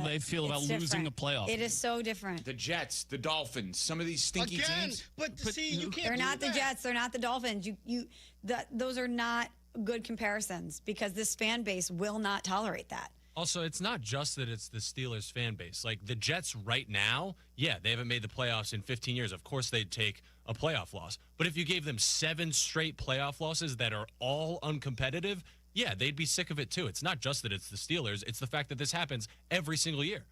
they feel about losing a playoff. It is so different. The Jets, the Dolphins, some of these stinky teams. But see, you can't. They're not the Jets. They're not the Dolphins. Those are not good comparisons because this fan base will not tolerate that. Also, it's not just that it's the Steelers fan base. Like the Jets right now, yeah, they haven't made the playoffs in 15 years. Of course, they'd take a playoff loss. But if you gave them 7 straight playoff losses that are all uncompetitive, yeah, they'd be sick of it too. It's not just that it's the Steelers. It's the fact that this happens every single year.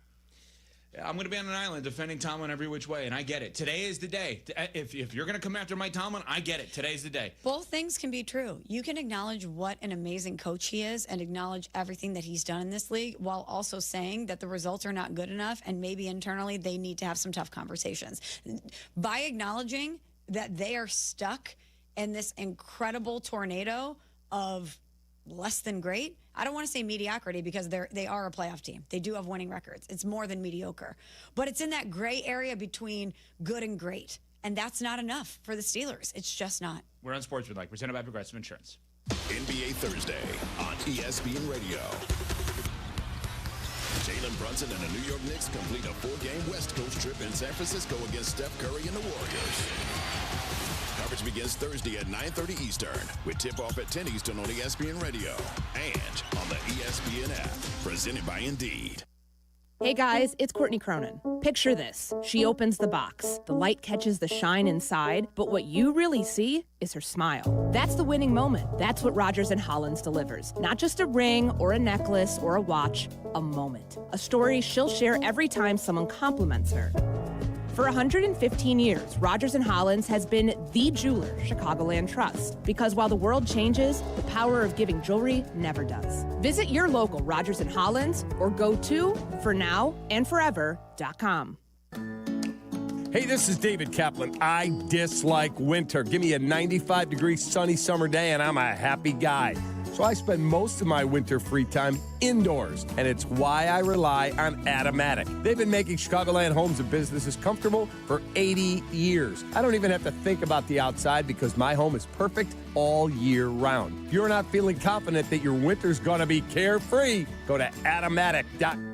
I'm going to be on an island defending Tomlin every which way, and I get it. Today is the day. If you're going to come after Mike Tomlin, I get it. Today's the day. Both things can be true. You can acknowledge what an amazing coach he is and acknowledge everything that he's done in this league while also saying that the results are not good enough and maybe internally they need to have some tough conversations. By acknowledging that they are stuck in this incredible tornado of less than great. I don't want to say mediocrity because they are a playoff team. They do have winning records. It's more than mediocre. But it's in that gray area between good and great. And that's not enough for the Steelers. It's just not. We're on Sportsmanlike, presented by Progressive Insurance. NBA Thursday on ESPN Radio. Jalen Brunson and the New York Knicks complete a 4-game West Coast trip in San Francisco against Steph Curry and the Warriors. Coverage begins Thursday at 9:30 Eastern with tip-off at 10 Eastern on ESPN Radio and on the ESPN app. Presented by Indeed. Hey guys, it's Courtney Cronin. Picture this. She opens the box. The light catches the shine inside, but what you really see is her smile. That's the winning moment. That's what Rogers & Hollins delivers. Not just a ring or a necklace or a watch, a moment. A story she'll share every time someone compliments her. For 115 years, Rogers & Hollins has been the jeweler Chicagoland trusts. Because while the world changes, the power of giving jewelry never does. Visit your local Rogers & Hollins or go to fornowandforever.com. Hey, this is David Kaplan. I dislike winter. Give me a 95-degree sunny summer day and I'm a happy guy. So I spend most of my winter free time indoors, and it's why I rely on Atomatic. They've been making Chicagoland homes and businesses comfortable for 80 years. I don't even have to think about the outside because my home is perfect all year round. If you're not feeling confident that your winter's going to be carefree, go to Atomatic.com.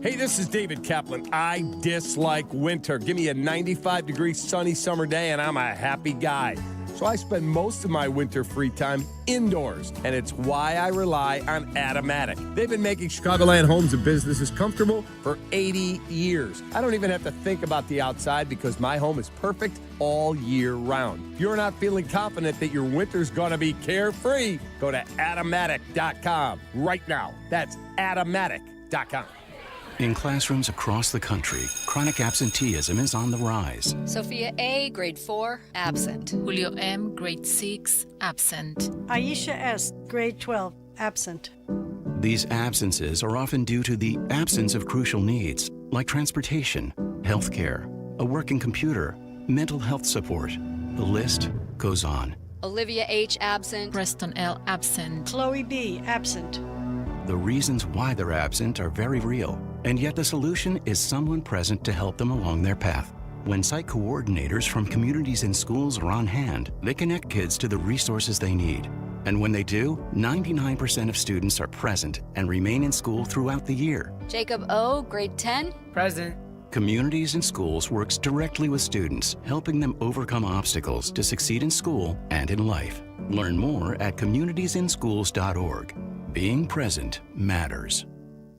Hey, this is David Kaplan. I dislike winter. Give me a 95-degree sunny summer day, and I'm a happy guy. So I spend most of my winter free time indoors, and it's why I rely on Atomatic. They've been making Chicagoland homes and businesses comfortable for 80 years. I don't even have to think about the outside because my home is perfect all year round. If you're not feeling confident that your winter's going to be carefree, go to Atomatic.com right now. That's Atomatic.com. In classrooms across the country, chronic absenteeism is on the rise. Sophia A., grade 4, absent. Julio M., grade 6, absent. Aisha S., grade 12, absent. These absences are often due to the absence of crucial needs, like transportation, health care, a working computer, mental health support. The list goes on. Olivia H., absent. Preston L., absent. Chloe B., absent. The reasons why they're absent are very real, and yet the solution is someone present to help them along their path. When site coordinators from communities and schools are on hand, they connect kids to the resources they need. And when they do, 99% of students are present and remain in school throughout the year. Jacob O., grade 10, present. Communities and Schools works directly with students, helping them overcome obstacles to succeed in school and in life. Learn more at communitiesandschools.org. Being present matters.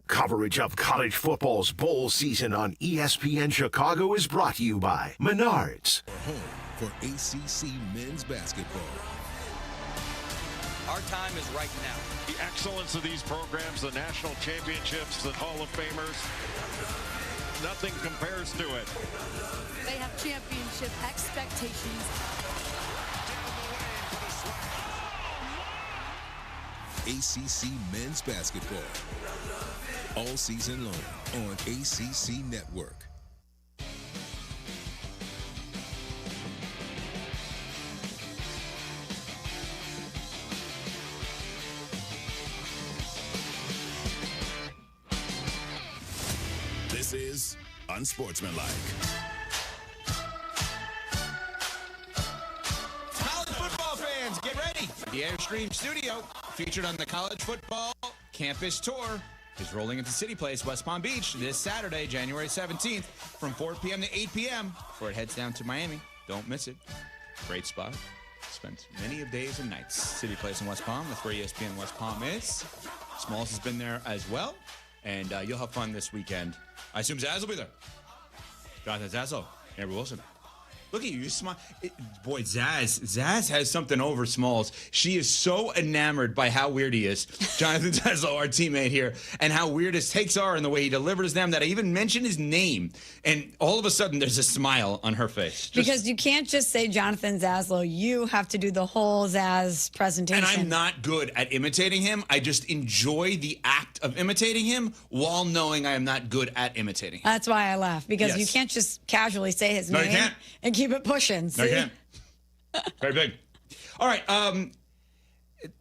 Coverage of college football's bowl season on ESPN Chicago is brought to you by Menards. Home for ACC men's basketball. Our time is right now. The excellence of these programs, the national championships, the Hall of Famers, nothing compares to it. They have championship expectations. ACC men's basketball. All season long on ACC Network. This is Unsportsmanlike. College football fans, get ready. The Airstream Studio, featured on the College Football Campus Tour. is rolling into City Place, West Palm Beach, this Saturday, January 17th, from 4 p.m. to 8 p.m. before it heads down to Miami. Don't miss it. Great spot. Spent many of days and nights. City Place in West Palm. That's where ESPN West Palm is. Smalls has been there as well. And you'll have fun this weekend. I assume Zaz will be there. Jonathan Zazzle, Amber Wilson. Look at you, you smile. Boy, Zaz has something over Smalls. She is so enamored by how weird he is. Jonathan Zazzle, our teammate here, and how weird his takes are and the way he delivers them that I even mentioned his name. And all of a sudden, there's a smile on her face. Because you can't just say Jonathan Zaslow. You have to do the whole Zaz presentation. And I'm not good at imitating him. I just enjoy the act of imitating him while knowing I am not good at imitating him. That's why I laugh. Because you can't just casually say his name. You can't. And keep it pushing. See? No, you can't. Very big. All right.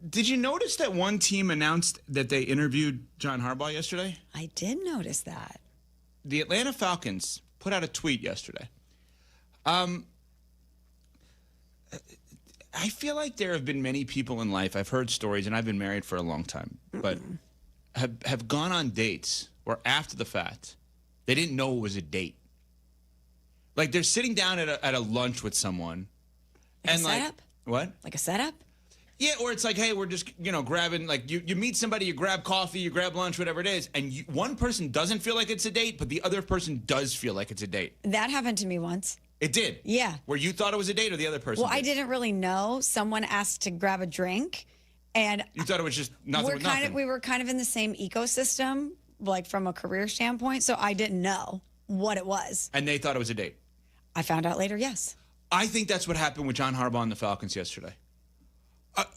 Did you notice that one team announced that they interviewed John Harbaugh yesterday? I did notice that. The Atlanta Falcons put out a tweet yesterday. I feel like there have been many people in life, I've heard stories, and I've been married for a long time, but have gone on dates where after the fact, they didn't know it was a date. Like they're sitting down at a lunch with someone. Like and a setup? What? Like a setup? Yeah, or it's like, hey, we're just, grabbing, like you meet somebody, you grab coffee, you grab lunch, whatever it is, and one person doesn't feel like it's a date, but the other person does feel like it's a date. That happened to me once. It did? Yeah. Where you thought it was a date or the other person Well, did? I didn't really know. Someone asked to grab a drink, and you thought it was just nothing with nothing. We were kind of in the same ecosystem, like from a career standpoint, so I didn't know what it was. And they thought it was a date? I found out later, yes. I think that's what happened with John Harbaugh and the Falcons yesterday.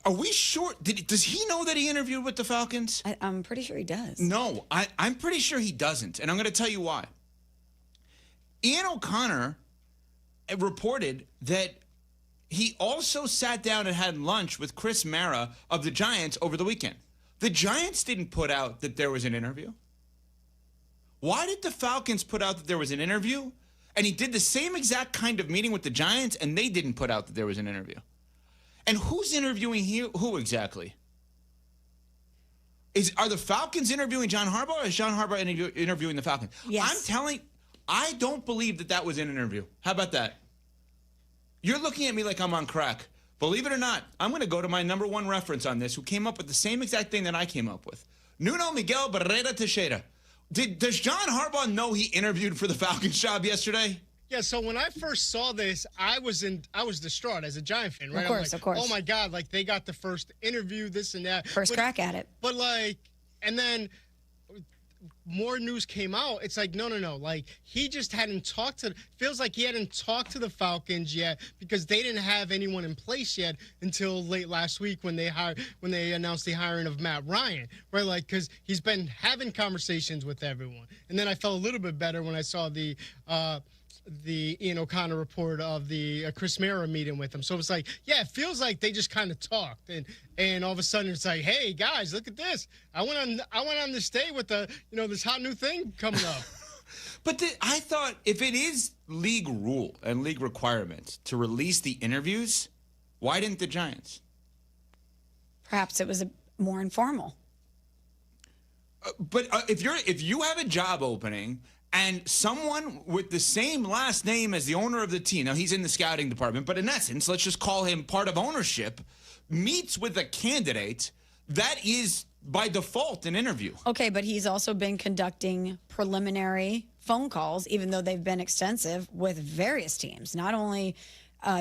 Are we sure? Does he know that he interviewed with the Falcons? I'm pretty sure he does. No, I'm pretty sure he doesn't. And I'm going to tell you why. Ian O'Connor reported that he also sat down and had lunch with Chris Mara of the Giants over the weekend. The Giants didn't put out that there was an interview. Why did the Falcons put out that there was an interview? And he did the same exact kind of meeting with the Giants, and they didn't put out that there was an interview. And who's interviewing who exactly? Are the Falcons interviewing John Harbaugh, or is John Harbaugh interviewing the Falcons? Yes. I don't believe that was an interview. How about that? You're looking at me like I'm on crack. Believe it or not, I'm going to go to my number one reference on this, who came up with the same exact thing that I came up with. Nuno Miguel Barrera Teixeira. Does John Harbaugh know he interviewed for the Falcons job yesterday? Yeah, so when I first saw this, I was distraught as a Giant fan, right? Of course. Oh my God, like they got the first interview, this and that. First crack at it. But and then more news came out. It's like, no. Like he just feels like he hadn't talked to the Falcons yet because they didn't have anyone in place yet until late last week when they announced the hiring of Matt Ryan, right? Like, because he's been having conversations with everyone. And then I felt a little bit better when I saw the Ian O'Connor report of the Chris Mara meeting with him. So it's like, yeah, it feels like they just kind of talked, and all of a sudden it's like, hey guys, look at this. I went on this day with this hot new thing coming up. But I thought if it is league rule and league requirement to release the interviews, why didn't the Giants? Perhaps it was more informal. But if you have a job opening and someone with the same last name as the owner of the team, now he's in the scouting department, but in essence, let's just call him part of ownership, meets with a candidate, that is by default an interview. Okay, but he's also been conducting preliminary phone calls, even though they've been extensive, with various teams. Not only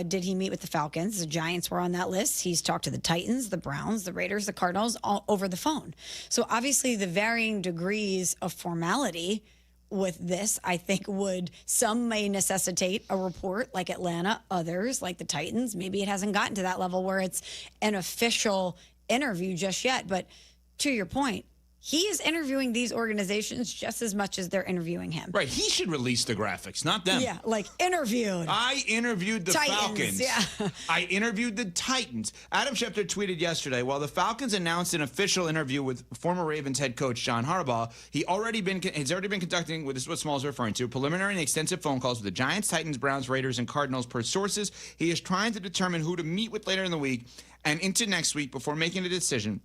did he meet with the Falcons, the Giants were on that list. He's talked to the Titans, the Browns, the Raiders, the Cardinals, all over the phone. So obviously the varying degrees of formality with this, I think some may necessitate a report like Atlanta, others like the Titans. Maybe it hasn't gotten to that level where it's an official interview just yet. But to your point, he is interviewing these organizations just as much as they're interviewing him. Right. He should release the graphics, not them. Yeah, like interviewed. I interviewed the Titans, Falcons. Yeah. I interviewed the Titans. Adam Schefter tweeted yesterday, while the Falcons announced an official interview with former Ravens head coach John Harbaugh, he's already been conducting, this is what Small's referring to, preliminary and extensive phone calls with the Giants, Titans, Browns, Raiders, and Cardinals per sources. He is trying to determine who to meet with later in the week and into next week before making a decision.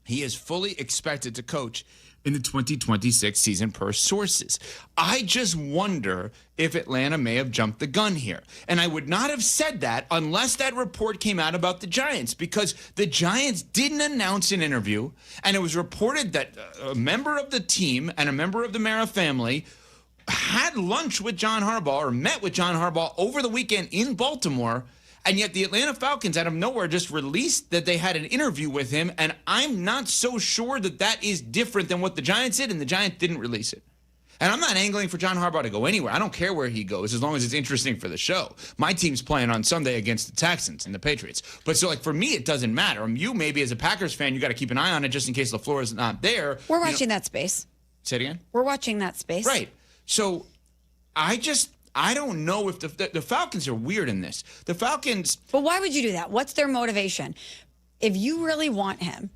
He is fully expected to coach in the 2026 season per sources. I just wonder if Atlanta may have jumped the gun here. And I would not have said that unless that report came out about the Giants, because the Giants didn't announce an interview, and it was reported that a member of the team and a member of the Mara family had lunch with John Harbaugh or met with John Harbaugh over the weekend in Baltimore. And yet the Atlanta Falcons out of nowhere just released that they had an interview with him. And I'm not so sure that that is different than what the Giants did, and the Giants didn't release it. And I'm not angling for John Harbaugh to go anywhere. I don't care where he goes as long as it's interesting for the show. My team's playing on Sunday against the Texans and the Patriots. But so, for me, it doesn't matter. You maybe as a Packers fan, you got to keep an eye on it just in case LaFleur is not there. We're watching that space. Say it again? We're watching that space. Right. So I don't know if the Falcons are weird in this. The Falcons. But why would you do that? What's their motivation? If you really want him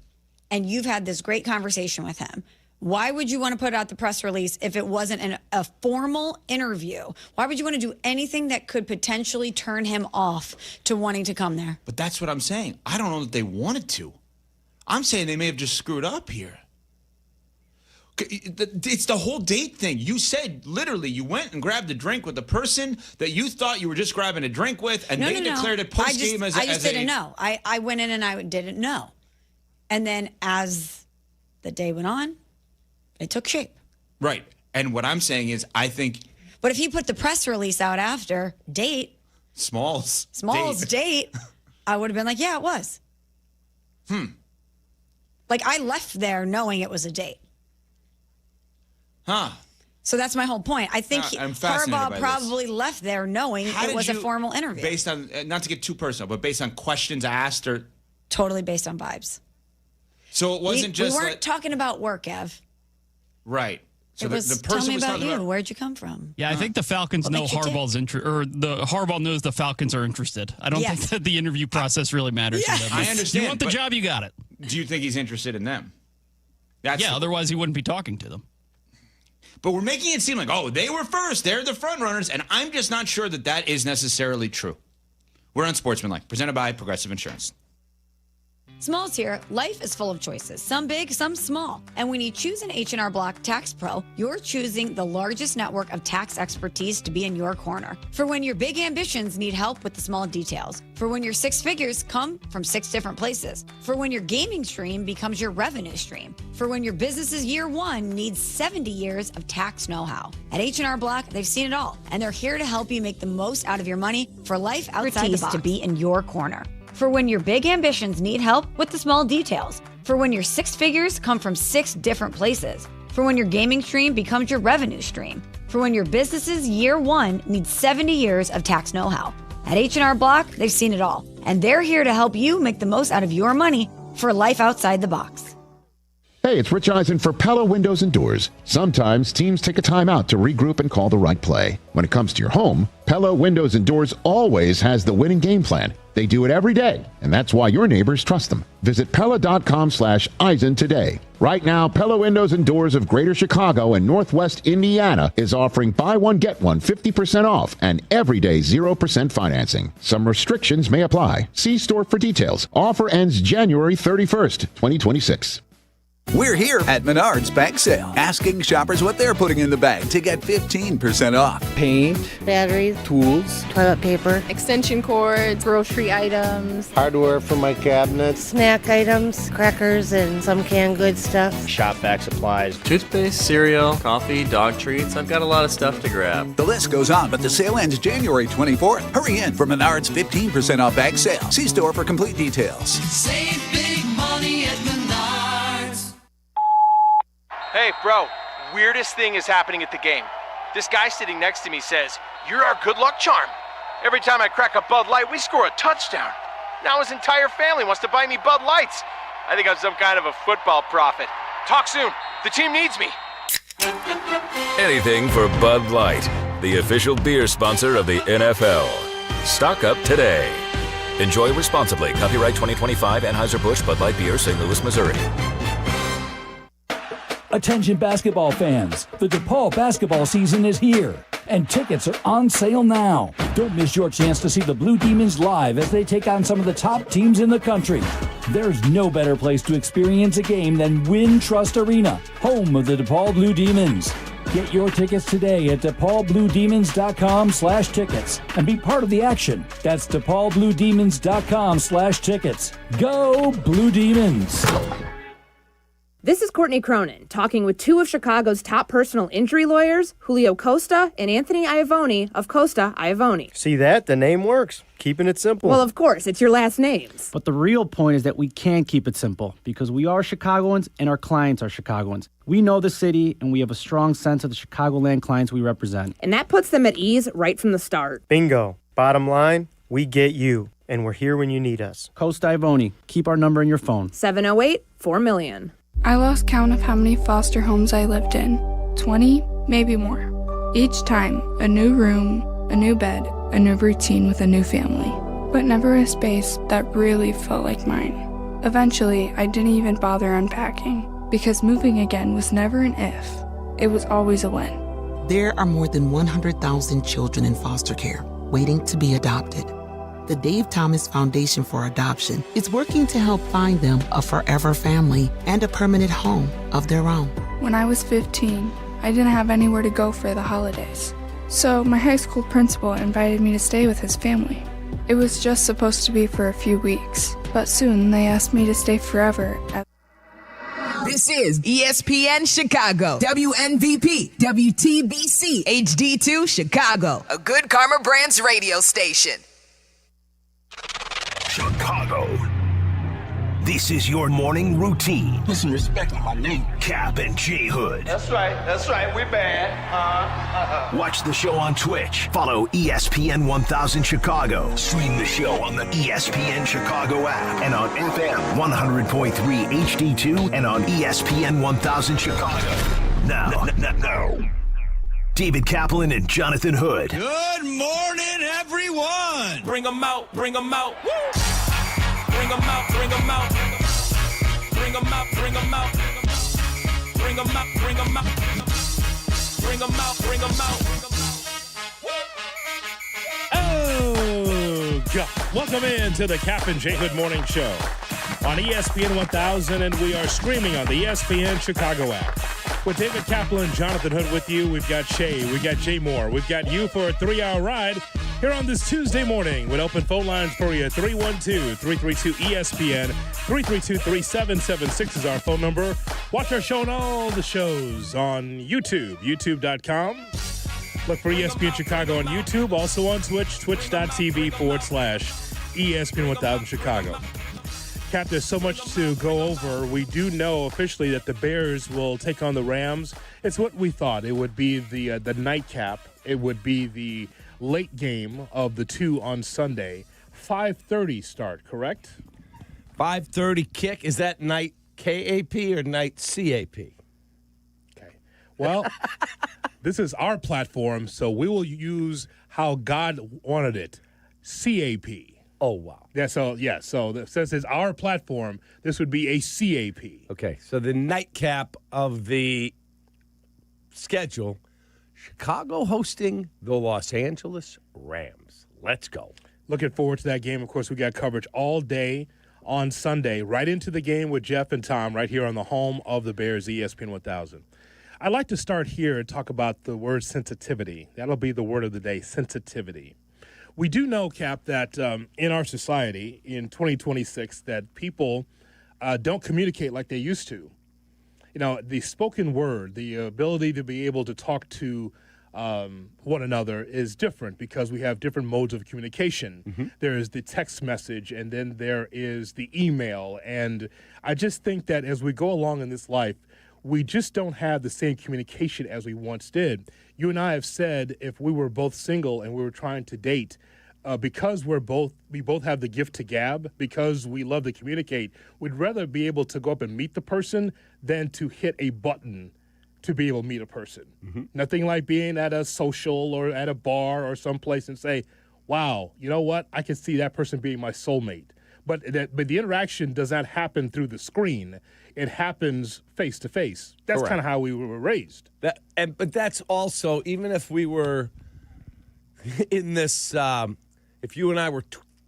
and you've had this great conversation with him, why would you want to put out the press release if it wasn't a formal interview? Why would you want to do anything that could potentially turn him off to wanting to come there? But that's what I'm saying. I don't know that they wanted to. I'm saying they may have just screwed up here. It's the whole date thing. You said literally you went and grabbed a drink with the person that you thought you were just grabbing a drink with, and they declared it post-game as a... I just didn't know. I went in and I didn't know. And then as the day went on, it took shape. Right. And what I'm saying is I think... But if he put the press release out after date... Smalls date, I would have been like, yeah, it was. Like, I left there knowing it was a date. Huh. So that's my whole point. I think Harbaugh probably left there knowing it was a formal interview. Based on, not to get too personal, but based on questions asked or... Totally based on vibes. So it wasn't just... We weren't talking about work, Ev. Right. So it was, the person tell me was about talking you. Where'd you come from? Yeah, I think the Falcons know Harbaugh's Harbaugh knows the Falcons are interested. I don't think that the interview process really matters to them. I understand. You want the job, you got it. Do you think he's interested in them? Otherwise he wouldn't be talking to them. But we're making it seem like, oh, they were first. They're the front runners. And I'm just not sure that that is necessarily true. We're on Sportsmanlike, presented by Progressive Insurance. Smalls here. Life is full of choices, some big, some small. And when you choose an H&R Block Tax Pro, you're choosing the largest network of tax expertise to be in your corner. For when your big ambitions need help with the small details. For when your six figures come from 6 different places. For when your gaming stream becomes your revenue stream. For when your business's year 1 needs 70 years of tax know-how. At H&R Block, they've seen it all. And they're here to help you make the most out of your money for life outside the box to be in your corner. For when your big ambitions need help with the small details. For when your 6 figures come from 6 different places. For when your gaming stream becomes your revenue stream. For when your business's year 1 needs 70 years of tax know-how. At H&R Block, they've seen it all. And they're here to help you make the most out of your money for life outside the box. Hey, it's Rich Eisen for Pella Windows and Doors. Sometimes teams take a time out to regroup and call the right play. When it comes to your home, Pella Windows and Doors always has the winning game plan. They do it every day, and that's why your neighbors trust them. Visit Pella.com/Eisen today. Right now, Pella Windows and Doors of Greater Chicago and Northwest Indiana is offering buy one, get one 50% off and everyday 0% financing. Some restrictions may apply. See store for details. Offer ends January 31st, 2026. We're here at Menards Bag Sale, asking shoppers what they're putting in the bag to get 15% off. Paint, batteries, tools, toilet paper, extension cords, grocery items, hardware for my cabinets, snack items, crackers, and some canned goods stuff. Shop vac supplies, toothpaste, cereal, coffee, dog treats. I've got a lot of stuff to grab. The list goes on, but the sale ends January 24th. Hurry in for Menards 15% off bag sale. See store for complete details. Save big money at Menards. Hey, bro, weirdest thing is happening at the game. This guy sitting next to me says, "You're our good luck charm." Every time I crack a Bud Light, we score a touchdown. Now his entire family wants to buy me Bud Lights. I think I'm some kind of a football prophet. Talk soon. The team needs me. Anything for Bud Light, the official beer sponsor of the NFL. Stock up today. Enjoy responsibly. Copyright 2025 Anheuser-Busch Bud Light Beer, St. Louis, Missouri. Attention basketball fans, the DePaul basketball season is here. and tickets are on sale now. Don't miss your chance to see the Blue Demons live as they take on some of the top teams in the country. There's no better place to experience a game than Wintrust Arena, home of the DePaul Blue Demons. Get your tickets today at DePaulBlueDemons.com/tickets and be part of the action. That's DePaulBlueDemons.com/tickets. Go Blue Demons! This is Courtney Cronin, talking with two of Chicago's top personal injury lawyers, Julio Costa and Anthony Iavone of Costa Iavone. See that? The name works. Keeping it simple. Well, of course, it's your last names. But the real point is that we can keep it simple because we are Chicagoans and our clients are Chicagoans. We know the city and we have a strong sense of the Chicagoland clients we represent. And that puts them at ease right from the start. Bingo. Bottom line, we get you, and we're here when you need us. Costa Iavone. Keep our number in your phone. 708-4 I lost count of how many foster homes I lived in. 20, maybe more. Each time, a new room, a new bed, a new routine with a new family. But never a space that really felt like mine. Eventually, I didn't even bother unpacking, because moving again was never an if. It was always a when. There are more than 100,000 children in foster care waiting to be adopted. The Dave Thomas Foundation for Adoption is working to help find them a forever family and a permanent home of their own. When I was 15, I didn't have anywhere to go for the holidays. So my high school principal invited me to stay with his family. It was just supposed to be for a few weeks, but soon they asked me to stay forever at This is ESPN Chicago, WNVP, WTBC, HD2 Chicago, a Good Karma Brands radio station. Chicago. This is your morning routine. Listen, respect my name. Kap and J Hood. That's right, we bad. Watch the show on Twitch. Follow ESPN 1000 Chicago. Stream the show on the ESPN Chicago app and on FM 100.3 HD2 and on ESPN 1000 Chicago. Now, David Kaplan and Jonathan Hood. Good morning, everyone. Bring them out, bring them out. Woo! Bring them out, bring them out. Bring them out, bring them out. Bring them out, bring them out. Bring them out, bring them out. Oh, God. Welcome in to the Kap and J Hood Morning Show on ESPN 1000, and we are streaming on the ESPN Chicago app. With David Kaplan and Jonathan Hood with you, we've got Shay, we've got Jay Moore, we've got you for a 3-hour ride here on this Tuesday morning with open phone lines for you. 312-332-ESPN, 332-3776 is our phone number. Watch our show and all the shows on YouTube, youtube.com. Look for ESPN Chicago on YouTube, also on Twitch, twitch.tv/ESPN 1000 Chicago. Cap, there's so much to go over. We do know officially that the Bears will take on the Rams. It's what we thought. It would be the nightcap. It would be the late game of the two on Sunday. 5:30 start, correct? 5:30 kick. Is that night KAP or night CAP? Okay. Well, this is our platform, so we will use how God wanted it. CAP. Oh, wow. So since it's our platform, this would be a CAP. Okay, so the nightcap of the schedule, Chicago hosting the Los Angeles Rams. Let's go. Looking forward to that game. Of course, we got coverage all day on Sunday, right into the game with Jeff and Tom right here on the home of the Bears, ESPN 1000. I'd like to start here and talk about the word sensitivity. That'll be the word of the day, sensitivity. We do know, Cap, that in our society in 2026 that people don't communicate like they used to. You know, the spoken word, the ability to be able to talk to one another is different because we have different modes of communication. Mm-hmm. There is the text message, and then there is the email. And I just think that as we go along in this life, we just don't have the same communication as we once did. You and I have said if we were both single and we were trying to date, because we both have the gift to gab, because we love to communicate, we'd rather be able to go up and meet the person than to hit a button to be able to meet a person. Mm-hmm. Nothing like being at a social or at a bar or someplace and say, wow, you know what? I can see that person being my soulmate. But the interaction does not happen through the screen. It happens face to face. That's kind of how we were raised. But that's also, even if we were in this, if you and I were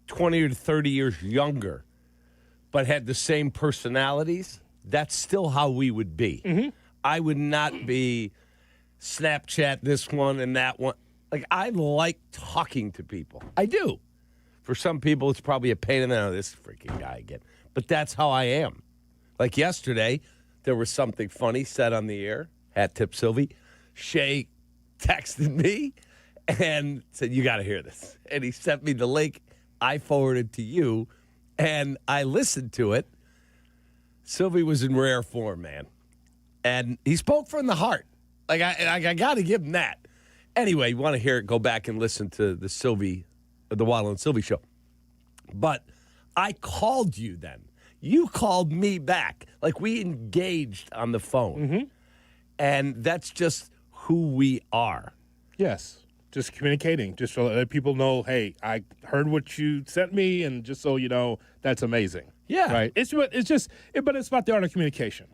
20 or 30 years younger, but had the same personalities, that's still how we would be. Mm-hmm. I would not be Snapchat this one and that one. Like, I like talking to people. I do. For some people, it's probably a pain in the ass, this freaking guy again. But that's how I am. Like yesterday, there was something funny said on the air. Hat tip Silvy. Shay texted me and said, you got to hear this. And he sent me the link. I forwarded to you, and I listened to it. Silvy was in rare form, man. And he spoke from the heart. Like, I got to give him that. Anyway, you want to hear it, go back and listen to the Waddle and Silvy show. But I called you then. You called me back. Like, we engaged on the phone. Mm-hmm. And that's just who we are. Yes. Just communicating, just so that people know, hey, I heard what you sent me, and just so you know, that's amazing. Yeah. Right? But it's about the art of communication.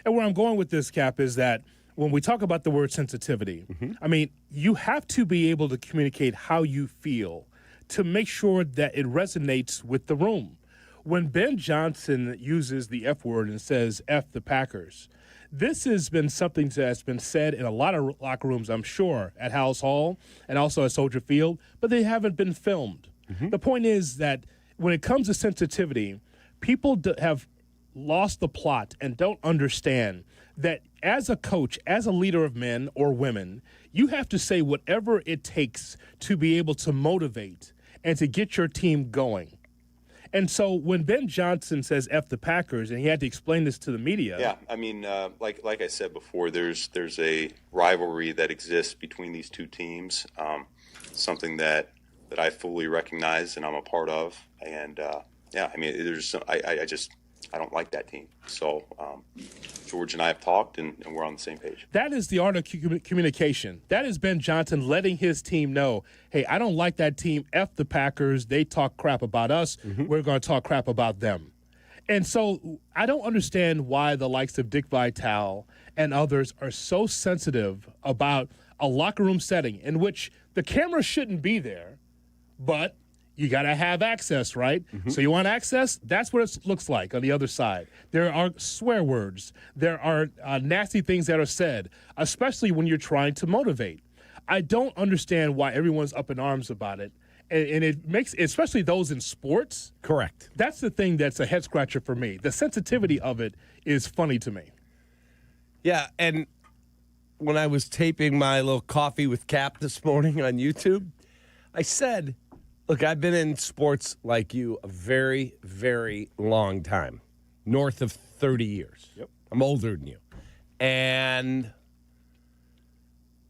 And where I'm going with this, Cap, is that when we talk about the word sensitivity, I mean, you have to be able to communicate how you feel to make sure that it resonates with the room. When Ben Johnson uses the F word and says, F the Packers, this has been something that's been said in a lot of locker rooms, I'm sure, at House Hall and also at Soldier Field, but they haven't been filmed. The point is that when it comes to sensitivity, people have lost the plot and don't understand that as a coach, as a leader of men or women, you have to say whatever it takes to be able to motivate and to get your team going. And so when Ben Johnson says F the Packers, and he had to explain this to the media. Yeah, I mean, like I said before, there's a rivalry that exists between these two teams, something that I fully recognize and I'm a part of. And, I mean, I don't like that team. So George and I have talked, and we're on the same page. That is the art of communication. That is Ben Johnson letting his team know, hey, I don't like that team. F the Packers. They talk crap about us. We're going to talk crap about them. And so I don't understand why the likes of Dick Vitale and others are so sensitive about a locker room setting in which the camera shouldn't be there, but you got to have access, right? So you want access? That's what it looks like on the other side. There are swear words. There are nasty things that are said, especially when you're trying to motivate. I don't understand why everyone's up in arms about it. And it makes, especially those in sports. Correct. That's the thing that's a head scratcher for me. The sensitivity of it is funny to me. Yeah, and when I was taping my little coffee with Cap this morning on YouTube, I said, look, I've been in sports like you a very, very long time, north of 30 years. Yep. I'm older than you. And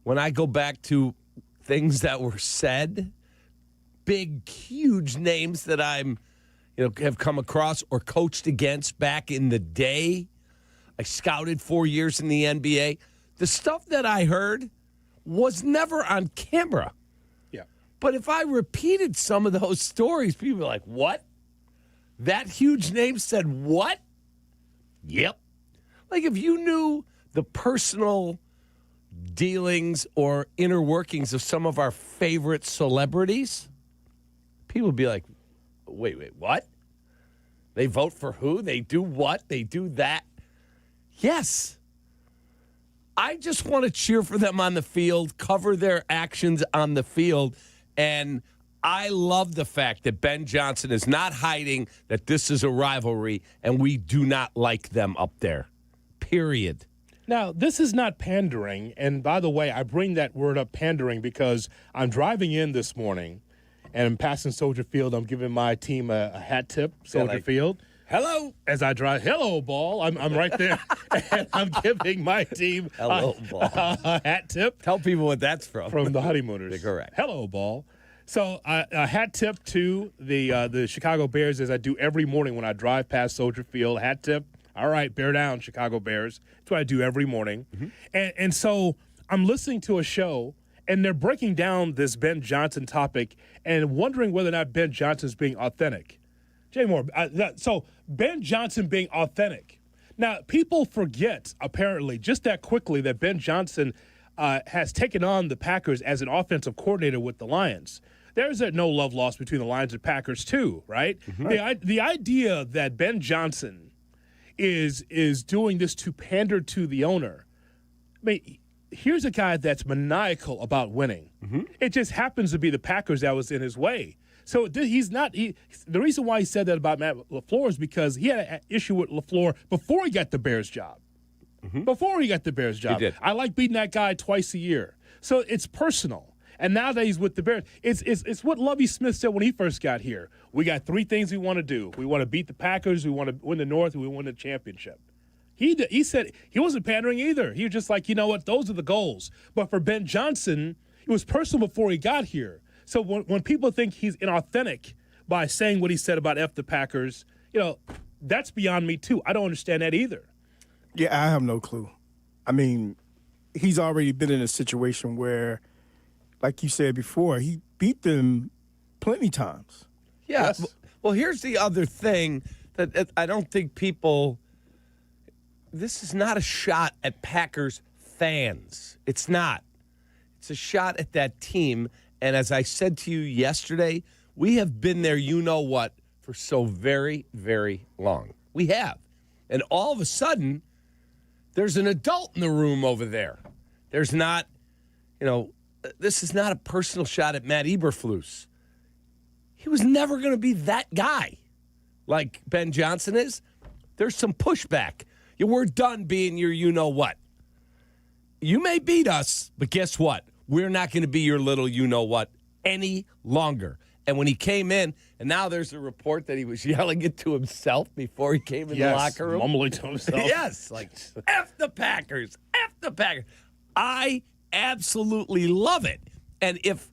when I go back to things that were said, big, huge names that have come across or coached against back in the day, I scouted 4 years in the NBA. The stuff that I heard was never on camera. But if I repeated some of those stories, people are like, what? That huge name said what? Yep. Like if you knew the personal dealings or inner workings of some of our favorite celebrities, people would be like, wait, what? They vote for who? They do what? They do that? Yes. I just want to cheer for them on the field, cover their actions on the field. And I love the fact that Ben Johnson is not hiding that this is a rivalry and we do not like them up there. Period. Now, this is not pandering. And by the way, I bring that word up, pandering, because I'm driving in this morning and I'm passing Soldier Field. I'm giving my team a hat tip, Soldier Field. Hello. As I drive, hello, ball. I'm right there. And I'm giving my team hello, ball. A hat tip. Tell people what that's from. From the Honeymooners. Correct. Hello, ball. So a hat tip to the Chicago Bears, as I do every morning when I drive past Soldier Field. Hat tip. All right, bear down, Chicago Bears. That's what I do every morning. And so I'm listening to a show, and they're breaking down this Ben Johnson topic and wondering whether or not Ben Johnson's being authentic. Jay Moore. So Ben Johnson being authentic. Now, people forget, apparently, just that quickly, that Ben Johnson has taken on the Packers as an offensive coordinator with the Lions. There's no love lost between the Lions and Packers, too, right? Mm-hmm. The idea that Ben Johnson is doing this to pander to the owner. I mean, here's a guy that's maniacal about winning. Mm-hmm. It just happens to be the Packers that was in his way. So he's not. The reason why he said that about Matt LaFleur is because he had an issue with LaFleur before he got the Bears job. Mm-hmm. Before he got the Bears job, he did. I like beating that guy twice a year. So it's personal. And now that he's with the Bears, it's what Lovie Smith said when he first got here. We got three things we want to do. We want to beat the Packers. We want to win the North. And we want the championship. He said he wasn't pandering either. He was just like, you know what, those are the goals. But for Ben Johnson, it was personal before he got here. So when people think he's inauthentic by saying what he said about F the Packers, that's beyond me too. I don't understand that either. Yeah, I have no clue. I mean, he's already been in a situation where, like you said before, he beat them plenty times. Yeah. Yes. Well, here's the other thing that I don't think people – this is not a shot at Packers fans. It's not. It's a shot at that team. And as I said to you yesterday, we have been there, you-know-what, for so very, very long. We have. And all of a sudden, there's an adult in the room over there. There's not, this is not a personal shot at Matt Eberflus. He was never going to be that guy like Ben Johnson is. There's some pushback. We're done being your you-know-what. You may beat us, but guess what? We're not going to be your little you-know-what any longer. And when he came in, and now there's a report that he was yelling it to himself before he came in the locker room. Mumbling to himself. Yes, like, F the Packers, F the Packers. I absolutely love it. And if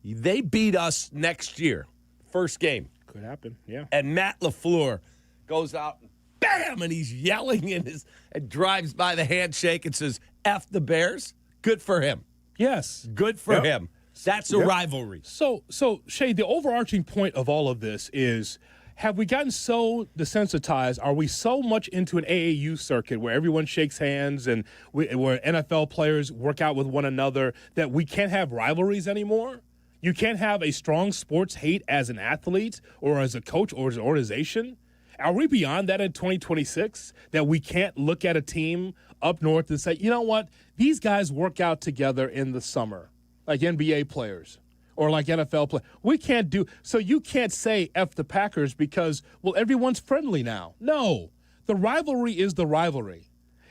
they beat us next year, first game. Could happen, yeah. And Matt LaFleur goes out and bam, and he's yelling and drives by the handshake and says, F the Bears. Good for him. Yes. Good for him. That's a rivalry. So Shay, the overarching point of all of this is, have we gotten so desensitized? Are we so much into an AAU circuit where everyone shakes hands and where NFL players work out with one another that we can't have rivalries anymore? You can't have a strong sports hate as an athlete or as a coach or as an organization? Are we beyond that in 2026, that we can't look at a team up north and say, you know what, these guys work out together in the summer, like NBA players or like NFL players. We can't do – so you can't say F the Packers because, well, everyone's friendly now. No, the rivalry is the rivalry.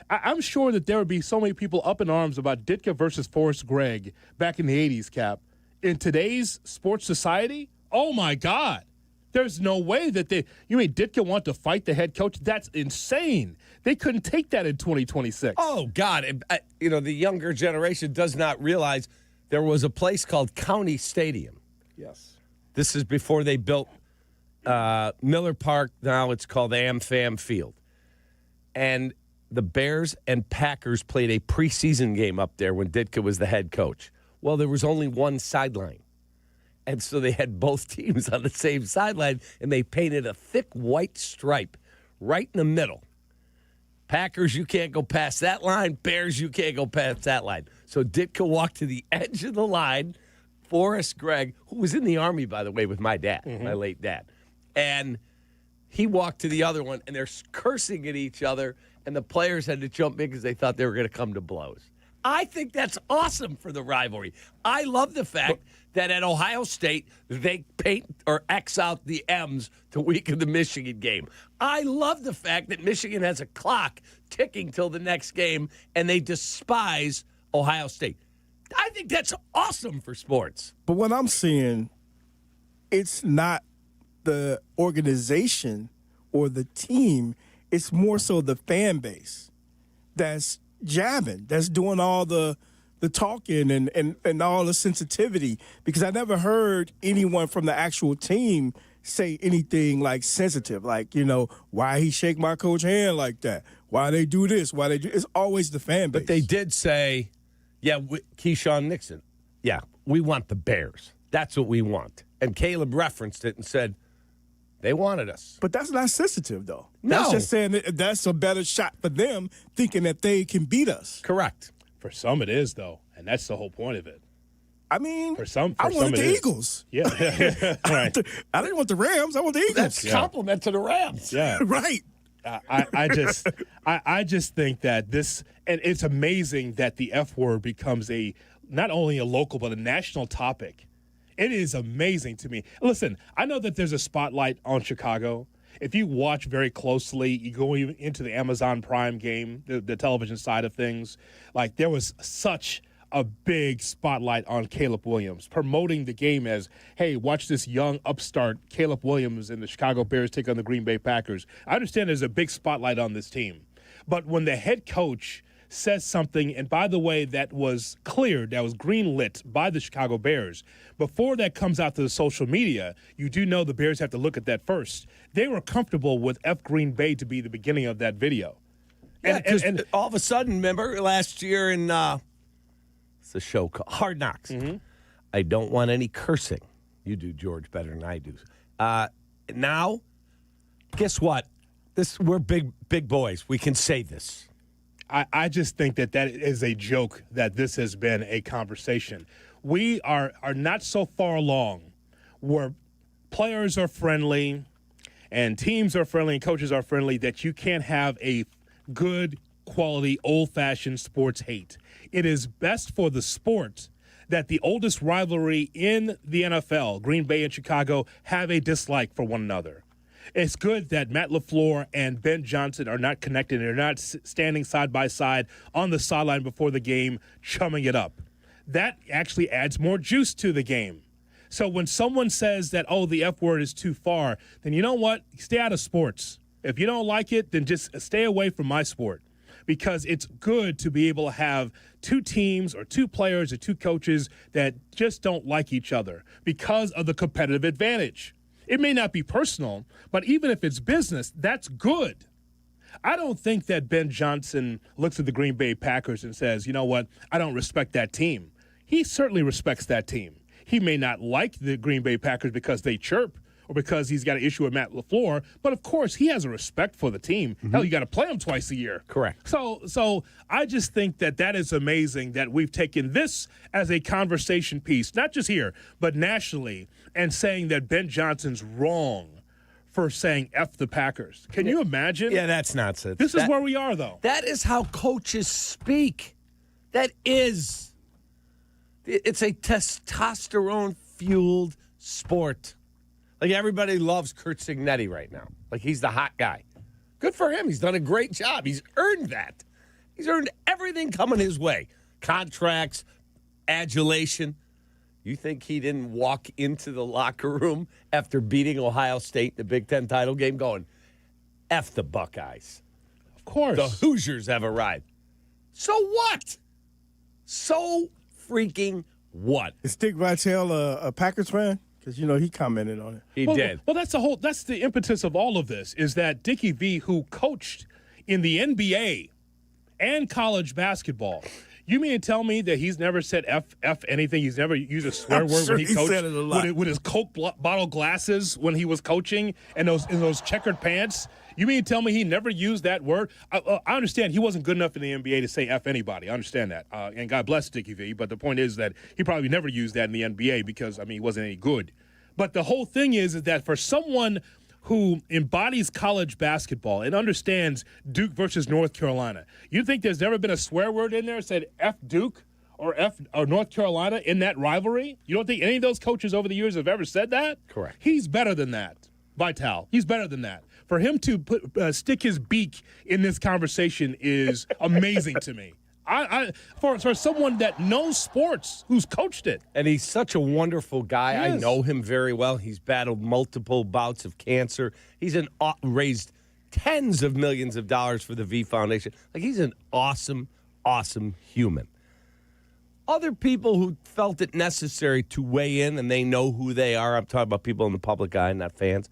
I'm sure that there would be so many people up in arms about Ditka versus Forrest Gregg back in the 80s, Cap. In today's sports society, oh, my God. There's no way that you mean Ditka want to fight the head coach? That's insane. They couldn't take that in 2026. Oh, God. The younger generation does not realize there was a place called County Stadium. Yes. This is before they built Miller Park. Now it's called AmFam Field. And the Bears and Packers played a preseason game up there when Ditka was the head coach. Well, there was only one sideline. And so they had both teams on the same sideline, and they painted a thick white stripe right in the middle. Packers, you can't go past that line. Bears, you can't go past that line. So Ditka walked to the edge of the line. Forrest Gregg, who was in the Army, by the way, with my dad, my late dad. And he walked to the other one, and they're cursing at each other, and the players had to jump in because they thought they were going to come to blows. I think that's awesome for the rivalry. I love the fact that at Ohio State, they paint or X out the M's to weaken the Michigan game. I love the fact that Michigan has a clock ticking till the next game, and they despise Ohio State. I think that's awesome for sports. But what I'm seeing, it's not the organization or the team. It's more so the fan base that's jabbing, that's doing all the talking and all the sensitivity, because I never heard anyone from the actual team say anything like sensitive, like, why he shake my coach's hand like that? Why they do this? Why they do? It's always the fan base. But they did say, Keyshawn Nixon, we want the Bears. That's what we want. And Caleb referenced it and said, They wanted us. But that's not sensitive, though. No. That's just saying that that's a better shot for them, thinking that they can beat us. Correct. For some, it is, though, and that's the whole point of it. I mean, I wanted the Eagles. Yeah. Right. I didn't want the Rams. I want the Eagles. That's a compliment to the Rams. Yeah. Right. I just think that this, and it's amazing that the F word becomes not only a local but a national topic. It is amazing to me. Listen, I know that there's a spotlight on Chicago. If you watch very closely, you go even into the Amazon Prime game, the television side of things, like there was such a big spotlight on Caleb Williams, promoting the game as, hey, watch this young upstart Caleb Williams and the Chicago Bears take on the Green Bay Packers. I understand there's a big spotlight on this team. But when the head coach says something, and by the way, that was cleared, that was greenlit by the Chicago Bears, before that comes out to the social media, you do know the Bears have to look at that first. They were comfortable with F Green Bay to be the beginning of that video. Yeah, and all of a sudden, remember last year in it's a show called Hard Knocks. Mm-hmm. I don't want any cursing. You do, George, better than I do. Now, guess what? We're big boys. We can say this. I just think that is a joke that this has been a conversation. We are not so far along where players are friendly and teams are friendly and coaches are friendly that you can't have a good quality old-fashioned sports hate. It is best for the sport that the oldest rivalry in the NFL, Green Bay and Chicago, have a dislike for one another. It's good that Matt LaFleur and Ben Johnson are not connected and they're not standing side by side on the sideline before the game, chumming it up. That actually adds more juice to the game. So when someone says that, oh, the F word is too far, then you know what? Stay out of sports. If you don't like it, then just stay away from my sport. Because it's good to be able to have two teams or two players or two coaches that just don't like each other because of the competitive advantage. It may not be personal, but even if it's business, that's good. I don't think that Ben Johnson looks at the Green Bay Packers and says, you know what, I don't respect that team. He certainly respects that team. He may not like the Green Bay Packers because they chirp or because he's got an issue with Matt LaFleur, but of course he has a respect for the team. Mm-hmm. Hell, you got to play them twice a year. Correct. So I just think that is amazing that we've taken this as a conversation piece, not just here, but nationally, and saying that Ben Johnson's wrong for saying F the Packers. Can you imagine? Yeah, that's nonsense. This is where we are, though. That is how coaches speak. It's a testosterone-fueled sport. Like, everybody loves Kurt Cignetti right now. Like, he's the hot guy. Good for him. He's done a great job. He's earned that. He's earned everything coming his way. Contracts, adulation. You think he didn't walk into the locker room after beating Ohio State in the Big Ten title game going, F the Buckeyes? Of course. The Hoosiers have arrived. So what? So freaking what? Is Dick Vitale a Packers fan? Because, you know, he commented on it. He did. Well, that's the impetus of all of this, is that Dickie V, who coached in the NBA and college basketball, you mean to tell me that he's never said F anything? He's never used a swear word when he coached? Said it a lot. With his Coke bottle glasses when he was coaching and those checkered pants? You mean to tell me he never used that word? I understand he wasn't good enough in the NBA to say F anybody. I understand that. And God bless Dickie V. But the point is that he probably never used that in the NBA because, he wasn't any good. But the whole thing is that for someone who embodies college basketball and understands Duke versus North Carolina, you think there's never been a swear word in there that said F Duke or F or North Carolina in that rivalry? You don't think any of those coaches over the years have ever said that? Correct. He's better than that, Vitale. He's better than that. For him to stick his beak in this conversation is amazing to me. For someone that knows sports, who's coached it. And he's such a wonderful guy. I know him very well. He's battled multiple bouts of cancer. He's raised tens of millions of dollars for the V Foundation. Like, he's an awesome, awesome human. Other people who felt it necessary to weigh in, and they know who they are. I'm talking about people in the public eye, not fans.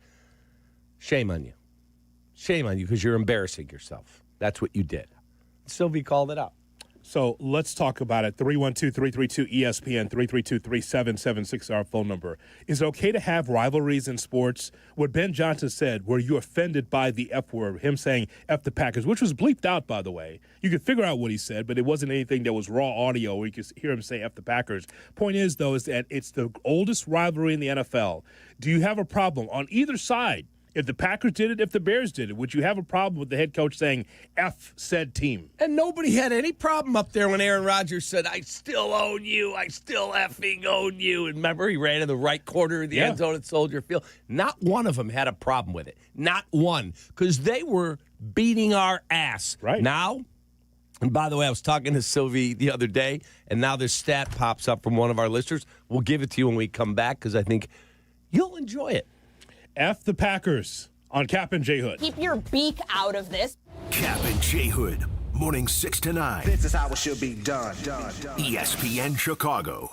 Shame on you. Shame on you, because you're embarrassing yourself. That's what you did. Silvy called it out. So let's talk about it. 312-332-ESPN, 332-3776, our phone number. Is it okay to have rivalries in sports? What Ben Johnson said, were you offended by the F word, him saying F the Packers, which was bleeped out, by the way. You could figure out what he said, but it wasn't anything that was raw audio where you could hear him say F the Packers. Point is, though, is that it's the oldest rivalry in the NFL. Do you have a problem on either side? If the Packers did it, if the Bears did it, would you have a problem with the head coach saying F said team? And nobody had any problem up there when Aaron Rodgers said, I still own you. I still effing own you. And remember, he ran in the right corner of the end zone at Soldier Field. Not one of them had a problem with it. Not one. Because they were beating our ass. Right. Now, and by the way, I was talking to Sylvie the other day, and now this stat pops up from one of our listeners. We'll give it to you when we come back because I think you'll enjoy it. F the Packers on Kap and J Hood. Keep your beak out of this. Kap and J Hood, morning 6 to 9. This is how it should be done. ESPN Chicago.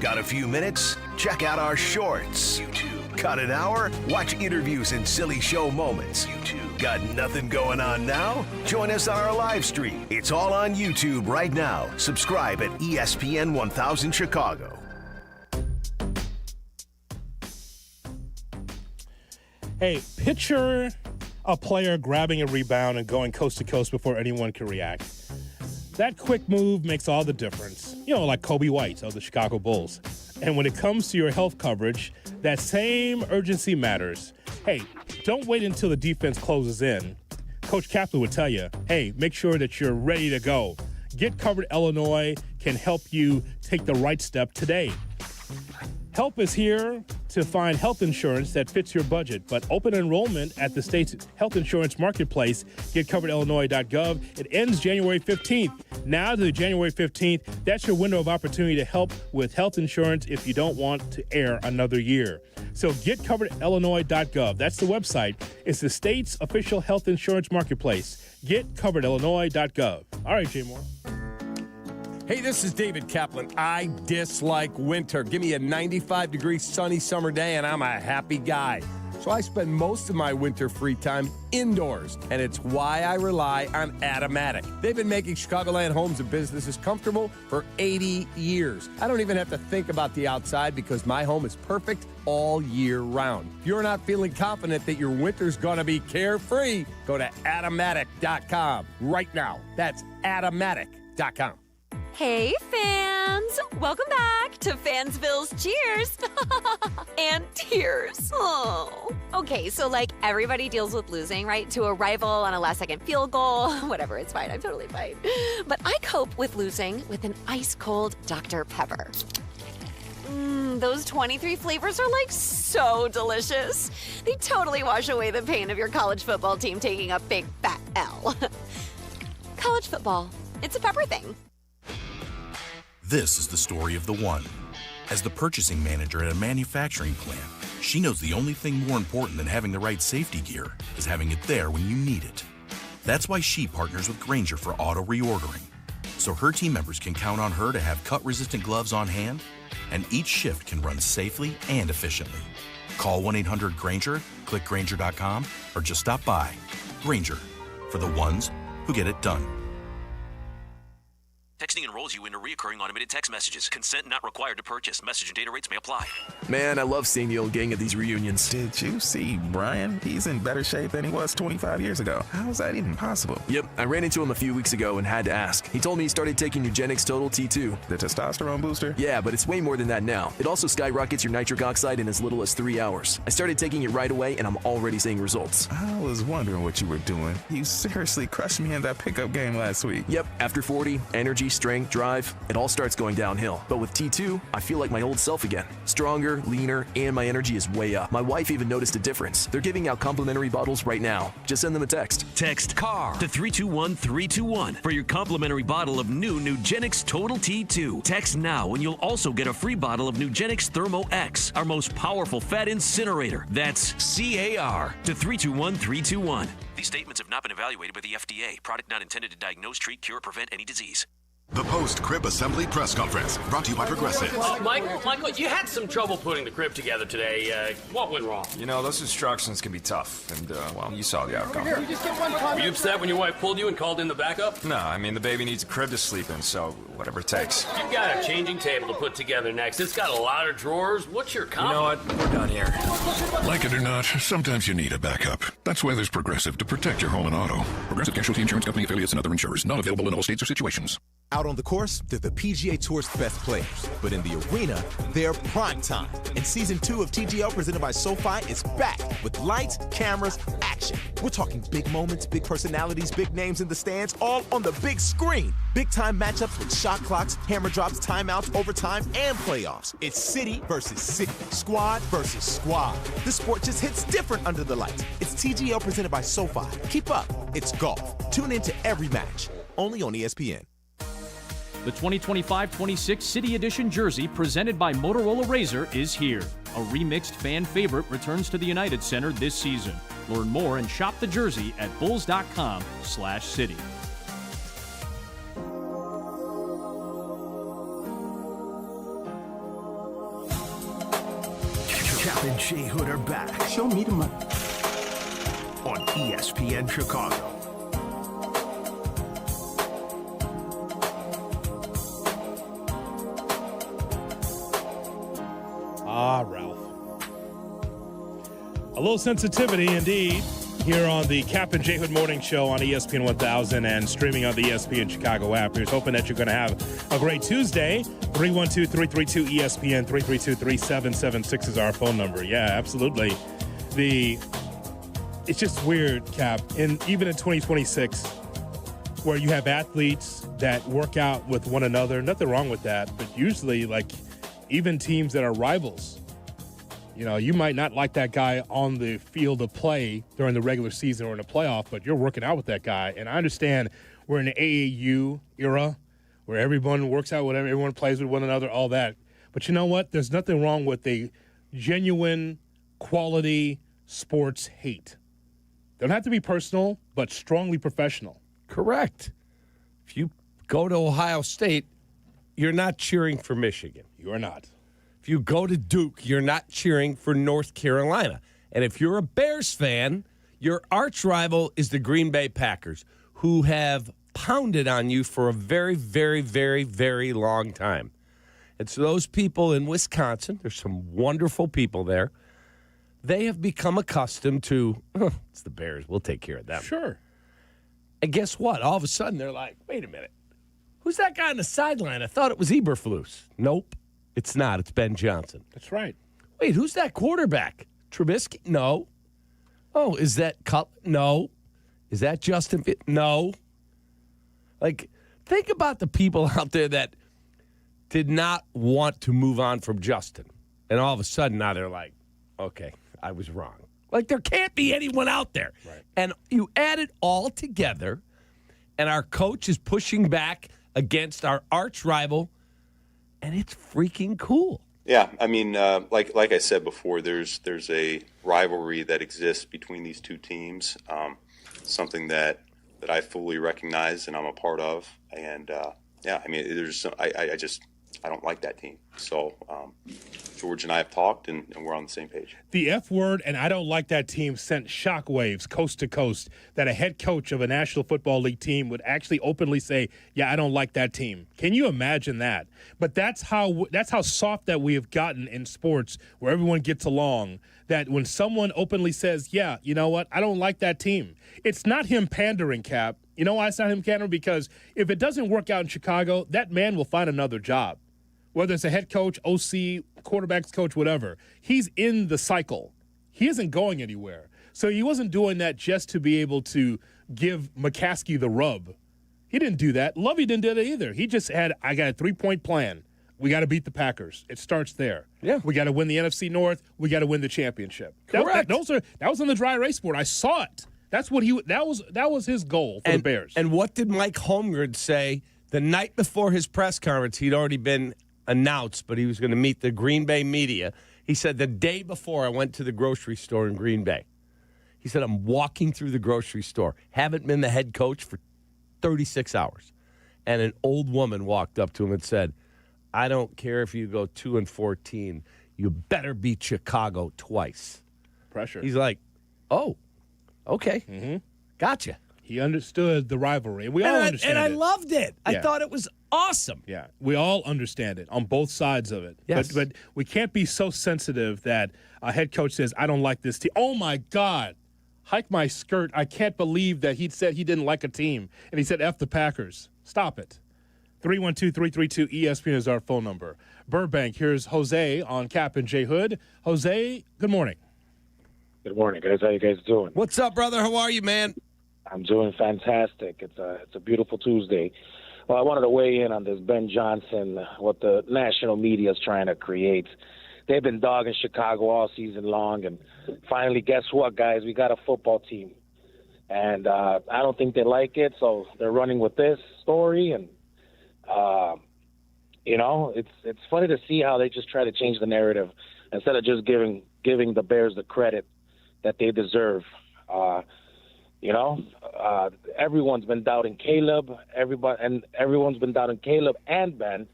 Got a few minutes? Check out our shorts. YouTube. Got an hour? Watch interviews and silly show moments. YouTube. Got nothing going on now? Join us on our live stream. It's all on YouTube right now. Subscribe at ESPN 1000 Chicago. Hey, picture a player grabbing a rebound and going coast to coast before anyone can react. That quick move makes all the difference. You know, like Kobe White of the Chicago Bulls. And when it comes to your health coverage, that same urgency matters. Hey, don't wait until the defense closes in. Coach Kaplan would tell you, hey, make sure that you're ready to go. Get Covered Illinois can help you take the right step today. Help is here to find health insurance that fits your budget, but open enrollment at the state's health insurance marketplace, getcoveredillinois.gov. It ends January 15th. Now to January 15th, that's your window of opportunity to help with health insurance if you don't want to air another year. So getcoveredillinois.gov. That's the website. It's the state's official health insurance marketplace, getcoveredillinois.gov. All right, Jay Moore. Hey, this is David Kaplan. I dislike winter. Give me a 95-degree sunny summer day, and I'm a happy guy. So I spend most of my winter free time indoors, and it's why I rely on Atomatic. They've been making Chicagoland homes and businesses comfortable for 80 years. I don't even have to think about the outside because my home is perfect all year round. If you're not feeling confident that your winter's going to be carefree, go to Atomatic.com right now. That's Atomatic.com. Hey, fans! Welcome back to Fansville's Cheers and Tears. Oh. Okay, so like everybody deals with losing, right? To a rival on a last-second field goal. Whatever, it's fine. I'm totally fine. But I cope with losing with an ice-cold Dr. Pepper. Those 23 flavors are like so delicious. They totally wash away the pain of your college football team taking a big fat L. College football, it's a pepper thing. This is the story of the one. As the purchasing manager at a manufacturing plant, she knows the only thing more important than having the right safety gear is having it there when you need it. That's why she partners with Grainger for auto reordering, so her team members can count on her to have cut-resistant gloves on hand, and each shift can run safely and efficiently. Call 1-800-GRAINGER, click Grainger.com, or just stop by. Grainger, for the ones who get it done. Texting enrolls you into recurring automated text messages. Consent not required to purchase. Message and data rates may apply. Man, I love seeing the old gang at these reunions. Did you see Brian? He's in better shape than he was 25 years ago. How is that even possible? Yep, I ran into him a few weeks ago and had to ask. He told me he started taking Nugenix Total T2. The testosterone booster? Yeah, but it's way more than that now. It also skyrockets your nitric oxide in as little as 3 hours. I started taking it right away, and I'm already seeing results. I was wondering what you were doing. You seriously crushed me in that pickup game last week. Yep, after 40, energy, strength, drive, it all starts going downhill. But with T2, I feel like my old self again. Stronger, leaner, and my energy is way up. My wife even noticed a difference. They're giving out complimentary bottles right now. Just send them a text. Text CAR to 321-321 for your complimentary bottle of new Nugenix Total T2. Text now and you'll also get a free bottle of Nugenix Thermo X, our most powerful fat incinerator. That's CAR to 321-321. These statements have not been evaluated by the FDA. Product not intended to diagnose, treat, cure, or prevent any disease. The post-crib assembly press conference, brought to you by Progressive. Michael, you had some trouble putting the crib together today. What went wrong? You know, those instructions can be tough, and, well, you saw the outcome. Were you upset when your wife pulled you and called in the backup? No, I mean, the baby needs a crib to sleep in, so whatever it takes. You've got a changing table to put together next. It's got a lot of drawers. What's your comment? You know what? We're done here. Like it or not, sometimes you need a backup. That's why there's Progressive to protect your home and auto. Progressive Casualty Insurance Company affiliates and other insurers. Not available in all states or situations. Out on the course, they're the PGA Tour's best players. But in the arena, they're prime time. And Season 2 of TGL presented by SoFi is back with lights, cameras, action. We're talking big moments, big personalities, big names in the stands, all on the big screen. Big-time matchups with shot clocks, hammer drops, timeouts, overtime, and playoffs. It's city versus city, squad versus squad. The sport just hits different under the lights. It's TGL presented by SoFi. Keep up. It's golf. Tune into every match. Only on ESPN. The 2025-26 City Edition jersey presented by Motorola Razr is here. A remixed fan favorite returns to the United Center this season. Learn more and shop the jersey at bulls.com/city. Kap and J Hood are back. Show me the money. On ESPN Chicago. Ralph. A little sensitivity indeed here on the Kap and J Hood Morning Show on ESPN 1000 and streaming on the ESPN Chicago app. Here's hoping that you're going to have a great Tuesday. 312-332-ESPN, 332-3776 is our phone number. Yeah, absolutely. It's just weird, Cap, even in 2026, where you have athletes that work out with one another. Nothing wrong with that, but usually, like, even teams that are rivals, you know, you might not like that guy on the field of play during the regular season or in the playoff, but you're working out with that guy. And I understand we're in the AAU era where everyone works out with everyone, plays with one another, all that. But you know what? There's nothing wrong with a genuine quality sports hate. Don't have to be personal, but strongly professional. Correct. If you go to Ohio State, you're not cheering for Michigan. You are not. If you go to Duke, you're not cheering for North Carolina. And if you're a Bears fan, your arch rival is the Green Bay Packers, who have pounded on you for a very, very, very, very long time. And so those people in Wisconsin, there's some wonderful people there, they have become accustomed to, it's the Bears, we'll take care of them. Sure. And guess what? All of a sudden, they're like, wait a minute. Who's that guy on the sideline? I thought it was Eberflus. Nope, it's not. It's Ben Johnson. That's right. Wait, who's that quarterback? Trubisky? No. Oh, is that Cutler? No. Is that Justin? No. Like, think about the people out there that did not want to move on from Justin. And all of a sudden, now they're like, okay, I was wrong. Like, there can't be anyone out there. Right. And you add it all together, and our coach is pushing back against our arch rival, and it's freaking cool. Yeah, I mean, like I said before, there's a rivalry that exists between these two teams, something that I fully recognize and I'm a part of. And yeah, I mean, I don't like that team. So George and I have talked, and we're on the same page. The F word, and I don't like that team, sent shockwaves coast to coast that a head coach of a National Football League team would actually openly say, yeah, I don't like that team. Can you imagine that? But that's how soft that we have gotten in sports, where everyone gets along, that when someone openly says, yeah, you know what, I don't like that team. It's not him pandering, Cap. You know why it's not him pandering? Because if it doesn't work out in Chicago, that man will find another job. Whether it's a head coach, OC, quarterbacks coach, whatever, he's in the cycle. He isn't going anywhere. So he wasn't doing that just to be able to give McCaskey the rub. He didn't do that. Lovey didn't do that either. He just had, I got a 3-point plan. We got to beat the Packers. It starts there. Yeah. We got to win the NFC North. We got to win the championship. Correct. That was on the dry race board. I saw it. That's what that was his goal for the Bears. And what did Mike Holmgren say the night before his press conference? He'd already been announced, but he was going to meet the Green Bay media. He said, the day before I went to the grocery store in Green Bay, he said, I'm walking through the grocery store, haven't been the head coach for 36 hours. and an old woman walked up to him and said, I don't care if you go 2-14, you better beat Chicago twice. Pressure. He's like, oh, okay. Gotcha. He understood the rivalry. We all understand and it. I loved it. I Yeah. thought it was awesome. Yeah, we all understand it on both sides of it. Yes. But we can't be so sensitive that a head coach says, I don't like this team. Oh, my God. Hike my skirt. I can't believe that he said he didn't like a team. And he said, F the Packers. Stop it. 312-332-ESPN is our phone number. Burbank, here's Jose on Kap and J Hood. Jose, good morning. Good morning, guys. How you guys doing? What's up, brother? How are you, man? I'm doing fantastic. It's a beautiful Tuesday. Well, I wanted to weigh in on this Ben Johnson, what the national media is trying to create. They've been dogging Chicago all season long, and finally, guess what, guys? We got a football team. And I don't think they like it, so they're running with this story. And, it's funny to see how they just try to change the narrative instead of just giving the Bears the credit that they deserve. Everyone's been doubting Caleb. Everyone's been doubting Caleb and Ben.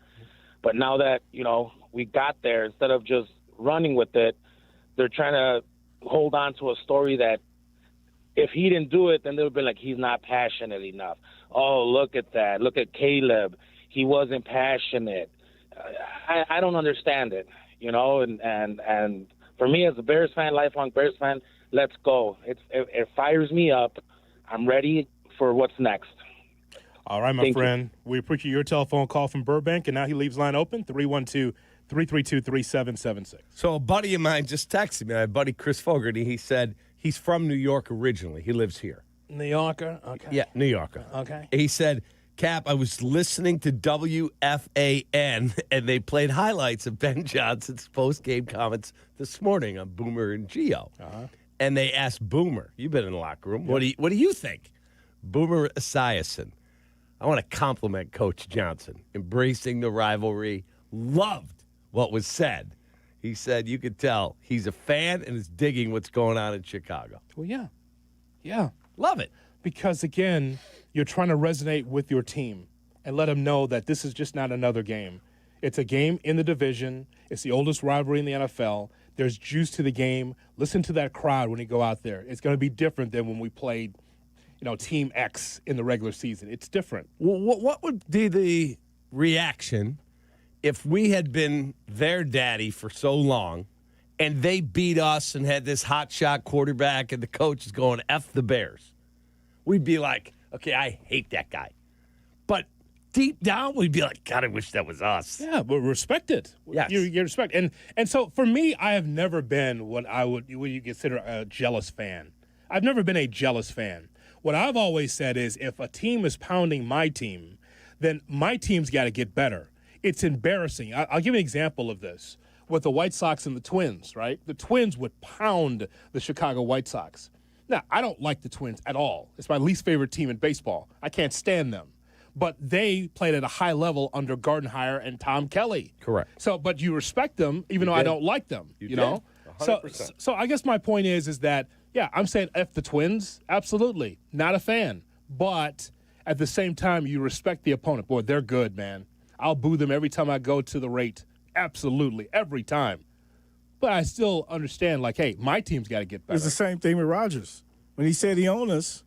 But now that, we got there, instead of just running with it, they're trying to hold on to a story that if he didn't do it, then they would be like, he's not passionate enough. Oh, look at that. Look at Caleb. He wasn't passionate. I don't understand it, and for me as a Bears fan, lifelong Bears fan, let's go. It fires me up. I'm ready for what's next. All right, my Thank friend. We appreciate your telephone call from Burbank, and now he leaves line open, 312-332-3776. So a buddy of mine just texted me, my buddy Chris Fogarty. He said he's from New York originally. He lives here. New Yorker? Okay. Yeah, New Yorker. Okay. He said, Cap, I was listening to WFAN, and they played highlights of Ben Johnson's post-game comments this morning on Boomer and Gio. Uh-huh. And they asked Boomer, you've been in the locker room, what do you think? Boomer Esiason, I want to compliment Coach Johnson, embracing the rivalry, loved what was said. He said you could tell he's a fan and is digging what's going on in Chicago. Well, yeah. Yeah. Love it. Because, again, you're trying to resonate with your team and let them know that this is just not another game. It's a game in the division. It's the oldest rivalry in the NFL. There's juice to the game. Listen to that crowd when you go out there. It's going to be different than when we played, Team X in the regular season. It's different. Well, what would be the reaction if we had been their daddy for so long and they beat us and had this hotshot quarterback and the coach is going, F the Bears? We'd be like, okay, I hate that guy. But deep down, we'd be like, God, I wish that was us. Yeah, but respect it. Yes. You respect. And so for me, I have never been what you consider a jealous fan. I've never been a jealous fan. What I've always said is if a team is pounding my team, then my team's got to get better. It's embarrassing. I'll give you an example of this with the White Sox and the Twins, right? The Twins would pound the Chicago White Sox. Now, I don't like the Twins at all. It's my least favorite team in baseball. I can't stand them. But they played at a high level under Gardenhire and Tom Kelly. Correct. So, but you respect them, even though I don't like them. You know. 100%. So I guess my point is that I'm saying F the Twins, absolutely, not a fan. But at the same time, you respect the opponent. Boy, they're good, man. I'll boo them every time I go to the rate. Absolutely, every time. But I still understand, hey, my team's got to get better. It's the same thing with Rodgers. When he said he owned us,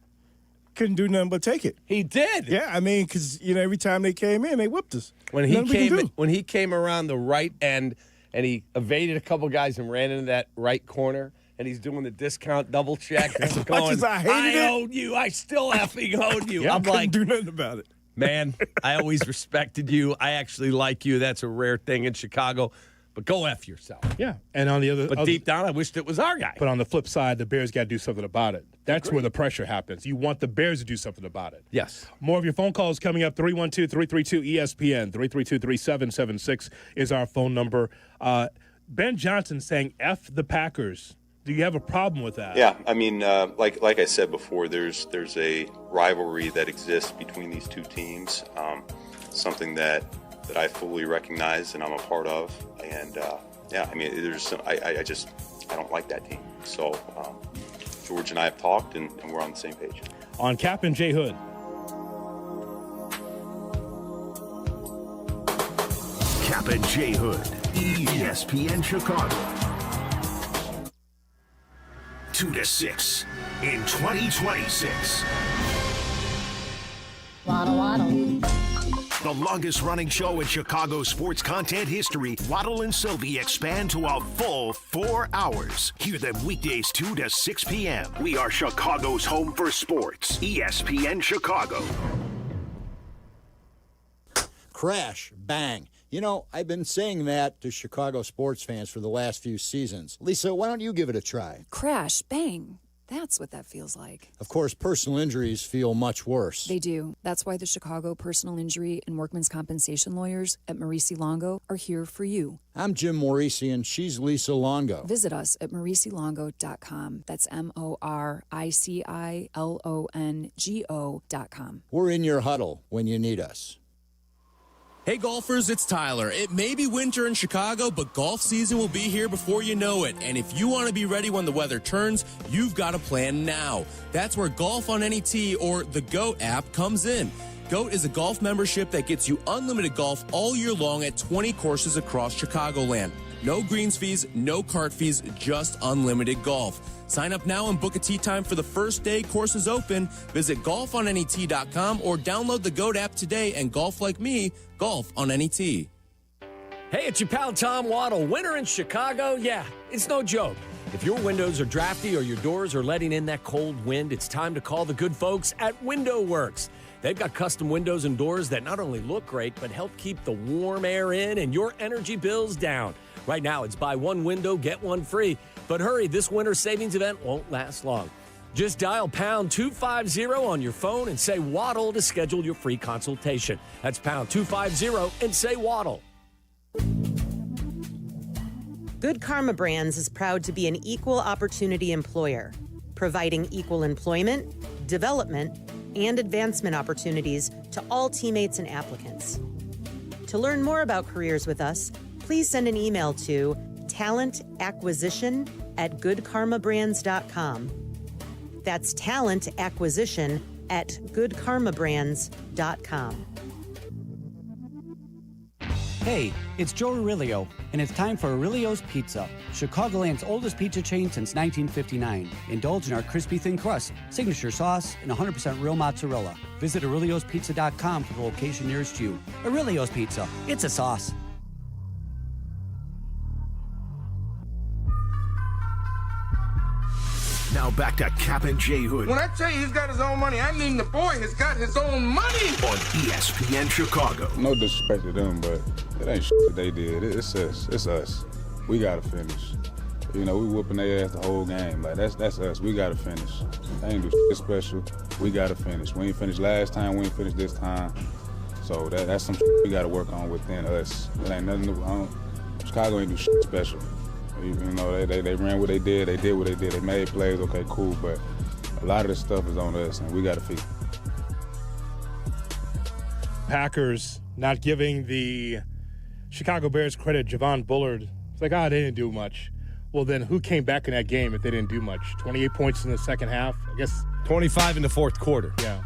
couldn't do nothing but take it. He did. Yeah, I mean, because, every time they came in, they whipped us. When he came around the right end and he evaded a couple guys and ran into that right corner, and he's doing the discount double check. As going, much as I hated it, own you. I still effing own you. Yeah, I'm couldn't like, do nothing about it. Man, I always respected you. I actually like you. That's a rare thing in Chicago. But go F yourself. Yeah. And on the other But deep down, I wished it was our guy. But on the flip side, the Bears got to do something about it. That's where the pressure happens. You want the Bears to do something about it. Yes. More of your phone calls coming up. 312-332-ESPN. 332-3776 is our phone number. Ben Johnson saying F the Packers. Do you have a problem with that? Yeah, I mean, like I said before, there's a rivalry that exists between these two teams, something that I fully recognize and I'm a part of. And I mean, I don't like that team. So George and I have talked, and we're on the same page. On Kap and J Hood. Kap and J Hood, ESPN Chicago. 2 to 6 in 2026. Waddle, waddle. The longest running show in Chicago sports content history, Waddle and Silvy expand to a full 4 hours. Hear them weekdays 2 to 6 p.m. We are Chicago's home for sports. ESPN Chicago. Crash, bang. You know, I've been saying that to Chicago sports fans for the last few seasons. Lisa, why don't you give it a try? Crash, bang. That's what that feels like. Of course, personal injuries feel much worse. They do. That's why the Chicago Personal Injury and Workmen's Compensation lawyers at Maurice Longo are here for you. I'm Jim Morisi, and she's Lisa Longo. Visit us at mauricilongo.com. That's MORICILONGO.com. We're in your huddle when you need us. Hey golfers, it's Tyler. It may be winter in Chicago, but golf season will be here before you know it. And if you want to be ready when the weather turns, you've got to plan now. That's where Golf on Any Tee or the GOAT app comes in. GOAT is a golf membership that gets you unlimited golf all year long at 20 courses across Chicagoland. No greens fees, no cart fees, just unlimited golf. Sign up now and book a tee time for the first day courses open. Visit golfonanytee.com or download the GOAT app today and golf like me, golf on any tee. Hey, it's your pal Tom Waddle. Winter in Chicago? Yeah, it's no joke. If your windows are drafty or your doors are letting in that cold wind, it's time to call the good folks at Window Works. They've got custom windows and doors that not only look great, but help keep the warm air in and your energy bills down. Right now, it's buy one window, get one free. But hurry, this winter savings event won't last long. Just dial pound 250 on your phone and say Waddle to schedule your free consultation. That's pound 250 and say Waddle. Good Karma Brands is proud to be an equal opportunity employer, providing equal employment, development, and advancement opportunities to all teammates and applicants. To learn more about careers with us, please send an email to talentacquisition@goodkarmabrands.com. That's talentacquisition@goodkarmabrands.com. Hey, it's Joe Aurelio, and it's time for Aurelio's Pizza, Chicagoland's oldest pizza chain since 1959. Indulge in our crispy thin crust, signature sauce, and 100% real mozzarella. Visit Aurelio'sPizza.com for the location nearest you. Aurelio's Pizza, it's a sauce. Now back to Kap and J Hood When I tell you he's got his own money, I mean the boy has got his own money. on ESPN Chicago. No disrespect to them, but it ain't shit that they did. It's us. It's us. We gotta finish. You know, we whooping their ass the whole game. Like that's us. We gotta finish. They ain't do shit special. We gotta finish. We ain't finished last time. We ain't finished this time. So that's some shit we gotta work on within us. It ain't nothing new. Chicago ain't do shit special. You know, they ran what they did what they did. They made plays, okay, cool, but a lot of this stuff is on us, and we got to fix it. Packers not giving the Chicago Bears credit. Javon Bullard, it's like, they didn't do much. Well, then who came back in that game if they didn't do much? 28 points in the second half, I guess. 25 in the fourth quarter. Yeah.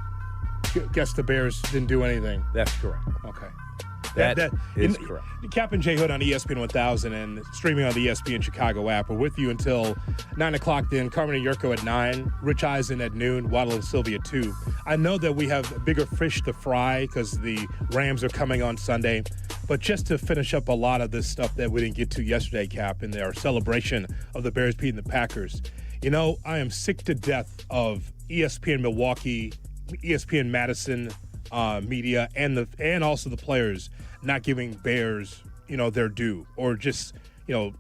Guess the Bears didn't do anything. That's correct. Okay. That is correct. Kap and J Hood on ESPN 1000 and streaming on the ESPN Chicago app. We're with you until 9 o'clock then. Carmen Jurko at 9, Rich Eisen at noon, Waddle and Silvy at 2. I know that we have bigger fish to fry because the Rams are coming on Sunday. But just to finish up a lot of this stuff that we didn't get to yesterday, Kap, in our celebration of the Bears beating the Packers. You know, I am sick to death of ESPN Milwaukee, ESPN Madison media, and also the players not giving Bears, their due, or just,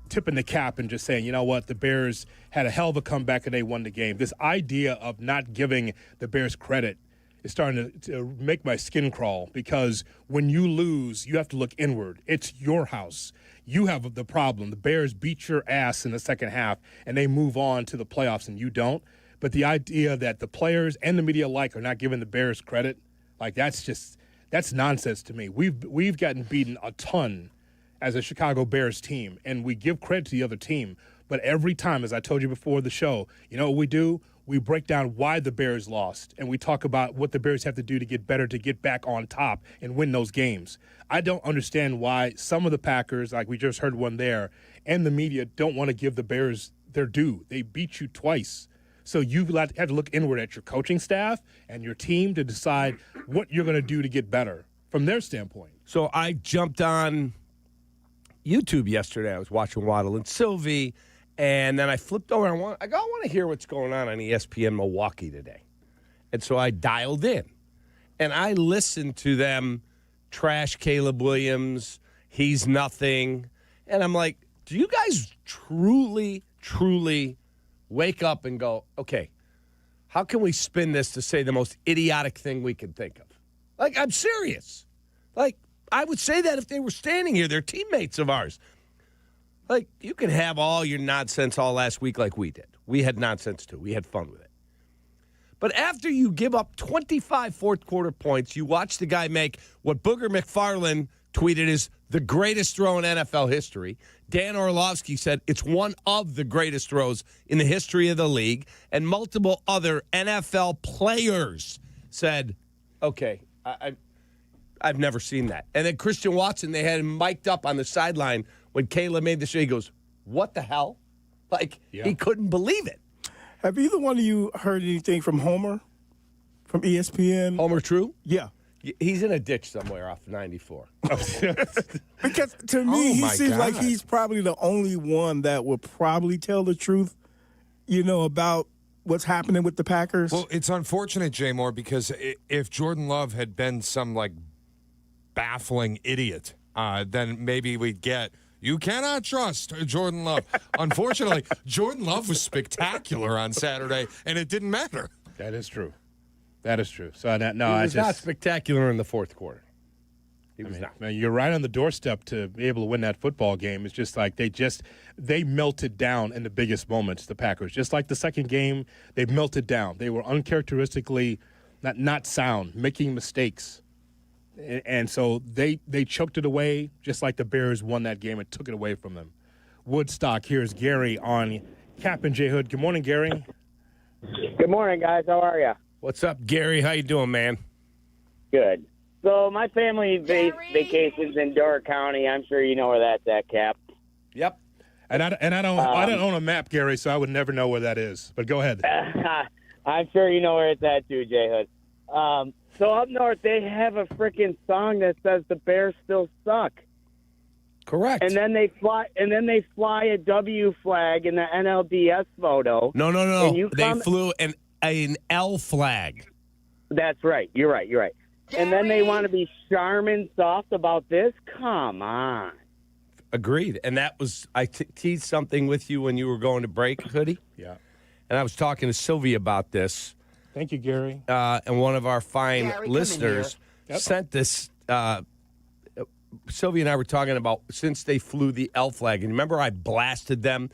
tipping the cap and just saying, you know what, the Bears had a hell of a comeback and they won the game. This idea of not giving the Bears credit is starting to make my skin crawl, because when you lose, you have to look inward. It's your house. You have the problem. The Bears beat your ass in the second half and they move on to the playoffs and you don't. But the idea that the players and the media alike are not giving the Bears credit, like that's nonsense to me. We've gotten beaten a ton as a Chicago Bears team, and we give credit to the other team. But every time, as I told you before the show, you know what we do? we break down why the Bears lost, and we talk about what the Bears have to do to get better, to get back on top and win those games. I don't understand why some of the Packers, like we just heard one there, and the media don't want to give the Bears their due. They beat you twice. So you have to look inward at your coaching staff and your team to decide what you're going to do to get better from their standpoint. So I jumped on YouTube yesterday. I was watching Waddle and Silvy, and then I flipped over. I want to hear what's going on ESPN Milwaukee today. And so I dialed in, and I listened to them trash Caleb Williams. He's nothing. And I'm like, do you guys truly wake up and go, okay, how can we spin this to say the most idiotic thing we can think of? Like, I'm serious. Like, I would say that if they were standing here, they're teammates of ours. Like, you can have all your nonsense all last week like we did. We had nonsense, too. We had fun with it. But after you give up 25 fourth-quarter points, you watch the guy make what Booger McFarland tweeted is the greatest throw in NFL history. Dan Orlovsky said it's one of the greatest throws in the history of the league. And multiple other NFL players said, okay, I've never seen that. And then Christian Watson, they had him mic'd up on the sideline when Caleb made the shot. He goes, what the hell? Like, He couldn't believe it. Have either one of you heard anything from Homer from ESPN? Homer True? Yeah. He's in a ditch somewhere off 94. Because to me, he seems like he's probably the only one that would probably tell the truth, about what's happening with the Packers. Well, it's unfortunate, Jay Moore, because if Jordan Love had been some, baffling idiot, then maybe we'd get, you cannot trust Jordan Love. Unfortunately, Jordan Love was spectacular on Saturday, and it didn't matter. That is true. That is true. So he was not spectacular in the fourth quarter. He was not. Man, you're right on the doorstep to be able to win that football game. It's just like they melted down in the biggest moments, the Packers. Just like the second game, they melted down. They were uncharacteristically not sound, making mistakes. And so they choked it away, just like the Bears won that game and took it away from them. Woodstock, here's Gary on Kap and J Hood. Good morning, Gary. Good morning, guys. How are you? What's up, Gary? How you doing, man? Good. So my family vacations in Door County. I'm sure you know where that's at, Cap. Yep. And I don't own a map, Gary, so I would never know where that is. But go ahead. I'm sure you know where it's at too, J Hood. So up north, they have a freaking song that says the Bears still suck. Correct. And then they fly a W flag in the NLDS photo. No. They flew an L flag. That's right. You're right. And then they want to be Charmin soft about this? Come on. Agreed. And that was, I teased something with you when you were going to break, Hoodie. Yeah. And I was talking to Sylvia about this. Thank you, Gary. And one of our fine listeners sent this. Sylvia and I were talking about since they flew the L flag. And remember I blasted them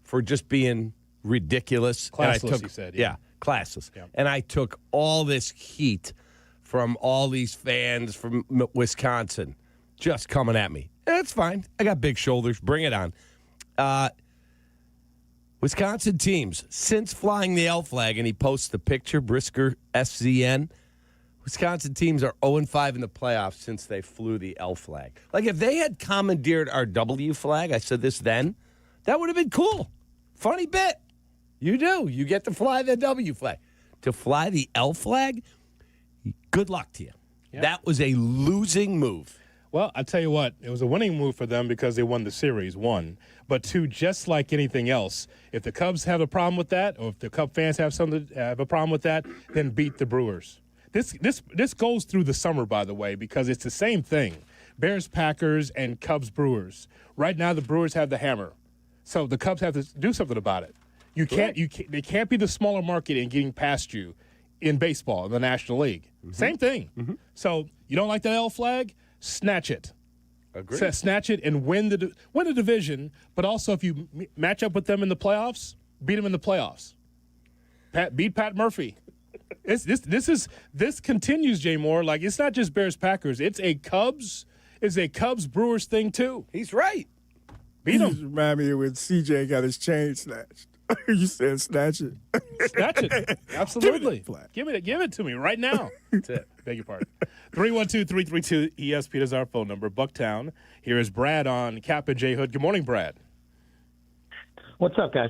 for just being ridiculous? Classless, he said. Yeah, classless. Yeah. And I took all this heat from all these fans from Wisconsin just coming at me. That's fine. I got big shoulders. Bring it on. Wisconsin teams, since flying the L flag, and he posts the picture, Brisker SZN, Wisconsin teams are 0-5 in the playoffs since they flew the L flag. Like, if they had commandeered our W flag, I said this then, that would have been cool. Funny bit. You do. You get to fly the W flag. To fly the L flag, good luck to you. Yeah. That was a losing move. Well, I tell you what, it was a winning move for them because they won the series, one. But two, just like anything else, if the Cubs have a problem with that, or if the Cub fans have a problem with that, then beat the Brewers. This goes through the summer, by the way, because it's the same thing. Bears, Packers, and Cubs, Brewers. Right now, the Brewers have the hammer, so the Cubs have to do something about it. They can't be the smaller market in getting past you in baseball in the National League. Mm-hmm. Same thing. Mm-hmm. So you don't like that L flag? Snatch it. Agreed. Snatch it and win the division. But also, if you match up with them in the playoffs, beat them in the playoffs. Beat Pat Murphy. This continues, Jay Moore. Like, it's not just Bears Packers. It's a Cubs Brewers thing too. He's right. Beat them. Remind me when CJ got his chain snatched. You said snatch it. Snatch it. Absolutely. Give it to me right now. That's it. Beg your pardon. 312-332-ESPN is our phone number. Bucktown. Here is Brad on Kap and J Hood. Good morning, Brad. What's up, guys?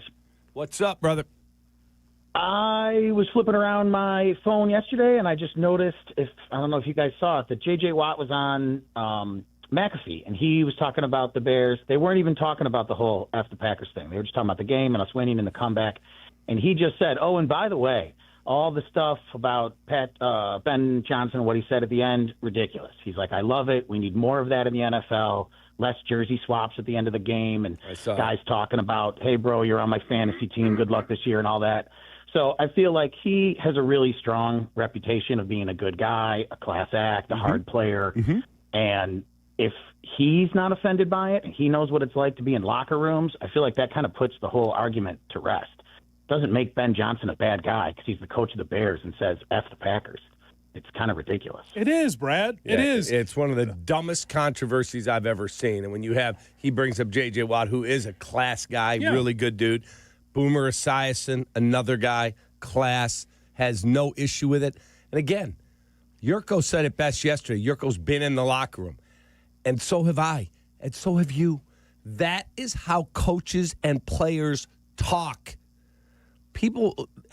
What's up, brother? I was flipping around my phone yesterday, and I just noticed, I don't know if you guys saw it, that J.J. Watt was on McAfee, and he was talking about the Bears. They weren't even talking about the whole F the Packers thing. They were just talking about the game and us winning and the comeback. And he just said, oh, and by the way, all the stuff about Ben Johnson, what he said at the end, ridiculous. He's like, I love it. We need more of that in the NFL. Less jersey swaps at the end of the game, and guys talking about, hey, bro, you're on my fantasy team. Good luck this year and all that. So I feel like he has a really strong reputation of being a good guy, a class act, a hard player. And if he's not offended by it, he knows what it's like to be in locker rooms, I feel like that kind of puts the whole argument to rest. Doesn't make Ben Johnson a bad guy because he's the coach of the Bears and says F the Packers. It's kind of ridiculous. It is, Brad. It is. It's one of the dumbest controversies I've ever seen. And when he brings up J.J. Watt, who is a class guy, really good dude. Boomer Esiason, another guy, class, has no issue with it. And again, Jurko said it best yesterday. Jurko's been in the locker room. And so have I. And so have you. That is how coaches and players talk.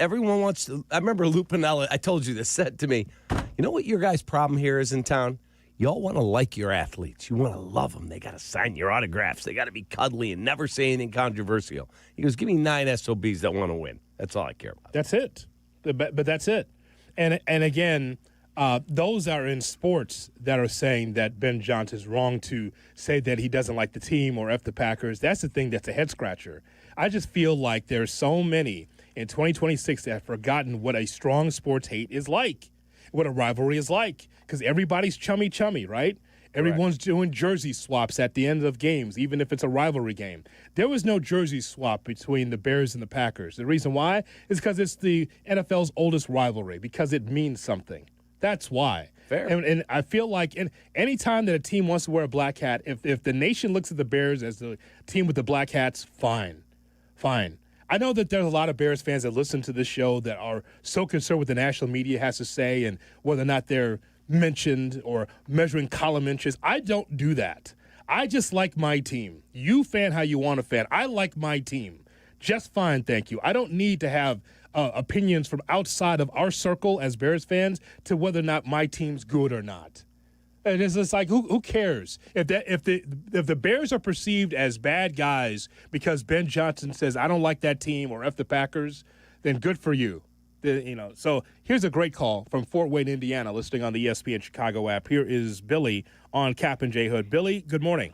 Everyone wants to. I remember Lou Piniella, I told you this, said to me, you know what your guys' problem here is in town? Y'all want to like your athletes. You want to love them. They got to sign your autographs. They got to be cuddly and never say anything controversial. He goes, give me 9 SOBs that want to win. That's all I care about. That's it. But that's it. And again, those are in sports that are saying that Ben Johnson's wrong to say that he doesn't like the team or F the Packers. That's the thing that's a head-scratcher. I just feel like there's so many in 2026 that have forgotten what a strong sports hate is like, what a rivalry is like. Because everybody's chummy, right? Everyone's doing jersey swaps at the end of games, even if it's a rivalry game. There was no jersey swap between the Bears and the Packers. The reason why is because it's the NFL's oldest rivalry, because it means something. That's why. Fair. And I feel like any time that a team wants to wear a black hat, if the nation looks at the Bears as the team with the black hats, fine. I know that there's a lot of Bears fans that listen to this show that are so concerned with what the national media has to say and whether or not they're mentioned or measuring column inches. I don't do that. I just like my team. You fan how you want to fan. I like my team just fine, thank you. I don't need to have opinions from outside of our circle as Bears fans to whether or not my team's good or not. And it's just like, who cares? If the Bears are perceived as bad guys because Ben Johnson says, I don't like that team or F the Packers, then good for you. So here's a great call from Fort Wayne, Indiana, listening on the ESPN Chicago app. Here is Billy on Kap and J Hood. Billy, good morning.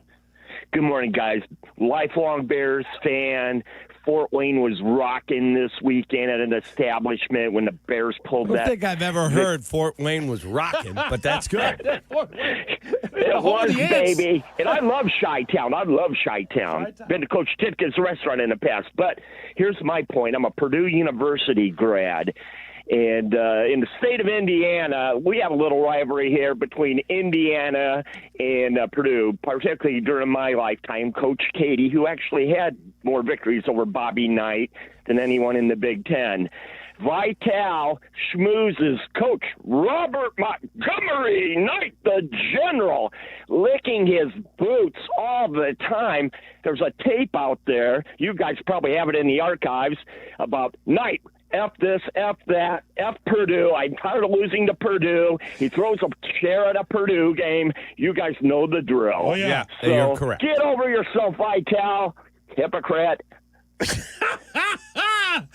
Good morning, guys. Lifelong Bears fan. Fort Wayne was rocking this weekend at an establishment when the Bears pulled that. I don't think I've ever heard Fort Wayne was rocking, but that's good. It was, baby. And I love Chi-Town. I love Chi-Town. Been to Coach Titkin's restaurant in the past. But here's my point. I'm a Purdue University grad. And in the state of Indiana, we have a little rivalry here between Indiana and Purdue, particularly during my lifetime. Coach Katie, who actually had more victories over Bobby Knight than anyone in the Big Ten. Vital schmoozes Coach Robert Montgomery Knight, the general, licking his boots all the time. There's a tape out there. You guys probably have it in the archives about Knight. F this, F that, F Purdue. I'm tired of losing to Purdue. He throws a chair at a Purdue game. You guys know the drill. Oh, yeah. So you're correct. Get over yourself, Vital. Hypocrite.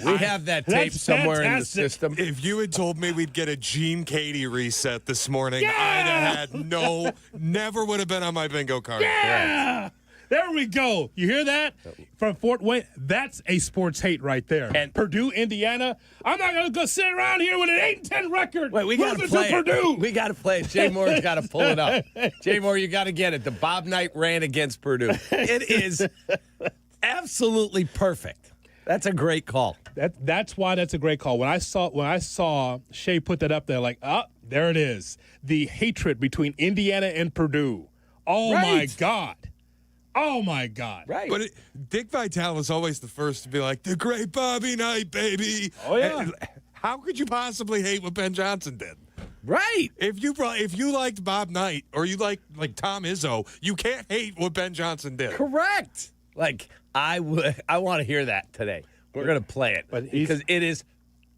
We have that tape somewhere in the system. If you had told me we'd get a Gene Katie reset this morning, I'd have had never would have been on my bingo card. Yeah! Correct. There we go. You hear that? From Fort Wayne. That's a sports hate right there. And Purdue, Indiana. I'm not going to go sit around here with an 8-10 record. Wait, we got to play Purdue. We got to play it. Jay Moore's got to pull it up. Jay Moore, you got to get it. The Bob Knight ran against Purdue. It is absolutely perfect. That's a great call. That's why that's a great call. When I saw Shay put that up there, like, there it is. The hatred between Indiana and Purdue. Oh, my God. Oh, my God. Right. But Dick Vitale is always the first to be like, the great Bobby Knight, baby. Oh, yeah. And how could you possibly hate what Ben Johnson did? Right. If you liked Bob Knight or you like Tom Izzo, you can't hate what Ben Johnson did. Correct. Like, I want to hear that today. We're going to play it because it is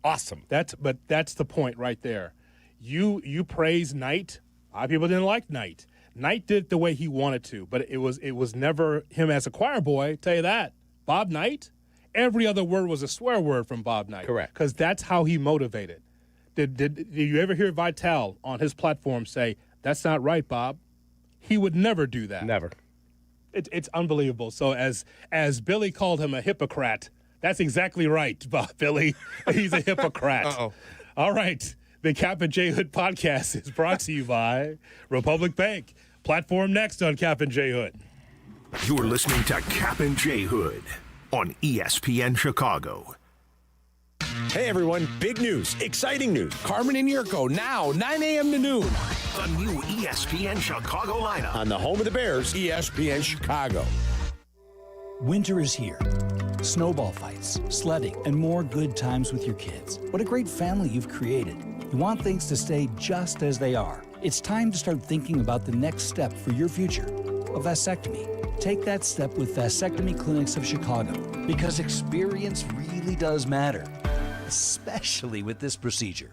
awesome. That's the point right there. You praise Knight. A lot of people didn't like Knight. Knight did it the way he wanted to, but it was never him as a choir boy. Tell you that. Bob Knight, every other word was a swear word from Bob Knight. Correct. Because that's how he motivated. Did you ever hear Vitale on his platform say, "That's not right, Bob"? He would never do that. Never. It's unbelievable. So as Billy called him a hypocrite, that's exactly right, Billy. He's a hypocrite. Uh-oh. All right. The Kap J Hood podcast is brought to you by Republic Bank. Platform next on Kap J Hood. You're listening to Kap J Hood on ESPN Chicago. Hey, everyone. Big news. Exciting news. Carmen and Jurko now, 9 a.m. to noon. The new ESPN Chicago lineup. On the home of the Bears, ESPN Chicago. Winter is here. Snowball fights, sledding, and more good times with your kids. What a great family you've created. You want things to stay just as they are. It's time to start thinking about the next step for your future, a vasectomy. Take that step with Vasectomy Clinics of Chicago, because experience really does matter, especially with this procedure.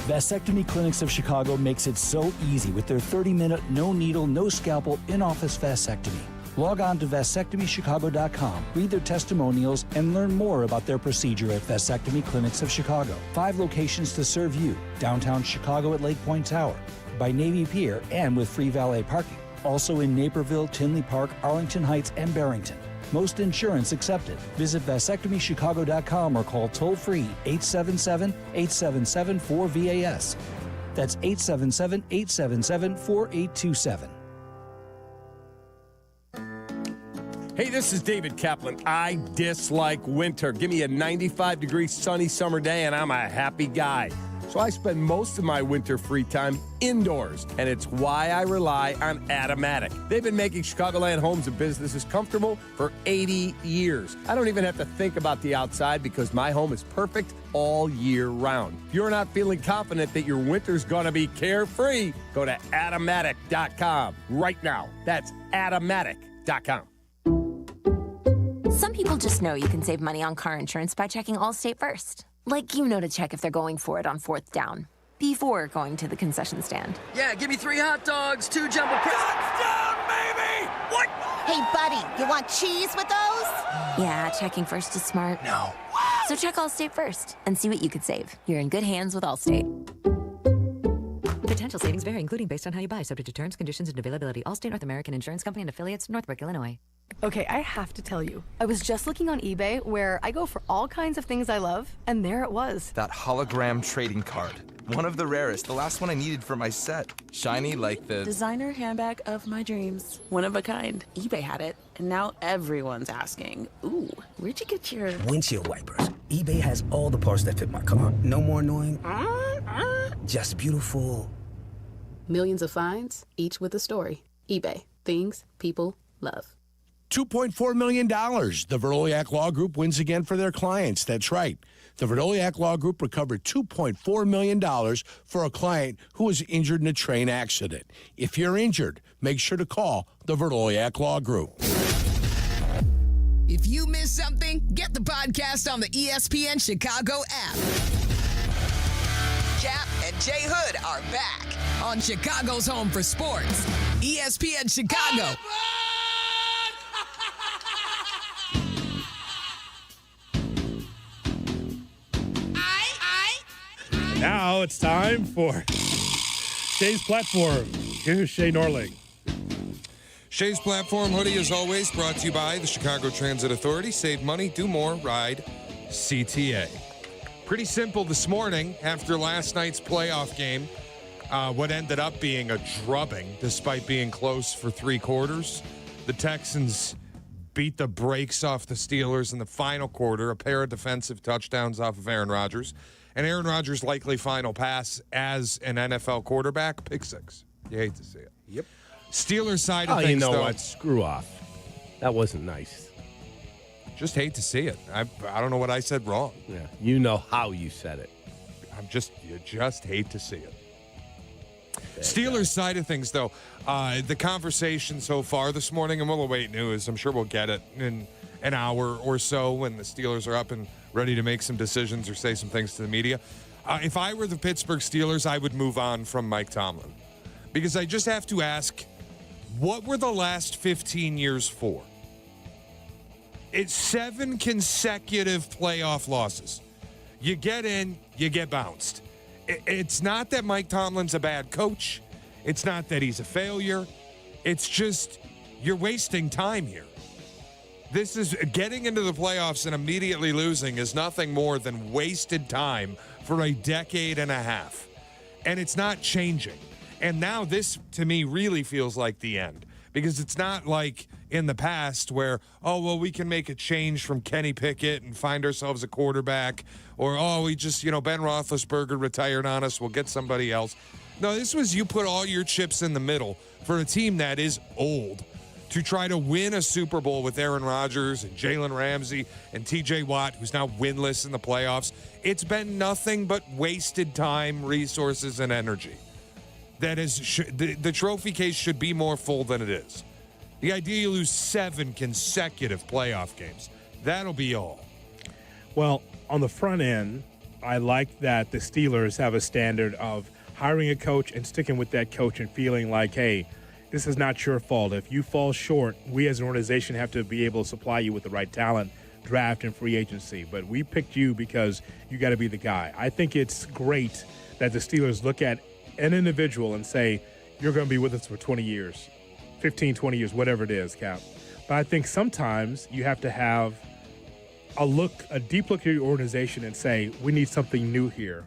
Vasectomy Clinics of Chicago makes it so easy with their 30-minute, no needle, no scalpel, in-office vasectomy. Log on to vasectomychicago.com, read their testimonials, and learn more about their procedure at Vasectomy Clinics of Chicago. 5 locations to serve you: downtown Chicago at Lake Point Tower, by Navy Pier, and with free valet parking. Also in Naperville, Tinley Park, Arlington Heights, and Barrington. Most insurance accepted. Visit vasectomychicago.com or call toll-free 877-877-4VAS. That's 877-877-4827. Hey, this is David Kaplan. I dislike winter. Give me a 95-degree sunny summer day and I'm a happy guy. So I spend most of my winter free time indoors, and it's why I rely on Atomatic. They've been making Chicagoland homes and businesses comfortable for 80 years. I don't even have to think about the outside because my home is perfect all year round. If you're not feeling confident that your winter's gonna be carefree, go to Atomatic.com right now. That's Atomatic.com. Some people just know you can save money on car insurance by checking Allstate first. Like you know to check if they're going for it on 4th down, before going to the concession stand. Yeah, give me 3 hot dogs, 2 jumbo Touchdown, baby! What? Hey, buddy, you want cheese with those? Yeah, checking first is smart. No. So check Allstate first and see what you could save. You're in good hands with Allstate. Potential savings vary, including based on how you buy, subject to terms, conditions, and availability. Allstate North American Insurance Company and affiliates, Northbrook, Illinois. Okay, I have to tell you. I was just looking on eBay where I go for all kinds of things I love, and there it was. That hologram trading card. One of the rarest, the last one I needed for my set. Shiny like the designer handbag of my dreams. One of a kind. eBay had it, and now everyone's asking, ooh, where'd you get your windshield wipers? eBay has all the parts that fit my car. No more annoying, just beautiful. Millions of finds, each with a story. eBay. Things people love. $2.4 million. The Verdoliak Law Group wins again for their clients. That's right. The Verdoliak Law Group recovered $2.4 million for a client who was injured in a train accident. If you're injured, make sure to call the Verdoliak Law Group. If you missed something, get the podcast on the ESPN Chicago app. Kap and J Hood are back on Chicago's home for sports, ESPN Chicago. Now it's time for Shay's Platform. Here's Shay Norling. Shay's Platform hoodie, as always, brought to you by the Chicago Transit Authority. Save money, do more, ride CTA. Pretty simple this morning after last night's playoff game. What ended up being a drubbing, despite being close for 3 quarters. The Texans beat the brakes off the Steelers in the final quarter, a pair of defensive touchdowns off of Aaron Rodgers. And Aaron Rodgers' likely final pass as an NFL quarterback, pick 6. You hate to see it. Yep. Steelers side of Oh, things, you know though, what? Screw off. That wasn't nice. just hate to see it. I don't know what I said wrong. Yeah, you know how you said it. You just hate to see it. Steelers side of things, though, the conversation so far this morning, and we'll await news. I'm sure we'll get it in an hour or so when the Steelers are up and ready to make some decisions or say some things to the media. If I were the Pittsburgh Steelers, I would move on from Mike Tomlin, because I just have to ask, what were the last 15 years for? It's 7 consecutive playoff losses. You get in, you get bounced. It's not that Mike Tomlin's a bad coach. It's not that he's a failure. It's just you're wasting time here. This is getting into the playoffs and immediately losing is nothing more than wasted time for a decade and a half. And it's not changing. And now this, to me, really feels like the end, because it's not like in the past where, oh, well, we can make a change from Kenny Pickett and find ourselves a quarterback, or, oh, we just, Ben Roethlisberger retired on us, we'll get somebody else. No, this was you put all your chips in the middle for a team that is old to try to win a Super Bowl with Aaron Rodgers and Jalen Ramsey and TJ Watt, who's now winless in the playoffs. It's been nothing but wasted time, resources, and energy. That is, the trophy case should be more full than it is. The idea you lose 7 consecutive playoff games, that'll be all. Well, on the front end, I like that the Steelers have a standard of hiring a coach and sticking with that coach and feeling like, hey, this is not your fault. If you fall short, we as an organization have to be able to supply you with the right talent, draft, and free agency. But we picked you because you got to be the guy. I think it's great that the Steelers look at an individual and say, you're going to be with us for 20 years, 15, 20 years, whatever it is, Cap. But I think sometimes you have to have a deep look at your organization and say, we need something new here.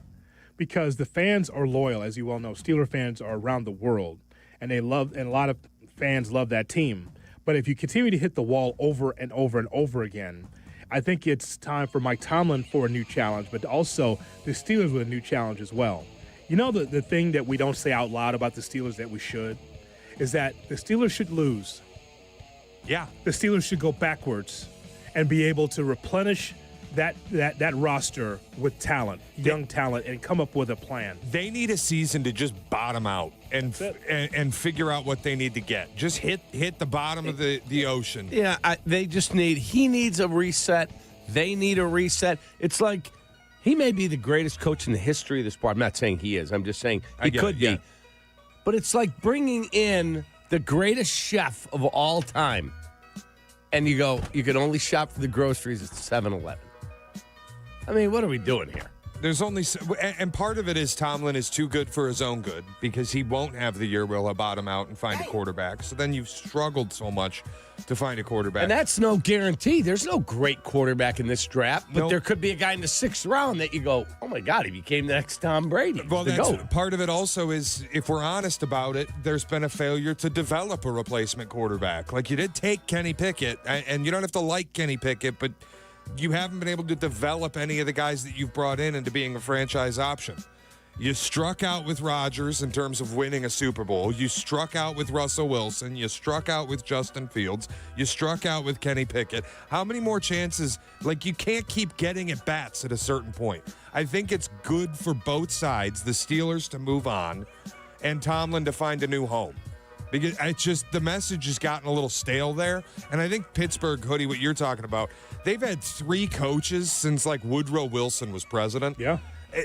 Because the fans are loyal, as you well know. Steeler fans are around the world, and a lot of fans love that team. But if you continue to hit the wall over and over and over again, I think it's time for Mike Tomlin for a new challenge, but also the Steelers with a new challenge as well. You know, the thing that we don't say out loud about the Steelers that we should is that the Steelers should lose. Yeah. The Steelers should go backwards and be able to replenish that roster with talent, young talent, and come up with a plan. They need a season to just bottom out and figure out what they need to get. Just hit the bottom of the ocean. Yeah, he needs a reset. They need a reset. It's like he may be the greatest coach in the history of the sport. I'm not saying he is. I'm just saying he could be. But it's like bringing in the greatest chef of all time. And you go, you can only shop for the groceries at 7-Eleven. I mean, what are we doing here? There's only, and part of it is Tomlin is too good for his own good, because he won't have the year where he'll bottom out and find a quarterback. So then you've struggled so much to find a quarterback. And that's no guarantee. There's no great quarterback in this draft, but there could be a guy in the 6th round that you go, oh my God, he became the next Tom Brady. Well, part of it also is, if we're honest about it, there's been a failure to develop a replacement quarterback. Like, you did take Kenny Pickett, and you don't have to like Kenny Pickett, but you haven't been able to develop any of the guys that you've brought in into being a franchise option. You struck out with Rodgers in terms of winning a Super Bowl. You struck out with Russell Wilson. You struck out with Justin Fields. You struck out with Kenny Pickett. How many more chances? Like, you can't keep getting at bats at a certain point. I think it's good for both sides, the Steelers to move on and Tomlin to find a new home. Because it's just, the message has gotten a little stale there. And I think Pittsburgh, Hoodie, what you're talking about, they've had 3 coaches since, like, Woodrow Wilson was president. Yeah.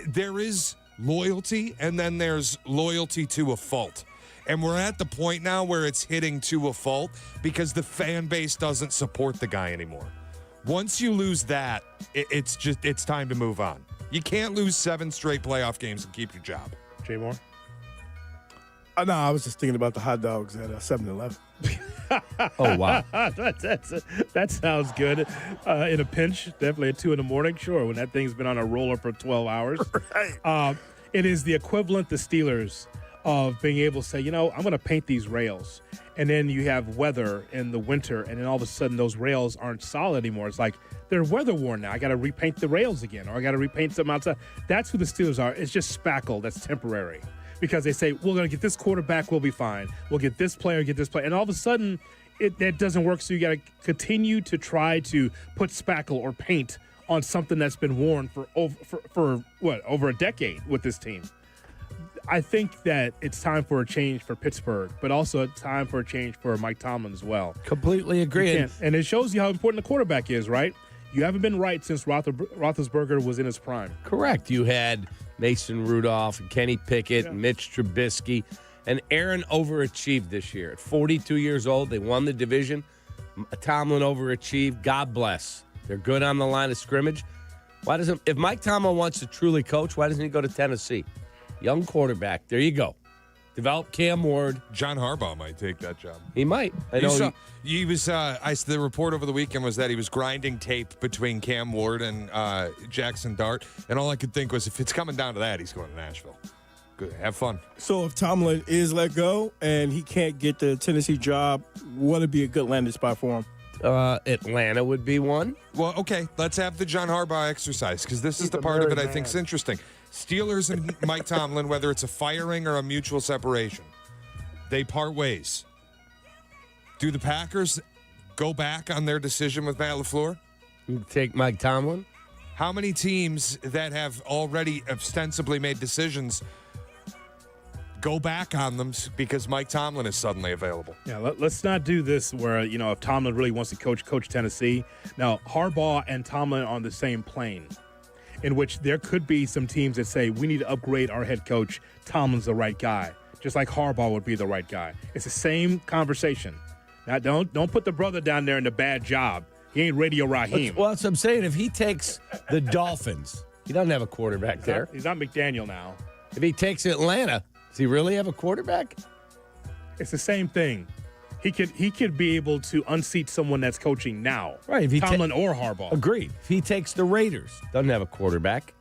There is loyalty, and then there's loyalty to a fault. And we're at the point now where it's hitting to a fault because the fan base doesn't support the guy anymore. Once you lose that, it's time to move on. You can't lose 7 straight playoff games and keep your job. Jay Moore? No, I was just thinking about the hot dogs at 7-Eleven. Oh, wow. That sounds good. In a pinch, definitely at 2 a.m, sure, when that thing's been on a roller for 12 hours. Right. It is the equivalent, the Steelers, of being able to say, I'm going to paint these rails. And then you have weather in the winter, and then all of a sudden those rails aren't solid anymore. It's like they're weather worn now. I got to repaint the rails again, or I got to repaint something outside. That's who the Steelers are. It's just spackle. That's temporary. because they say, we're going to get this quarterback, we'll be fine. We'll get this player, and all of a sudden, that doesn't work, so you got to continue to try to put spackle or paint on something that's been worn for over a decade with this team. I think that it's time for a change for Pittsburgh, but also it's time for a change for Mike Tomlin as well. Completely agree. And it shows you how important the quarterback is, right? You haven't been right since Roethlisberger was in his prime. Correct. You had Mason Rudolph and Kenny Pickett and Mitch Trubisky. And Aaron overachieved this year. At 42 years old, they won the division. Tomlin overachieved. God bless. They're good on the line of scrimmage. If Mike Tomlin wants to truly coach, why doesn't he go to Tennessee? Young quarterback. There you go. Develop Cam Ward. John Harbaugh might take that job. He might. I know he was. The report over the weekend was that he was grinding tape between Cam Ward and Jackson Dart, and all I could think was, if it's coming down to that, he's going to Nashville. Good, have fun. So if Tomlin is let go and he can't get the Tennessee job, what would be a good landing spot for him? Atlanta would be one. Well, okay, let's have the John Harbaugh exercise, because this is the part of it I think is interesting. Steelers and Mike Tomlin, whether it's a firing or a mutual separation, they part ways. Do the Packers go back on their decision with Matt LaFleur? Take Mike Tomlin? How many teams that have already ostensibly made decisions go back on them because Mike Tomlin is suddenly available? Yeah, let's not do this where, if Tomlin really wants to coach Tennessee. Now, Harbaugh and Tomlin are on the same plane, in which there could be some teams that say, we need to upgrade our head coach. Tomlin's the right guy, just like Harbaugh would be the right guy. It's the same conversation. Now, don't put the brother down there in the bad job. He ain't Radio Raheem. Well, that's what I'm saying. If he takes the Dolphins, he doesn't have a quarterback there. He's not McDaniel now. If he takes Atlanta, does he really have a quarterback? It's the same thing. He could be able to unseat someone that's coaching now. Right. Tomlin or Harbaugh. Agreed. If he takes the Raiders, doesn't have a quarterback.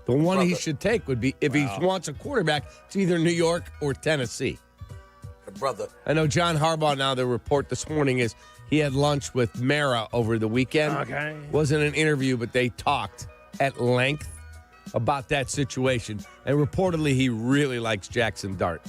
The one he should take would be, if he wants a quarterback, it's either New York or Tennessee. Brother. I know John Harbaugh now, the report this morning is he had lunch with Mara over the weekend. Okay. Wasn't an interview, but they talked at length about that situation. And reportedly, he really likes Jackson Dart.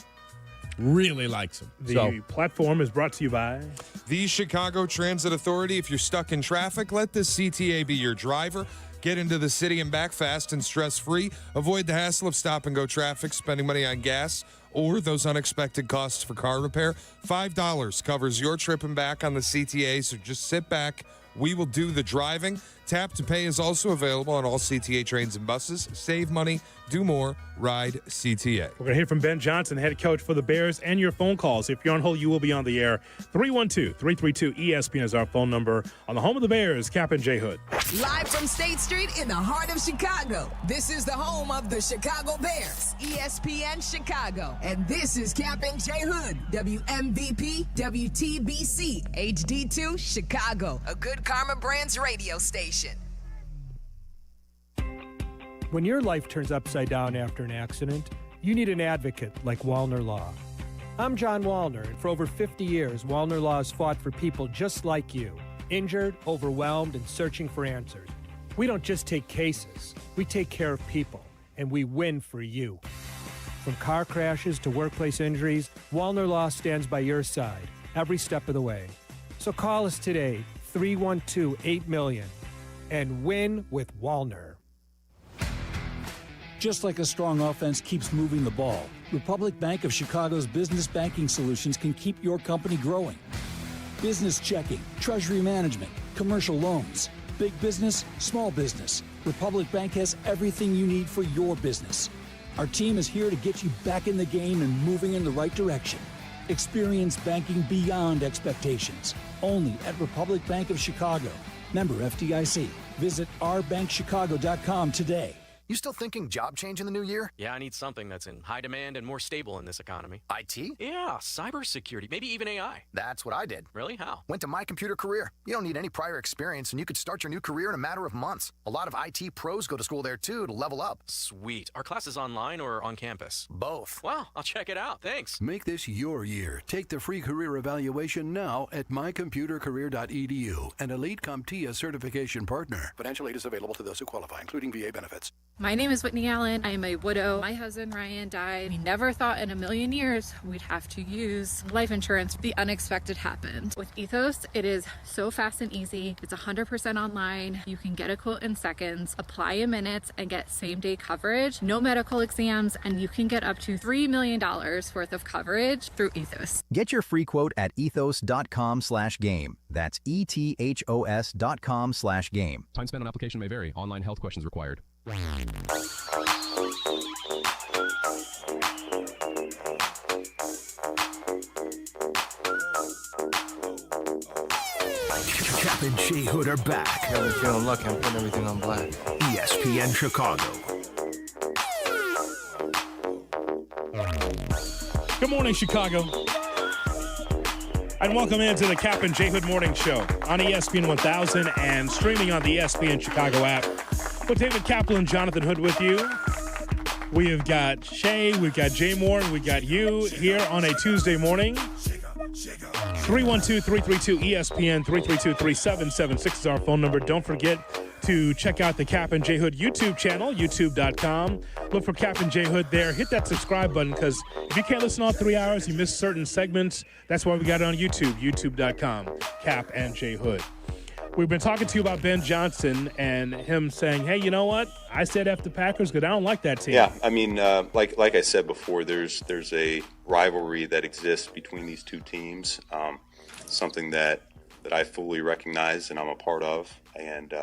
Really likes him. The platform is brought to you by the Chicago Transit Authority. If you're stuck in traffic, let the CTA be your driver. Get into the city and back fast and stress-free. Avoid the hassle of stop-and-go traffic, spending money on gas, or those unexpected costs for car repair. $5 covers your trip and back on the CTA, so just sit back. We will do the driving. Tap to Pay is also available on all CTA trains and buses. Save money, do more, ride CTA. We're going to hear from Ben Johnson, head coach for the Bears, and your phone calls. If you're on hold, you will be on the air. 312-332-ESPN is our phone number. On the home of the Bears, Kap J Hood. Live from State Street in the heart of Chicago. This is the home of the Chicago Bears, ESPN Chicago. And this is Kap J Hood, WMVP, WTBC, HD2, Chicago. A good Karma Brands radio station. When your life turns upside down after an accident, you need an advocate like Wallner Law. I'm John Wallner, and for over 50 years, Wallner Law has fought for people just like you, injured, overwhelmed, and searching for answers. We don't just take cases, we take care of people, and we win for you. From car crashes to workplace injuries, Wallner Law stands by your side every step of the way. So call us today, 312-8-MILLION, and win with Wallner. Just like a strong offense keeps moving the ball, Republic Bank of Chicago's business banking solutions can keep your company growing. Business checking, treasury management, commercial loans, big business, small business. Republic Bank has everything you need for your business. Our team is here to get you back in the game and moving in the right direction. Experience banking beyond expectations. Only at Republic Bank of Chicago. Member FDIC. Visit ourbankchicago.com today. You still thinking job change in the new year? Yeah, I need something that's in high demand and more stable in this economy. IT? Yeah, cybersecurity, maybe even AI. That's what I did. Really? How? Went to My Computer Career. You don't need any prior experience, and you could start your new career in a matter of months. A lot of IT pros go to school there, too, to level up. Sweet. Are classes online or on campus? Both. Wow, I'll check it out. Thanks. Make this your year. Take the free career evaluation now at mycomputercareer.edu, an elite CompTIA certification partner. Financial aid is available to those who qualify, including VA benefits. My name is Whitney Allen. I am a widow. My husband, Ryan, died. We never thought in a million years we'd have to use life insurance. The unexpected happened. With Ethos, it is so fast and easy. It's 100% online. You can get a quote in seconds, apply in minutes, and get same-day coverage. No medical exams, and you can get up to $3 million worth of coverage through Ethos. Get your free quote at ethos.com/game. That's ETHOS.com/game. Time spent on application may vary. Online health questions required. Kap and J Hood are back. Yeah, we're feeling lucky. I'm putting everything on black. ESPN Chicago. Good morning, Chicago. And welcome into the Kap and J Hood Morning Show on ESPN 1000 and streaming on the ESPN Chicago app. With David Kaplan, Jonathan Hood with you. We have got Shay, we've got Jay Moore, and we've got you here on a Tuesday morning. 312-332-ESPN, 332-3776 is our phone number. Don't forget to check out the Kap and J Hood YouTube channel, youtube.com. Look for Kap and J Hood there. Hit that subscribe button, because if you can't listen all 3 hours, you miss certain segments. That's why we got it on YouTube, youtube.com, Kap and J Hood. We've been talking to you about Ben Johnson and him saying, hey, you know what? I said F the Packers because I don't like that team. Yeah, I mean, like I said before, there's a rivalry that exists between these two teams, something that I fully recognize and I'm a part of. And,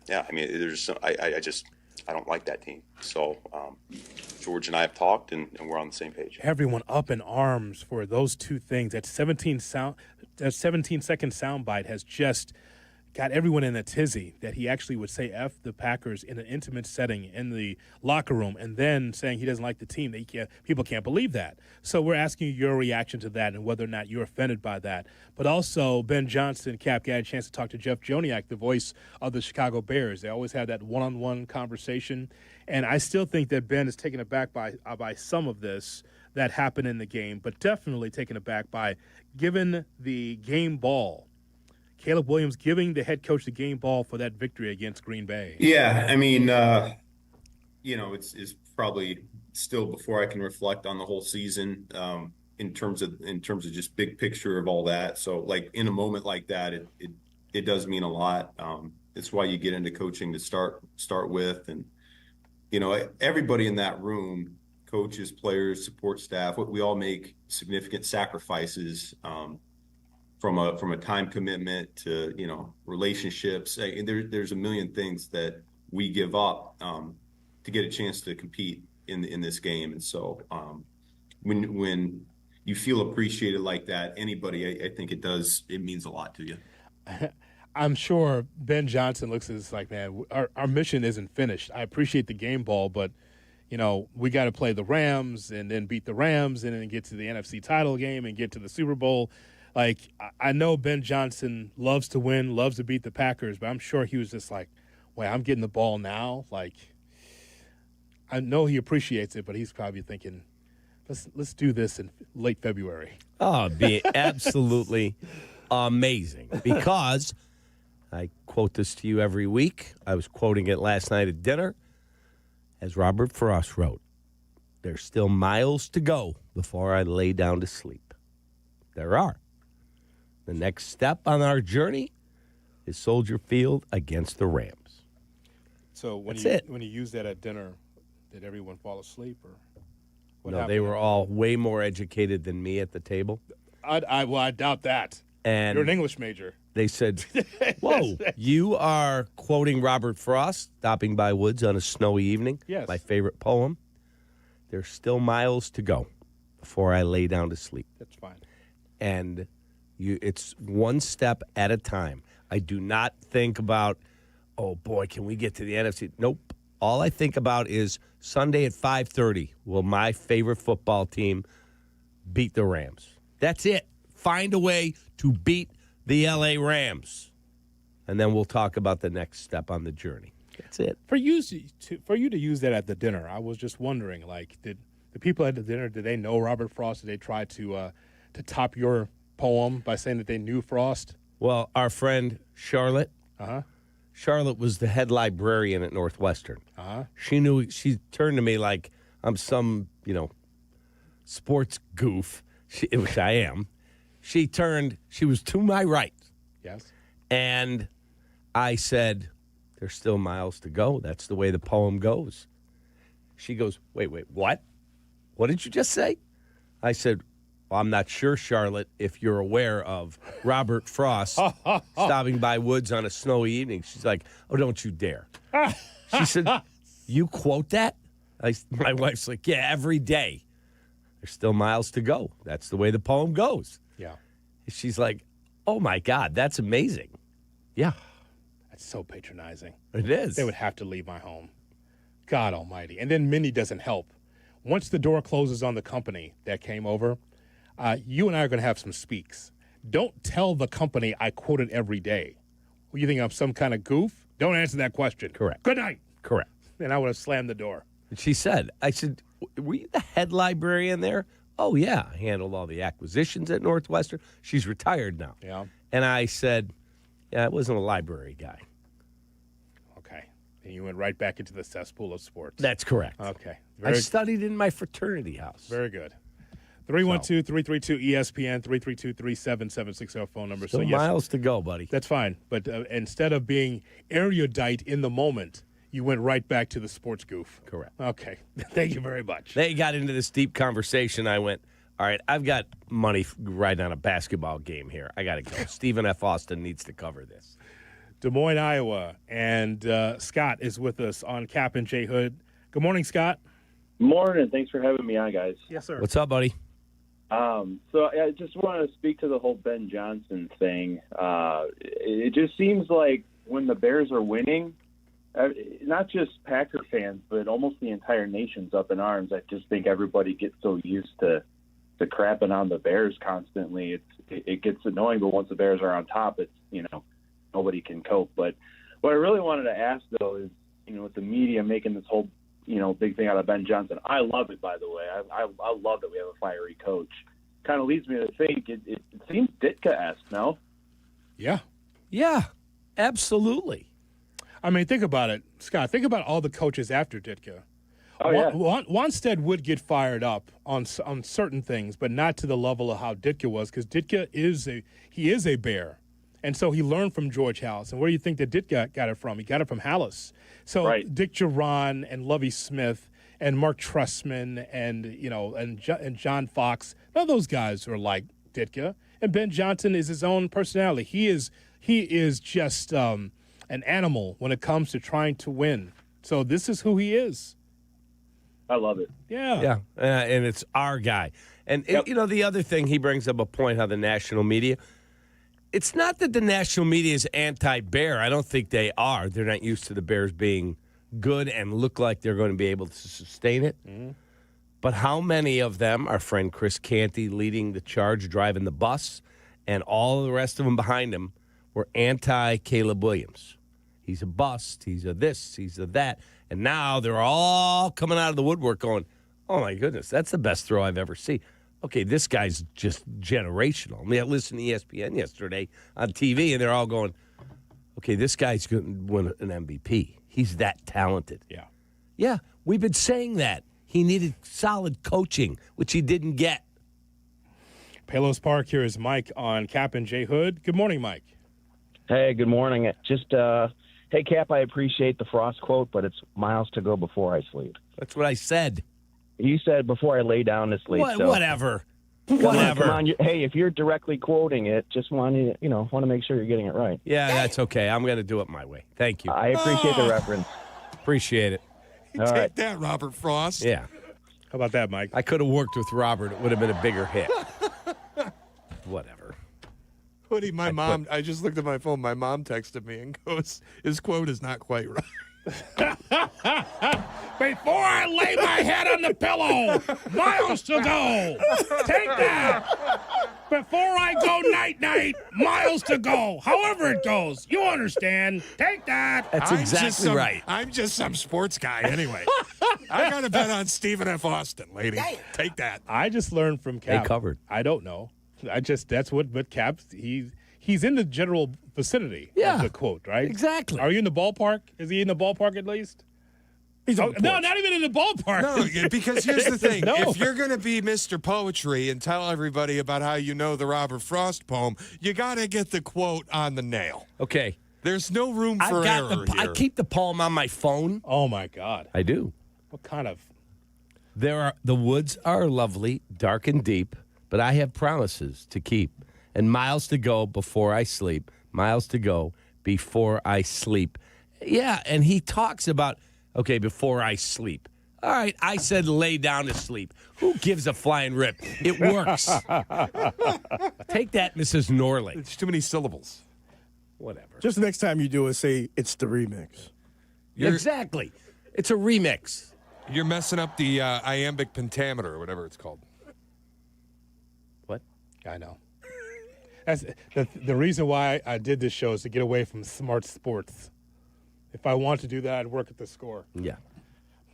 yeah, I mean, I don't like that team. So George and I have talked, and we're on the same page. Everyone up in arms for those two things. That 17-second soundbite has just got everyone in a tizzy that he actually would say F the Packers in an intimate setting in the locker room, and then saying he doesn't like the team. People can't believe that. So we're asking your reaction to that and whether or not you're offended by that. But also, Ben Johnson, Cap, got a chance to talk to Jeff Joniak, the voice of the Chicago Bears. They always have that one-on-one conversation. And I still think that Ben is taken aback by some of this that happened in the game, but definitely taken aback by giving the game ball. Caleb Williams giving the head coach the game ball for that victory against Green Bay. Yeah, I mean, it's probably still before I can reflect on the whole season in terms of just big picture of all that. So, like, in a moment like that, it does mean a lot. It's why you get into coaching to start with, and everybody in that room, coaches, players, support staff, we all make significant sacrifices. From a time commitment to relationships, there's a million things that we give up to get a chance to compete in this game, and so when you feel appreciated like that, anybody, I think it means a lot to you. I'm sure Ben Johnson looks at this like, man, our mission isn't finished. I appreciate the game ball, but we got to play the Rams and then beat the Rams and then get to the NFC title game and get to the Super Bowl. Like, I know Ben Johnson loves to win, loves to beat the Packers, but I'm sure he was just like, wait, I'm getting the ball now? Like, I know he appreciates it, but he's probably thinking, let's do this in late February. Oh, it'd be absolutely amazing, because I quote this to you every week. I was quoting it last night at dinner. As Robert Frost wrote, there's still miles to go before I lay down to sleep. There are. The next step on our journey is Soldier Field against the Rams. So when you used that at dinner, did everyone fall asleep, or what happened? They were all way more educated than me at the table. I doubt that. And you're an English major. They said, whoa, you are quoting Robert Frost, Stopping by Woods on a Snowy Evening. Yes. My favorite poem. There's still miles to go before I lay down to sleep. That's fine. And it's one step at a time. I do not think about, oh, boy, can we get to the NFC? Nope. All I think about is Sunday at 5:30, will my favorite football team beat the Rams? That's it. Find a way to beat the L.A. Rams. And then we'll talk about the next step on the journey. That's it. For you to use that at the dinner, I was just wondering, like, did the people at the dinner, did they know Robert Frost? Did they try to top your poem by saying that they knew Frost? Well, our friend Charlotte, Charlotte was the head librarian at Northwestern. Uh-huh. She turned to me like I'm some, sports goof, which I am. She was to my right. Yes. And I said, there's still miles to go. That's the way the poem goes. She goes, wait, what? What did you just say? I said, well, I'm not sure, Charlotte, if you're aware of Robert Frost stopping by Woods on a snowy evening. She's like, oh, don't you dare. She said, you quote that? My wife's like, yeah, every day. There's still miles to go. That's the way the poem goes. Yeah. She's like, oh, my God, that's amazing. Yeah. That's so patronizing. It is. They would have to leave my home. God almighty. And then Mindy doesn't help. Once the door closes on the company that came over, you and I are going to have some speaks. Don't tell the company I quote it every day. You think I'm some kind of goof? Don't answer that question. Correct. Good night. Correct. And I would have slammed the door. She said, I said, were you the head librarian there? Oh, yeah. I handled all the acquisitions at Northwestern. She's retired now. Yeah. And I said, yeah, I wasn't a library guy. Okay. And you went right back into the cesspool of sports. That's correct. Okay. I studied in my fraternity house. Very good. 312-332-ESPN, 332-377-660 phone number. Still yes, miles to go, buddy. That's fine. But instead of being erudite in the moment, you went right back to the sports goof. Correct. Okay. Thank you very much. They got into this deep conversation. I went, all right, I've got money riding on a basketball game here. I got to go. Stephen F. Austin needs to cover this. Des Moines, Iowa. And Scott is with us on Kap and J Hood. Good morning, Scott. Morning. Thanks for having me on, guys. Yes, sir. What's up, buddy? So I just want to speak to the whole Ben Johnson thing. It just seems like when the Bears are winning, not just Packer fans, but almost the entire nation's up in arms. I just think everybody gets so used to crapping on the Bears constantly. It gets annoying, but once the Bears are on top, it's, nobody can cope. But what I really wanted to ask, though, is, with the media making this whole big thing out of Ben Johnson. I love it, by the way. I love that we have a fiery coach. Kind of leads me to think it seems Ditka-esque, no? Yeah. Yeah, absolutely. I mean, think about it, Scott. Think about all the coaches after Ditka. Oh, yeah. Wanstead would get fired up on certain things, but not to the level of how Ditka was, because Ditka is a Bear. And so he learned from George Halas. And where do you think that Ditka got it from? He got it from Halas. So right. Dick Geron and Lovie Smith and Mark Trestman and John Fox, none of those guys are like Ditka. And Ben Johnson is his own personality. He is just an animal when it comes to trying to win. So this is who he is. I love it. Yeah. Yeah, and it's our guy. And, the other thing, he brings up a point, how the national media – it's not that the national media is anti-Bear. I don't think they are. They're not used to the Bears being good and look like they're going to be able to sustain it. Mm-hmm. But how many of them, our friend Chris Canty leading the charge, driving the bus, and all the rest of them behind him were anti-Caleb Williams? He's a bust. He's a this. He's a that. And now they're all coming out of the woodwork going, oh, my goodness, that's the best throw I've ever seen. Okay, this guy's just generational. I mean, I listened to ESPN yesterday on TV, and they're all going, okay, this guy's going to win an MVP. He's that talented. Yeah. Yeah, we've been saying that. He needed solid coaching, which he didn't get. Palos Park, here is Mike on Kap and J Hood. Good morning, Mike. Hey, good morning. Just, hey, Kap, I appreciate the Frost quote, but it's miles to go before I sleep. That's what I said. You said before I lay down to sleep. Whatever. Come on. Hey, if you're directly quoting it, just want to make sure you're getting it right. Yeah, that's okay. I'm going to do it my way. Thank you. I appreciate the reference. Appreciate it. Take that, Robert Frost. Yeah. How about that, Mike? I could have worked with Robert. It would have been a bigger hit. Whatever. Hoodie, I just looked at my phone. My mom texted me and goes, his quote is not quite right. Before I lay my head on the pillow, miles to go. Take that. Before I go night-night, miles to go. However it goes, you understand. Take that. That's exactly right. I'm just some sports guy anyway. I got to bet on Stephen F. Austin, lady. Take that. I just learned from Kap. They covered. I don't know. That's what Kap, he he's in the general vicinity of the quote, right? Exactly. Are you in the ballpark? Is he in the ballpark at least? He's on the no, porch. not even in the ballpark. No, because here's the thing. No. If you're going to be Mr. Poetry and tell everybody about how you know the Robert Frost poem, you got to get the quote on the nail. Okay. There's no room for error I here. keep the poem on my phone. Oh, my God. I do. What kind of? The woods are lovely, dark and deep, but I have promises to keep and miles to go before I sleep. Miles to go before I sleep. Yeah, and he talks about, okay, before I sleep. All right, I said lay down to sleep. Who gives a flying rip? It works. Take that, Mrs. Norley. It's too many syllables. Whatever. Just the next time you do it, say it's the remix. Exactly. It's a remix. You're messing up the iambic pentameter or whatever it's called. What? I know. That's the reason why I did this show is to get away from smart sports. If I want to do that, I'd work at the Score. Yeah.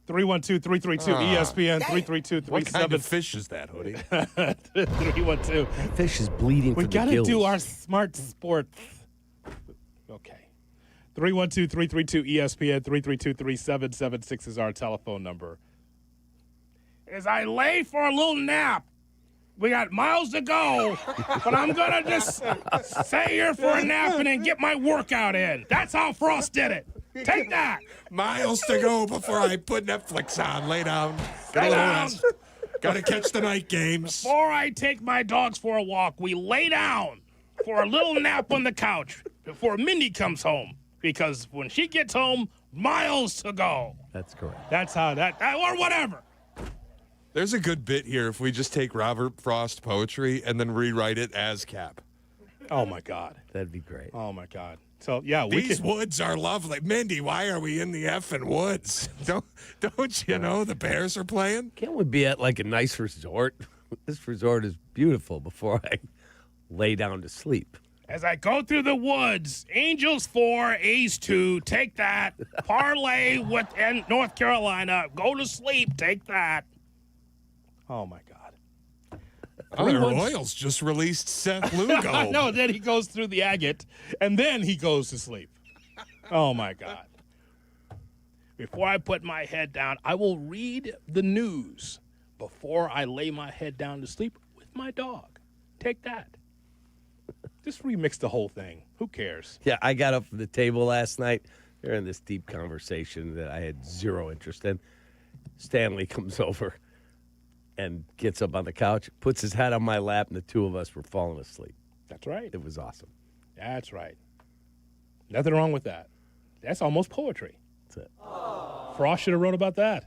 312-332-ESPN, 332-37. What kind of fish is that, Hoodie? 312. That fish is bleeding We from the got to gills. do our smart sports. Okay. 312-332-ESPN, 332-3776 is our telephone number. As I lay for a little nap, we got miles to go, but I'm going to just stay here for a nap and then get my workout in. That's how Frost did it. Take that. Miles to go before I put Netflix on. Lay down. Lay down. Got to catch the night games. Before I take my dogs for a walk, we lay down for a little nap on the couch before Mindy comes home. Because when she gets home, miles to go. That's correct. That's how or whatever. There's a good bit here if we just take Robert Frost poetry and then rewrite it as Cap. Oh, my God. That'd be great. Oh, my God. So, yeah, These woods are lovely. Mindy, why are we in the effing woods? Don't you know the Bears are playing? Can't we be at like a nice resort? This resort is beautiful before I lay down to sleep. As I go through the woods, Angels 4, A's 2, take that. Parlay with North Carolina. Go to sleep, take that. Oh, my God. Oh, the Royals just released Seth Lugo. No, then he goes through the agate, and then he goes to sleep. Oh, my God. Before I put my head down, I will read the news before I lay my head down to sleep with my dog. Take that. Just remix the whole thing. Who cares? Yeah, I got up from the table last night. They're in this deep conversation that I had zero interest in. Stanley comes over and gets up on the couch, puts his head on my lap, and the two of us were falling asleep. That's right. It was awesome. That's right. Nothing wrong with that. That's almost poetry. That's it. Frost should have wrote about that.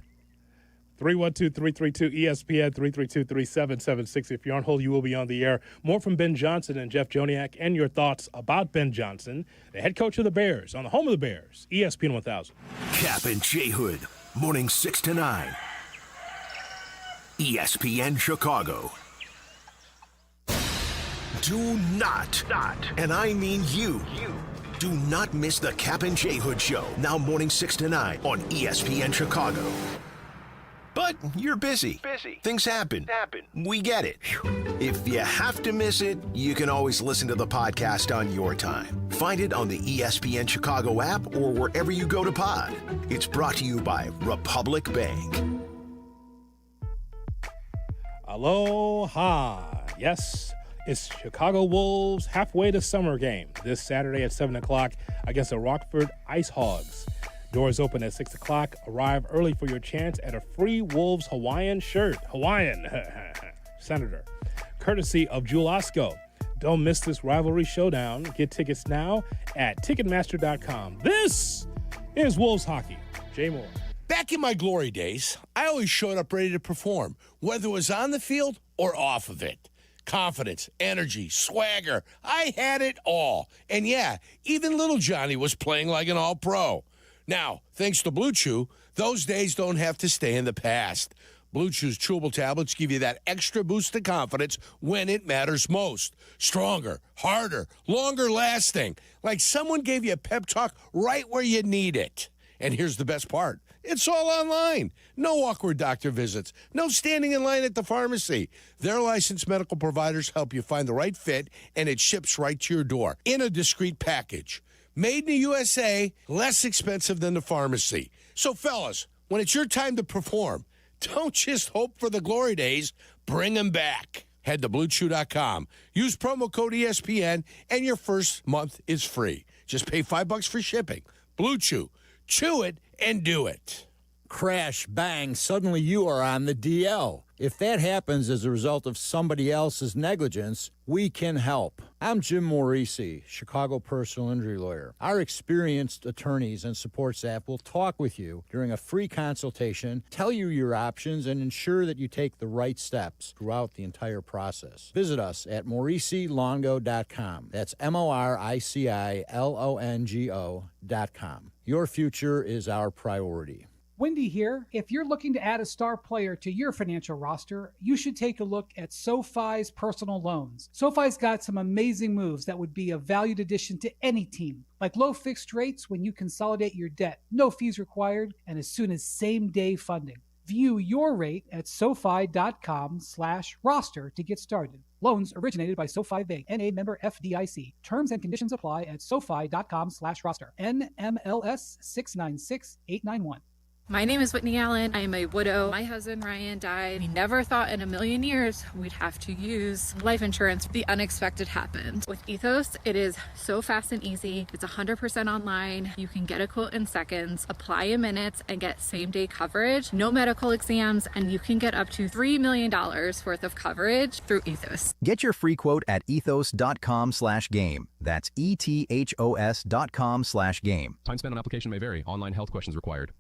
312-332-ESPN, 332-3776. If you're on hold, you will be on the air. More from Ben Johnson and Jeff Joniak and your thoughts about Ben Johnson, the head coach of the Bears, on the home of the Bears, ESPN 1000. Kap and J Hood, morning 6 to 9. ESPN Chicago. Do not, and I mean you, do not miss the Kap and J Hood Show, now morning 6 to 9 on ESPN Chicago. But you're busy. Things happen. We get it. If you have to miss it, you can always listen to the podcast on your time. Find it on the ESPN Chicago app or wherever you go to pod. It's brought to you by Republic Bank. Aloha. Yes, it's Chicago Wolves halfway to summer game this Saturday at 7 o'clock against the Rockford Ice Hogs. Doors open at 6 o'clock. Arrive early for your chance at a free Wolves Hawaiian shirt. Hawaiian, Senator. Courtesy of Jewel Osco. Don't miss this rivalry showdown. Get tickets now at Ticketmaster.com. This is Wolves Hockey. Jay Moore. Back in my glory days, I always showed up ready to perform, whether it was on the field or off of it. Confidence, energy, swagger, I had it all. And yeah, even little Johnny was playing like an all-pro. Now, thanks to Blue Chew, those days don't have to stay in the past. Blue Chew's chewable tablets give you that extra boost of confidence when it matters most. Stronger, harder, longer lasting. Like someone gave you a pep talk right where you need it. And here's the best part. It's all online. No awkward doctor visits. No standing in line at the pharmacy. Their licensed medical providers help you find the right fit, and it ships right to your door in a discreet package. Made in the USA, less expensive than the pharmacy. So, fellas, when it's your time to perform, don't just hope for the glory days. Bring them back. Head to BlueChew.com. Use promo code ESPN, and your first month is free. Just pay $5 for shipping. Blue Chew. Chew it and do it. Crash, bang, suddenly you are on the DL. If that happens as a result of somebody else's negligence, we can help. I'm Jim Morisi, Chicago personal injury lawyer. Our experienced attorneys and support staff will talk with you during a free consultation, tell you your options, and ensure that you take the right steps throughout the entire process. Visit us at MorisiLongo.com. That's MoriciLongo.com. Your future is our priority. Wendy here. If you're looking to add a star player to your financial roster, you should take a look at SoFi's personal loans. SoFi's got some amazing moves that would be a valued addition to any team, like low fixed rates when you consolidate your debt, no fees required, and as soon as same-day funding. View your rate at SoFi.com/roster to get started. Loans originated by SoFi Bank, N.A. member FDIC. Terms and conditions apply at SoFi.com/roster. NMLS 696891. My name is Whitney Allen. I am a widow. My husband, Ryan, died. We never thought in a million years we'd have to use life insurance. The unexpected happened. With Ethos, it is so fast and easy. It's 100% online. You can get a quote in seconds, apply in minutes, and get same-day coverage. No medical exams, and you can get up to $3 million worth of coverage through Ethos. Get your free quote at ethos.com/game. That's ETHOS.com/game. Time spent on application may vary. Online health questions required.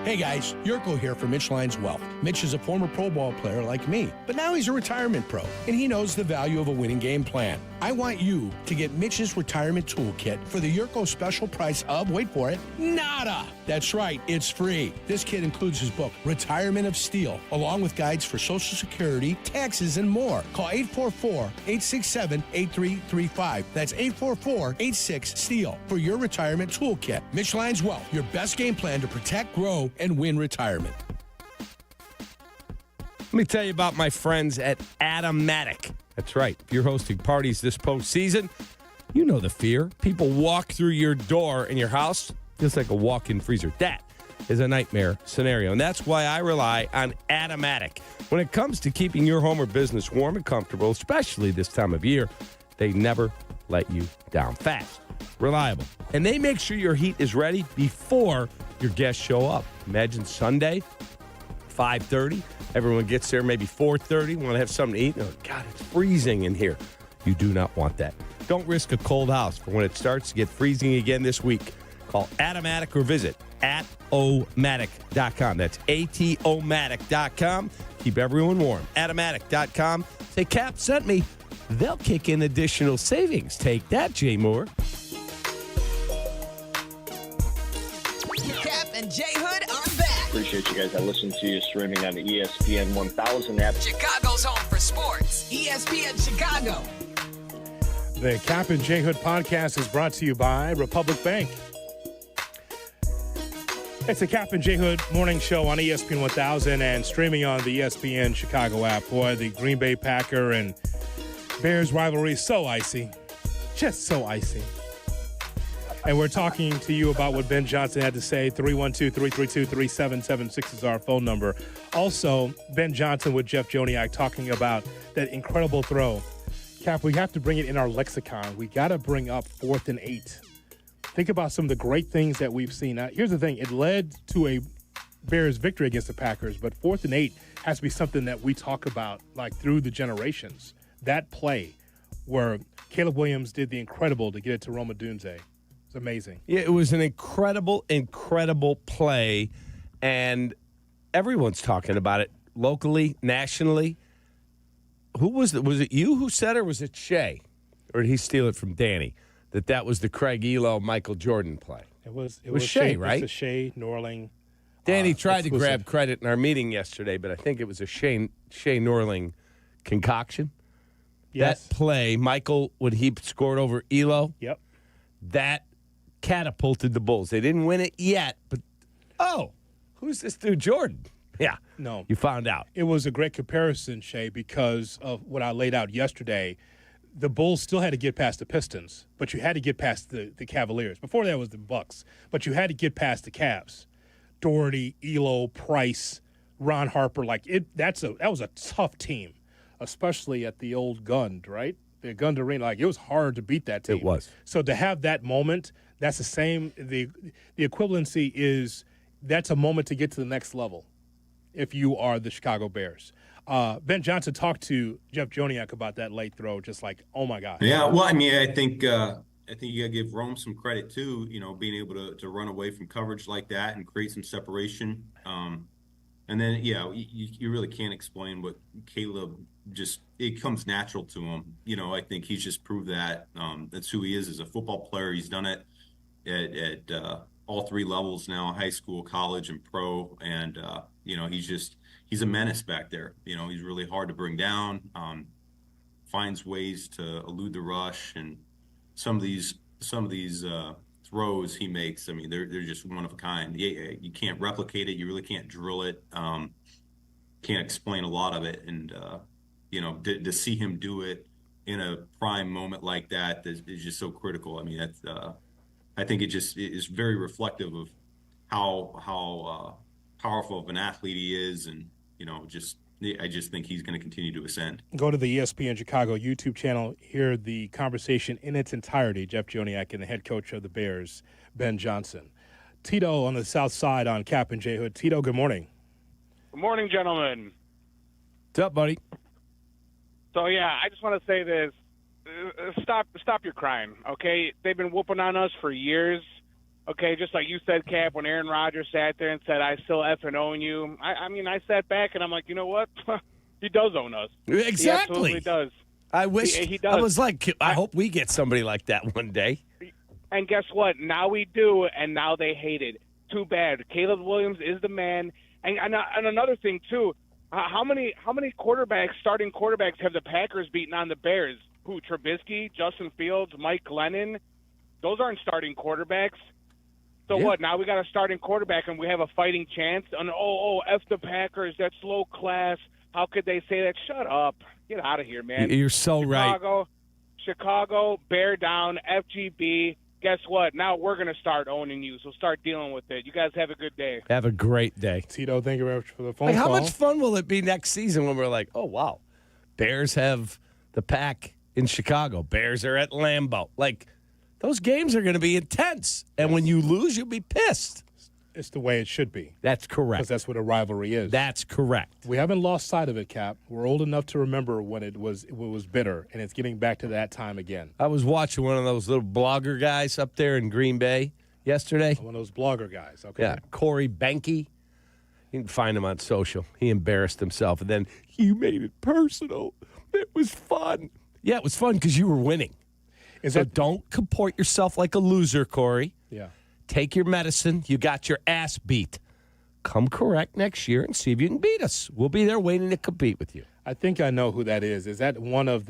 Hey guys, Jurko here from Mitch Lyons Wealth. Mitch is a former Pro Bowl player like me, but now he's a retirement pro, and he knows the value of a winning game plan. I want you to get Mitch's retirement toolkit for the Jurko special price of, wait for it, nada. That's right, it's free. This kit includes his book, Retirement of Steel, along with guides for Social Security, taxes, and more. Call 844-867-8335. That's 844-86-STEEL for your retirement toolkit. Mitch Lyons Wealth, your best game plan to protect, grow, and win retirement. Let me tell you about my friends at Automatic. That's right. If you're hosting parties this postseason, you know the fear. People walk through your door in your house, just like a walk-in freezer. That is a nightmare scenario, and that's why I rely on Automatic. When it comes to keeping your home or business warm and comfortable, especially this time of year, they never let you down. Fast, reliable, and they make sure your heat is ready before your guests show up. Imagine Sunday, 5:30. Everyone gets there maybe 4:30, want to have something to eat. Oh, God, it's freezing in here. You do not want that. Don't risk a cold house for when it starts to get freezing again this week. Call Automatic or visit atomatic.com. That's atomatic.com. Keep everyone warm. Atomatic.com. Say, Cap sent me. They'll kick in additional savings. Take that, Jay Moore. Kap and J Hood are back. Appreciate you guys. I listen to you streaming on the ESPN 1000 app. Chicago's home for sports. ESPN Chicago. The Kap and J Hood podcast is brought to you by Republic Bank. It's the Kap and J Hood morning show on ESPN 1000 and streaming on the ESPN Chicago app. Boy, the Green Bay Packer and Bears rivalry is so icy. Just so icy. And we're talking to you about what Ben Johnson had to say. 312-332-3776 is our phone number. Also, Ben Johnson with Jeff Joniak talking about that incredible throw. Cap, we have to bring it in our lexicon. We got to bring up 4th and 8. Think about some of the great things that we've seen. Now, here's the thing. It led to a Bears victory against the Packers, but 4th and 8 has to be something that we talk about like through the generations. That play where Caleb Williams did the incredible to get it to Roma Dunze. It's amazing. Yeah, it was an incredible, incredible play, and everyone's talking about it locally, nationally. Who was it? Was it you who said it, or was it Shea? Or did he steal it from Danny? That was the Craig Elo, Michael Jordan play. It was Shea, right? It was Shea, Norling. Danny tried to grab credit in our meeting yesterday, but I think it was a Shea Norling concoction. Yes. That play, Michael, when he scored over Elo, yep, that catapulted the Bulls. They didn't win it yet, but who's this dude, Jordan? Yeah. No. You found out. It was a great comparison, Shay, because of what I laid out yesterday. The Bulls still had to get past the Pistons, but you had to get past the Cavaliers. Before that was the Bucks, but you had to get past the Cavs. Doherty, Elo, Price, Ron Harper, that was a tough team, especially at the old Gund, right? The Gund Arena, it was hard to beat that team. It was. So to have that moment, that's the same. The equivalency is that's a moment to get to the next level if you are the Chicago Bears. Ben Johnson talked to Jeff Joniak about that late throw, just like, oh my God. Yeah, well, I mean, I think you got to give Rome some credit too. Being able to run away from coverage like that and create some separation. And then, you really can't explain what Caleb it comes natural to him. I think he's just proved that that's who he is as a football player. He's done it at all three levels now: high school, college, and pro. And he's a menace back there. He's really hard to bring down. Finds ways to elude the rush, and some of these throws he makes. I mean, they're just one of a kind. You can't replicate it. You really can't drill it. Can't explain a lot of it. And to see him do it in a prime moment like that is just so critical. I mean, that's I think it just is very reflective of how powerful of an athlete he is, and I just think he's going to continue to ascend. Go to the ESPN Chicago YouTube channel, hear the conversation in its entirety. Jeff Joniak and the head coach of the Bears, Ben Johnson. Tito on the south side on Kap and J Hood. Tito, good morning. Good morning, gentlemen. What's up, buddy? So, I just want to say this. Stop your crying, okay? They've been whooping on us for years. Okay, just like you said, Cap, when Aaron Rodgers sat there and said, I still effing own you. I mean, I sat back and I'm like, you know what? He does own us. Exactly. He absolutely does. I wish he does. I was like, I hope we get somebody like that one day. And guess what? Now we do, and now they hate it. Too bad. Caleb Williams is the man. And another thing, too, how many starting quarterbacks have the Packers beaten on the Bears? Who, Trubisky, Justin Fields, Mike Glennon? Those aren't starting quarterbacks. So what? Now we got a starting quarterback and we have a fighting chance. And F the Packers. That's low class. How could they say that? Shut up. Get out of here, man. You're so right. Chicago, bear down, FGB. Guess what? Now we're going to start owning you. So start dealing with it. You guys have a good day. Have a great day. Tito, thank you very much for the phone call. How much fun will it be next season when we're like, oh, wow, Bears have the pack in Chicago. Bears are at Lambeau. Those games are going to be intense, and when you lose, you'll be pissed. It's the way it should be. That's correct. Because that's what a rivalry is. That's correct. We haven't lost sight of it, Cap. We're old enough to remember when it was bitter, and it's getting back to that time again. I was watching one of those little blogger guys up there in Green Bay yesterday. One of those blogger guys, okay. Yeah, Corey Benke. You can find him on social. He embarrassed himself, and then you made it personal. It was fun. Yeah, it was fun because you were winning. Don't comport yourself like a loser, Corey. Yeah. Take your medicine. You got your ass beat. Come correct next year and see if you can beat us. We'll be there waiting to compete with you. I think I know who that is. Is that one of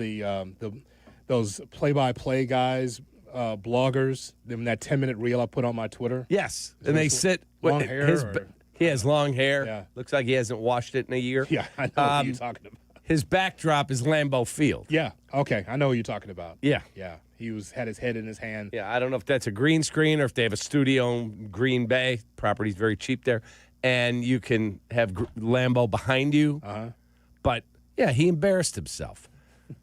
those play-by-play guys, bloggers? In that 10-minute reel I put on my Twitter? Yes. And they sit. Long hair? He has long hair. Yeah. Looks like he hasn't washed it in a year. Yeah, I know what you're talking about. His backdrop is Lambeau Field. Yeah. Okay. I know what you're talking about. Yeah. Yeah. He had his head in his hand. Yeah. I don't know if that's a green screen or if they have a studio in Green Bay. Property's very cheap there. And you can have Lambeau behind you. Uh-huh. But, yeah, he embarrassed himself.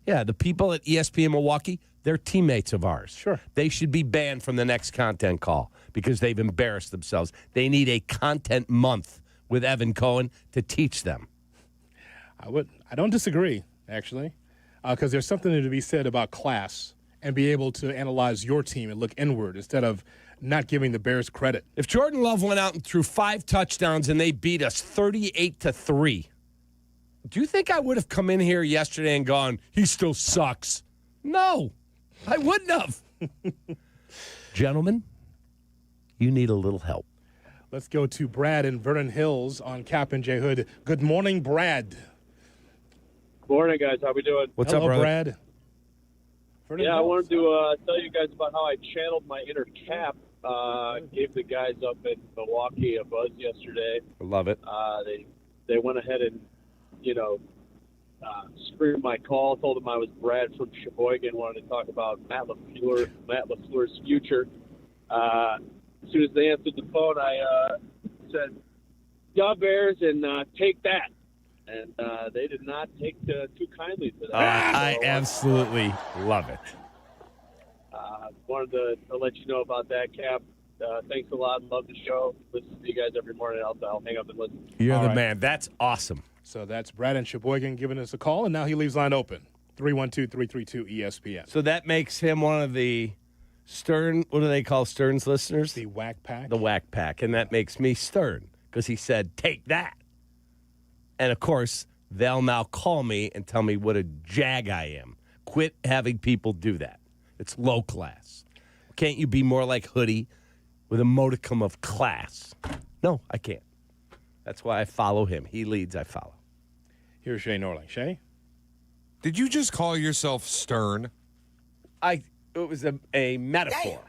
Yeah. The people at ESPN Milwaukee, they're teammates of ours. Sure. They should be banned from the next content call because they've embarrassed themselves. They need a content month with Evan Cohen to teach them. I don't disagree, actually, because there's something to be said about class and be able to analyze your team and look inward instead of not giving the Bears credit. If Jordan Love went out and threw 5 touchdowns and they beat us 38-3, do you think I would have come in here yesterday and gone, he still sucks? No, I wouldn't have. Gentlemen, you need a little help. Let's go to Brad in Vernon Hills on Kap and J Hood. Good morning, Brad. Morning, guys. How we doing? What's Hello, up, brother? Brad? I wanted to tell you guys about how I channeled my inner Cap gave the guys up in Milwaukee a buzz yesterday. I love it. They went ahead and, screened my call, told them I was Brad from Sheboygan, wanted to talk about Matt LaFleur's future. As soon as they answered the phone, I said, "Yeah, Bears," and take that. And they did not take too kindly to that. I absolutely love it. Wanted to let you know about that, Cap. Thanks a lot. Love the show. Listen to you guys every morning. I'll hang up and listen. You're the man. That's awesome. So that's Brad in Sheboygan giving us a call, and now he leaves line open. 312-332-ESPN. So that makes him one of the Stern, what do they call Stern's listeners? The Whack Pack. The Whack Pack. And that makes me Stern because he said, take that. And, of course, they'll now call me and tell me what a jag I am. Quit having people do that. It's low class. Can't you be more like Hoodie with a modicum of class? No, I can't. That's why I follow him. He leads, I follow. Here's Shay Norling. Shay? Did you just call yourself Stern? It was a metaphor. Damn.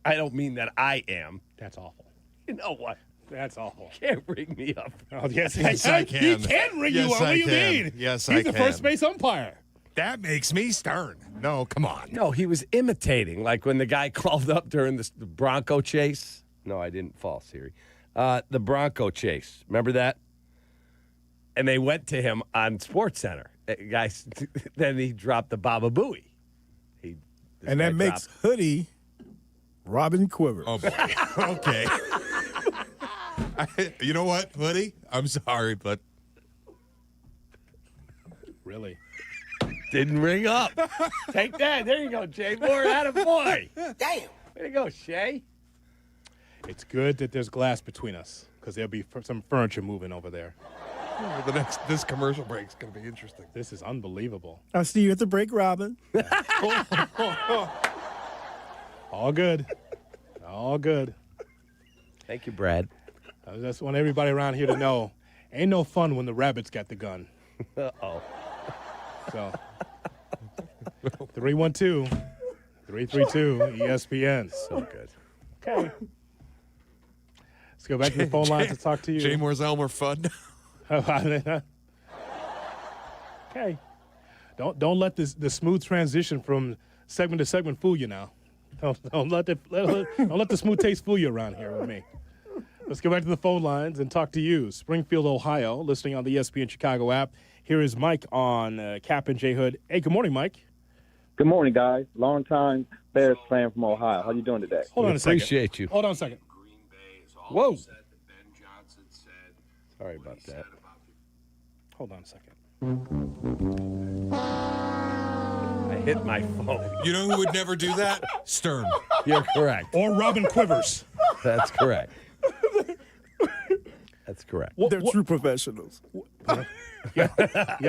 I don't mean that I am. That's awful. You know what? That's awful. You can't ring me up. Oh, yes, I can. He can ring yes, you up. What do you can. mean? Yes, He's I the can. first base umpire. That makes me Stern. No, come on. No, he was imitating. Like when the guy called up during the Bronco chase. No, I didn't fall, Siri. The Bronco chase. Remember that? And they went to him on SportsCenter. Guys, then he dropped the Baba Booey. And that makes Hoodie Robin Quiver. Oh, boy. Okay. You know what, Hoodie? I'm sorry, but. Really? Didn't ring up. Take that. There you go, Jay Moore. Attaboy. Damn. Way to go, Shay. It's good that there's glass between us because there'll be some furniture moving over there. This commercial break is going to be interesting. This is unbelievable. I'll see you at the break, Robin. All good. All good. Thank you, Brad. I just want everybody around here to know, ain't no fun when the rabbits got the gun. Uh-oh. So, 312-332-ESPN. So good. Okay. Let's go back to the phone lines to talk to you. Jay Moore's Elmer Fudd. Okay. Don't let the smooth transition from segment to segment fool you now. Don't let the smooth taste fool you around here with me. Let's go back to the phone lines and talk to you. Springfield, Ohio, listening on the ESPN Chicago app. Here is Mike on Kap and J Hood. Hey, good morning, Mike. Good morning, guys. Long time Bears fan from Ohio. How you doing today? Hold on a second. Appreciate you. Hold on a second. Whoa. Sorry about that. Hold on a second. I hit my phone. You know who would never do that? Stern. You're correct. Or Robin Quivers. That's correct. That's correct. They're true professionals. Yeah,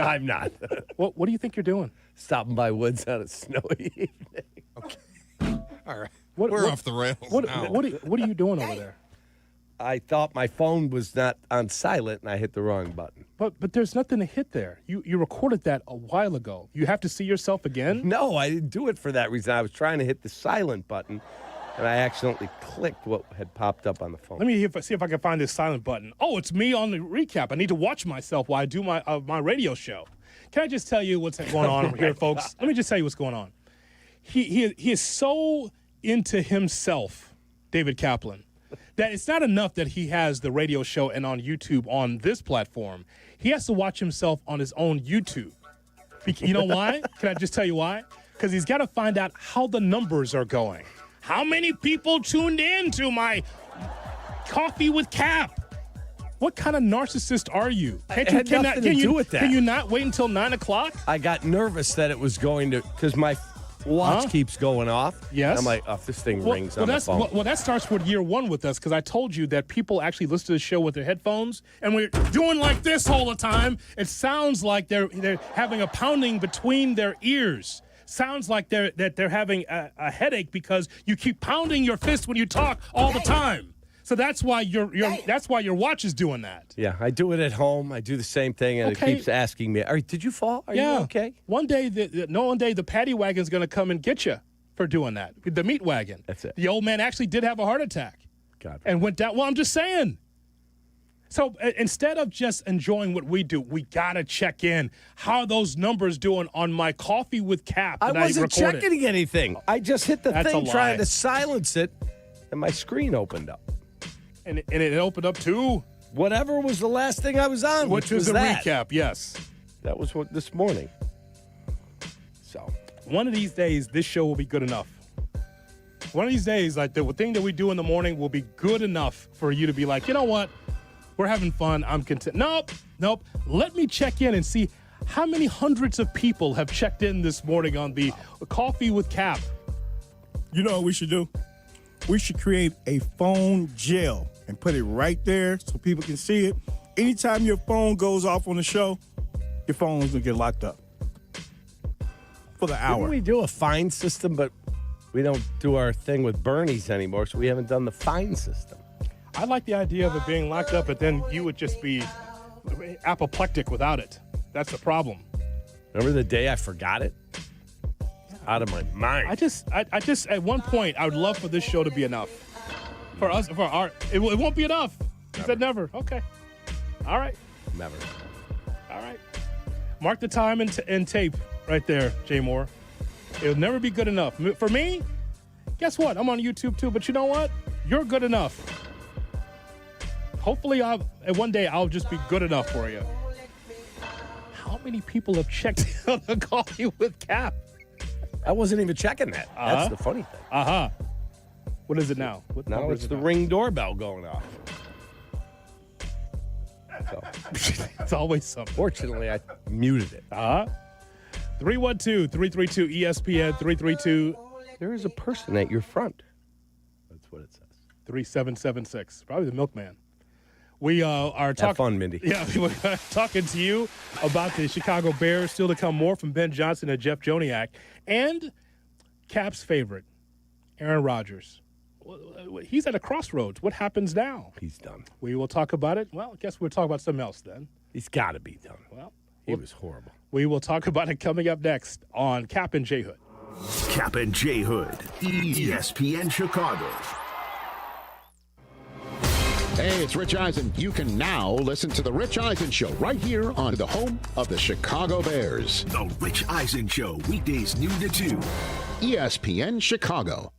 I'm not. What do you think you're doing? Stopping by Woods on a snowy evening. Okay. All right. We're off the rails now. What are you doing over there? I thought my phone was not on silent, and I hit the wrong button. But there's nothing to hit there. You recorded that a while ago. You have to see yourself again? No, I didn't do it for that reason. I was trying to hit the silent button, and I accidentally clicked what had popped up on the phone. Let me see if I can find this silent button. Oh, it's me on the recap. I need to watch myself while I do my radio show. Can I just tell you what's going on here, folks? Let me just tell you what's going on. He is so into himself, David Kaplan, that it's not enough that he has the radio show and on YouTube on this platform. He has to watch himself on his own YouTube. You know why? Can I just tell you why? Because he's got to find out how the numbers are going. How many people tuned in to my Coffee with Cap? What kind of narcissist are you? It had nothing to do with that. Can you not wait until 9 o'clock? I got nervous that it was going to, because my watch keeps going off. Yes. I'm like, oh, if this thing rings on the phone. Well, that starts with year one with us, because I told you that people actually listen to the show with their headphones, and we're doing like this all the time. It sounds like they're having a pounding between their ears. Sounds like they're having a headache because you keep pounding your fist when you talk all the time. So that's why your watch is doing that. Yeah, I do it at home. I do the same thing, and it keeps asking me, did you fall? Are you okay? One day the paddy wagon's going to come and get you. for doing that. The meat wagon. That's it. The old man actually did have a heart attack. God. And went down. Well, I'm just saying. So instead of just enjoying what we do, we got to check in. How are those numbers doing on my Coffee with Kap? I wasn't checking anything. I just hit the That's thing a lie. trying to silence it, and my screen opened up. And it opened up to? Whatever was the last thing I was on, Which was the that. recap, yes. That was what this morning. So one of these days, this show will be good enough. One of these days, like the thing that we do in the morning will be good enough for you to be like, you know what? We're having fun. I'm content. Nope. Let me check in and see how many hundreds of people have checked in this morning on the Coffee with Kap. You know what we should do? We should create a phone jail and put it right there so people can see it. Anytime your phone goes off on the show, your phone's gonna get locked up for the hour. Didn't we do a fine system, but we don't do our thing with Bernie's anymore, so we haven't done the fine system. I like the idea of it being locked up, but then you would just be apoplectic without it. That's the problem. Remember the day I forgot it? Out of my mind. I just at one point I would love for this show to be enough. For us, for our it won't be enough. You said never. Okay. All right. Never. All right. Mark the time and tape right there, Jay Moore. It'll never be good enough. For me, guess what? I'm on YouTube too, but you know what? You're good enough. Hopefully, one day I'll just be good enough for you. How many people have checked on the Coffee with Kap? I wasn't even checking that. That's the funny thing. What is it now? What now number it's is it the now? Ring doorbell going off. So. It's always something. Fortunately, I muted it. 312-332-ESPN, 332. There is a person at your front. That's what it says. 3776. Probably the milkman. We are talking. Have fun, Mindy. Yeah, we're talking to you about the Chicago Bears. Still to come more from Ben Johnson and Jeff Joniak. And Cap's favorite, Aaron Rodgers. He's at a crossroads. What happens now? He's done. We will talk about it. Well, I guess we'll talk about something else then. He's got to be done. Well, he was horrible. We will talk about it coming up next on Kap and J Hood. Kap and J Hood, ESPN Chicago. Hey, it's Rich Eisen. You can now listen to The Rich Eisen Show right here on the home of the Chicago Bears. The Rich Eisen Show, weekdays noon to 2. ESPN Chicago.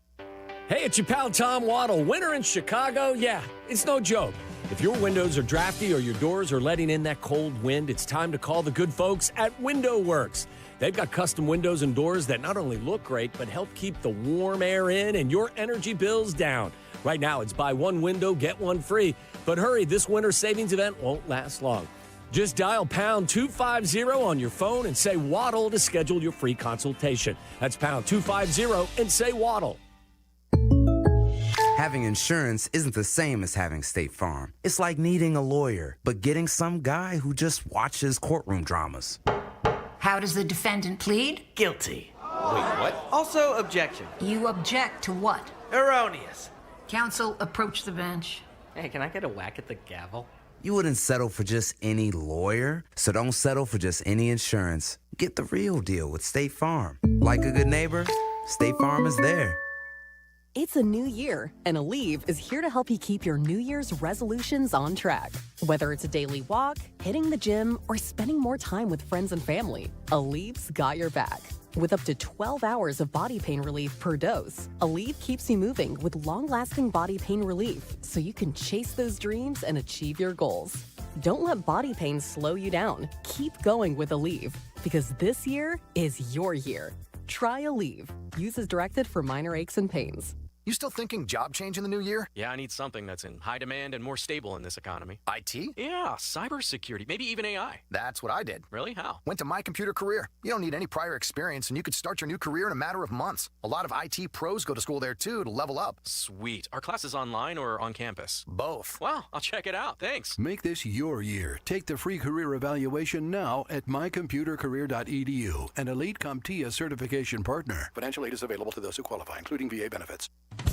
Hey, it's your pal Tom Waddle. Winter in Chicago? Yeah, it's no joke. If your windows are drafty or your doors are letting in that cold wind, it's time to call the good folks at Window Works. They've got custom windows and doors that not only look great, but help keep the warm air in and your energy bills down. Right now, it's buy one window, get one free. But hurry, this winter savings event won't last long. Just dial pound 250 on your phone and say Waddle to schedule your free consultation. That's pound 250 and say Waddle. Having insurance isn't the same as having State Farm. It's like needing a lawyer, but getting some guy who just watches courtroom dramas. How does the defendant plead? Guilty. Wait, what? Also, objection. You object to what? Erroneous. Counsel, approach the bench. Hey, can I get a whack at the gavel? You wouldn't settle for just any lawyer, so don't settle for just any insurance. Get the real deal with State Farm. Like a good neighbor, State Farm is there. It's a new year, and Aleve is here to help you keep your New Year's resolutions on track. Whether it's a daily walk, hitting the gym, or spending more time with friends and family, Aleve's got your back. With up to 12 hours of body pain relief per dose, Aleve keeps you moving with long-lasting body pain relief so you can chase those dreams and achieve your goals. Don't let body pain slow you down. Keep going with Aleve, because this year is your year. Try Aleve. Use as directed for minor aches and pains. You still thinking job change in the new year? Yeah, I need something that's in high demand and more stable in this economy. IT? Yeah, cybersecurity, maybe even AI. That's what I did. Really? How? Went to My Computer Career. You don't need any prior experience, and you could start your new career in a matter of months. A lot of IT pros go to school there, too, to level up. Sweet. Are classes online or on campus? Both. Wow, I'll check it out. Thanks. Make this your year. Take the free career evaluation now at mycomputercareer.edu, an Elite CompTIA certification partner. Financial aid is available to those who qualify, including VA benefits.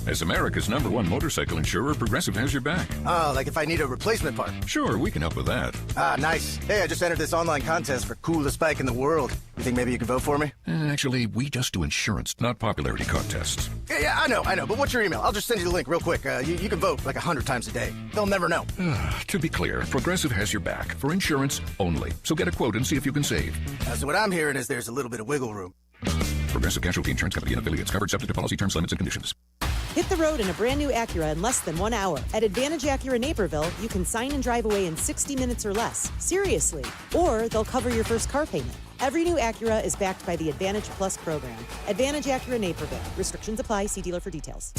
As America's #1 motorcycle insurer, Progressive has your back. Oh, like if I need a replacement part. Sure, we can help with that. Ah, nice. Hey, I just entered this online contest for coolest bike in the world. You think maybe you can vote for me? Actually, we just do insurance, not popularity contests. Yeah, I know. But what's your email? I'll just send you the link real quick. You can vote like 100 times a day. They'll never know. To be clear, Progressive has your back for insurance only. So get a quote and see if you can save. So what I'm hearing is there's a little bit of wiggle room. Progressive Casualty Insurance Company and affiliates covered subject to policy terms, limits, and conditions. Hit the road in a brand new Acura in less than 1 hour. At Advantage Acura Naperville, you can sign and drive away in 60 minutes or less. Seriously. Or they'll cover your first car payment. Every new Acura is backed by the Advantage Plus program. Advantage Acura Naperville. Restrictions apply. See dealer for details.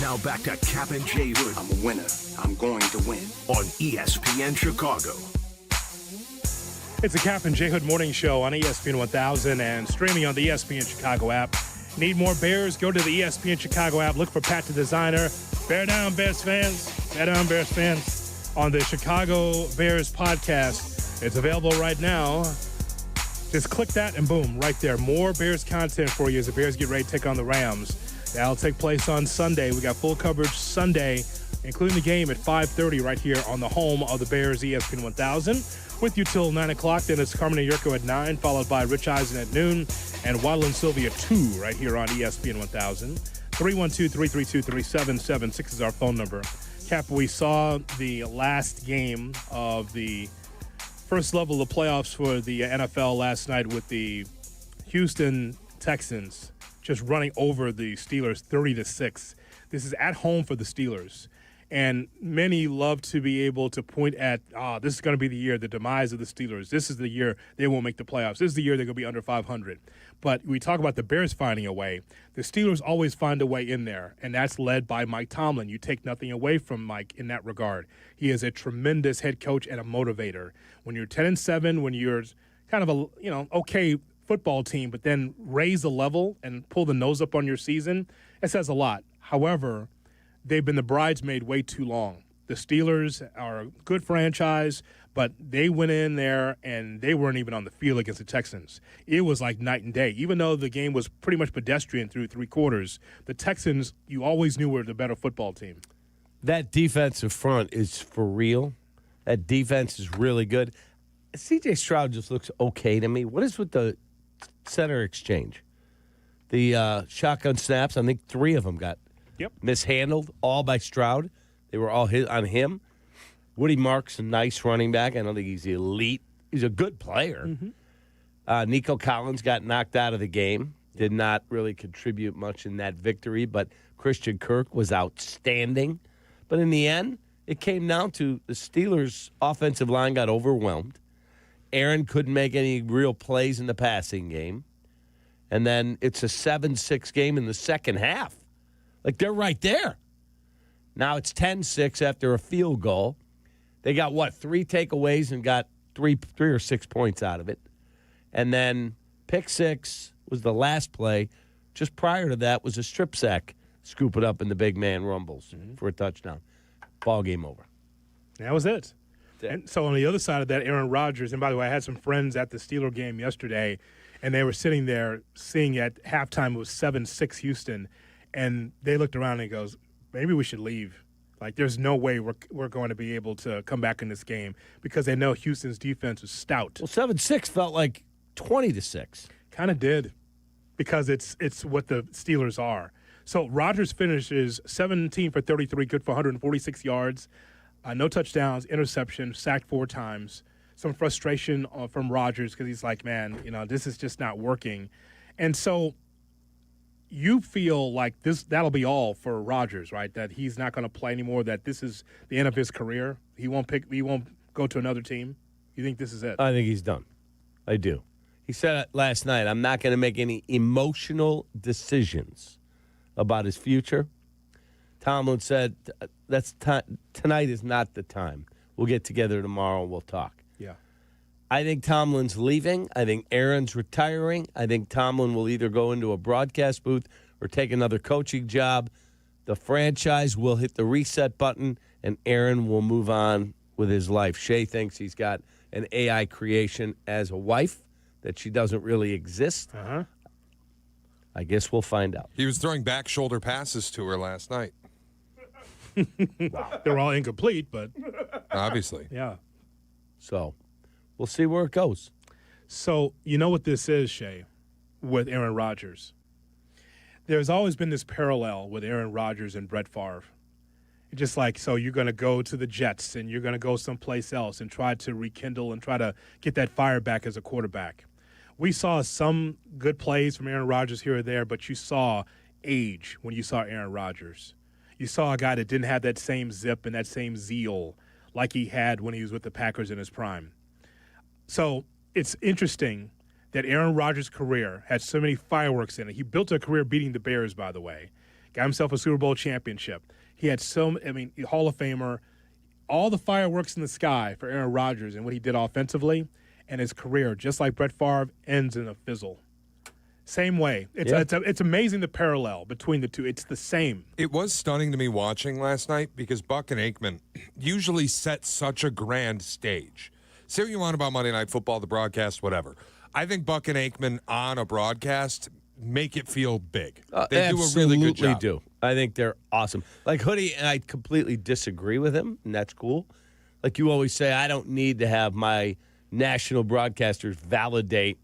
Now back to Kap and J Hood. I'm a winner. I'm going to win. On ESPN Chicago. It's a Kap and J Hood morning show on ESPN 1000 and streaming on the ESPN Chicago app. Need more Bears? Go to the ESPN Chicago app. Look for Pat the Designer. Bear down, Bears fans. Bear down, Bears fans. On the Chicago Bears podcast. It's available right now. Just click that and boom, right there. More Bears content for you as the Bears get ready to take on the Rams. That'll take place on Sunday. We got full coverage Sunday, including the game at 5:30 right here on the home of the Bears, ESPN 1000. With you till 9 o'clock. Then it's Carmen Jurko at 9, followed by Rich Eisen at noon, and Waddle Silvy at 2 right here on ESPN 1000. 312-332-3776 is our phone number. Cap, we saw the last game of the first level of playoffs for the NFL last night with the Houston Texans just running over the Steelers 30-6. This is at home for the Steelers. And many love to be able to point at, this is going to be the year, the demise of the Steelers. This is the year they won't make the playoffs. This is the year they're going to be under 500. But we talk about the Bears finding a way. The Steelers always find a way in there, and that's led by Mike Tomlin. You take nothing away from Mike in that regard. He is a tremendous head coach and a motivator. When you're 10-7, when you're kind of a okay football team, but then raise the level and pull the nose up on your season, it says a lot. However, they've been the bridesmaid way too long. The Steelers are a good franchise, but they went in there and they weren't even on the field against the Texans. It was like night and day. Even though the game was pretty much pedestrian through 3 quarters, the Texans, you always knew were the better football team. That defensive front is for real. That defense is really good. C.J. Stroud just looks okay to me. What is with the center exchange? The shotgun snaps, I think 3 of them got mishandled, all by Stroud. They were all on him. Woody Mark's a nice running back. I don't think he's elite. He's a good player. Mm-hmm. Nico Collins got knocked out of the game. Did not really contribute much in that victory, but Christian Kirk was outstanding. But in the end, it came down to the Steelers' offensive line got overwhelmed. Aaron couldn't make any real plays in the passing game. And then it's a 7-6 game in the second half. Like, they're right there. Now it's 10-6 after a field goal. They got, 3 takeaways and got 3 or 6 points out of it. And then pick 6 was the last play. Just prior to that was a strip sack. Scoop it up in the big man rumbles for a touchdown. Ball game over. That was it. And so on the other side of that, Aaron Rodgers, and by the way, I had some friends at the Steeler game yesterday, and they were sitting there seeing at halftime it was 7-6 Houston, and they looked around and he goes, maybe we should leave. Like, there's no way we're going to be able to come back in this game because they know Houston's defense is stout. Well, 7-6 felt like 20-6. Kind of did because it's what the Steelers are. So Rodgers finishes 17 for 33, good for 146 yards, no touchdowns, interception, sacked 4 times. Some frustration from Rodgers because he's like, man, this is just not working. And so you feel like that'll be all for Rodgers, right? That he's not going to play anymore, that this is the end of his career. He won't go to another team. You think this is it? I think he's done. I do. He said it last night, I'm not going to make any emotional decisions about his future. Tomlin said, tonight is not the time. We'll get together tomorrow and we'll talk. Yeah. I think Tomlin's leaving. I think Aaron's retiring. I think Tomlin will either go into a broadcast booth or take another coaching job. The franchise will hit the reset button, and Aaron will move on with his life. Shea thinks he's got an AI creation as a wife that she doesn't really exist? I guess we'll find out. He was throwing back shoulder passes to her last night. They were all incomplete, but obviously. Yeah. So we'll see where it goes. So you know what this is, Shay, with Aaron Rodgers. There's always been this parallel with Aaron Rodgers and Brett Favre. Just like, so you're going to go to the Jets and you're going to go someplace else and try to rekindle and try to get that fire back as a quarterback. We saw some good plays from Aaron Rodgers here or there, but you saw age when you saw Aaron Rodgers. You saw a guy that didn't have that same zip and that same zeal like he had when he was with the Packers in his prime. So it's interesting that Aaron Rodgers' career had so many fireworks in it. He built a career beating the Bears, by the way. Got himself a Super Bowl championship. He had Hall of Famer, all the fireworks in the sky for Aaron Rodgers and what he did offensively, and his career, just like Brett Favre, ends in a fizzle. Same way. It's amazing the parallel between the two. It's the same. It was stunning to me watching last night because Buck and Aikman usually set such a grand stage. Say what you want about Monday Night Football, the broadcast, whatever. I think Buck and Aikman on a broadcast make it feel big. They do a really good job. Do. I think they're awesome. Like Hoodie, and I completely disagree with him, and that's cool. Like you always say, I don't need to have my national broadcasters validate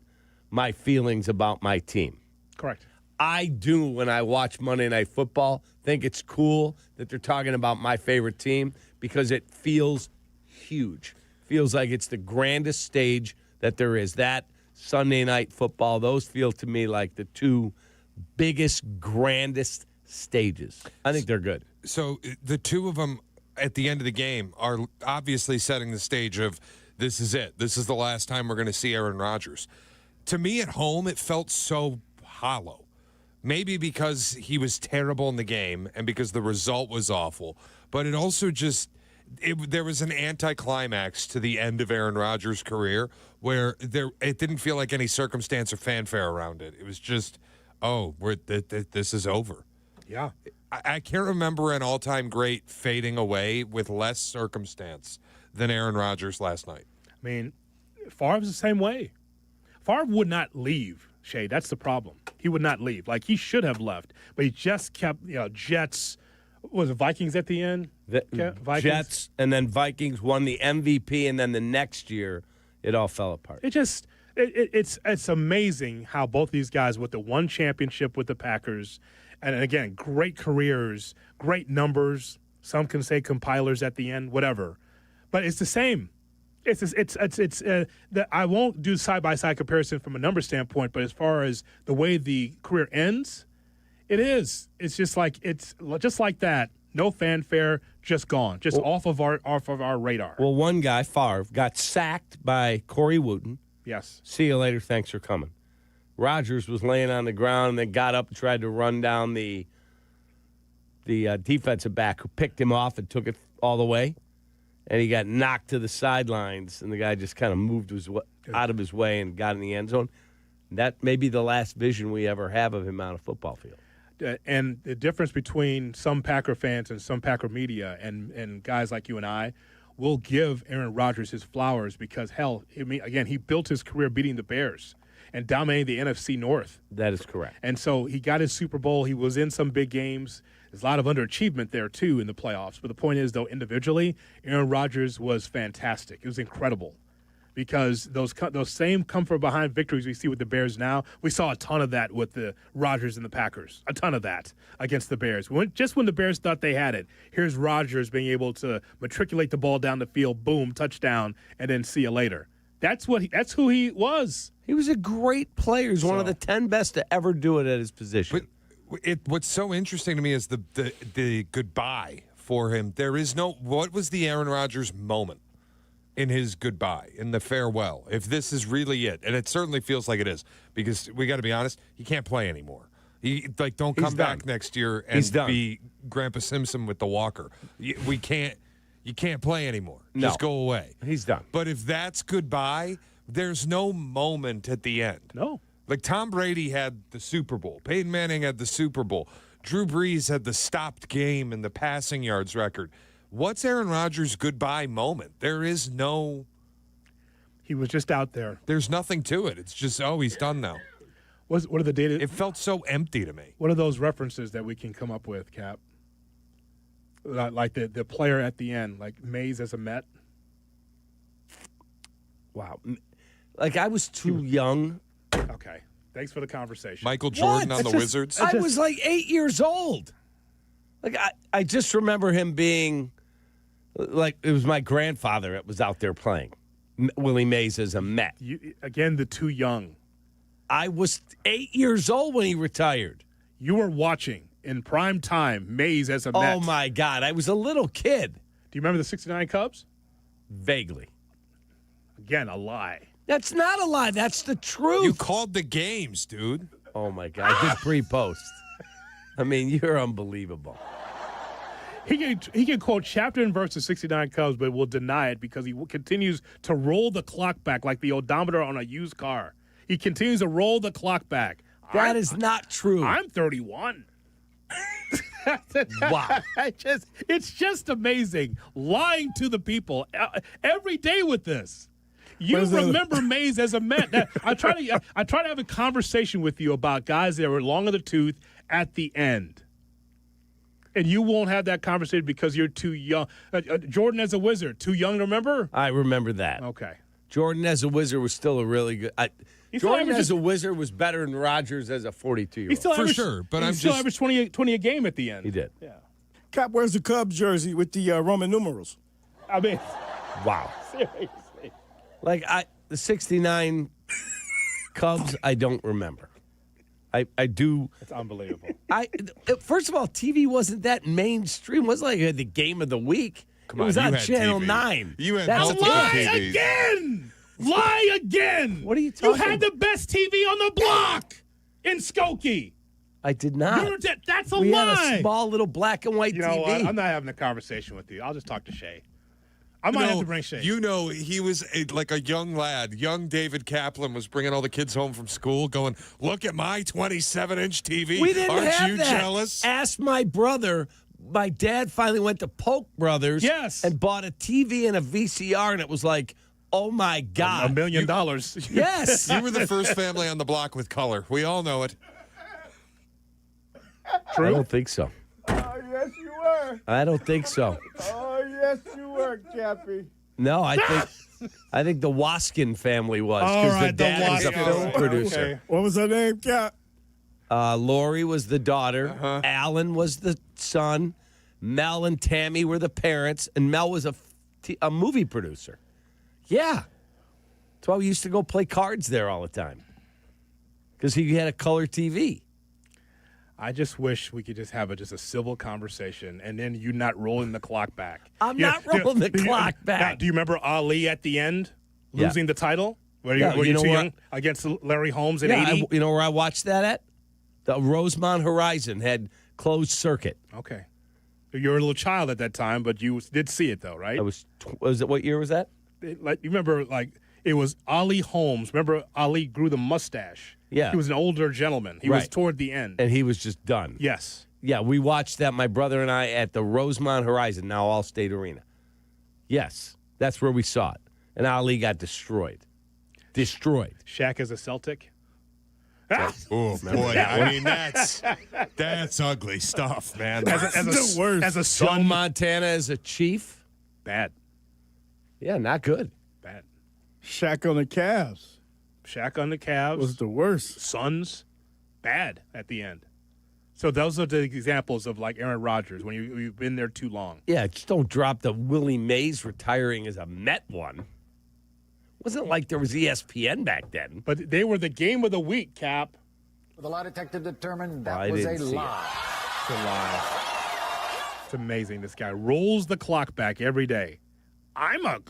my feelings about my team. Correct. I do, when I watch Monday Night Football, think it's cool that they're talking about my favorite team because it feels huge. Feels like it's the grandest stage that there is. That Sunday Night Football, those feel to me like the two biggest, grandest stages. I think they're good. So the two of them at the end of the game are obviously setting the stage of this is it. This is the last time we're going to see Aaron Rodgers. To me at home, it felt so hollow. Maybe because he was terrible in the game and because the result was awful. But it also just, there was an anticlimax to the end of Aaron Rodgers' career where it didn't feel like any circumstance or fanfare around it. It was just, this is over. Yeah. I can't remember an all-time great fading away with less circumstance than Aaron Rodgers last night. I mean, Favre's the same way. Favre would not leave, Shay. That's the problem. He would not leave. Like, he should have left, but he just kept, Jets. Was it Vikings at the end? Vikings? Jets, and then Vikings won the MVP, and then the next year, it all fell apart. It's amazing how both these guys with the one championship with the Packers, and again, great careers, great numbers. Some can say compilers at the end, whatever. But it's the same. I won't do side-by-side comparison from a number standpoint, but as far as the way the career ends, it is. It's just like that. No fanfare, just gone, just off of our radar. Well, one guy, Favre, got sacked by Corey Wooten. Yes. See you later. Thanks for coming. Rodgers was laying on the ground and then got up and tried to run down the defensive back who picked him off and took it all the way. And he got knocked to the sidelines, and the guy just kind of moved out of his way and got in the end zone. That may be the last vision we ever have of him on a football field. And the difference between some Packer fans and some Packer media and guys like you and I will give Aaron Rodgers his flowers because, hell, he built his career beating the Bears and dominating the NFC North. That is correct. And so he got his Super Bowl. He was in some big games. There's a lot of underachievement there, too, in the playoffs. But the point is, though, individually, Aaron Rodgers was fantastic. It was incredible because those same comfort-behind victories we see with the Bears now, we saw a ton of that with the Rodgers and the Packers, a ton of that against the Bears. Just when the Bears thought they had it, here's Rodgers being able to matriculate the ball down the field, boom, touchdown, and then see you later. That's who he was. He was a great player. He's one of the 10 best to ever do it at his position. But what's so interesting to me is the goodbye for him. There is what was the Aaron Rodgers moment in his goodbye, in the farewell, if this is really it? And it certainly feels like it is, because we got to be honest, he can't play anymore. Don't come back next year and be Grandpa Simpson with the walker. You can't play anymore. No. Just go away. He's done. But if that's goodbye, there's no moment at the end. No. Like Tom Brady had the Super Bowl. Peyton Manning had the Super Bowl. Drew Brees had the stopped game and the passing yards record. What's Aaron Rodgers' goodbye moment? There is no. He was just out there. There's nothing to it. It's just, he's done now. What are the data? It felt so empty to me. What are those references that we can come up with, Cap? Like the player at the end, like Mays as a Met? Wow. Like, I was too young. Okay. Thanks for the conversation. Michael Jordan on the Wizards? I was like 8 years old. Like, I just remember him being, like, it was my grandfather that was out there playing. Willie Mays as a Met. Again, the too young. I was 8 years old when he retired. You were watching in prime time Mays as a Met. Oh, my God. I was a little kid. Do you remember the 69 Cubs? Vaguely. Again, a lie. That's not a lie. That's the truth. You called the games, dude. Oh, my God. I did pre-post. I mean, you're unbelievable. He can quote chapter and verse of 69 Cubs, but will deny it because he continues to roll the clock back like the odometer on a used car. He continues to roll the clock back. That is not true. I'm 31. Wow. It's just amazing. Lying to the people every day with this. You remember Mays as a Met. I try to have a conversation with you about guys that were long in the tooth at the end. And you won't have that conversation because you're too young. Jordan as a Wizard, too young to remember? I remember that. Okay. Jordan as a Wizard was still a really good. Jordan as a Wizard was better than Rodgers as a 42-year-old. For sure, but he still averaged 20 a game at the end. He did. Yeah. Cap wears the Cubs jersey with the Roman numerals. I mean, wow. Seriously. Like, the 69 Cubs, I don't remember. I do. It's unbelievable. First of all, TV wasn't that mainstream. It wasn't like the game of the week. Come it was on had Channel TV. 9. You had That's multiple Lie TVs. again! Lie again! What are you talking You had the best TV on the block in Skokie. I did not. That's a we lie. had a small little black and white You know TV. what? I'm not having a conversation with you. I'll just talk to Shay. I might have to bring Shay. You know, he was like a young lad. Young David Kaplan was bringing all the kids home from school going, look at my 27-inch TV. We didn't Aren't have you that. jealous? Ask my brother. My dad finally went to Polk Brothers and bought a TV and a VCR, and it was like, oh, my God. $1 million. Yes. You were the first family on the block with color. We all know it. True? I don't think so. Oh, yes, you were. I don't think so. Oh, yes, you were, Cappy. No, I think the Waskin family was because the dad was a film producer. Okay. What was her name, Cap? Lori was the daughter. Alan was the son. Mel and Tammy were the parents, and Mel was a movie producer. Yeah, that's why we used to go play cards there all the time because he had a color TV. I just wish we could just have just a civil conversation and then you not rolling the clock back. I'm not rolling the clock back. Do you remember Ali at the end losing the title? Were you too young against Larry Holmes at 80? You know where I watched that at? The Rosemont Horizon had closed circuit. Okay. You were a little child at that time, but you did see it, though, right? Was it what year was that? You remember, it was Ali Holmes. Remember, Ali grew the mustache. Yeah. He was an older gentleman. He was toward the end. And he was just done. Yes. Yeah, we watched that, my brother and I, at the Rosemont Horizon, now Allstate Arena. Yes, that's where we saw it. And Ali got destroyed. Destroyed. Shaq as a Celtic? Oh, boy. I mean, that's ugly stuff, man. As the worst. As a son. Joe Montana as a Chief? Bad. Yeah, not good. Bad. Shaq on the Cavs. Shaq on the Cavs. Was the worst. Suns. Bad at the end. So those are the examples of like Aaron Rodgers when you've been there too long. Yeah, just don't drop the Willie Mays retiring as a Met one. Wasn't like there was ESPN back then. But they were the game of the week, Cap. The lie detector determined that that was a didn't see lie. It's a lie. It's amazing. This guy rolls the clock back every day. I'm a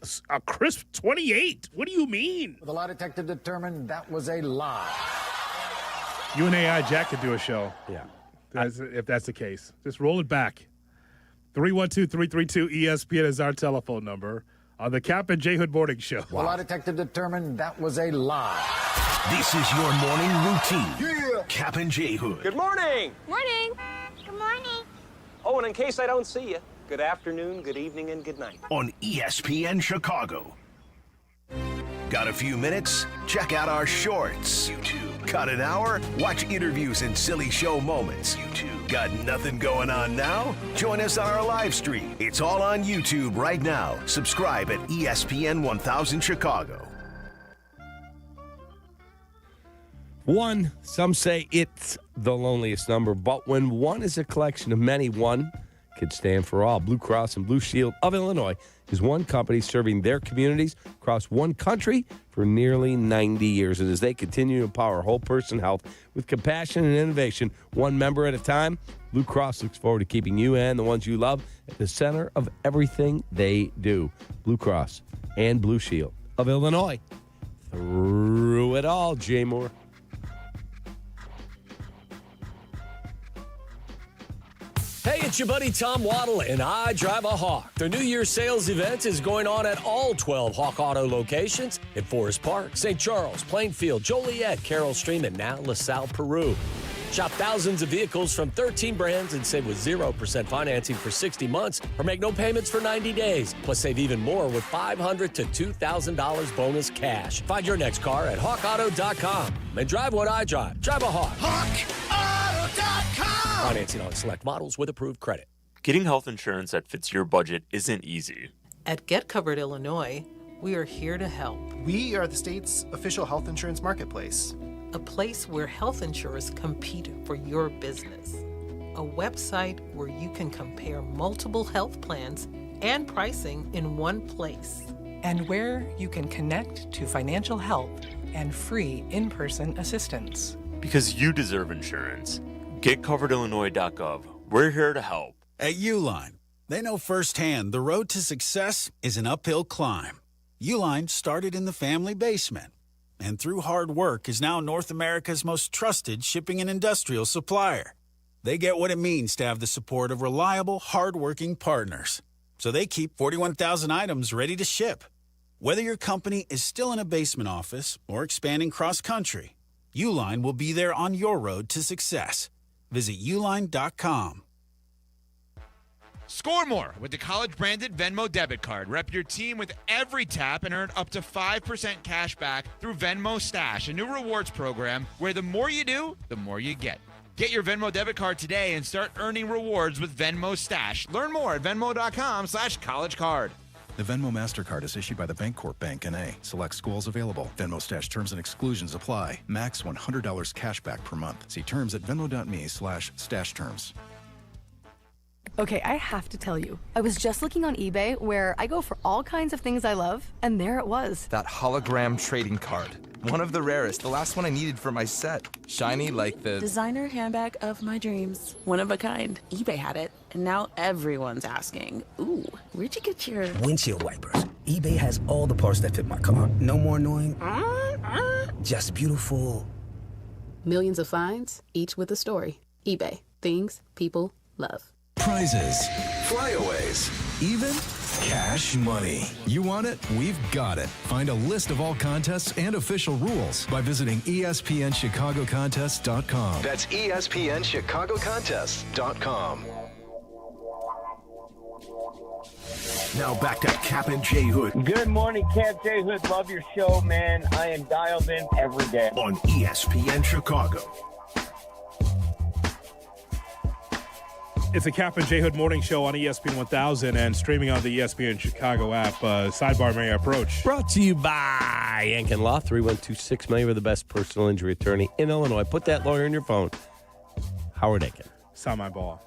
crisp 28. What do you mean? The lie detector determined that was a lie. You and AI Jack could do a show. Yeah. If that's the case. Just roll it back. 312-332-ESPN is our telephone number on the Kap J Hood Morning Show. The lie detector determined that was a lie. This is your morning routine. Yeah. Kap and J Hood. Good morning. Morning. Good morning. Oh, and in case I don't see you, good afternoon, good evening, and good night. On ESPN Chicago. Got a few minutes? Check out our shorts. YouTube. Got an hour? Watch interviews and silly show moments. YouTube. Got nothing going on now? Join us on our live stream. It's all on YouTube right now. Subscribe at ESPN 1000 Chicago. One, some say it's the loneliest number, but when one is a collection of many, one could stand for all. Blue Cross and Blue Shield of Illinois is one company serving their communities across one country for nearly 90 years. And as they continue to empower whole person health with compassion and innovation, one member at a time, Blue Cross looks forward to keeping you and the ones you love at the center of everything they do. Blue Cross and Blue Shield of Illinois. Through it all, Jay Moore. Hey, it's your buddy Tom Waddle, and I drive a Hawk. The New Year's sales event is going on at all 12 Hawk Auto locations in Forest Park, St. Charles, Plainfield, Joliet, Carroll Stream, and now LaSalle, Peru. Shop thousands of vehicles from 13 brands and save with 0% financing for 60 months or make no payments for 90 days. Plus, save even more with $500 to $2,000 bonus cash. Find your next car at hawkauto.com and drive what I drive. Drive a Hawk. HawkAuto.com. Financing on select models with approved credit. Getting health insurance that fits your budget isn't easy. At Get Covered Illinois, we are here to help. We are the state's official health insurance marketplace. A place where health insurers compete for your business. A website where you can compare multiple health plans and pricing in one place. And where you can connect to financial help and free in-person assistance. Because you deserve insurance. GetCoveredIllinois.gov. We're here to help. At Uline, they know firsthand the road to success is an uphill climb. Uline started in the family basement, and through hard work is now North America's most trusted shipping and industrial supplier. They get what it means to have the support of reliable, hardworking partners. So they keep 41,000 items ready to ship. Whether your company is still in a basement office or expanding cross-country, Uline will be there on your road to success. Visit uline.com. Score more with the college-branded Venmo debit card. Rep your team with every tap and earn up to 5% cash back through Venmo Stash, a new rewards program where the more you do, the more you get. Get your Venmo debit card today and start earning rewards with Venmo Stash. Learn more at venmo.com/collegecard. The Venmo MasterCard is issued by the Bancorp Bank N.A. Select schools available. Venmo Stash terms and exclusions apply. Max $100 cash back per month. See terms at venmo.me/stash terms. Okay, I have to tell you, I was just looking on eBay where I go for all kinds of things I love, and there it was. That hologram trading card. One of the rarest, the last one I needed for my set. Shiny like the designer handbag of my dreams. One of a kind. eBay had it, and now everyone's asking, ooh, where'd you get your windshield wipers? eBay has all the parts that fit my car. No more annoying, just beautiful. Millions of finds, each with a story. eBay. Things people love. Prizes, flyaways, even cash money. You want it? We've got it. Find a list of all contests and official rules by visiting ESPNChicagoContests.com. That's ESPNChicagoContests.com. Now back to Kap J Hood. Good morning, Kap J Hood. Love your show, man. I am dialed in every day. On ESPN Chicago. It's a Kap and J Hood morning show on ESPN 1000 and streaming on the ESPN Chicago app. Sidebar may I approach. Brought to you by Yankin Law, 312-6 million, the best personal injury attorney in Illinois. Put that lawyer in your phone. Howard Aiken. Sign my ball.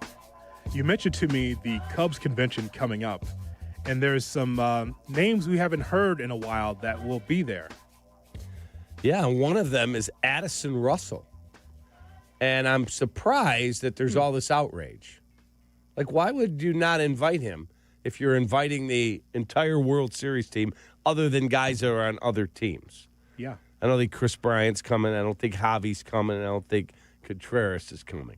You mentioned to me the Cubs convention coming up, and there's some names we haven't heard in a while that will be there. Yeah, one of them is Addison Russell. And I'm surprised that there's all this outrage. Like, why would you not invite him if you're inviting the entire World Series team other than guys that are on other teams? Yeah. I don't think Chris Bryant's coming. I don't think Javi's coming. I don't think Contreras is coming.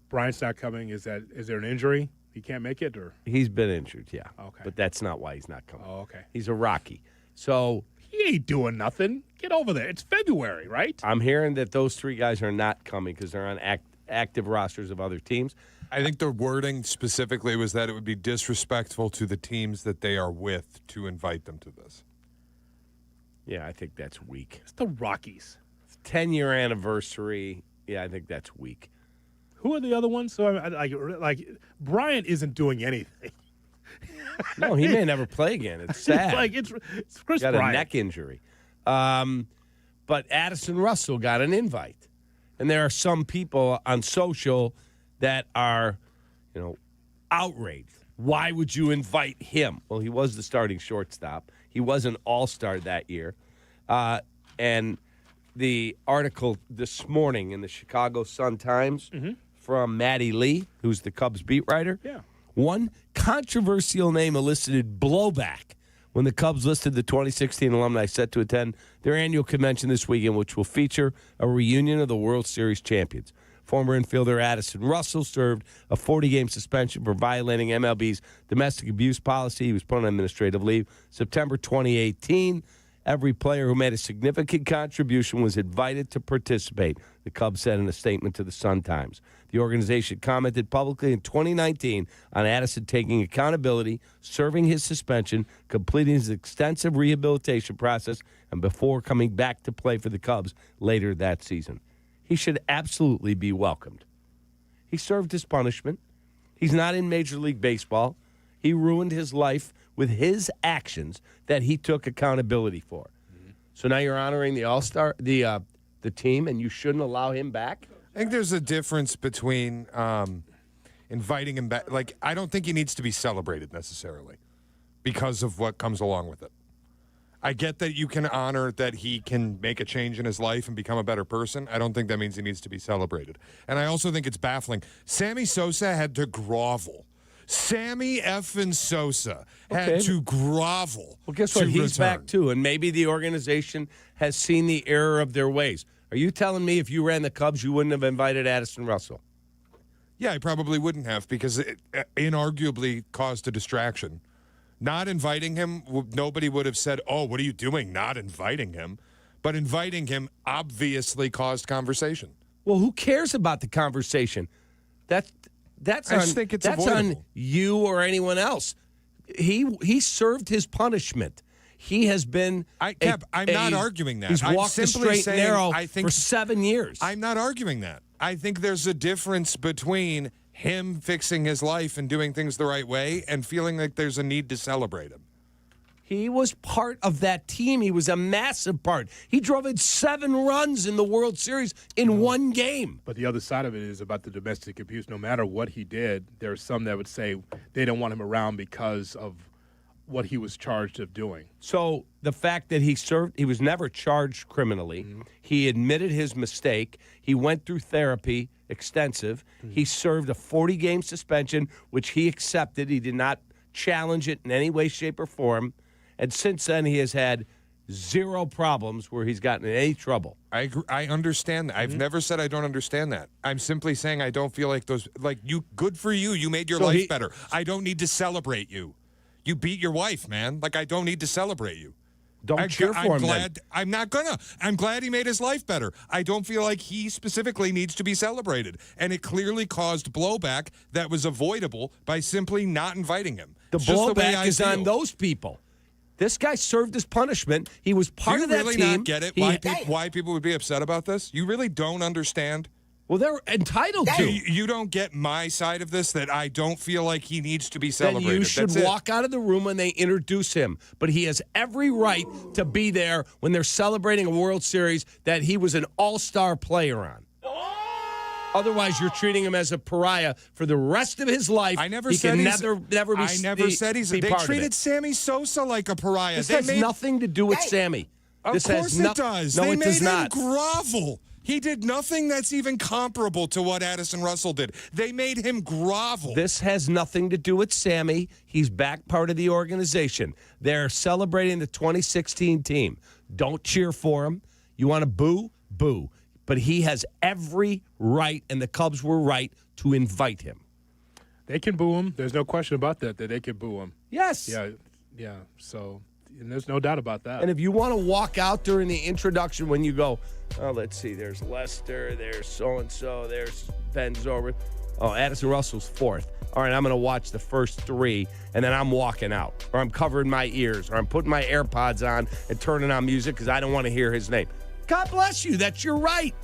Bryant's not coming. Is there an injury? He can't make it? Or he's been injured, yeah. Okay. But that's not why he's not coming. Oh, okay. He's a Rocky. So he ain't doing nothing. Get over there. It's February, right? I'm hearing that those three guys are not coming because they're on active rosters of other teams. I think the wording specifically was that it would be disrespectful to the teams that they are with to invite them to this. Yeah, I think that's weak. It's the Rockies. 10-year anniversary. Yeah, I think that's weak. Who are the other ones? So like Bryant isn't doing anything. No, he may never play again. It's sad. it's Chris got Bryant. a neck injury. But Addison Russell got an invite. And there are some people on social that are, outraged. Why would you invite him? Well, he was the starting shortstop. He was an all-star that year. And the article this morning in the Chicago Sun-Times from Maddie Lee, who's the Cubs beat writer. Yeah. One controversial name elicited blowback when the Cubs listed the 2016 alumni set to attend their annual convention this weekend, which will feature a reunion of the World Series champions. Former infielder Addison Russell served a 40-game suspension for violating MLB's domestic abuse policy. He was put on administrative leave September 2018. Every player who made a significant contribution was invited to participate, the Cubs said in a statement to the Sun-Times. The organization commented publicly in 2019 on Addison taking accountability, serving his suspension, completing his extensive rehabilitation process, and before coming back to play for the Cubs later that season. He should absolutely be welcomed. He served his punishment. He's not in Major League Baseball. He ruined his life with his actions that he took accountability for. So now you're honoring the All-Star, the team, and you shouldn't allow him back? I think there's a difference between inviting him back. Like, I don't think he needs to be celebrated necessarily because of what comes along with it. I get that you can honor that he can make a change in his life and become a better person. I don't think that means he needs to be celebrated. And I also think it's baffling. Sammy Sosa had to grovel. Sammy effing Sosa had to grovel. Well, guess what? He's back, too, and maybe the organization has seen the error of their ways. Are you telling me if you ran the Cubs, you wouldn't have invited Addison Russell? Yeah, I probably wouldn't have because it inarguably caused a distraction. Not inviting him, nobody would have said, oh, what are you doing not inviting him? But inviting him obviously caused conversation. Well, who cares about the conversation? That's on you or anyone else. He served his punishment. He has been. Cap, I'm not arguing that. He's walked the straight and narrow for 7 years. I'm not arguing that. I think there's a difference between him fixing his life and doing things the right way and feeling like there's a need to celebrate him. He was part of that team. He was a massive part. He drove in 7 runs in the World Series in one game. But the other side of it is about the domestic abuse. No matter what he did, there are some that would say they don't want him around because of what he was charged of doing. So the fact that he was never charged criminally. He admitted his mistake. He went through therapy, extensive. He served a 40-game suspension, which he accepted. He did not challenge it in any way, shape, or form. And since then, he has had 0 problems where he's gotten in any trouble. I understand that. I've never said I don't understand that. I'm simply saying I don't feel like good for you. You made your life better. I don't need to celebrate you. You beat your wife, man. I don't need to celebrate you. Don't cheer for him, then. I'm not gonna. I'm glad he made his life better. I don't feel like he specifically needs to be celebrated. And it clearly caused blowback that was avoidable by simply not inviting him. The blowback is on those people. This guy served his punishment. He was part of that team. Do you really not get it? Why people would be upset about this? You really don't understand? Well, they're entitled to. You don't get my side of this, that I don't feel like he needs to be celebrated. Then you should walk out of the room when they introduce him. But he has every right to be there when they're celebrating a World Series that he was an all-star player on. Otherwise, you're treating him as a pariah for the rest of his life. I never said he's. I never said he's. They treated Sammy Sosa like a pariah. This has nothing to do with Sammy. Of course it does. No, they it made does him not. grovel. He did nothing that's even comparable to what Addison Russell did. They made him grovel. This has nothing to do with Sammy. He's back part of the organization. They're celebrating the 2016 team. Don't cheer for him. You want to boo? Boo. But he has every right, and the Cubs were right to invite him. They can boo him. There's no question about that they can boo him. Yes. Yeah. So, and there's no doubt about that. And if you want to walk out during the introduction when you go, oh, let's see, there's Lester, there's so-and-so, there's Ben Zobrist. Oh, Addison Russell's fourth. All right, I'm going to watch the first three, and then I'm walking out. Or I'm covering my ears, or I'm putting my AirPods on and turning on music because I don't want to hear his name. God bless you. That's your right.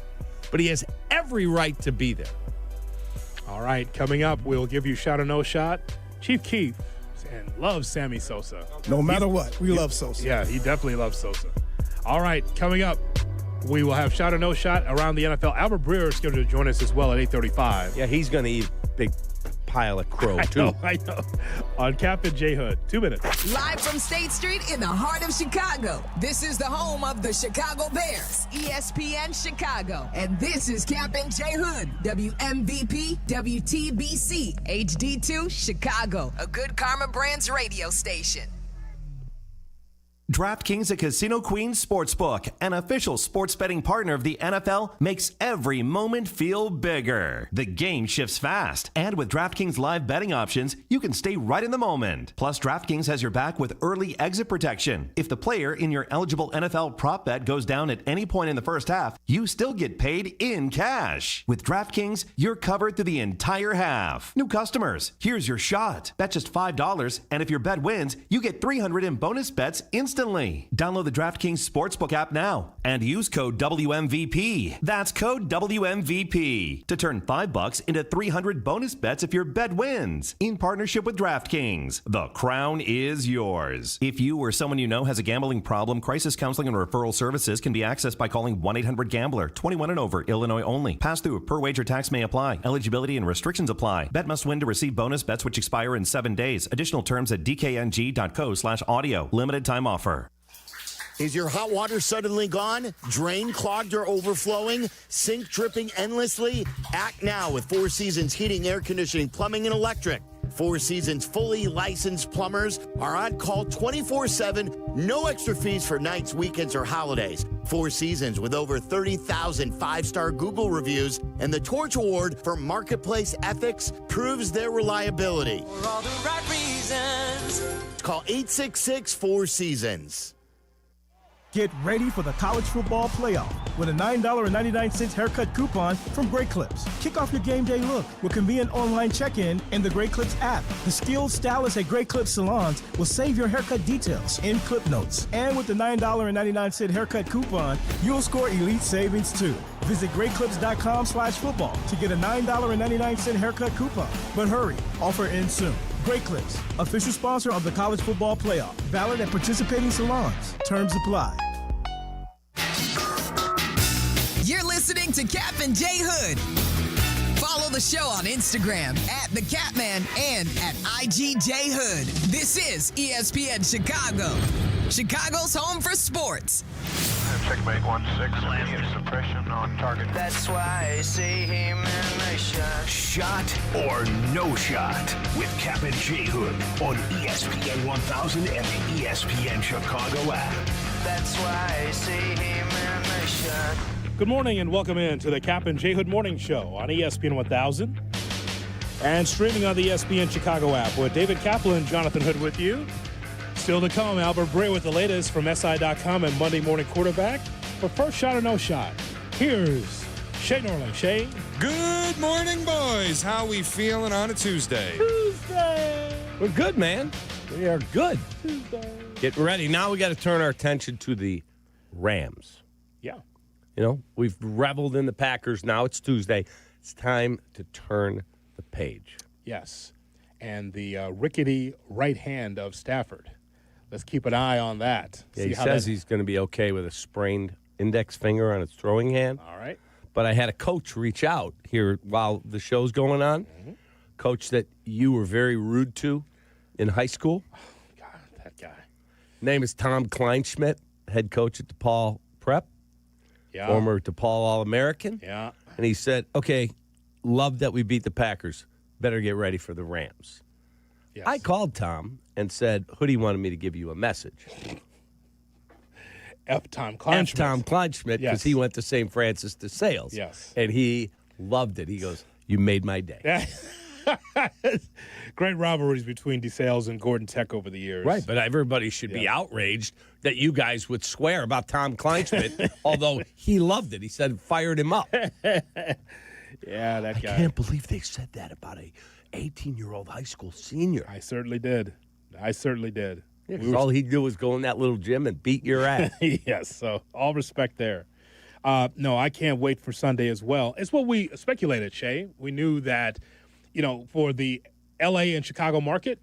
But he has every right to be there. All right, coming up, we'll give you shot or no shot. Chief Keef and loves Sammy Sosa. No matter what, we love Sosa. Yeah, he definitely loves Sosa. All right, coming up, we will have shot or no shot around the NFL. Albert Breer is scheduled to join us as well at 8:35. Yeah, he's going to eat a big pile of crow, too. I know. On Kap J Hood, 2 minutes. Live from State Street in the heart of Chicago. This is the home of the Chicago Bears, ESPN Chicago. And this is Kap J Hood, WMVP, WTBC, HD2, Chicago, a Good Karma Brands radio station. DraftKings, a Casino Queen sportsbook, an official sports betting partner of the NFL, makes every moment feel bigger. The game shifts fast, and with DraftKings live betting options, you can stay right in the moment. Plus, DraftKings has your back with early exit protection. If the player in your eligible NFL prop bet goes down at any point in the first half, you still get paid in cash. With DraftKings, you're covered through the entire half. New customers, here's your shot. Bet just $5, and if your bet wins, you get $300 in bonus bets instantly. Download the DraftKings Sportsbook app now and use code WMVP. That's code WMVP to turn $5 into 300 bonus bets if your bet wins. In partnership with DraftKings, the crown is yours. If you or someone you know has a gambling problem, crisis counseling and referral services can be accessed by calling 1-800-GAMBLER. 21 and over, Illinois only. Pass-through per wager tax may apply. Eligibility and restrictions apply. Bet must win to receive bonus bets which expire in 7 days. Additional terms at dkng.co/audio. Limited time offer. Is your hot water suddenly gone? Drain clogged or overflowing? Sink dripping endlessly? Act now with Four Seasons Heating, Air Conditioning, Plumbing, and Electric. Four Seasons fully licensed plumbers are on call 24/7, no extra fees for nights, weekends, or holidays. Four Seasons with over 30,000 five-star Google reviews and the Torch Award for Marketplace Ethics proves their reliability. For all the right reasons. Call 866-4Seasons. Get ready for the college football playoff with a $9.99 haircut coupon from Great Clips. Kick off your game day look with convenient online check-in in the Great Clips app. The skilled stylists at Great Clips salons will save your haircut details in clip notes. And with the $9.99 haircut coupon, you'll score elite savings too. Visit greatclips.com/football to get a $9.99 haircut coupon. But hurry, offer ends soon. Great Clips, official sponsor of the college football playoff. Valid at participating salons. Terms apply. You're listening to Kap J Hood. Follow the show on Instagram at The Catman and at IGJ Hood. This is ESPN Chicago, Chicago's home for sports. Checkmate 1-6, immediate suppression on target. That's why I say him and I shot. Shot or no shot with Kap J Hood on ESPN 1000 and the ESPN Chicago app. That's why I say him and I shot. Good morning and welcome in to the Kap J Hood Morning Show on ESPN 1000 and streaming on the ESPN Chicago app with David Kaplan, Jonathan Hood with you. Still to come, Albert Breer with the latest from SI.com and Monday Morning Quarterback. But first, shot or no shot, here's Shay Norling. Shay? Good morning, boys. How we feeling on a Tuesday? We're good, man. We are good. Getting ready. Now we got to turn our attention to the Rams. Yeah. You know, we've reveled in the Packers. Now it's Tuesday. It's time to turn the page. Yes. And the rickety right hand of Stafford. Let's keep an eye on that. Yeah, he says he's going to be okay with a sprained index finger on his throwing hand. All right. But I had a coach reach out here while the show's going on. Mm-hmm. Coach that you were very rude to in high school. Oh, God, that guy. Name is Tom Kleinschmidt, head coach at DePaul Prep. Yeah. Former DePaul All-American. Yeah. And he said, okay, love that we beat the Packers. Better get ready for the Rams. Yes. I called Tom and said, Hoodie wanted me to give you a message. Tom Kleinschmidt. Because he went to St. Francis de Sales. Yes. And he loved it. He goes, you made my day. Great rivalries between DeSales and Gordon Tech over the years. Right, but everybody should be outraged that you guys would swear about Tom Kleinschmidt, although he loved it. He said fired him up. Yeah, that guy. I can't believe they said that about a 18-year-old high school senior. I certainly did. Yeah, 'cause all he'd do was go in that little gym and beat your ass. Yes, so all respect there. No, I can't wait for Sunday as well. It's what we speculated, Shay. We knew that, for the L.A. and Chicago market,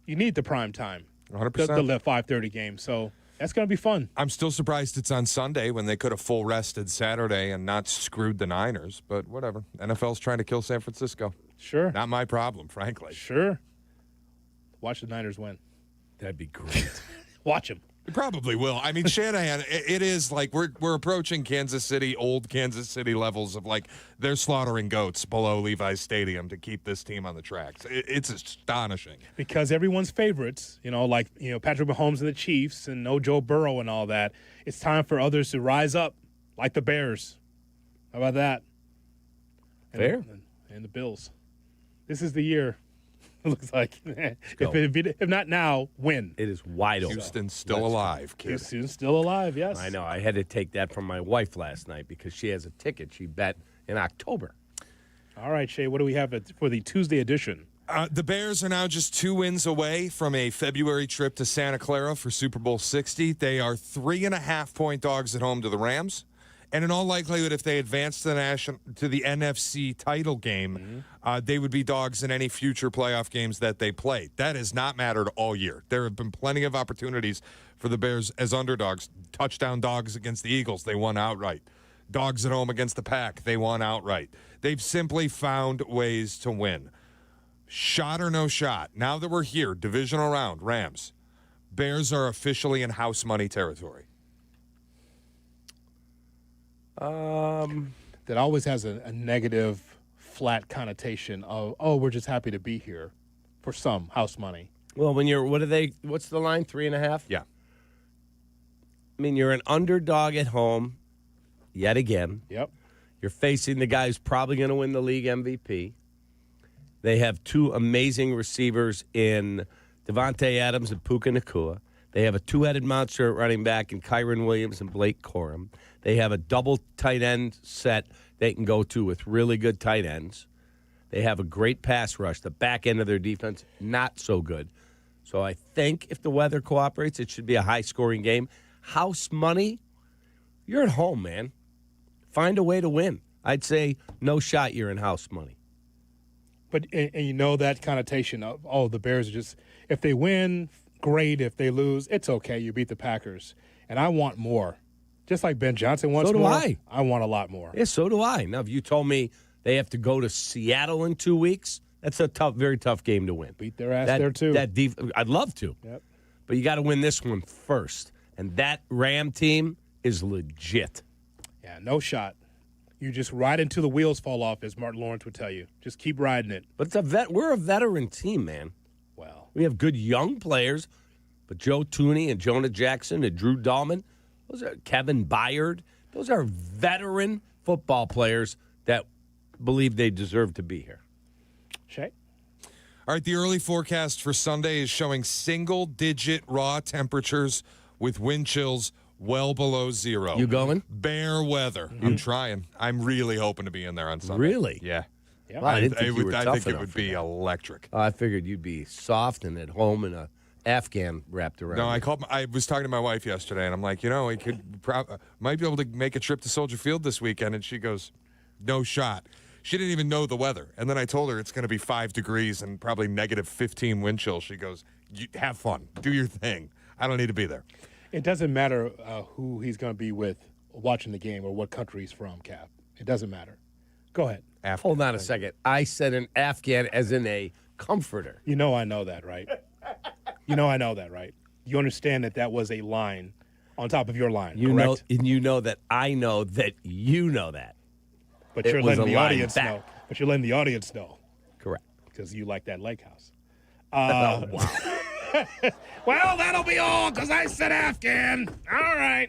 you need the prime time. 100%. The 5:30 game. So that's going to be fun. I'm still surprised it's on Sunday when they could have full rested Saturday and not screwed the Niners. But whatever. NFL's trying to kill San Francisco. Sure. Not my problem, frankly. Sure. Watch the Niners win. That'd be great. Watch them. It probably will. I mean, Shanahan, it is like we're approaching old Kansas City levels of like they're slaughtering goats below Levi's Stadium to keep this team on the tracks. It's astonishing. Because everyone's favorites, Patrick Mahomes and the Chiefs and no Joe Burrow and all that, it's time for others to rise up like the Bears. How about that? Fair. And the Bills. This is the year. It looks like. If not now, when? It is wide open. Houston's still alive, kid. Houston's still alive, yes. I know. I had to take that from my wife last night because she has a ticket. She bet in October. All right, Shay, what do we have for the Tuesday edition? The Bears are now just 2 wins away from a February trip to Santa Clara for Super Bowl 60. They are 3.5-point dogs at home to the Rams. And in all likelihood, if they advance to the NFC title game, they would be dogs in any future playoff games that they play. That has not mattered all year. There have been plenty of opportunities for the Bears as underdogs. Touchdown dogs against the Eagles, they won outright. Dogs at home against the Pack, they won outright. They've simply found ways to win. Shot or no shot. Now that we're here, divisional round, Rams. Bears are officially in house money territory. That always has a negative, flat connotation of, we're just happy to be here for some house money. Well, what's the line, 3.5? Yeah. I mean, you're an underdog at home, yet again. Yep. You're facing the guy who's probably going to win the league MVP. They have 2 amazing receivers in Devontae Adams and Puka Nacua. They have a 2-headed monster at running back in Kyron Williams and Blake Corum. They have a double tight end set they can go to with really good tight ends. They have a great pass rush. The back end of their defense, not so good. So I think if the weather cooperates, it should be a high-scoring game. House money, you're at home, man. Find a way to win. I'd say no shot you're in house money. But and that connotation of, the Bears are just, if they win, great. If they lose, it's okay. You beat the Packers. And I want more. Just like Ben Johnson wants more. So do I. I want a lot more. Yeah, so do I. Now, if you told me they have to go to Seattle in 2 weeks, that's a very tough game to win. Beat their ass there, too. I'd love to. Yep. But you got to win this one first. And that Ram team is legit. Yeah, no shot. You just ride until the wheels fall off, as Martin Lawrence would tell you. Just keep riding it. But we're a veteran team, man. Well, we have good young players, but Joe Tooney and Jonah Jackson and Drew Dahlman, those are Kevin Byard. Those are veteran football players that believe they deserve to be here. Shay? All right, the early forecast for Sunday is showing single-digit raw temperatures with wind chills well below 0. You going? Bear weather. I'm trying. I'm really hoping to be in there on Sunday. Really? Yeah. Well, I didn't think you were tough I think it enough would for be that. electric. I figured you'd be soft and at home in a Afghan wrapped around. No, I was talking to my wife yesterday, and I'm like, we could might be able to make a trip to Soldier Field this weekend, and she goes, no shot. She didn't even know the weather. And then I told her it's going to be 5 degrees and probably negative 15 wind chill. She goes, have fun. Do your thing. I don't need to be there. It doesn't matter who he's going to be with watching the game or what country he's from, Cap. It doesn't matter. Go ahead. Hold on a second. I said an Afghan as in a comforter. I know that, right? I know that, right? You understand that was a line on top of your line, correct? You know that I know that you know that. But you're letting the audience know. But you're letting the audience know. Correct. Because you like that lake house. Wow. Well, that'll be all because I said Afghan. All right.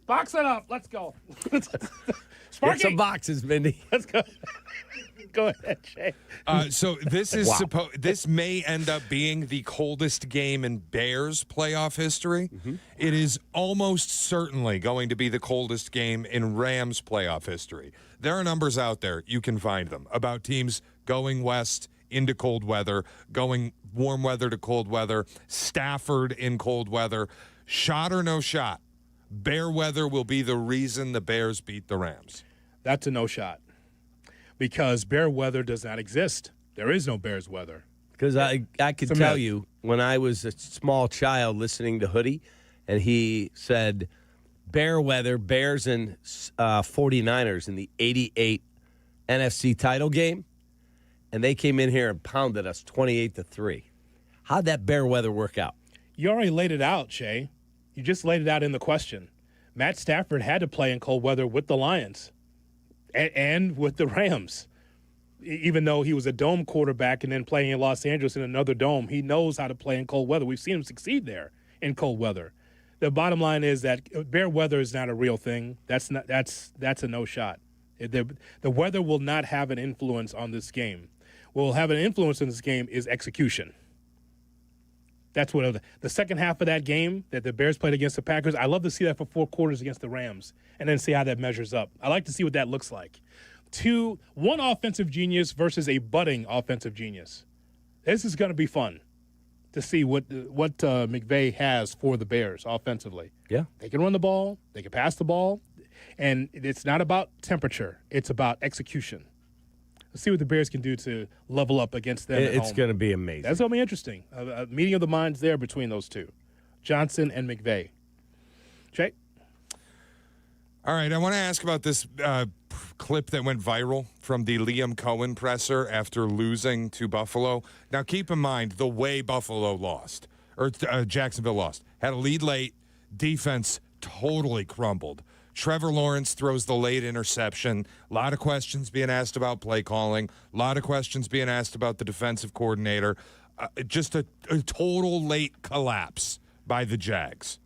Box it up. Let's go. Get some boxes, Mindy. Let's go. Go ahead, Jay. So this is this may end up being the coldest game in Bears playoff history. It is almost certainly going to be the coldest game in Rams playoff history. There are numbers out there, you can find them, about teams going west into cold weather, going warm weather to cold weather, Stafford in cold weather. Shot or no shot, Bear weather will be the reason the Bears beat the Rams. That's a no shot. Because bear weather does not exist. There is no Bears weather. Because I could tell you, when I was a small child listening to Hoodie, and he said, bear weather, Bears and 49ers in the 88 NFC title game, and they came in here and pounded us 28-3. How'd that bear weather work out? You already laid it out, Shay. You just laid it out in the question. Matt Stafford had to play in cold weather with the Lions and with the Rams. Even though he was a dome quarterback and then playing in Los Angeles in another dome, he knows how to play in cold weather. We've seen him succeed there in cold weather. The bottom line is that bear weather is not a real thing. That's a no shot. The weather will not have an influence on this game. What will have an influence on this game is execution. That's what the second half of that game that the Bears played against the Packers, I love to see that for 4 quarters against the Rams and then see how that measures up. I like to see what that looks like. One offensive genius versus a budding offensive genius. This is going to be fun to see what McVay has for the Bears offensively. Yeah. They can run the ball. They can pass the ball. And it's not about temperature. It's about execution. Let's see what the Bears can do to level up against them at home. It's going to be amazing. That's going to be interesting. A meeting of the minds there between those two, Johnson and McVay. Jay? All right, I want to ask about this clip that went viral from the Liam Cohen presser after losing to Buffalo. Now, keep in mind the way Buffalo lost, or Jacksonville lost. Had a lead late, defense totally crumbled. Trevor Lawrence throws the late interception. A lot of questions being asked about play calling. A lot of questions being asked about the defensive coordinator. Just a total late collapse by the Jags.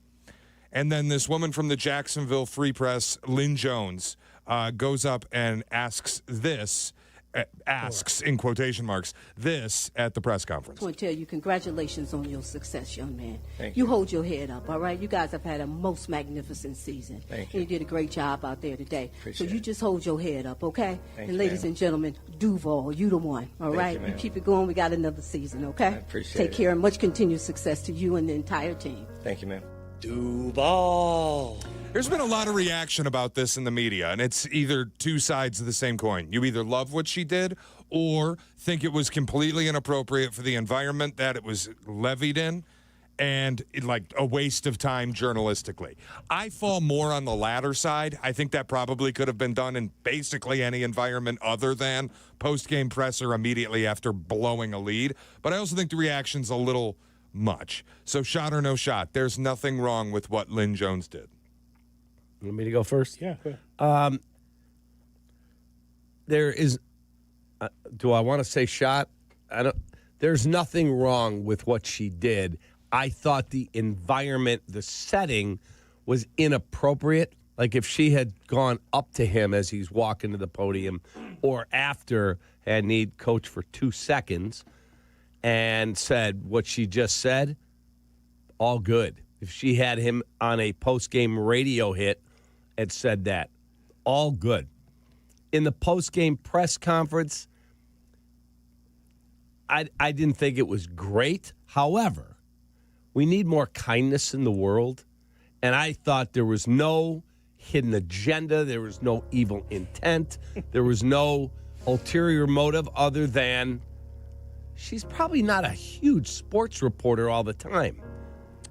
And then this woman from the Jacksonville Free Press, Lynn Jones, goes up and asks in quotation marks, this at the press conference. I want to tell you, congratulations on your success, young man. Thank you. Hold your head up, all right? You guys have had a most magnificent season. Thank you. And you did a great job out there today. So you just hold your head up, okay? Thank and you, ladies ma'am. and gentlemen, Duval, you the one, all Thank right? you, You ma'am. keep it going. We got another season, okay? appreciate Take it. care and much continued success to you and the entire team. Thank you, ma'am. Duval. There's been a lot of reaction about this in the media, and it's either two sides of the same coin. You either love what she did or think it was completely inappropriate for the environment that it was levied in and like a waste of time journalistically. I fall more on the latter side. I think that probably could have been done in basically any environment other than post-game presser immediately after blowing a lead. But I also think the reaction's a little much. So shot or no shot, there's nothing wrong with what Lynn Jones did. Want me to go first? Yeah, go ahead. There is, do I want to say shot? There's nothing wrong with what she did. I thought the environment, the setting was inappropriate. Like if she had gone up to him as he's walking to the podium or after had need coach for 2 seconds and said what she just said, all good. If she had him on a post-game radio hit and said that, all good. In the post-game press conference, I didn't think it was great. However, we need more kindness in the world, and I thought there was no hidden agenda. There was no evil intent. There was no ulterior motive other than she's probably not a huge sports reporter all the time.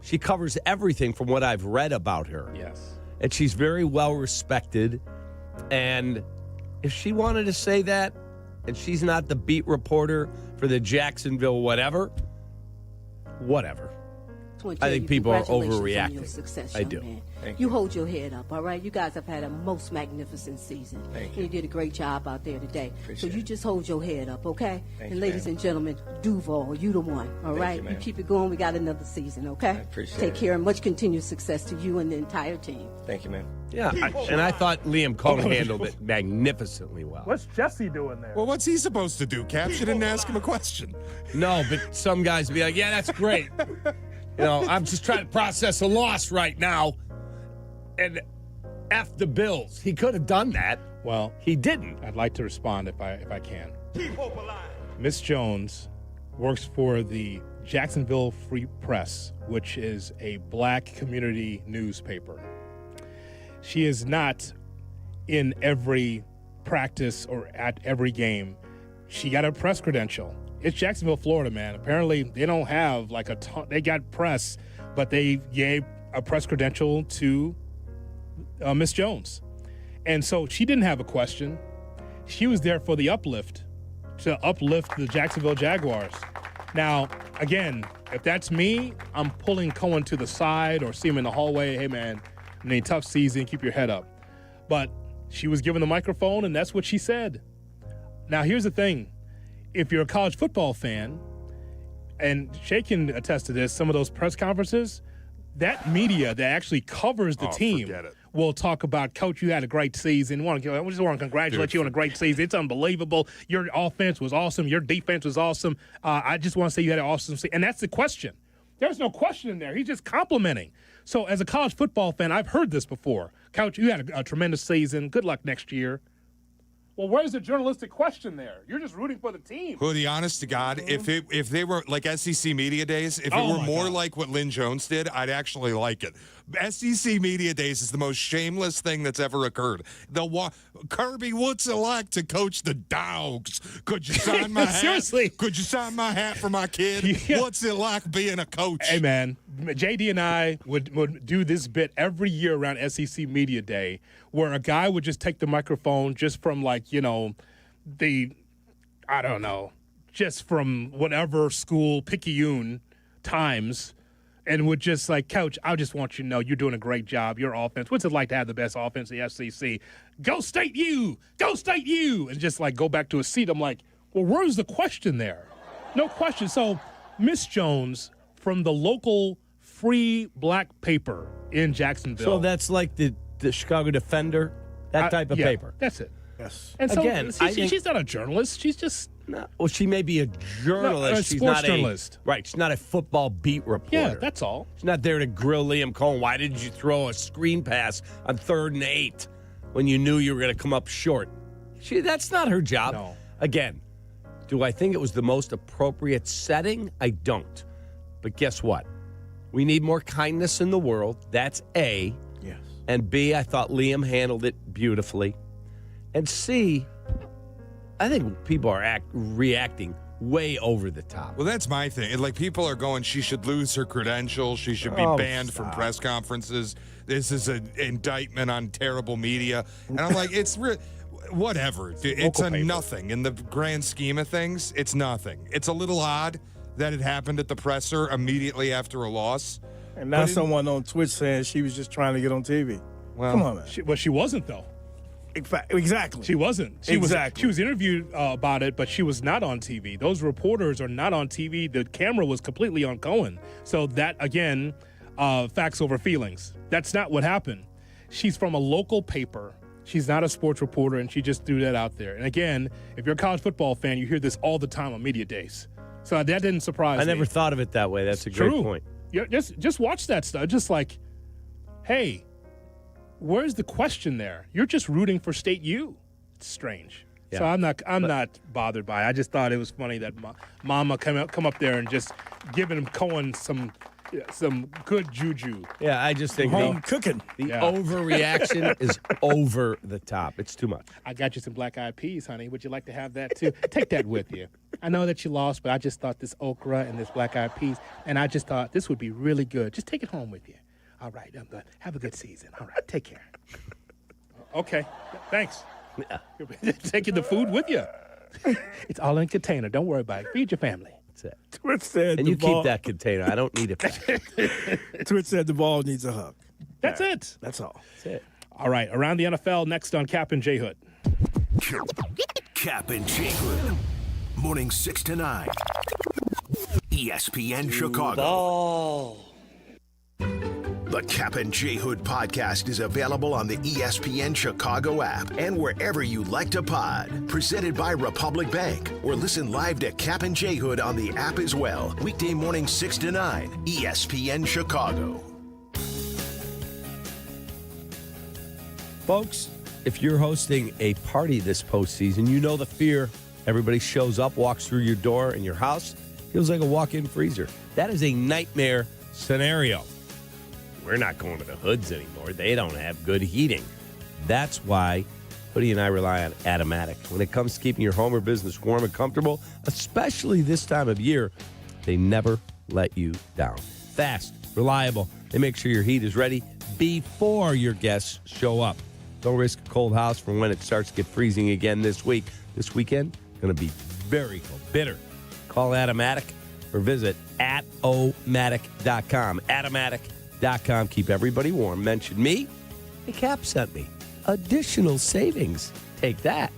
She covers everything from what I've read about her. Yes. And she's very well respected. And if she wanted to say that, and she's not the beat reporter for the Jacksonville whatever. I think people are congratulations on your overreacting. success, I young do. man. Thank You hold your head up, all right? You guys have had a most magnificent season. Thank you. You did a great job out there today. Appreciate so you just hold your head up, okay? Thank and you, ladies ma'am. and gentlemen, Duval, you the one, all Thank right? you, ma'am. keep it going. We got another season, okay? appreciate Take it. care and much continued success to you and the entire team. Thank you, man. Yeah, and I thought Liam Cohen handled it magnificently well. What's Jesse doing there? Well, what's he supposed to do? Cap, you didn't ask him a question. No, but some guys be like, yeah, that's great. I'm just trying to process a loss right now. And F the Bills. He could have done that. Well, he didn't. I'd like to respond if I can. Miss Jones works for the Jacksonville Free Press, which is a black community newspaper. She is not in every practice or at every game. She got a press credential. It's Jacksonville, Florida, man. Apparently, they don't have like a ton. They got press, but they gave a press credential to Miss Jones. And so she didn't have a question. She was there for the uplift, to uplift the Jacksonville Jaguars. Now, again, if that's me, I'm pulling Cohen to the side or see him in the hallway. Hey, man, in a tough season, keep your head up. But she was given the microphone, and that's what she said. Now, here's the thing. If you're a college football fan, and Shay can attest to this, some of those press conferences, that media that actually covers the team will talk about, Coach, you had a great season. We just want to congratulate you on a great season. It's unbelievable. Your offense was awesome. Your defense was awesome. I just want to say you had an awesome season. And that's the question. There's no question in there. He's just complimenting. So as a college football fan, I've heard this before. Coach, you had a tremendous season. Good luck next year. Well, where's the journalistic question there? You're just rooting for the team. Hoodie, honest to God, if they were like SEC Media Days, if it were more like what Lynn Jones did, I'd actually like it. SEC Media Days is the most shameless thing that's ever occurred. Kirby, what's it like to coach the Dogs? Could you sign my hat? Seriously. Could you sign my hat for my kid? Yeah. What's it like being a coach? Hey, man, JD and I would do this bit every year around SEC Media Day where a guy would just take the microphone just from just from whatever school, Picayune Times, and would just like, Coach, I just want you to know you're doing a great job. Your offense. What's it like to have the best offense in the SEC? Go State U! Go State U! And just like go back to a seat. I'm like, well, where's the question there? No question. So Miss Jones from the local free black paper in Jacksonville. So that's like the Chicago Defender, that type of paper. That's it. Yes. And so, Again, she's not a journalist. She's just well, she may be a journalist. a She's sports not journalist. Right. She's not a football beat reporter. Yeah, that's all. She's not there to grill Liam Cohen. Why did you throw a screen pass on 3rd and 8 when you knew you were going to come up short? That's not her job. No. Again, do I think it was the most appropriate setting? I don't. But guess what? We need more kindness in the world. That's A. Yes. And B, I thought Liam handled it beautifully. And C, I think people are reacting way over the top. Well, that's my thing. Like, people are going, she should lose her credentials. She should be banned from press conferences. This is an indictment on terrible media. And I'm like, it's whatever. It's a nothing. In the grand scheme of things, it's nothing. It's a little odd that it happened at the presser immediately after a loss. And now someone on Twitch saying she was just trying to get on TV. Well, come on, man. She wasn't, though. Exactly. She wasn't. She was interviewed about it, but she was not on TV. Those reporters are not on TV. The camera was completely on Cohen. So that, again, facts over feelings. That's not what happened. She's from a local paper. She's not a sports reporter, and she just threw that out there. And again, if you're a college football fan, you hear this all the time on media days. So that didn't surprise me. I never thought of it that way. That's a great point. Yeah, just watch that stuff. Just like, hey, where's the question there? You're just rooting for State U. It's strange. Yeah. So I'm not bothered by it. I just thought it was funny that Mama come up there and just giving Cohen some good juju. Yeah, I just think home cooking. The overreaction is over the top. It's too much. I got you some black-eyed peas, honey. Would you like to have that too? Take that with you. I know that you lost, but I just thought this okra and this black-eyed peas, and I just thought this would be really good. Just take it home with you. All right, I'm good. Have a good season. All right, take care. Okay, thanks. Yeah. You're taking the food with you. It's all in a container. Don't worry about it. Feed your family. That's it. Twitch said and the you ball. keep that container. I don't need it back. Twitch said the ball needs a hug. That's it. That's all. That's it. All right, around the NFL next on Kap and J Hood. Kap and J Hood. Morning 6 to 9. ESPN Chicago. The Kap and J Hood podcast is available on the ESPN Chicago app and wherever you like to pod. Presented by Republic Bank. Or listen live to Kap and J Hood on the app as well. Weekday morning 6 to 9. ESPN Chicago. Folks, if you're hosting a party this postseason, you know the fear. Everybody shows up, walks through your door in your house. Feels like a walk-in freezer. That is a nightmare scenario. We're not going to the Hoods anymore. They don't have good heating. That's why Hoodie and I rely on Atomatic. When it comes to keeping your home or business warm and comfortable, especially this time of year, they never let you down. Fast, reliable. They make sure your heat is ready before your guests show up. Don't risk a cold house for when it starts to get freezing again this week. This weekend, going to be very cold, bitter. Call Atomatic or visit atomatic.com. Atomatic.com. Keep everybody warm. Mention me. Hey, Kap sent me additional savings. Take that.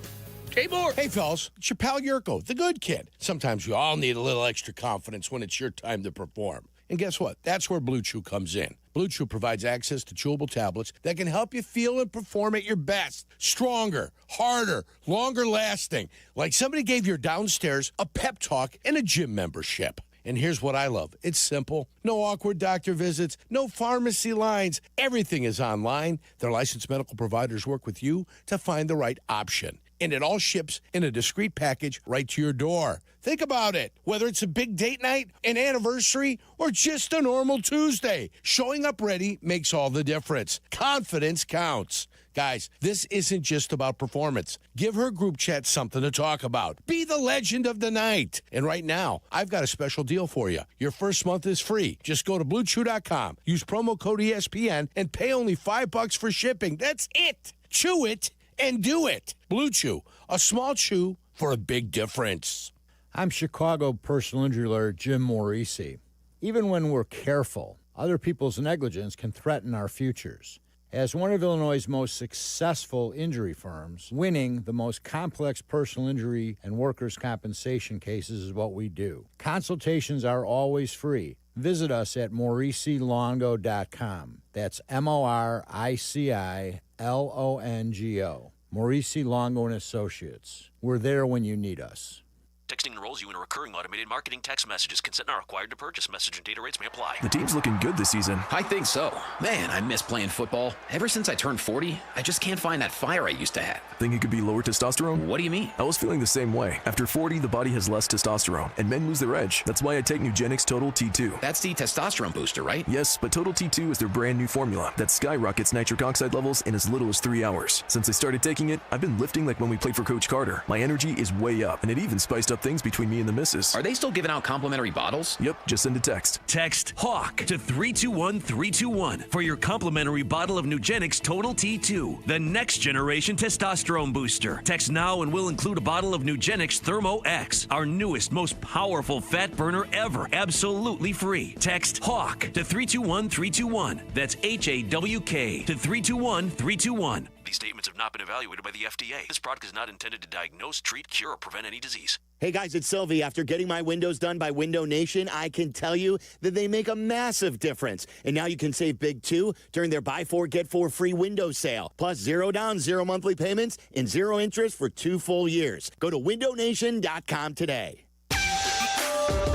Jay Moore. Hey, fellas. It's your pal Jurko, the good kid. Sometimes you all need a little extra confidence when it's your time to perform. And guess what? That's where Blue Chew comes in. Blue Chew provides access to chewable tablets that can help you feel and perform at your best. Stronger, harder, longer lasting. Like somebody gave your downstairs a pep talk and a gym membership. And here's what I love. It's simple. No awkward doctor visits, no pharmacy lines. Everything is online. Their licensed medical providers work with you to find the right option. And it all ships in a discreet package right to your door. Think about it. Whether it's a big date night, an anniversary, or just a normal Tuesday, showing up ready makes all the difference. Confidence counts. Guys, this isn't just about performance. Give her group chat something to talk about. Be the legend of the night. And right now, I've got a special deal for you. Your first month is free. Just go to BlueChew.com, use promo code ESPN, and pay only $5 for shipping. That's it. Chew it and do it. Blue Chew, a small chew for a big difference. I'm Chicago personal injury lawyer Jim Morisi. Even when we're careful, other people's negligence can threaten our futures. As one of Illinois' most successful injury firms, winning the most complex personal injury and workers' compensation cases is what we do. Consultations are always free. Visit us at MorisiLongo.com. That's MoriciLongo. Morisi Longo and Associates. We're there when you need us. Texting enrolls you in a recurring automated marketing text messages. Consent not required to purchase. Message and data rates may apply. The team's looking good this season. I think so. Man, I miss playing football. Ever since I turned 40, I just can't find that fire I used to have. Think it could be lower testosterone? What do you mean? I was feeling the same way. After 40, the body has less testosterone, and men lose their edge. That's why I take Nugenix Total T2. That's the testosterone booster, right? Yes, but Total T2 is their brand new formula that skyrockets nitric oxide levels in as little as 3 hours. Since I started taking it, I've been lifting like when we played for Coach Carter. My energy is way up, and it even spiced up things between me and the missus. Are they still giving out complimentary bottles? Yep, just send a text. Text HAWK to 321-321 for your complimentary bottle of Nugenix Total T2, the next generation testosterone booster. Text now and we'll include a bottle of Nugenix Thermo X, our newest, most powerful fat burner ever, absolutely free. Text HAWK to 321-321. That's HAWK to 321-321. These statements have not been evaluated by the FDA. This product is not intended to diagnose, treat, cure, or prevent any disease. Hey guys, it's Silvy. After getting my windows done by Window Nation, I can tell you that they make a massive difference. And now you can save big too during their buy 4 get 4 free window sale. Plus 0 down, 0 monthly payments, and 0 interest for 2 full years. Go to windownation.com today.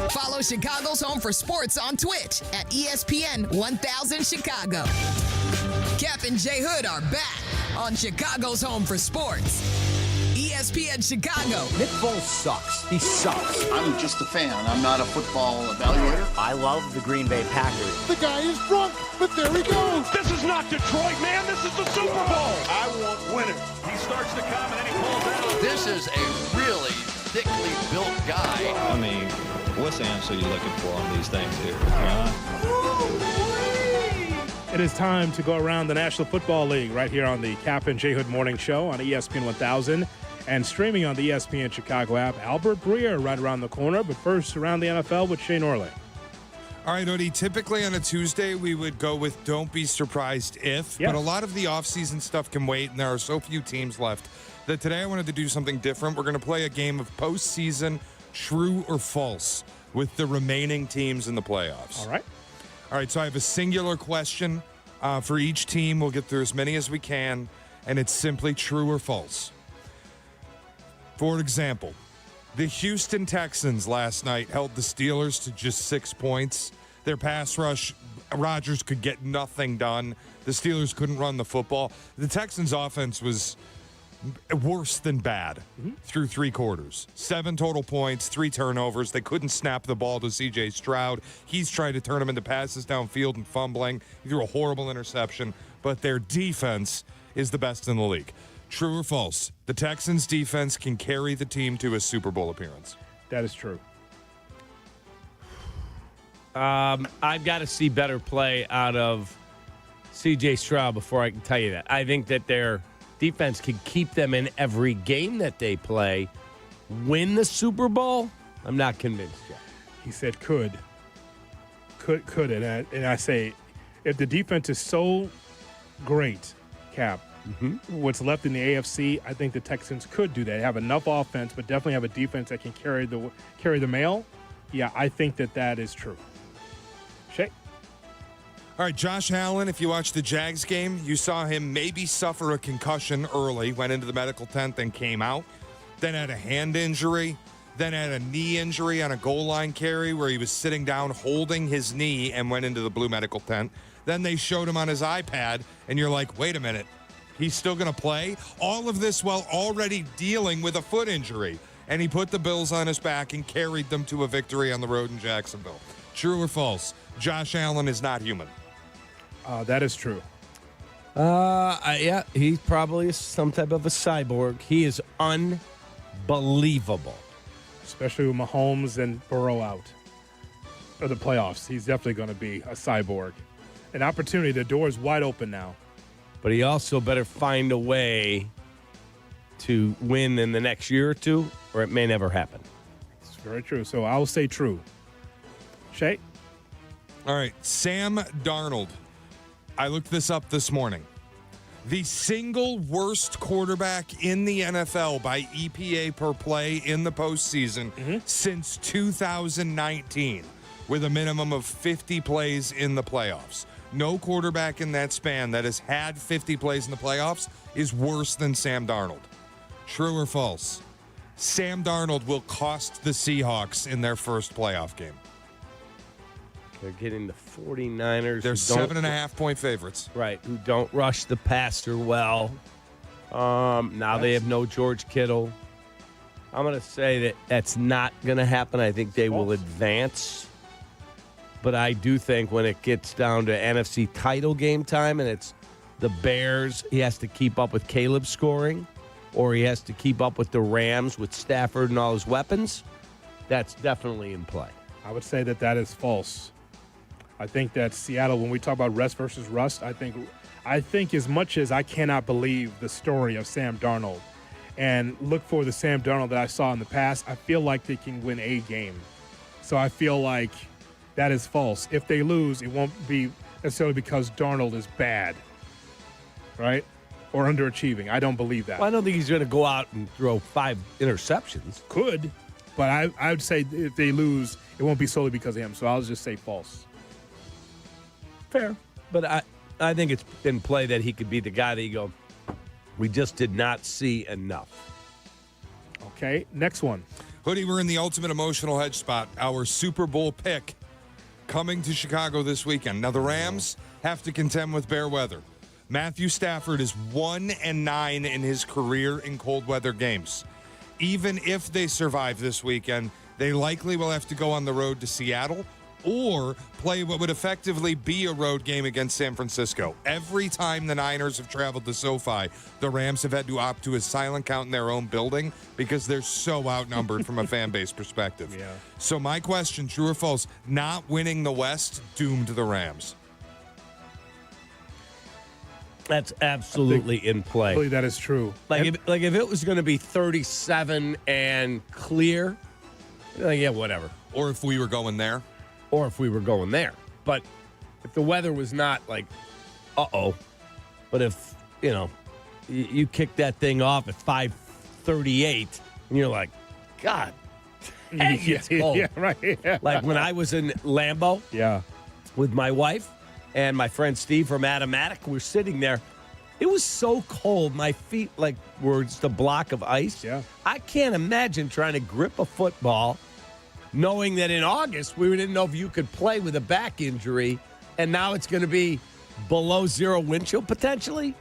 Follow Chicago's Home for Sports on Twitch at ESPN 1000 Chicago. Kap and J Hood are back on Chicago's Home for Sports. ESPN Chicago. Nick Foles sucks. He sucks. I'm just a fan. I'm not a football evaluator. I love the Green Bay Packers. The guy is drunk, but there he goes. This is not Detroit, man. This is the Super Bowl. I want winners. He starts to come and then he pulls out. This is a really thickly built guy. I mean, what's the answer you're looking for on these things here? It is time to go around the National Football League right here on the Kap and J Hood Morning Show on ESPN 1000. and streaming on the ESPN Chicago app. Albert Breer right around the corner, but first around the NFL with Shane Orley. All right, Odie, typically on a Tuesday, we would go with don't be surprised if, but a lot of the offseason stuff can wait, and there are so few teams left that today I wanted to do something different. We're going to play a game of postseason true or false with the remaining teams in the playoffs. All right. All right, so I have a singular question for each team. We'll get through as many as we can, and it's simply true or false. For example, the Houston Texans last night held the Steelers to just 6 points. Their pass rush, Rodgers could get nothing done. The Steelers couldn't run the football. The Texans' offense was worse than bad through 3 quarters. 7 total points, 3 turnovers. They couldn't snap the ball to C.J. Stroud. He's trying to turn them into passes downfield and fumbling. He threw a horrible interception, but their defense is the best in the league. True or false? The Texans' defense can carry the team to a Super Bowl appearance. That is true. I've got to see better play out of C.J. Stroud before I can tell you that. I think that their defense can keep them in every game that they play. Win the Super Bowl? I'm not convinced yet. He said could. Could. And I say, if the defense is so great, Cap, what's left in the AFC, I think the Texans could do that. They have enough offense, but definitely have a defense that can carry the mail. Yeah, I think that is true. Shay? All right, Josh Allen, if you watched the Jags game, you saw him maybe suffer a concussion early, went into the medical tent, then came out, then had a hand injury, then had a knee injury on a goal line carry where he was sitting down holding his knee and went into the blue medical tent. Then they showed him on his iPad, and you're like, wait a minute. He's still going to play? All of this while already dealing with a foot injury. And he put the Bills on his back and carried them to a victory on the road in Jacksonville. True or false? Josh Allen is not human. That is true. Yeah, he probably is some type of a cyborg. He is unbelievable. Especially with Mahomes and Burrow out of the playoffs. He's definitely going to be a cyborg. An opportunity. The door is wide open now. But he also better find a way to win in the next year or two, or it may never happen. It's very true. So I'll say true. Shay? All right, Sam Darnold. I looked this up this morning. The single worst quarterback in the NFL by EPA per play in the postseason since 2019, with a minimum of 50 plays in the playoffs. No quarterback in that span that has had 50 plays in the playoffs is worse than Sam Darnold. True or false? Sam Darnold will cost the Seahawks in their first playoff game. They're getting the 49ers. They're 7.5-point favorites. Right, who don't rush the passer well. Now they have no George Kittle. I'm going to say that that's not going to happen. I think they will advance. But I do think when it gets down to NFC title game time and it's the Bears, he has to keep up with Caleb scoring, or he has to keep up with the Rams with Stafford and all his weapons. That's definitely in play. I would say that is false. I think that Seattle, when we talk about rest versus rust, I think as much as I cannot believe the story of Sam Darnold and look for the Sam Darnold that I saw in the past, I feel like they can win a game. So I feel like that is false. If they lose, it won't be necessarily because Darnold is bad, right? Or underachieving. I don't believe that. Well, I don't think he's going to go out and throw 5 interceptions. Could, but I would say if they lose, it won't be solely because of him. So I'll just say false. Fair. But I think it's in play that he could be the guy that you go, we just did not see enough. Okay, next one. Hoodie, we're in the ultimate emotional hedge spot. Our Super Bowl pick coming to Chicago this weekend. Now, the Rams have to contend with bear weather. Matthew Stafford is 1-9 in his career in cold weather games. Even if they survive this weekend, they likely will have to go on the road to Seattle or play what would effectively be a road game against San Francisco. Every time the Niners have traveled to SoFi, the Rams have had to opt to a silent count in their own building because they're so outnumbered from a fan base perspective. Yeah. So my question, true or false, not winning the West doomed the Rams? That's absolutely in play. I believe that is true. Like if it was going to be 37 and clear, yeah, whatever. Or if we were going there. But if the weather was not like, but if, you kick that thing off at 5:38 and you're like, God, dang, it's cold. Yeah, right. Yeah. Like when I was in Lambeau with my wife and my friend Steve from Automatic, we're sitting there. It was so cold. My feet were just a block of ice. Yeah. I can't imagine trying to grip a football knowing that in August we didn't know if you could play with a back injury, and now it's going to be below zero wind chill potentially.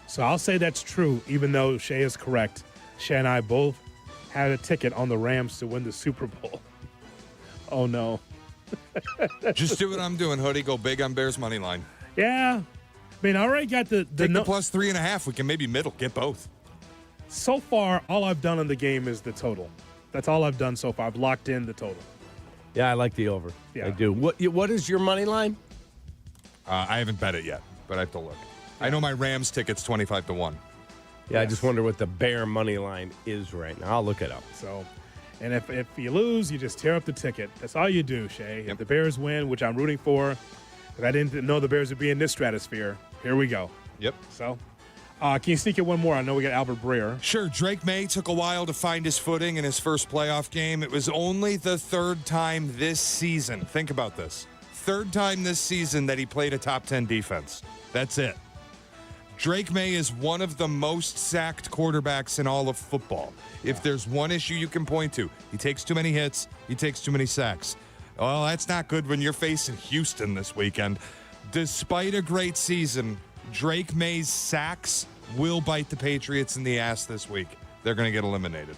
So I'll say that's true, even though Shay is correct. Shay and I both had a ticket on the Rams to win the Super Bowl. Oh, no. Just do what I'm doing, Hoodie. Go big on Bears money line. Yeah. I mean, I already got the plus 3.5. We can maybe middle. Get both. So far, all I've done on the game is the total. That's all I've done so far. I've locked in the total. Yeah, I like the over. Yeah. I do. What is your money line? I haven't bet it yet, but I have to look. I know my Rams ticket's 25-1. Yeah, I just wonder what the Bear money line is right now. I'll look it up. So, and if you lose, you just tear up the ticket. That's all you do, Shay. If the Bears win, which I'm rooting for, because I didn't know the Bears would be in this stratosphere, here we go. Yep. So, can you sneak in one more? I know we got Albert Breer. Sure. Drake May took a while to find his footing in his first playoff game. It was only the third time this season. Think about this. Third time this season that he played a top 10 defense. That's it. Drake May is one of the most sacked quarterbacks in all of football. If there's one issue you can point to, he takes too many hits, he takes too many sacks. Well, that's not good when you're facing Houston this weekend. Despite a great season, Drake May's sacks will bite the Patriots in the ass this week. They're going to get eliminated.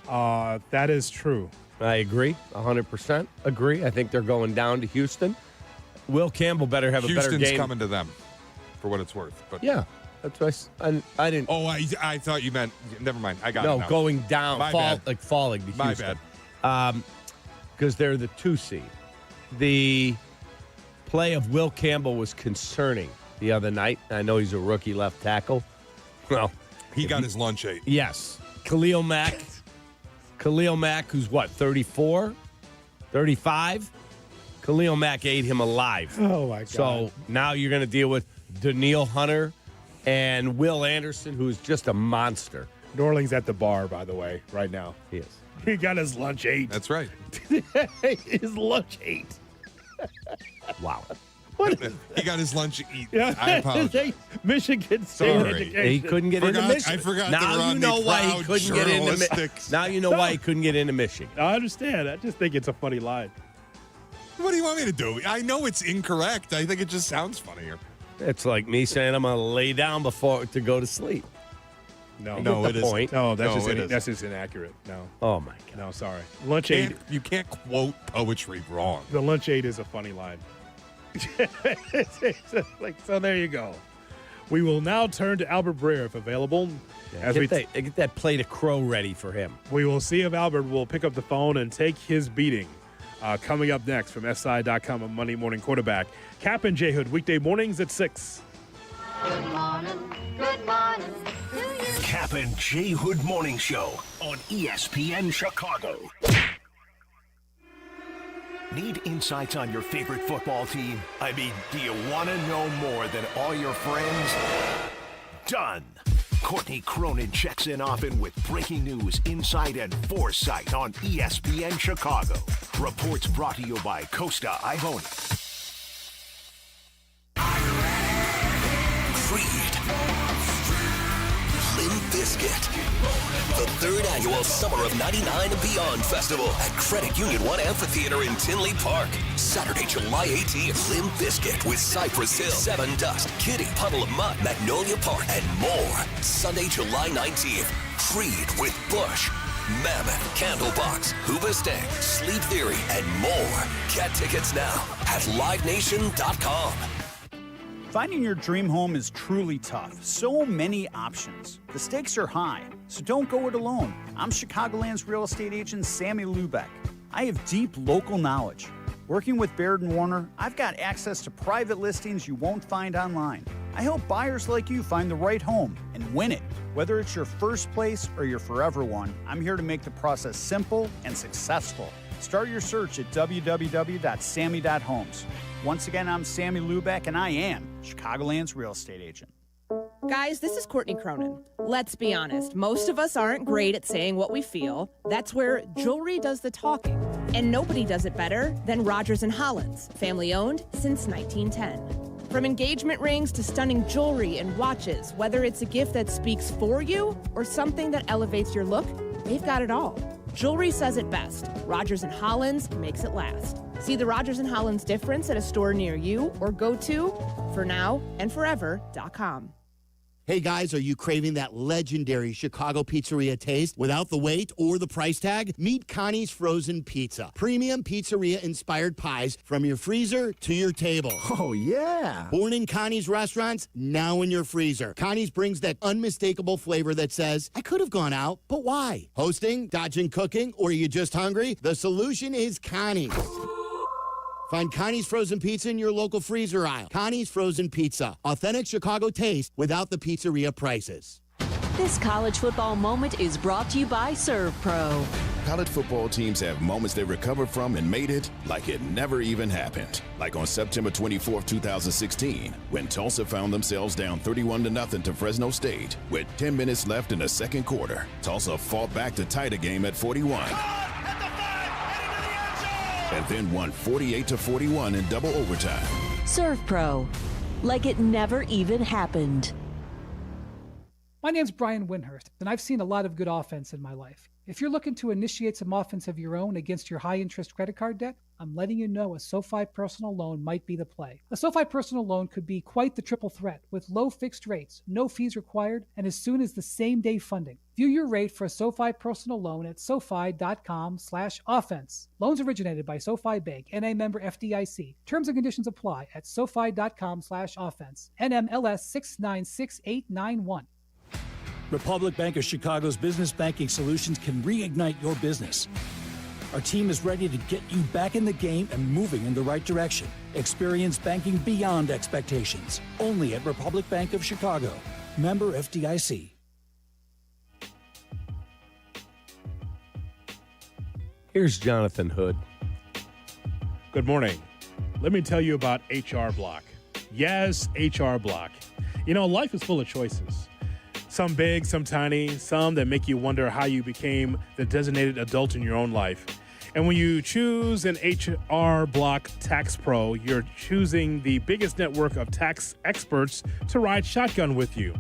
That is true. I agree. 100% agree. I think they're going down to Houston. Will Campbell better have a better game. Houston's coming to them, for what it's worth. But yeah, that's what I didn't. Oh, I thought you meant. Never mind. I got it. No, now. going down, falling to Houston. My bad. Because they're the 2 seed. The play of Will Campbell was concerning the other night. I know he's a rookie left tackle. Well, he got his lunch ate. Yes. Khalil Mack, who's what, 34, 35? Khalil Mack ate him alive. Oh, my God. So now you're going to deal with Danielle Hunter and Will Anderson, who's just a monster. Norling's at the bar, by the way, right now. He is. He got his lunch ate. That's right. His lunch ate. Wow. He got his lunch eat. Yeah. I apologize. Michigan State education. He couldn't get into Michigan. I forgot now they were you know on the why he proud couldn't get into journalistics. Now you know why he couldn't get into Michigan. I understand. I just think it's a funny line. What do you want me to do? I know it's incorrect. I think it just sounds funnier. It's like me saying I'm going to lay down before to go to sleep. No, it isn't. No, that's just inaccurate. No. Oh, my God. No, sorry. Lunch aid. You can't quote poetry wrong. The lunch aid is a funny line. So there you go. We will now turn to Albert Breer if available. Yeah, get that plate of crow ready for him. We will see if Albert will pick up the phone and take his beating. Coming up next from SI.com, a Monday Morning Quarterback. Kap and J Hood, weekday mornings at 6. Good morning. Good morning. Kap and J Hood Morning Show on ESPN Chicago. Need insights on your favorite football team? I mean, do you want to know more than all your friends? Done. Courtney Cronin checks in often with breaking news, insight, and foresight on ESPN Chicago. Reports brought to you by Costa Ivory. Biscuit. The third annual Summer of 99 and Beyond Festival at Credit Union One Amphitheater in Tinley Park. Saturday, July 18th, Limp Bizkit with Cypress Hill, Seven Dust, Kitty, Puddle of Mud, Magnolia Park, and more. Sunday, July 19th, Creed with Bush, Mammoth, Candlebox, Hoobastank, Sleep Theory, and more. Get tickets now at LiveNation.com. Finding your dream home is truly tough. So many options. The stakes are high, so don't go it alone. I'm Chicagoland's real estate agent, Sammy Lubeck. I have deep local knowledge. Working with Baird & Warner, I've got access to private listings you won't find online. I help buyers like you find the right home and win it. Whether it's your first place or your forever one, I'm here to make the process simple and successful. Start your search at www.sammy.homes. Once again, I'm Sammy Lubeck, and I am Chicagoland's real estate agent. Guys, this is Courtney Cronin. Let's be honest, most of us aren't great at saying what we feel. That's where jewelry does the talking. And nobody does it better than Rogers & Hollins, family owned since 1910. From engagement rings to stunning jewelry and watches, whether it's a gift that speaks for you or something that elevates your look, they've got it all. Jewelry says it best. Rogers & Hollins makes it last. See the Rogers & Hollins difference at a store near you or go to fornowandforever.com. Hey guys, are you craving that legendary Chicago pizzeria taste without the wait or the price tag? Meet Connie's Frozen Pizza. Premium pizzeria-inspired pies from your freezer to your table. Oh, yeah. Born in Connie's restaurants, now in your freezer. Connie's brings that unmistakable flavor that says, I could have gone out, but why? Hosting, dodging cooking, or are you just hungry? The solution is Connie's. Find Connie's Frozen Pizza in your local freezer aisle. Connie's Frozen Pizza. Authentic Chicago taste without the pizzeria prices. This college football moment is brought to you by ServPro. College football teams have moments they recovered from and made it like it never even happened. Like on September 24, 2016, when Tulsa found themselves down 31-0 to Fresno State. With 10 minutes left in the second quarter, Tulsa fought back to tie the game at 41. And then won 48-41 in double overtime. ServPro, like it never even happened. My name's Brian Windhurst, and I've seen a lot of good offense in my life. If you're looking to initiate some offense of your own against your high-interest credit card debt, I'm letting you know a SoFi personal loan might be the play. A SoFi personal loan could be quite the triple threat with low fixed rates, no fees required, and as soon as the same day funding. View your rate for a SoFi personal loan at SoFi.com/offense. Loans originated by SoFi Bank, N.A. member FDIC. Terms and conditions apply at SoFi.com/offense. NMLS 696891. Republic Bank of Chicago's business banking solutions can reignite your business. Our team is ready to get you back in the game and moving in the right direction. Experience banking beyond expectations. Only at Republic Bank of Chicago. Member FDIC. Here's Jonathan Hood. Good morning. Let me tell you about HR Block. Yes, HR Block. You know, life is full of choices. Some big, some tiny, some that make you wonder how you became the designated adult in your own life. And when you choose an HR Block Tax Pro, you're choosing the biggest network of tax experts to ride shotgun with you.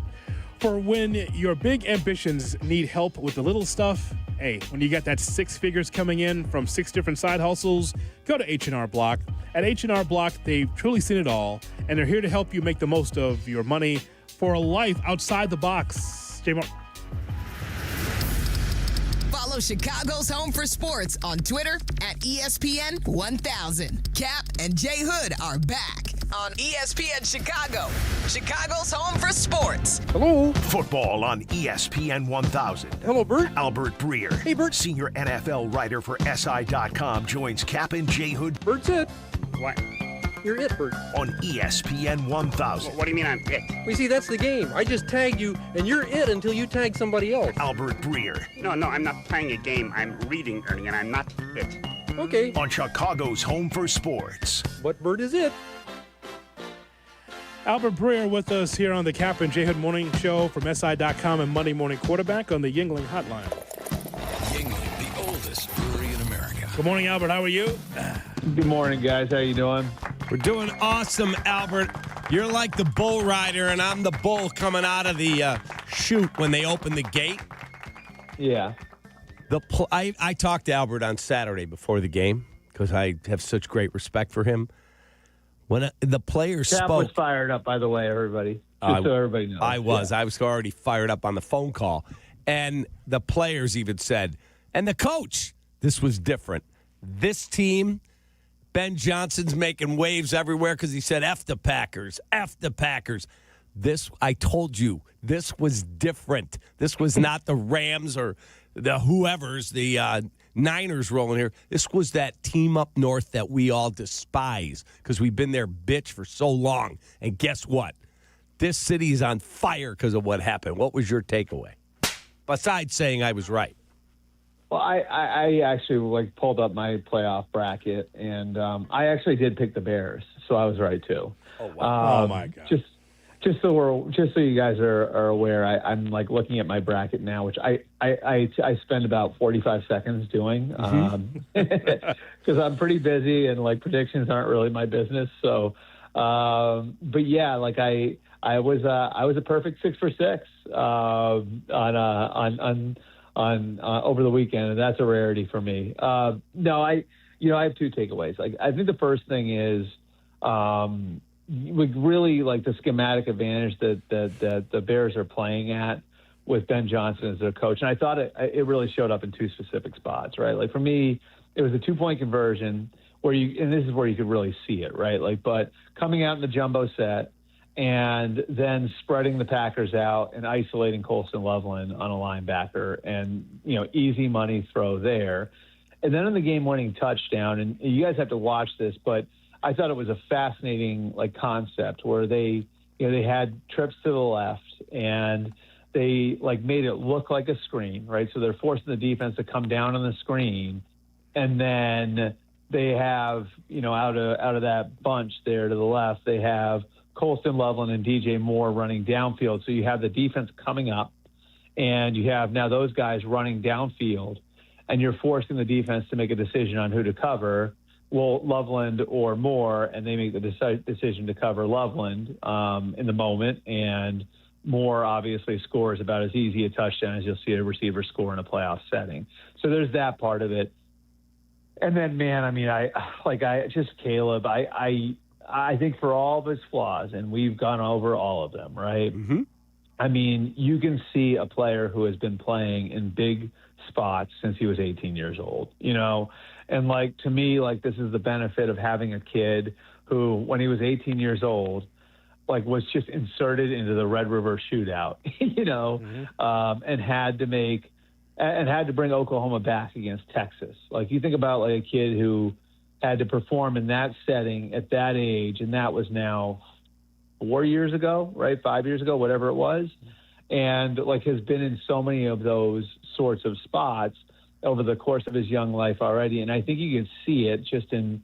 For when your big ambitions need help with the little stuff, hey, when you got that 6 figures coming in from 6 different side hustles, go to H&R Block. At H&R Block, they've truly seen it all, and they're here to help you make the most of your money for a life outside the box. J-Mo. Follow Chicago's Home for Sports on Twitter at ESPN 1000. Kap and J Hood are back on ESPN Chicago. Chicago's Home for Sports. Hello. Football on ESPN 1000. Hello, Bert. Albert Breer. Hey, Bert. Senior NFL writer for SI.com joins Kap and J Hood. Bert's it. What? You're it, Bert. On ESPN 1000. What do you mean I'm it? We see, that's the game. I just tagged you, and you're it until you tag somebody else. Albert Breer. No, I'm not playing a game. I'm reading, Ernie, and I'm not it. Okay. On Chicago's Home for Sports. But Bert is it. Albert Breer with us here on the Kap and J Hood Morning Show from SI.com and Monday Morning Quarterback on the Yingling Hotline. Yingling, the oldest brewery in America. Good morning, Albert. How are you? Good morning, guys. How you doing? We're doing awesome, Albert. You're like the bull rider, and I'm the bull coming out of the chute when they open the gate. Yeah. I talked to Albert on Saturday before the game because I have such great respect for him. When the players Kap spoke, was fired up, by the way, everybody. Just so everybody knows. I was. Yeah. I was already fired up on the phone call. And the players even said, and the coach, this was different. This team, Ben Johnson's making waves everywhere because he said, F the Packers, F the Packers. This, I told you, this was different. This was not the Rams or the whoever's, the Niners rolling here. This was that team up north that we all despise because we've been their bitch for so long. And guess what? This city is on fire because of what happened. What was your takeaway? Besides saying I was right. Well, I actually pulled up my playoff bracket, and I actually did pick the Bears, so I was right too. Oh wow! Oh my God! Just so you guys are aware, I'm looking at my bracket now, which I spend about 45 seconds doing because I'm pretty busy and predictions aren't really my business. So, but yeah, I was a perfect 6 for 6 on over the weekend, and that's a rarity for me. No, I have two takeaways. I think the first thing is really the schematic advantage that the Bears are playing at with Ben Johnson as their coach, and I thought it really showed up in two specific spots, right? For me, it was a 2-point conversion and this is where you could really see it, right? But coming out in the jumbo set, and then spreading the Packers out and isolating Colston Loveland on a linebacker and, easy money throw there. And then on the game-winning touchdown, and you guys have to watch this, but I thought it was a fascinating, concept where they had trips to the left and they, made it look like a screen, right? So they're forcing the defense to come down on the screen, and then they have, out of that bunch there to the left, they have Colston Loveland and DJ Moore running downfield. So you have the defense coming up, and you have now those guys running downfield, and you're forcing the defense to make a decision on who to cover, Loveland or Moore, and they make the decision to cover Loveland in the moment, and Moore obviously scores about as easy a touchdown as you'll see a receiver score in a playoff setting. So there's that part of it. And then, man, Caleb, I think for all of his flaws, and we've gone over all of them, right? Mm-hmm. I mean, you can see a player who has been playing in big spots since he was 18 years old, And, to me, this is the benefit of having a kid who, when he was 18 years old, was just inserted into the Red River shootout, and had to bring Oklahoma back against Texas. You think about, a kid who had to perform in that setting at that age, and that was now 4 years ago, right? 5 years ago, whatever it was, and has been in so many of those sorts of spots over the course of his young life already. And I think you can see it just in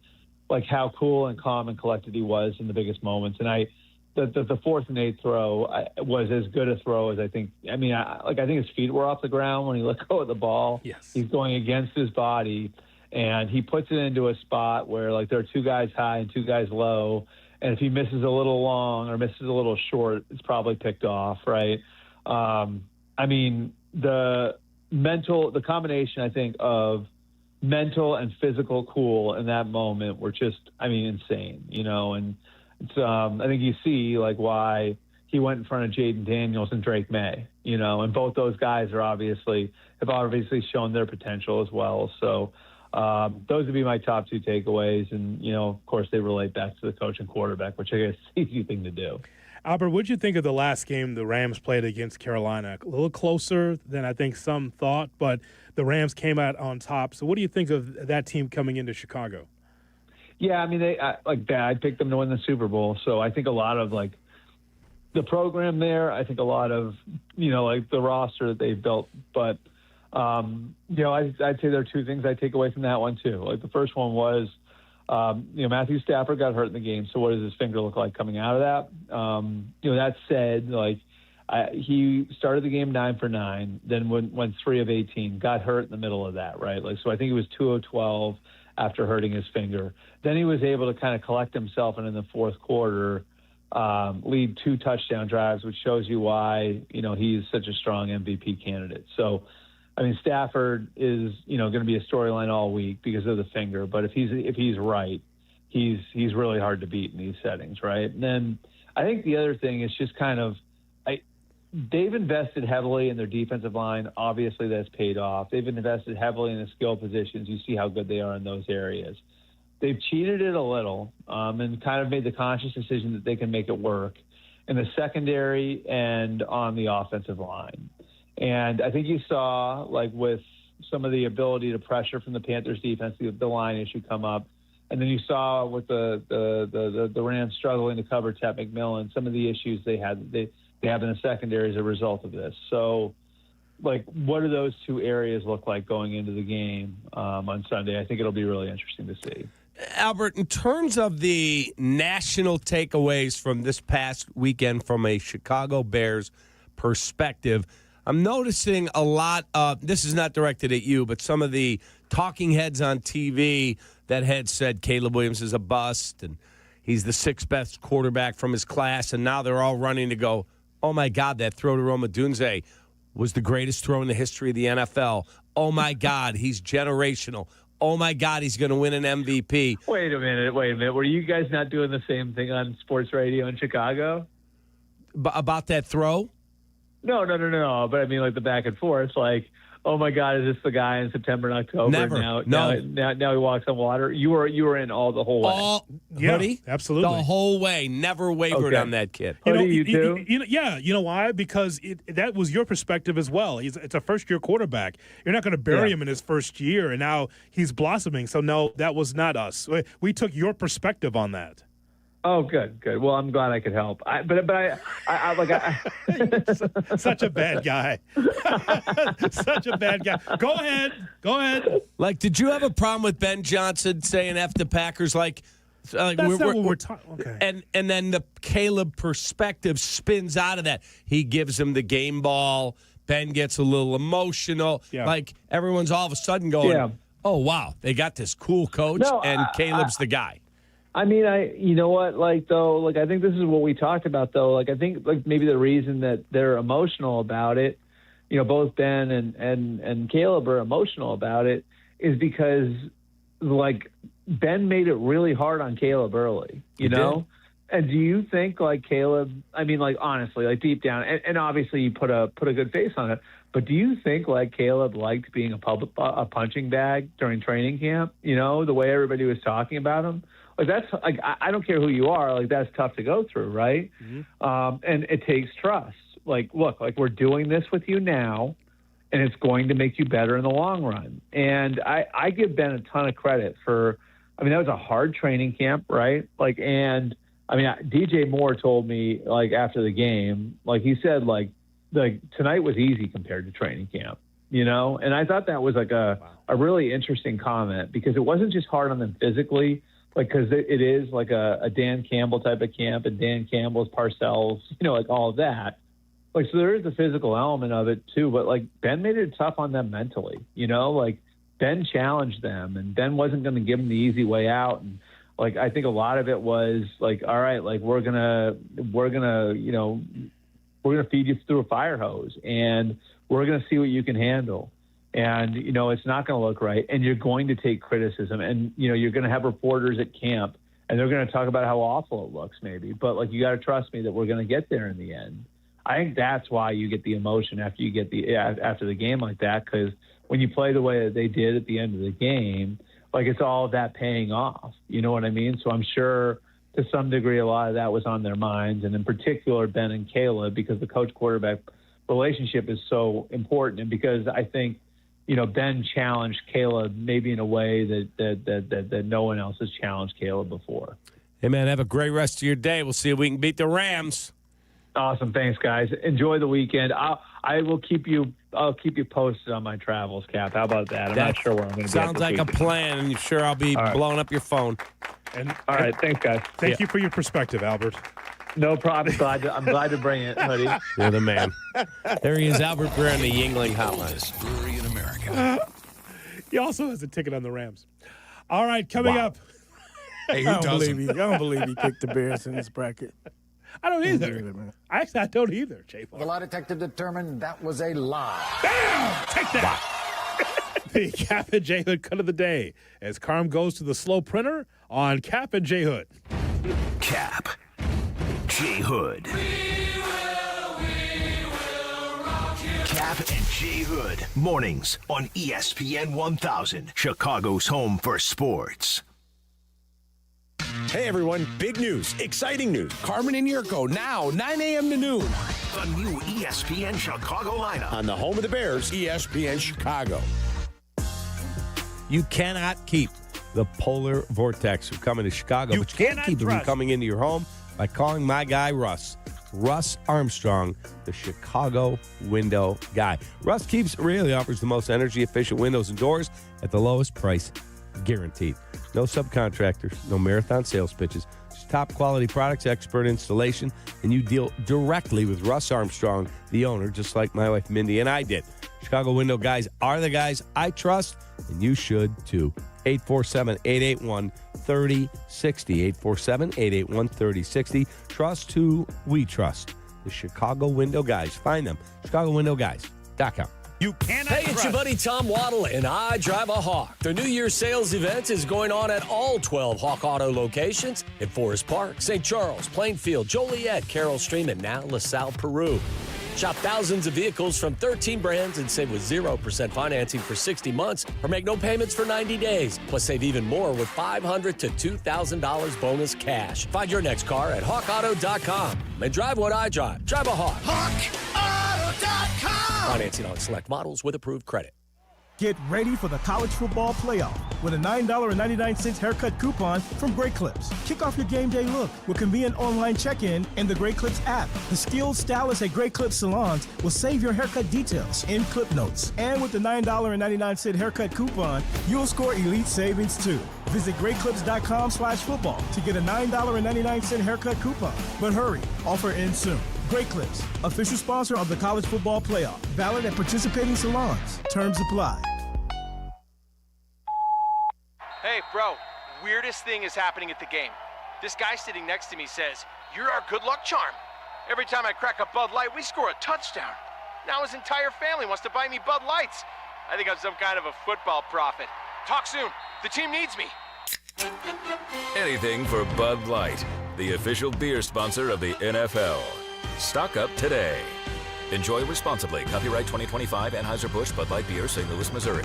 how cool and calm and collected he was in the biggest moments. And the 4th and 8th throw was as good a throw as I think. I mean, I think his feet were off the ground when he let go of the ball. Yes, he's going against his body. And he puts it into a spot where, there are 2 guys high and 2 guys low. And if he misses a little long or misses a little short, it's probably picked off, right? I mean, the combination, I think, of mental and physical cool in that moment were just, insane, And it's, I think you see, why he went in front of Jaden Daniels and Drake May, And both those guys have obviously shown their potential as well. So, those would be my top 2 takeaways. And, of course, they relate back to the coach and quarterback, which I guess is the easy thing to do. Albert, what did you think of the last game the Rams played against Carolina? A little closer than I think some thought, but the Rams came out on top. So what do you think of that team coming into Chicago? Yeah, I picked them to win the Super Bowl. So I think a lot of, the program there, I think a lot of, the roster that they've built. But I'd say there are 2 things I take away from that one too. The first one was, Matthew Stafford got hurt in the game. So what does his finger look like coming out of that? That said, he started the game 9 for 9, then went 3 of 18, got hurt in the middle of that, right? So I think he was 2 of 12 after hurting his finger. Then he was able to kind of collect himself and in the 4th quarter, lead 2 touchdown drives, which shows you why, he's such a strong MVP candidate. So, Stafford is, going to be a storyline all week because of the finger. But if he's right, he's really hard to beat in these settings, right? And then I think the other thing is just kind of they've invested heavily in their defensive line. Obviously, that's paid off. They've invested heavily in the skill positions. You see how good they are in those areas. They've cheated it a little and kind of made the conscious decision that they can make it work in the secondary and on the offensive line. And I think you saw, with some of the ability to pressure from the Panthers defense, the line issue come up. And then you saw with the Rams struggling to cover Ted McMillan, some of the issues they have in the secondary as a result of this. So, like, what do those two areas look like going into the game on Sunday? I think it'll be really interesting to see. Albert, in terms of the national takeaways from this past weekend from a Chicago Bears perspective, I'm noticing a lot of, this is not directed at you, but some of the talking heads on TV that had said Caleb Williams is a bust and he's the sixth best quarterback from his class, and now they're all running to go, oh, my God, that throw to Rome Odunze was the greatest throw in the history of the NFL. Oh, my God, he's generational. Oh, my God, he's going to win an MVP. Wait a minute. Were you guys not doing the same thing on sports radio in Chicago? About that throw? No. But I mean, like the back and forth, like, oh my God, is this the guy in September and October? Never. Now he walks on water. You were in all the whole way. Hoodie? Absolutely. The whole way. Never wavered on that kid. You too? You know why? Because that was your perspective as well. It's a first-year quarterback. You're not going to bury him in his first year, and now he's blossoming. So, no, that was not us. We took your perspective on that. Oh, good. Well, I'm glad I could help. Such a bad guy. Such a bad guy. Go ahead. Like, did you have a problem with Ben Johnson saying F the Packers? Like that's not what we're talking. Okay. And then the Caleb perspective spins out of that. He gives him the game ball. Ben gets a little emotional. Yeah. Like, everyone's all of a sudden going, oh, wow, they got this cool coach, and Caleb's the guy. I mean, you know what, I think this is what we talked about, though. Like, I think, like, maybe the reason that they're emotional about it, you know, both Ben and Caleb are emotional about it, is because, like, Ben made it really hard on Caleb early, you know? And do you think, like, Caleb, I mean, like, honestly, like, deep down, and obviously you put a good face on it, but do you think, like, Caleb liked being a punching bag during training camp, you know, the way everybody was talking about him? Like, that's, like, I don't care who you are, like, that's tough to go through, right? Mm-hmm. And it takes trust. Like, look, like, we're doing this with you now, and it's going to make you better in the long run. And I give Ben a ton of credit for, I mean, that was a hard training camp, right? Like, and, I mean, DJ Moore told me, like, after the game, like, he said, like tonight was easy compared to training camp, you know? And I thought that was, like, a really interesting comment, because it wasn't just hard on them physically, like, because it is like a Dan Campbell type of camp, and Dan Campbell's Parcells, you know, like all of that. Like, so there is the physical element of it too, but, like, Ben made it tough on them mentally, you know, like, Ben challenged them, and Ben wasn't going to give them the easy way out. And, like, I think a lot of it was like, all right, like, we're gonna, you know, we're gonna feed you through a fire hose, and we're gonna see what you can handle. And, you know, it's not going to look right. And you're going to take criticism. And, you know, you're going to have reporters at camp, and they're going to talk about how awful it looks maybe. But, like, you got to trust me that we're going to get there in the end. I think that's why you get the emotion after the game like that, because when you play the way that they did at the end of the game, like, it's all of that paying off. You know what I mean? So I'm sure to some degree a lot of that was on their minds, and in particular Ben and Caleb, because the coach-quarterback relationship is so important, and because I think, you know, Ben challenged Caleb maybe in a way that no one else has challenged Caleb before. Hey, man, have a great rest of your day. We'll see if we can beat the Rams. Awesome. Thanks, guys. Enjoy the weekend. I'll keep you posted on my travels, Cap. How about that? I'm not sure where I'm going to be. Sounds like a plan, and sure I'll be blowing up your phone. All right. Thanks, guys. Thank you for your perspective, Albert. No problem. I'm glad to bring it, Hoodie. You're the man. There he is, Albert Breer on the Yingling Hotline. Brewery in America. He also has a ticket on the Rams. All right, coming up. Hey, who doesn't? I don't believe he picked the Bears in this bracket. I don't either. Actually, I don't either, J. The lie detector determined that was a lie. Bam! Take that. The Kap J Hood cut of the day as Carm goes to the slow printer on Kap J Hood. Kap J Hood. Kap and J Hood. Mornings on ESPN 1000, Chicago's home for sports. Hey, everyone. Big news. Exciting news. Carmen and Jurko now, 9 a.m. to noon. The new ESPN Chicago lineup. On the home of the Bears, ESPN Chicago. You cannot keep the polar vortex from coming to Chicago, but you can keep it from coming into your home by calling my guy Russ. Russ Armstrong, the Chicago window guy. Russ keeps it real. He offers the most energy-efficient windows and doors at the lowest price, guaranteed. No subcontractors, no marathon sales pitches. Just top-quality products, expert installation, and you deal directly with Russ Armstrong, the owner, just like my wife Mindy and I did. Chicago window guys are the guys I trust, and you should too. 847-881-3060. 847-881-3060. Trust who we trust. The Chicago window guys. Find them. ChicagoWindowGuys.com. Hey, it's your buddy Tom Waddle, and I drive a Hawk. The New Year's sales event is going on at all 12 Hawk Auto locations in Forest Park, St. Charles, Plainfield, Joliet, Carroll Stream, and now LaSalle, Peru. Shop thousands of vehicles from 13 brands and save with 0% financing for 60 months or make no payments for 90 days. Plus, save even more with $500 to $2,000 bonus cash. Find your next car at hawkauto.com and drive what I drive. Drive a Hawk. HawkAuto.com. Financing on select models with approved credit. Get ready for the college football playoff with a $9.99 haircut coupon from Great Clips. Kick off your game day look with convenient online check-in and the Great Clips app. The skilled stylists at Great Clips salons will save your haircut details in clip notes. And with the $9.99 haircut coupon, you'll score elite savings too. Visit greatclips.com/football to get a $9.99 haircut coupon. But hurry, offer ends soon. Great Clips, official sponsor of the college football playoff. Valid at participating salons. Terms apply. Hey, bro, weirdest thing is happening at the game. This guy sitting next to me says, "You're our good luck charm." Every time I crack a Bud Light, we score a touchdown. Now his entire family wants to buy me Bud Lights. I think I'm some kind of a football prophet. Talk soon. The team needs me. Anything for Bud Light, the official beer sponsor of the NFL. Stock up today. Enjoy responsibly. Copyright 2025 Anheuser-Busch Bud Light Beer, St. Louis, Missouri.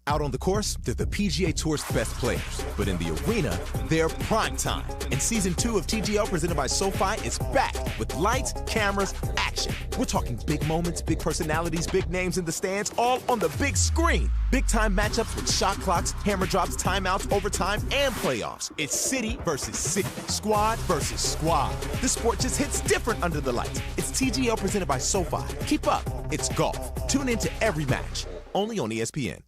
Out on the course, they're the PGA Tour's best players. But in the arena, they're prime time. And Season 2 of TGL presented by SoFi is back with lights, cameras, action. We're talking big moments, big personalities, big names in the stands, all on the big screen. Big-time matchups with shot clocks, hammer drops, timeouts, overtime, and playoffs. It's city versus city, squad versus squad. The sport just hits different under the lights. It's TGL presented by SoFi. Keep up. It's golf. Tune into every match. Only on ESPN.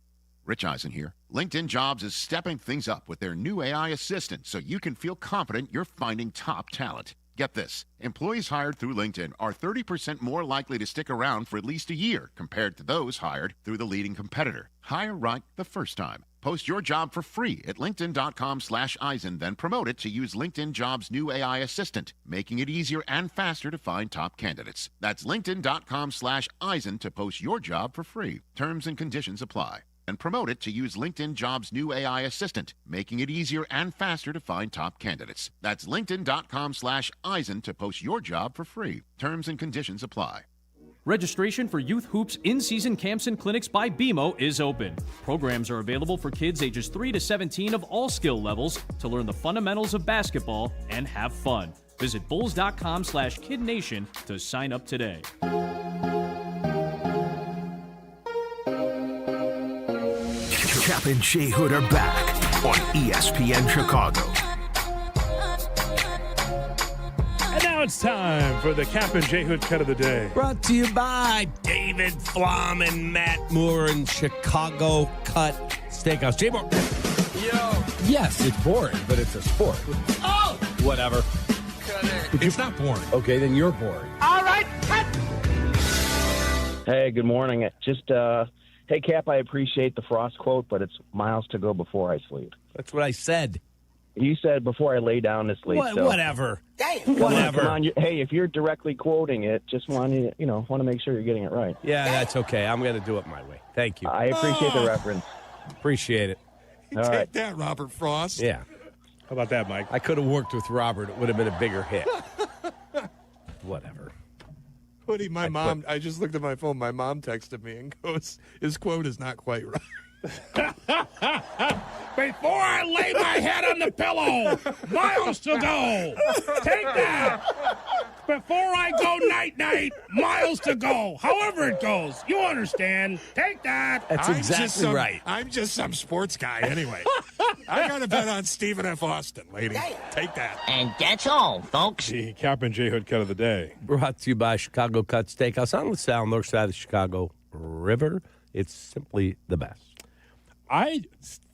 Rich Eisen here. LinkedIn Jobs is stepping things up with their new AI assistant so you can feel confident you're finding top talent. Get this. Employees hired through LinkedIn are 30% more likely to stick around for at least a year compared to those hired through the leading competitor. Hire right the first time. Post your job for free at linkedin.com/Eisen, then promote it to use LinkedIn Jobs' new AI assistant, making it easier and faster to find top candidates. That's linkedin.com/Eisen to post your job for free. Terms and conditions apply. And promote it to use LinkedIn Jobs' new AI assistant, making it easier and faster to find top candidates. That's linkedin.com/Eisen to post your job for free. Terms and conditions apply. Registration for Youth Hoops in-season camps and clinics by BMO is open. Programs are available for kids ages 3 to 17 of all skill levels to learn the fundamentals of basketball and have fun. Visit bulls.com/KidNation to sign up today. Kap and J Hood are back on ESPN Chicago. And now it's time for the Kap and J Hood cut of the day. Brought to you by David Flom and Matt Moore and Chicago Cut Steakhouse. J. Moore. Yo. Yes, it's boring, but it's a sport. Oh! Whatever. It's not boring. Okay, then you're boring. All right, cut! Hey, good morning. Hey, Cap, I appreciate the Frost quote, but it's miles to go before I sleep. That's what I said. You said before I lay down to sleep. Whatever. Come on. Hey, if you're directly quoting it, just want to make sure you're getting it right. Yeah, that's okay. I'm going to do it my way. Thank you. I appreciate the reference. Appreciate it. Take that, Robert Frost. Yeah. How about that, Mike? I could have worked with Robert. It would have been a bigger hit. Whatever. Hoodie, my mom, I just looked at my phone. My mom texted me and goes, his quote is not quite right. Before I lay my head on the pillow, miles to go. Take that. Before I go night-night, miles to go. However it goes. You understand. Take that. That's exactly right. I'm just some sports guy anyway. I got to bet on Stephen F. Austin, lady. Take that. And that's all, folks. The Kap and J Hood cut of the day. Brought to you by Chicago Cut Steakhouse on LaSalle, north side of the Chicago River. It's simply the best. I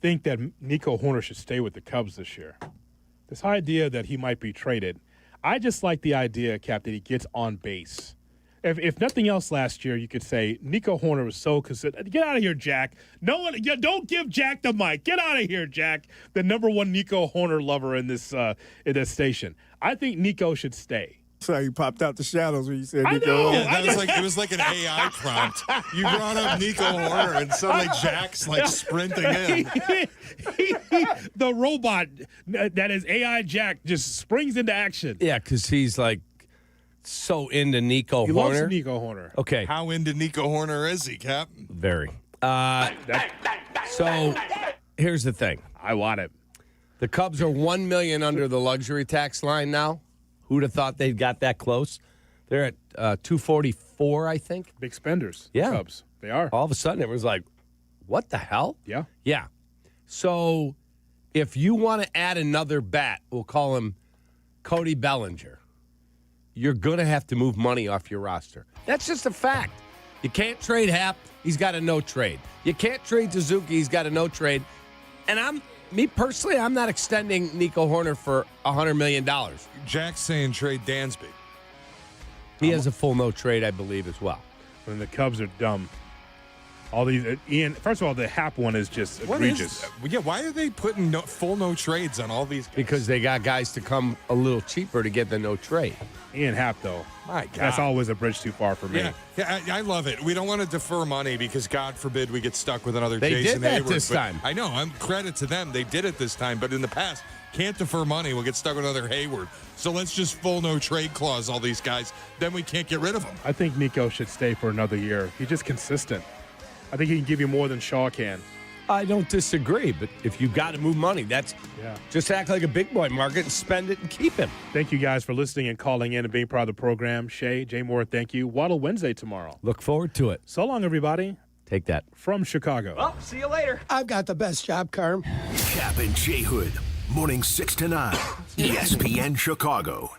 think that Nico Horner should stay with the Cubs this year. This idea that he might be traded, I just like the idea, Cap, that he gets on base. If nothing else last year, you could say Nico Horner was so consistent. Get out of here, Jack. No one, don't give Jack the mic. Get out of here, Jack. The number one Nico Horner lover in this station. I think Nico should stay. So you popped out the shadows when you said I Nico know. Horner. Yeah, it was like an AI prompt. You brought up Nico Horner, and suddenly Jack's like sprinting in. The robot that is AI Jack just springs into action. Yeah, because he's like so into Nico He Horner. loves Nico Horner. Okay. How into Nico Horner is he, Cap? Very. So here's the thing. I want it. The Cubs are $1 million under the luxury tax line now. Who'd have thought they'd got that close? They're at 244, I think. Big spenders. Yeah. Cubs. They are. All of a sudden, it was like, what the hell? Yeah. Yeah. So if you want to add another bat, we'll call him Cody Bellinger, you're going to have to move money off your roster. That's just a fact. You can't trade Happ. He's got a no trade. You can't trade Suzuki. He's got a no trade. And me personally, I'm not extending Nico Horner for $100 million. Jack's saying trade Dansby. He has a full no trade, I believe, as well. When the Cubs are dumb. All these, Ian, first of all, the Happ one is just egregious. Why are they putting full no trades on all these guys? Because they got guys to come a little cheaper to get the no trade. Ian Happ, though. My God. That's always a bridge too far for me. Yeah, I love it. We don't want to defer money because, God forbid, we get stuck with another They Jason did that Hayward. this time. I know. I'm credit to them. They did it this time. But in the past, can't defer money. We'll get stuck with another Hayward. So let's just full no trade clause all these guys. Then we can't get rid of them. I think Nico should stay for another year. He's just consistent. I think he can give you more than Shaw can. I don't disagree, but if you got to move money, just act like a big boy market and spend it and keep him. Thank you guys for listening and calling in and being part of the program. Shay, Jay Moore, thank you. Waddle Wednesday tomorrow. Look forward to it. So long, everybody. Take that. From Chicago. Well, see you later. I've got the best job, Carm. Kap and J Hood, morning 6 to 9, ESPN Chicago.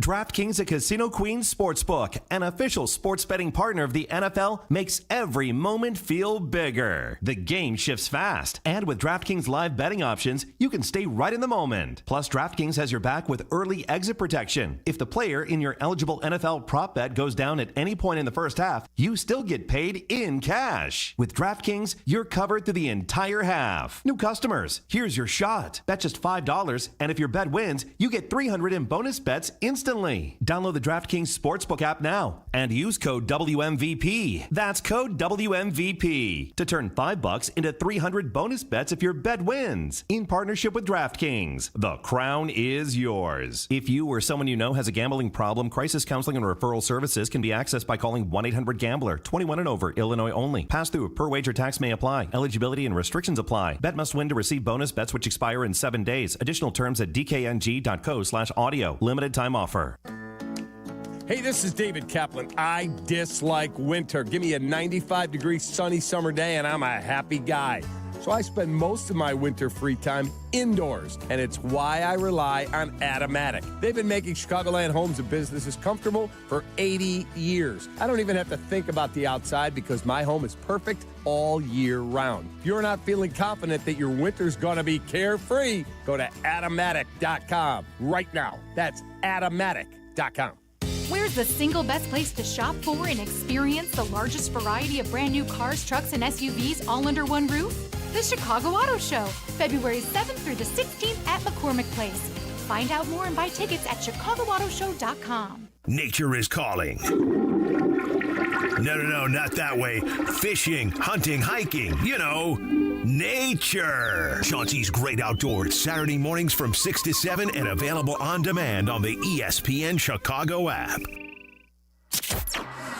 DraftKings, a Casino Queen sportsbook, an official sports betting partner of the NFL, makes every moment feel bigger. The game shifts fast, and with DraftKings live betting options, you can stay right in the moment. Plus, DraftKings has your back with early exit protection. If the player in your eligible NFL prop bet goes down at any point in the first half, you still get paid in cash. With DraftKings, you're covered through the entire half. New customers, here's your shot. Bet just $5, and if your bet wins, you get $300 in bonus bets instantly. Download the DraftKings Sportsbook app now and use code WMVP. That's code WMVP to turn $5 into 300 bonus bets if your bet wins. In partnership with DraftKings, the crown is yours. If you or someone you know has a gambling problem, crisis counseling and referral services can be accessed by calling 1-800-GAMBLER. 21 and over, Illinois only. Pass-through per wager tax may apply. Eligibility and restrictions apply. Bet must win to receive bonus bets which expire in 7 days. Additional terms at dkng.co/audio. Limited time offer. Hey, this is David Kaplan. I dislike winter. Give me a 95-degree sunny summer day and I'm a happy guy. So I spend most of my winter free time indoors, and it's why I rely on Atomatic. They've been making Chicagoland homes and businesses comfortable for 80 years. I don't even have to think about the outside because my home is perfect all year round. If you're not feeling confident that your winter's going to be carefree, go to Atomatic.com right now. That's Atomatic.com. Where's the single best place to shop for and experience the largest variety of brand new cars, trucks, and SUVs all under one roof? The Chicago Auto Show, February 7th through the 16th at McCormick Place. Find out more and buy tickets at ChicagoAutoShow.com. Nature is calling. No, not that way. Fishing, hunting, hiking, nature. Chauncey's Great Outdoors, Saturday mornings from 6 to 7 and available on demand on the ESPN Chicago app.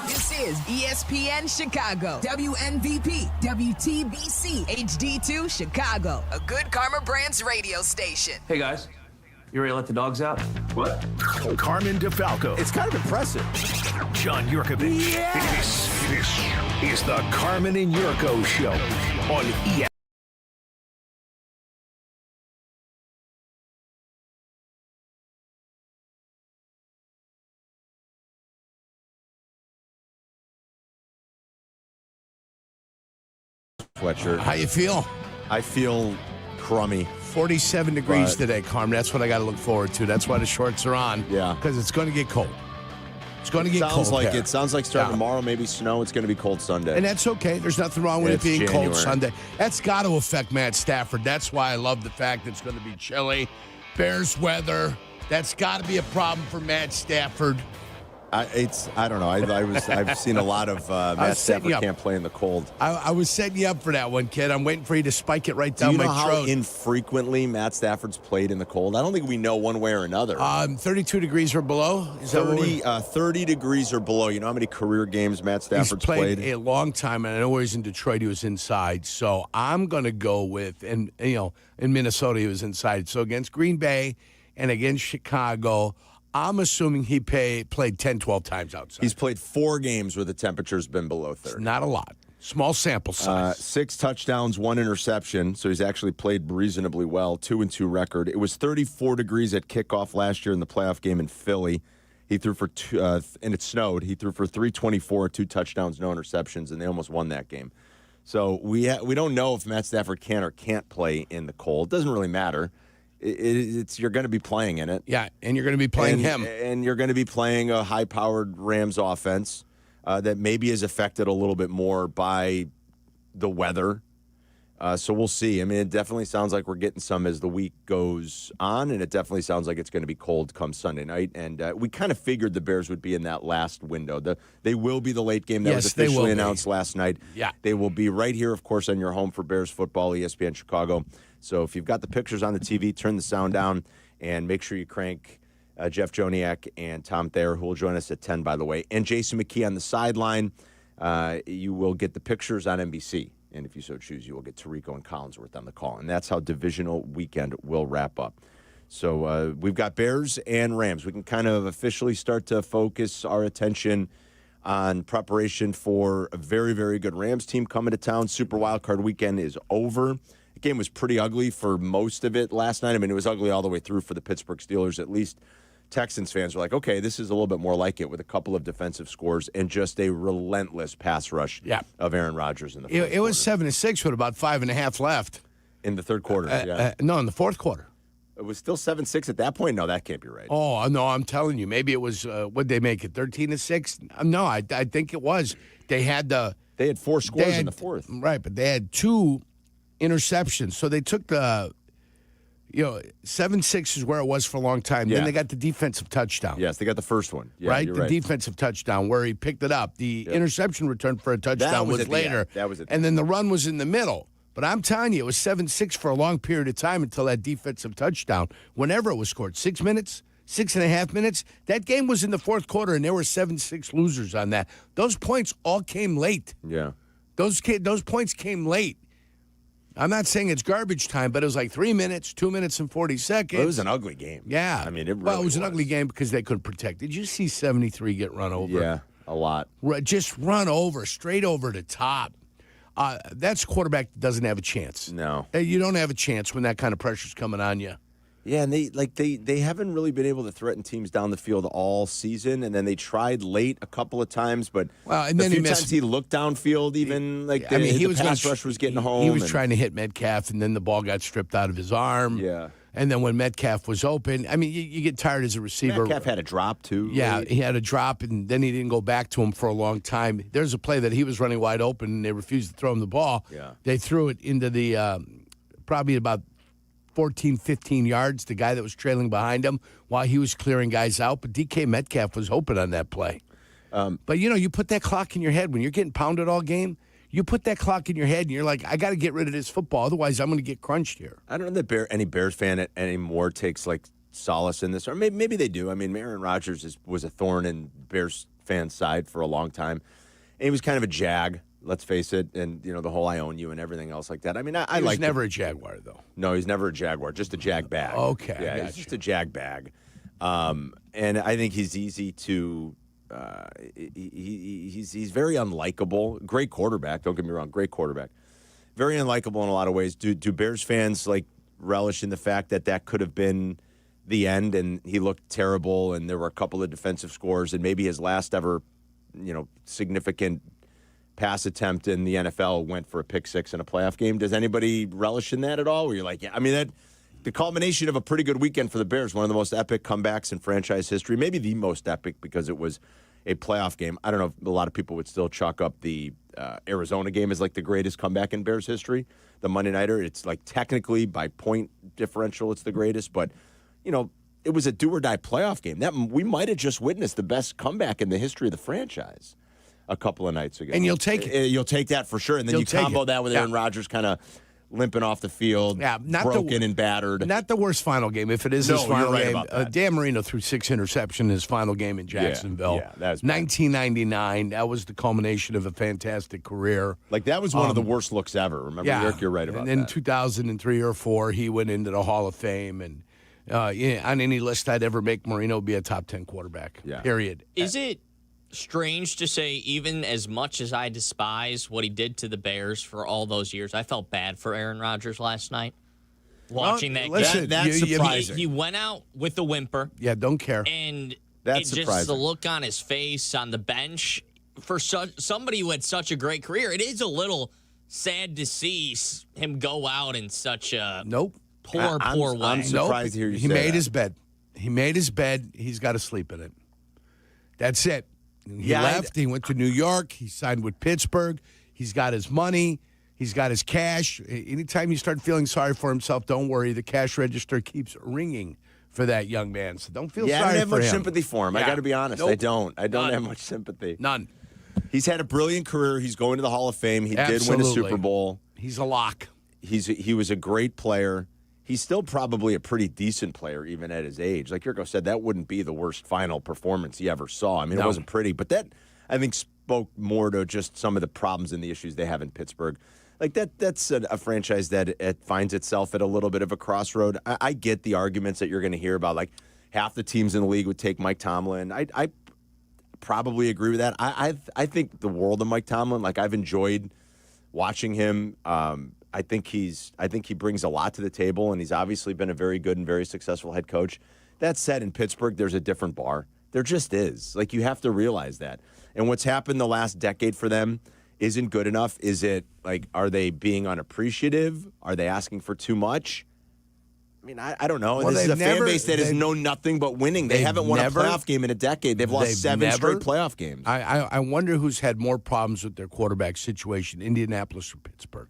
This is ESPN Chicago, WNVP, WTBC, HD2 Chicago, a Good Karma Brands radio station. Hey guys, You ready to let the dogs out? What? Carmen DeFalco. It's kind of impressive. John Yurkovich. Yes! This is the Carmen and Yurko Show on ESPN. Sweatshirt. How you feel? I feel crummy. 47 degrees today, Carmen. That's what I got to look forward to. That's why the shorts are on. Yeah. Because it's going to get cold. It's going to get cold. It sounds like starting tomorrow, maybe snow. It's going to be cold Sunday. And that's okay. There's nothing wrong with it being January. cold Sunday. That's got to affect Matt Stafford. That's why I love the fact that it's going to be chilly. Bears weather. That's got to be a problem for Matt Stafford. I don't know. I've seen a lot of Matt Stafford can't play in the cold. I was setting you up for that one, kid. I'm waiting for you to spike it right down Do you know my how throat. infrequently Matt Stafford's played in the cold? I don't think we know one way or another. 32 degrees or below? Is 30 degrees or below. You know how many career games Matt Stafford's He's played played? a long time, and I know when he was in Detroit, he was inside. So I'm going to go with, and in Minnesota, he was inside. So against Green Bay and against Chicago, I'm assuming he played 10, 12 times outside. He's played 4 games where the temperature's been below 30. It's not a lot. Small sample size. 6 touchdowns, 1 interception. So he's actually played reasonably well. 2-2 record. It was 34 degrees at kickoff last year in the playoff game in Philly. He threw for and it snowed. He threw for 324, 2 touchdowns, no interceptions, and they almost won that game. So we don't know if Matt Stafford can or can't play in the cold. It doesn't really matter. You're going to be playing in it. Yeah, and you're going to be playing him. And you're going to be playing a high-powered Rams offense that maybe is affected a little bit more by the weather. So we'll see. I mean, it definitely sounds like we're getting some as the week goes on, and it definitely sounds like it's going to be cold come Sunday night. And we kind of figured the Bears would be in that last window. They will be the late game that was officially announced last night. Yeah. They will be right here, of course, on your home for Bears football, ESPN Chicago. So if you've got the pictures on the TV, turn the sound down and make sure you crank Jeff Joniak and Tom Thayer, who will join us at 10, by the way, and Jason McKee on the sideline. You will get the pictures on NBC. And if you so choose, you will get Tirico and Collinsworth on the call. And that's how divisional weekend will wrap up. So we've got Bears and Rams. We can kind of officially start to focus our attention on preparation for a very, very good Rams team coming to town. Super Wildcard Weekend is over. The game was pretty ugly for most of it last night. I mean, it was ugly all the way through for the Pittsburgh Steelers. At least Texans fans were like, okay, this is a little bit more like it with a couple of defensive scores and just a relentless pass rush of Aaron Rodgers in the first It was 7-6 with about 5.5 left. In the third quarter, no, in the fourth quarter. It was still 7-6 at that point? No, that can't be right. Oh, no, I'm telling you. Maybe it was, what'd they make it, 13-6? No, I think it was. They had 4 scores in the fourth. Right, but they had 2 interceptions. So they took 7-6 is where it was for a long time. Yeah. Then they got the defensive touchdown. Yes, they got the first one. Yeah, right? You're The right. defensive touchdown where he picked it up. The interception return for a touchdown was later. That was it. And then the run was in the middle. But I'm telling you, it was 7-6 for a long period of time until that defensive touchdown. Whenever it was scored, 6 minutes, 6.5 minutes. That game was in the fourth quarter, and there were 7-6 losers on that. Those points all came late. Yeah. Those points came late. I'm not saying it's garbage time, but it was like 3 minutes, 2 minutes and 40 seconds. It was an ugly game. Yeah. I mean, it was an ugly game because they couldn't protect. Did you see 73 get run over? Yeah, a lot. Just run over, straight over the top. That's a quarterback that doesn't have a chance. No. You don't have a chance when that kind of pressure's coming on you. Yeah, and they haven't really been able to threaten teams down the field all season, and then they tried late a couple of times, but and then a few times he looked downfield, even the pass rush was getting home. He was trying to hit Metcalf, and then the ball got stripped out of his arm. Yeah. And then when Metcalf was open, I mean, you get tired as a receiver. Metcalf had a drop, too. Yeah, late. he had a drop, and then he didn't go back to him for a long time. There's a play that he was running wide open, and they refused to throw him the ball. Yeah. They threw it into the probably about 14, 15 yards, the guy that was trailing behind him while he was clearing guys out. But DK Metcalf was open on that play. But, you put that clock in your head when you're getting pounded all game. You put that clock in your head, and you're like, I got to get rid of this football. Otherwise, I'm going to get crunched here. I don't know that any Bears fan anymore takes, solace in this. Or maybe they do. I mean, Aaron Rodgers was a thorn in Bears fans' side for a long time. And he was kind of a jag. Let's face it, and the whole I own you and everything else like that. I mean, I He was like never a Jaguar, though. No, he's never a Jaguar, just a jag bag. Okay, yeah, he's just a jag bag. And I think he's easy to. He's very unlikable. Great quarterback. Don't get me wrong. Great quarterback. Very unlikable in a lot of ways. Do Bears fans relish in the fact that could have been the end, and he looked terrible, and there were a couple of defensive scores, and maybe his last ever, significant pass attempt in the NFL went for a pick six in a playoff game. Does anybody relish in that at all? Where you're like, yeah, I mean, the culmination of a pretty good weekend for the Bears, one of the most epic comebacks in franchise history, maybe the most epic because it was a playoff game. I don't know if a lot of people would still chalk up the Arizona game as the greatest comeback in Bears history. The Monday Nighter, it's technically by point differential, it's the greatest, but it was a do-or-die playoff game. That we might have just witnessed the best comeback in the history of the franchise a couple of nights ago. And you'll take it. You'll take that for sure. And then you combo that with Aaron Rodgers kind of limping off the field, broken and battered. Not the worst final game. If it is his final right game, about that. Dan Marino threw 6 interceptions in his final game in Jacksonville. Yeah, that was 1999. That was the culmination of a fantastic career. That was one of the worst looks ever. Remember, Eric, you're right about that. And in 2003 or 4, he went into the Hall of Fame. And on any list I'd ever make, Marino would be a top 10 quarterback, period. Is it strange to say, even as much as I despise what he did to the Bears for all those years, I felt bad for Aaron Rodgers last night watching that game. That's surprising. He went out with a whimper. Yeah, don't care. And that's just surprising. the look on his face on the bench for somebody who had such a great career, it is a little sad to see him go out in such a poor way. I'm surprised to hear you He say made that. his bed. He made his bed. He's got to sleep in it. That's it. He left. He went to New York. He signed with Pittsburgh. He's got his money. He's got his cash. Anytime you start feeling sorry for himself, don't worry. The cash register keeps ringing for that young man. So don't feel sorry for him. I don't have much sympathy for him. I got to be honest. Nope. I don't. I don't None. have much sympathy. None. He's had a brilliant career. He's going to the Hall of Fame. He did win a Super Bowl. He's a lock. He was a great player. He's still probably a pretty decent player, even at his age. Like Jurko said, that wouldn't be the worst final performance he ever saw. I mean, it wasn't pretty, but that, I think, spoke more to just some of the problems and the issues they have in Pittsburgh. That's a franchise that it finds itself at a little bit of a crossroad. I get the arguments that you're going to hear about, half the teams in the league would take Mike Tomlin. I probably agree with that. I think the world of Mike Tomlin. I've enjoyed watching him. I think he brings a lot to the table, and he's obviously been a very good and very successful head coach. That said, in Pittsburgh, there's a different bar. There just is. You have to realize that. And what's happened the last decade for them isn't good enough. Is it are they being unappreciative? Are they asking for too much? I mean, I don't know. Well, this is a fan base that has known nothing but winning. They haven't won a playoff game in a decade. They've lost 7 straight playoff games. I wonder who's had more problems with their quarterback situation, Indianapolis or Pittsburgh.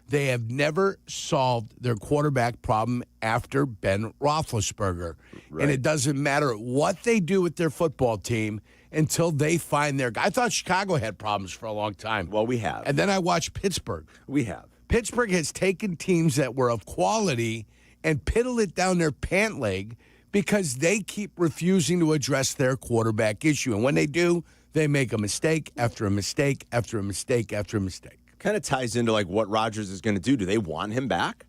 They have never solved their quarterback problem after Ben Roethlisberger. Right. And it doesn't matter what they do with their football team until they find their guy. I thought Chicago had problems for a long time. Well, we have. And then I watched Pittsburgh. We have. Pittsburgh has taken teams that were of quality and piddled it down their pant leg because they keep refusing to address their quarterback issue. And when they do, they make a mistake after a mistake after a mistake after a mistake. Kind of ties into what Rodgers is going to do. Do they want him back?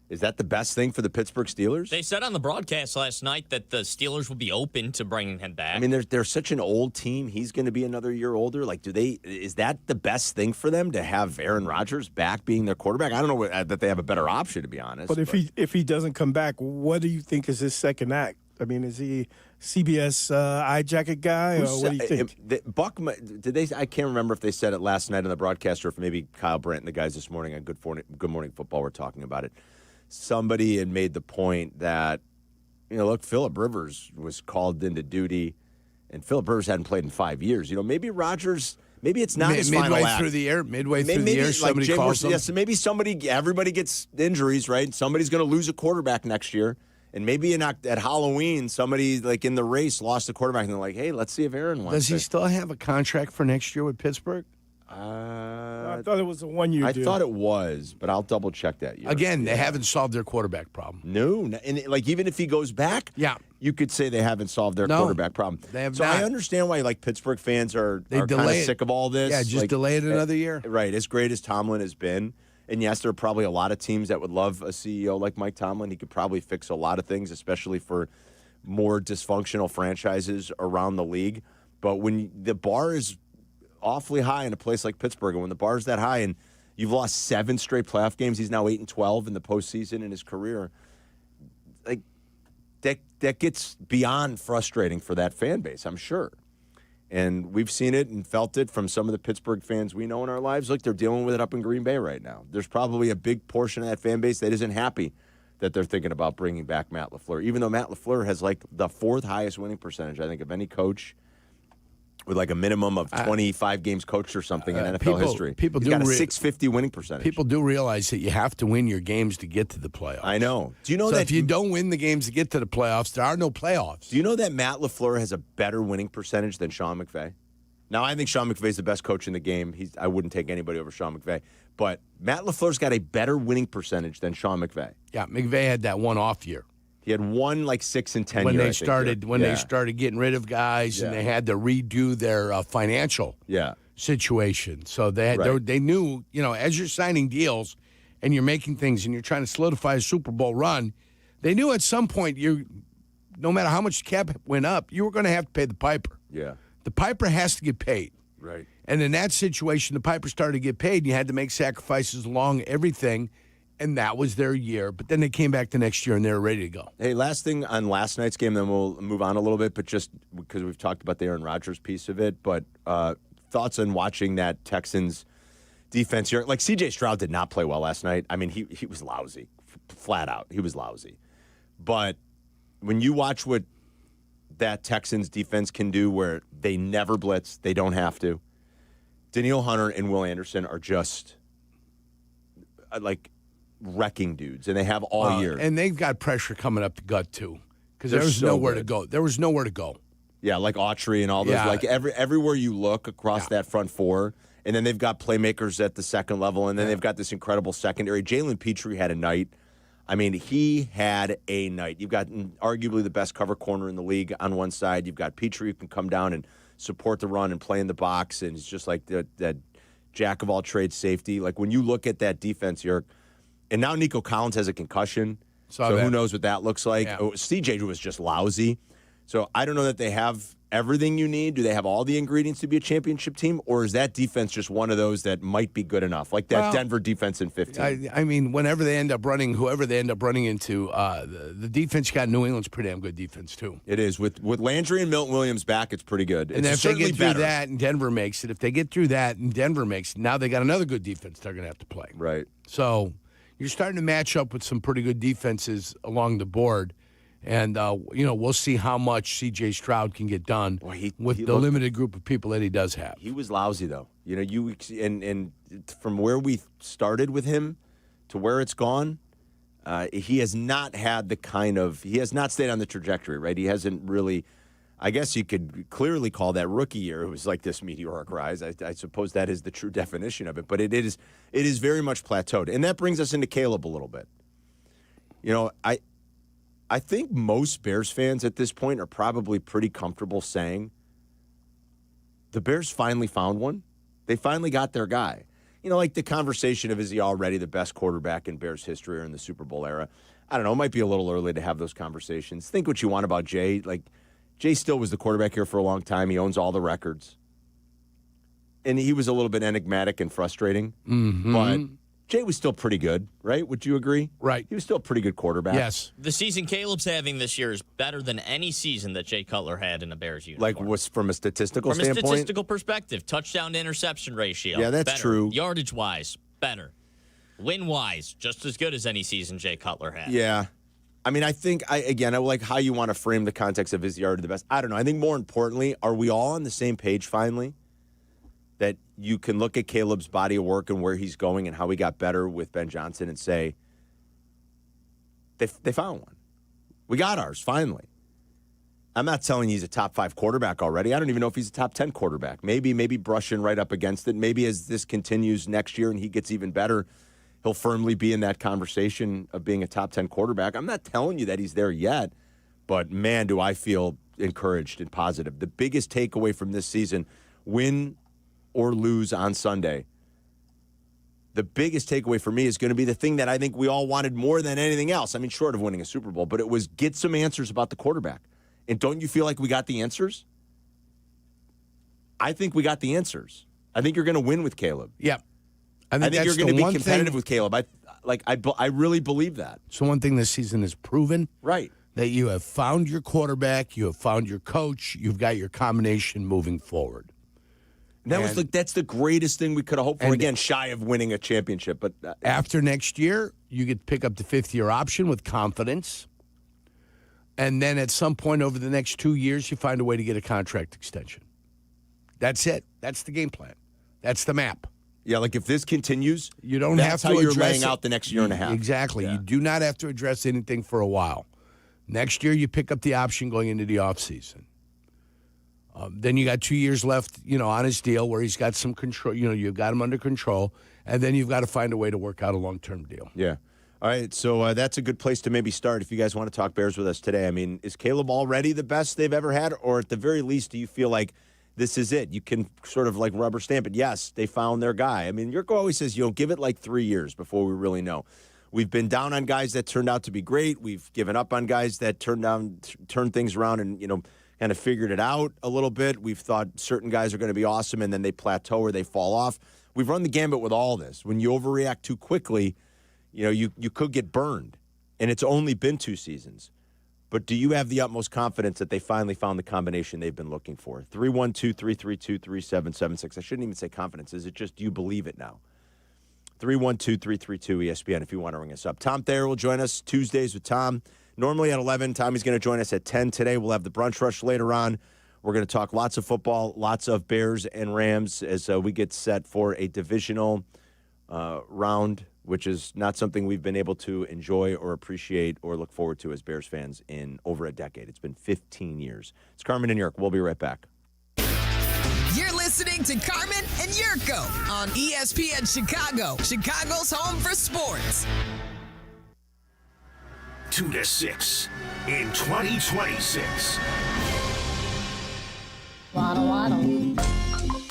Is that the best thing for the Pittsburgh Steelers? They said on the broadcast last night that the Steelers would be open to bringing him back. I mean, they're such an old team. He's going to be another year older. Is that the best thing for them to have Aaron Rodgers back being their quarterback? I don't know that they have a better option, to be honest. But if he doesn't come back, what do you think is his second act? I mean, is he CBS eye jacket guy, or what do you think? Buck, did they? I can't remember if they said it last night on the broadcast or if maybe Kyle Brandt and the guys this morning on Good Morning Football were talking about it. Somebody had made the point that, look, Phillip Rivers was called into duty, and Phillip Rivers hadn't played in 5 years. Maybe Rodgers. Maybe it's not his final act. Midway through the year, somebody calls them. Yeah, so maybe everybody gets injuries, right? Somebody's going to lose a quarterback next year. And maybe at Halloween, somebody in the race lost the quarterback, and they're like, hey, let's see if Aaron wants Does he still have a contract for next year with Pittsburgh? I thought it was a 1 year deal. I thought it was, but I'll double check that year. Again, they haven't solved their quarterback problem. No, and even if he goes back, you could say they haven't solved their quarterback problem. They have so not. I understand why Pittsburgh fans are kind of delay it. sick of all this. Yeah, just delay it another year. Right. As great as Tomlin has been, and yes, there are probably a lot of teams that would love a CEO like Mike Tomlin. He could probably fix a lot of things, especially for more dysfunctional franchises around the league. But when the bar is awfully high in a place like Pittsburgh, and when the bar is that high and you've lost 7 straight playoff games, he's now 8-12 in the postseason in his career. Like that gets beyond frustrating for that fan base, I'm sure. And we've seen it and felt it from some of the Pittsburgh fans we know in our lives. Look, they're dealing with it up in Green Bay right now. There's probably a big portion of that fan base that isn't happy that they're thinking about bringing back Matt LaFleur, even though Matt LaFleur has like the 4th highest winning percentage, I think, of any coach with like a minimum of 25 games coached or something in NFL history. He's got a 650 winning percentage. People do realize that you have to win your games to get to the playoffs. I know. Do you know so that if you don't win the games to get to the playoffs, there are no playoffs. Do you know that Matt LaFleur has a better winning percentage than Sean McVay? Now, I think Sean McVay's the best coach in the game. I wouldn't take anybody over Sean McVay. But Matt LaFleur's got a better winning percentage than Sean McVay. Yeah, McVay had that one off year. He had one like 6 and 10 when year, they started they started getting rid of guys and they had to redo their financial situation. So they knew, as you're signing deals and you're making things and you're trying to solidify a Super Bowl run, they knew at some point no matter how much the cap went up, you were going to have to pay the piper. Yeah. The piper has to get paid. Right. And in that situation, the piper started to get paid and you had to make sacrifices along everything. And that was their year. But then they came back the next year and they were ready to go. Hey, last thing on last night's game, then we'll move on a little bit, but just because we've talked about the Aaron Rodgers piece of it, but thoughts on watching that Texans defense here. Like, C.J. Stroud did not play well last night. I mean, he was lousy, flat out. He was lousy. But when you watch what that Texans defense can do where they never blitz, they don't have to, Danielle Hunter and Will Anderson are just, like, wrecking dudes, and they have all year. And they've got pressure coming up the gut, too, because there was nowhere to go. There was nowhere to go. Yeah, like Autry and all those. Yeah. Like everywhere you look across that front four, and then they've got playmakers at the second level, and then they've got this incredible secondary. Jalen Petrie had a night. I mean, he had a night. You've got arguably the best cover corner in the league on one side. You've got Petrie who can come down and support the run and play in the box, and it's just like that jack-of-all-trades safety. Like, when you look at that defense, and now Nico Collins has a concussion, so who knows what that looks like. Yeah. CJ was just lousy. So I don't know that they have everything you need. Do they have all the ingredients to be a championship team? Or is that defense just one of those that might be good enough, like that Denver defense in 15? I mean, whoever they end up running into, the defense got New England's pretty damn good defense, too. It is. With Landry and Milton Williams back, it's pretty good. And it's if they get through better. that and Denver makes it, now they got another good defense they're going to have to play. Right. So you're starting to match up with some pretty good defenses along the board. And, we'll see how much C.J. Stroud can get done with the limited group of people that he does have. He was lousy, though. And from where we started with him to where it's gone, he has not had he has not stayed on the trajectory, right? He hasn't really, I guess you could clearly call that rookie year. It was like this meteoric rise. I suppose that is the true definition of it. But it is very much plateaued. And that brings us into Caleb a little bit. I think most Bears fans at this point are probably pretty comfortable saying the Bears finally found one. They finally got their guy. Like the conversation of, is he already the best quarterback in Bears history or in the Super Bowl era? I don't know. It might be a little early to have those conversations. Think what you want about Jay. Like, Jay still was the quarterback here for a long time. He owns all the records. And he was a little bit enigmatic and frustrating. Mm-hmm. But Jay was still pretty good, right? Would you agree? Right. He was still a pretty good quarterback. Yes. The season Caleb's having this year is better than any season that Jay Cutler had in a Bears uniform. Like, was from a statistical standpoint? From a statistical perspective, touchdown to interception ratio. Yeah, that's better. true. Yardage-wise, better. Win-wise, just as good as any season Jay Cutler had. Yeah. I mean, I think, I like how you want to frame the context of, is he already the best? I don't know. I think more importantly, are we all on the same page finally? That you can look at Caleb's body of work and where he's going and how he got better with Ben Johnson and say, they found one. We got ours, finally. I'm not telling you he's a top 5 quarterback already. I don't even know if he's a top 10 quarterback. Maybe brushing right up against it. Maybe as this continues next year and he gets even better, he'll firmly be in that conversation of being a top 10 quarterback. I'm not telling you that he's there yet, But, man, do I feel encouraged and positive. The biggest takeaway from this season, win or lose on Sunday, the biggest takeaway for me is going to be the thing that I think we all wanted more than anything else. I mean, short of winning a Super Bowl, but it was get some answers about the quarterback. And don't you feel like we got the answers? I think we got the answers. I think you're going to win with Caleb. Yeah. I think you're going to be competitive with Caleb. I really believe that. So one thing this season has proven. Right. That you have found your quarterback, you have found your coach, you've got your combination moving forward. That's the greatest thing we could have hoped for. Again, shy of winning a championship. But after next year, you get to pick up the fifth-year option with confidence. And then at some point over the next 2 years, you find a way to get a contract extension. That's it. That's the game plan. That's the map. Yeah, like if this continues, you don't that's have to how you're address laying out the next year and a half. Exactly. Yeah. You do not have to address anything for a while. Next year, you pick up the option going into the offseason. Then you got 2 years left, on his deal where he's got some control. You've got him under control, and then you've got to find a way to work out a long-term deal. Yeah. All right, so that's a good place to maybe start if you guys want to talk Bears with us today. I mean, is Caleb already the best they've ever had, or at the very least, do you feel like this is it? You can sort of like rubber stamp it. Yes, they found their guy. I mean, Jurko always says, give it like 3 years before we really know. We've been down on guys that turned out to be great. We've given up on guys that turned things around and, kind of figured it out a little bit. We've thought certain guys are going to be awesome, and then they plateau or they fall off. We've run the gambit with all this. When you overreact too quickly, you could get burned, and it's only been 2 seasons. But do you have the utmost confidence that they finally found the combination they've been looking for? 312-332-3776. I shouldn't even say confidence. Is it just do you believe it now? 312-332-ESPN if you want to ring us up. Tom Thayer will join us Tuesdays with Tom. Normally at 11. Tommy's going to join us at 10 today. We'll have the Brunch Rush later on. We're going to talk lots of football, lots of Bears and Rams as we get set for a divisional round, which is not something we've been able to enjoy or appreciate or look forward to as Bears fans in over a decade. It's been 15 years. It's Carmen and Jurko. We'll be right back. You're listening to Carmen and Jurko on ESPN Chicago, Chicago's home for sports. 2 to 6 in 2026. Waddle, waddle.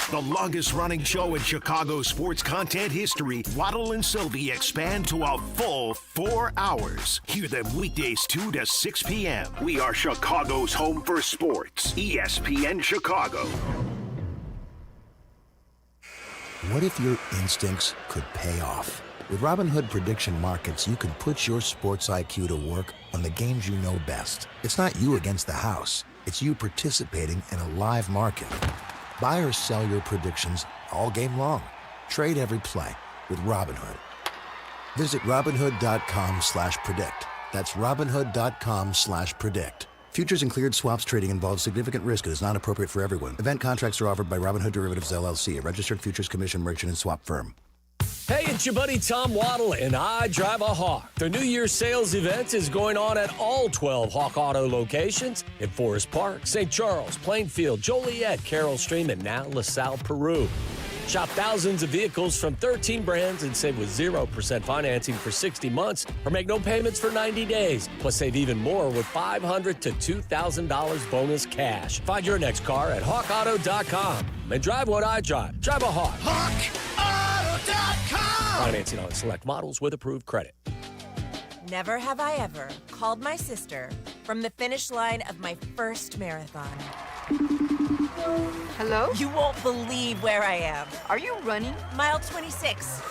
The longest running show in Chicago sports content history, Waddle and Silvy expand to a full 4 hours. Hear them weekdays 2 to 6 p.m. We are Chicago's home for sports. ESPN Chicago. What if your instincts could pay off? With Robinhood Prediction Markets, you can put your sports IQ to work on the games you know best. It's not you against the house. It's you participating in a live market. Buy or sell your predictions all game long. Trade every play with Robinhood. Visit Robinhood.com/predict. That's Robinhood.com/predict. Futures and cleared swaps trading involves significant risk and is not appropriate for everyone. Event contracts are offered by Robinhood Derivatives LLC, a registered futures commission merchant and swap firm. Hey, it's your buddy Tom Waddle, and I drive a Hawk. The New Year's sales event is going on at all 12 Hawk Auto locations in Forest Park, St. Charles, Plainfield, Joliet, Carroll Stream, and now LaSalle, Peru. Shop thousands of vehicles from 13 brands and save with 0% financing for 60 months or make no payments for 90 days. Plus, save even more with $500 to $2,000 bonus cash. Find your next car at hawkauto.com and drive what I drive. Drive a Hawk. HawkAuto.com. Financing on select models with approved credit. Never have I ever called my sister from the finish line of my first marathon. Hello? You won't believe where I am. Are you running? Mile 26.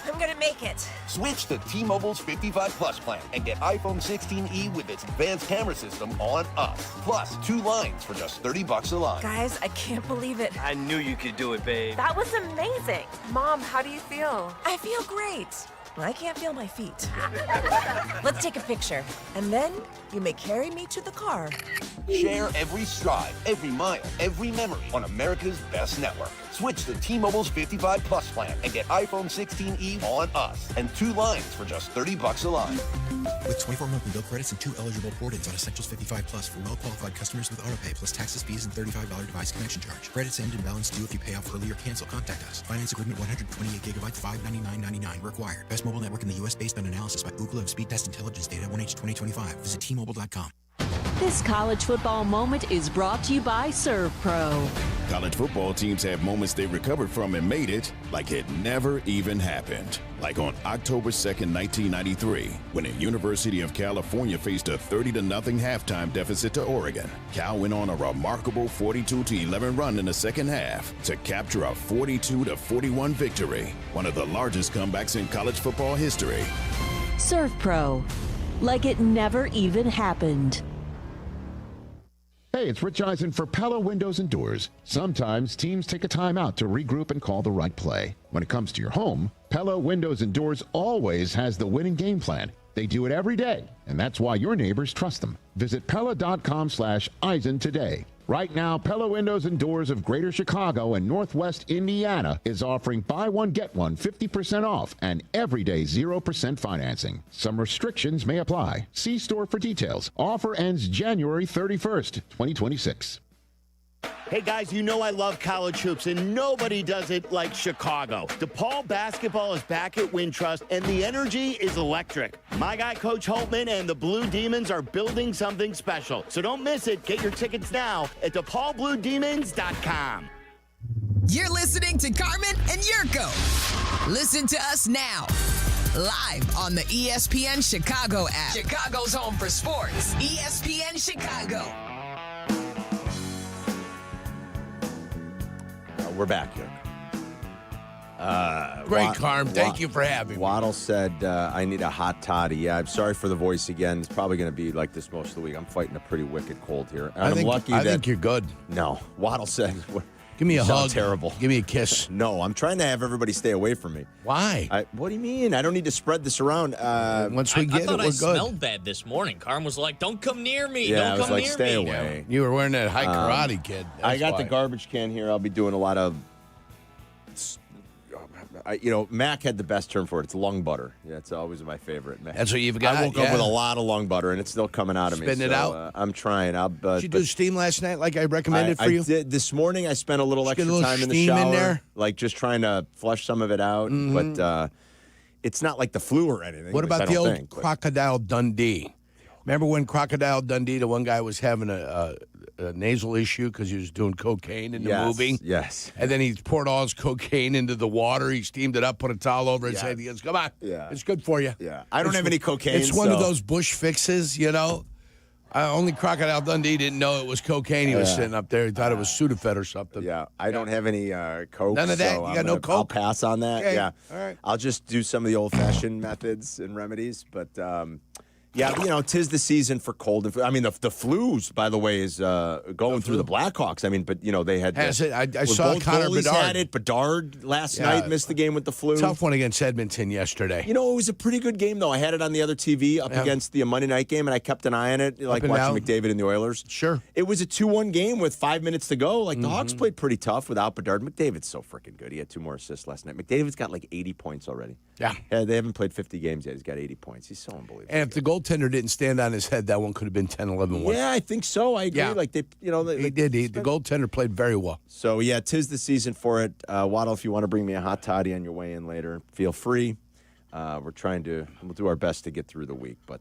I'm gonna make it. Switch to T-Mobile's 55 Plus plan and get iPhone 16e with its advanced camera system on us. Plus, 2 lines for just $30 a line. Guys, I can't believe it. I knew you could do it, babe. That was amazing. Mom, how do you feel? I feel great. I can't feel my feet. Let's take a picture. And then you may carry me to the car. Share every stride, every mile, every memory on America's best network. Switch to T-Mobile's 55 Plus plan and get iPhone 16e on us and 2 lines for just $30 a line. With 24 monthly bill credits and 2 eligible port-ins on Essentials 55 Plus for well-qualified customers with autopay plus taxes, fees, and $35 device connection charge. Credits end and balance due if you pay off early or cancel. Contact us. Finance agreement 128 gigabytes, $599.99 required. Best mobile network in the U.S. based on analysis by Ookla of Speed Test Intelligence data 1H 2025. Visit T-Mobile.com. This college football moment is brought to you by Serve Pro. College football teams have moments they recovered from and made it like it never even happened. Like on October 2nd, 1993, when the University of California faced a 30-0 halftime deficit to Oregon. Cal went on a remarkable 42-11 run in the second half to capture a 42-41 victory, one of the largest comebacks in college football history. Serve Pro, like it never even happened. Hey, it's Rich Eisen for Pella Windows and Doors. Sometimes teams take a time out to regroup and call the right play. When it comes to your home, Pella Windows and Doors always has the winning game plan. They do it every day, and that's why your neighbors trust them. Visit Pella.com/Eisen today. Right now, Pella Windows and Doors of Greater Chicago and Northwest Indiana is offering buy one, get one 50% off and everyday 0% financing. Some restrictions may apply. See store for details. Offer ends January 31st, 2026. Hey guys, you know I love college hoops, and nobody does it like Chicago. DePaul basketball is back at Wintrust, and the energy is electric. My guy, Coach Holtman, and the Blue Demons are building something special. So don't miss it. Get your tickets now at DePaulBlueDemons.com. You're listening to Carmen and Jurko. Listen to us now. Live on the ESPN Chicago app. Chicago's home for sports. ESPN Chicago. We're back here. Great, Carm. Thank you for having me. Waddle said, I need a hot toddy. Yeah, I'm sorry for the voice again. It's probably going to be like this most of the week. I'm fighting a pretty wicked cold here. And I think you're good. No. Waddle said, give me a hug. Terrible. Give me a kiss. No, I'm trying to have everybody stay away from me. Why? What do you mean? I don't need to spread this around. Once we get I thought it, we're I good. smelled bad this morning. Carm was like, don't come near me. Yeah, don't I was come like, near stay me. away. You were wearing that high karate, kid. I got That's the garbage can here. I'll be doing a lot of... Mac had the best term for it. It's lung butter. Yeah, it's always my favorite. Mac. That's what you've got? I woke up with a lot of lung butter, and it's still coming out of me. Spitting it out? I'm trying. Did you do steam last night like I recommended for you? I did. This morning, I spent a little Just extra get a little time in the steam shower. in there? Like just trying to flush some of it out. Mhm. But it's not like the flu or anything. What at least about I the don't old think, but- Crocodile Dundee? Remember when Crocodile Dundee, the one guy was having a nasal issue because he was doing cocaine in the movie? Yes. And then he poured all his cocaine into the water. He steamed it up, put a towel over his head. He goes, come on. Yeah. It's good for you. Yeah. I don't It's- have any cocaine. It's one of so- those bush fixes, you know? Only Crocodile Dundee didn't know it was cocaine he was sitting up there. He thought it was Sudafed or something. Yeah, I don't have any Coke. None of that? so You got no I'll Coke? pass on that. Okay, Yeah. all right. I'll just do some of the old-fashioned methods and remedies. But, yeah, 'tis the season for cold and flu. I mean, the flu's, by the way, is going through the Blackhawks. I mean, but, they had... Has it? I was saw both Connor goalies Bedard. had it. Bedard last Yeah. night missed the game with the flu. Tough one against Edmonton yesterday. It was a pretty good game, though. I had it on the other TV up against the Monday night game, and I kept an eye on it, like and watching down? McDavid and the Oilers. Sure. It was a 2-1 game with 5 minutes to go. Like, the Hawks played pretty tough without Bedard. McDavid's so freaking good. He had 2 more assists last night. McDavid's got like 80 points already. Yeah. They haven't played 50 games yet. He's got 80 points. He's so unbelievable. And if the goaltender didn't stand on his head, that one could have been 10-11-1. Yeah, I think so. I agree. Yeah. Like, they, He did. The goaltender played very well. So, yeah, 'tis the season for it. Waddle, if you want to bring me a hot toddy on your way in later, feel free. We'll do our best to get through the week. But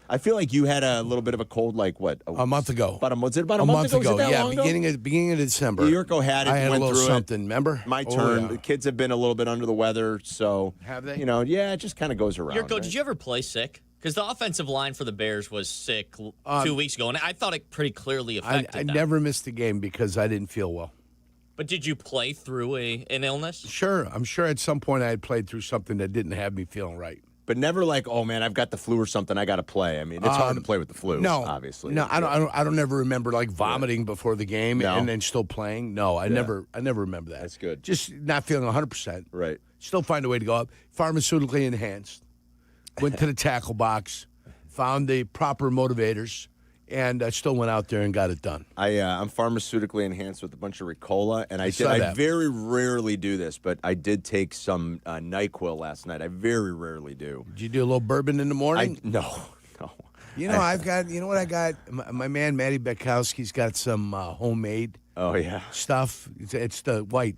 I feel like you had a little bit of a cold, like, what? A month ago. Was it about a month ago? ago. Was it that Yeah, long ago? beginning of December. Yurko had it. I had went a little through something, it. remember? My Oh, turn. yeah. The kids have been a little bit under the weather, so have they? It just kind of goes around. Yurko, right? did you ever play sick? Because the offensive line for the Bears was sick 2 weeks ago, and I thought it pretty clearly affected I them. never missed a game because I didn't feel well. But did you play through an illness? Sure. I'm sure at some point I had played through something that didn't have me feeling right. But never like, oh man, I've got the flu or something. I got to play. I mean, it's hard to play with the flu. No, obviously. No, I don't ever remember like vomiting before the game No. and then still playing. No, I never remember that. That's good. Just not feeling 100%. Right. Still find a way to go up. Pharmaceutically enhanced. Went to the tackle box. Found the proper motivators, and I still went out there and got it done. I'm pharmaceutically enhanced with a bunch of Ricola, and I saw that. very rarely do this, but I did take some NyQuil last night. I very rarely do. Did you do a little bourbon in the morning? No. I've got, you know what I got? My man, Matty Bekowski's got some homemade Oh, yeah. stuff. It's the white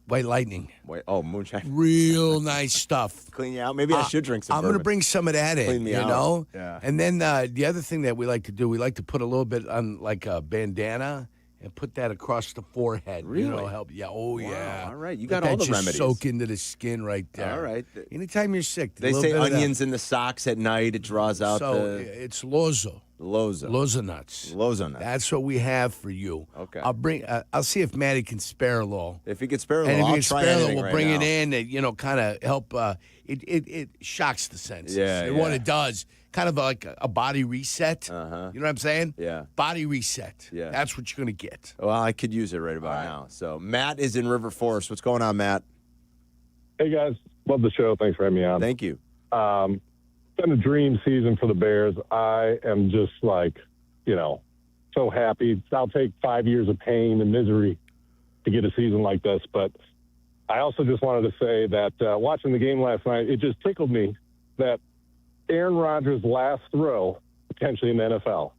White Lightning. Moonshine. Real nice stuff. Clean you out. Maybe I should drink some I'm going to bourbon. bring some of that in, Clean me you out. know? Yeah. And then the other thing that we like to do, we like to put a little bit on like a bandana and put that across the forehead. Really? You know, help. Yeah. Oh, Wow, yeah. all right. You Let got all that the just remedies. soak into the skin right there. All right. Anytime you're sick. a They little say bit of that. onions in the socks at night. It draws out So the it's Lozo. Loza nuts. Loza nuts. That's what we have for you. Okay. I'll bring. I'll see if Maddie can spare a little. If he can spare a And little, if I'll you can try spare a anything little, we'll right bring now. it in. And, you know, kind of help. It shocks the senses. Yeah, And what yeah. it does, kind of like a body reset. Uh-huh. You know what I'm saying? Yeah. Body reset. Yeah. That's what you're gonna get. Well, I could use it right about now. So Matt is in River Forest. What's going on, Matt? Hey, guys. Love the show. Thanks for having me on. Thank you. It's been a dream season for the Bears. I am just so happy. I'll take 5 years of pain and misery to get a season like this. But I also just wanted to say that watching the game last night, it just tickled me that Aaron Rodgers' last throw, potentially in the NFL,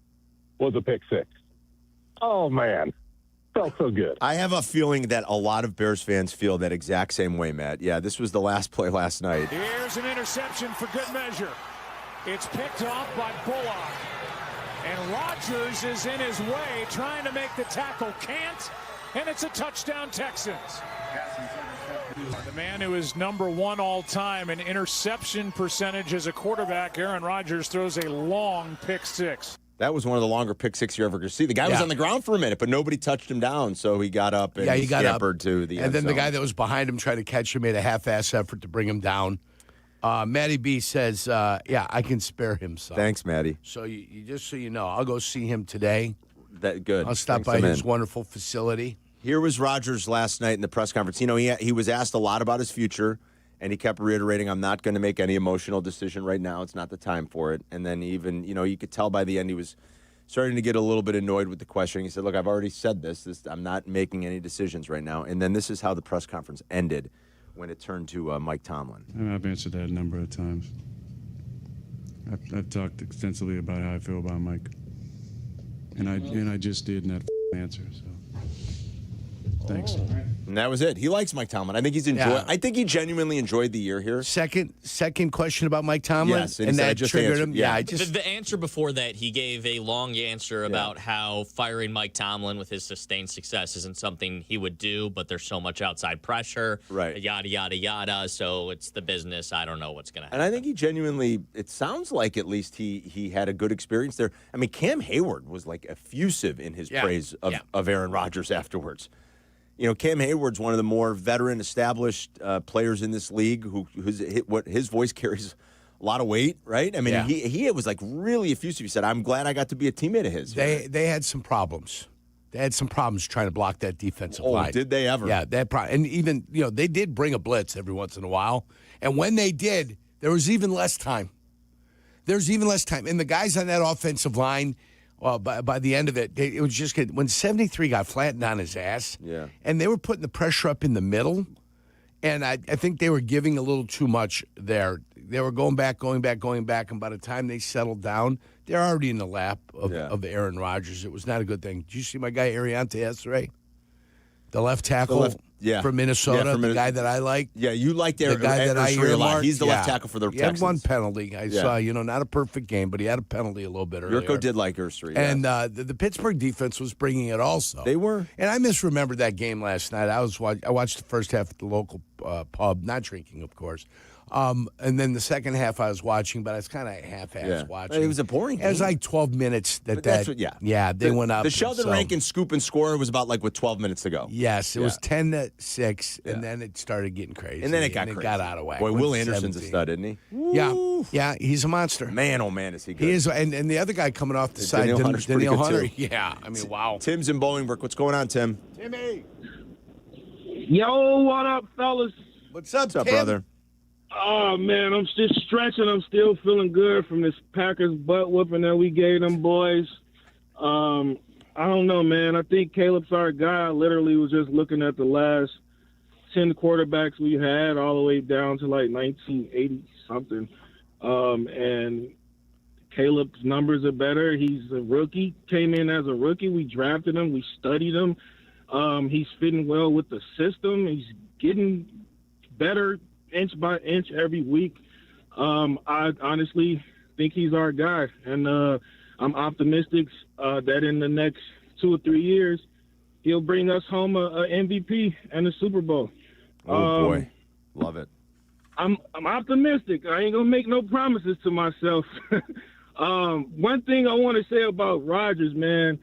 was a pick six. Oh, man. Felt so good. I have a feeling that a lot of Bears fans feel that exact same way, Matt. Yeah, this was the last play last night. Here's an interception for good measure. It's picked off by Bullock. And Rodgers is in his way, trying to make the tackle. Can't. And it's a touchdown, Texans. The man who is number one all time in interception percentage as a quarterback, Aaron Rodgers, throws a long pick six. That was one of the longer pick six you're ever going to see. The guy was on the ground for a minute, but nobody touched him down, so he got up and he got up. scampered to the end And then the zone. guy that was behind him trying to catch him made a half-ass effort to bring him down. Matty B says, "Yeah, I can spare him some." Thanks, Matty. So you just so you know, I'll go see him today. That good. I'll stop Thanks, by I'm his in. wonderful facility. Here was Rodgers last night in the press conference. You know, he was asked a lot about his future, and he kept reiterating, "I'm not going to make any emotional decision right now. It's not the time for it." And then even, you could tell by the end he was starting to get a little bit annoyed with the question. He said, "Look, I've already said this. I'm not making any decisions right now." And then this is how the press conference ended when it turned to Mike Tomlin. I've answered that a number of times. I've talked extensively about how I feel about Mike, and I just did in that answer. So, thanks. And that was it. He likes Mike Tomlin. I think he's enjoyed. Yeah. I think he genuinely enjoyed the year here. Second question about Mike Tomlin, Yes, and he and said, "I that just triggered answered." him. Yeah. I The, just the answer before that, he gave a long answer about how firing Mike Tomlin with his sustained success isn't something he would do, but there's so much outside pressure, Right. yada, yada, yada. So it's the business. I don't know what's going to happen. And I think he genuinely, it sounds like at least he had a good experience there. I mean, Cam Hayward was like effusive in his praise of Aaron Rodgers afterwards. Cam Hayward's one of the more veteran, established players in this league his voice carries a lot of weight, right? I mean, he was like really effusive. He said, "I'm glad I got to be a teammate of his." they had some problems. They had some problems trying to block that defensive line. Did they ever? Yeah, and even they did bring a blitz every once in a while, and when they did, there was even less time. There's even less time, and the guys on that offensive line. By the end of it, it was just good. When 73 got flattened on his ass, and they were putting the pressure up in the middle, and I think they were giving a little too much there. They were going back, and by the time they settled down, they're already in the lap of Aaron Rodgers. It was not a good thing. Did you see my guy Ariante yesterday? The left tackle from Minnesota, the guy that I like. Yeah, you liked the guy that I a lot. earmarked. He's the left tackle for the He Texans. had one penalty. I saw, not a perfect game, but he had a penalty a little bit earlier. Jurko did like Ursary. And the Pittsburgh defense was bringing it also. They were. And I misremembered that game last night. I watched the first half at the local pub, not drinking, of course. And then the second half I was watching, but I was kind of half-ass watching. It was a boring game. It was like 12 minutes. They went up. The Sheldon so- Rankin scoop and score was about with 12 minutes to go. Yes, it was 10-6, and then it started getting crazy. And then it got crazy. It got out of whack. Boy, Went Will to Anderson's 17. a stud, isn't he? Yeah, he's a monster. Man, oh man, is he good. He is, and the other guy coming off the side, Hunter's pretty Daniel good, Hunter. too. Yeah, I mean, wow. Tim's in Bolingbrook. What's going on, Tim? Timmy. Yo, what up, fellas? What's up, What's up, brother? Oh, man, I'm just stretching. I'm still feeling good from this Packers butt whooping that we gave them boys. I don't know, man. I think Caleb's our guy. I literally was just looking at the last 10 quarterbacks we had all the way down to like 1980-something. And Caleb's numbers are better. He's a rookie, came in as a rookie. We drafted him. We studied him. He's fitting well with the system. He's getting better inch by inch every week. I honestly think he's our guy, and I'm optimistic that in the next 2 or 3 years, he'll bring us home a MVP and a Super Bowl. Oh, boy. Love it. I'm optimistic. I ain't going to make no promises to myself. One thing I want to say about Rodgers, man,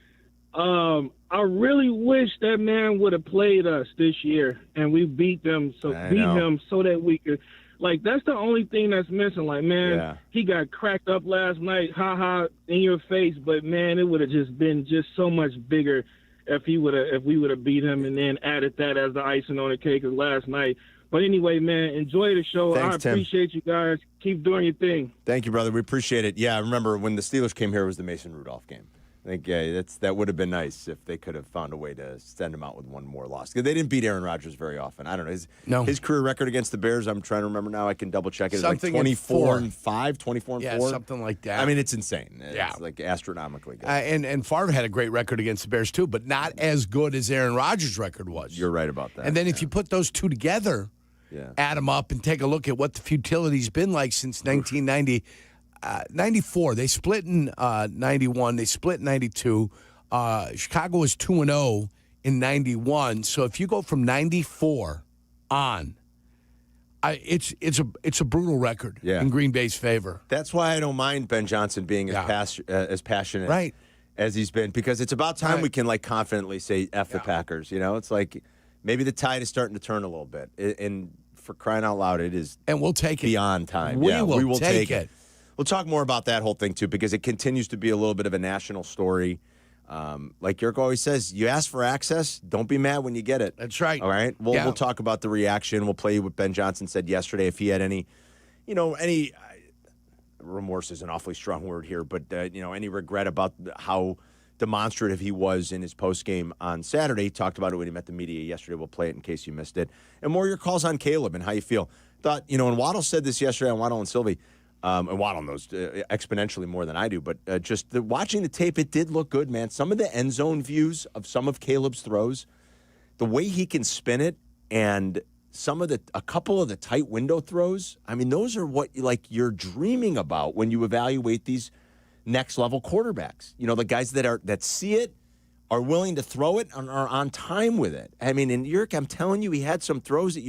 I really wish that man would have played us this year and we beat him so that we could. Like, that's the only thing that's missing. Like, man, he got cracked up last night, in your face. But man, it would have just been just so much bigger if we would have beat him and then added that as the icing on the cake of last night. But anyway, man, enjoy the show. Thanks, I appreciate you guys. Keep doing your thing. Thank you, brother. We appreciate it. Yeah, I remember when the Steelers came here, it was the Mason Rudolph game. I think that would have been nice if they could have found a way to send him out with one more loss. They didn't beat Aaron Rodgers very often. I don't know. His career record against the Bears, I'm trying to remember now. I can double check it. It's like 24-5, 24-4. Yeah, something like that. I mean, it's insane. It's like astronomically good. And Favre had a great record against the Bears too, but not as good as Aaron Rodgers' record was. You're right about that. And then if you put those two together, add them up and take a look at what the futility's been like since 1990. 94, they split in 91, they split in 92. Chicago was 2-0 in 91. So if you go from 94 on, it's a brutal record in Green Bay's favor. That's why I don't mind Ben Johnson being as passionate as he's been, because it's about time we can confidently say F the Packers. You know, it's like maybe the tide is starting to turn a little bit. And for crying out loud, it is. And we'll take it. Beyond time. We will take it. We'll talk more about that whole thing, too, because it continues to be a little bit of a national story. Like Jurko always says, you ask for access, don't be mad when you get it. That's right. All right? We'll talk about the reaction. We'll play what Ben Johnson said yesterday. If he had any remorse is an awfully strong word here, but, any regret about how demonstrative he was in his postgame on Saturday. He talked about it when he met the media yesterday. We'll play it in case you missed it. And more of your calls on Caleb and how you feel. Thought, and Waddle said this yesterday on Waddle and Silvy. And Waddle knows exponentially more than I do, but watching the tape, it did look good, man. Some of the end zone views of some of Caleb's throws, the way he can spin it, and a couple of the tight window throws. I mean, those are what you're dreaming about when you evaluate these next level quarterbacks. You know, the guys that see it, are willing to throw it, and are on time with it. I mean, and Yerk, I'm telling you, he had some throws that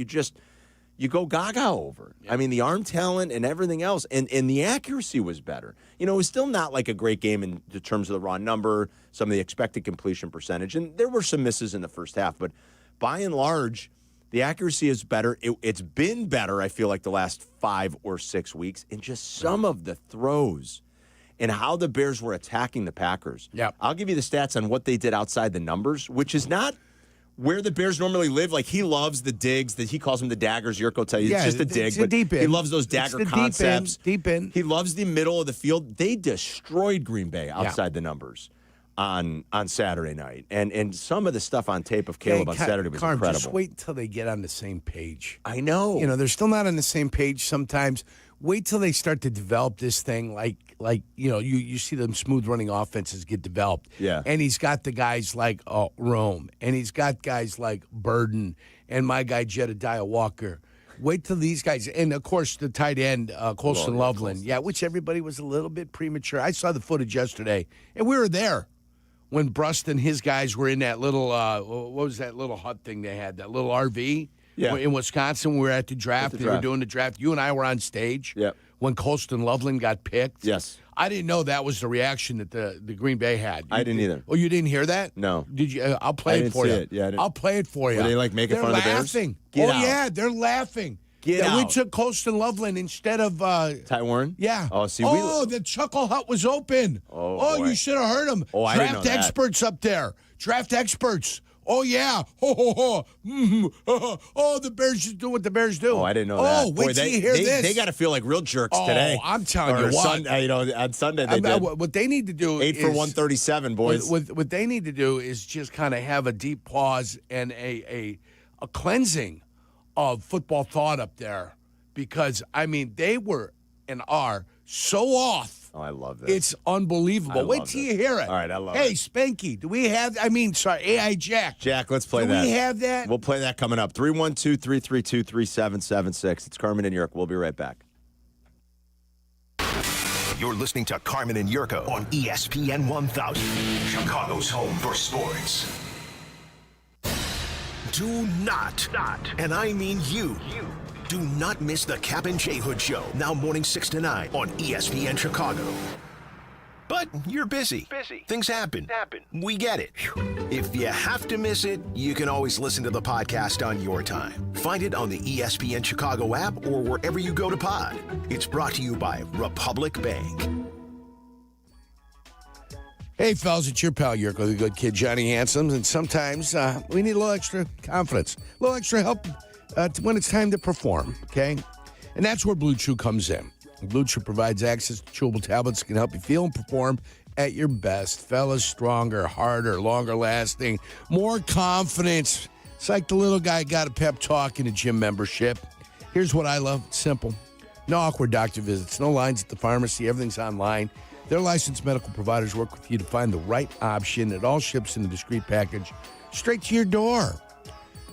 you go gaga over. Yeah. I mean, the arm talent and everything else. And the accuracy was better. It was still not like a great game in terms of the raw number, some of the expected completion percentage. And there were some misses in the first half. But by and large, the accuracy is better. It's been better, I feel like, the last 5 or 6 weeks. And just some of the throws and how the Bears were attacking the Packers. Yeah. I'll give you the stats on what they did outside the numbers, which is not where the Bears normally live. Like, he loves the digs, that he calls them the daggers. Yurko tell you it's just a dig, it's but deep end. He loves those dagger concepts. Deep in. He loves the middle of the field. They destroyed Green Bay outside the numbers on Saturday night, and some of the stuff on tape of Caleb on Saturday was incredible. Just wait until they get on the same page. I know. They're still not on the same page sometimes. Wait till they start to develop this thing you see them smooth running offenses get developed. Yeah. And he's got the guys like Rome, and he's got guys like Burden, and my guy Jedediah Walker. Wait till these guys, and of course the tight end, Colston Loveland. Yeah, which everybody was a little bit premature. I saw the footage yesterday, and we were there when Brust and his guys were in that little, what was that little hut thing they had, that little RV? Yeah. In Wisconsin, we were at the draft. They were doing the draft. You and I were on stage when Colston Loveland got picked. Yes. I didn't know that was the reaction that the Green Bay had. I didn't either. Oh, you didn't hear that? No. Did you? I'll play it for you. It. Yeah, I'll play it for you. Were they making fun of the Bears? They're laughing. Get out. Yeah, they're laughing. Get out. We took Colston Loveland instead of Ty Warren. Yeah. Oh, see, the Chuckle Hut was open. Oh, you should have heard him. Oh, I didn't know that. Experts up there. Draft experts. Oh, yeah. Oh, the Bears just do what the Bears do. Oh, I didn't know that. Oh, wait till you hear this. They got to feel like real jerks today. I'm telling you what. On Sunday they did. What they need to do 8 for 137, boys. What they need to do is just kind of have a deep pause and a cleansing of football thought up there. Because, I mean, they were and are so off Oh, I love this. It's unbelievable. Wait till you hear it. All right, I love Hey, it. Spanky, do we have, AI Jack. Jack, let's play do that. Do we have that? We'll play that coming up. 312-332-3776. It's Carmen and Jurko. We'll be right back. You're listening to Carmen and Jurko on ESPN 1000, Chicago's home for sports. Do not, and I mean you, do not miss the Kap J Hood Show, now morning 6 to 9 on ESPN Chicago. But you're busy. Things happen. We get it. If you have to miss it, you can always listen to the podcast on your time. Find it on the ESPN Chicago app or wherever you go to pod. It's brought to you by Republic Bank. Hey, fellas, it's your pal, Jurko, the good kid, Johnny Handsome, and sometimes we need a little extra confidence, a little extra help when it's time to perform, okay? And that's where Blue Chew comes in. Blue Chew provides access to chewable tablets that can help you feel and perform at your best. Fellas, stronger, harder, longer lasting, more confidence. It's like the little guy got a pep talk in a gym membership. Here's what I love. It's simple. No awkward doctor visits, no lines at the pharmacy. Everything's online. Their licensed medical providers work with you to find the right option. It all ships in a discreet package straight to your door.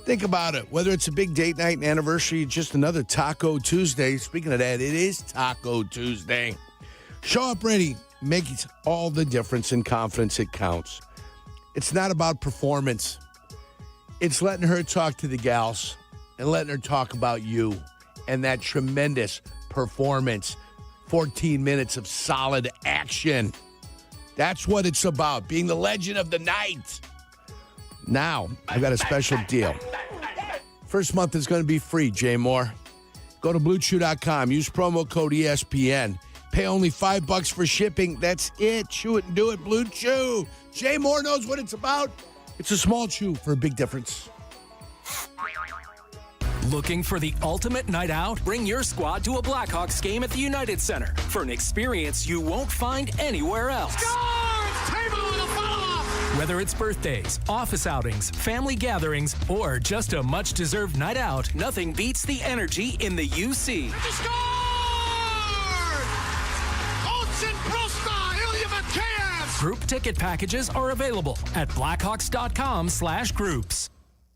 Think about it. Whether it's a big date night, an anniversary, just another Taco Tuesday. Speaking of that, it is Taco Tuesday. Show up ready. Make all the difference in confidence. It counts. It's not about performance. It's letting her talk to the gals and letting her talk about you and that tremendous performance. 14 minutes of solid action. That's what it's about, being the legend of the night. Now, I've got a special deal. First month is going to be free, Jay Moore. Go to BlueChew.com. Use promo code ESPN. Pay only $5 for shipping. That's it. Chew it and do it. Blue Chew. Jay Moore knows what it's about. It's a small chew for a big difference. Looking for the ultimate night out? Bring your squad to a Blackhawks game at the United Center for an experience you won't find anywhere else. Whether it's birthdays, office outings, family gatherings, or just a much-deserved night out, nothing beats the energy in the UC. Group ticket packages are available at blackhawks.com/groups.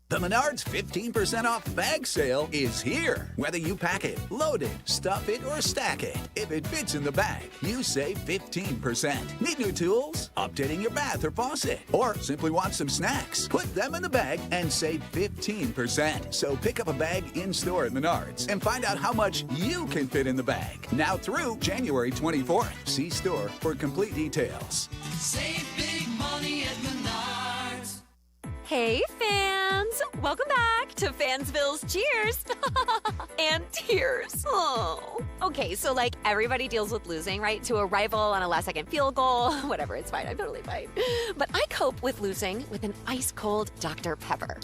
The Menards 15% off bag sale is here. Whether you pack it, load it, stuff it, or stack it, if it fits in the bag, you save 15%. Need new tools? Updating your bath or faucet? Or simply want some snacks? Put them in the bag and save 15%. So pick up a bag in-store at Menards and find out how much you can fit in the bag. Now through January 24th. See store for complete details. Save big money at Menards. Hey, fans! Welcome back to Fansville's Cheers and Tears. Oh. Okay, so like everybody deals with losing, right? To a rival on a last-second field goal. Whatever, it's fine. I'm totally fine. But I cope with losing with an ice-cold Dr. Pepper.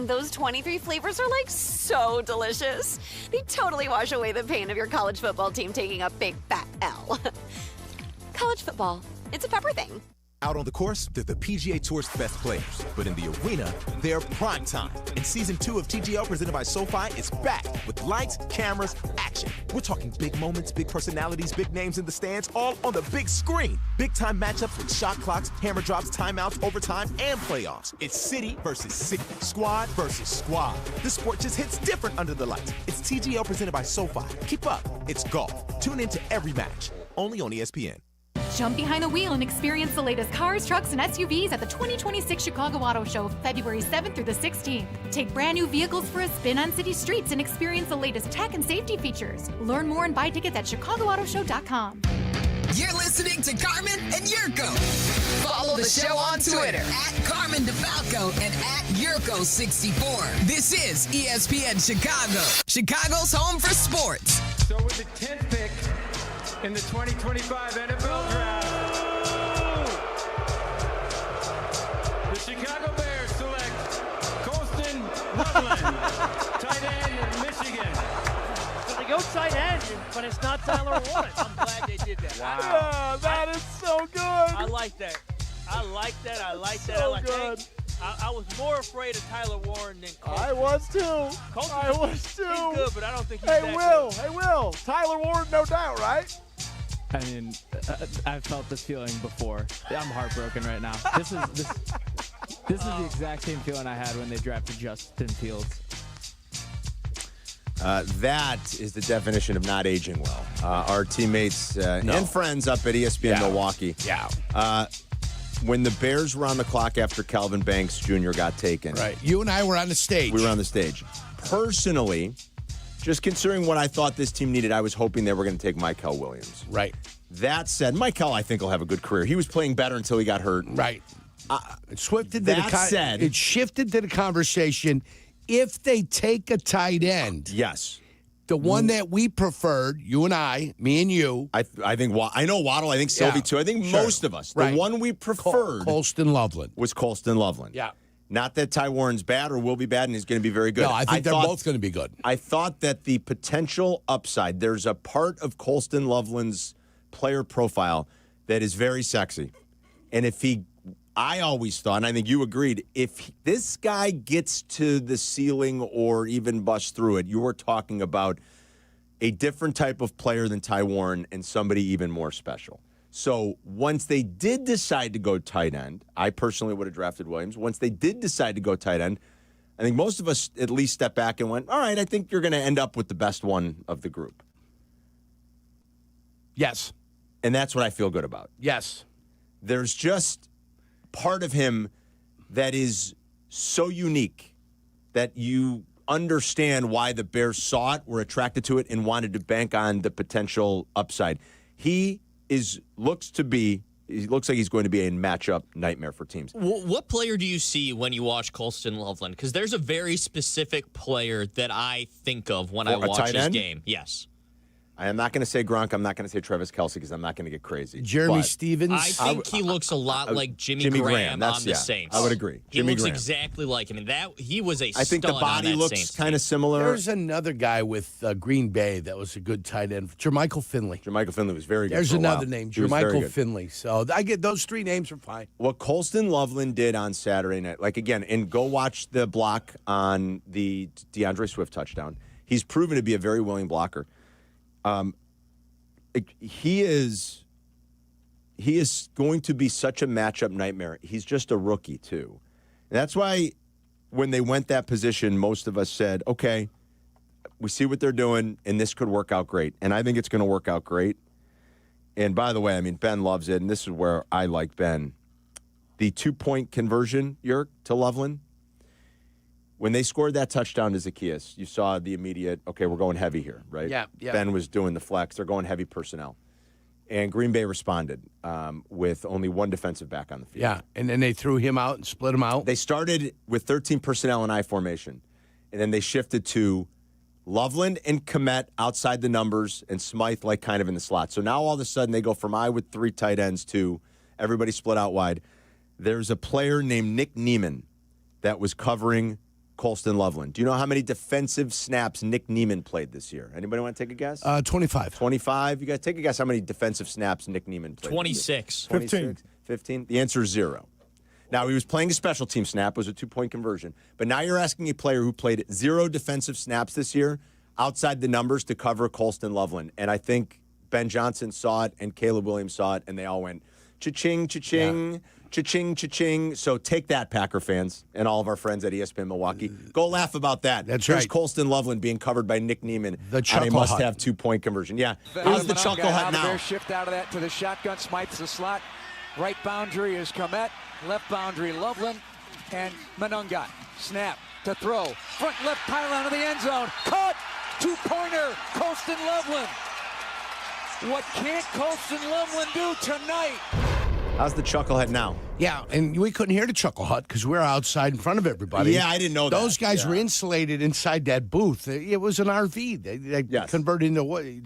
Those 23 flavors are like so delicious. They totally wash away the pain of your college football team taking a big fat L. College football, it's a pepper thing. Out on the course, they're the PGA Tour's best players. But in the arena, they're prime time. And Season 2 of TGL presented by SoFi is back with lights, cameras, action. We're talking big moments, big personalities, big names in the stands, all on the big screen. Big-time matchups with shot clocks, hammer drops, timeouts, overtime, and playoffs. It's city versus city, squad versus squad. The sport just hits different under the lights. It's TGL presented by SoFi. Keep up. It's golf. Tune into every match. Only on ESPN. Jump behind the wheel and experience the latest cars, trucks, and SUVs at the 2026 Chicago Auto Show, February 7th through the 16th. Take brand new vehicles for a spin on city streets and experience the latest tech and safety features. Learn more and buy tickets at ChicagoAutoShow.com. You're listening to Carmen and Jurko. Follow the show on Twitter at Carmen DeFalco and at Jurko64. This is ESPN Chicago, Chicago's home for sports. So with the 10th pick in the 2025 NFL Draft, the Chicago Bears select Colston Loveland, tight end in Michigan. So they go tight end, but it's not Tyler Warren. I'm glad they did that. Wow. Yeah, that is so good. I like that. I like that. I like that. So I like good. that. I was more afraid of Tyler Warren than Colston. I was too. Colston, I was too. He's good, but I don't think he's Hey, that Will. good. Hey, Will. Tyler Warren, no doubt, right? I mean, I've felt this feeling before. I'm heartbroken right now. This is the exact same feeling I had when they drafted Justin Fields. That is the definition of not aging well. Our teammates and friends up at ESPN Milwaukee. Yeah. When the Bears were on the clock after Calvin Banks Jr. got taken. Right. You and I were on the stage. We were on the stage. Personally, just considering what I thought this team needed, I was hoping they were going to take Mykel Williams. Right. That said, Mykel, I think, will have a good career. He was playing better until he got hurt. Right. It shifted to the conversation. If they take a tight end, yes, the one that we preferred, you and I, me and you, I think I know Waddle. I think Silvy too. I think most of us. The one we preferred, Colston Loveland, was Colston Loveland. Yeah. Not that Ty Warren's bad or will be bad and he's going to be very good. No, I think they're both going to be good. I thought that the potential upside, there's a part of Colston Loveland's player profile that is very sexy. And I always thought, and I think you agreed, if this guy gets to the ceiling or even busts through it, you were talking about a different type of player than Ty Warren and somebody even more special. So once they did decide to go tight end, I personally would have drafted Williams. Once they did decide to go tight end, I think most of us at least stepped back and went, all right, I think you're going to end up with the best one of the group. Yes. And that's what I feel good about. Yes. There's just part of him that is so unique that you understand why the Bears saw it, were attracted to it, and wanted to bank on the potential upside. He looks like he's going to be a matchup nightmare for teams. What player do you see when you watch Colston Loveland? Because there's a very specific player that I think of when I watch his game. Yes. I am not going to say Gronk. I'm not going to say Travis Kelce because I'm not going to get crazy. Jeremy Stevens. I think he looks a lot like Jimmy Graham on the Saints. I would agragree. He looks exactly like him. And he was a stud. I think the body looks kind of similar. There's another guy with Green Bay that was a good tight end. Jermichael Finley. Jermichael Finley was very good. There's another name, Jermichael Finley. So I get those three names are fine. What Colston Loveland did on Saturday night, and go watch the block on the DeAndre Swift touchdown. He's proven to be a very willing blocker. He is going to be such a matchup nightmare. He's just a rookie, too. And that's why when they went that position, most of us said, okay, we see what they're doing, and this could work out great. And I think it's going to work out great. And by the way, Ben loves it, and this is where I like Ben. The 2-point conversion, Yerk, to Loveland. When they scored that touchdown to Zacchaeus, you saw the immediate, okay, we're going heavy here, right? Yeah. Ben was doing the flex. They're going heavy personnel. And Green Bay responded with only one defensive back on the field. Yeah, and then they threw him out and split him out. They started with 13 personnel in I formation, and then they shifted to Loveland and Kmet outside the numbers and Smythe kind of in the slot. So now all of a sudden they go from I with 3 tight ends to everybody split out wide. There's a player named Nick Niemann that was covering Colston Loveland. Do you know how many defensive snaps Nick Niemann played this year? Anybody want to take a guess? 25. 25? You got to take a guess how many defensive snaps Nick Niemann played. 26. 15. The answer is 0. Now, he was playing a special team snap. It was a 2-point conversion. But now you're asking a player who played 0 defensive snaps this year outside the numbers to cover Colston Loveland. And I think Ben Johnson saw it and Caleb Williams saw it, and they all went, cha-ching, cha-ching. Yeah. Cha-ching, cha-ching. So take that, Packer fans, and all of our friends at ESPN Milwaukee. Go laugh about that. That's There's right. Colston Loveland being covered by Nick Niemann the on a must-have 2-point conversion. Yeah. How's the chuckle hut now? Bears shift out of that to the shotgun. Smythe's the slot. Right boundary is Kmet. Left boundary, Loveland. And Monunga. Snap to throw. Front left pylon of the end zone. Caught! 2-pointer. Colston Loveland. What can't Colston Loveland do tonight? How's the chucklehead now? Yeah, and we couldn't hear the chuckle hut because we were outside in front of everybody. Yeah, I didn't know that. Those guys were insulated inside that booth. It was an RV. They converted into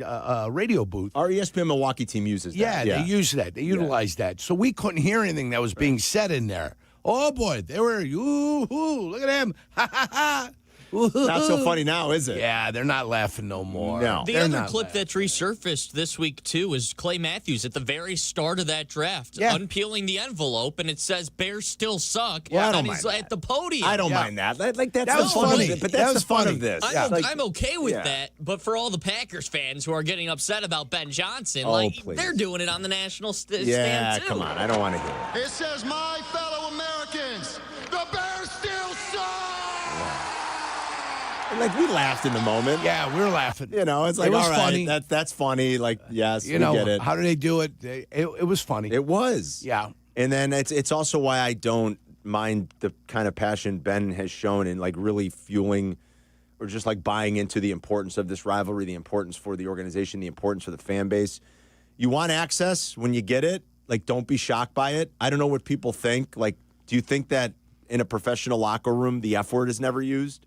a radio booth. Our ESPN Milwaukee team uses that. Yeah, they use that. They utilize that. So we couldn't hear anything that was being said in there. Oh, boy. They were, ooh, look at him. Ha, ha, ha. Not so funny now, is it? Yeah, they're not laughing no more. No. The other clip that's resurfaced this week, too, is Clay Matthews at the very start of that draft, unpeeling the envelope, and it says, Bears still suck. Yeah, I don't and mind he's that. at the podium. I don't mind that. That's That the was fun funny. of it. But That that's was the fun funny. of this. I'm okay with that, but for all the Packers fans who are getting upset about Ben Johnson, please. they're doing it on the national stand, too. Come on. I don't want to hear it. It says, my fellow Americans, the Bears still suck! Like, we laughed in the moment. Yeah, we were laughing. It's like, It was all right, funny. that's funny. Like, yes, we get it. How do they do it? It was funny. It was. Yeah. And then it's also why I don't mind the kind of passion Ben has shown in, like, really fueling or just, like, buying into the importance of this rivalry, the importance for the organization, the importance for the fan base. You want access when you get it. Like, don't be shocked by it. I don't know what people think. Like, do you think that in a professional locker room, the F word is never used?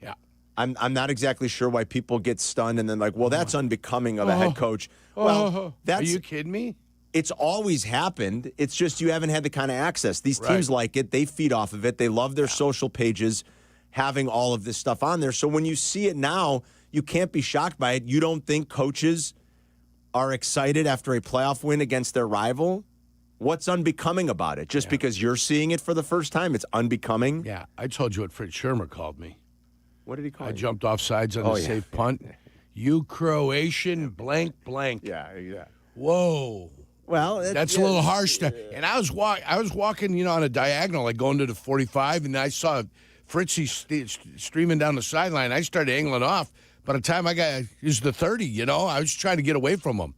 Yeah. I'm not exactly sure why people get stunned and then like, well, that's unbecoming of a head coach. Well, are you kidding me? It's always happened. It's just you haven't had the kind of access. These teams like it. They feed off of it. They love their social pages having all of this stuff on there. So when you see it now, you can't be shocked by it. You don't think coaches are excited after a playoff win against their rival? What's unbecoming about it? Just because you're seeing it for the first time, it's unbecoming? Yeah, I told you what Fritz Shermer called me. What did he call I you? jumped off sides on the safe punt. You Croatian blank. Yeah. Whoa. Well, that's a little harsh. And I was walking, on a diagonal, like going to the 45, and I saw Fritzy streaming down the sideline. I started angling off. By the time it was the 30, I was trying to get away from him.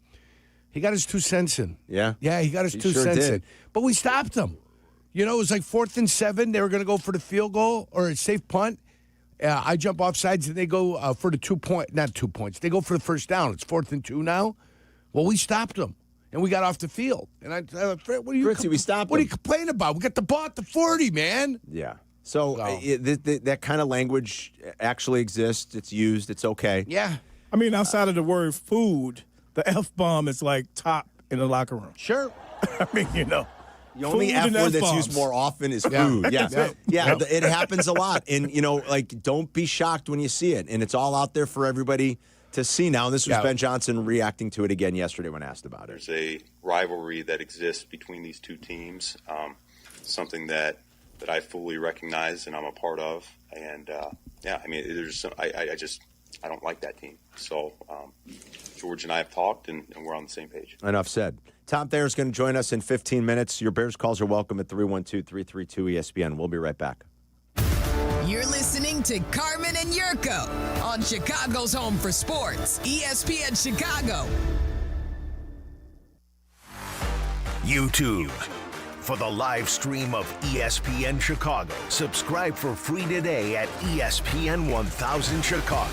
He got his 2 cents in. Yeah? Yeah, he got his 2 cents in. But we stopped him. It was like 4th and 7. They were going to go for the field goal or a safe punt. I jump off sides, and they go for the 2 point. Not 2 points. They go for the first down. It's 4th and 2 now. Well, we stopped them, and we got off the field. And I Fred, what are you? Fritzy, we stopped What are them. you complaining about? We got the ball at the 40, man. Yeah. So that kind of language actually exists. It's used. It's okay. Yeah. I mean, outside of the word food, the F-bomb is like top in the locker room. Sure. I mean, The only food F and word that's F-bombs. used more often is food. Yeah. It happens a lot. And, don't be shocked when you see it. And it's all out there for everybody to see now. This was Ben Johnson reacting to it again yesterday when asked about it. There's a rivalry that exists between these two teams, something that I fully recognize and I'm a part of. And, I don't like that team. So George and I have talked, and we're on the same page. Enough said. Tom Thayer is going to join us in 15 minutes. Your Bears calls are welcome at 312-332-ESPN. We'll be right back. You're listening to Carmen and Jurko on Chicago's home for sports, ESPN Chicago. YouTube. For the live stream of ESPN Chicago, subscribe for free today at ESPN 1000 Chicago.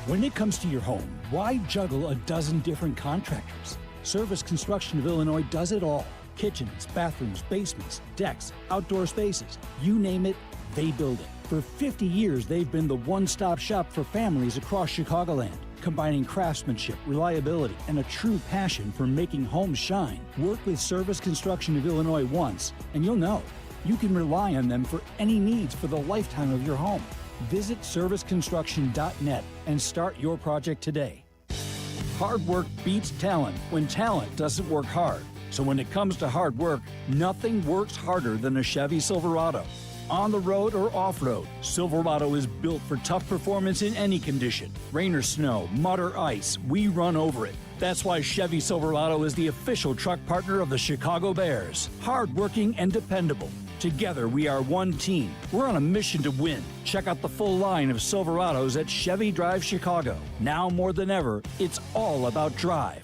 When it comes to your home, why juggle a dozen different contractors? Service Construction of Illinois does it all. Kitchens, bathrooms, basements, decks, outdoor spaces, you name it, they build it. For 50 years, they've been the one-stop shop for families across Chicagoland, combining craftsmanship, reliability, and a true passion for making homes shine. Work with Service Construction of Illinois once, and you'll know. You can rely on them for any needs for the lifetime of your home. Visit serviceconstruction.net and start your project today. Hard work beats talent when talent doesn't work hard. So when it comes to hard work, nothing works harder than a Chevy Silverado. On the road or off-road, Silverado is built for tough performance in any condition. Rain or snow, mud or ice, we run over it. That's why Chevy Silverado is the official truck partner of the Chicago Bears. Hard-working and dependable. Together, we are one team. We're on a mission to win. Check out the full line of Silverados at Chevy Drive Chicago. Now more than ever, it's all about drive.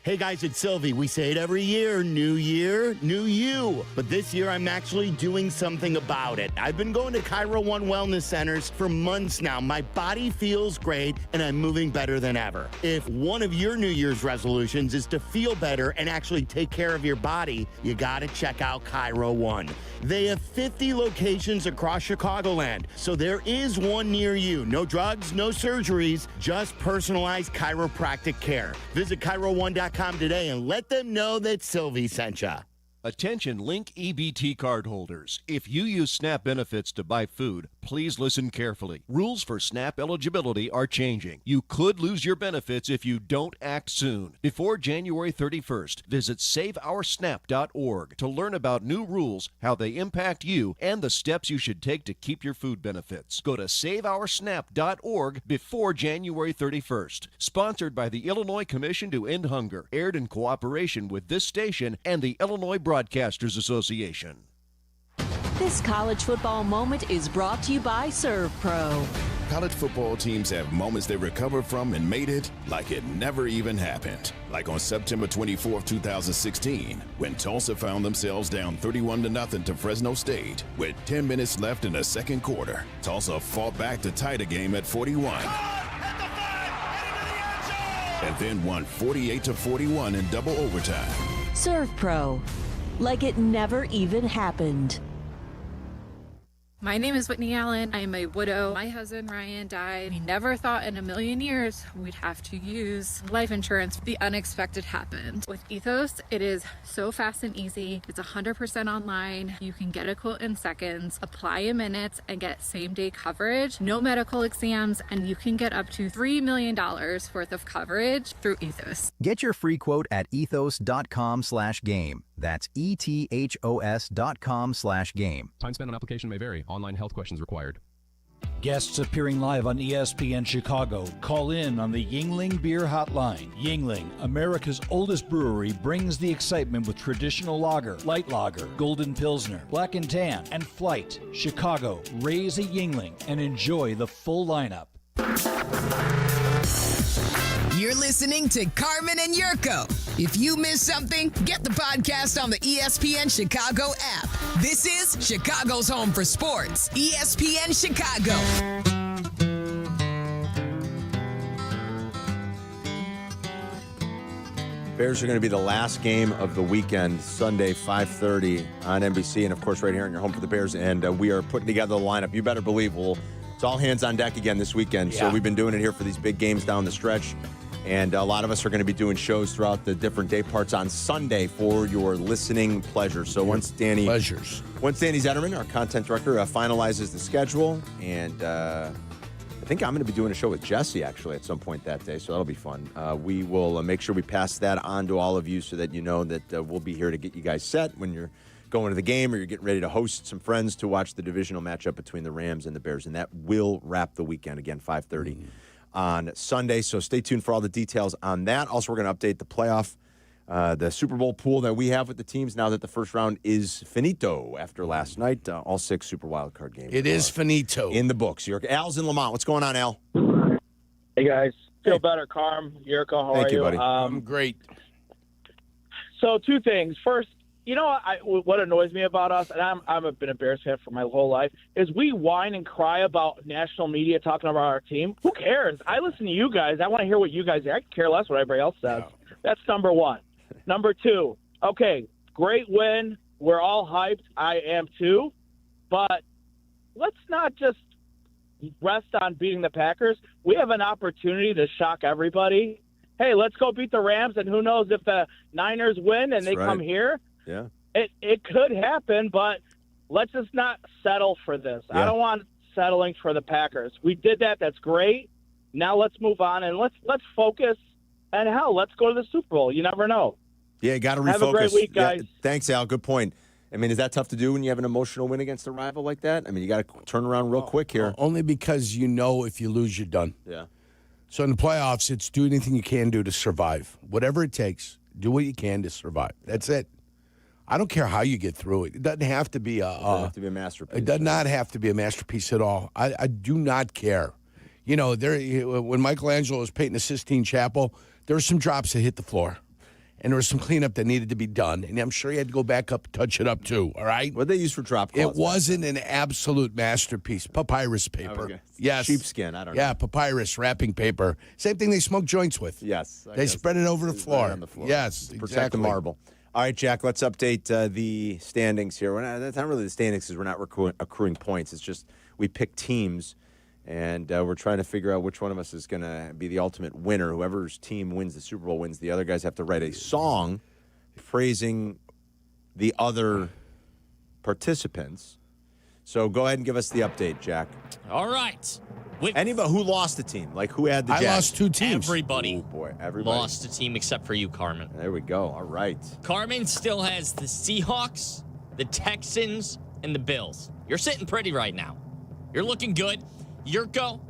Hey guys, it's Silvy. We say it every year, new you. But this year I'm actually doing something about it. I've been going to Cairo One Wellness Centers for months now. My body feels great and I'm moving better than ever. If one of your New Year's resolutions is to feel better and actually take care of your body, you gotta check out Cairo One. They have 50 locations across Chicagoland, so there is one near you. No drugs, no surgeries, just personalized chiropractic care. Visit ChiroOne.com today and let them know that Silvy sent ya. Attention Link EBT card holders. If you use SNAP benefits to buy food, please listen carefully. Rules for SNAP eligibility are changing. You could lose your benefits if you don't act soon. Before January 31st, visit saveoursnap.org to learn about new rules, how they impact you, and the steps you should take to keep your food benefits. Go to saveoursnap.org before January 31st. Sponsored by the Illinois Commission to End Hunger. Aired in cooperation with this station and the Illinois Broadcasters Association. This college football moment is brought to you by Serve Pro. College football teams have moments they recover from and made it like it never even happened. Like on September 24th, 2016, when Tulsa found themselves down 31-0 to Fresno State with 10 minutes left in the second quarter. Tulsa fought back to tie the game at 41. And then won 48-41 in double overtime. Serve Pro. Like it never even happened. My name is Whitney Allen. I am a widow. My husband, Ryan, died. We never thought in a million years we'd have to use life insurance. The unexpected happened. With Ethos, it is so fast and easy. It's 100% online. You can get a quote in seconds, apply in minutes, and get same-day coverage. No medical exams, and you can get up to $3 million worth of coverage through Ethos. Get your free quote at ethos.com/game. That's ethos.com/game. Time spent on application may vary. Online health questions required. Guests appearing live on ESPN Chicago. Call in on the Yingling Beer Hotline. Yingling, America's oldest brewery, brings the excitement with traditional lager, light lager, golden pilsner, black and tan, and flight. Chicago, raise a Yingling and enjoy the full lineup. You're listening to Carmen and Jurko. If you missed something, get the podcast on the ESPN Chicago app. This is Chicago's home for sports, ESPN Chicago. Bears are going to be the last game of the weekend, Sunday, 5:30 on NBC, and of course right here in your home for the Bears. And we are putting together the lineup. You better believe it's all hands on deck again this weekend. Yeah. So we've been doing it here for these big games down the stretch. And a lot of us are going to be doing shows throughout the different day parts on Sunday for your listening pleasure. So once Danny Zetterman, our content director, finalizes the schedule, and I think I'm going to be doing a show with Jesse actually at some point that day, so that'll be fun. We will make sure we pass that on to all of you so that you know that we'll be here to get you guys set when you're going to the game or you're getting ready to host some friends to watch the divisional matchup between the Rams and the Bears, and that will wrap the weekend again, 5:30. On Sunday, so stay tuned for all the details on that. Also, we're going to update the playoff, the Super Bowl pool that we have with the teams now that the first round is finito after last night. All 6 Super Wildcard games. It is finito. In the books. Al's in Lamont. What's going on, Al? Hey, guys. Feel better, Carm. Jurko, how are you? Thank you, buddy. I'm great. So 2 things. First, you know what annoys me about us, and I've been a Bears fan for my whole life, is we whine and cry about national media talking about our team. Who cares? I listen to you guys. I want to hear what you guys say. I care less what everybody else says. Yeah. That's number 1. Number 2, okay, great win. We're all hyped. I am too. But let's not just rest on beating the Packers. We have an opportunity to shock everybody. Hey, let's go beat the Rams, and who knows if the Niners win and they come here. Yeah, it could happen, but let's just not settle for this. Yeah. I don't want settling for the Packers. We did that. That's great. Now let's move on and let's focus. And hell, let's go to the Super Bowl. You never know. Yeah, you got to refocus. Have a great week, guys. Yeah, thanks, Al. Good point. I mean, is that tough to do when you have an emotional win against a rival like that? I mean, you got to turn around real quick here. Only because you know if you lose, you're done. Yeah. So in the playoffs, it's do anything you can do to survive. Whatever it takes, do what you can to survive. That's it. I don't care how you get through it. It doesn't have to be a masterpiece. It does not have to be a masterpiece at all. I do not care. You know, when Michelangelo was painting the Sistine Chapel, there were some drops that hit the floor. And there was some cleanup that needed to be done. And I'm sure he had to go back up and touch it up, too, all right? What did they use for drop calls? It wasn't an absolute masterpiece. Papyrus paper. Okay. Yes. Sheepskin, I don't know. Yeah, papyrus, wrapping paper. Same thing they smoke joints with. Yes. They spread it over the floor. On the floor. Yes, Protect the marble. All right, Jack, let's update the standings here. That's not really the standings because we're not accruing points. It's just we pick teams, and we're trying to figure out which one of us is going to be the ultimate winner. Whoever's team wins the Super Bowl wins. The other guys have to write a song praising the other participants. So go ahead and give us the update, Jack. All right. Anybody who lost a team, like who had the I Jags? lost 2 teams. Everybody. Oh, boy. Everybody. Lost a team except for you, Carmen. There we go. All right. Carmen still has the Seahawks, the Texans, and the Bills. You're sitting pretty right now. You're looking good. Jurko,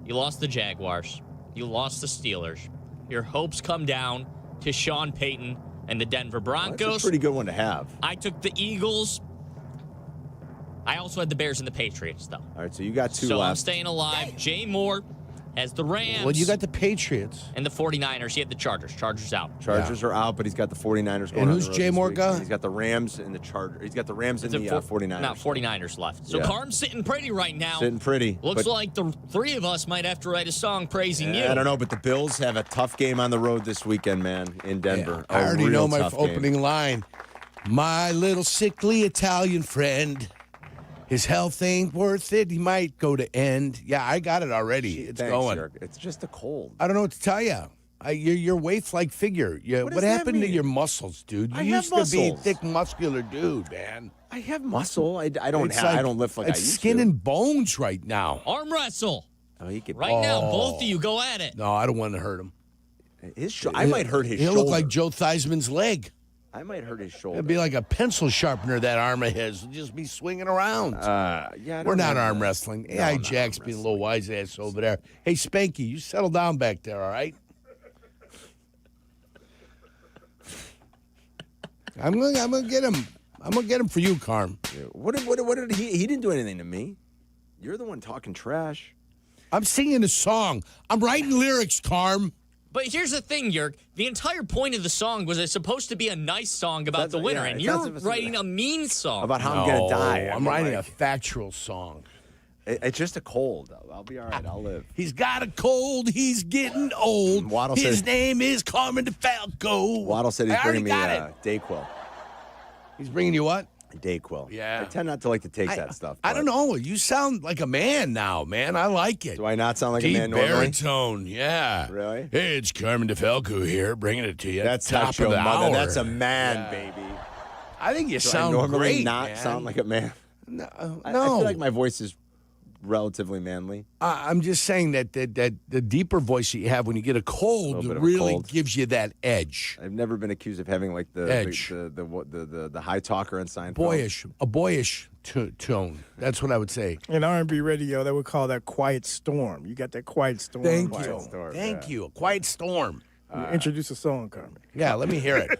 you lost the Jaguars. You lost the Steelers. Your hopes come down to Sean Payton and the Denver Broncos. Well, that's a pretty good one to have. I took the Eagles. I also had the Bears and the Patriots, though. All right, so you got 2 so left. I'm staying alive. Jay Moore has the Rams. Well, you got the Patriots. And the 49ers. He had the Chargers. Chargers out. Chargers are out, but he's got the 49ers going And on who's the road Jay this Moore week. got? He's got the Rams and the Chargers. He's got the Rams and the 49ers. Not 49ers left. So Yeah. Carm's sitting pretty right now. Sitting pretty. Looks but- like the 3 of us might have to write a song praising you. I don't know, but the Bills have a tough game on the road this weekend, man, in Denver. I already know my opening game. line. My little sickly Italian friend. His health ain't worth it. He might go to end. Yeah, I got it already. It's Thanks, going. Eric. It's just a cold. I don't know what to tell you. Your waif-like figure. What What does that happened to mean? your muscles, dude? You I have used to be a muscles. thick, muscular dude, man. I have muscle. I don't It's have. like- I don't lift like I it's used skin to. and bones right now. Arm wrestle. Oh, he could. Right now, both of you go at it. No, I don't want to hurt him. I might hurt his He'll shoulder. look like Joe Theismann's leg. I might hurt his shoulder. It'd be like a pencil sharpener, that arm of his. He'll just be swinging around. Yeah, I We're don't not have arm that. wrestling. No, Yeah, I'm not Jack's being a little wise ass over there. Hey, Spanky, you settle down back there, all right? I'm gonna get him. I'm gonna get him for you, Carm. What did he didn't do anything to me. You're the one talking trash. I'm singing a song. I'm writing lyrics, Carm. But here's the thing, Yerk. The entire point of the song was it's supposed to be a nice song about the winner, and you're writing a mean song. About how I'm going to die. I'm writing a factual song. It's just a cold. I'll be all right. I'll live. He's got a cold. He's getting old. Waddle His said- name is Carmen DeFalco. Waddle said he's I already bringing me got it. Dayquil. He's bringing you what? Dayquil. Yeah. I tend not to like to take that stuff. I don't know. You sound like a man now, man. I like it. Do I not sound like Deep a man normally? baritone, yeah. Really? Hey, it's Carmen DeFalco here, bringing it to you. That's top not your of the mother. hour. That's a man, baby. I think you Do sound I normally great, not man. sound like a man? No, I feel like my voice is relatively manly. I'm just saying that the deeper voice that you have when you get a cold Little bit of a really cold. gives you that edge. I've never been accused of having like the Edge. the high talker in Seinfeld. A boyish tone. That's what I would say. In R&B radio, they would call that quiet storm. You got that quiet storm. Thank Quiet you. storm, Thank yeah. you. A quiet storm. You introduce a song, Carmen. Yeah, let me hear it.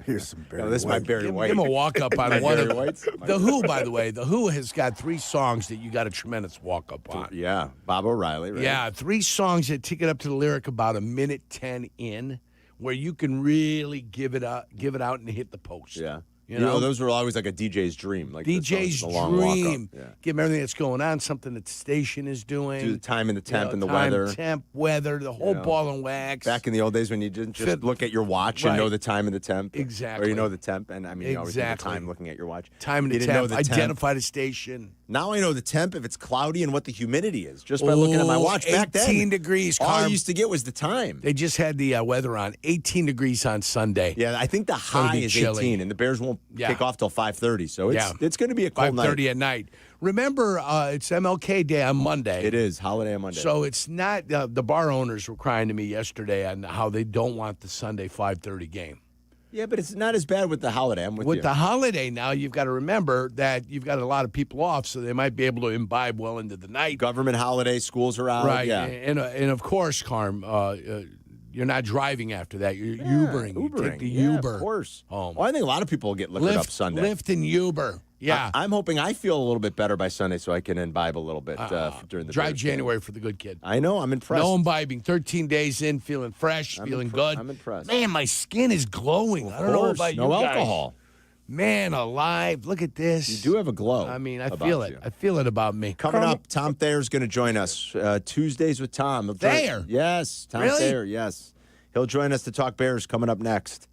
Here's some Barry No, this is my Barry Give White. him a walk up on My one of Barry White's- The Who, by the way. The Who has got 3 songs that you got a tremendous walk up on. Yeah, Bob O'Reilly. Right? Yeah, 3 songs that take it up to the lyric about 1:10 in, where you can really give it out and hit the post. Yeah. You know? those were always like a DJ's dream. Like the DJ's songs, the long walk up. dream. Yeah. Give them everything that's going on, something that the station is doing. Do the time and the temp and the time, weather. temp, weather, the whole ball and wax. Back in the old days when you didn't just look at your watch and Right. know the time and the temp. Exactly. Or you know the temp. And I mean, you always know the Exactly. time looking at your watch. Time and You the didn't know temp. the temp. Identify the station. Now I know the temp, if it's cloudy, and what the humidity is, just by looking at my watch. Back then, 18 degrees, all I Carm. used to get was the time. They just had the weather on. 18 degrees on Sunday. Yeah, I think the It's gonna high be is chilly. 18, and the Bears won't Yeah. kick off till 5:30. So it's going to be a cold 5:30 night. at night. Remember, it's MLK Day on Monday. It is holiday on Monday. So it's not. The bar owners were crying to me yesterday on how they don't want the Sunday 5:30 game. yeah, but it's not as bad with the holiday. I'm with With you. the holiday now, you've got to remember that you've got a lot of people off, so they might be able to imbibe well into the night. Government holiday, schools are out. Right. Yeah. And of course, Carm, you're not driving after that. You're Ubering. You take the yeah, Uber of course. home. Well, I think a lot of people will get liquored up Sunday. Lyft and Uber. Yeah. I'm hoping I feel a little bit better by Sunday so I can imbibe a little bit during the Dry Bears game. January for the good kid. I know. I'm impressed. No imbibing. 13 days in, feeling fresh, feeling good. I'm impressed. Man, my skin is glowing. I don't know course. about No you guys. alcohol. Man alive. Look at this. You do have a glow. I mean, I about feel it. you. I feel it about me. Coming up, Tom Thayer's going to join us. Tuesdays with Tom. He'll join- Thayer? Yes. Tom Really? Thayer, yes. He'll join us to talk Bears coming up next.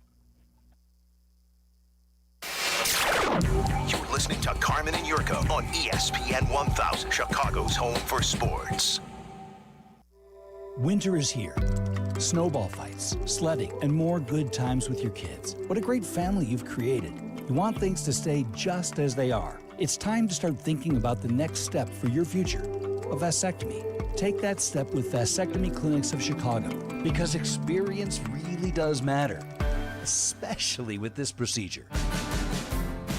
You're listening to Carmen and Jurko on ESPN 1000, Chicago's home for sports. Winter is here. Snowball fights, sledding, and more good times with your kids. What a great family you've created. You want things to stay just as they are. It's time to start thinking about the next step for your future, a vasectomy. Take that step with Vasectomy Clinics of Chicago, because experience really does matter, especially with this procedure.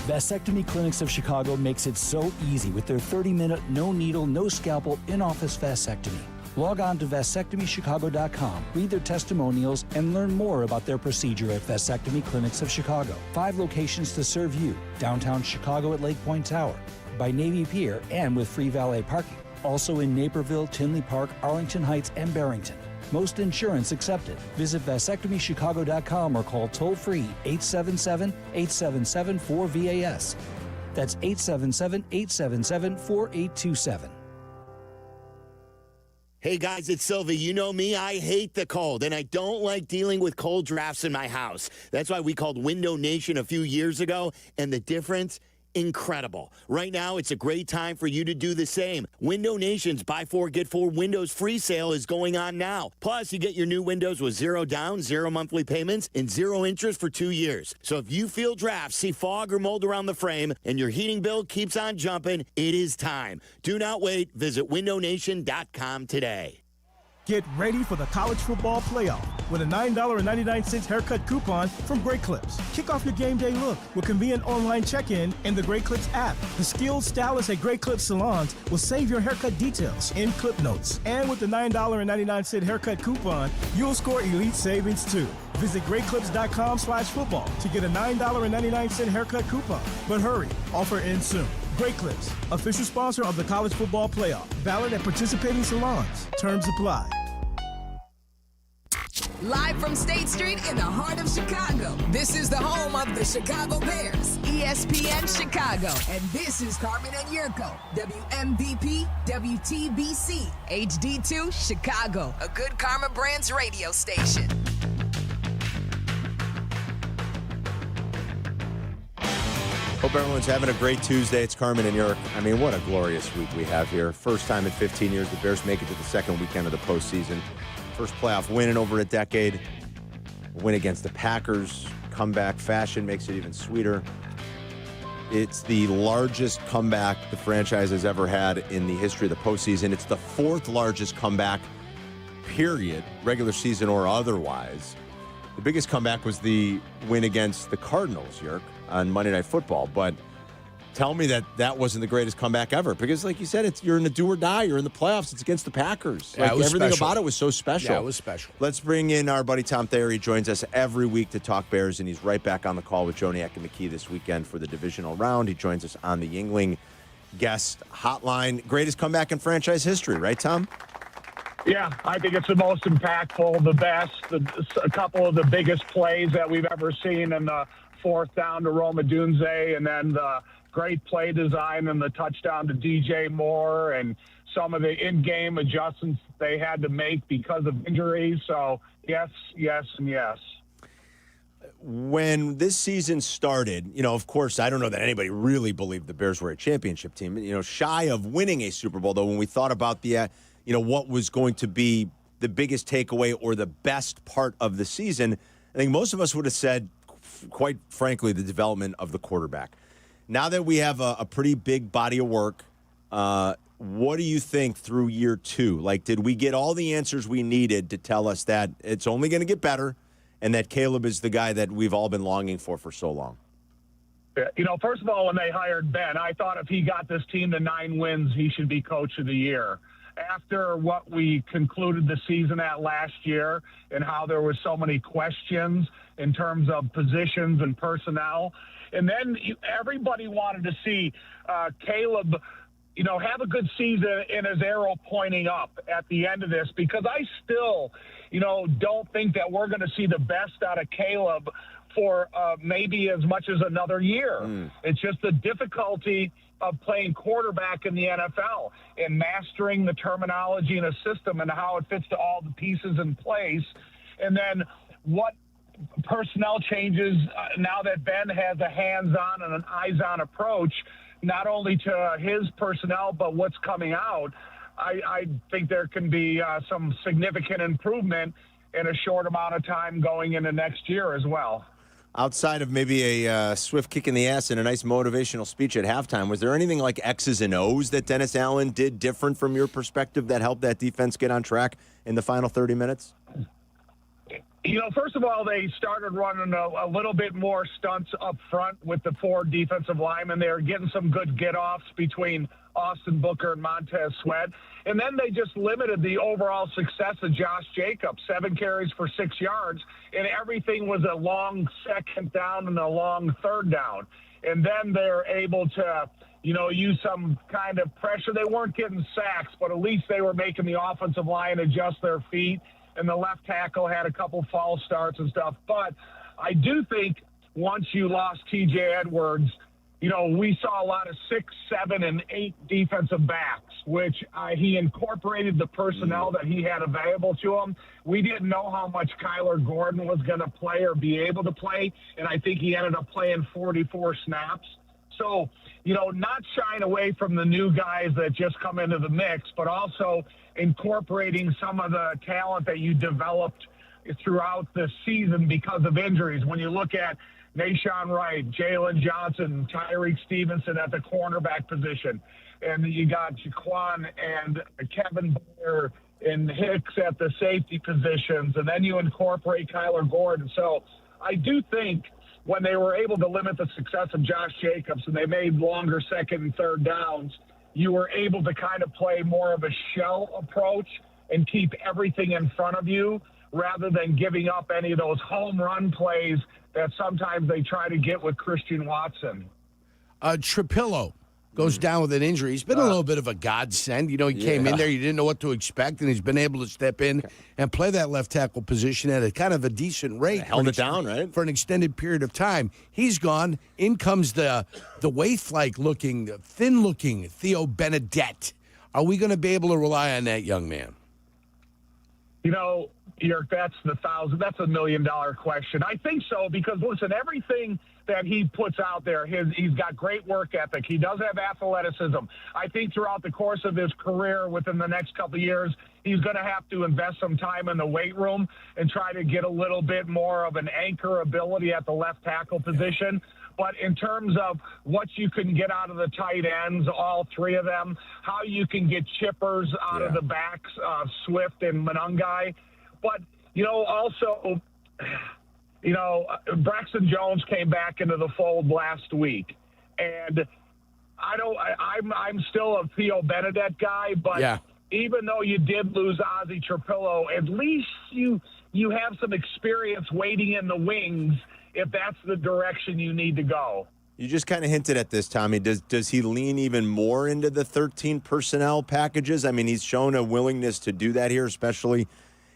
Vasectomy Clinics of Chicago makes it so easy with their 30-minute, no needle, no scalpel, in-office vasectomy. Log on to vasectomychicago.com, read their testimonials, and learn more about their procedure at Vasectomy Clinics of Chicago. 5 locations to serve you: downtown Chicago at Lake Point Tower, by Navy Pier, and with free valet parking. Also in Naperville, Tinley Park, Arlington Heights, and Barrington. Most insurance accepted. Visit vasectomychicago.com or call toll-free 877-877-4VAS. That's 877-877-4827. Hey guys, it's Silvy. You know me, I hate the cold, and I don't like dealing with cold drafts in my house. That's why we called Window Nation a few years ago, and the difference, incredible. Right now, it's a great time for you to do the same. Window Nation's Buy 4, Get 4 Windows free sale is going on now. Plus, you get your new windows with 0 down, 0 monthly payments, and 0 interest for 2 years. So if you feel drafts, see fog or mold around the frame, and your heating bill keeps on jumping, it is time. Do not wait. Visit windownation.com today. Get ready for the college football playoff with a $9.99 haircut coupon from Great Clips. Kick off your game day look with convenient online check-in in the Great Clips app. The skilled stylists at Great Clips salons will save your haircut details in clip notes. And with the $9.99 haircut coupon, you'll score elite savings too. Visit greatclips.com/football to get a $9.99 haircut coupon. But hurry, offer ends soon. Great Clips, official sponsor of the college football playoff. Valid at participating salons. Terms apply. Live from State Street in the heart of Chicago, this is the home of the Chicago Bears, ESPN Chicago. And this is Carmen and Jurko, WMVP, WTBC, HD2, Chicago, a good Karma Brands radio station. Hope everyone's having a great Tuesday. It's Carmen and Jurko. I mean, what a glorious week we have here. First time in 15 years the Bears make it to the second weekend of the postseason. First playoff win in over a decade. Win against the Packers. Comeback fashion makes it even sweeter. It's the largest comeback the franchise has ever had in the history of the postseason. It's the 4th largest comeback, period, regular season or otherwise. The biggest comeback was the win against the Cardinals, Jurko, on Monday Night Football. But tell me that wasn't the greatest comeback ever. Because, like you said, you're in the do or die. You're in the playoffs. It's against the Packers. Yeah, everything special. about it was so special. Yeah, it was special. Let's bring in our buddy Tom Thayer. He joins us every week to talk Bears, and he's right back on the call with Joniak and McKee this weekend for the divisional round. He joins us on the Yingling guest hotline. Greatest comeback in franchise history, right, Tom? Yeah, I think it's the most impactful, the best, a couple of the biggest plays that we've ever seen in the 4th down to Roma Dunze, and then the great play design and the touchdown to DJ Moore, and some of the in-game adjustments they had to make because of injuries. So, yes, yes, and yes. When this season started, of course, I don't know that anybody really believed the Bears were a championship team. Shy of winning a Super Bowl, though, when we thought about the what was going to be the biggest takeaway or the best part of the season, I think most of us would have said, quite frankly, the development of the quarterback. Now that we have a pretty big body of work, what do you think through year 2? Like, did we get all the answers we needed to tell us that it's only going to get better and that Caleb is the guy that we've all been longing for so long? First of all, when they hired Ben, I thought if he got this team to 9 wins, he should be coach of the year. After what we concluded the season at last year and how there were so many questions in terms of positions and personnel, and then everybody wanted to see Caleb, have a good season and his arrow pointing up at the end of this, because I still, don't think that we're going to see the best out of Caleb for maybe as much as another year. It's just the difficulty of playing quarterback in the NFL and mastering the terminology in a system and how it fits to all the pieces in place. And then what personnel changes now that Ben has a hands-on and an eyes-on approach, not only to his personnel, but what's coming out. I think there can be some significant improvement in a short amount of time going into next year as well. outside of maybe a swift kick in the ass and a nice motivational speech at halftime, was there anything like X's and O's that Dennis Allen did different from your perspective that helped that defense get on track in the final 30 minutes? First of all, they started running a little bit more stunts up front with the 4 defensive linemen. They were getting some good get-offs between Austin Booker and Montez Sweat. And then they just limited the overall success of Josh Jacobs, 7 carries for 6 yards, and everything was a long second down and a long third down. And then they're able to, use some kind of pressure. They weren't getting sacks, but at least they were making the offensive line adjust their feet. And the left tackle had a couple false starts and stuff. But I do think once you lost T.J. Edwards, we saw a lot of 6, 7, and 8 defensive backs, which he incorporated the personnel that he had available to him. We didn't know how much Kyler Gordon was going to play or be able to play, and I think he ended up playing 44 snaps. So, not shying away from the new guys that just come into the mix, but also incorporating some of the talent that you developed throughout the season because of injuries. When you look at Nashawn Wright, Jalen Johnson, Tyreek Stevenson at the cornerback position, and you got Jaquan and Kevin Blair and Hicks at the safety positions, and then you incorporate Kyler Gordon. So I do think when they were able to limit the success of Josh Jacobs and they made longer second and third downs, you were able to kind of play more of a shell approach and keep everything in front of you rather than giving up any of those home run plays that sometimes they try to get with Christian Watson. Trapillo goes down with an injury. He's been a little bit of a godsend. He came in there, you didn't know what to expect, and he's been able to step in and play that left tackle position at a kind of a decent rate. Held it down, right? For an extended period of time. He's gone. In comes the waif-like looking, thin-looking Theo Benedette. Are we going to be able to rely on that young man? That's $1 million question. I think so because, listen, everything that he puts out there, he's got great work ethic. He does have athleticism. I think throughout the course of his career within the next couple of years, he's going to have to invest some time in the weight room and try to get a little bit more of an anchor ability at the left tackle position. But in terms of what you can get out of the tight ends, all 3 of them, how you can get chippers out of the backs, Swift and Monangai. But, also, Braxton Jones came back into the fold last week. And I'm still a Theo Benedette guy, but even though you did lose Ozzie Trapillo, at least you have some experience waiting in the wings if that's the direction you need to go. You just kind of hinted at this, Tommy. Does he lean even more into the 13 personnel packages? I mean, he's shown a willingness to do that here, especially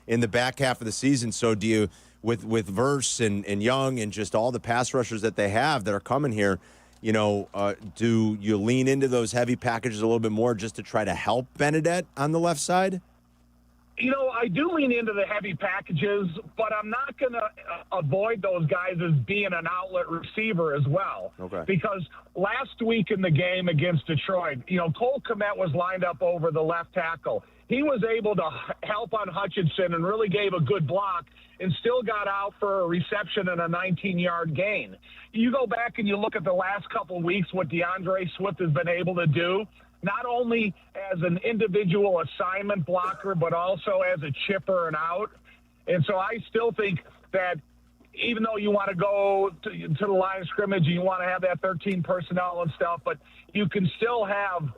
in the back half of the season. So do you, with Verse and Young and just all the pass rushers that they have that are coming here, do you lean into those heavy packages a little bit more just to try to help Benedette on the left side? I do lean into the heavy packages, but I'm not going to avoid those guys as being an outlet receiver as well. Okay. Because last week in the game against Detroit, Cole Kmet was lined up over the left tackle. He was able to help on Hutchinson and really gave a good block and still got out for a reception and a 19-yard gain. You go back and you look at the last couple weeks, what DeAndre Swift has been able to do, not only as an individual assignment blocker, but also as a chipper and out. And so I still think that even though you want to go to the line of scrimmage and you want to have that 13 personnel and stuff, but you can still have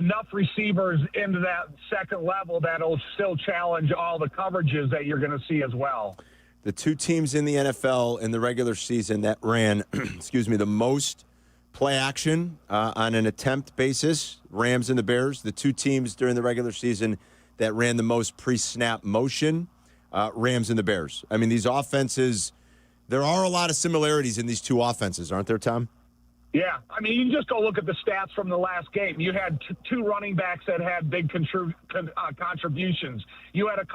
enough receivers into that second level that'll still challenge all the coverages that you're going to see as well. The 2 teams in the NFL in the regular season that ran, the most play action on an attempt basis, Rams and the Bears. The 2 teams during the regular season that ran the most pre-snap motion, Rams and the Bears. I mean, these offenses, there are a lot of similarities in these 2 offenses, aren't there, Tom? Yeah. I mean, you can just go look at the stats from the last game. You had 2 running backs that had big contributions. You had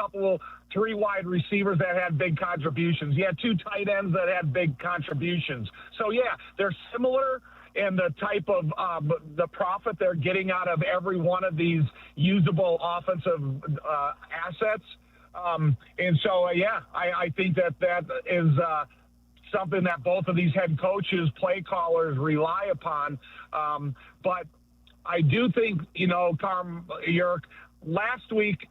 3 wide receivers that had big contributions. You had 2 tight ends that had big contributions. So, yeah, they're similar in the type of the profit they're getting out of every one of these usable offensive assets. And so, I think that is something that both of these head coaches, play callers rely upon. But I do think, Carm, last week,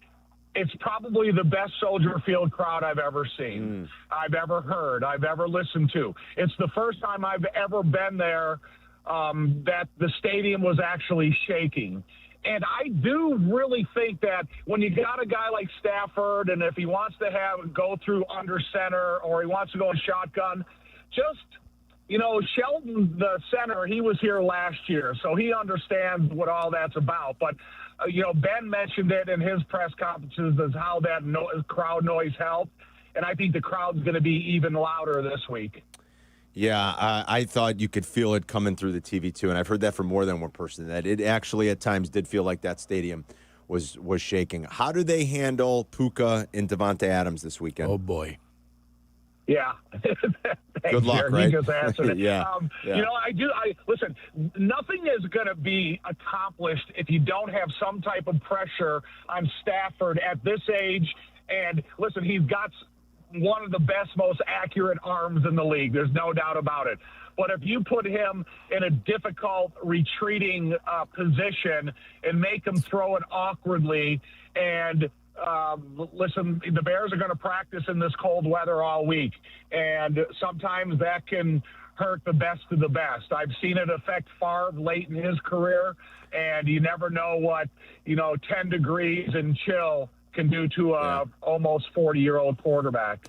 it's probably the best Soldier Field crowd I've ever seen, I've ever heard, I've ever listened to. It's the first time I've ever been there that the stadium was actually shaking. And I do really think that when you got a guy like Stafford, and if he wants to go through under center or he wants to go in shotgun, Sheldon, the center, he was here last year, so he understands what all that's about. But, Ben mentioned it in his press conferences as how that crowd noise helped, and I think the crowd's going to be even louder this week. Yeah, I thought you could feel it coming through the TV, too, and I've heard that from more than one person, that it actually at times did feel like that stadium was shaking. How do they handle Puka and Devontae Adams this weekend? Oh, boy. Yeah. Good luck, Jared. right? He just answered it. Yeah. Listen, nothing is going to be accomplished if you don't have some type of pressure on Stafford at this age. And listen, he's got one of the best, most accurate arms in the league. There's no doubt about it. But if you put him in a difficult retreating position and make him throw it awkwardly, and listen, the Bears are going to practice in this cold weather all week, and sometimes that can hurt the best of the best. I've seen it affect Favre late in his career, and you never know what 10 degrees and chill can do to a almost 40-year-old quarterback.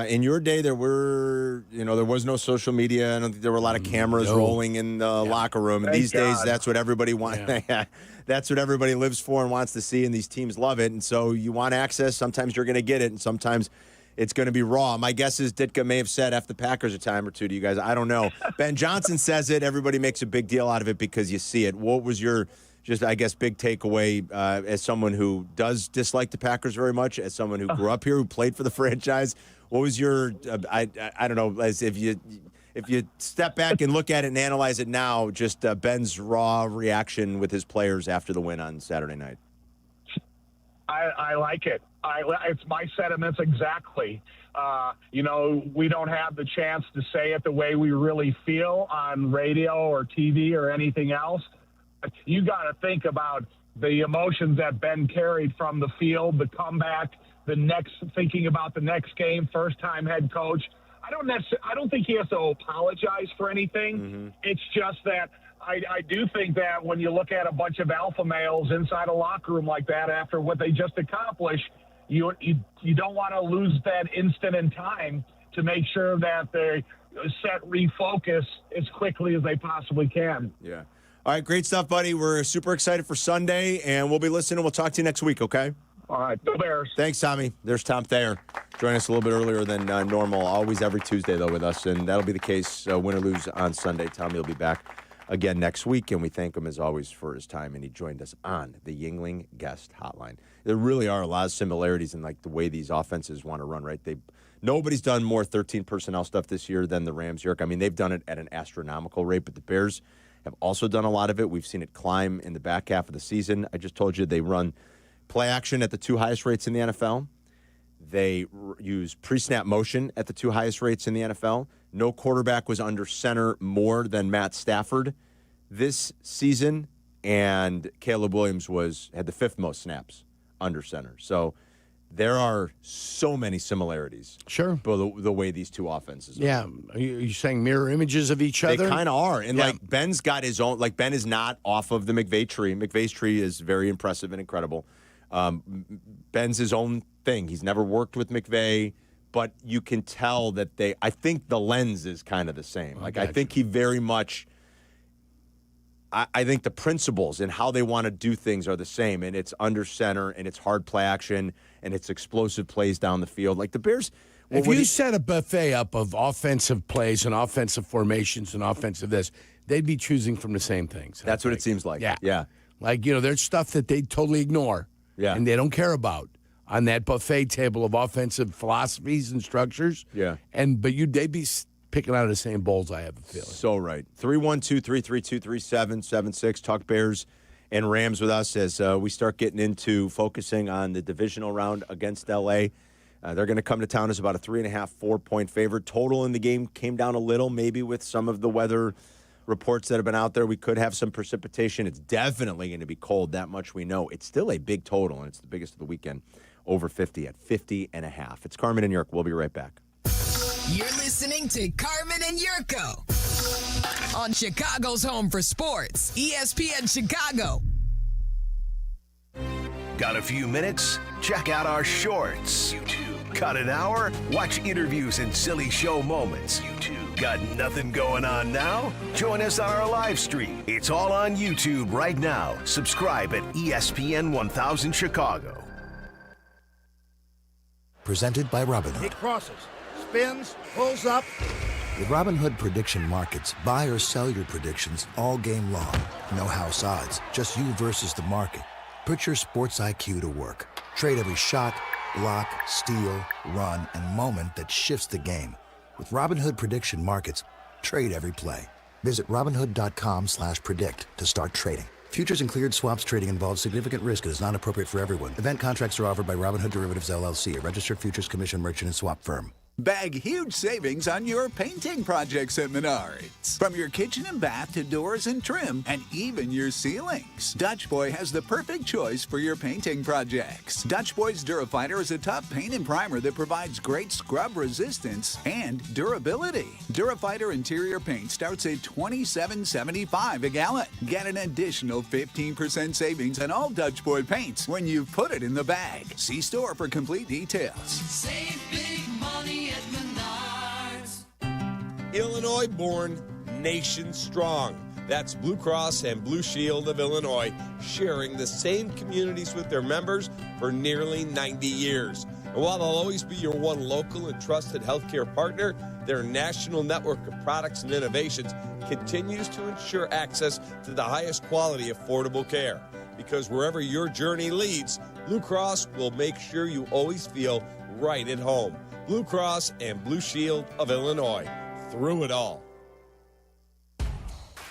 In your day, there was no social media. I don't think there were a lot of cameras rolling in the locker room. And these days, that's what everybody wants. Yeah. That's what everybody lives for and wants to see, and these teams love it. And so you want access. Sometimes you're going to get it, and sometimes it's going to be raw. My guess is Ditka may have said F the Packers a time or two to you guys. I don't know. Ben Johnson says it. Everybody makes a big deal out of it because you see it. What was your big takeaway as someone who does dislike the Packers very much, as someone who grew up here, who played for the franchise? What was your, I don't know, as if you step back and look at it and analyze it now, just Ben's raw reaction with his players after the win on Saturday night? I like it. It's my sentiments exactly. We don't have the chance to say it the way we really feel on radio or TV or anything else. You got to think about the emotions that Ben carried from the field, the comeback, thinking about the next game, first-time head coach. I don't think he has to apologize for anything. Mm-hmm. It's just that I do think that when you look at a bunch of alpha males inside a locker room like that after what they just accomplished, you don't want to lose that instant in time to make sure that they refocus as quickly as they possibly can. Yeah. All right, great stuff, buddy. We're super excited for Sunday, and we'll be listening. We'll talk to you next week, okay? All right, go Bears. Thanks, Tommy. There's Tom Thayer. Join us a little bit earlier than normal. Always every Tuesday, though, with us, and that'll be the case, win or lose on Sunday. Tommy will be back again next week, and we thank him, as always, for his time, and he joined us on the Yuengling Guest Hotline. There really are a lot of similarities in the way these offenses want to run, right? Nobody's done more 13 personnel stuff this year than the Rams, York. I mean, they've done it at an astronomical rate, but the Bears have also done a lot of it. We've seen it climb in the back half of the season. I just told you they run play action at the two highest rates in the NFL. They use pre-snap motion at the two highest rates in the NFL. No quarterback was under center more than Matt Stafford this season, and Caleb Williams had the fifth most snaps under center. So there are so many similarities. Sure. The way these two offenses are. Yeah. Are you saying mirror images of each other? They kind of are. And, Ben's got his own. Ben is not off of the McVay tree. McVay's tree is very impressive and incredible. Ben's his own thing. He's never worked with McVay, but you can tell that I think the lens is kind of the same. I think he very much, I think the principles and how they want to do things are the same, and it's under center, and it's hard play action, and it's explosive plays down the field. Like the Bears. If you set a buffet up of offensive plays and offensive formations and offensive this, they'd be choosing from the same things. That's what it seems like. Yeah. There's stuff that they totally ignore. Yeah. And they don't care about on that buffet table of offensive philosophies and structures. Yeah. But they'd be picking out of the same bowls, I have a feeling. So right. 312-332-3776. Talk Bears and Rams with us as we start getting into focusing on the divisional round against L.A. They're going to come to town as about a 3.5, 4-point favorite. Total in the game came down a little, maybe with some of the weather reports that have been out there. We could have some precipitation. It's definitely going to be cold. That much we know. It's still a big total, and it's the biggest of the weekend. Over 50 at 50.5. It's Carmen and Jurko. We'll be right back. You're listening to Carmen and Jurko on Chicago's home for sports, ESPN Chicago. Got a few minutes? Check out our shorts. YouTube. Got an hour? Watch interviews and silly show moments. YouTube. Got nothing going on now? Join us on our live stream. It's all on YouTube right now. Subscribe at ESPN 1000 Chicago. Presented by Robinhood. It crosses, spins, pulls up. With Robinhood prediction markets, buy or sell your predictions all game long. No house odds, just you versus the market. Put your sports IQ to work. Trade every shot, block, steal, run, and moment that shifts the game. With Robinhood prediction markets, trade every play. Visit Robinhood.com/predict to start trading. Futures and cleared swaps trading involves significant risk and is not appropriate for everyone. Event contracts are offered by Robinhood Derivatives LLC, a registered futures commission merchant and swap firm. Bag huge savings on your painting projects at Menards. From your kitchen and bath to doors and trim, and even your ceilings. Dutch Boy has the perfect choice for your painting projects. Dutch Boy's Durafighter is a tough paint and primer that provides great scrub resistance and durability. Durafighter interior paint starts at $27.75 a gallon. Get an additional 15% savings on all Dutch Boy paints when you put it in the bag. See store for complete details. Save big money at Menards. Illinois born, nation strong. That's Blue Cross and Blue Shield of Illinois, sharing the same communities with their members for nearly 90 years. And while they'll always be your one local and trusted healthcare partner, their national network of products and innovations continues to ensure access to the highest quality, affordable care. Because wherever your journey leads, Blue Cross will make sure you always feel right at home. Blue Cross and Blue Shield of Illinois, through it all.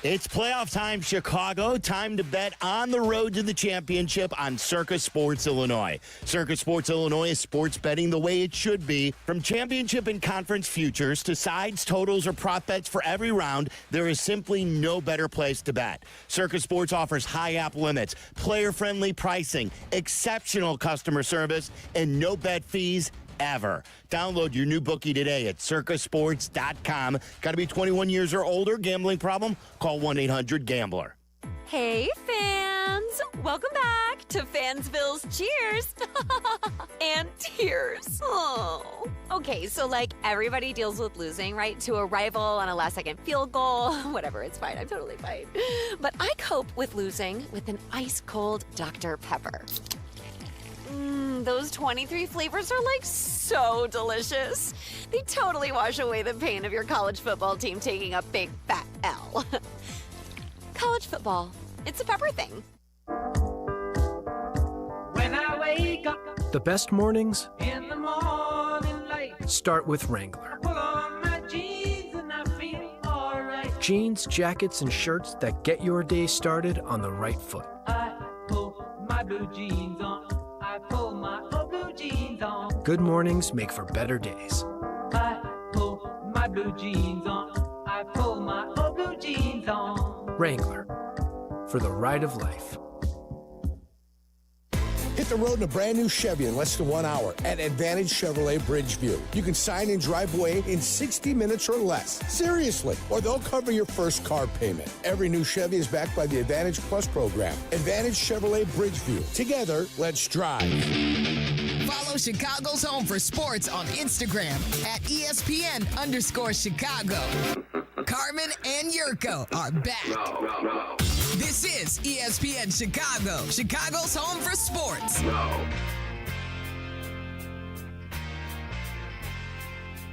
It's playoff time, Chicago. Time to bet on the road to the championship on Circa Sports Illinois. Circa Sports Illinois is sports betting the way it should be. From championship and conference futures to sides, totals, or prop bets for every round, there is simply no better place to bet. Circa Sports offers high app limits, player-friendly pricing, exceptional customer service, and no bet fees ever. Download your new bookie today at circasports.com. Got to be 21 years or older. Gambling problem? Call 1-800-GAMBLER. Hey, fans! Welcome back to Fansville's Cheers and Tears. Oh. Okay, so like everybody deals with losing, right? To a rival on a last-second field goal. Whatever, it's fine. I'm totally fine. But I cope with losing with an ice-cold Dr. Pepper. Those 23 flavors are like so delicious. They totally wash away the pain of your college football team taking a big fat L. College football, it's a pepper thing. When I wake up The best mornings in the morning light, start with Wrangler. pull on my jeans and I feel alright. Jeans, jackets, and shirts that get your day started on the right foot. I pull my blue jeans on. I pull my old blue jeans on. Good mornings make for better days. I pull my blue jeans on. I pull my old blue jeans on. Wrangler, for the ride of life. Hit the road in a brand new Chevy in less than 1 hour at Advantage Chevrolet Bridgeview. You can sign and drive away in 60 minutes or less. Seriously. Or they'll cover your first car payment. Every new Chevy is backed by the Advantage Plus program. Advantage Chevrolet Bridgeview. Together, let's drive. Follow Chicago's home for sports on Instagram at ESPN_Chicago. Carmen and Jurko are back. This is ESPN Chicago, Chicago's home for sports.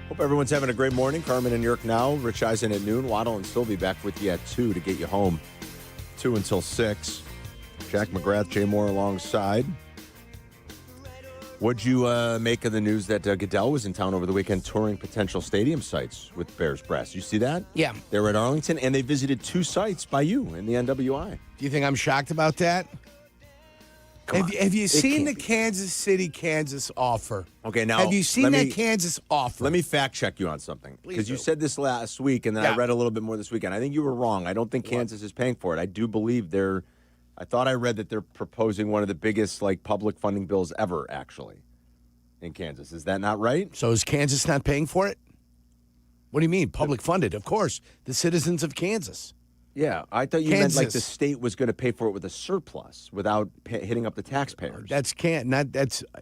Hope everyone's having a great morning. Carmen and Jurko now. Rich Eisen at noon. Waddle and Silvy back with you at 2 to get you home. 2 until 6. Jack McGrath, Jay Moore alongside. What'd you make of the news that Goodell was in town over the weekend touring potential stadium sites with Bears Brass? You see that? Yeah. They were at Arlington, and they visited 2 sites by you in the NWI. Do you think I'm shocked about that? Have you seen the Kansas City, Kansas offer? Okay, now have you seen that Kansas offer? Let me fact check you on something, because you said this last week, and then I read a little bit more this weekend. I think you were wrong. I don't think Kansas is paying for it. I do believe I thought I read that they're proposing one of the biggest public funding bills ever, actually, in Kansas. Is that not right? So is Kansas not paying for it? What do you mean? Public funded, of course. The citizens of Kansas. Yeah, I thought you meant the state was going to pay for it with a surplus without hitting up the taxpayers. That's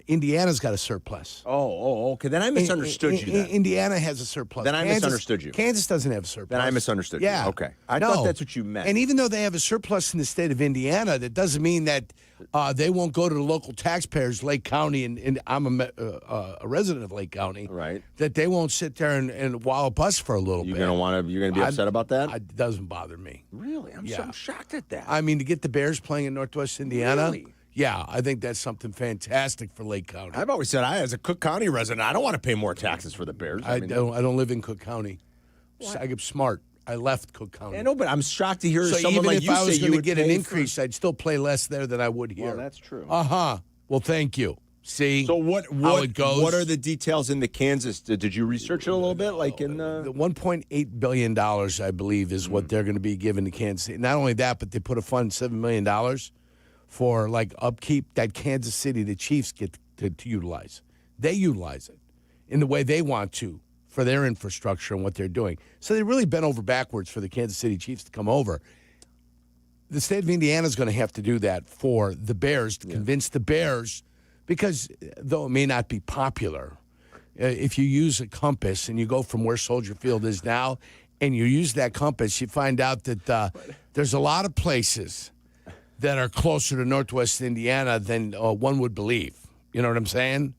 Indiana's got a surplus. Oh, okay. Then I misunderstood you. Then. Indiana has a surplus. Then I misunderstood you. Kansas doesn't have a surplus. Then I misunderstood you. Okay. I thought that's what you meant. And even though they have a surplus in the state of Indiana, that doesn't mean that they won't go to the local taxpayers, Lake County, and I'm a resident of Lake County. Right. That they won't sit there and wallop us for a little bit. You're going to be upset about that? It doesn't bother me. Really? I'm so shocked at that. I mean, to get the Bears playing in Northwest Indiana, really? Yeah, I think that's something fantastic for Lake County. I've always said, as a Cook County resident, I don't want to pay more taxes for the Bears. I don't live in Cook County. I get smart. I left Cook County. I know, but I'm shocked to hear someone like you say you would. Even if I was going to get an increase, I'd still play less there than I would here. Well, that's true. Well, thank you. See, so how it goes. What are the details in the Kansas? Did you research it a little bit? The $1.8 billion, I believe, is what they're going to be given to Kansas City. Not only that, but they put a fund, $7 million, for upkeep that Kansas City, the Chiefs, get to utilize. They utilize it in the way they want to for their infrastructure and what they're doing. So they really bent over backwards for the Kansas City Chiefs to come over. The state of Indiana is going to have to do that for the Bears to convince the Bears. Because though it may not be popular, if you use a compass and you go from where Soldier Field is now and you use that compass, you find out that there's a lot of places that are closer to Northwest Indiana than one would believe. You know what I'm saying?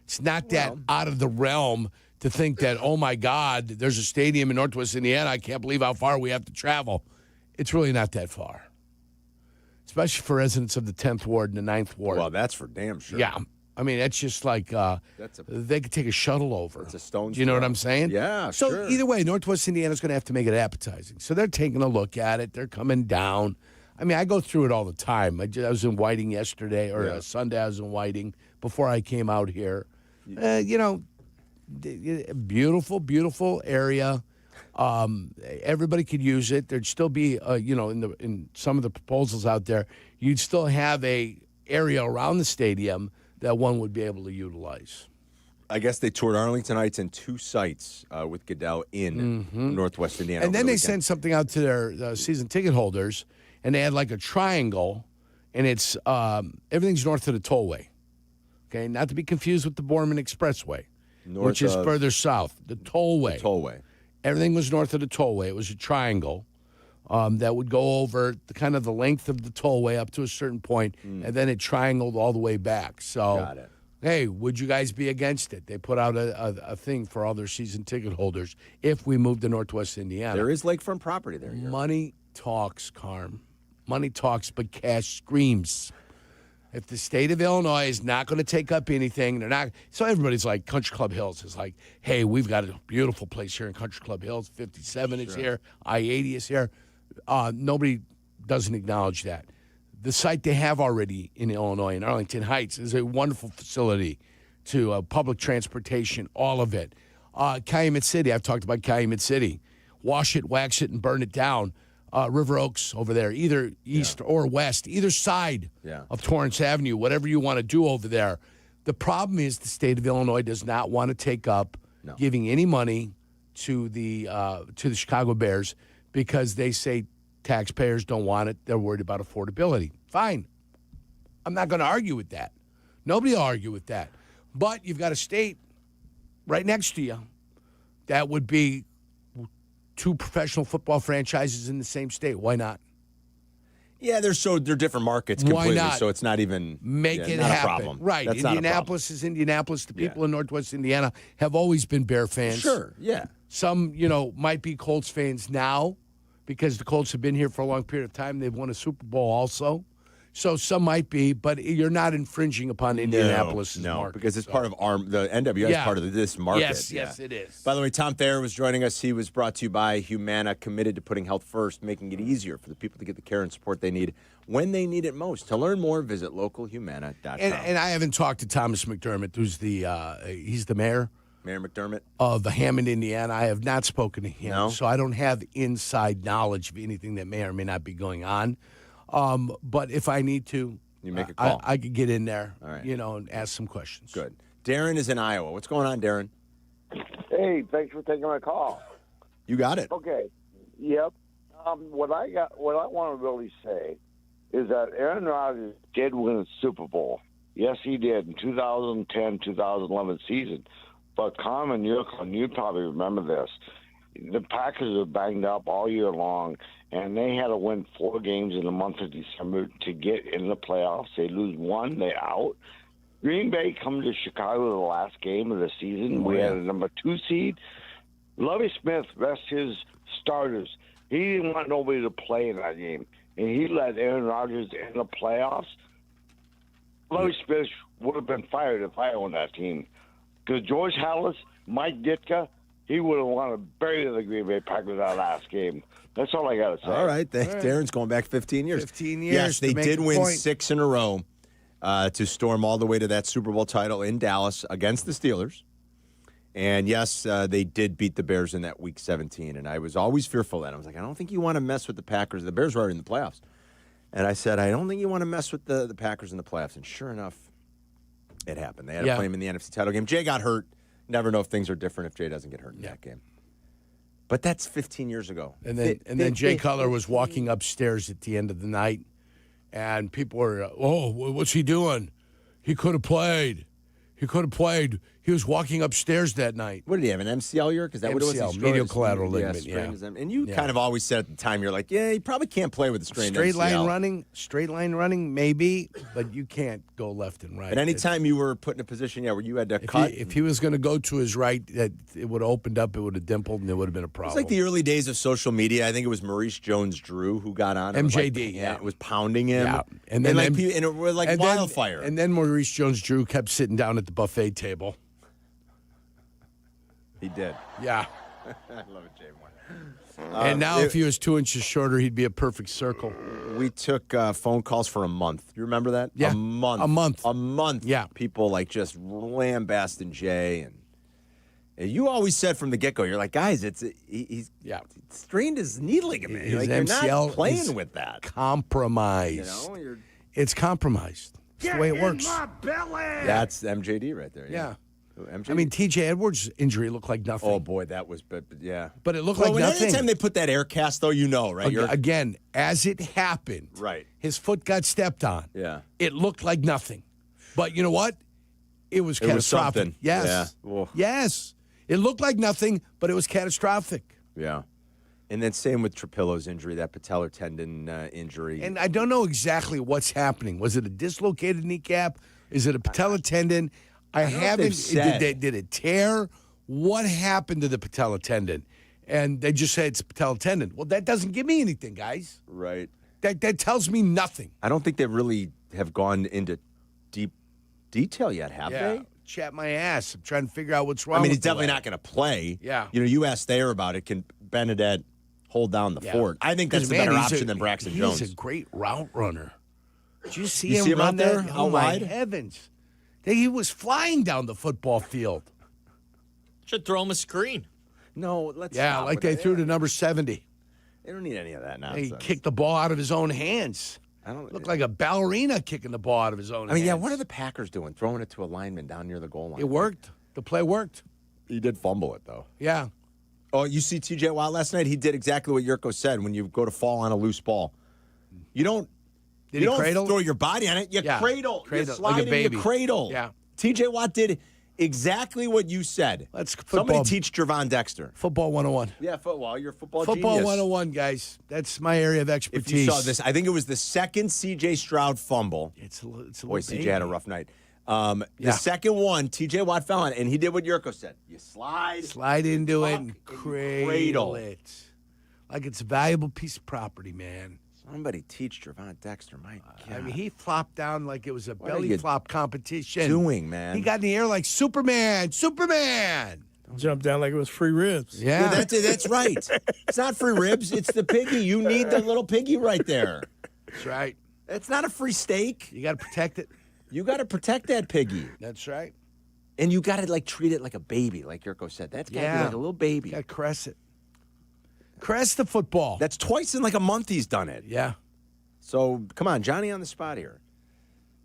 It's not that out of the realm to think that, oh, my God, there's a stadium in Northwest Indiana. I can't believe how far we have to travel. It's really not that far. Especially for residents of the 10th Ward and the 9th Ward. Well, that's for damn sure. Yeah. I mean, that's just they could take a shuttle over. It's a stone's Do you know what I'm saying? Yeah, so sure. Either way, Northwest Indiana's going to have to make it appetizing. So they're taking a look at it. They're coming down. I mean, I go through it all the time. I was in Whiting yesterday, or Sunday I was in Whiting before I came out here. Beautiful, beautiful area. Everybody could use it. There'd still be, in some of the proposals out there, you'd still have a area around the stadium that one would be able to utilize. I guess they toured Arlington Heights and 2 sites with Goodell in Northwest Indiana. And then they sent something out to their season ticket holders, and they had a triangle, and it's everything's north of the tollway. Okay, not to be confused with the Borman Expressway, which is further south. The tollway. The tollway. Everything was north of the tollway. It was a triangle that would go over the length of the tollway up to a certain point, and then it triangled all the way back. So, got it. Hey, would you guys be against it? They put out a thing for all their season ticket holders if we move to Northwest Indiana. There is lakefront property there. Money talks, Carm. Money talks, but cash screams. If the state of Illinois is not going to take up anything, they're not. So everybody's like, Country Club Hills is like, hey, we've got a beautiful place here in Country Club Hills. 57 is here. I-80 is here. Nobody doesn't acknowledge that. The site they have already in Illinois, in Arlington Heights, is a wonderful facility to public transportation, all of it. Calumet City, I've talked about Calumet City. Wash it, wax it, and burn it down. River Oaks over there, either east or west, either side of Torrance Avenue, whatever you want to do over there. The problem is the state of Illinois does not want to take up giving any money to the Chicago Bears because they say taxpayers don't want it. They're worried about affordability. Fine. I'm not going to argue with that. Nobody will argue with that. But you've got a state right next to you that would be 2 professional football franchises in the same state. Why not? Yeah, they're different markets completely. Why not? So it's not even make it not happen. a problem. Right. That's Indianapolis is Indianapolis. The people in Northwest Indiana have always been Bear fans. Sure. Yeah. Some, might be Colts fans now because the Colts have been here for a long period of time. They've won a Super Bowl also. So some might be, but you're not infringing upon Indianapolis' market. Because it's part of the NWA is part of this market. Yes, it is. By the way, Tom Thayer was joining us. He was brought to you by Humana, committed to putting health first, making it easier for the people to get the care and support they need when they need it most. To learn more, visit localhumana.com. And I haven't talked to Thomas McDermott, who's he's the mayor. Mayor McDermott? Of Hammond, Indiana. I have not spoken to him, No? so I don't have inside knowledge of anything that may or may not be going on. But if I need to, you make a call. I could get in there, All right. and ask some questions. Good. Darren is in Iowa. What's going on, Darren? Hey, thanks for taking my call. You got it. Okay. Yep. What I want to really say is that Aaron Rodgers did win a Super Bowl. Yes, he did in 2010-2011 season. But Carmen Jurko, and you probably remember this, the Packers were banged up all year long, and they had to win 4 games in the month of December to get in the playoffs. They lose 1, they out. Green Bay come to Chicago the last game of the season. We had a number 2 seed. Lovie Smith rests his starters. He didn't want nobody to play in that game, and he let Aaron Rodgers in the playoffs. Lovie Smith would have been fired if I owned that team. Because George Halas, Mike Ditka, he would have wanted to bury the Green Bay Packers that last game. That's all I got to say. All right. Darren's going back 15 years. 15 years. Yes, they to make did a win point. 6 in a row to storm all the way to that Super Bowl title in Dallas against the Steelers. And, yes, they did beat the Bears in that Week 17. And I was always fearful of that. I was like, I don't think you want to mess with the Packers. The Bears were already in the playoffs. And I said, I don't think you want to mess with the Packers in the playoffs. And sure enough, it happened. They had to play him in the NFC title game. Jay got hurt. Never know if things are different if Jay doesn't get hurt in that game. But that's 15 years ago. And then Jay Cutler was walking upstairs at the end of the night, and people were, what's he doing? He could have played. He could have played. He was walking upstairs that night. What did he have, an MCL year? Because that what it was. MCL, medial collateral ligament, yeah. And you kind of always said at the time, you're like, he probably can't play with a strained Straight MCL. line running, maybe, but you can't go left and right. At any time you were put in a position, where you had to cut. If he was going to go to his right, it would have opened up, it would have dimpled, and it would have been a problem. It's like the early days of social media. I think it was Maurice Jones-Drew who got on. MJD, It was pounding him. Yeah. And it was like wildfire. And then Maurice Jones-Drew kept sitting down at the buffet table. He did. Yeah. I love it, Jay Moore. And now if he was 2 inches shorter, he'd be a perfect circle. We took phone calls for a month. You remember that? Yeah. A month. A month. Yeah. People just lambasting Jay. And you always said from the get-go, you're like, guys, he's strained his knee ligament. His you're MCL not playing with that. Compromised. It's compromised. That's the way it works. That's MJD right there. Yeah. MJD. I mean, T.J. Edwards' injury looked like nothing. Oh, boy, that was, yeah. But it looked like nothing. Anytime they put that air cast, though, right? Again, as it happened, right. His foot got stepped on. Yeah. It looked like nothing. But you know what? It was catastrophic. Something. Yes. Yeah. Yes. It looked like nothing, but it was catastrophic. Yeah. And then same with Trapillo's injury, that patellar tendon injury. And I don't know exactly what's happening. Was it a dislocated kneecap? Is it a patellar tendon? I haven't. Did it tear? What happened to the patella tendon? And they just say it's a patella tendon. Well, that doesn't give me anything, guys. Right. That tells me nothing. I don't think they really have gone into deep detail yet, have they? Chat my ass. I'm trying to figure out what's wrong. I mean, he's with the definitely leg. not going to play. Yeah. You asked Thayer about it. Can Benedette hold down the fort? I think that's the better option than Braxton Jones. He's a great route runner. Did you see him run out there? Oh, my heavens. He was flying down the football field. Should throw him a screen. No, let's stop like they threw to number 70. They don't need any of that nonsense. He kicked the ball out of his own hands. Looked like a ballerina kicking the ball out of his own hands. I mean, what are the Packers doing? Throwing it to a lineman down near the goal line. It worked. The play worked. He did fumble it, though. Yeah. Oh, you see TJ Watt last night? He did exactly what Jurko said when you go to fall on a loose ball. You don't cradle? Throw your body on it. You cradle. You slide like a baby. in your cradle. Yeah. TJ Watt did exactly what you said. Somebody teach Javon Dexter. Football 101. Yeah, football. You're a football Football genius. 101, guys. That's my area of expertise. If you saw this, I think it was the second C.J. Stroud fumble. It's a Boy, C.J. had a rough night. The second one, T.J. Watt fell on it, and he did what Jurko said. You slide into it and cradle it. Like it's a valuable piece of property, man. Somebody teach Trevon Dexter, my God. I mean, he flopped down like it was a What are belly you flop competition. doing, man? He got in the air like Superman. Superman. Jumped down like it was free ribs. Yeah. That's right. It's not free ribs. It's the piggy. You need the little piggy right there. That's right. It's not a free steak. You got to protect it. You got to protect that piggy. That's right. And you got to, like, treat it like a baby, like Jurko said. That's got to be like a little baby. Got to caress it. Caress the football. That's twice in like a month he's done it. Yeah. So, come on, Johnny on the spot here.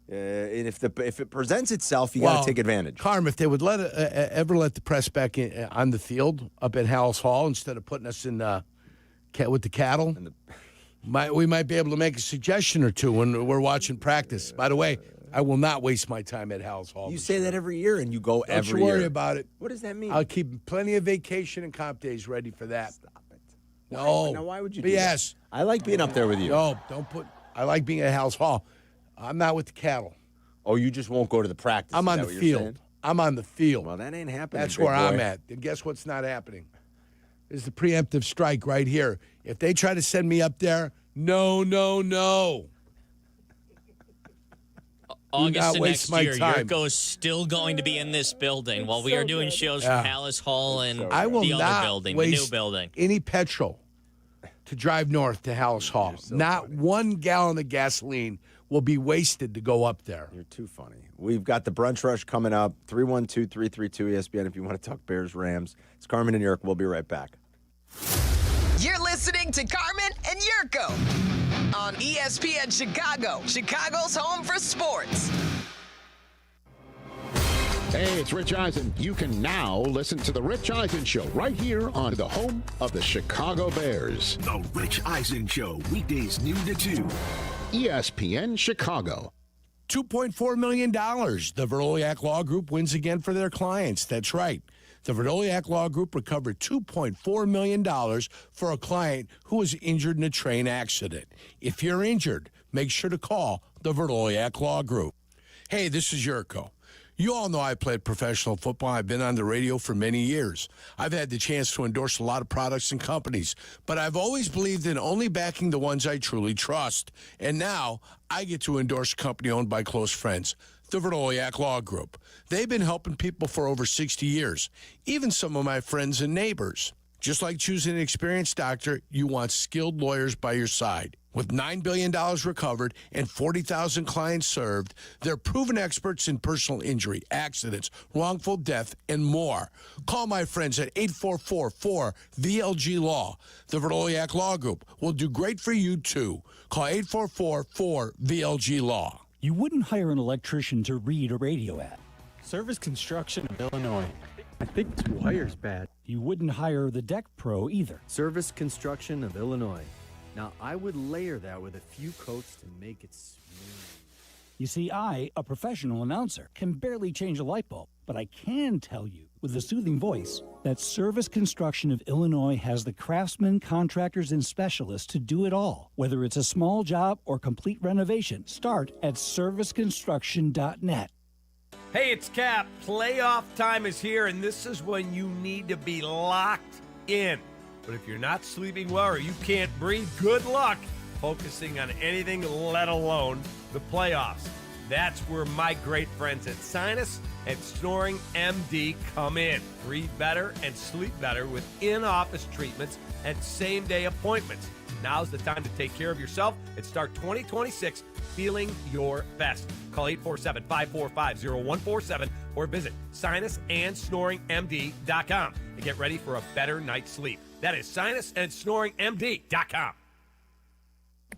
And if it presents itself, you got to take advantage. Carm, if they would ever let the press back in, on the field up at Hallis Hall instead of putting us in with the cattle, we might be able to make a suggestion or two when we're watching practice. By the way, I will not waste my time at Hallis Hall. You say that every year, and you go every year. Don't you worry about it. What does that mean? I'll keep plenty of vacation and comp days ready for that. Stop it. No. Now, why would you do BS. that? I like being up there with you. No, don't put. I like being at Hallis Hall. I'm not with the cattle. Oh, you just won't go to the practice. I'm on the field. I'm on the field. Well, that ain't happening. That's where I'm at. And guess what's not happening? Is the preemptive strike right here. If they try to send me up there, no. August of next year, Jurko is still going to be in this building while we are doing shows from Hallis Hall and the other building, the new building. Any petrol to drive north to Hallis Hall. Not 1 gallon of gasoline will be wasted to go up there. You're too funny. We've got the Brunch Rush coming up, 312-332-ESPN if you want to talk Bears, Rams. It's Carmen and Jurko. We'll be right back. You're listening to Carmen and Jurko on ESPN Chicago, Chicago's home for sports. Hey, it's Rich Eisen. You can now listen to The Rich Eisen Show right here on the home of the Chicago Bears. The Rich Eisen Show, weekdays noon to 2. ESPN Chicago. $2.4 million. The Verdoliak Law Group wins again for their clients. That's right. The Verdoliak Law Group recovered $2.4 million for a client who was injured in a train accident. If you're injured, make sure to call the Verdoliak Law Group. Hey, this is Jurko. You all know I played professional football. I've been on the radio for many years. I've had the chance to endorse a lot of products and companies, but I've always believed in only backing the ones I truly trust. And now I get to endorse a company owned by close friends, the Verdoliak Law Group. They've been helping people for over 60 years, even some of my friends and neighbors. Just like choosing an experienced doctor, you want skilled lawyers by your side. With $9 billion recovered and 40,000 clients served, they're proven experts in personal injury, accidents, wrongful death, and more. Call my friends at 844-4VLG-LAW. The Verdoliak Law Group will do great for you, too. Call 844-4VLG-LAW. You wouldn't hire an electrician to read a radio ad. Service Construction of Illinois. I think this wire's bad. You wouldn't hire the deck pro either. Service Construction of Illinois. Now, I would layer that with a few coats to make it smooth. You see, I, a professional announcer, can barely change a light bulb, but I can tell you with a soothing voice that Service Construction of Illinois has the craftsmen, contractors, and specialists to do it all. Whether it's a small job or complete renovation, start at serviceconstruction.net. Hey, it's Kap. Playoff time is here, and this is when you need to be locked in. But if you're not sleeping well or you can't breathe, good luck focusing on anything, let alone the playoffs. That's where my great friends at Sinus and Snoring MD come in. Breathe better and sleep better with in-office treatments and same-day appointments. Now's the time to take care of yourself and start 2026 feeling your best. Call 847-545-0147 or visit sinusandsnoringmd.com and get ready for a better night's sleep. That is sinusandsnoringmd.com.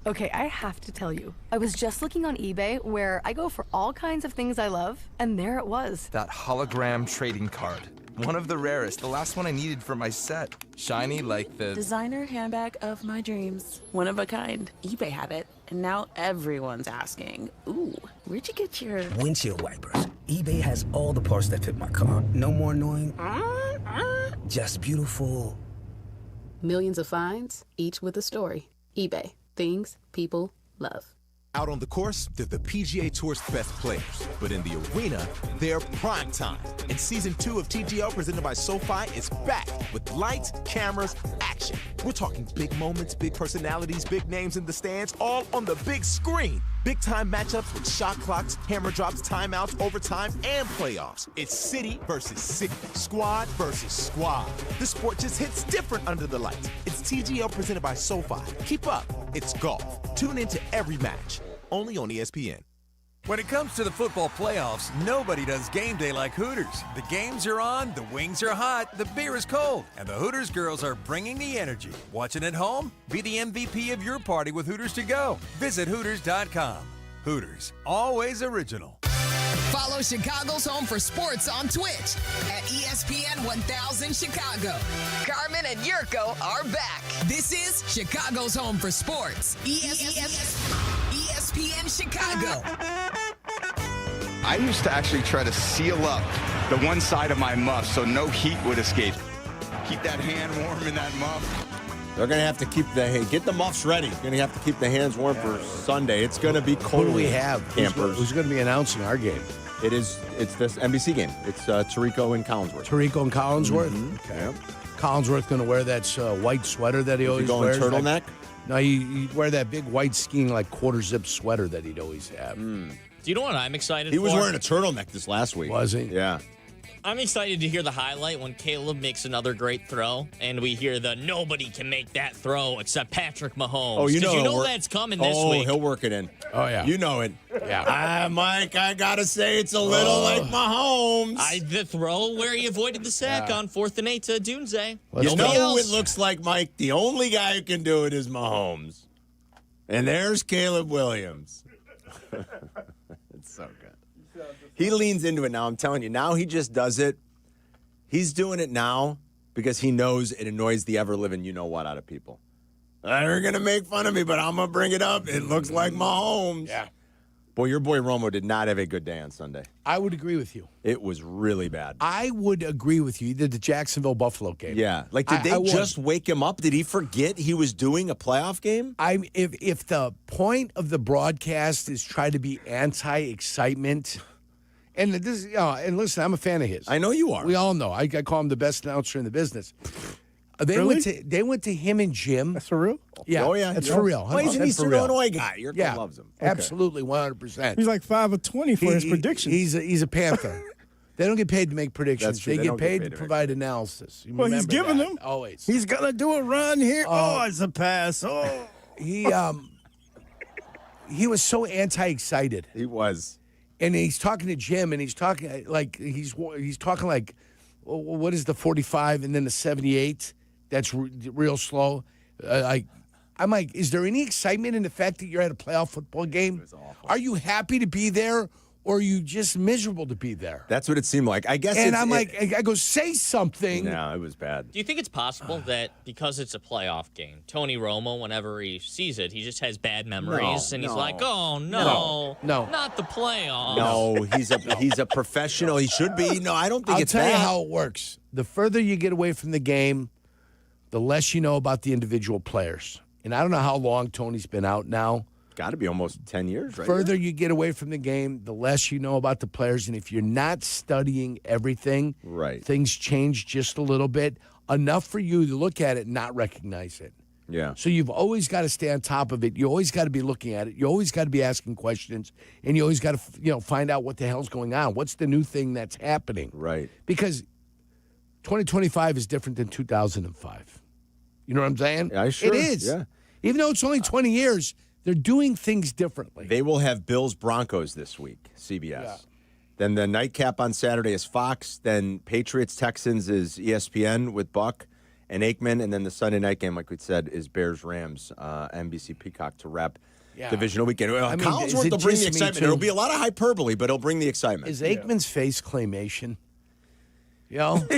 Okay, I have to tell you, I was just looking on eBay where I go for all kinds of things I love, and there it was. That hologram trading card. One of the rarest, the last one I needed for my set. Shiny like the designer handbag of my dreams. One of a kind. eBay had it, and now everyone's asking, ooh, where'd you get your windshield wipers? eBay has all the parts that fit my car. No more annoying, just beautiful. Millions of finds, each with a story. eBay. Things people love. Out on the course, they're the PGA Tour's best players. But in the arena, they're prime time. And Season 2 of TGL presented by SoFi is back with lights, cameras, action. We're talking big moments, big personalities, big names in the stands, all on the big screen. Big-time matchups with shot clocks, hammer drops, timeouts, overtime, and playoffs. It's city versus city, squad versus squad. The sport just hits different under the lights. It's TGL presented by SoFi. Keep up. It's golf. Tune into every match. Only on ESPN. When it comes to the football playoffs, nobody does game day like Hooters. The games are on, the wings are hot, the beer is cold, and the Hooters girls are bringing the energy. Watching at home? Be the MVP of your party with Hooters to go. Visit Hooters.com. Hooters, always original. Follow Chicago's Home for Sports on Twitch at ESPN 1000 Chicago. Carmen and Jurko are back. This is Chicago's Home for Sports. ESPN Chicago. I used to actually try to seal up the one side of my muff so no heat would escape. Keep that hand warm in that muff. They're going to have to get the muffs ready. Going to have to keep the hands warm for Sunday. It's going to be cold. Who do we have? Campers. Who's going to be announcing our game? It's this NBC game. It's Tirico and Collinsworth. Tirico and Collinsworth? Mm-hmm. Okay. Yep. Collinsworth going to wear that white sweater that he always wears. Turtleneck? No, he'd wear that big white skiing, quarter zip sweater that he'd always have. Do you know what I'm excited for? He was wearing a turtleneck this last week. Was he? Yeah. I'm excited to hear the highlight when Caleb makes another great throw, and we hear the nobody can make that throw except Patrick Mahomes. Oh, you know that's coming this week. Oh, he'll work it in. Oh, yeah. You know it. Yeah. Mike, I got to say it's a little like Mahomes. The throw where he avoided the sack on 4th and 8 to Dunze. You know who it looks like, Mike? The only guy who can do it is Mahomes. And there's Caleb Williams. It's so good. He leans into it now. I'm telling you. Now he just does it. He's doing it now because he knows it annoys the ever-living you-know-what out of people. They're going to make fun of me, but I'm going to bring it up. It looks like Mahomes. Yeah. Boy, your boy Romo did not have a good day on Sunday. I would agree with you. It was really bad. I would agree with you. He did the Jacksonville-Buffalo game. Yeah. Did they just wake him up? Did he forget he was doing a playoff game? If the point of the broadcast is try to be anti-excitement... And this, and listen, I'm a fan of his. I know you are. We all know. I call him the best announcer in the business. They went to him and Jim. That's for real? Yeah. Oh, yeah. That's for real. Well, he's an Eastern Illinois guy. Your yeah, loves him. Absolutely, 100%. He's like 5 of 20 for his predictions. He's a Panther. They don't get paid to make predictions. That's true. They get paid to provide analysis. You Well, he's remember giving that. them. Always. He's going to do a run here. Oh, it's a pass. Oh. He was so anti-excited. He was. And he's talking to Jim, and he's talking like what is the 45 and then the 78? That's real slow. I'm like, is there any excitement in the fact that you're at a playoff football game? Are you happy to be there, or are you just miserable to be there? That's what it seemed like. I guess. And I go, say something. No, it was bad. Do you think it's possible that because it's a playoff game, Tony Romo, whenever he sees it, he just has bad memories and he's like, "Oh no, not the playoffs." No, he's a professional. He should be. No, I don't think it's that. I'll tell you how it works. The further you get away from the game, the less you know about the individual players. And I don't know how long Tony's been out now. Got to be almost 10 years, right? Further you get away from the game, the less you know about the players. And if you're not studying everything, right, things change just a little bit, enough for you to look at it and not recognize it. Yeah. So you've always got to stay on top of it. You always got to be looking at it. You always got to be asking questions, and you always got to find out what the hell's going on. What's the new thing that's happening? Right. Because 2025 is different than 2005. You know what I'm saying? Yeah, sure. It is. Yeah. Even though it's only 20 years. They're doing things differently. They will have Bills-Broncos this week, CBS. Yeah. Then the nightcap on Saturday is Fox. Then Patriots-Texans is ESPN with Buck and Aikman. And then the Sunday night game, like we said, is Bears-Rams, NBC Peacock to wrap divisional weekend. Collinsworth will bring the excitement. It'll be a lot of hyperbole, but it'll bring the excitement. Is Aikman's face claymation? You know? Is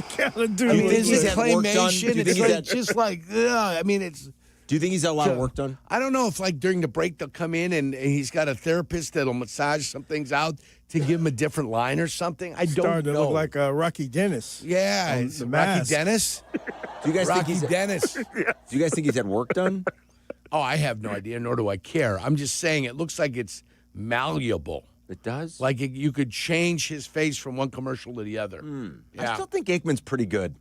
it claymation? It's just like, it's... Do you think he's got a lot of work done? I don't know if, during the break, they'll come in and he's got a therapist that'll massage some things out to give him a different line or something. I don't know. Starting to look like Rocky Dennis. Yeah, it's Rocky Dennis. Do you guys Rocky think Dennis. Do you guys think he's had work done? Oh, I have no idea, nor do I care. I'm just saying it looks like it's malleable. It does? Like you could change his face from one commercial to the other. I still think Aikman's pretty good.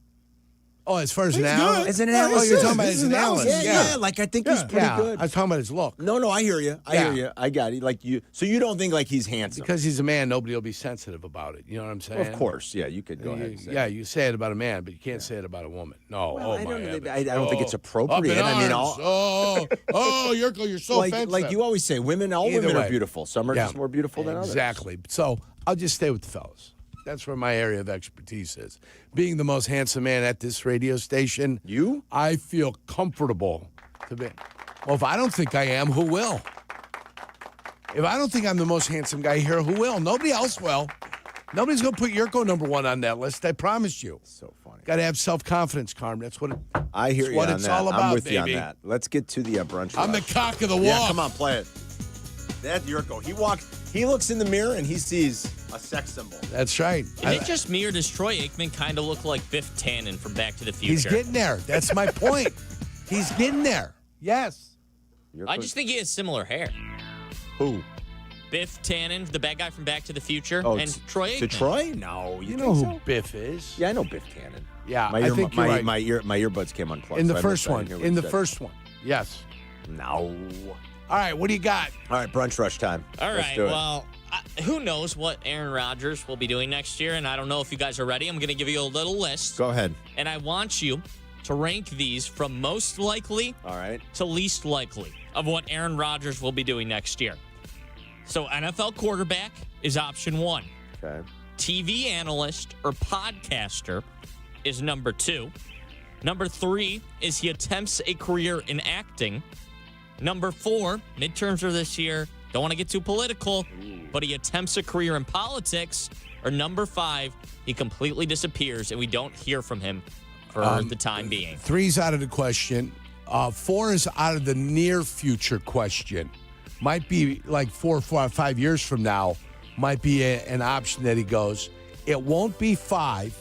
Oh, as far as He's an analyst? good. As an Oh, analyst, you're yes. talking about He's as an an analyst. analyst. Yeah, like I think he's pretty good. I was talking about his look. No, I hear you. I Yeah. hear you. I got it. Like you. So you don't think like he's handsome? Because he's a man, nobody will be sensitive about it. You know what I'm saying? Of course. Yeah, you could go ahead and say Yeah, you say it about a man, but you can't say it about a woman. No. Well, I my don't- heavens. I don't think it's appropriate. Up in I mean, arms. Yurko, you're so like, offensive. like you always say, all Either women way. are beautiful. Some are Yeah. just more beautiful than others. Exactly. So I'll just stay with the fellas. That's where my area of expertise is. Being the most handsome man at this radio station, I feel comfortable to be. Well, if I don't think I am, who will? If I don't think I'm the most handsome guy here, who will? Nobody else will. Nobody's going to put Yurko number one on that list. I promise you. So funny. Got to have self-confidence, Carmen. That's what I hear that's you what on it's that. all about, I'm with baby. you on that. Let's get to the brunch. I'm the rush. cock of the walk. Yeah, come on, play it. That's Yurko. He looks in the mirror and he sees a sex symbol. That's right. Is it just me or does Troy Aikman kind of look like Biff Tannen from Back to the Future? He's getting there. That's my point. He's getting there. Yes. I just think he has similar hair. Who? Biff Tannen, the bad guy from Back to the Future, Oh, and Troy Aikman. To Troy? No, You know who Biff is? Yeah, I know Biff Tannen. Yeah, my I ear, think my, you're right. my earbuds came unplugged. In the so I first missed that. I one. didn't hear what In you the said. first one. Yes. No. All right, what do you got? All right, brunch rush time. All Let's right, do it. well, who knows what Aaron Rodgers will be doing next year, and I don't know if you guys are ready. I'm going to give you a little list. Go ahead. And I want you to rank these from most likely to least likely of what Aaron Rodgers will be doing next year. So NFL quarterback is option 1. Okay. TV analyst or podcaster is number 2. Number 3 is he attempts a career in acting. Number 4, midterms are this year. Don't want to get too political, but he attempts a career in politics. Or number 5, he completely disappears and we don't hear from him for the time being. 3's out of the question. 4 is out of the near future question. Might be like 4 or 5 years from now. Might be an option that he goes. It won't be 5.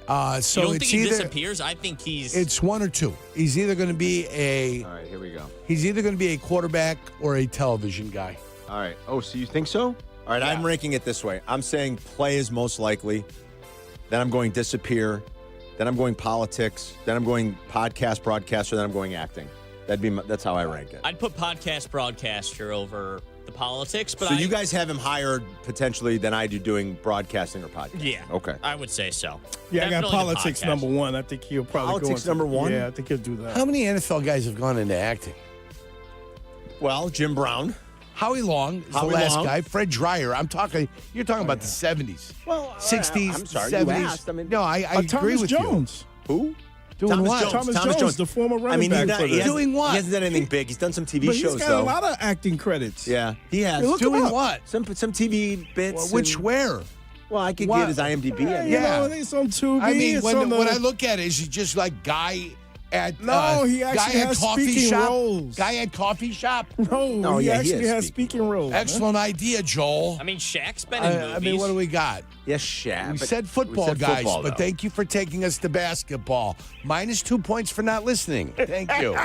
So you don't it's think he either disappears? I think he's... it's 1 or 2. He's either going to be a. All right, here we go. He's either going to be a quarterback or a television guy. All right. Oh, so you think so? All right, I'm ranking it this way. I'm saying play is most likely. Then I'm going disappear. Then I'm going politics. Then I'm going podcast broadcaster. Then I'm going acting. That's how I rank it. I'd put podcast broadcaster over the politics, but So you guys have him higher potentially than I do doing broadcasting or podcasting. Yeah. Okay. I would say so. Yeah, I got Definitely the politics podcast. number 1. I think he'll probably Politics go into, number 1? Yeah, I think he'll do that. How many NFL guys have gone into acting? Well, Jim Brown. Howie Long is Howie the last Long. guy. Fred Dreyer. You're talking about the 70s. Well, 60s, I'm sorry, 70s. you asked. I mean, no, I agree Thomas with Jones. you. Who? Doing Thomas what? Jones. Thomas Jones, the former running back for the- Doing what? He hasn't done anything big. He's done some TV But shows, he's got though. a lot of acting credits. Yeah, he has. Hey, look Doing him up. what? Some TV bits. Which and- where? Well, I could What? get his IMDb. Yeah, you know, it's on Tubi. I mean, it's when on the, I look at it, is he just like guy at No, he actually guy at has coffee speaking shop? roles. Guy at coffee shop? No, he actually has speaking roles. Excellent idea, Joel. I mean, Shaq's been in movies. I mean, what do we got? Yes, Shaq. We but said football, we said guys, football, but though. thank you for taking us to basketball. -2 points for not listening. Thank you.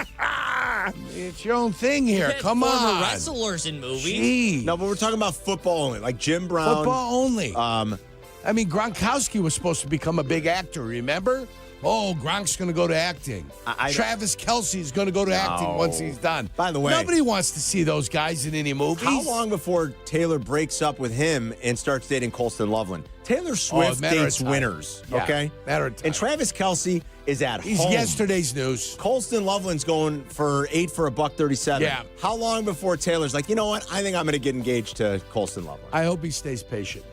It's your own thing here. We've had Come former on. wrestlers in movies. Gee. No, but we're talking about football only, like Jim Brown. Football only. I mean, Gronkowski was supposed to become a big actor, remember? Oh, Gronk's going to go to acting. Travis Kelce's going to go to acting once he's done. By the way, nobody wants to see those guys in any movies. How long before Taylor breaks up with him and starts dating Colston Loveland? Taylor Swift matter of dates time. winners, Yeah, okay? matter of time. And Travis Kelce is at He's home. yesterday's news. Colston Loveland's going for 8 for $137. Yeah. How long before Taylor's like, you know what? I think I'm going to get engaged to Colston Loveland. I hope he stays patient.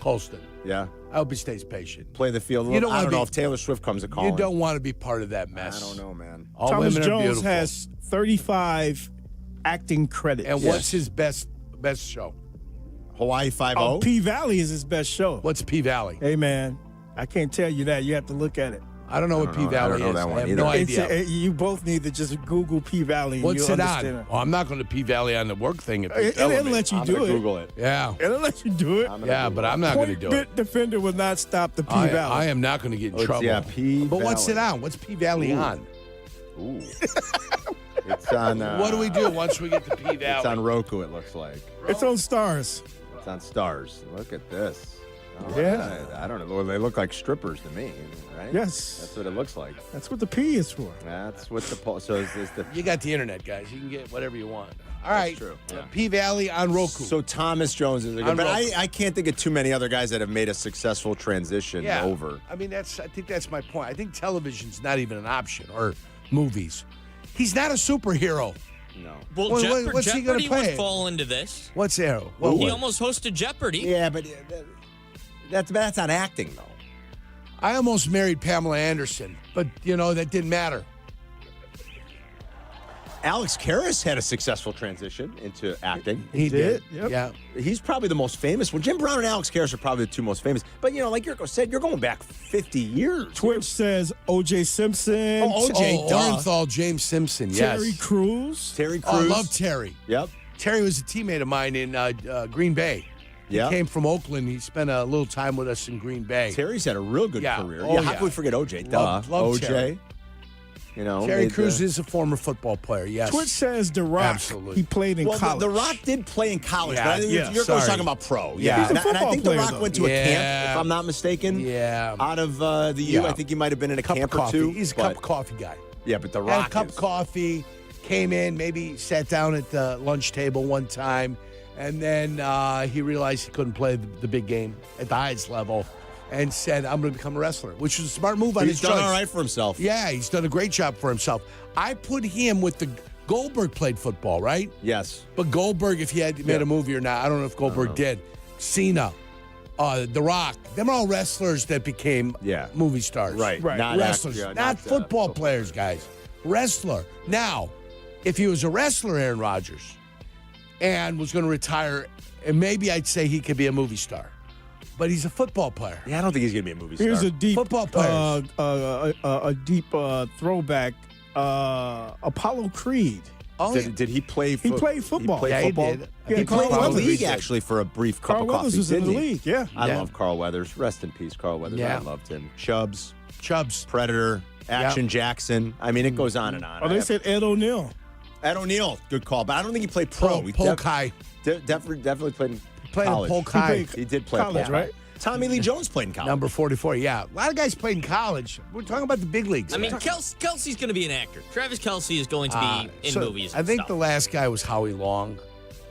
Colston. Yeah. I hope he stays patient. Play the field a You little. don't I wanna don't know be- if Taylor Swift comes a call. You don't want to be part of that mess. I don't know, man. All Thomas women are Jones beautiful. has 35 acting credits. And what's his best show? Hawaii 5-0? Oh, P-Valley is his best show. What's P-Valley? Hey, man, I can't tell you that. You have to look at it. I don't know what P-Valley is. I have no idea. You both need to just Google P-Valley. And What's you'll it understand on? Oh, I'm not going to P-Valley on the work thing. If It'll let you I'm do gonna it. Google it. Yeah. It'll let you do it. Yeah, but I'm not going to do it. Point Defender will not stop the P-Valley. I am not going to get in trouble. Yeah, P-Valley. But what's it on? What's P-Valley on? Ooh. It's on. What do we do once we get to P Valley? It's on Roku, it looks like. It's on Stars. It's on Stars. Look at this. Oh, Yeah. I don't know. They look like strippers to me, right? Yes. That's what it looks like. That's what the P is for. That's what the so is the. You got the internet, guys. You can get whatever you want. All right. True. Yeah. P Valley on Roku. So Thomas Jones is a good, but I can't think of too many other guys that have made a successful transition over. I mean, I think that's my point. I think television's not even an option, or movies. He's not a superhero. No. Well, what's he going Jeopardy to play? would fall into this. What's there? He almost hosted Jeopardy. Yeah, but that's not acting, though. I almost married Pamela Anderson, but, that didn't matter. Alex Karras had a successful transition into acting. He did. Yep. Yeah. He's probably the most famous. Well, Jim Brown and Alex Karras are probably the two most famous. But, like Yurko said, you're going back 50 years. Twitch says O.J. Simpson. Oh, O.J., duh. Orenthal, James Simpson, yes. Terry Crews. Terry Oh, I Crews. love Terry. Yep. Terry was a teammate of mine in Green Bay. He Yep. came from Oakland. He spent a little time with us in Green Bay. Terry's had a real good career. Oh, How could we forget O.J.? Love O.J. Terry. Terry made Crews the- is a former football player, yes. Twitch says The Rock. Absolutely. He played in college. The Rock did play in college, Yeah, but I think yeah, Yurko's sorry. talking about pro. Yeah. He's a and I football think The player, Rock though. went to a camp, Yeah. if I'm not mistaken. Yeah. Out of the U, Yeah. I think he might have been in a Cup camp of or coffee. two. He's a but- cup of coffee guy. Yeah, but The Had Rock a cup is- of coffee, came in, maybe sat down at the lunch table one time, and then he realized he couldn't play the big game at the highest level and said, I'm going to become a wrestler, which was a smart move on He's his done choice. all right for himself. Yeah, he's done a great job for himself. I put him with the Goldberg played football, right? Yes. But Goldberg, if he had made a movie or not, I don't know if Goldberg did. Cena, The Rock, them are all wrestlers that became movie stars. Right. Right. Wrestlers, Not not football players, guys. Wrestler. Now, if he was a wrestler, Aaron Rodgers, and was going to retire, and maybe I'd say he could be a movie star. But he's a football player. Yeah, I don't think he's going to be a movie star. Here's a deep Football players. a deep throwback. Apollo Creed. Oh, Did he play? He played football. He played Yeah, he football. did. Yeah, He Carl played in the Weathers league did. actually for a brief cup Carl of coffee. Weathers was in didn't the he? league. Yeah. I Yeah. love Carl Weathers. Rest in peace, Carl Weathers. Yeah. I loved him. Chubbs, Chubbs. Predator, Action Jackson. I mean, it goes on and on. Oh, they said Ed O'Neill. Ed O'Neill, good call, but I don't think he played pro. He Polk High. definitely played in Played in college. Polk High. He did play college, Polk High. right? Tommy Lee Jones played in college. Number 44, yeah. A lot of guys played in college. We're talking about the big leagues. I mean, Kelsey's going to be an actor. Travis Kelsey is going to be in movies. I and think stuff. the last guy was Howie Long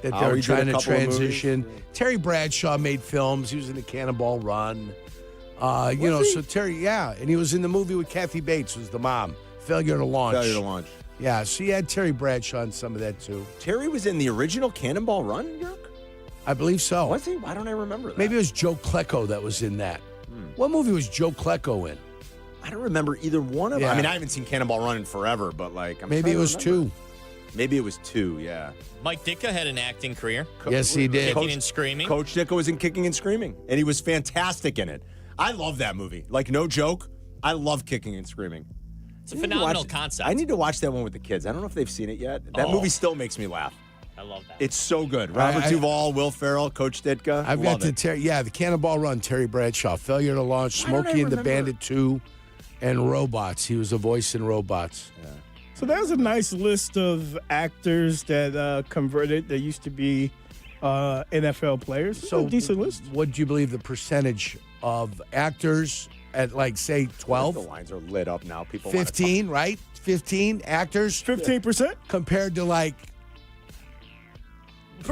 that they Howie were did trying a to couple of movies. transition. Terry Bradshaw made films. He was in the Cannonball Run. So Terry, and he was in the movie with Kathy Bates, who's the mom. Failure to Launch. Failure to Launch. Yeah, so you had Terry Bradshaw in some of that too. Terry was in the original Cannonball Run, Yerk? I believe so. Was he? Why don't I remember that? Maybe it was Joe Klecko that was in that. What movie was Joe Klecko in? I don't remember either one of them. Yeah. I mean, I haven't seen Cannonball Run in forever, but like, Maybe it was two. Maybe it was two, yeah. Mike Ditka had an acting career. Yes, he did. Kicking and Screaming. Coach Ditka was in Kicking and Screaming, and he was fantastic in it. I love that movie. Like, no joke, I love Kicking and Screaming. It's a phenomenal concept. I need to watch that one with the kids. I don't know if they've seen it yet. That movie still makes me laugh. I love that. It's so good. Robert Duvall, Will Ferrell, Coach Ditka. I've love got it. the Cannonball Run, Terry Bradshaw, Failure to Launch, Why don't I Smokey and the remember- Bandit 2, and Robots. He was a voice in Robots. Yeah. So there's a nice list of actors that converted that used to be NFL players. So a decent list. What do you believe the percentage of actors at, like, say, 12? The lines are lit up now. People wanna 15, right? 15 actors? 15%? Compared to, like,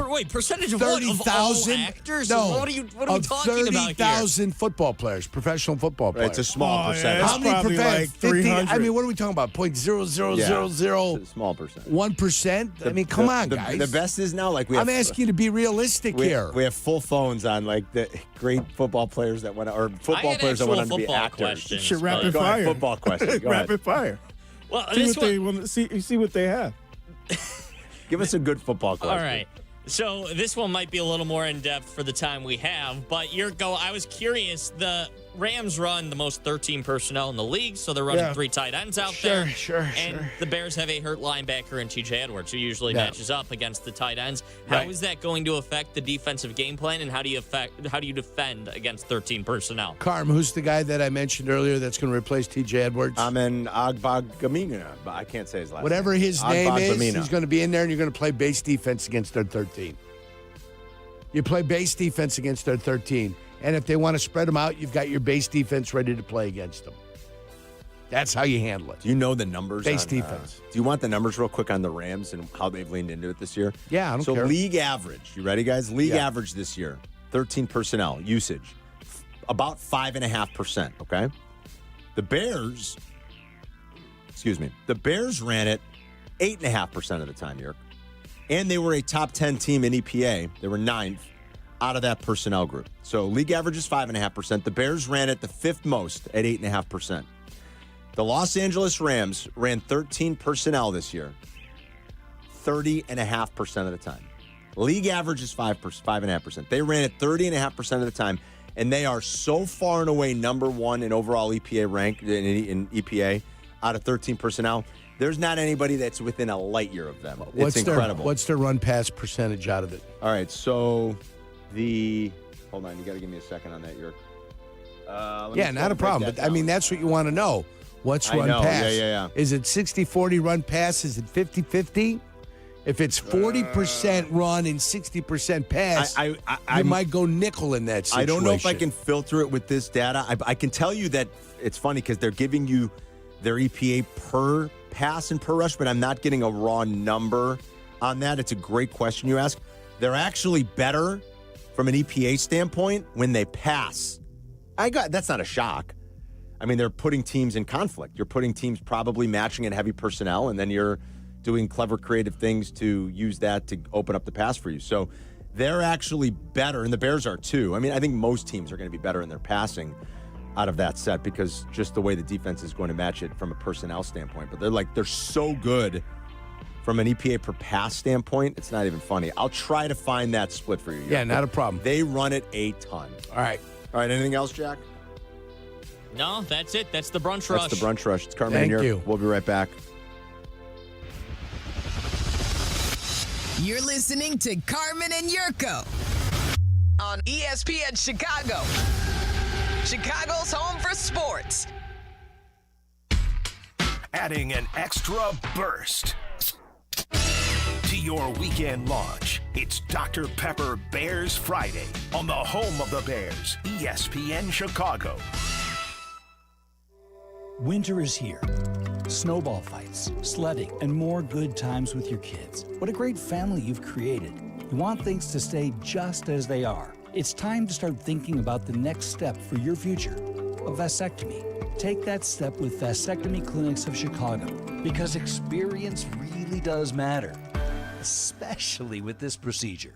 Wait, percentage of what? Of all 30,000 actors? No, What are we of talking about here? 30,000 football players, professional football players. It's a small percentage. How many probably percent? like 50? 300. I mean, what are we talking about? 0.0000 It's a small percent. 1%? I mean, come on, guys. The best is now, like, we have. I'm asking you to be realistic here. We have full phones on, like, the great football players that went, or I football had players that went on actual to be football actors. questions, Should but- rapid Go ahead, fire. football question. Go ahead. Rapid fire. Well, See this what they want. See what they have. Give us a good football question. All right. So this one might be a little more in depth for the time we have, but Yurko, I was curious. The Rams run the most 13 personnel in the league, so they're running 3 tight ends out there. And the Bears have a hurt linebacker in TJ Edwards, who usually matches up against the tight ends. How is that going to affect the defensive game plan, and how do you defend against 13 personnel? Carm, who's the guy that I mentioned earlier that's going to replace TJ Edwards? Amen Agbagamina, but I can't say his last Whatever name. his name is, he's going to be in there, and you're going to play base defense against their 13. You play base defense against their 13. And if they want to spread them out, you've got your base defense ready to play against them. That's how you handle it. Do you know the numbers? Base defense. Do you want the numbers real quick on the Rams and how they've leaned into it this year? Yeah, I don't care. So league average, you ready, guys? League average this year, 13 personnel usage, about 5.5%, okay? The Bears ran it 8.5% of the time, Yerk. And they were a top 10 team in EPA. They were 9th. Out of that personnel group. So league average is 5.5%. The Bears ran it the 5th most at 8.5%. The Los Angeles Rams ran 13 personnel this year, 30.5% of the time. League average is 5.5%. They ran it 30.5% of the time, and they are so far and away number 1 in overall EPA rank in EPA out of 13 personnel. There's not anybody that's within a light year of them. It's incredible. What's their run pass percentage out of it? All right, so hold on, you got to give me a second on that, Yerk. Not a problem. But I mean, that's what you want to know. What's run pass? Yeah. Is it 60-40 run pass? Is it 50-50? If it's 40% run and 60% pass, I might go nickel in that situation. I don't know if I can filter it with this data. I can tell you that it's funny because they're giving you their EPA per pass and per rush, but I'm not getting a raw number on that. It's a great question you ask. They're actually better from an EPA standpoint when they pass. That's not a shock. I mean, they're putting teams in conflict. You're putting teams probably matching in heavy personnel, and then you're doing clever, creative things to use that to open up the pass for you. So they're actually better, and the Bears are too. I mean, I think most teams are going to be better in their passing out of that set because just the way the defense is going to match it from a personnel standpoint. But they're so good from an EPA per pass standpoint, it's not even funny. I'll try to find that split for you. Yeah, not a problem. They run it a ton. All right. Anything else, Jack? No, that's it. That's the brunch rush. That's the brunch rush. It's Carmen Thank here. you. We'll be right back. You're listening to Carmen and Jurko on ESPN Chicago, Chicago's home for sports. Adding an extra burst to your weekend launch. It's Dr. Pepper Bears Friday on the home of the Bears, ESPN Chicago. Winter is here. Snowball fights, sledding, and more good times with your kids. What a great family you've created. You want things to stay just as they are. It's time to start thinking about the next step for your future, a vasectomy. Take that step with Vasectomy Clinics of Chicago, because experience really does matter, especially with this procedure.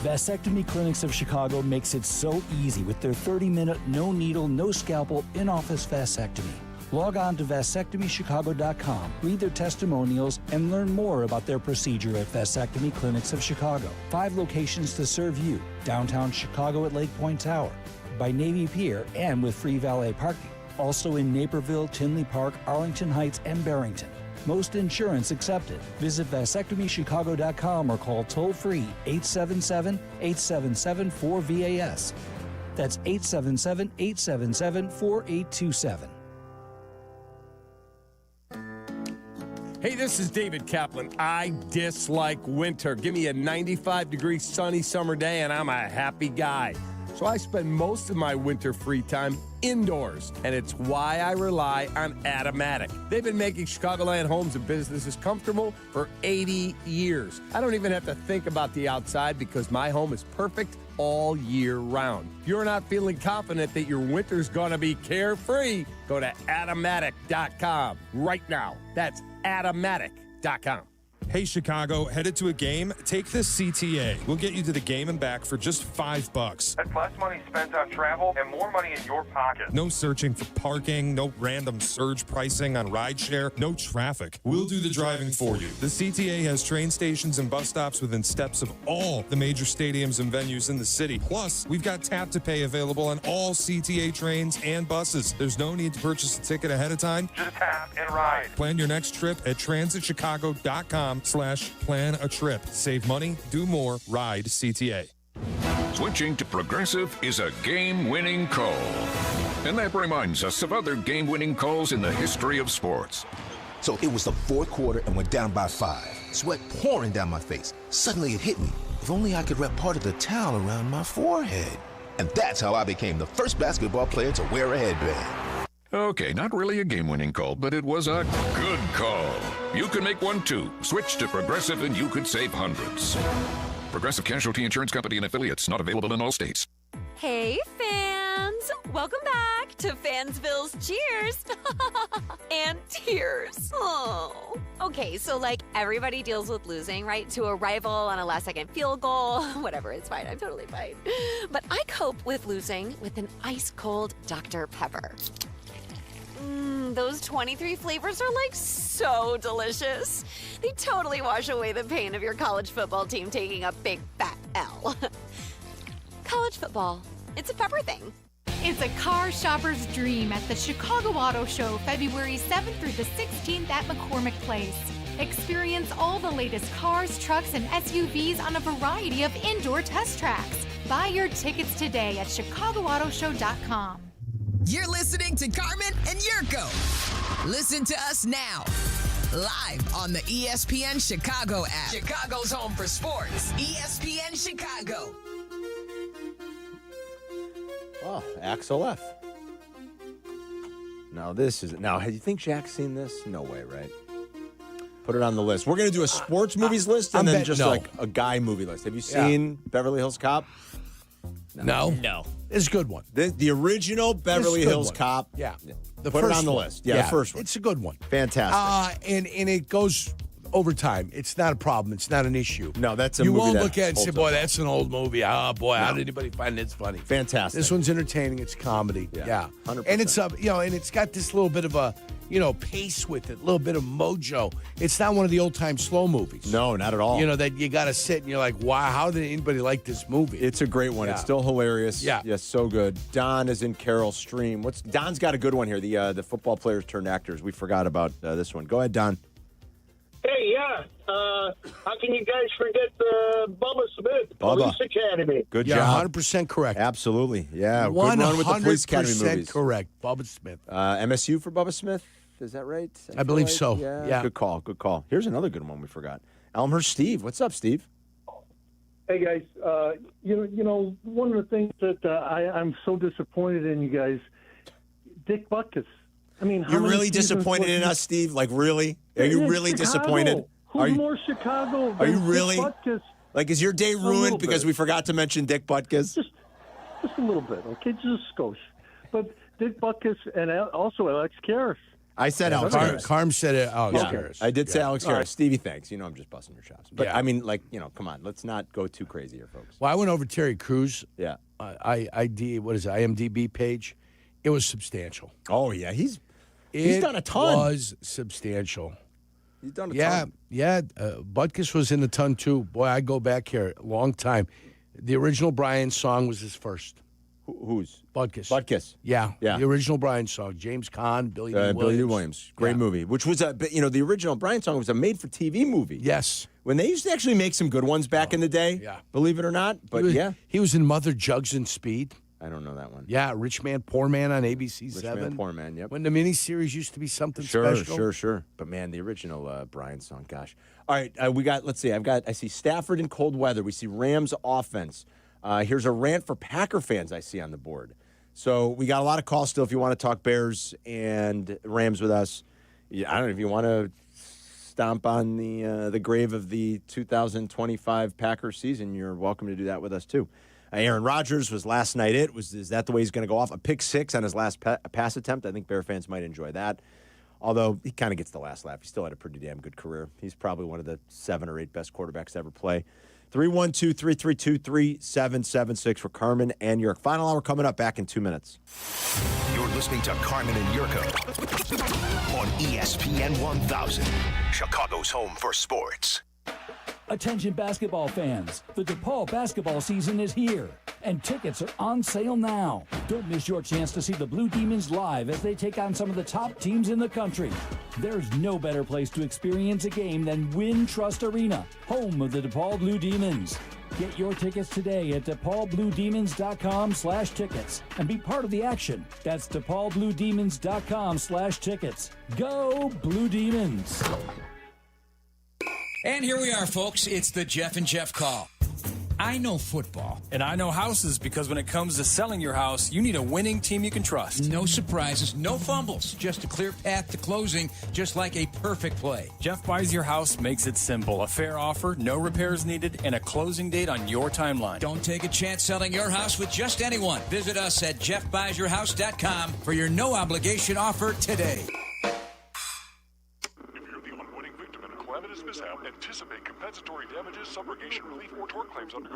Vasectomy Clinics of Chicago makes it so easy with their 30-minute, no needle, no scalpel, in-office vasectomy. Log on to vasectomychicago.com, read their testimonials, and learn more about their procedure at Vasectomy Clinics of Chicago. 5 locations to serve you: downtown Chicago at Lake Point Tower, by Navy Pier, and with free valet parking. Also in Naperville, Tinley Park, Arlington Heights, and Barrington. Most insurance accepted. Visit vasectomychicago.com or call toll-free 877-877-4VAS. That's 877-877-4827. Hey, this is David Kaplan. I dislike winter. Give me a 95-degree sunny summer day and I'm a happy guy. So I spend most of my winter free time indoors, and it's why I rely on Automatic. They've been making Chicagoland homes and businesses comfortable for 80 years. I don't even have to think about the outside because my home is perfect all year round. If you're not feeling confident that your winter's going to be carefree, go to Automatic.com right now. That's Automatic.com. Hey, Chicago, headed to a game? Take the CTA. We'll get you to the game and back for just $5. That's less money spent on travel and more money in your pocket. No searching for parking, no random surge pricing on rideshare, no traffic. We'll do the driving for you. The CTA has train stations and bus stops within steps of all the major stadiums and venues in the city. Plus, we've got tap to pay available on all CTA trains and buses. There's no need to purchase a ticket ahead of time. Just tap and ride. Plan your next trip at transitchicago.com/plan a trip. Save money, do more, ride CTA. Switching to Progressive is a game-winning call. And that reminds us of other game-winning calls in the history of sports. So it was the fourth quarter and we're down by 5. Sweat pouring down my face. Suddenly it hit me. If only I could wrap part of the towel around my forehead. And that's how I became the first basketball player to wear a headband. Okay, not really a game-winning call, but it was a good call. You can make one too. Switch to Progressive and you could save hundreds. Progressive Casualty Insurance Company and affiliates, not available in all states. Hey, fans! Welcome back to Fansville's Cheers and Tears. Oh. Okay, so like everybody deals with losing, right? To a rival on a last-second field goal. Whatever, it's fine. I'm totally fine. But I cope with losing with an ice-cold Dr. Pepper. Those 23 flavors are like so delicious. They totally wash away the pain of your college football team taking a big fat L. College football, it's a pepper thing. It's a car shopper's dream at the Chicago Auto Show, February 7th through the 16th at McCormick Place. Experience all the latest cars, trucks, and SUVs on a variety of indoor test tracks. Buy your tickets today at ChicagoAutoShow.com. You're listening to Carmen and Jurko. Listen to us now, live on the ESPN Chicago app. Chicago's home for sports. ESPN Chicago. Oh, Axel F. Now, do you think Jack's seen this? No way, right? Put it on the list. We're going to do a sports movies list and then just like a guy movie list. Have you seen Beverly Hills Cop? No. It's a good one. The original Beverly Hills Cop. Yeah. Put it on the list. Yeah, the first one. It's a good one. Fantastic. And it goes over time. It's not a problem. It's not an issue. No, that's a you movie won't that look at it and say, holds boy, up. that's an old movie. Oh, boy, how did anybody find it funny? Fantastic. This one's entertaining. It's comedy. Yeah. 100%. And it's and it's got this little bit of a, pace with it, a little bit of mojo. It's not one of the old-time slow movies. No, not at all. That you got to sit and you're like, wow, how did anybody like this movie? It's a great one. Yeah. It's still hilarious. Yeah. Yes, so good. Don is in Carol Stream. Don's got a good one here. The football players turned actors. We forgot about this one. Go ahead, Don. Hey, yeah. How can you guys forget Bubba Smith, Police Academy? Good job. 100% correct. Absolutely. Yeah. Good run with the Police Academy movies. Correct. Bubba Smith. MSU for Bubba Smith. Is that right? I believe right? so. Yeah. Good call. Good call. Here's another good one we forgot. Elmhurst Steve. What's up, Steve? Hey, guys. One of the things that I'm so disappointed in you guys, Dick Butkus. I mean, You're really disappointed in us, Steve? Like, really? Are you really disappointed? Who's more Chicago Are you than really? Dick Butkus? Like, is your day ruined because we forgot to mention Dick Butkus? Just a little bit, okay? Just a skosh. But Dick Butkus and also Alex Karras. I said Alex Karras. Carm said it. Alex Karras. I did say Alex All Karras. right. Stevie, thanks. I'm just busting your chops. But, I mean, come on. Let's not go too crazy here, folks. Well, I went over Terry Crews. Yeah. IMDb page. It was substantial. Oh, yeah. He's done a ton. It was substantial. He's done a ton. Yeah. Butkus was in a ton, too. Boy, I go back here a long time. The original Brian song was his first. Who's? Butkus. Butkus. Yeah. Yeah. The original Brian song. James Caan, Billy Dee Williams. Billy Dee Williams. Great movie. Which was the original Brian song was a made-for-TV movie. Yes. When they used to actually make some good ones back in the day. Yeah. Believe it or not. But He was in Mother Jugs and Speed. I don't know that one. Yeah, Rich Man, Poor Man on ABC 7. Rich Man, Poor Man, yep. When the miniseries used to be something special. Sure. But, man, the original Brian song, gosh. All right, I see Stafford in cold weather. We see Rams offense. Here's a rant for Packer fans I see on the board. So we got a lot of calls still if you want to talk Bears and Rams with us. I don't know if you want to stomp on the grave of the 2025 Packers season. You're welcome to do that with us, too. Aaron Rodgers was last night. Is that the way he's going to go off? A pick six on his last pass attempt. I think Bear fans might enjoy that. Although he kind of gets the last laugh. He still had a pretty damn good career. He's probably one of the 7 or 8 best quarterbacks to ever play. 312-332-3776 for Carmen and Jurko. Final hour coming up, back in 2 minutes. You're listening to Carmen and Jurko on ESPN 1000, Chicago's home for sports. Attention basketball fans, the DePaul basketball season is here, and tickets are on sale now. Don't miss your chance to see the Blue Demons live as they take on some of the top teams in the country. There's no better place to experience a game than Wintrust Arena, home of the DePaul Blue Demons. Get your tickets today at DePaulBlueDemons.com/tickets and be part of the action. That's DePaulBlueDemons.com/tickets. Go Blue Demons! And here we are, folks. It's the Jeff and Jeff Call. I know football. And I know houses, because when it comes to selling your house, you need a winning team you can trust. No surprises, no fumbles, just a clear path to closing, just like a perfect play. Jeff Buys Your House makes it simple. A fair offer, no repairs needed, and a closing date on your timeline. Don't take a chance selling your house with just anyone. Visit us at jeffbuysyourhouse.com for your no-obligation offer today. Anticipate compensatory damages, subrogation relief, or tort claims under.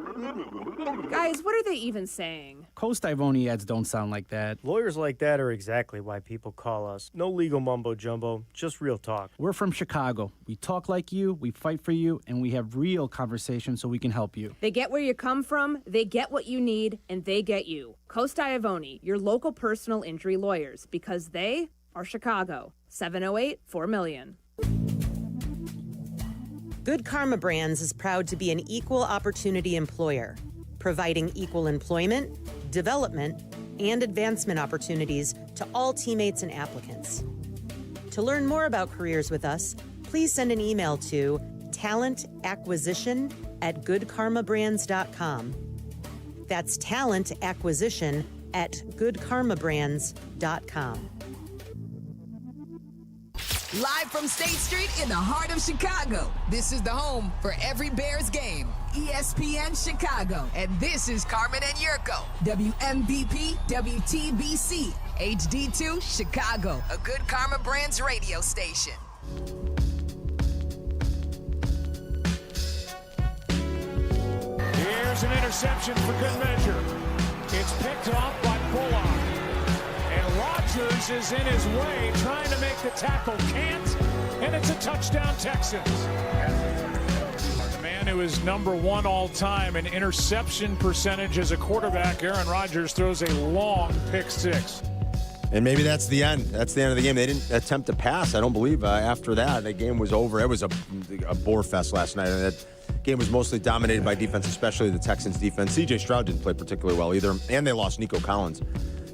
Guys, what are they even saying? Coast-Ivoni ads don't sound like that. Lawyers like that are exactly why people call us. No legal mumbo-jumbo, just real talk. We're from Chicago. We talk like you, we fight for you, and we have real conversations so we can help you. They get where you come from, they get what you need, and they get you. Coast-Ivoni, your local personal injury lawyers, because they are Chicago. 708-4million. Good Karma Brands is proud to be an equal opportunity employer, providing equal employment, development, and advancement opportunities to all teammates and applicants. To learn more about careers with us, please send an email to talentacquisition@goodkarmabrands.com. That's talentacquisition@goodkarmabrands.com. Live from State Street in the heart of Chicago, this is the home for every Bears game. ESPN Chicago. And this is Carmen and Jurko. WMVP, WTBC, HD2, Chicago. A Good Karma Brands radio station. Here's an interception for good measure. It's picked off by Bullock. And Rodgers is in his way, trying to make the tackle, can't, and it's a touchdown, Texans. The man who is number 1 all time in interception percentage as a quarterback, Aaron Rodgers, throws a long pick 6. And maybe that's the end. That's the end of the game. They didn't attempt to pass, I don't believe. After that, the game was over. It was a bore fest last night. And that game was mostly dominated by defense, especially the Texans' defense. C.J. Stroud didn't play particularly well either, and they lost Nico Collins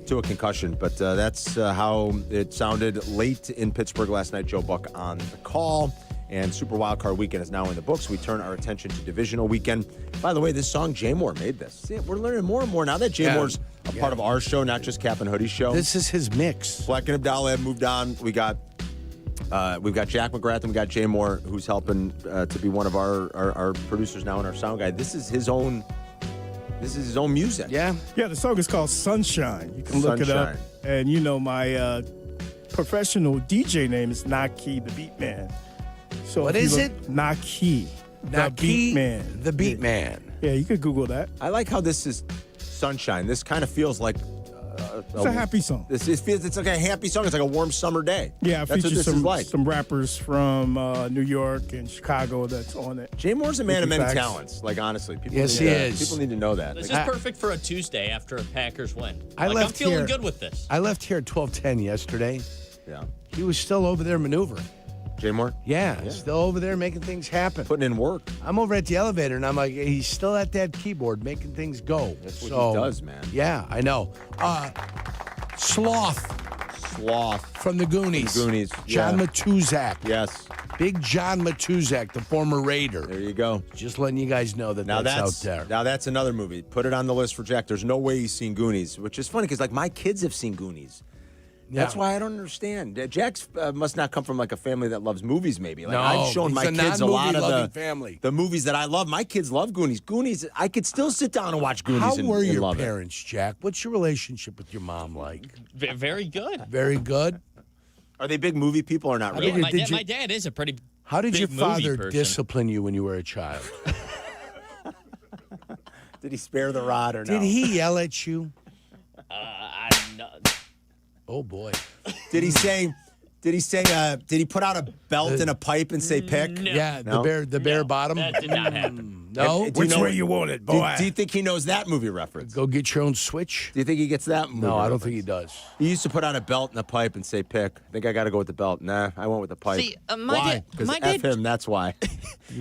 to a concussion. But that's how it sounded late in Pittsburgh last night. Joe Buck on the call. And Super Wildcard Weekend is now in the books. We turn our attention to Divisional Weekend. By the way, this song, Jay Moore made this. See, we're learning more and more now that Jay Moore's a part of our show, not just Cap and Hoodie's show. This is his mix. Black and Abdallah have moved on. We've got Jack McGrath and we got Jay Moore, who's helping to be one of our producers now and our sound guy. This is his own music. Yeah, the song is called Sunshine. You can look it up. And you know my professional DJ name is Naki the Beat Man. So what is it? Naki the Beat Man. The Beat Man. Yeah, you could Google that. I like how this is Sunshine. This kind of feels like it's a happy song. It's like a happy song. It's like a warm summer day. Yeah, it that's features what this is like. some rappers from New York and Chicago that's on it. Jay Moore's a man of many talents. Like honestly, he is. People need to know that. This is perfect for a Tuesday after a Packers win. I'm feeling good with this. I left here at 12:10 yesterday. Yeah, he was still over there maneuvering. Jay Moore? Yeah, still over there making things happen. Putting in work. I'm over at the elevator, and I'm like, he's still at that keyboard making things go. That's what he does, man. Yeah, I know. Sloth. From the Goonies. John Matuzak. Yes. Big John Matuzak, the former Raider. There you go. Just letting you guys know that's out there. Now that's another movie. Put it on the list for Jack. There's no way he's seen Goonies, which is funny because, like, my kids have seen Goonies. That's why I don't understand. Jack's must not come from like a family that loves movies. Maybe like I've shown my kids a lot of the movies that I love. My kids love Goonies. Goonies, I could still sit down and watch Goonies. How were your love parents, Jack? What's your relationship with your mom like? Very good. Very good. Are they big movie people or not really? Yeah, my dad is a pretty How did big your father movie person. discipline you when you were a child? Did he spare the rod or no? Did he yell at you? I don't know. Oh, boy. Did he say? Did he put out a belt and a pipe and say pick? No. Yeah, No? the bare bottom. That did not happen. No? Do Which way you want it, boy? Do you think he knows that movie reference? Go get your own switch? Do you think he gets that movie No, I don't reference? think he does. He used to put out a belt and a pipe and say pick. I think I got to go with the belt. Nah, I went with the pipe. See, why? Because F him, that's why.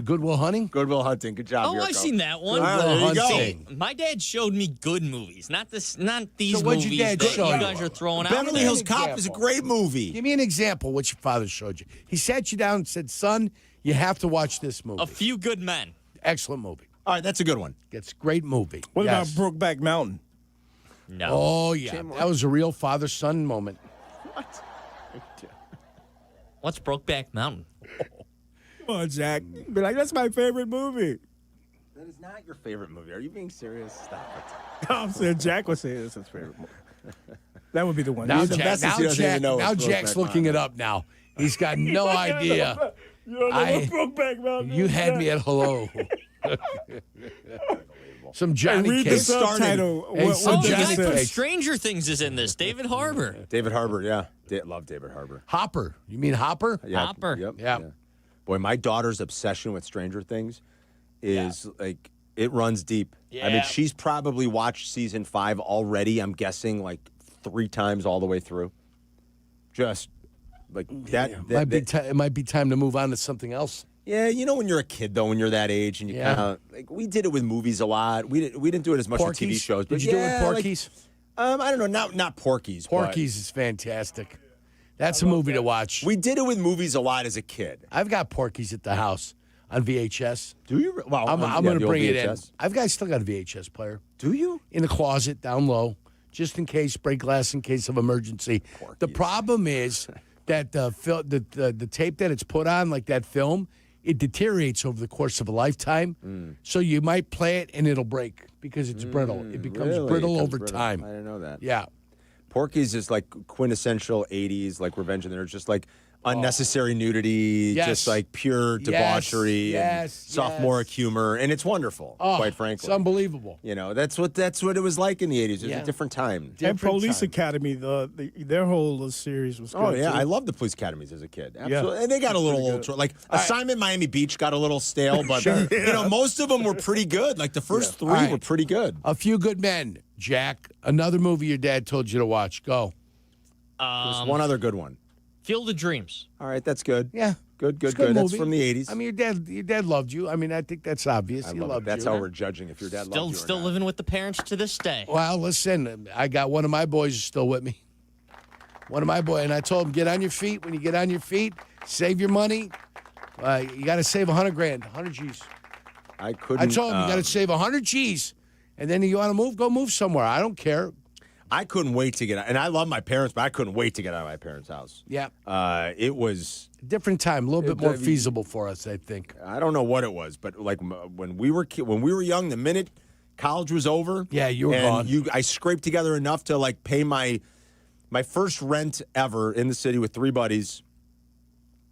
Goodwill Hunting? Goodwill Hunting. Good job, Oh, Yurko. I've seen that one. Ah, there you go. Hunting. My dad showed me good movies, not these So what'd your movies dad that show you you? guys are throwing out. Beverly there. Hills Cop is a great movie. Give me an example what your father showed you. He sat you down and said, son, you have to watch this movie. A Few Good Men. Excellent movie. All right, that's a good one. It's a great movie. What Yes. about Brokeback Mountain? No. Oh, yeah. That was a real father-son moment. What's Brokeback Mountain? Come on, Jack. Be like, that's my favorite movie. That is not your favorite movie. Are you being serious? Stop it. Tom said Jack would say it's his favorite movie. That would be the one. Now, He's the Jack, bestest he doesn't even know now it's Jack's Brokeback looking Mountain. it up now. He's got no idea. You don't know what Brokeback Mountain You is, had Jack? me at hello. Some Johnny read the Cage. subtitle. Hey, What some The does it guy Johnny say? from Cage. Stranger Things is in this. David Harbour. David Harbour, yeah. Love David Harbour. Hopper. You mean Hopper? Yeah, Hopper. Yep. Yeah. Boy, my daughter's obsession with Stranger Things is like it runs deep. I mean, Yeah. she's probably watched season 5 already. I'm guessing like 3 times all the way through. Just like that. It might be time to move on to something else. Yeah, you know when you're a kid though, when you're that age, and you Yeah. kind of like we did it with movies a lot. We didn't do it as much with TV Porky's? shows. But Did you do it with yeah, like, Porky's? I don't know, not Porky's. but Porky's is fantastic. That's a movie to watch. we did it with movies a lot as a kid. I've got Porky's at the house on VHS. Do you? Well, I'm yeah, going the to old bring it in. VHS. I still got a VHS player. Do you? In the closet down low, just in case, break glass in case of emergency. The problem is that the tape that it's put on, like that film, it deteriorates over the course of a lifetime. So you might play it and it'll break because it's brittle. It becomes Really? brittle It becomes over brittle. time. I didn't know that. Yeah. Porky's is like quintessential 80s, like Revenge of the Nerds, just like unnecessary nudity, Yes. just like pure Yes, debauchery and yes, sophomoric humor. And it's wonderful, Oh, quite frankly. It's unbelievable. You know, that's what it was like in the 80s. It was Yeah. a different time. And Police Academy, their whole series was good. Oh, yeah. too. I loved the police academies as a kid. Yeah. Absolutely. And they got a little Pretty old. good. Like, Assignment Miami Beach got a little stale, but, you know, most of them were pretty good. Like, the first 3 All right. were pretty good. A Few Good Men, Jack. Another movie your dad told you to watch. Go. There's one other good one. Field of Dreams. All right, that's good. Yeah. Good. It's a good That's movie. from the 80s. I mean, your dad loved you. I mean, I think that's obvious. I He love it. loved That's you. how we're judging if your dad loved you or Still not. living with the parents to this day. Well, listen, I got one of my boys is still with me. One of my boys, and I told him, get on your feet. When you get on your feet, save your money. You got to save $100,000, 100 G's. I couldn't. I told him, you got to save 100 G's. And then you want to move, go move somewhere. I don't care. I couldn't wait to get out. And I love my parents, but I couldn't wait to get out of my parents' house. Yeah. It was Different time, a little bit more feasible for us, I think. I don't know what it was, but like when we were young, the minute college was over, Yeah, you were and gone. I scraped together enough to like pay my first rent ever in the city with 3 buddies.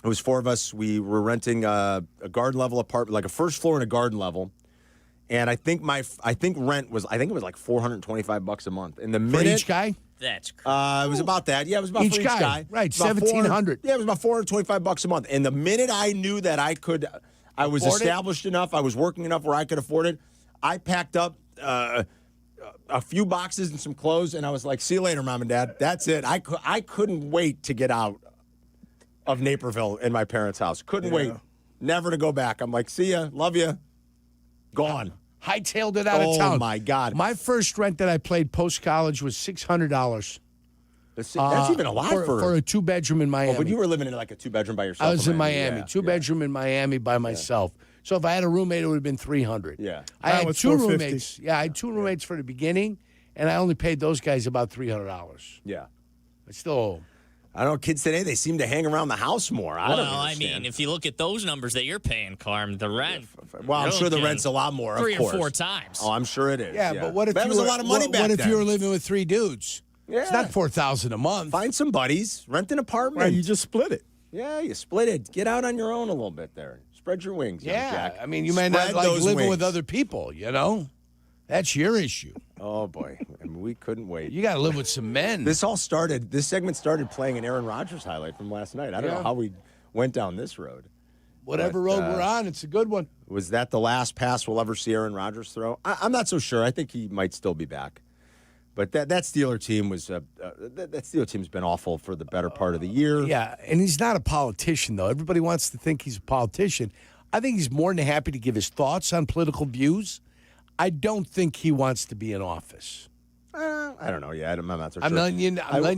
It was 4 of us. We were renting a garden level apartment, like a first floor and a garden level. And I think rent was it was like $425 a month. And the For minute each guy? That's crazy. it was about that. Yeah, it was about Each for guy. each guy. Right, It was about $1,700. Yeah, it was about $425 a month. And the minute I knew that I was Afford it? established enough, I was working enough where I could afford it, I packed up a few boxes and some clothes, and I was like, "See you later, Mom and Dad." That's it. I couldn't wait to get out of Naperville in my parents' house. Couldn't wait. Never to go back. I'm like, "See ya, love you." Gone. Hightailed it out of town. Oh my God. My first rent that I played post college was $600. That's even a lot for a 2-bedroom in Miami. Oh, but you were living in like a 2-bedroom by yourself. I was in Miami, Yeah, 2-bedroom in Miami by myself. So if I had a roommate, it would have been $300. Yeah. I Mine had was 2 $450. roommates. Yeah, I had 2 roommates for the beginning, and I only paid those guys about $300. Yeah. I still. I don't know. Kids today, they seem to hang around the house more. I don't Well, I understand. mean, if you look at those numbers that you're paying, Carm, the rent. Well, I'm you're sure the looking rent's a lot more. 3 of course. or 4 times. Oh, I'm sure it is. Yeah, but what if that you was were, a lot of money what, back What if then? you were living with 3 dudes? Yeah. It's not $4,000 a month. Find some buddies, rent an apartment. Right, you just split it. Yeah, you split it. Get out on your own a little bit there. Spread your wings, young Jack. I mean, you might not Spread like those living wings. with other people, you know? That's your issue. Oh, boy. I mean, we couldn't wait. You got to live with some men. This segment started playing an Aaron Rodgers highlight from last night. I don't know how we went down this road. Whatever road we're on, it's a good one. Was that the last pass we'll ever see Aaron Rodgers throw? I'm not so sure. I think he might still be back. But that Steeler team was that Steeler team's been awful for the better part of the year. Yeah, and he's not a politician, though. Everybody wants to think he's a politician. I think he's more than happy to give his thoughts on political views. I don't think he wants to be in office. I don't know. Yeah, I'm not so sure. I'm letting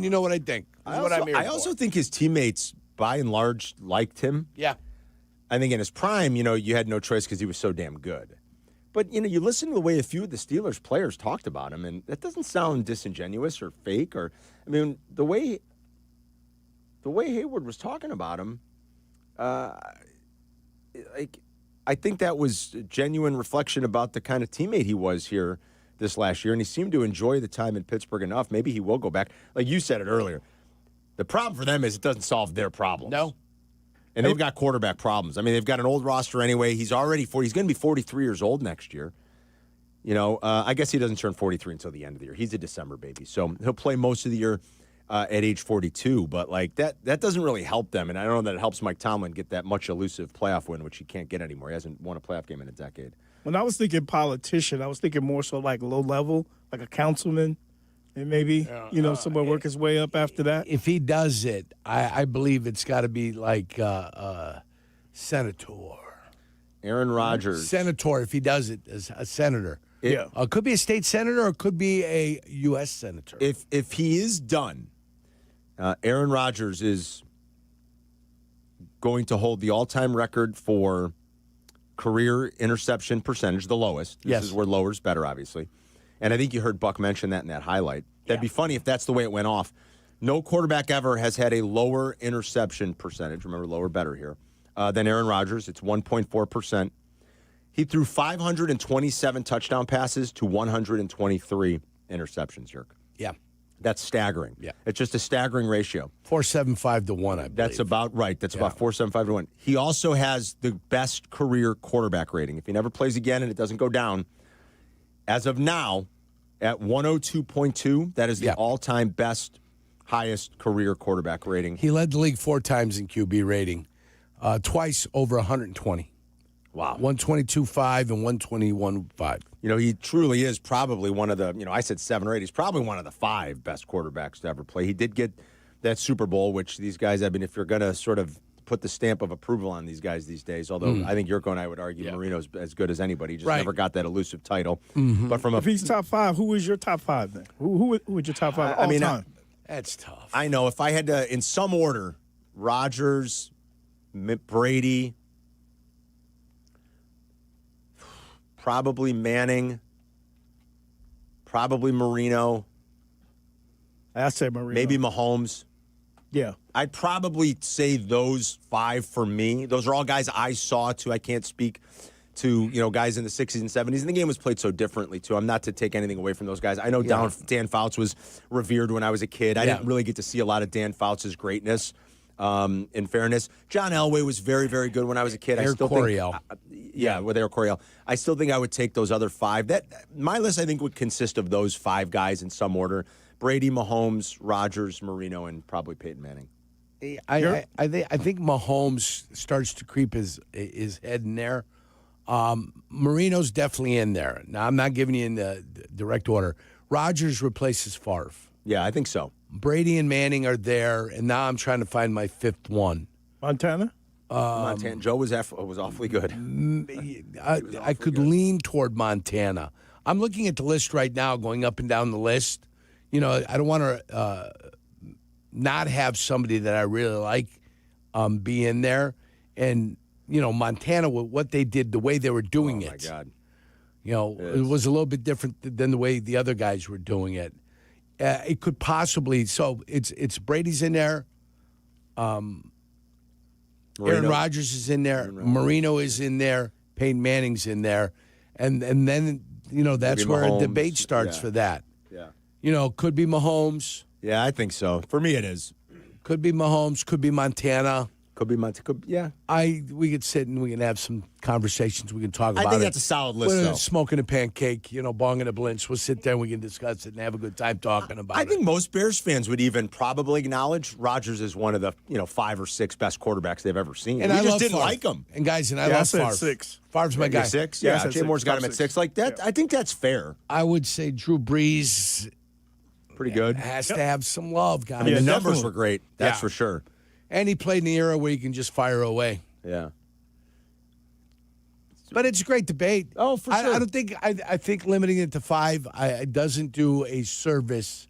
you know what I think. I also think his teammates, by and large, liked him. Yeah. I think in his prime, you had no choice because he was so damn good. But, you listen to the way a few of the Steelers players talked about him, and that doesn't sound disingenuous or fake. The way Hayward was talking about him, I think that was a genuine reflection about the kind of teammate he was here this last year, and he seemed to enjoy the time in Pittsburgh enough. Maybe he will go back. Like you said it earlier, the problem for them is it doesn't solve their problems. No. And they've got quarterback problems. I mean, they've got an old roster anyway. He's going to be 43 years old next year. I guess he doesn't turn 43 until the end of the year. He's a December baby, so he'll play most of the year at age 42. But like that doesn't really help them. And I don't know that it helps Mike Tomlin get that much elusive playoff win, which he can't get anymore. He hasn't won a playoff game in a decade. When I was thinking politician, I was thinking more so like low level, like a councilman. And maybe, someone work his way up after that. If he does it, I believe it's got to be like senator. Aaron Rodgers. Senator, if he does it, as a senator. Yeah. It could be a state senator or it could be a U.S. senator. If he is done, Aaron Rodgers is going to hold the all-time record for career interception percentage, the lowest. This is where lower's better, obviously. And I think you heard Buck mention that in that highlight. That'd be funny if that's the way it went off. No quarterback ever has had a lower interception percentage. Remember, lower better here. Than Aaron Rodgers. It's 1.4%. He threw 527 touchdown passes to 123 interceptions, Jerk. Yeah. That's staggering. Yeah. It's just a staggering ratio. 4.75 to 1, I believe. That's about right. That's about 4.75 to 1. He also has the best career quarterback rating. If he never plays again and it doesn't go down, as of now, at 102.2, that is the all-time best, highest career quarterback rating. He led the league 4 times in QB rating, twice over 120. Wow. 122.5 and 121.5. He truly is probably one of the, I said 7 or 8. He's probably one of the 5 best quarterbacks to ever play. He did get that Super Bowl, which these guys, if you're going to sort of put the stamp of approval on these guys these days, although I think Yurko and I would argue Marino's as good as anybody. He just never got that elusive title. But if he's top 5, who is your top 5 then? Who would your top 5 all time? That's tough. I know. If I had to, in some order, Rodgers, Brady, probably Manning, probably Marino. I say Marino. Maybe Mahomes. Yeah. I'd probably say those 5 for me. Those are all guys I saw, too. I can't speak to, guys in the 60s and 70s. And the game was played so differently, too. I'm not to take anything away from those guys. I know Dan Fouts was revered when I was a kid. I didn't really get to see a lot of Dan Fouts' greatness, in fairness. John Elway was very, very good when I was a kid. Eric Coryell. With Eric Coryell. I still think I would take those other 5. My list, I think, would consist of those 5 guys in some order. Brady, Mahomes, Rodgers, Marino, and probably Peyton Manning. I think Mahomes starts to creep his head in there. Marino's definitely in there. Now, I'm not giving you in the direct order. Rodgers replaces Favre. Yeah, I think so. Brady and Manning are there, and now I'm trying to find my 5th one. Montana? Montana. Joe was awfully good. I could lean toward Montana. I'm looking at the list right now, going up and down the list. I don't want to not have somebody that I really like be in there. And, Montana, what they did, the way they were doing it. Oh, my God. It was a little bit different than the way the other guys were doing it. It could possibly, so it's Brady's in there. Aaron Rodgers is in there. Marino is in there. Peyton Manning's in there. And then, that's Maybe where Mahomes. a debate starts for that. Yeah. Could be Mahomes. Yeah, I think so. For me, it is. Could be Mahomes. Could be Montana. Could be Montana. Yeah. We could sit and we can have some conversations. We can talk about it. I think that's a solid list, though. Smoking a pancake, bonging a blinch. We'll sit there and we can discuss it and have a good time talking about it. I think most Bears fans would even probably acknowledge Rodgers is one of the 5 or 6 best quarterbacks they've ever seen. And we I just love didn't Favre. like him. And guys, I love Favre. 6. Favre's my guy. 6? Yeah, Jay Moore's got him at 6. Like that, I think that's fair. I would say Drew Brees pretty good. Has to have some love, guys. I mean, the numbers were great. That's for sure. And he played in the era where you can just fire away. Yeah. But it's a great debate. Oh, for sure. I don't think I think limiting it to 5 doesn't do a service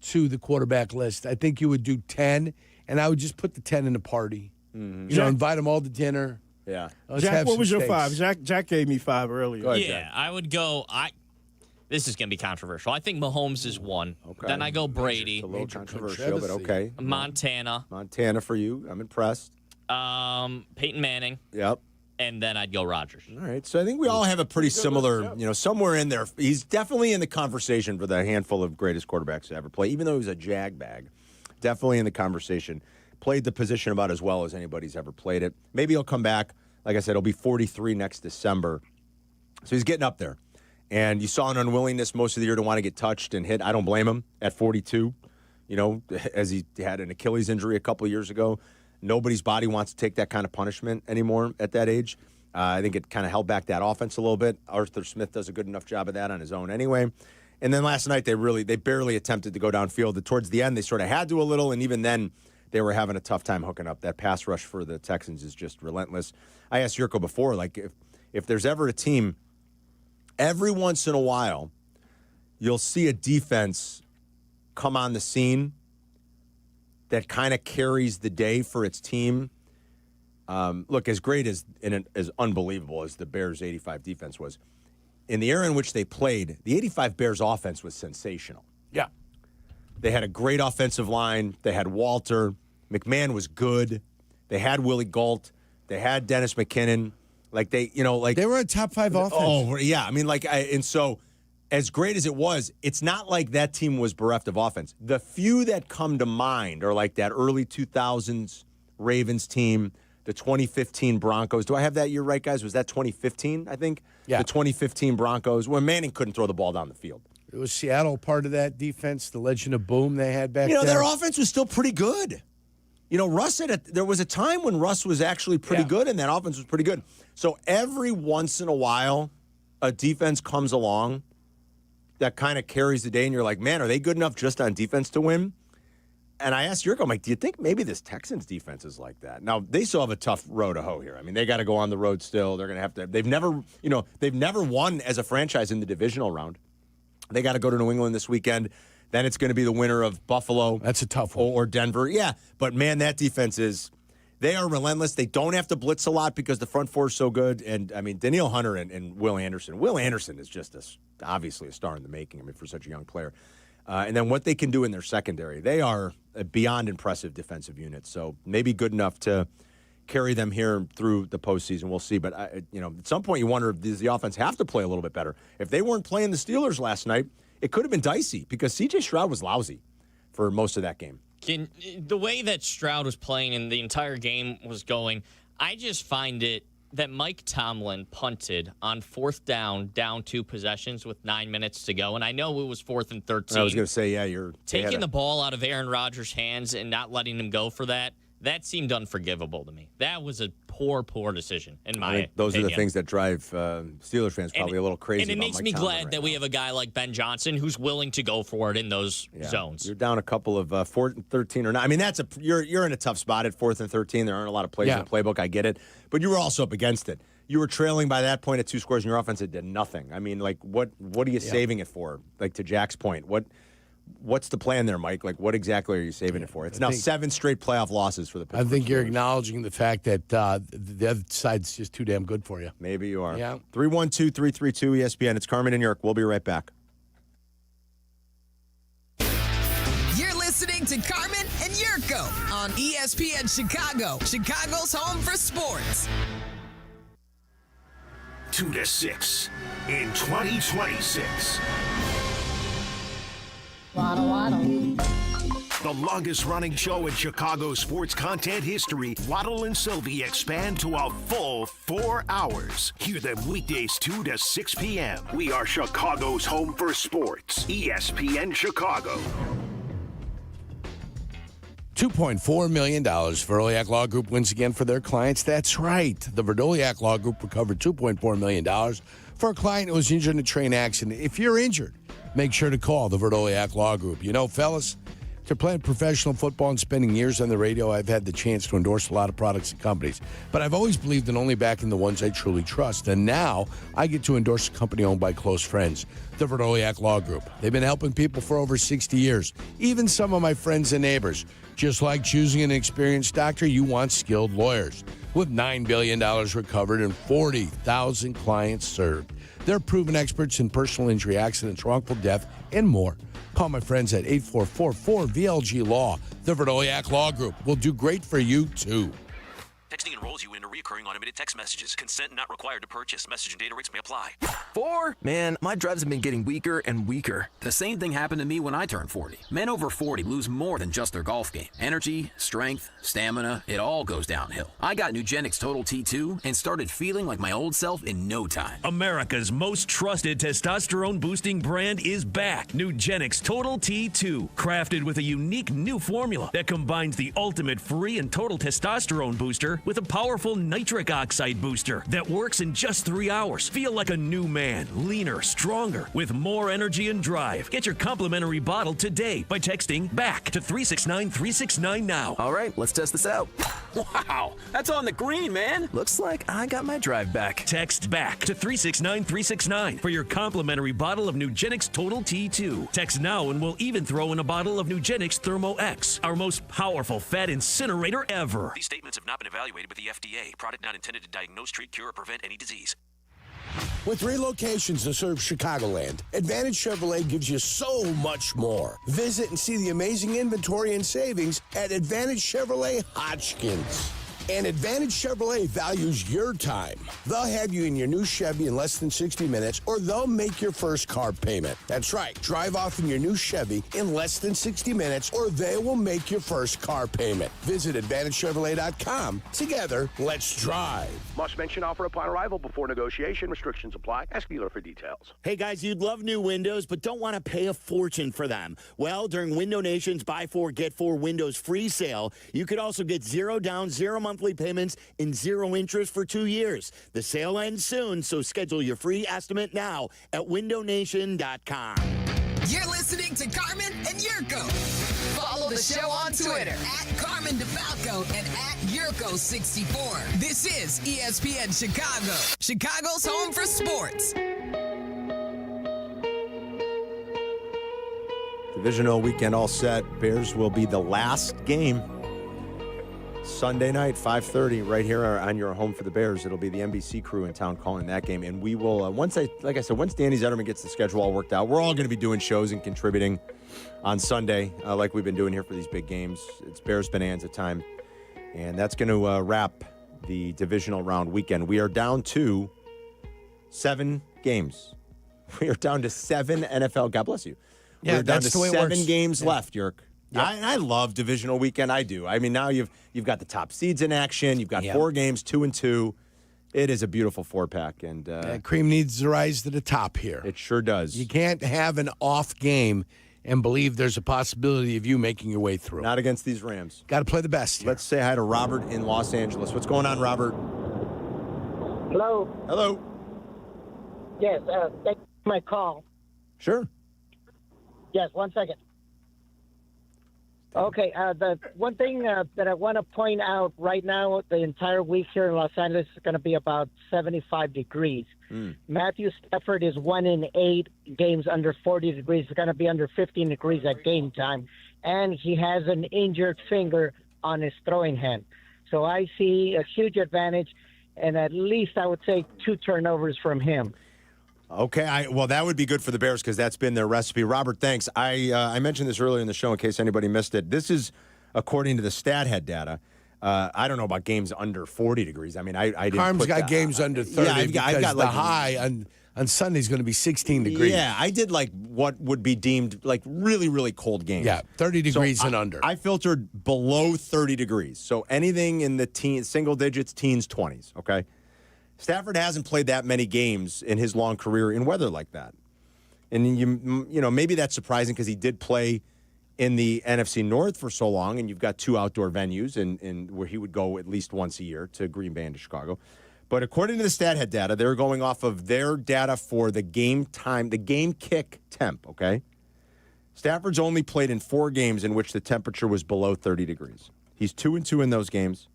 to the quarterback list. I think you would do 10, and I would just put the 10 in a party. Mm-hmm. Invite them all to dinner. Yeah. Jack, what was your 5? Jack gave me 5 earlier. Go ahead, Yeah, Jack. I would go. This is going to be controversial. I think Mahomes is 1. Okay. Then I go Brady. It's a little controversial, but okay. Montana. Montana for you. I'm impressed. Peyton Manning. Yep. And then I'd go Rodgers. All right. So I think we all have a pretty similar, somewhere in there. He's definitely in the conversation for the handful of greatest quarterbacks to ever play, even though he was a jag bag. Definitely in the conversation. Played the position about as well as anybody's ever played it. Maybe he'll come back. Like I said, he'll be 43 next December. So he's getting up there. And you saw an unwillingness most of the year to want to get touched and hit. I don't blame him at 42, as he had an Achilles injury a couple of years ago. Nobody's body wants to take that kind of punishment anymore at that age. I think it kind of held back that offense a little bit. Arthur Smith does a good enough job of that on his own anyway. And then last night, they barely attempted to go downfield. Towards the end, they sort of had to a little, and even then, they were having a tough time hooking up. That pass rush for the Texans is just relentless. I asked Jurko before, if there's ever a team, every once in a while, you'll see a defense come on the scene that kind of carries the day for its team. Look, as great as unbelievable as the Bears' 85 defense was, in the era in which they played, the 85 Bears offense was sensational. Yeah. They had a great offensive line. They had Walter. McMahon was good. They had Willie Gault. They had Dennis McKinnon. They were a top 5 offense. Oh, yeah. I mean, and so as great as it was, it's not like that team was bereft of offense. The few that come to mind are like that early 2000s Ravens team, the 2015 Broncos. Do I have that year right, guys? Was that 2015, I think? Yeah. The 2015 Broncos, when Manning couldn't throw the ball down the field. It was Seattle part of that defense, the Legion of Boom they had back there. Their offense was still pretty good. Russ there was a time when Russ was actually pretty good, and that offense was pretty good. So every once in a while, a defense comes along that kind of carries the day, and you're like, man, are they good enough just on defense to win? And I asked Jurko, I'm like, do you think maybe this Texans defense is like that? Now, they still have a tough road to hoe here. I mean, they got to go on the road still. They're going to have to. They've never won as a franchise in the divisional round. They got to go to New England this weekend. Then it's going to be the winner of Buffalo. That's a tough one. Or Denver. Yeah, but man, that defense they are relentless. They don't have to blitz a lot because the front four is so good. And, I mean, Danielle Hunter and Will Anderson. Will Anderson is just obviously a star in the making, for such a young player. And then what they can do in their secondary, they are a beyond impressive defensive unit. So maybe good enough to carry them here through the postseason. We'll see. But, at some point you wonder, does the offense have to play a little bit better? If they weren't playing the Steelers last night, it could have been dicey because C.J. Stroud was lousy for most of that game. The way that Stroud was playing and the entire game was going, I just find it that Mike Tomlin punted on 4th down 2 possessions with 9 minutes to go. And I know it was 4th and 13. I was going to say, yeah, you're taking the ball out of Aaron Rodgers' hands and not letting him go for that. That seemed unforgivable to me. That was a poor decision in my opinion. Those are the things that drive Steelers fans probably a little crazy. And it makes me glad that we have a guy like Ben Johnson who's willing to go for it in those zones. You're down a couple of 4th and 13 or not. I mean, you're in a tough spot at 4th and 13. There aren't a lot of plays in the playbook. I get it, but you were also up against it. You were trailing by that point at 2 scores, and your offense did nothing. I mean, what are you saving it for? Like, to Jack's point, what's the plan there, Mike? Like, what exactly are you saving it for? It's now 7 straight playoff losses for the Pittsburgh I think you're Steelers. acknowledging the fact that the other side's just too damn good for you. Maybe you are. Yeah. 312-332 ESPN. It's Carmen and Jurko. We'll be right back. You're listening to Carmen and Jurko on ESPN Chicago, Chicago's home for sports. 2 to 6 in 2026. Waddle, waddle. The longest-running show in Chicago sports content history, Waddle and Silvy expand to a full 4 hours. Hear them weekdays 2 to 6 p.m. We are Chicago's home for sports. ESPN Chicago. $2.4 million. Verdoliak Law Group wins again for their clients. That's right. The Verdoliak Law Group recovered $2.4 million for a client who was injured in a train accident. If you're injured, make sure to call the Verdoliak Law Group. You know, fellas, to playing professional football and spending years on the radio, I've had the chance to endorse a lot of products and companies. But I've always believed in only backing the ones I truly trust. And now I get to endorse a company owned by close friends, the Verdoliak Law Group. They've been helping people for over 60 years, even some of my friends and neighbors. Just like choosing an experienced doctor, you want skilled lawyers. With $9 billion recovered and 40,000 clients served. They're proven experts in personal injury, accidents, wrongful death, and more. Call my friends at 8444-VLG-LAW. The Verdoliak Law Group will do great for you, too. Texting enrolls you into recurring automated text messages. Consent not required to purchase. Message and data rates may apply. 4? Man, my drives have been getting weaker and weaker. The same thing happened to me when I turned 40. Men over 40 lose more than just their golf game. Energy, strength, stamina, it all goes downhill. I got Nugenix Total T2 and started feeling like my old self in no time. America's most trusted testosterone-boosting brand is back. Nugenix Total T2. Crafted with a unique new formula that combines the ultimate free and total testosterone booster with a powerful nitric oxide booster that works in just 3 hours. Feel like a new man, leaner, stronger, with more energy and drive. Get your complimentary bottle today by texting BACK to 369-369 now. All right, let's test this out. Wow, that's on the green, man. Looks like I got my drive back. Text BACK to 369-369 for your complimentary bottle of Nugenix Total T2. Text now and we'll even throw in a bottle of Nugenix Thermo X, our most powerful fat incinerator ever. These statements have not been evaluated with the FDA. Product not intended to diagnose, treat, cure, or prevent any disease. With 3 locations to serve Chicagoland, Advantage Chevrolet gives you so much more. Visit and see the amazing inventory and savings at Advantage Chevrolet Hodgkins. And Advantage Chevrolet values your time. They'll have you in your new Chevy in less than 60 minutes, or they'll make your first car payment. That's right. Drive off in your new Chevy in less than 60 minutes, or they will make your first car payment. Visit AdvantageChevrolet.com. Together, let's drive. Must mention offer upon arrival before negotiation. Restrictions apply. Ask dealer for details. Hey, guys, you'd love new windows, but don't want to pay a fortune for them. Well, during Window Nation's Buy 4, Get 4 Windows free sale, you could also get 0 down, 0 monthly payments and 0 interest for 2 years. The sale ends soon, so schedule your free estimate now at windownation.com. You're listening to Carmen and Jurko. Follow the show on Twitter at Carmen DeFalco and at Jurko64. This is ESPN Chicago, Chicago's home for sports. Divisional weekend all set. Bears will be the last game Sunday night, 5:30, right here on your home for the Bears. It'll be the NBC crew in town calling that game. And we will, once Danny Zetterman gets the schedule all worked out, we're all going to be doing shows and contributing on Sunday, like we've been doing here for these big games. It's Bears Bonanza time. And that's going to wrap the divisional round weekend. We are down to 7 games. We are down to 7 NFL. God bless you. Yeah, we're down that's to the way it 7 works. games left, Yerk. Yep. I love divisional weekend. I do. I mean, now you've got the top seeds in action. You've got 4 games, 2-2. It is a beautiful 4-pack, and cream needs to rise to the top here. It sure does. You can't have an off game and believe there's a possibility of you making your way through. Not against these Rams. Got to play the best here. Let's say hi to Robert in Los Angeles. What's going on, Robert? Hello. Hello. Yes. Thank you for my call. Sure. Yes. 1 second. Okay, the one thing that I want to point out right now, the entire week here in Los Angeles is going to be about 75 degrees. Matthew Stafford is 1-8 games under 40 degrees. It's going to be under 15 degrees at game time. And he has an injured finger on his throwing hand. So I see a huge advantage, and at least I would say 2 turnovers from him. Okay, well, that would be good for the Bears because that's been their recipe. Robert, thanks. I mentioned this earlier in the show in case anybody missed it. This is according to the StatHead data. I don't know about games under 40 degrees. I mean, I didn't Carm's put got that. games under 30 yeah, I've got the like high On Sunday, it's going to be 16 degrees. Yeah, I did like what would be deemed like really, really cold games. Yeah, 30 degrees and under. I filtered below 30 degrees. So anything in the single digits, teens, 20s, okay? Stafford hasn't played that many games in his long career in weather like that. And, you know, maybe that's surprising because he did play in the NFC North for so long, and you've got two outdoor venues and where he would go at least once a year to Green Bay and to Chicago. But according to the StatHead data, they're going off of their data for the game time, the game kick temp, okay? Stafford's only played in 4 games in which the temperature was below 30 degrees. He's 2-2 in those games.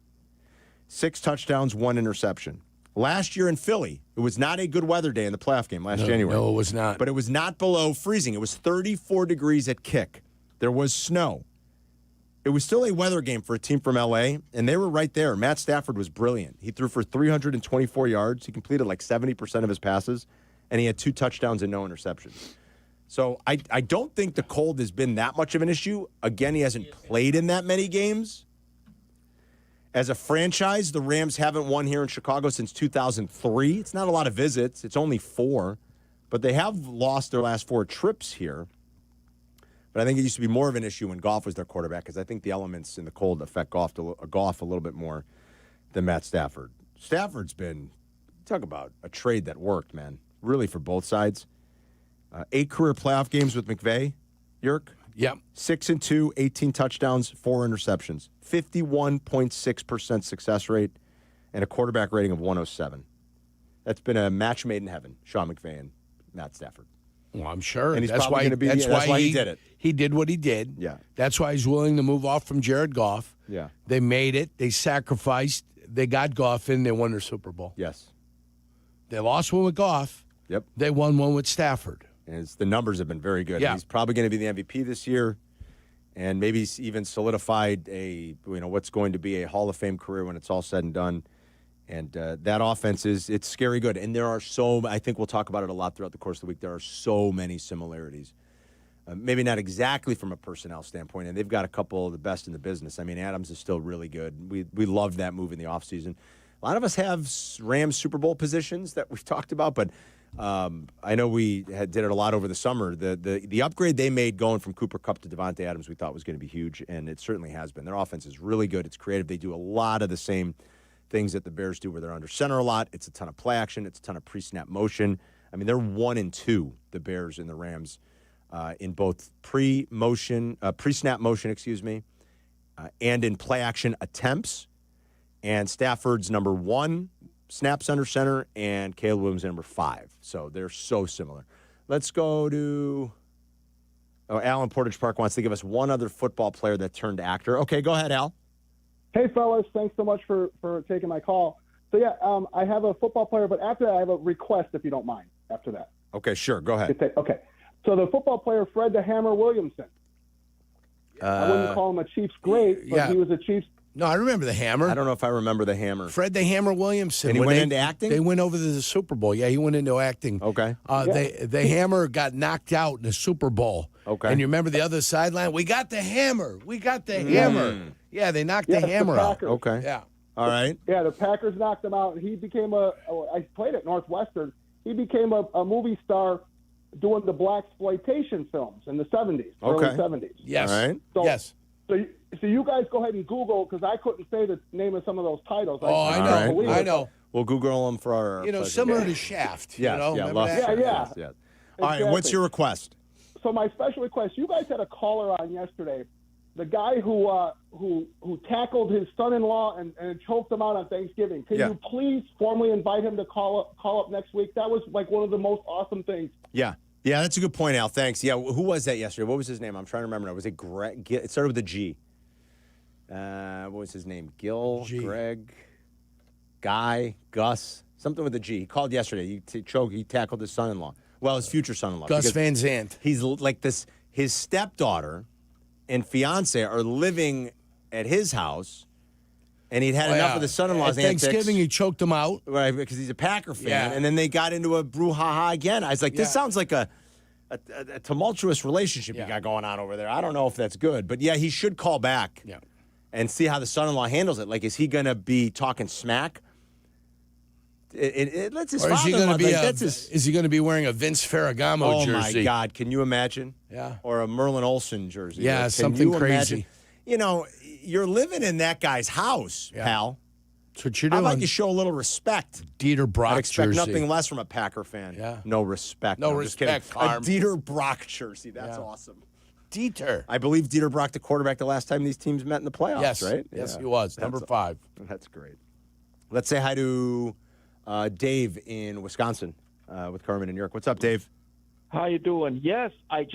6 touchdowns, 1 interception. Last year in Philly, it was not a good weather day in the playoff game last January. No, it was not. But it was not below freezing. It was 34 degrees at kick. There was snow. It was still a weather game for a team from L.A., and they were right there. Matt Stafford was brilliant. He threw for 324 yards. He completed like 70% of his passes, and he had 2 touchdowns and no interceptions. So I don't think the cold has been that much of an issue. Again, he hasn't played in that many games. As a franchise, the Rams haven't won here in Chicago since 2003. It's not a lot of visits. It's only 4. But they have lost their last 4 trips here. But I think it used to be more of an issue when Goff was their quarterback because I think the elements in the cold affect Goff a little bit more than Matt Stafford. Stafford's been, talk about a trade that worked, man, really for both sides. 8 career playoff games with McVay, Yerk. Yep. 6-2, 18 touchdowns, 4 interceptions, 51.6% success rate, and a quarterback rating of 107. That's been a match made in heaven, Sean McVay and Matt Stafford. Well, I'm sure. And he's that's probably why, going to be. that's why he did it. He did what he did. Yeah. That's why he's willing to move off from Jared Goff. Yeah. They made it. They sacrificed. They got Goff in. They won their Super Bowl. Yes. They lost one with Goff. Yep. They won one with Stafford. And the numbers have been very good. Yeah. He's probably going to be the MVP this year, and maybe he's even solidified what's going to be a Hall of Fame career when it's all said and done. And that offense it's scary good. And there are I think we'll talk about it a lot throughout the course of the week. There are so many similarities. Maybe not exactly from a personnel standpoint, and they've got a couple of the best in the business. I mean, Adams is still really good. We loved that move in the offseason. A lot of us have Rams Super Bowl positions that we've talked about, but I know we did it a lot over the summer. The upgrade they made going from Cooper Kupp to Devontae Adams we thought was going to be huge, and it certainly has been. Their offense is really good. It's creative. They do a lot of the same things that the Bears do where they're under center a lot. It's a ton of play action. It's a ton of pre-snap motion. I mean, they're 1-2, the Bears and the Rams, in both pre-snap motion, and in play action attempts. And Stafford's number 1 snaps under center, and Caleb Williams number 5. So they're so similar. Let's go to Al in Portage Park wants to give us one other football player that turned actor. Okay, go ahead, Al. Hey, fellas. Thanks so much for taking my call. So, yeah, I have a football player, but after that, I have a request, if you don't mind, after that. Okay, sure. Go ahead. Okay. So the football player, Fred the Hammer Williamson. I wouldn't call him a Chiefs great, but he was a Chiefs. No, I remember the Hammer. I don't know if I remember the Hammer. Fred the Hammer Williamson. And he went into acting? They went over to the Super Bowl. Yeah, he went into acting. Okay. The Hammer got knocked out in the Super Bowl. Okay. And you remember the other sideline? We got the Hammer. We got the Hammer. Yeah, they knocked the Hammer out. Okay. Yeah. All right. Yeah, the Packers knocked him out, and he became I played at Northwestern. He became a movie star doing the blaxploitation films in the 70s, early 70s. Yes. All right. Yes. So you guys go ahead and Google, because I couldn't say the name of some of those titles. I know. We'll Google them for our pleasure. Similar to Shaft. Yes, you know? love Shaft. Yeah. Yes. All right, what's your request? So my special request, you guys had a caller on yesterday, the guy who tackled his son-in-law and choked him out on Thanksgiving. Can you please formally invite him to call up next week? That was like one of the most awesome things. Yeah. Yeah, that's a good point, Al. Thanks. Yeah, who was that yesterday? What was his name? I'm trying to remember now. Was it Greg? It started with a G. What was his name? Greg, Guy, Gus, something with a G. He called yesterday. He tackled his son-in-law. Well, his future son-in-law. Gus Van Zandt. He's like this. His stepdaughter and fiance are living at his house, and he'd had enough of the son-in-law's At antics. Thanksgiving, he choked him out. Right, because he's a Packer fan. Yeah. And then they got into a brouhaha again. I was like, this sounds like a tumultuous relationship you got going on over there. I don't know if that's good. But, yeah, he should call back and see how the son-in-law handles it. Like, is he going to be talking smack That's his Or is he father-in-law. going to be? That's his. Is he going to be wearing a Vince Ferragamo jersey? Oh my God! Can you imagine? Yeah. Or a Merlin Olsen jersey. Yeah, Can something you crazy. imagine? You're living in that guy's house, pal. That's what you're How doing. about you show a little respect? Dieter Brock I'd expect jersey. nothing less from a Packer fan. Yeah. No respect. No I'm just kidding. respect, Carm. A Dieter Brock jersey. That's Yeah. awesome. Dieter. I believe Dieter Brock, the quarterback, the last time these teams met in the playoffs, Yes. right? Yes, Yeah. he was. Number 5. That's great. Let's say hi to Dave in Wisconsin with Carmen and Jurko. What's up, Dave? How you doing? Yes, I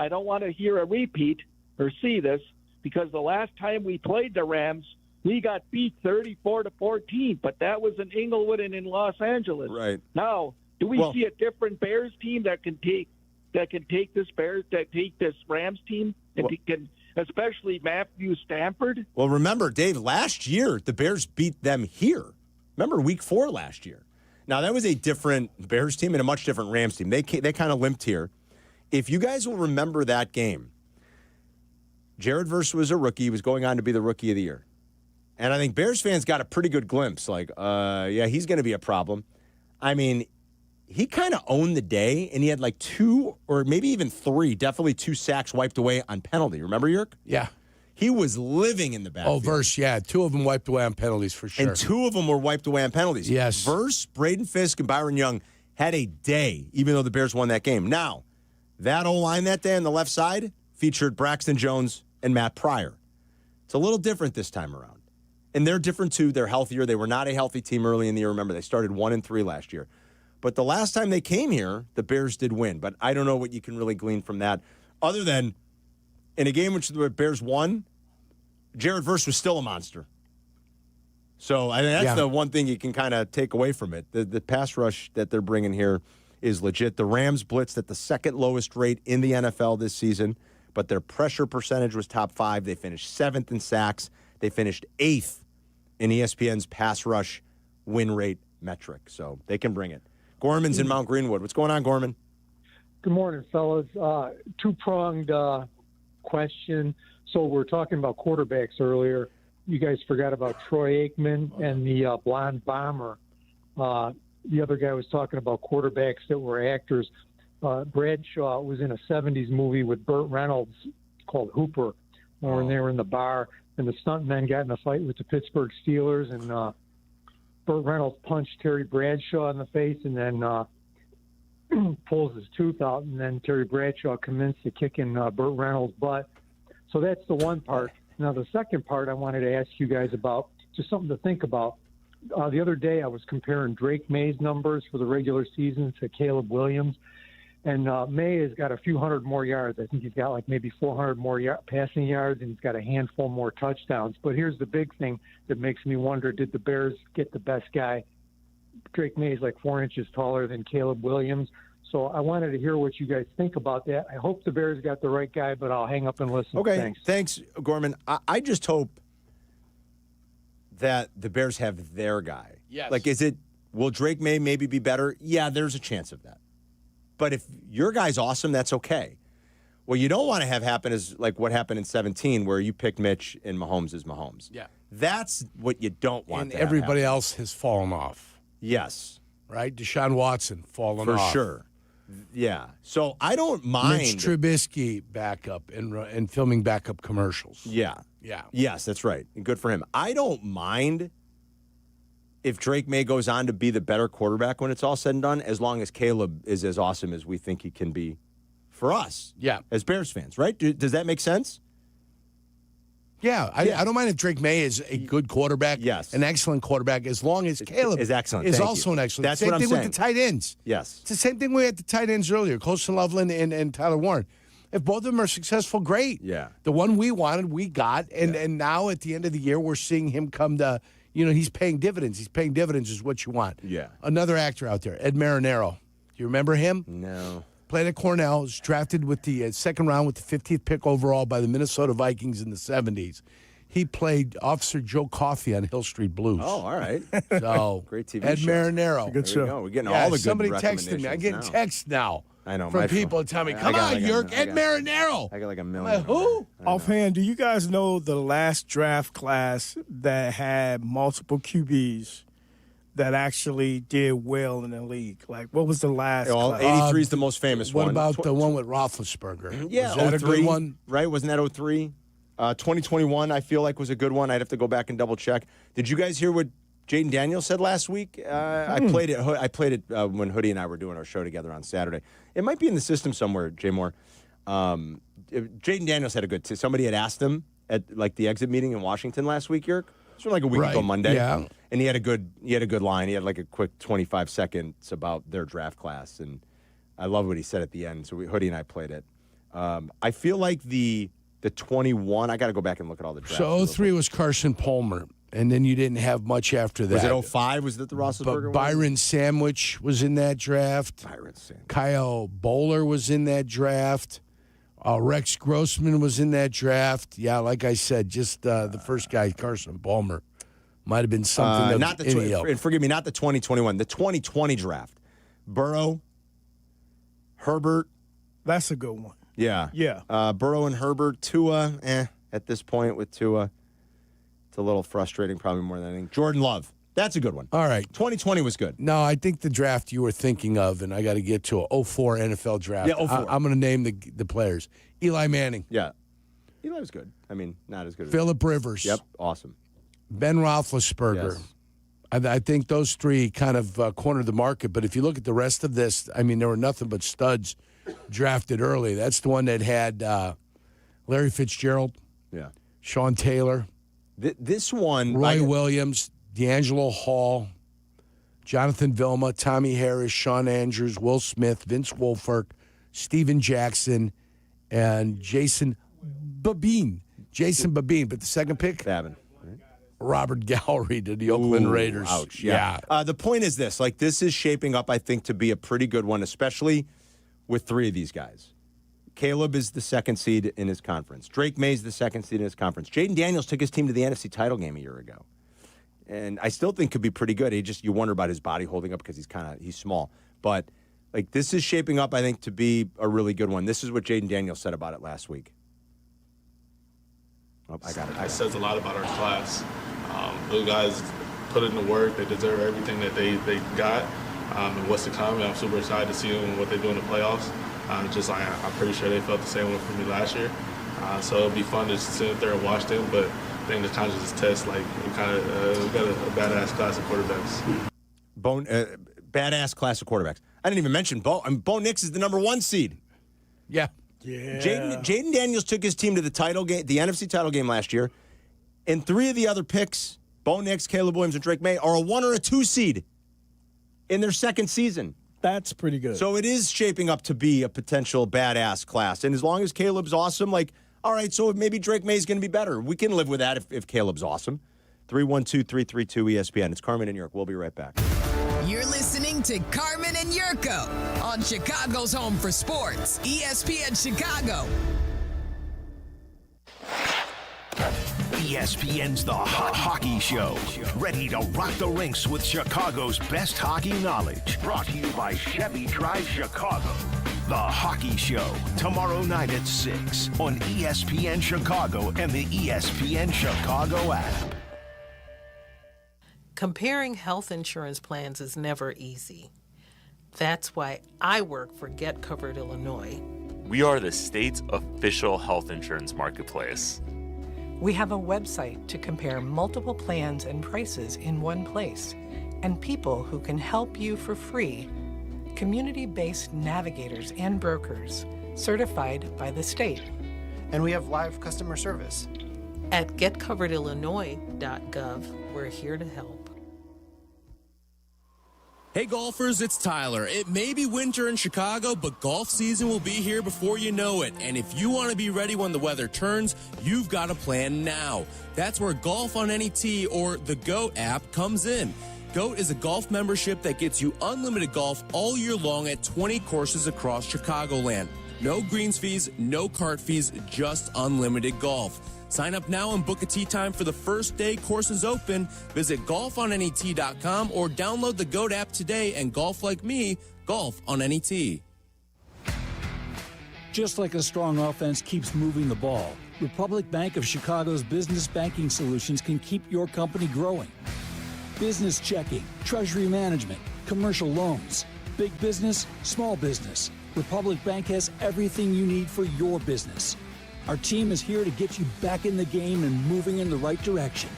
don't want to hear a repeat or see this because the last time we played the Rams, we got beat 34-14, but that was in Inglewood and in Los Angeles. Right. Now, do we see a different Bears team that can take this Rams team and can especially Matthew Stafford? Well, remember, Dave, last year the Bears beat them here. Remember week 4 last year. Now, that was a different Bears team and a much different Rams team. They kind of limped here. If you guys will remember that game, Jared Verse was a rookie. He was going on to be the Rookie of the Year. And I think Bears fans got a pretty good glimpse. Like, yeah, he's going to be a problem. I mean, he kind of owned the day, and he had like 2 or maybe even 3, definitely 2 sacks wiped away on penalty. Remember, Jurk? Yeah. He was living in the backfield. Oh, Verse, yeah. 2 of them wiped away on penalties for sure. And 2 of them were wiped away on penalties. Yes. Verse, Braden Fisk, and Byron Young had a day, even though the Bears won that game. Now, that O-line that day on the left side featured Braxton Jones and Matt Pryor. It's a little different this time around. And they're different, too. They're healthier. They were not a healthy team early in the year. Remember, they started 1-3 last year. But the last time they came here, the Bears did win. But I don't know what you can really glean from that. Other than, in a game which the Bears won, Jared Verse was still a monster. So I mean, that's the one thing you can kind of take away from it. The pass rush that they're bringing here is legit. The Rams blitzed at the second lowest rate in the NFL this season, but their pressure percentage was top 5. They finished 7th in sacks. They finished 8th in ESPN's pass rush win rate metric. So they can bring it. Gorman's in Mount Greenwood. What's going on, Gorman? Good morning, fellas. Two-pronged question. So we're talking about quarterbacks earlier. You guys forgot about Troy Aikman and the blonde bomber. The other guy was talking about quarterbacks that were actors. Bradshaw was in a 70s movie with Burt Reynolds called Hooper, when they were in the bar, and the stuntmen got in a fight with the Pittsburgh Steelers, and Burt Reynolds punched Terry Bradshaw in the face and then pulls his tooth out, and then Terry Bradshaw commenced to kicking Burt Reynolds' butt. So that's the one part. Now, the second part I wanted to ask you guys about, just something to think about. The other day I was comparing Drake May's numbers for the regular season to Caleb Williams, and May has got a few hundred more yards. I think he's got like maybe 400 more passing yards, and he's got a handful more touchdowns. But here's the big thing that makes me wonder, did the Bears get the best guy? Drake May is like 4 inches taller than Caleb Williams. So I wanted to hear what you guys think about that. I hope the Bears got the right guy, but I'll hang up and listen. Okay, thanks Gorman. I just hope that the Bears have their guy. Yes. Like, will Drake May maybe be better? Yeah, there's a chance of that. But if your guy's awesome, that's okay. What you don't want to have happen is like what happened in 2017, where you picked Mitch and Mahomes is Mahomes. Yeah. That's what you don't want And to have everybody happen. else has fallen off. Yes. Right? Deshaun Watson fallen For off. sure. Yeah. So I don't mind. Mitch Trubisky backup and filming backup commercials. Yeah. Yeah. Yes, that's right. And good for him. I don't mind if Drake May goes on to be the better quarterback when it's all said and done, as long as Caleb is as awesome as we think he can be for us. Yeah. As Bears fans, right? Does that make sense? Yeah, I don't mind if Drake May is a good quarterback. Yes. An excellent quarterback, as long as Caleb is excellent. is Thank also you. an excellent. That's same what I'm thing saying. with the tight ends. Yes. It's the same thing we had the tight ends earlier, Colson Loveland and Tyler Warren. If both of them are successful, great. Yeah. The one we wanted, we got. And now at the end of the year, we're seeing him come to, he's paying dividends. He's paying dividends is what you want. Yeah. Another actor out there, Ed Marinero. Do you remember him? No. Played at Cornell, was drafted with the second round with the 50th pick overall by the Minnesota Vikings in the 70s. He played Officer Joe Coffey on Hill Street Blues. Oh, all right. So Great TV Ed show. Marinero. Good show. We're getting all the good somebody texted me. I get recommendations now. texts now. I know. From my people phone. telling me, I come got on, like Yerk, Ed Marinero. I got like a I'm million. like, who? Offhand, do you guys know the last draft class that had multiple QBs that actually did well in the league? Like, what was the last? Well, class? 83 is the most famous one. What about the one with Roethlisberger? Yeah, was that a good one? Right? Wasn't that 03? 2021, I feel like, was a good one. I'd have to go back and double check. Did you guys hear what Jaden Daniels said last week? I played it when Hoodie and I were doing our show together on Saturday. It might be in the system somewhere, Jay Moore. Jaden Daniels had a good. Somebody had asked him at like the exit meeting in Washington last week, Yerk. It was like a week ago Monday. Yeah. And he had a good line. He had like a quick 25 seconds about their draft class, and I love what he said at the end. So Hoodie and I played it. I feel like the 21. I got to go back and look at all the drafts. So 03 was Carson Palmer, and then you didn't have much after that. Was it 05? Was that the Roethlisberger one? Byron Sandwich was in that draft. Byron Sandwich. Kyle Bowler was in that draft. Rex Grossman was in that draft. Yeah, like I said, just the first guy, Carson Palmer, might have been something. And forgive me, not the 2021, the 2020 draft. Burrow, Herbert. That's a good one. Yeah. Yeah. Burrow and Herbert. Tua, at this point with Tua. It's a little frustrating, probably more than anything. Jordan Love. That's a good one. All right. 2020 was good. No, I think the draft you were thinking of, and I got to get to a 04 NFL draft. Yeah, 04. I'm going to name the players. Eli Manning. Yeah. Eli was good. I mean, not as good as Phillip Rivers. Yep, awesome. Ben Roethlisberger. Yes. I think those three kind of cornered the market. But if you look at the rest of this, I mean, there were nothing but studs drafted early. That's the one that had Larry Fitzgerald. Yeah. Sean Taylor. This one. Roy Williams. D'Angelo Hall, Jonathan Vilma, Tommy Harris, Sean Andrews, Will Smith, Vince Wilfork, Steven Jackson, and Jason Babine. But the second pick? Babin. Robert Gallery to the Oakland Raiders. Ouch. Yeah. The point is this. Like, this is shaping up, I think, to be a pretty good one, especially with three of these guys. Caleb is the second seed in his conference. Drake May's the second seed in his conference. Jaden Daniels took his team to the NFC title game a year ago. And I still think could be pretty good. You wonder about his body holding up because he's small. But like, this is shaping up, I think, to be a really good one. This is what Jaden Daniels said about it last week. Oh, I got it. It says a lot about our class. Those guys put in the work. They deserve everything that they got and what's to come. And I'm super excited to see them and what they do in the playoffs. I'm pretty sure they felt the same way for me last year. So it'll be fun to sit there and watch them. But I think the kind of just test, like, we got a badass class of quarterbacks. Badass class of quarterbacks. I didn't even mention Bo. Bo Nix is the number 1 seed. Yeah. Jaden Daniels took his team to the title game, the NFC title game last year, and 3 of the other picks, Bo Nix, Caleb Williams, and Drake May, are a 1 or a 2 seed in their second season. That's pretty good. So it is shaping up to be a potential badass class. And as long as Caleb's awesome, like, all right, so maybe Drake May's going to be better. We can live with that if Caleb's awesome. 312-332-ESPN. It's Carmen and York. We'll be right back. You're listening to Carmen and Yurko on Chicago's Home for Sports, ESPN Chicago. ESPN's The Hot Hockey Show. Ready to rock the rinks with Chicago's best hockey knowledge. Brought to you by Chevy Drive Chicago. The Hockey Show, tomorrow night at 6 on ESPN Chicago and the ESPN Chicago app. Comparing health insurance plans is never easy. That's why I work for Get Covered Illinois. We are the state's official health insurance marketplace. We have a website to compare multiple plans and prices in one place, and people who can help you for free. Community-based navigators and brokers, certified by the state. And we have live customer service. At getcoveredillinois.gov, we're here to help. Hey golfers, it's Tyler. It may be winter in Chicago, but golf season will be here before you know it. And if you want to be ready when the weather turns, you've got a plan now. That's where Golf on Any Tee or the GOAT app comes in. GOAT is a golf membership that gets you unlimited golf all year long at 20 courses across Chicagoland. No greens fees, no cart fees, just unlimited golf. Sign up now and book a tee time for the first day courses open. Visit golfonanytee.com or download the GOAT app today and golf like me, golf on any tee. Just like a strong offense keeps moving the ball, Republic Bank of Chicago's business banking solutions can keep your company growing. business checking, treasury management, commercial loans. Big business, small business. Republic Bank has everything you need for your business. Our team is here to get you back in the game and moving in the right direction.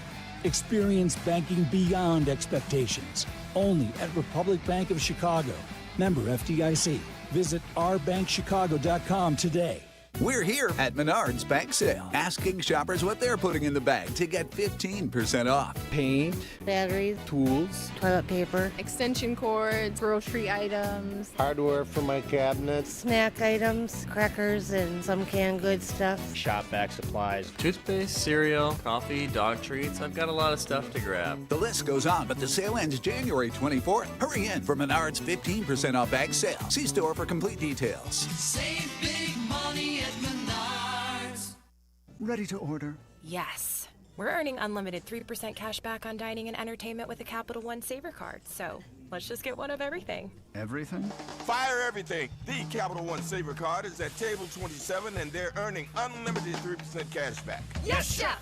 Experience banking beyond expectations. Only at Republic Bank of Chicago. Member FDIC. Visit ourbankchicago.com today. We're here at Menards Bank Sale, asking shoppers what they're putting in the bag to get 15% off. Paint, batteries, tools, toilet paper, extension cords, grocery items, hardware for my cabinets, snack items, crackers, and some canned goods stuff. Shop vac supplies, toothpaste, cereal, coffee, dog treats. I've got a lot of stuff to grab. The list goes on, but the sale ends January 24th. Hurry in for Menards 15% off bag sale. See store for complete details. Save big money at Menards. Ready to order? Yes. We're earning unlimited 3% cash back on dining and entertainment with a Capital One Saver card. So let's just get one of everything. Everything? Fire everything. The Capital One Saver card is at table 27, and they're earning unlimited 3% cash back. Yes, Chef!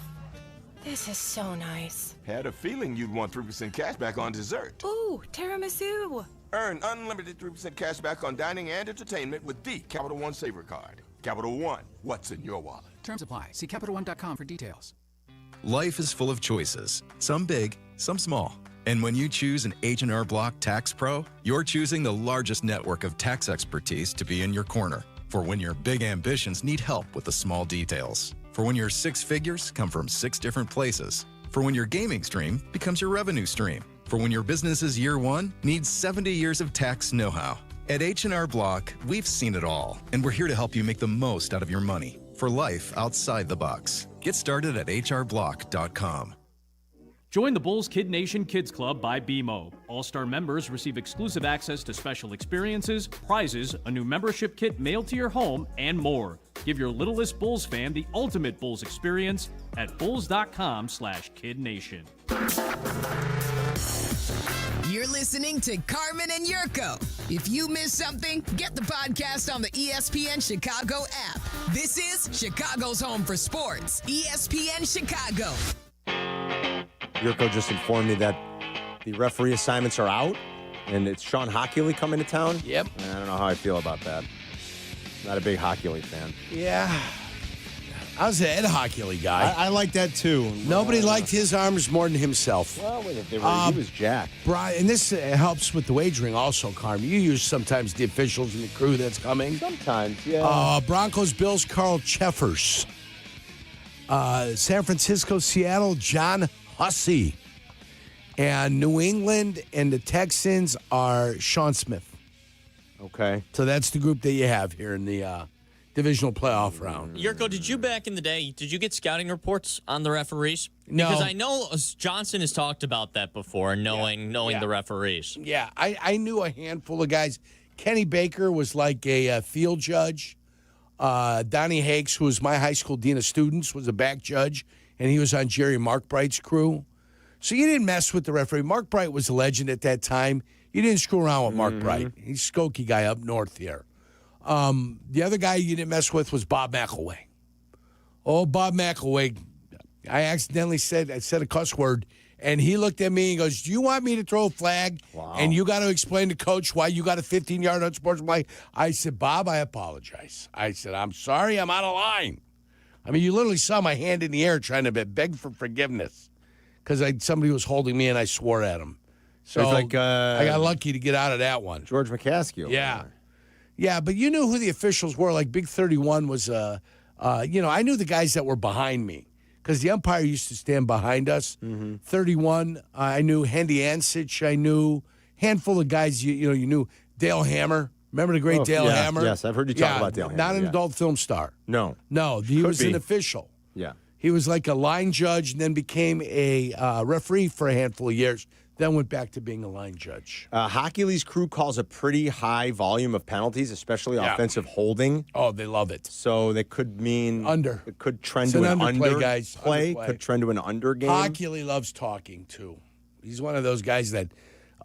This is so nice. Had a feeling you'd want 3% cash back on dessert. Ooh, tiramisu. Earn unlimited 3% cash back on dining and entertainment with the Capital One Saver card. Capital One, what's in your wallet? Terms apply. See CapitalOne.com for details. Life is full of choices, some big, some small. And when you choose an H&R Block Tax Pro, you're choosing the largest network of tax expertise to be in your corner. For when your big ambitions need help with the small details. For when your six figures come from 6 different places. For when your gaming stream becomes your revenue stream. For when your business's year one needs 70 years of tax know-how. At H&R Block, we've seen it all, and we're here to help you make the most out of your money for life outside the box. Get started at hrblock.com. Join the Bulls Kid Nation Kids Club by BMO. All-star members receive exclusive access to special experiences, prizes, a new membership kit mailed to your home, and more. Give your littlest Bulls fan the ultimate Bulls experience at bulls.com/kidnation. You're listening to Carmen and Jurko. If you miss something, get the podcast on the ESPN Chicago app. This is Chicago's home for sports, ESPN Chicago. Jurko just informed me that the referee assignments are out, and it's Sean Hockley coming to town. Yep. And I don't know how I feel about that. Not a big Hockley fan. Yeah. I was an Ed Hockley guy. I like that too. Nobody liked his arms more than himself. Well, he was jacked. Brian, and this helps with the wagering also, Carmen. You use sometimes the officials and the crew that's coming. Sometimes, yeah. Broncos, Bills, Carl Cheffers. San Francisco, Seattle, John Hussey. And New England and the Texans are Sean Smith. Okay. So that's the group that you have here in the divisional playoff round. Jurko, did you back in the day, did you get scouting reports on the referees? No. Because I know Johnson has talked about that before, knowing the referees. Yeah, I knew a handful of guys. Kenny Baker was like a field judge. Donnie Hakes, who was my high school dean of students, was a back judge, and he was on Jerry Markbright's crew. So you didn't mess with the referee. Mark Bright was a legend at that time. You didn't screw around with Mark Bright. He's a Skokie guy up north here. The other guy you didn't mess with was Bob McElway. Oh, Bob McElway. I accidentally said a cuss word, and he looked at me and goes, "Do you want me to throw a flag? Wow. And you got to explain to Coach why you got a 15-yard unsportsmanlike?" I said, "Bob, I apologize." I said, "I'm sorry, I'm out of line." I mean, you literally saw my hand in the air trying to beg for forgiveness because somebody was holding me and I swore at him. So like, I got lucky to get out of that one. George McCaskey. Yeah. Yeah, but you knew who the officials were. Like Big 31 was, I knew the guys that were behind me because the umpire used to stand behind us. 31, I knew Hendy Ansich. I knew a handful of guys, you knew Dale Hammer. Remember the great Dale Hammer? Yes, I've heard you talk about Dale Hammer. Not an adult film star. No. No, he was an official. Yeah. He was like a line judge and then became a referee for a handful of years, then went back to being a line judge. Hockley's crew calls a pretty high volume of penalties, especially offensive holding. Oh, they love it. So they could mean under. It could trend It's to an an underplay, under guys. play. Underplay. Could trend to an under game. Hockley loves talking, too. He's one of those guys that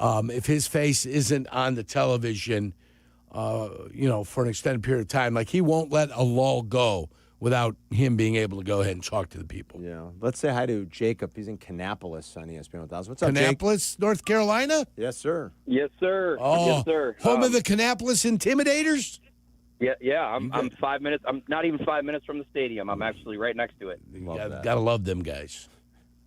if his face isn't on the television, for an extended period of time, like he won't let a lull go without him being able to go ahead and talk to the people. Yeah. Let's say hi to Jacob. He's in Kannapolis on ESPN 1000. What's up, Jake? Kannapolis, North Carolina? Yes, sir. Yes, sir. Oh, yes, sir. Home of the Kannapolis Intimidators? Yeah. I'm 5 minutes. I'm not even 5 minutes from the stadium. I'm actually right next to it. Gotta love them guys.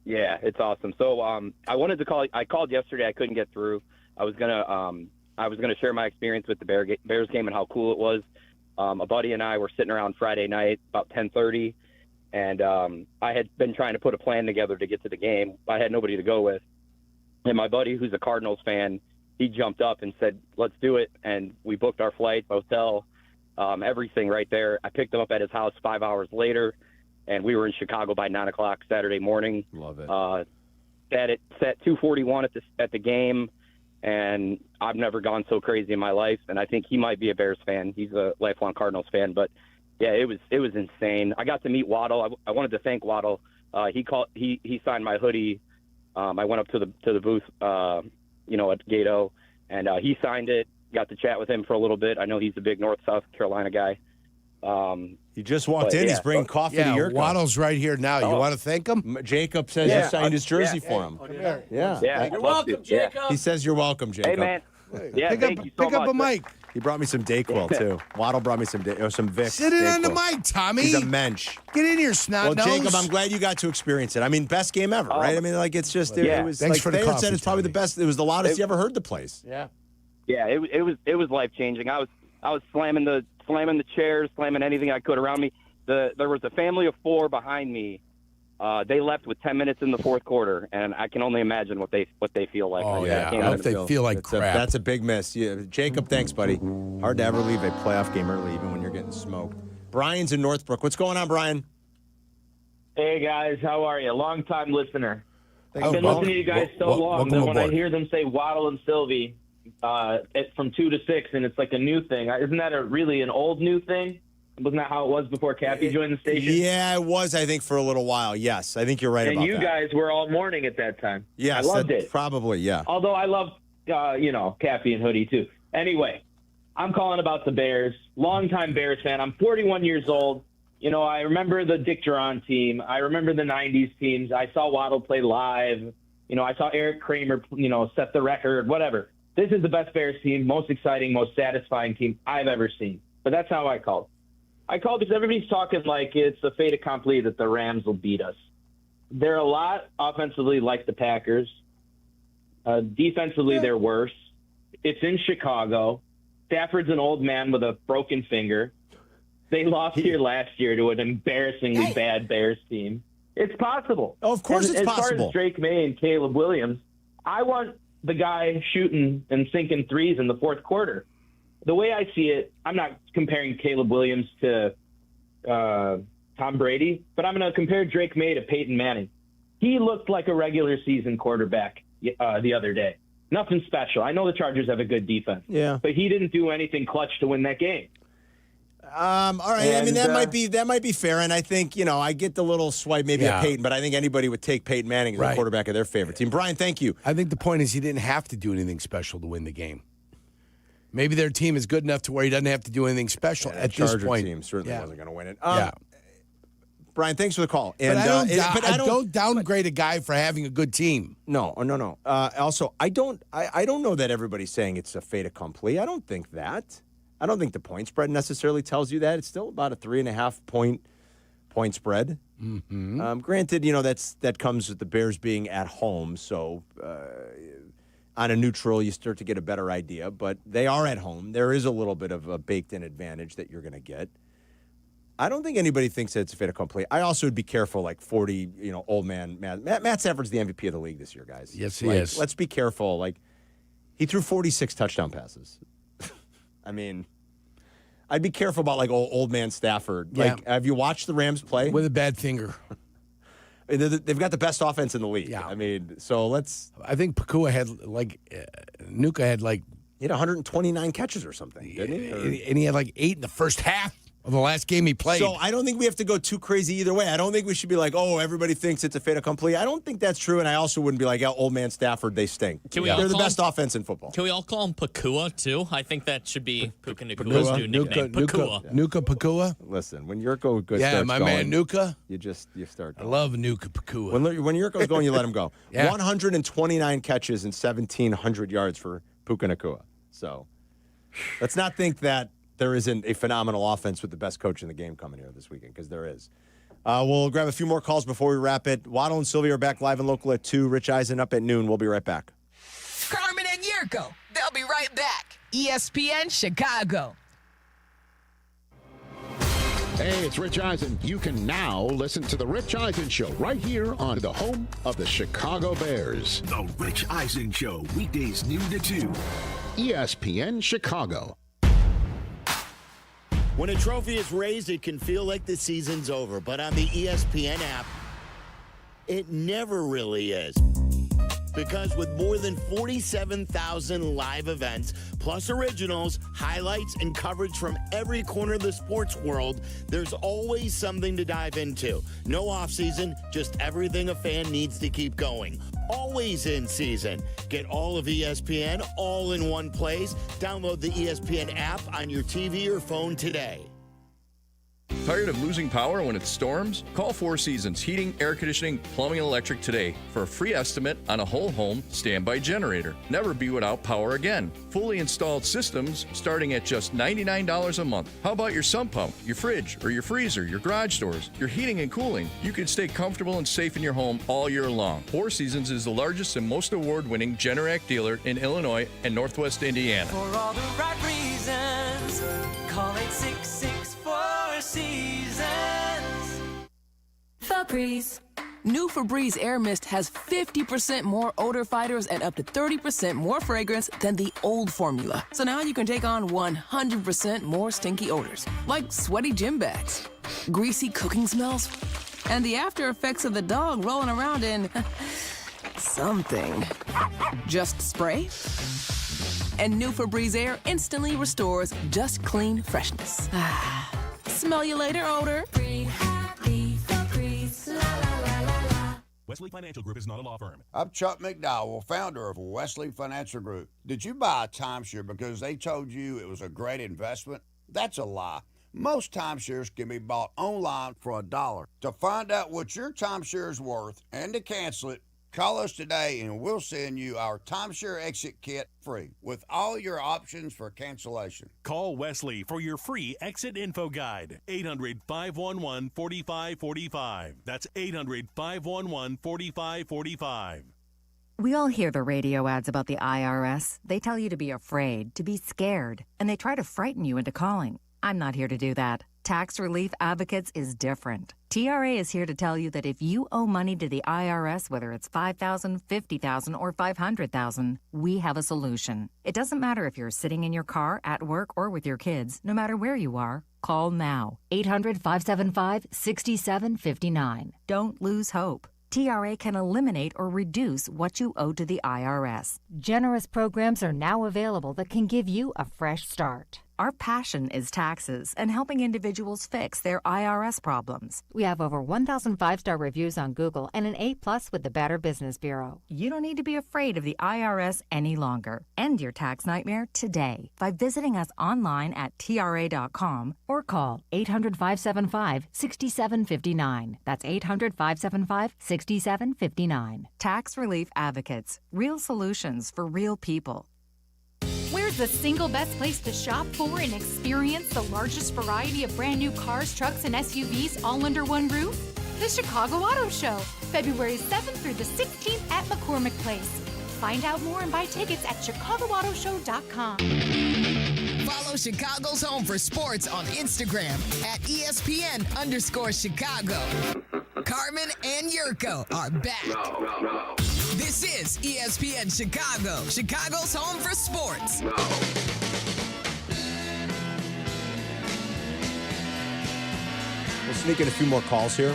Yeah, it's awesome. So I wanted to call. I called yesterday. I couldn't get through. I was gonna share my experience with the Bears game and how cool it was. A buddy and I were sitting around Friday night about 10:30, and I had been trying to put a plan together to get to the game. I had nobody to go with, and my buddy, who's a Cardinals fan, he jumped up and said, "Let's do it." And we booked our flight, hotel, everything right there. I picked him up at his house 5 hours later, and we were in Chicago by 9 o'clock Saturday morning. Love it. Sat 241 at the game, and I've never gone so crazy in my life. And I think he might be a Bears fan. He's a lifelong Cardinals fan, but yeah, it was insane. I got to meet Waddle. I wanted to thank Waddle. He signed my hoodie. I went up to the booth, at Gato, and he signed it. Got to chat with him for a little bit. I know he's a big North-South Carolina guy. He just walked in. He's bringing coffee to your Waddle's right here now. You want to thank him? Jacob says you signed his jersey for him. Yeah. You're welcome, Jacob. He says you're welcome, Jacob. Hey, man. Yeah, pick up a mic. He brought me some Dayquil, too. Waddle brought me some Vicks. Sit in on the mic, Tommy. He's a mensch. Get in here, snot nose. Jacob, I'm glad you got to experience it. I mean, best game ever, right? I mean, like, it's just, it was, Thanks like for the Thayer coffee, said, it's probably the best. It was the loudest you ever heard the place. Yeah. Yeah, it was life-changing. I was slamming the chairs, slamming anything I could around me. There was a family of 4 behind me. They left with 10 minutes in the fourth quarter, and I can only imagine what they feel like. Oh, yeah. I hope they feel like crap. That's a big miss. Yeah. Jacob, thanks, buddy. Hard to ever leave a playoff game early, even when you're getting smoked. Brian's in Northbrook. What's going on, Brian? Hey, guys. How are you? Long-time listener. Thanks. I've been listening to you guys so long that when I hear them say Waddle and Silvy from 2 to 6, and it's like a new thing. Isn't that really an old new thing? Wasn't that how it was before Cappy joined the station? Yeah, it was, I think, for a little while. Yes, I think you're right about that. And you guys were all morning at that time. Yes, I loved it. Probably, yeah. Although I love, Cappy and Hoodie, too. Anyway, I'm calling about the Bears. Longtime Bears fan. I'm 41 years old. I remember the Dick Duran team. I remember the 90s teams. I saw Waddle play live. I saw Eric Kramer, set the record, whatever. This is the best Bears team, most exciting, most satisfying team I've ever seen. But that's how I called. I called because everybody's talking like it's a fait accompli that the Rams will beat us. They're a lot offensively like the Packers. Defensively, they're worse. It's in Chicago. Stafford's an old man with a broken finger. They lost here last year to an embarrassingly bad Bears team. It's possible. Oh, of course it's possible. As far as Drake May and Caleb Williams, I want the guy shooting and sinking threes in the fourth quarter. The way I see it, I'm not comparing Caleb Williams to Tom Brady, but I'm going to compare Drake May to Peyton Manning. He looked like a regular season quarterback the other day. Nothing special. I know the Chargers have a good defense, but he didn't do anything clutch to win that game. All right. And, I mean, that might be fair, and I think I get the little swipe maybe at Peyton, but I think anybody would take Peyton Manning as the quarterback of their favorite team. Brian, thank you. I think the point is he didn't have to do anything special to win the game. Maybe their team is good enough to where he doesn't have to do anything special at this point. Team certainly wasn't going to win it. Brian, thanks for the call. And, I don't downgrade a guy for having a good team. No. Also, I don't know that everybody's saying it's a fait accompli. I don't think that. I don't think the point spread necessarily tells you that. It's still about a 3.5 point spread. Mm-hmm. Granted, that comes with the Bears being at home, so on a neutral, you start to get a better idea. But they are at home. There is a little bit of a baked-in advantage that you're going to get. I don't think anybody thinks that it's a fait accompli. I also would be careful, like 40, old man Matt Stafford's the MVP of the league this year, guys. Yes, he is. Let's be careful. Like, he threw 46 touchdown passes. I mean, I'd be careful about like old man Stafford. Like, have you watched the Rams play with a bad finger? They've got the best offense in the league. Yeah. I mean, so let's. I think Nuka had he had 129 catches or something, didn't he? And he had like 8 in the first half. The last game he played. So I don't think we have to go too crazy either way. I don't think we should be like, oh, everybody thinks it's a fait accompli. I don't think that's true, and I also wouldn't be like, oh, old man Stafford, they stink. They're the best offense in football. Can we all call him Pakua, too? I think that should be Puka Nakua's new nickname. Nuka Pakua? Listen, when Yurko starts going, man Nuka. You start going. I love Nuka Pakua. When Yurko's going, you let him go. Yeah. 129 catches and 1,700 yards for Puka Nakua. So let's not think that there isn't a phenomenal offense with the best coach in the game coming here this weekend, because there is. We'll grab a few more calls before we wrap it. Waddle and Silvy are back live and local at 2. Rich Eisen up at noon. We'll be right back. Carmen and Jurko, they'll be right back. ESPN Chicago. Hey, it's Rich Eisen. You can now listen to The Rich Eisen Show right here on the home of the Chicago Bears. The Rich Eisen Show, weekdays noon to 2. ESPN Chicago. When a trophy is raised, it can feel like the season's over. But on the ESPN app, it never really is. Because with more than 47,000 live events, plus originals, highlights, and coverage from every corner of the sports world, there's always something to dive into. No offseason, just everything a fan needs to keep going. Always in season. Get all of ESPN all in one place. Download the ESPN app on your TV or phone today. Tired of losing power when it storms? Call Four Seasons Heating, Air Conditioning, Plumbing, and Electric today for a free estimate on a whole home standby generator. Never be without power again. Fully installed systems starting at just $99 a month. How about your sump pump, your fridge, or your freezer, your garage doors, your heating and cooling? You can stay comfortable and safe in your home all year long. Four Seasons is the largest and most award-winning Generac dealer in Illinois and Northwest Indiana. For all the right reasons, call 866-4 Seasons. Febreze. New Febreze Air Mist has 50% more odor fighters and up to 30% more fragrance than the old formula. So now you can take on 100% more stinky odors, like sweaty gym bags, greasy cooking smells, and the after effects of the dog rolling around in something. Just spray, and new Febreze Air instantly restores just clean freshness. Smell you later, odor. Breathe happy, Febreze. La la la la la. Wesley Financial Group is not a law firm. I'm Chuck McDowell, founder of Wesley Financial Group. Did you buy a timeshare because they told you it was a great investment? That's a lie. Most timeshares can be bought online for $1. To find out what your timeshare is worth and to cancel it, call us today and we'll send you our timeshare exit kit free with all your options for cancellation. Call Wesley for your free exit info guide. 800-511-4545. That's 800-511-4545. We all hear the radio ads about the IRS. They tell you to be afraid, to be scared, and they try to frighten you into calling. I'm not here to do that. Tax Relief Advocates is different. TRA is here to tell you that if you owe money to the IRS, whether it's $5,000, $50,000, or $500,000, we have a solution. It doesn't matter if you're sitting in your car, at work, or with your kids. No matter where you are, call now. 800-575-6759. Don't lose hope. TRA can eliminate or reduce what you owe to the IRS. Generous programs are now available that can give you a fresh start. Our passion is taxes and helping individuals fix their IRS problems. We have over 1,000 5-star reviews on Google and an A+ with the Better Business Bureau. You don't need to be afraid of the IRS any longer. End your tax nightmare today by visiting us online at TRA.com or call 800-575-6759. That's 800-575-6759. Tax Relief Advocates. Real solutions for real people. Where's the single best place to shop for and experience the largest variety of brand new cars, trucks, and SUVs all under one roof? The Chicago Auto Show, February 7th through the 16th at McCormick Place. Find out more and buy tickets at ChicagoAutoShow.com. Follow Chicago's Home for Sports on Instagram at ESPN_Chicago. Carmen and Jurko are back. This is ESPN Chicago, Chicago's Home for Sports. We'll sneak in a few more calls here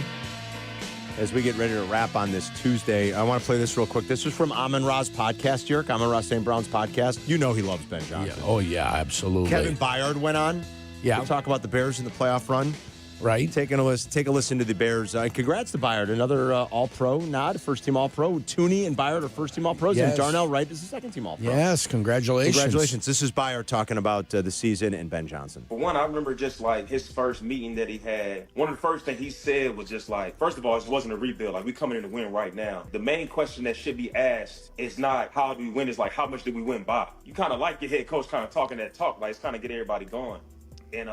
as we get ready to wrap on this Tuesday. I want to play this real quick. This was from Amon-Ra's podcast, Jurk. Amon-Ra St. Brown's podcast. You know he loves Ben Johnson. Yeah. Oh, yeah, absolutely. Kevin Byard went on, Yeah. We'll talk about the Bears in the playoff run. Right. Take a listen to the Bears. Congrats to Byard, another All-Pro nod, first-team All-Pro. Tooney and Byard are first-team All-Pros, Yes. and Darnell Wright is the second-team All-Pro. Yes, congratulations. Congratulations. This is Byard talking about the season and Ben Johnson. For one, I remember just like his first meeting that he had. One of the first things he said was just like, first of all, it wasn't a rebuild. Like, we coming in to win right now. The main question that should be asked is not how do we win, it's like how much did we win by? You kind of like your head coach kind of talking that talk, like it's kind of get everybody going. And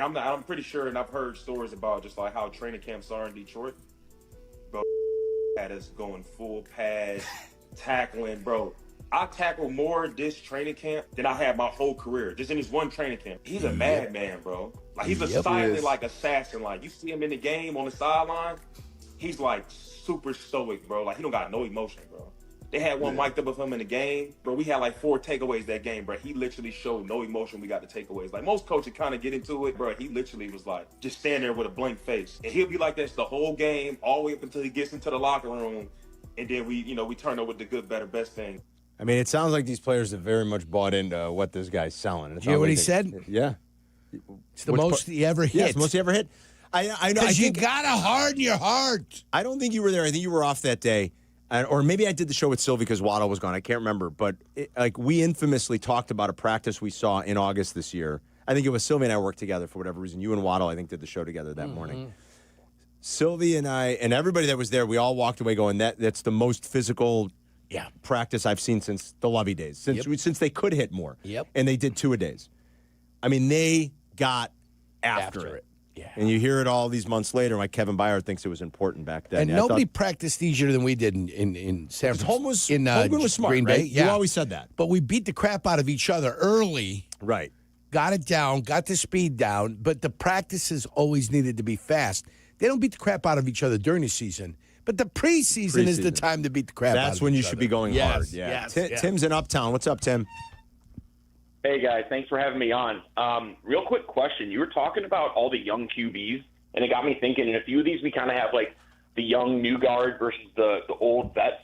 I'm pretty sure, and I've heard stories about just like how training camps are in Detroit. Bro, had us going full pass, tackling, bro. I tackled more this training camp than I had my whole career, just in this one training camp. He's a madman, bro. Like, he's a silent, like, assassin. Like, you see him in the game on the sideline, he's, like, super stoic, bro. Like, he don't got no emotion, bro. They had one mic'd up of him in the game. Bro, we had like 4 takeaways that game, bro. He literally showed no emotion. We got the takeaways. Like, most coaches kind of get into it, bro. He literally was like, just stand there with a blank face. And he'll be like this the whole game, all the way up until he gets into the locker room. And then we turn over the good, better, best thing. I mean, it sounds like these players have very much bought into what this guy's selling. Did you hear what he said? Yeah. It's the most he ever hit. Yeah, it's the most he ever hit. I know. Because you got to harden your heart. I don't think you were there. I think you were off that day. Or maybe I did the show with Silvy because Waddle was gone. I can't remember. But we infamously talked about a practice we saw in August this year. I think it was Silvy and I worked together for whatever reason. You and Waddle, I think, did the show together that morning. Silvy and I and everybody that was there, we all walked away going, that's the most physical practice I've seen since the Lovey days, since they could hit more. Yep. And they did 2-a-days. I mean, they got after it. Yeah. And you hear it all these months later, like Kevin Byard thinks it was important back then. And nobody practiced easier than we did in San Francisco. Homegrown was smart, Green right? Bay. Yeah. You always said that. But we beat the crap out of each other early. Right. Got it down, got the speed down, but the practices always needed to be fast. They don't beat the crap out of each other during the season, but the preseason is the time to beat the crap out of each other. That's when you should be going hard. Yeah. Yes. Tim's in Uptown. What's up, Tim? Hey, guys. Thanks for having me on. Real quick question. You were talking about all the young QBs, and it got me thinking, in a few of these, we kind of have, like, the young new guard versus the old vets.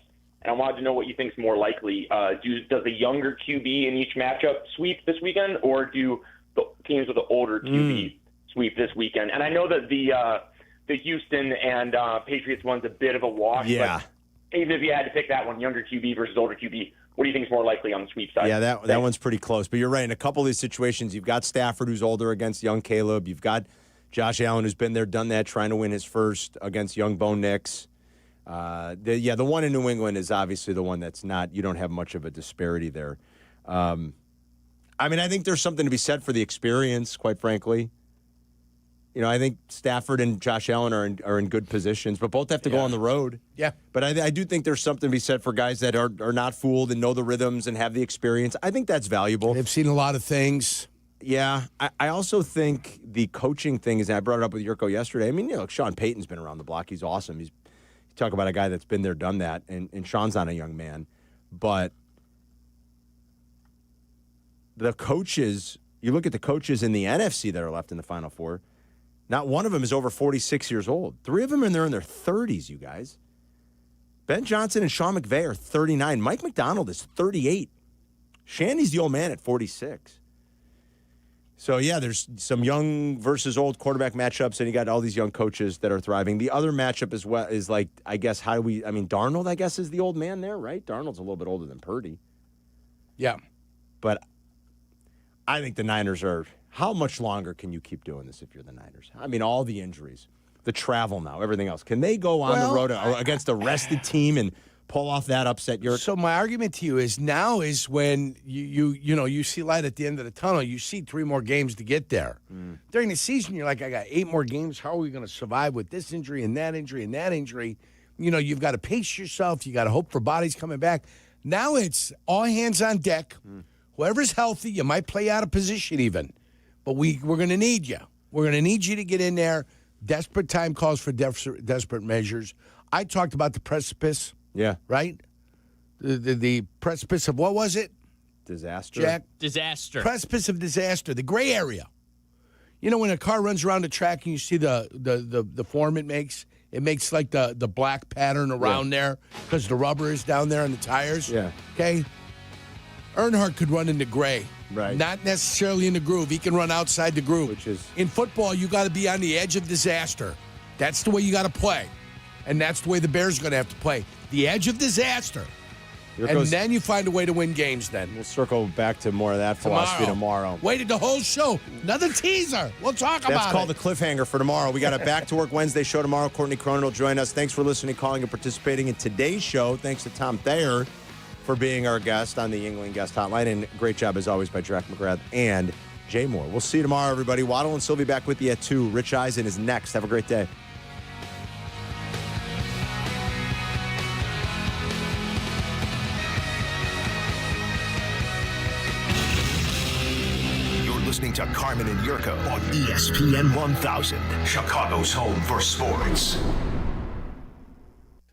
And I wanted to know what you think is more likely. Does the younger QB in each matchup sweep this weekend, or do the teams with the older QB sweep this weekend? And I know that the Houston and Patriots one's a bit of a wash. Yeah. But even if you had to pick that one, younger QB versus older QB, what do you think is more likely on the sweep side? Yeah, that one's pretty close. But you're right. In a couple of these situations, you've got Stafford, who's older, against young Caleb. You've got Josh Allen, who's been there, done that, trying to win his first against young Bo Nix. The one in New England is obviously the one that's not, you don't have much of a disparity there. I mean, I think there's something to be said for the experience, quite frankly. You know, I think Stafford and Josh Allen are in good positions, but both have to go on the road. Yeah. But I do think there's something to be said for guys that are not fooled and know the rhythms and have the experience. I think that's valuable. They've seen a lot of things. Yeah. I also think the coaching thing is, and I brought it up with Jurko yesterday. I mean, you know, Sean Payton's been around the block. He's awesome. You talk about a guy that's been there, done that, and Sean's not a young man. But the coaches, you look at the coaches in the NFC that are left in the Final Four, not one of them is over 46 years old. 3 of them are in their 30s, you guys. Ben Johnson and Sean McVay are 39. Mike McDonald is 38. Shandy's the old man at 46. So, yeah, there's some young versus old quarterback matchups, and you got all these young coaches that are thriving. The other matchup as well is, like, I guess, Darnold, I guess, is the old man there, right? Darnold's a little bit older than Purdy. Yeah. But I think the Niners are, how much longer can you keep doing this if you're the Niners? I mean, all the injuries, the travel now, everything else. Can they go on the road against a rested team and pull off that upset? So my argument to you is now is when you see light at the end of the tunnel. You see 3 more games to get there. During the season, you're like, I got 8 more games. How are we going to survive with this injury and that injury and that injury? You know, you've got to pace yourself. You got to hope for bodies coming back. Now it's all hands on deck. Whoever's healthy, you might play out of position even. But we're going to need you. We're going to need you to get in there. Desperate time calls for desperate measures. I talked about the precipice. Yeah. Right? The precipice of what was it? Disaster. Jack? Disaster. Precipice of disaster. The gray area. You know, when a car runs around the track and you see the form it makes like the black pattern around there because the rubber is down there on the tires. Yeah. Okay? Earnhardt could run into Gray. Right. Not necessarily in the groove. He can run outside the groove. Which is... In football, you got to be on the edge of disaster. That's the way you got to play. And that's the way the Bears are going to have to play. The edge of disaster. Then you find a way to win games then. We'll circle back to more of that philosophy tomorrow. Waited the whole show. Another teaser. We'll talk about it. That's called the cliffhanger for tomorrow. We got a Back to Work Wednesday show tomorrow. Courtney Cronin will join us. Thanks for listening, calling, and participating in today's show. Thanks to Tom Thayer for being our guest on the Yingling Guest Hotline. And great job, as always, by Drac McGrath and Jay Moore. We'll see you tomorrow, everybody. Waddle and Silvy back with you at 2. Rich Eisen is next. Have a great day. Listening to Carmen and Jurko on ESPN 1000, Chicago's home for sports.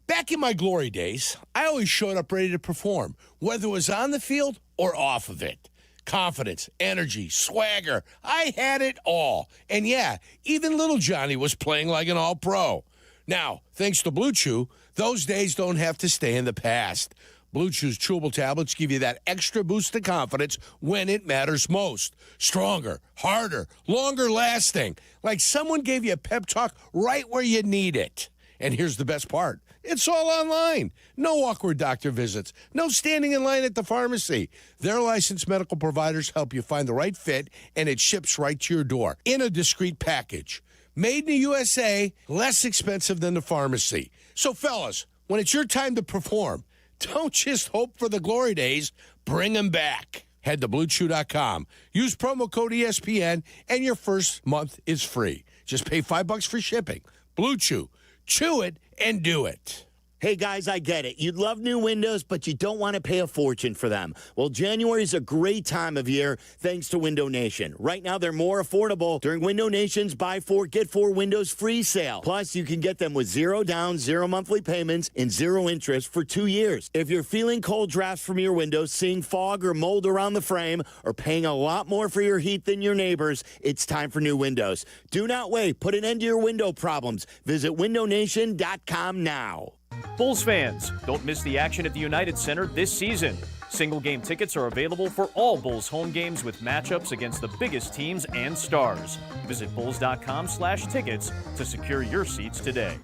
Back in my glory days, I always showed up ready to perform, whether it was on the field or off of it. Confidence, energy, swagger, I had it all. And yeah, even little Johnny was playing like an all-pro. Now, thanks to Blue Chew, those days don't have to stay in the past. Blue Chew's chewable tablets give you that extra boost of confidence when it matters most. Stronger, harder, longer lasting. Like someone gave you a pep talk right where you need it. And here's the best part. It's all online. No awkward doctor visits. No standing in line at the pharmacy. Their licensed medical providers help you find the right fit, and it ships right to your door in a discreet package. Made in the USA, less expensive than the pharmacy. So, fellas, when it's your time to perform, don't just hope for the glory days. Bring them back. Head to BlueChew.com. Use promo code ESPN, and your first month is free. Just pay $5 for shipping. Blue Chew. Chew it and do it. Hey, guys, I get it. You'd love new windows, but you don't want to pay a fortune for them. Well, January is a great time of year thanks to Window Nation. Right now, they're more affordable during Window Nation's Buy 4, Get 4 Windows free sale. Plus, you can get them with 0 down, 0 monthly payments, and 0 interest for 2 years. If you're feeling cold drafts from your windows, seeing fog or mold around the frame, or paying a lot more for your heat than your neighbors, it's time for new windows. Do not wait. Put an end to your window problems. Visit windownation.com now. Bulls fans, don't miss the action at the United Center this season. Single game tickets are available for all Bulls home games with matchups against the biggest teams and stars. Visit bulls.com/tickets to secure your seats today.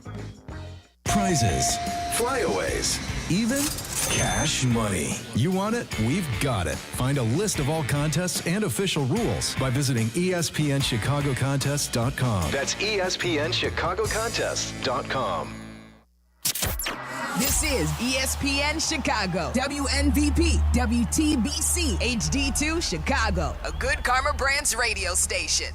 Prizes, flyaways, even cash money. You want it? We've got it. Find a list of all contests and official rules by visiting ESPNChicagoContests.com. That's ESPNChicagoContests.com. This is ESPN Chicago, WNVP, WTBC, HD2 Chicago, a good Karma Brands radio station.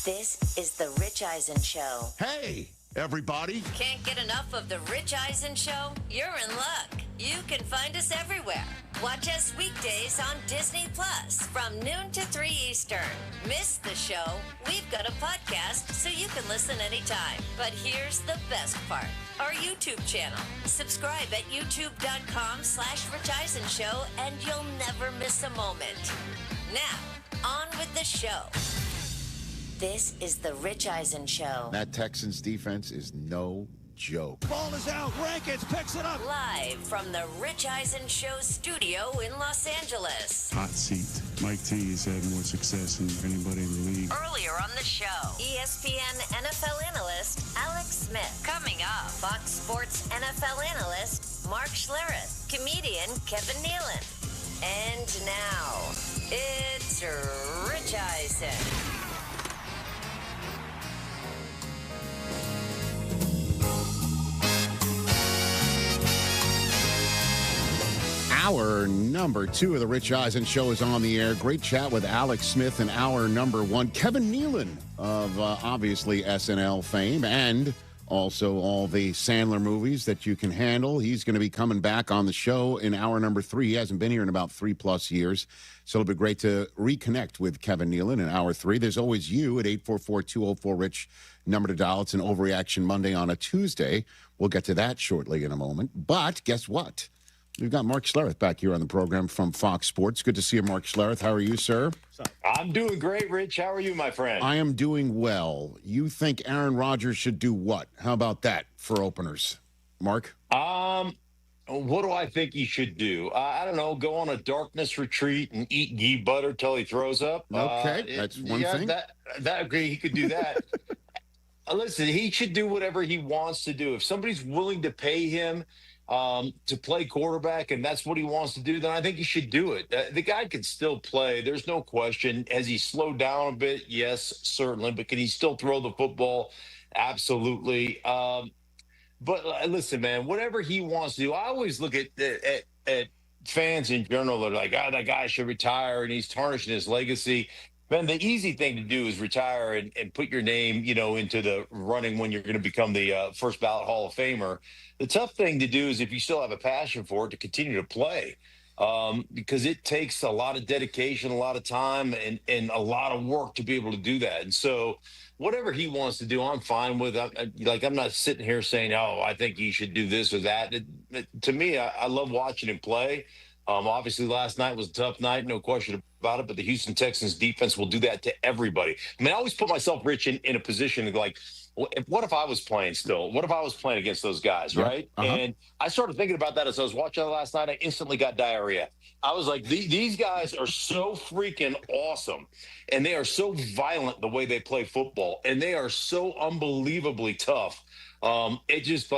This is the Rich Eisen Show. Hey, everybody. Can't get enough of the Rich Eisen Show? You're in luck. You can find us everywhere. Watch us weekdays on Disney Plus from noon to 3 Eastern. Miss the show? We've got a podcast so you can listen anytime. But here's the best part. Our YouTube channel. Subscribe at youtube.com/Rich Eisen Show and you'll never miss a moment. Now, on with the show. This is the Rich Eisen Show. That Texans defense is no joke. Ball is out. Rankins picks it up. Live from the Rich Eisen Show studio in Los Angeles. Hot seat. Mike T has had more success than anybody in the league. Earlier on the show, ESPN NFL analyst Alex Smith. Coming up, Fox Sports NFL analyst Mark Schlereth. Comedian Kevin Nealon. And now, it's Rich Eisen. Hour number 2 of the Rich Eisen Show is on the air. Great chat with Alex Smith in hour number 1. Kevin Nealon of obviously SNL fame and also all the Sandler movies that you can handle. He's going to be coming back on the show in hour number 3. He hasn't been here in about 3+ years. So it'll be great to reconnect with Kevin Nealon in hour 3. There's always you at 844-204-RICH, number to dial. It's an Overreaction Monday on a Tuesday. We'll get to that shortly in a moment. But guess what? We've got Mark Schlereth back here on the program from Fox Sports. Good to see you, Mark Schlereth. How are you, sir? I'm doing great, Rich. How are you, my friend? I am doing well. You think Aaron Rodgers should do what? How about that for openers? Mark? What do I think he should do? I don't know. Go on a darkness retreat and eat ghee butter till he throws up. Okay, that's one thing. That agree. He could do that. Listen, he should do whatever he wants to do. If somebody's willing to pay him to play quarterback and that's what he wants to do, then I think he should do it. The guy can still play. There's no question. Has he slowed down a bit? Yes, certainly. But can he still throw the football? Absolutely. But listen, man, whatever he wants to do, I always look at fans in general that are like, that guy should retire and he's tarnishing his legacy. Man, the easy thing to do is retire and put your name, into the running when you're going to become the first ballot Hall of Famer. The tough thing to do is if you still have a passion for it, to continue to play, because it takes a lot of dedication, a lot of time, and a lot of work to be able to do that. And so whatever he wants to do, I'm fine with. I'm not sitting here saying, oh, I think he should do this or that. To me, I love watching him play. Obviously, last night was a tough night, no question about it, but the Houston Texans defense will do that to everybody. I mean, I always put myself, Rich, in a position of like, what if I was playing still? What if I was playing against those guys, right? And I started thinking about that as I was watching it last night. I instantly got diarrhea. I was like, these guys are so freaking awesome, and they are so violent the way they play football, and they are so unbelievably tough. It just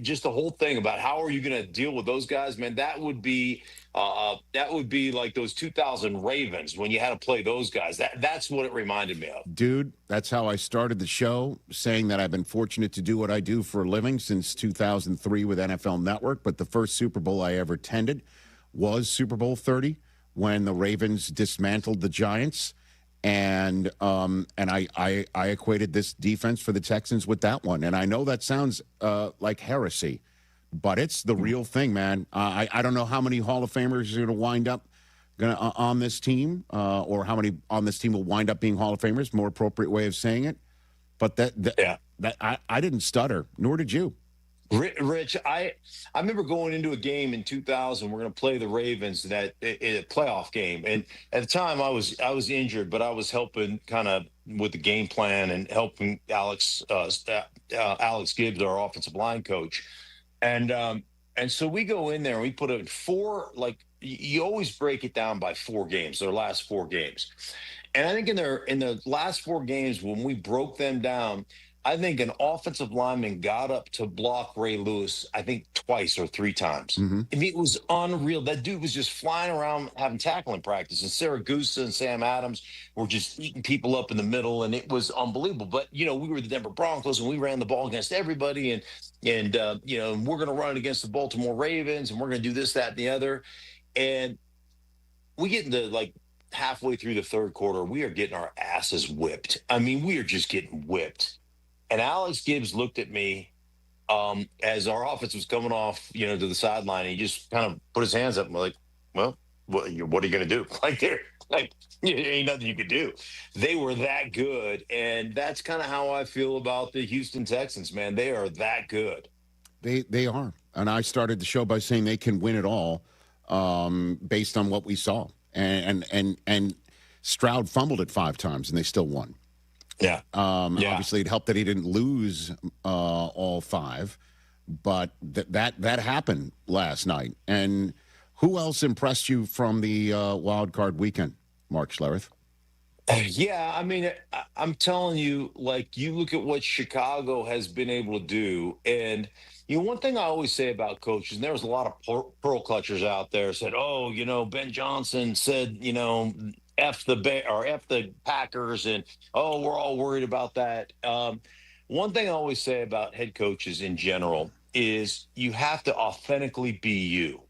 just the whole thing about how are you going to deal with those guys, man? That would be like those 2000 Ravens when you had to play those guys. That's what it reminded me of. Dude, that's how I started the show, saying that I've been fortunate to do what I do for a living since 2003 with NFL Network. But the first Super Bowl I ever attended was Super Bowl 30 when the Ravens dismantled the Giants. And I equated this defense for the Texans with that one. And I know that sounds like heresy, but it's the real thing, man. I don't know how many Hall of Famers are going to wind up on this team, or how many on this team will wind up being Hall of Famers. More appropriate way of saying it. But I didn't stutter, nor did you. Rich, I remember going into a game in 2000. We're going to play the Ravens in a playoff game, and at the time I was injured, but I was helping kind of with the game plan and helping Alex Gibbs, our offensive line coach, and so we go in there and we put in four. Like you always break it down by 4 games, their last 4 games, and I think in the last 4 games when we broke them down, I think an offensive lineman got up to block Ray Lewis, I think twice or 3 times. I mean, it was unreal. That dude was just flying around having tackling practice. And Saragusa and Sam Adams were just eating people up in the middle, and it was unbelievable. But, we were the Denver Broncos, and we ran the ball against everybody. And we're going to run it against the Baltimore Ravens, and we're going to do this, that, and the other. And we get into, halfway through the third quarter, we are getting our asses whipped. I mean, we are just getting whipped. And Alex Gibbs looked at me as our offense was coming off, to the sideline. And he just kind of put his hands up and like, well, what are you going to do? Ain't nothing you could do. They were that good. And that's kind of how I feel about the Houston Texans, man. They are that good. They are. And I started the show by saying they can win it all based on what we saw. And Stroud fumbled it 5 times, and they still won. Yeah. Obviously, it helped that he didn't lose all 5, but that happened last night. And who else impressed you from the wild card weekend, Mark Schlereth? Yeah, I mean, I'm telling you, you look at what Chicago has been able to do, and one thing I always say about coaches, and there was a lot of pearl clutchers out there said, oh, Ben Johnson said, F the Packers, and oh, we're all worried about that. One thing I always say about head coaches in general is you have to authentically be you.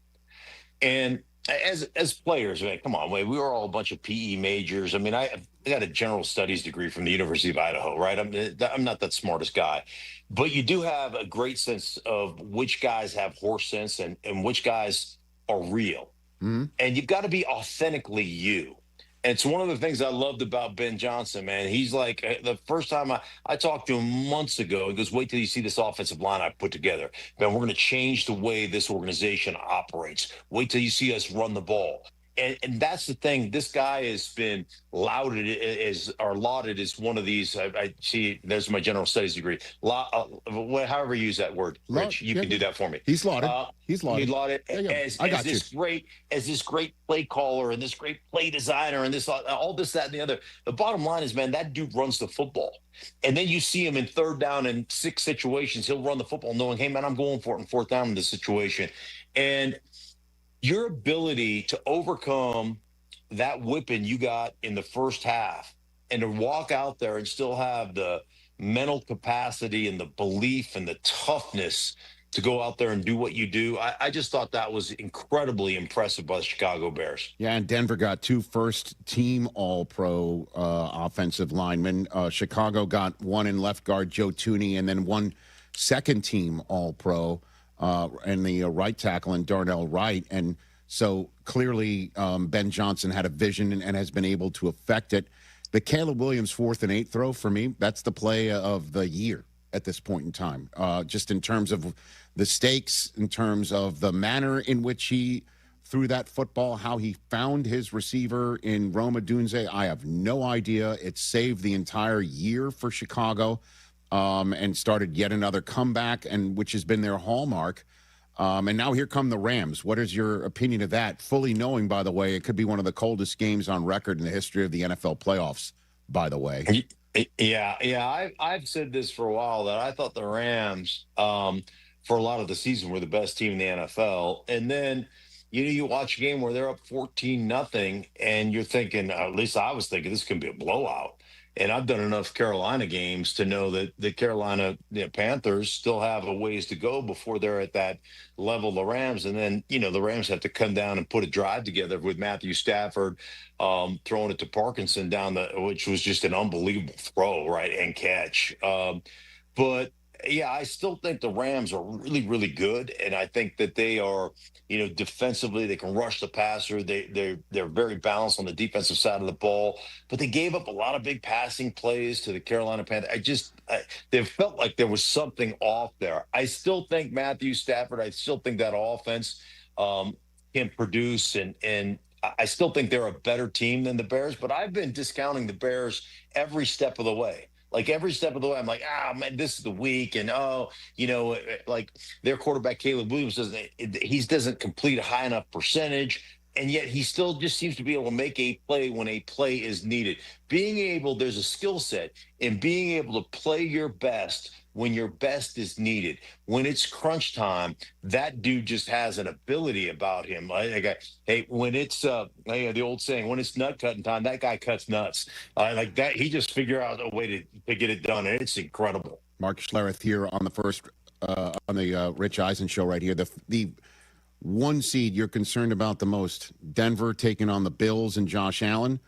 And as players, man, come on, we were all a bunch of PE majors. I mean, I got a general studies degree from the University of Idaho, right? I'm not that smartest guy, but you do have a great sense of which guys have horse sense and which guys are real. Mm-hmm. And you've got to be authentically you. And it's one of the things I loved about Ben Johnson, man. He's like, the first time I talked to him months ago, he goes, wait till you see this offensive line I put together. Man, we're going to change the way this organization operates. Wait till you see us run the ball. And that's the thing. This guy has been lauded as one of these. I see. There's my general studies degree. However you use that word, Rich, you can do that for me. He's lauded. He's lauded. He's lauded I got as this great play caller and this great play designer and this all this, that, and the other. The bottom line is, man, that dude runs the football. And then you see him in 3rd down and 6 situations. He'll run the football knowing, hey, man, I'm going for it in 4th down in this situation. And your ability to overcome that whipping you got in the first half and to walk out there and still have the mental capacity and the belief and the toughness to go out there and do what you do. I just thought that was incredibly impressive by the Chicago Bears. Yeah, and Denver got 2 first-team All-Pro offensive linemen. Chicago got 1 in left guard, Joe Tooney, and then 1 second-team All-Pro and the right tackle and Darnell Wright. And so clearly Ben Johnson had a vision and has been able to affect it. The Caleb Williams 4th and 8 throw, for me, that's the play of the year at this point in time, just in terms of the stakes, in terms of the manner in which he threw that football, how he found his receiver in Roma Dunze. I have no idea. It saved the entire year for Chicago and started yet another comeback, and which has been their hallmark. And now here come the Rams. What is your opinion of that? Fully knowing, by the way, it could be one of the coldest games on record in the history of the NFL playoffs, by the way. Yeah. I've said this for a while that I thought the Rams, for a lot of the season, were the best team in the NFL. And then, you watch a game where they're up 14-0, and you're thinking, at least I was thinking, this could be a blowout. And I've done enough Carolina games to know that the Carolina Panthers still have a ways to go before they're at that level of the Rams. And then, the Rams have to come down and put a drive together with Matthew Stafford throwing it to Parkinson which was just an unbelievable throw, right, and catch. But yeah, I still think the Rams are really, really good, and I think that they are, defensively they can rush the passer. They're very balanced on the defensive side of the ball, but they gave up a lot of big passing plays to the Carolina Panthers. They felt like there was something off there. I still think Matthew Stafford. I still think that offense can produce, and I still think they're a better team than the Bears. But I've been discounting the Bears every step of the way. Like every step of the way, I'm like, man, this is the week. And, like their quarterback, Caleb Williams, doesn't complete a high enough percentage. And yet he still just seems to be able to make a play when a play is needed. There's a skill set in being able to play your best when your best is needed. When it's crunch time, that dude just has an ability about him. When it's the old saying, when it's nut cutting time, that guy cuts nuts. Like that, he just figure out a way to get it done, and it's incredible. Mark Schlereth here on the Rich Eisen show right here. The 1 seed you're concerned about the most: Denver taking on the Bills and Josh Allen,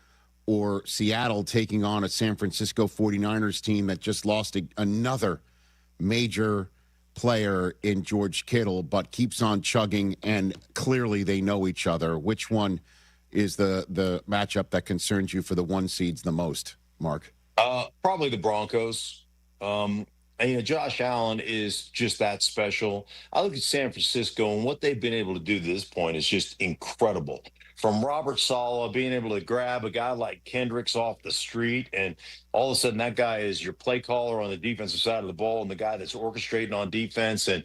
or Seattle taking on a San Francisco 49ers team that just lost another major player in George Kittle, but keeps on chugging, and clearly they know each other. Which one is the matchup that concerns you for the 1 seeds the most, Mark? Probably the Broncos. Josh Allen is just that special. I look at San Francisco, and what they've been able to do to this point is just incredible. From Robert Saleh being able to grab a guy like Kendricks off the street, and all of a sudden that guy is your play caller on the defensive side of the ball and the guy that's orchestrating on defense, and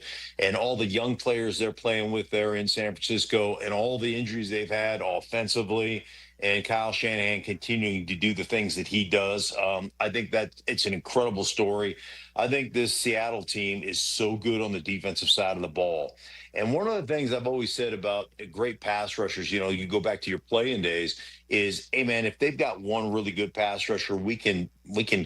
all the young players they're playing with there in San Francisco, and all the injuries they've had offensively, and Kyle Shanahan continuing to do the things that he does. I think that it's an incredible story. I think this Seattle team is so good on the defensive side of the ball. And one of the things I've always said about great pass rushers, you go back to your playing days, is, hey, man, if they've got one really good pass rusher, we can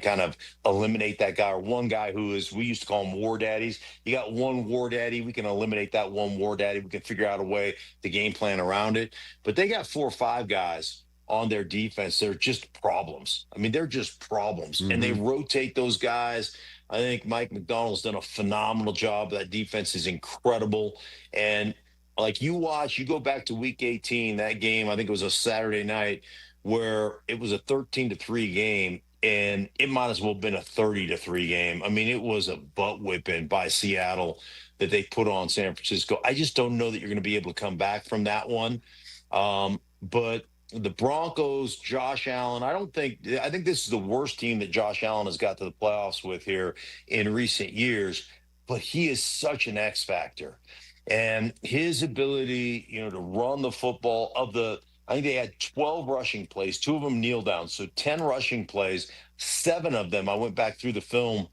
kind of eliminate that guy, or one guy we used to call them war daddies. You got one war daddy, we can eliminate that one war daddy. We can figure out a way to game plan around it. But they got 4 or 5 guys on their defense. They're just problems. I mean, they're just problems. Mm-hmm. And they rotate those guys. I think Mike McDonald's done a phenomenal job. That defense is incredible. And like you go back to week 18, that game, I think it was a Saturday night, where it was a 13-3 game, and it might as well have been a 30-3 game. I mean, it was a butt whipping by Seattle that they put on San Francisco. I just don't know that you're going to be able to come back from that one. But the Broncos, Josh Allen, I think this is the worst team that Josh Allen has got to the playoffs with here in recent years, but he is such an X factor. And his ability, to run the football I think they had 12 rushing plays, 2 of them kneel down. So 10 rushing plays, 7 of them, I went back through the film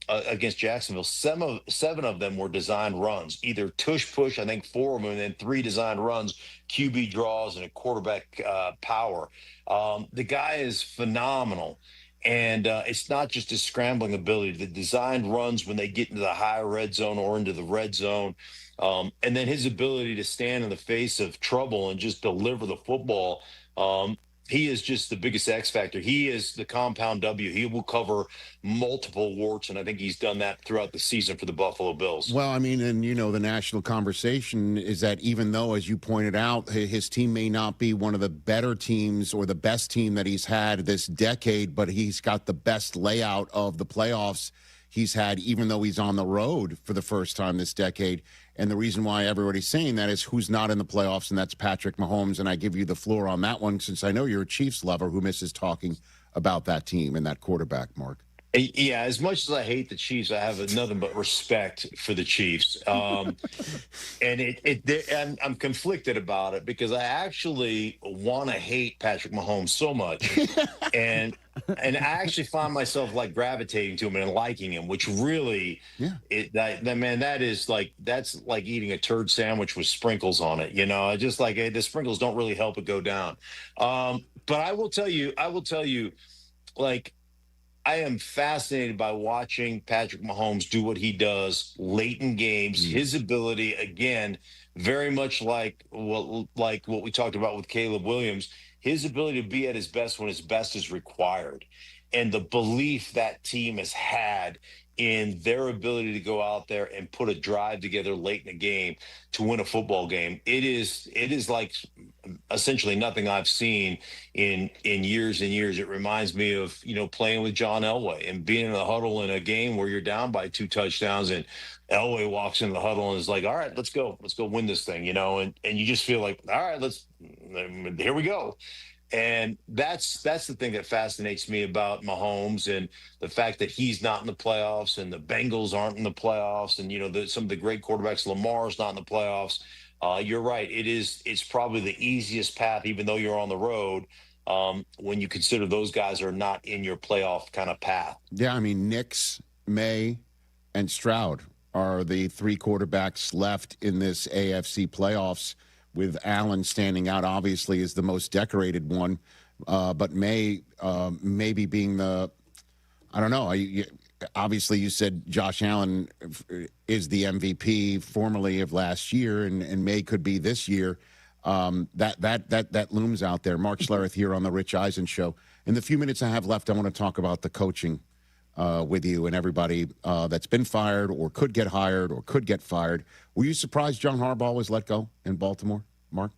against Jacksonville, 7 of them were designed runs, either tush push, I think 4 of them, and then 3 designed runs, QB draws, and a quarterback power. The guy is phenomenal. And it's not just his scrambling ability. The designed runs when they get into the high red zone or into the red zone. And then his ability to stand in the face of trouble and just deliver the football. He is just the biggest X factor. He is the compound W. He will cover multiple warts, and I think he's done that throughout the season for the Buffalo Bills. Well, I mean, and the national conversation is that even though, as you pointed out, his team may not be one of the better teams or the best team that he's had this decade, but he's got the best layout of the playoffs he's had, even though he's on the road for the first time this decade. And the reason why everybody's saying that is who's not in the playoffs, and that's Patrick Mahomes. And I give you the floor on that one, since I know you're a Chiefs lover who misses talking about that team and that quarterback, Mark. Yeah, as much as I hate the Chiefs, I have nothing but respect for the Chiefs. And I'm conflicted about it because I actually want to hate Patrick Mahomes so much. and I actually find myself like gravitating to him and liking him, which really, that's like eating a turd sandwich with sprinkles on it. Just like the sprinkles don't really help it go down. But I will tell you, like, I am fascinated by watching Patrick Mahomes do what he does late in games. His ability, again, very much like what we talked about with Caleb Williams, his ability to be at his best when his best is required. And the belief that team has had in their ability to go out there and put a drive together late in the game to win a football game. It is like essentially nothing I've seen in years and years. It reminds me of, playing with John Elway and being in the huddle in a game where you're down by 2 touchdowns and Elway walks in the huddle and is like, all right, let's go win this thing, and you just feel like, all right, here we go. And that's the thing that fascinates me about Mahomes and the fact that he's not in the playoffs and the Bengals aren't in the playoffs. And, some of the great quarterbacks, Lamar's not in the playoffs. You're right. It's probably the easiest path, even though you're on the road, when you consider those guys are not in your playoff kind of path. Yeah, I mean, Nix, May, and Stroud are the 3 quarterbacks left in this AFC playoffs, with Allen standing out, obviously, as the most decorated one. But May maybe being I don't know. Obviously, you said Josh Allen is the MVP formerly of last year, and May could be this year. That looms out there. Mark Schlereth here on the Rich Eisen Show. In the few minutes I have left, I want to talk about the coaching with you and everybody that's been fired or could get hired or could get fired. Were you surprised John Harbaugh was let go in Baltimore, Mark?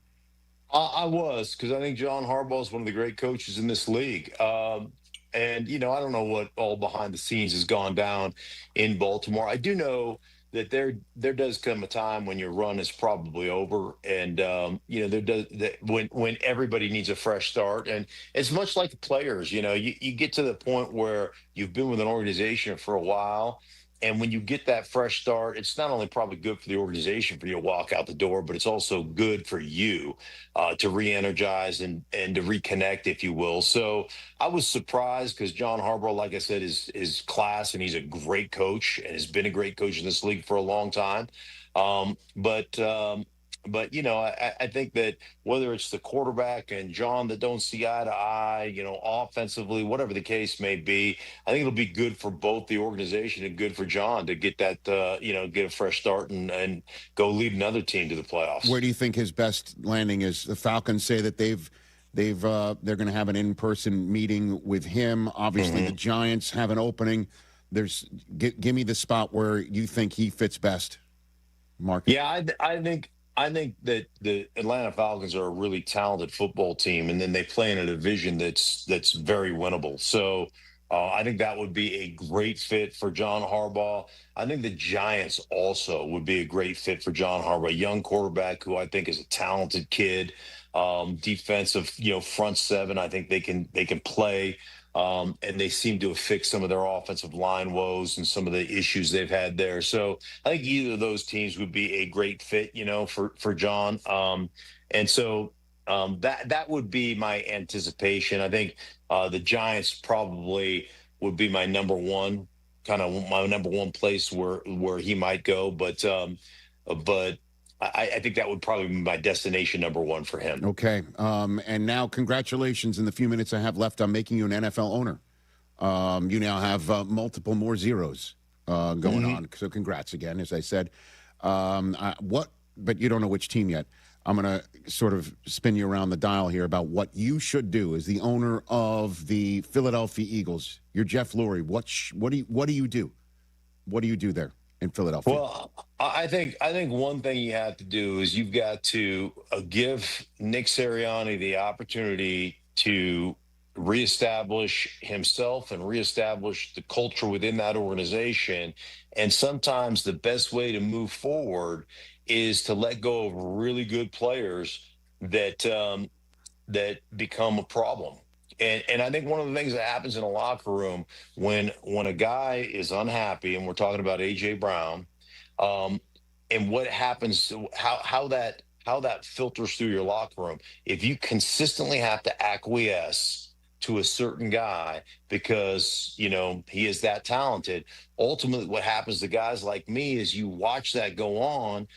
I was, because I think John Harbaugh is one of the great coaches in this league. And, I don't know what all behind the scenes has gone down in Baltimore. I do know that there does come a time when your run is probably over, and when everybody needs a fresh start. And it's much like the players. You get to the point where you've been with an organization for a while, and when you get that fresh start, it's not only probably good for the organization for you to walk out the door, but it's also good for you to re-energize and to reconnect, if you will. So I was surprised because John Harbaugh, like I said, is class, and he's a great coach and has been a great coach in this league for a long time. But I think that whether it's the quarterback and John that don't see eye to eye, offensively, whatever the case may be, I think it'll be good for both the organization and good for John to get that, get a fresh start and go lead another team to the playoffs. Where do you think his best landing is? The Falcons say that they're going to have an in-person meeting with him. Obviously, the Giants have an opening. Give me the spot where you think he fits best, Mark. Yeah, I think that the Atlanta Falcons are a really talented football team, and then they play in a division that's very winnable. So I think that would be a great fit for John Harbaugh. I think the Giants also would be a great fit for John Harbaugh, young quarterback who I think is a talented kid. Defensive, front seven. I think they can play. And they seem to have fixed some of their offensive line woes and some of the issues they've had there. So I think either of those teams would be a great fit, for John. And so that would be my anticipation. I think the Giants probably would be my number one, kind of my number one place where he might go. But I think that would probably be my destination number one for him. Okay. And now, congratulations in the few minutes I have left on making you an NFL owner. You now have multiple more zeros going on. So congrats again, as I said. But you don't know which team yet. I'm going to sort of spin you around the dial here about what you should do as the owner of the Philadelphia Eagles. You're Jeff Lurie. What do you do? What do you do there in Philadelphia? Well, I think one thing you have to do is you've got to give Nick Sirianni the opportunity to reestablish himself and reestablish the culture within that organization. And sometimes the best way to move forward is to let go of really good players that become a problem. And I think one of the things that happens in a locker room when a guy is unhappy, and we're talking about AJ Brown, and what happens, how that filters through your locker room. If you consistently have to acquiesce to a certain guy because he is that talented, ultimately what happens to guys like me is you watch that go on,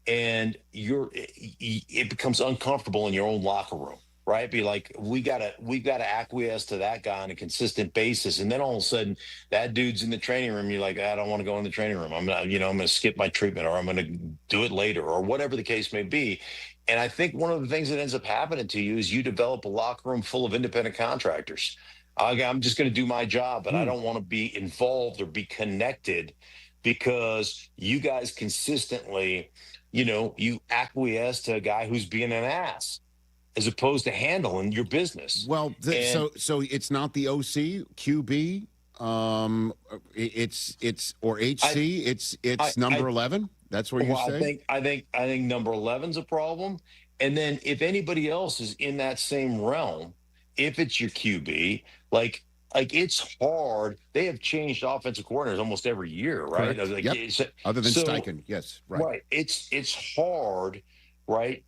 and it becomes uncomfortable in your own locker room. Right? Be like, we gotta acquiesce to that guy on a consistent basis. And then all of a sudden that dude's in the training room. You're like, I don't want to go in the training room. I'm not, I'm going to skip my treatment, or I'm going to do it later, or whatever the case may be. And I think one of the things that ends up happening to you is you develop a locker room full of independent contractors. I'm just going to do my job, but I don't want to be involved or be connected because you guys consistently, you acquiesce to a guy who's being an ass, as opposed to handling your business. Well, so it's not the OC, QB, it's or HC, it's number 11. That's where you say. I think number 11's a problem, and then if anybody else is in that same realm, if it's your QB, like it's hard. They have changed offensive coordinators almost every year, right? Other than Steichen, yes, right. Right. It's hard, right,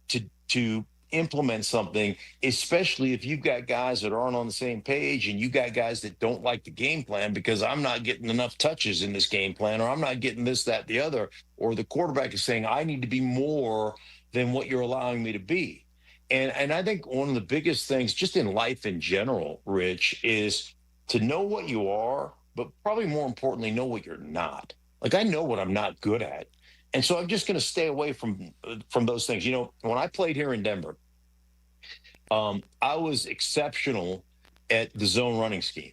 to implement something, especially if you've got guys that aren't on the same page, and you got guys that don't like the game plan because I'm not getting enough touches in this game plan, or I'm not getting this, that, the other, or the quarterback is saying I need to be more than what you're allowing me to be. And I think one of the biggest things just in life in general, Rich, is to know what you are, but probably more importantly, know what you're not. Like, I know what I'm not good at. And so I'm just going to stay away from those things. When I played here in Denver, I was exceptional at the zone running scheme.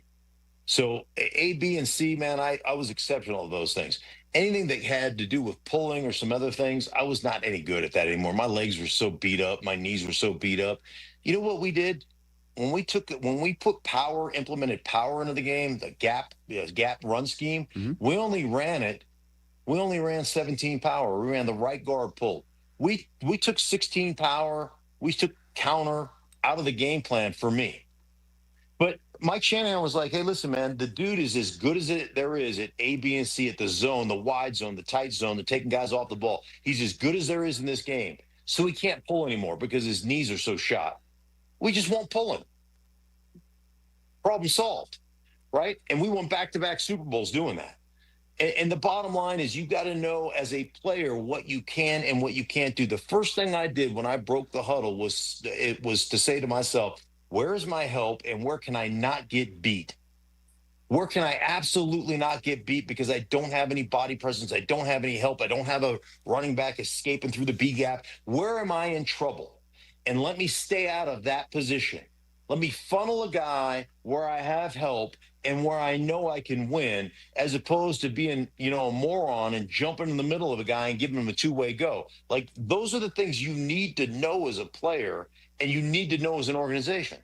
So A, B, and C, man, I was exceptional at those things. Anything that had to do with pulling or some other things, I was not any good at that anymore. My legs were so beat up. My knees were so beat up. You know what we did? When we implemented power into the game, the gap run scheme, we only ran 17 power. We ran the right guard pull. We took 16 power. We took counter out of the game plan for me. But Mike Shanahan was like, hey, listen, man, the dude is as good as there is at A, B, and C, at the zone, the wide zone, the tight zone, the taking guys off the ball. He's as good as there is in this game. So he can't pull anymore because his knees are so shot. We just won't pull him. Problem solved, right? And we won back-to-back Super Bowls doing that. And the bottom line is you got to know as a player what you can and what you can't do. The first thing I did when I broke the huddle was to say to myself, where is my help and where can I not get beat? Where can I absolutely not get beat because I don't have any body presence, I don't have any help, I don't have a running back escaping through the B gap. Where am I in trouble? And let me stay out of that position. Let me funnel a guy where I have help and where I know I can win, as opposed to being, a moron and jumping in the middle of a guy and giving him a two-way go. Like, those are the things you need to know as a player and you need to know as an organization.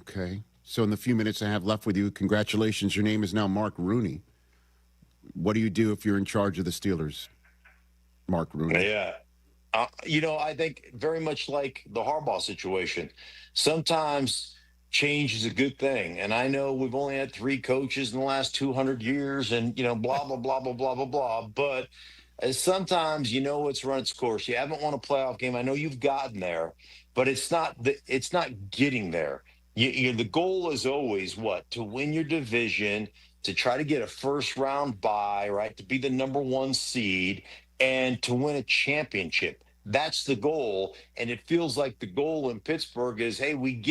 Okay. So in the few minutes I have left with you, congratulations. Your name is now Mark Rooney. What do you do if you're in charge of the Steelers, Mark Rooney? Yeah. I think very much like the Harbaugh situation. Sometimes change is a good thing. And I know we've only had 3 coaches in the last 200 years and, blah, blah, blah, blah, blah, blah, blah. But sometimes it's run its course. You haven't won a playoff game. I know you've gotten there, but it's not getting there. The goal is always what? To win your division, to try to get a first-round bye, right? To be the number 1 seed and to win a championship. That's the goal, and it feels like the goal in Pittsburgh is, hey, we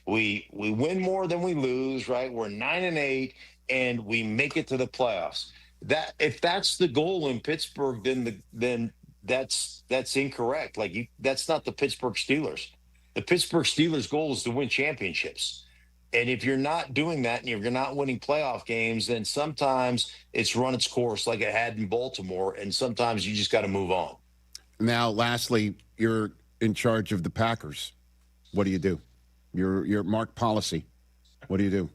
win more than we lose, right? We're 9-8, and we make it to the playoffs. That if that's the goal in Pittsburgh, then that's incorrect. That's not the Pittsburgh Steelers. The Pittsburgh Steelers' goal is to win championships. And if you're not doing that and if you're not winning playoff games, then sometimes it's run its course like it had in Baltimore, and sometimes you just got to move on. Now, lastly, you're in charge of the Packers. What do you do? You're Mark Policy. What do you do?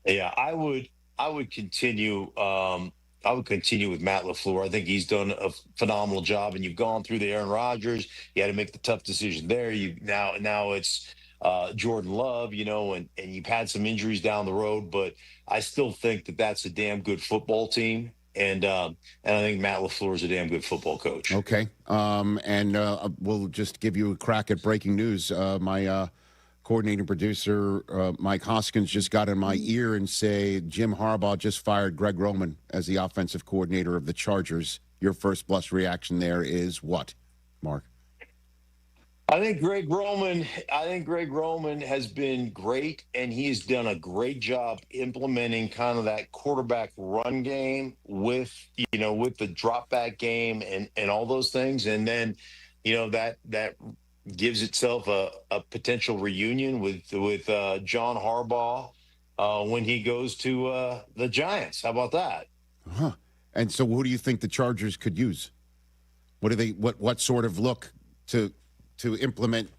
Yeah, I would continue. I would continue with Matt LaFleur. I think he's done a phenomenal job, and you've gone through the Aaron Rodgers. You had to make the tough decision there. Now it's Jordan Love, and you've had some injuries down the road, but I still think that's a damn good football team. And I think Matt LaFleur is a damn good football coach. Okay. We'll just give you a crack at breaking news. My coordinating producer, Mike Hoskins, just got in my ear and say Jim Harbaugh just fired Greg Roman as the offensive coordinator of the Chargers. Your first blush reaction there is what, Mark? I think Greg Roman has been great, and he has done a great job implementing kind of that quarterback run game with the drop back game and all those things. And then, that gives itself a potential reunion with John Harbaugh when he goes to the Giants. How about that? Huh. And so who do you think the Chargers could use? What sort of look to implement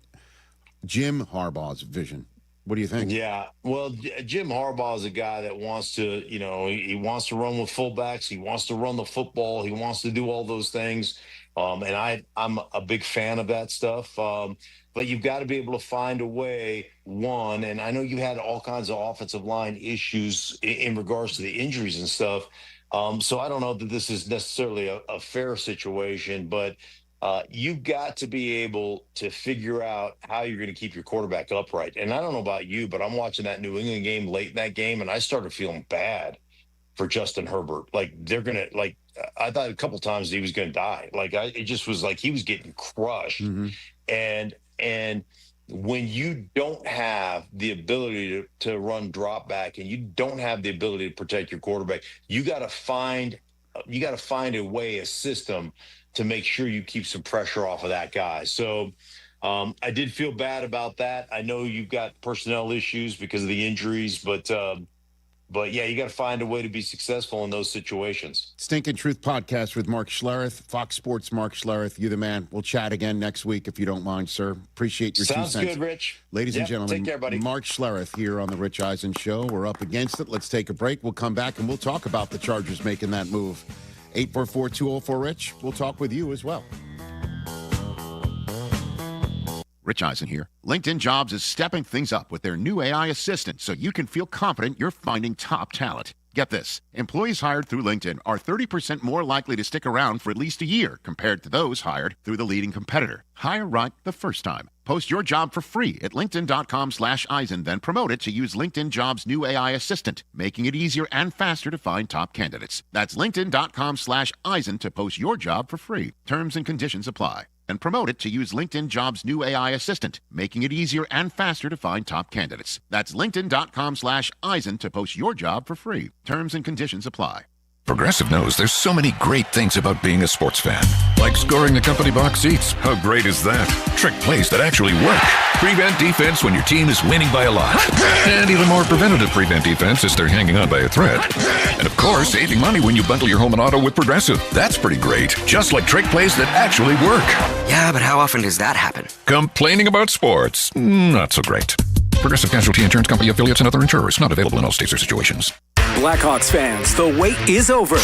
Jim Harbaugh's vision? What do you think? Yeah, well, Jim Harbaugh is a guy that wants to, he wants to run with fullbacks. He wants to run the football. He wants to do all those things. And I'm a big fan of that stuff. But you've got to be able to find a way, and I know you had all kinds of offensive line issues in regards to the injuries and stuff. So I don't know that this is necessarily a fair situation, but you've got to be able to figure out how you're going to keep your quarterback upright. And I don't know about you, but I'm watching that New England game late in that game, and I started feeling bad for Justin Herbert. I thought a couple times he was going to die. It just was like he was getting crushed. Mm-hmm. And when you don't have the ability to run drop back, and you don't have the ability to protect your quarterback, you got to find a way, a system to make sure you keep some pressure off of that guy. So I did feel bad about that. I know you've got personnel issues because of the injuries, but yeah, you got to find a way to be successful in those situations. Stinking Truth Podcast with Mark Schlereth, Fox Sports Mark Schlereth. You the man. We'll chat again next week if you don't mind, sir. Appreciate your 2 cents. Sounds good, Rich. Ladies and gentlemen, take care, buddy. Mark Schlereth here on the Rich Eisen Show. We're up against it. Let's take a break. We'll come back and we'll talk about the Chargers making that move. 844-204-RICH. We'll talk with you as well. Rich Eisen here. LinkedIn Jobs is stepping things up with their new AI assistant so you can feel confident you're finding top talent. Get this. Employees hired through LinkedIn are 30% more likely to stick around for at least a year compared to those hired through the leading competitor. Hire right the first time. Post your job for free at linkedin.com/Eisen, then promote it to use LinkedIn Jobs' new AI assistant, making it easier and faster to find top candidates. That's linkedin.com/Eisen to post your job for free. Terms and conditions apply. And promote it to use LinkedIn Jobs' new AI assistant, making it easier and faster to find top candidates. That's linkedin.com/Eisen to post your job for free. Terms and conditions apply. Progressive knows there's so many great things about being a sports fan. Like scoring the company box seats. How great is that? Trick plays that actually work. Prevent defense when your team is winning by a lot. And even more preventative prevent defense as they're hanging on by a thread. And of course, saving money when you bundle your home and auto with Progressive. That's pretty great. Just like trick plays that actually work. Yeah, but how often does that happen? Complaining about sports, not so great. Progressive Casualty Insurance Company affiliates and other insurers. Not available in all states or situations. Blackhawks fans, the wait is over.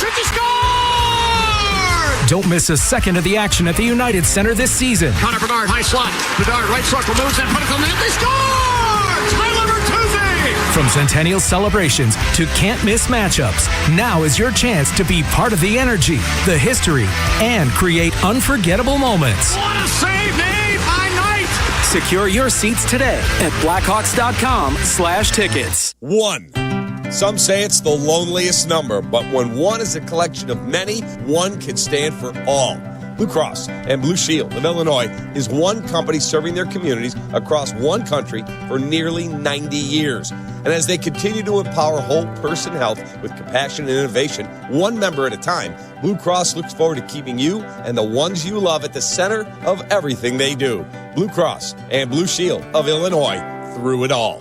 Don't miss a second of the action at the United Center this season. Connor Bedard, high slot. Bedard, right circle, moves and put it on the net. They score! Tyler Bertuzzi! From Centennial celebrations to can't-miss matchups, now is your chance to be part of the energy, the history, and create unforgettable moments. What a save made by Knight! Secure your seats today at Blackhawks.com/tickets. 1. Some say it's the loneliest number, but when one is a collection of many, one can stand for all. Blue Cross and Blue Shield of Illinois is one company serving their communities across one country for nearly 90 years. And as they continue to empower whole person health with compassion and innovation, one member at a time, Blue Cross looks forward to keeping you and the ones you love at the center of everything they do. Blue Cross and Blue Shield of Illinois, through it all.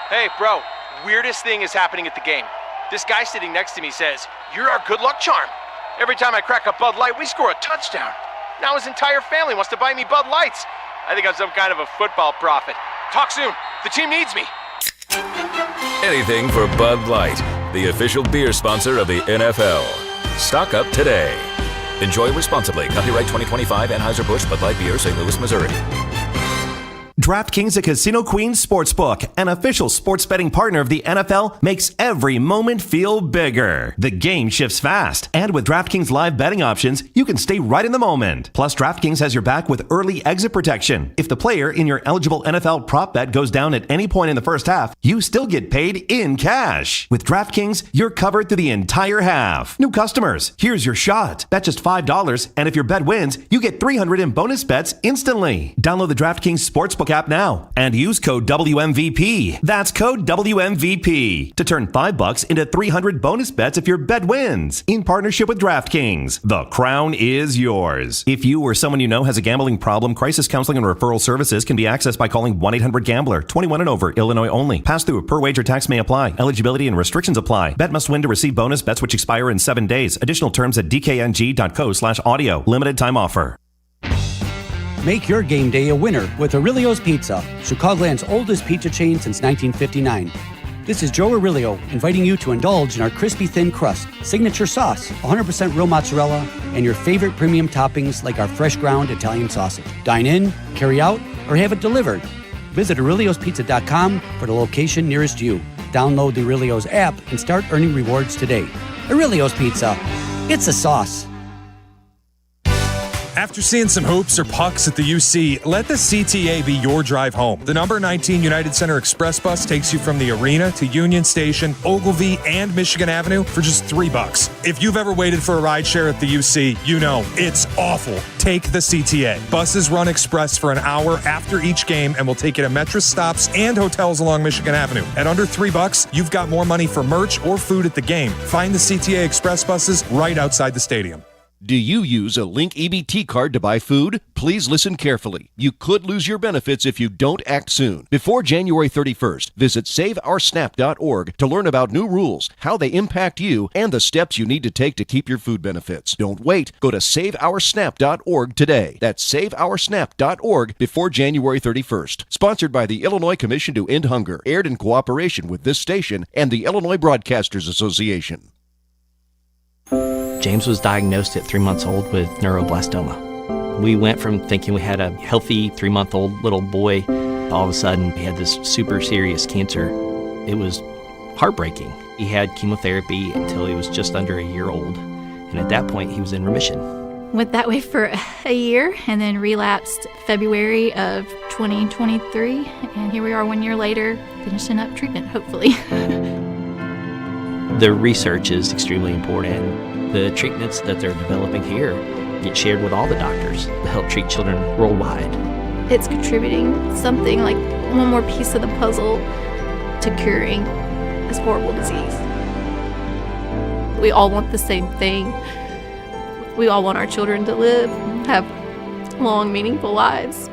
Hey, bro, weirdest thing is happening at the game. This guy sitting next to me says, "You're our good luck charm." Every time I crack a Bud Light, we score a touchdown. Now his entire family wants to buy me Bud Lights. I think I'm some kind of a football prophet. Talk soon. The team needs me. Anything for Bud Light, the official beer sponsor of the NFL. Stock up today. Enjoy responsibly. Copyright 2025 Anheuser-Busch Bud Light Beer, St. Louis, Missouri. DraftKings, a Casino Queen sportsbook, an official sports betting partner of the NFL, makes every moment feel bigger. The game shifts fast, and with DraftKings live betting options, you can stay right in the moment. Plus, DraftKings has your back with early exit protection. If the player in your eligible NFL prop bet goes down at any point in the first half, you still get paid in cash. With DraftKings, you're covered through the entire half. New customers, here's your shot. Bet just $5, and if your bet wins, you get $300 in bonus bets instantly. Download the DraftKings Sportsbook app now and use code WMVP. That's code WMVP to turn $5 into 300 bonus bets if your bet wins. In partnership with DraftKings, the crown is yours. If you or someone you know has a gambling problem, crisis counseling and referral services can be accessed by calling 1-800-GAMBLER. 21 and over, Illinois only. Pass-through per wager tax may apply. Eligibility and restrictions apply. Bet must win to receive bonus bets which expire in 7 days. Additional terms at dkng.co/audio. Limited time offer. Make your game day a winner with Aurelio's Pizza, Chicagoland's oldest pizza chain since 1959. This is Joe Aurelio inviting you to indulge in our crispy thin crust, signature sauce, 100% real mozzarella, and your favorite premium toppings like our fresh ground Italian sausage. Dine in, carry out, or have it delivered. Visit Aurelio'sPizza.com for the location nearest you. Download the Aurelio's app and start earning rewards today. Aurelio's Pizza. It's a sauce. After seeing some hoops or pucks at the UC, let the CTA be your drive home. The number 19 United Center Express bus takes you from the arena to Union Station, Ogilvie, and Michigan Avenue for just $3. If you've ever waited for a ride share at the UC, you know it's awful. Take the CTA. Buses run express for an hour after each game and will take you to Metro stops and hotels along Michigan Avenue. At under $3, you've got more money for merch or food at the game. Find the CTA Express buses right outside the stadium. Do you use a Link EBT card to buy food? Please listen carefully. You could lose your benefits if you don't act soon. Before January 31st, visit SaveOurSnap.org to learn about new rules, how they impact you, and the steps you need to take to keep your food benefits. Don't wait. Go to SaveOurSnap.org today. That's SaveOurSnap.org before January 31st. Sponsored by the Illinois Commission to End Hunger. Aired in cooperation with this station and the Illinois Broadcasters Association. James was diagnosed at 3 months old with neuroblastoma. We went from thinking we had a healthy 3-month-old little boy, all of a sudden he had this super serious cancer. It was heartbreaking. He had chemotherapy until he was just under a year old, and at that point he was in remission. Went that way for a year and then relapsed February of 2023, and here we are 1 year later, finishing up treatment, hopefully. The research is extremely important. The treatments that they're developing here get shared with all the doctors to help treat children worldwide. It's contributing something like one more piece of the puzzle to curing this horrible disease. We all want the same thing. We all want our children to live, have long, meaningful lives.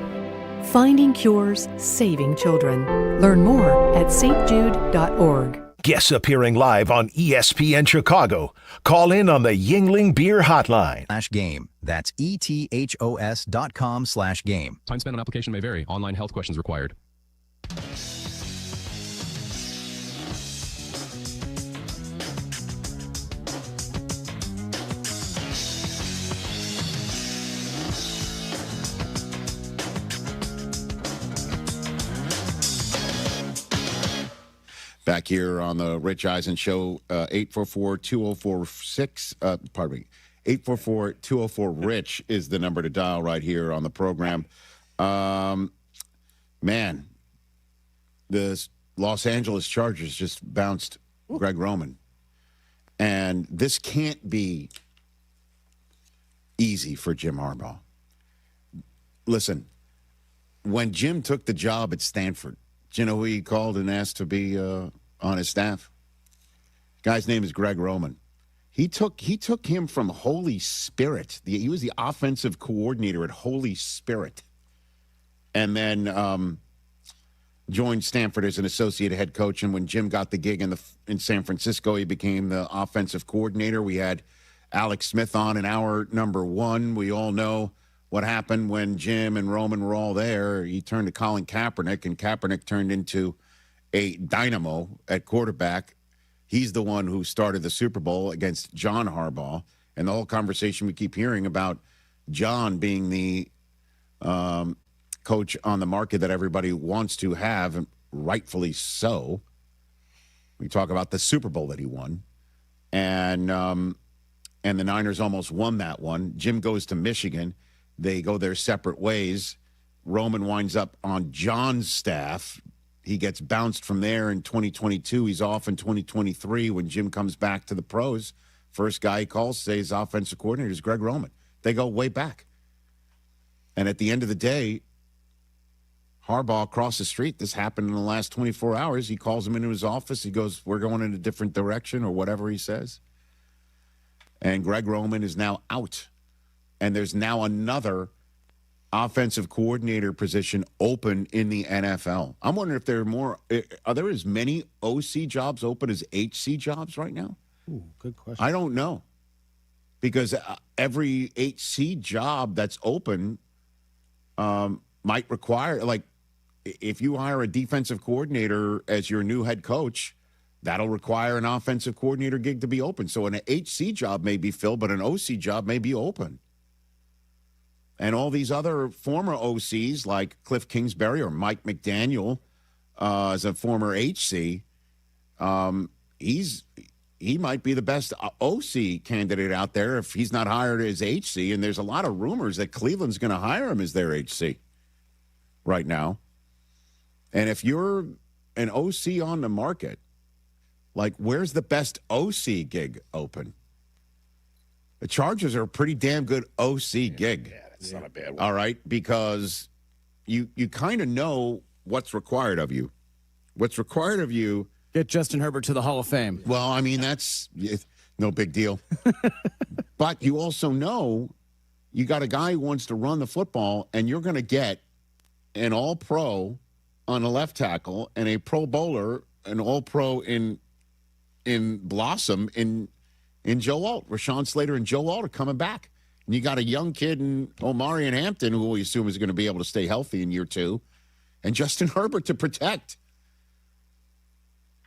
Finding cures, saving children. Learn more at stjude.org. Guests appearing live on ESPN Chicago. Call in on the Yingling Beer Hotline. /game. That's ETHOS.com/game. Time spent on application may vary. Online health questions required. Back here on the Rich Eisen Show, 844-204-rich is the number to dial right here on the program. Man, the Los Angeles Chargers just bounced Greg Roman. And this can't be easy for Jim Harbaugh. Listen, when Jim took the job at Stanford, do you know who he called and asked to be on his staff? Guy's name is Greg Roman. He took him from Holy Spirit. He was the offensive coordinator at Holy Spirit, and then joined Stanford as an associate head coach. And when Jim got the gig in San Francisco, he became the offensive coordinator. We had Alex Smith on in hour number one. We all know what happened when Jim and Roman were all there. He turned to Colin Kaepernick, and Kaepernick turned into a dynamo at quarterback. He's the one who started the Super Bowl against John Harbaugh. And the whole conversation we keep hearing about John being the coach on the market that everybody wants to have, and rightfully so. We talk about the Super Bowl that he won. And the Niners almost won that one. Jim goes to Michigan. They go their separate ways. Roman winds up on John's staff. He gets bounced from there in 2022. He's off in 2023 when Jim comes back to the pros. First guy he calls, says offensive coordinator is Greg Roman. They go way back. And at the end of the day, Harbaugh across the street, this happened in the last 24 hours. He calls him into his office. He goes, we're going in a different direction, or whatever he says. And Greg Roman is now out. And there's now another offensive coordinator position open in the NFL. I'm wondering if are there as many OC jobs open as HC jobs right now? Ooh, good question. I don't know. Because every HC job that's open might require, like, if you hire a defensive coordinator as your new head coach, that'll require an offensive coordinator gig to be open. So an HC job may be filled, but an OC job may be open. And all these other former OCs like Cliff Kingsbury or Mike McDaniel as a former HC, he might be the best OC candidate out there if he's not hired as HC. And there's a lot of rumors that Cleveland's going to hire him as their HC right now. And if you're an OC on the market, like, where's the best OC gig open? The Chargers are a pretty damn good OC gig. Yeah, that's not a bad one. All right, because you kind of know what's required of you. What's required of you. Get Justin Herbert to the Hall of Fame. Well, I mean, that's no big deal. But you also know you got a guy who wants to run the football, and you're going to get an all-pro on a left tackle and a Pro Bowler, an all-pro in Blossom in Joe Alt. Rashawn Slater and Joe Alt are coming back. And you got a young kid in Omari and Hampton who we assume is going to be able to stay healthy in year two. And Justin Herbert to protect.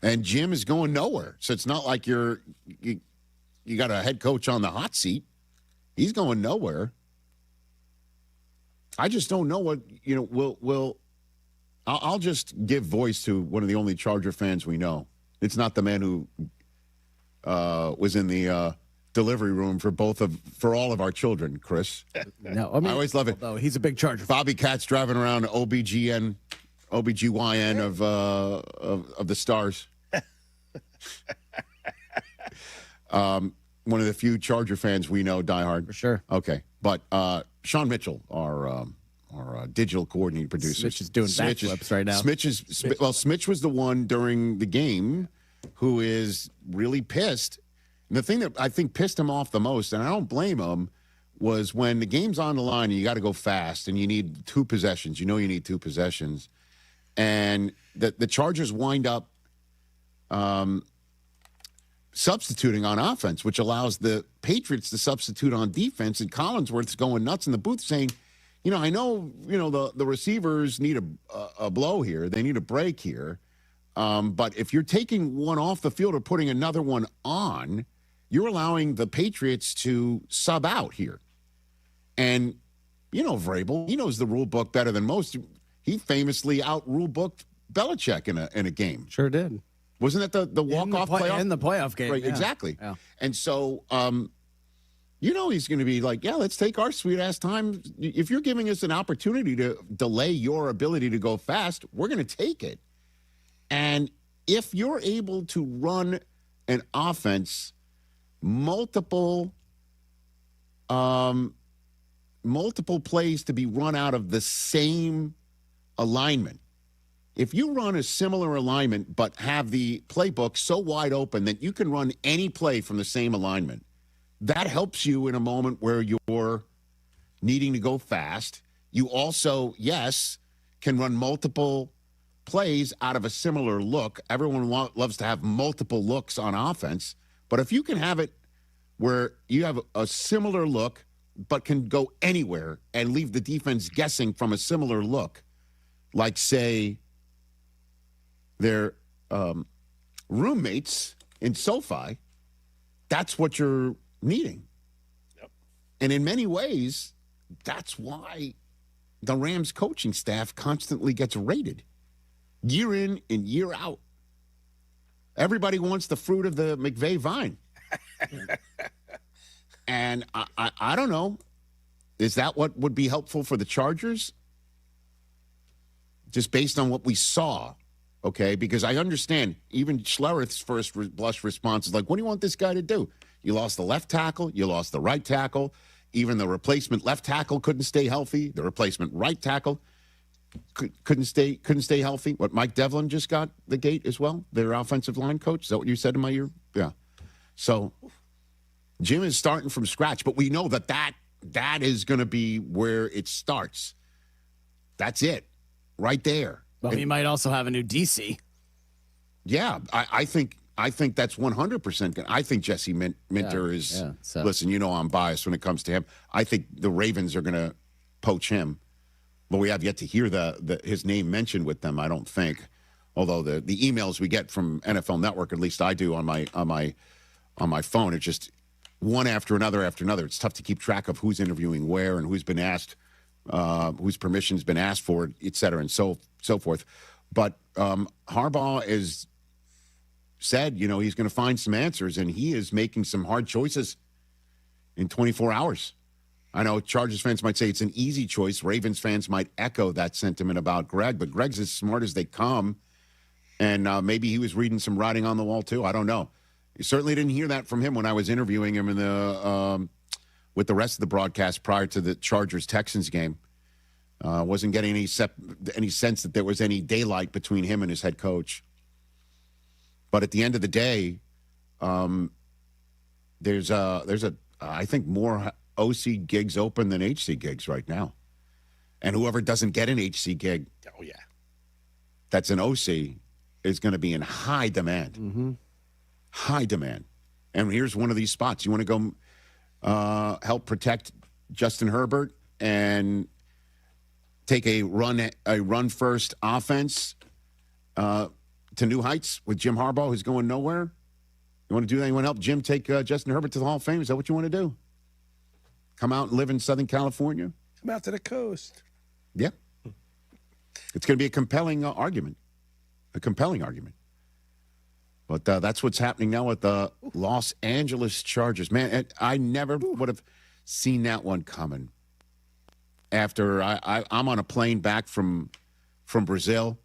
And Jim is going nowhere. So it's not like you got a head coach on the hot seat. He's going nowhere. I just don't know what, I'll just give voice to one of the only Charger fans we know. It's not the man who was in the delivery room for all of our children, Chris. No, I always love it. Although he's a big Charger. Bobby Katz driving around OBGYN of the Stars. One of the few Charger fans we know, diehard. For sure. Okay, but Sean Mitchell, our digital coordinating producer, Smitch is doing backflips right now. Smitch was the one during the game who is really pissed. And the thing that I think pissed him off the most, and I don't blame him, was when the game's on the line and you got to go fast and you need two possessions. You need two possessions. And the Chargers wind up substituting on offense, which allows the Patriots to substitute on defense. And Collinsworth's going nuts in the booth saying, I know, the receivers need a blow here. They need a break here. But if you're taking one off the field or putting another one on, you're allowing the Patriots to sub out here. And, Vrabel, he knows the rule book better than most. He famously out-rule booked Belichick in a game. Sure did. Wasn't that the walk-off playoff? In the playoff game. Right, yeah. exactly. Yeah. And so, he's going to be like, yeah, let's take our sweet-ass time. If you're giving us an opportunity to delay your ability to go fast, we're going to take it. And if you're able to run an offense multiple plays to be run out of the same alignment. If you run a similar alignment but have the playbook so wide open that you can run any play from the same alignment, that helps you in a moment where you're needing to go fast. You also, yes, can run multiple plays out of a similar look. Everyone loves to have multiple looks on offense. But if you can have it where you have a similar look but can go anywhere and leave the defense guessing from a similar look, like, say, their roommates in SoFi, that's what you're needing. Yep. And in many ways, that's why the Rams coaching staff constantly gets rated year in and year out. Everybody wants the fruit of the McVay vine. And I don't know. Is that what would be helpful for the Chargers? Just based on what we saw, okay? Because I understand even Schlereth's first blush response is like, what do you want this guy to do? You lost the left tackle. You lost the right tackle. Even the replacement left tackle couldn't stay healthy. The replacement right tackle couldn't stay healthy. What, Mike Devlin just got the gate as well? Their offensive line coach? Is that what you said in my ear? Yeah. So Jim is starting from scratch, but we know that is going to be where it starts. That's it, right there. Well, he might also have a new DC. Yeah, I think that's 100% good. I think Jesse Minter is. Yeah, so. Listen, I'm biased when it comes to him. I think the Ravens are going to poach him, but we have yet to hear his name mentioned with them. I don't think, although the emails we get from NFL Network, at least I do on my phone, it's just one after another after another. It's tough to keep track of who's interviewing where and who's been asked, whose permission's been asked for, et cetera, and so forth. But Harbaugh is said, he's going to find some answers, and he is making some hard choices in 24 hours. I know Chargers fans might say it's an easy choice. Ravens fans might echo that sentiment about Greg, but Greg's as smart as they come, and maybe he was reading some writing on the wall too. I don't know. You certainly didn't hear that from him when I was interviewing him with the rest of the broadcast prior to the Chargers-Texans game. Wasn't getting any sense that there was any daylight between him and his head coach. But at the end of the day, there's I think more OC gigs open than HC gigs right now. And whoever doesn't get an HC gig, that's an OC, is going to be in high demand. Mm-hmm. High demand. And here's one of these spots. You want to go help protect Justin Herbert and take a run first offense to new heights with Jim Harbaugh, who's going nowhere? You want to do that? You want to help Jim take Justin Herbert to the Hall of Fame? Is that what you want to do? Come out and live in Southern California? Come out to the coast. Yeah. It's going to be a compelling argument. A compelling argument. But that's what's happening now with the Los Angeles Chargers. Man, I never would have seen that one coming. After I'm on a plane back from Brazil,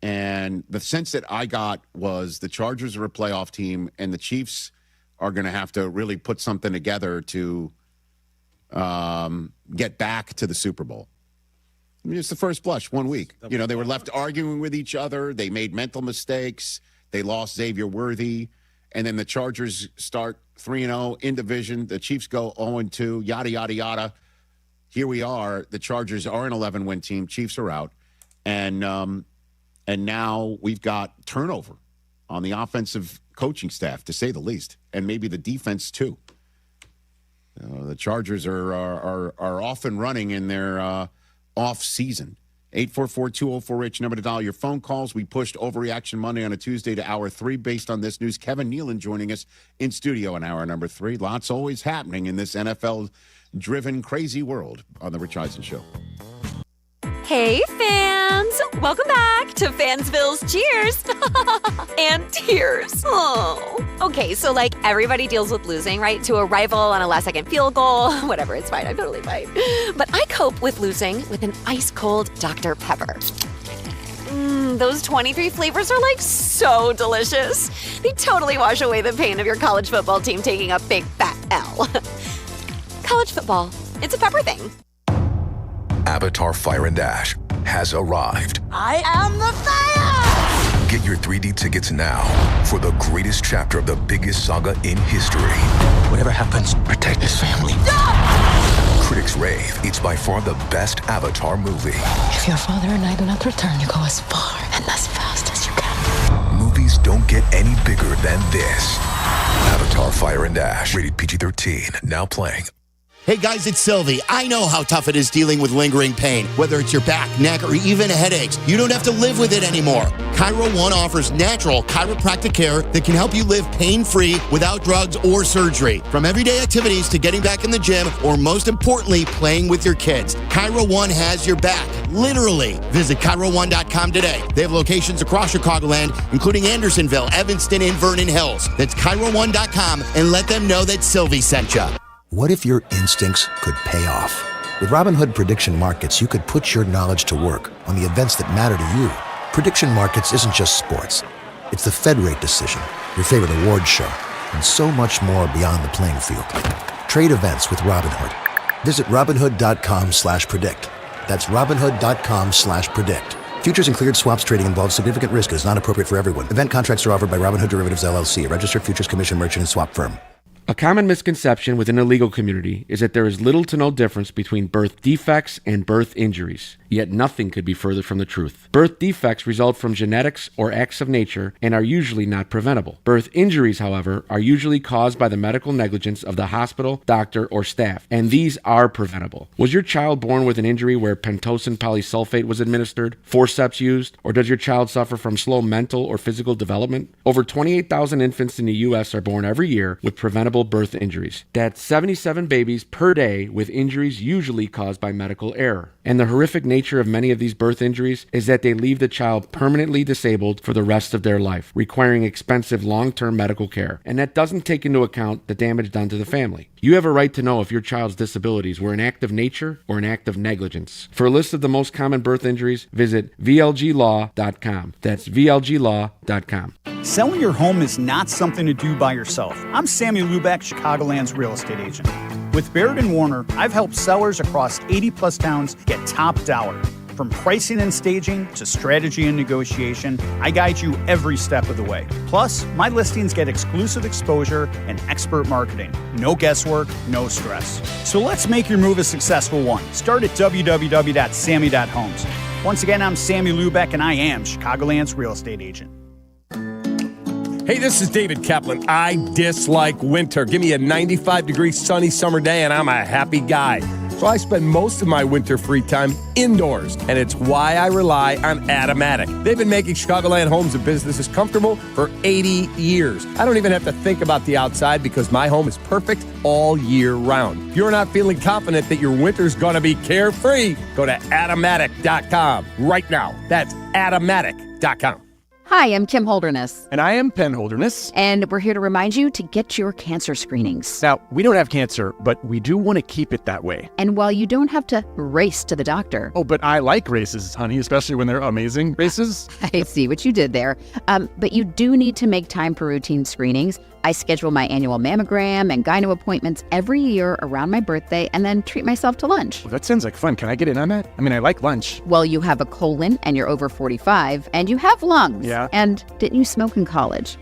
and the sense that I got was the Chargers are a playoff team, and the Chiefs are going to have to really put something together to get back to the Super Bowl. I mean, it's the first blush, 1 week. They were left arguing with each other. They made mental mistakes. They lost Xavier Worthy. And then the Chargers start 3-0 in division. The Chiefs go 0-2, yada, yada, yada. Here we are. The Chargers are an 11-win team. Chiefs are out. And now we've got turnover on the offensive coaching staff, to say the least, and maybe the defense too. The Chargers are off and running in their off season. 844-204-RICH, number to dial your phone calls. We pushed Overreaction Monday on a Tuesday to hour 3 based on this news. Kevin Nealon joining us in studio in hour number 3. Lots always happening in this NFL-driven crazy world on the Rich Eisen Show. Hey, fans! Welcome back to Fansville's Cheers and Tears. Oh. Okay, so like everybody deals with losing, right? To a rival on a last-second field goal. Whatever, it's fine. I'm totally fine. But I cope with losing with an ice-cold Dr. Pepper. Those 23 flavors are like so delicious. They totally wash away the pain of your college football team taking a big fat L. College football, it's a pepper thing. Avatar Fire and Ash has arrived. I am the fire! Get your 3D tickets now for the greatest chapter of the biggest saga in history. Whatever happens, protect his family. Critics rave it's by far the best Avatar movie. If your father and I do not return, you go as far and as fast as you can. Movies don't get any bigger than this. Avatar Fire and Ash, rated PG-13, now playing. Hey guys, it's Silvy. I know how tough it is dealing with lingering pain, whether it's your back, neck, or even headaches. You don't have to live with it anymore. Cairo One offers natural chiropractic care that can help you live pain-free without drugs or surgery. From everyday activities to getting back in the gym, or most importantly, playing with your kids. Cairo One has your back, literally. Visit CairoOne.com today. They have locations across Chicagoland, including Andersonville, Evanston, and Vernon Hills. That's CairoOne.com, and let them know that Silvy sent you. What if your instincts could pay off? With Robinhood Prediction Markets, you could put your knowledge to work on the events that matter to you. Prediction Markets isn't just sports. It's the Fed rate decision, your favorite awards show, and so much more beyond the playing field. Trade events with Robinhood. Visit Robinhood.com/predict. That's Robinhood.com/predict. Futures and cleared swaps trading involves significant risk and is not appropriate for everyone. Event contracts are offered by Robinhood Derivatives LLC, a registered futures commission merchant and swap firm. A common misconception within the legal community is that there is little to no difference between birth defects and birth injuries, yet nothing could be further from the truth. Birth defects result from genetics or acts of nature and are usually not preventable. Birth injuries, however, are usually caused by the medical negligence of the hospital, doctor, or staff, and these are preventable. Was your child born with an injury where pentosan polysulfate was administered, forceps used, or does your child suffer from slow mental or physical development? Over 28,000 infants in the U.S. are born every year with preventable birth injuries. That's 77 babies per day with injuries usually caused by medical error. And the horrific nature of many of these birth injuries is that they leave the child permanently disabled for the rest of their life, requiring expensive long-term medical care. And that doesn't take into account the damage done to the family. You have a right to know if your child's disabilities were an act of nature or an act of negligence. For a list of the most common birth injuries, visit VLGlaw.com. That's VLGlaw.com. Selling your home is not something to do by yourself. I'm Sammy Lubeck, Chicagoland's real estate agent. With Baird & Warner, I've helped sellers across 80-plus towns get top dollar. From pricing and staging to strategy and negotiation, I guide you every step of the way. Plus, my listings get exclusive exposure and expert marketing. No guesswork, no stress. So let's make your move a successful one. Start at www.sammy.homes. Once again, I'm Sammy Lubeck, and I am Chicagoland's real estate agent. Hey, this is David Kaplan. I dislike winter. Give me a 95-degree sunny summer day and I'm a happy guy. So I spend most of my winter free time indoors, and it's why I rely on Atomatic. They've been making Chicagoland homes and businesses comfortable for 80 years. I don't even have to think about the outside because my home is perfect all year round. If you're not feeling confident that your winter's going to be carefree, go to Atomatic.com right now. That's Atomatic.com. Hi, I'm Kim Holderness. And I am Penn Holderness. And we're here to remind you to get your cancer screenings. Now, we don't have cancer, but we do want to keep it that way. And while you don't have to race to the doctor. Oh, but I like races, honey, especially when they're amazing races. I see what you did there. But you do need to make time for routine screenings. I schedule my annual mammogram and gyno appointments every year around my birthday and then treat myself to lunch. Well, that sounds like fun. Can I get in on that? I mean, I like lunch. Well, you have a colon and you're over 45 and you have lungs. Yeah. And didn't you smoke in college?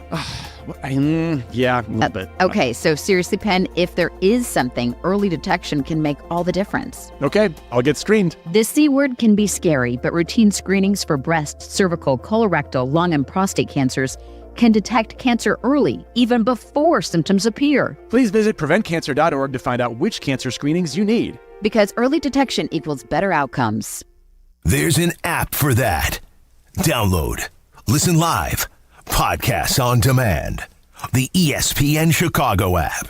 Yeah, a little bit. Okay, so seriously, Penn, if there is something, early detection can make all the difference. Okay, I'll get screened. This C word can be scary, but routine screenings for breast, cervical, colorectal, lung, and prostate cancers can detect cancer early, even before symptoms appear. Please visit preventcancer.org to find out which cancer screenings you need. Because early detection equals better outcomes. There's an app for that. Download, listen live, podcasts on demand. The ESPN Chicago app.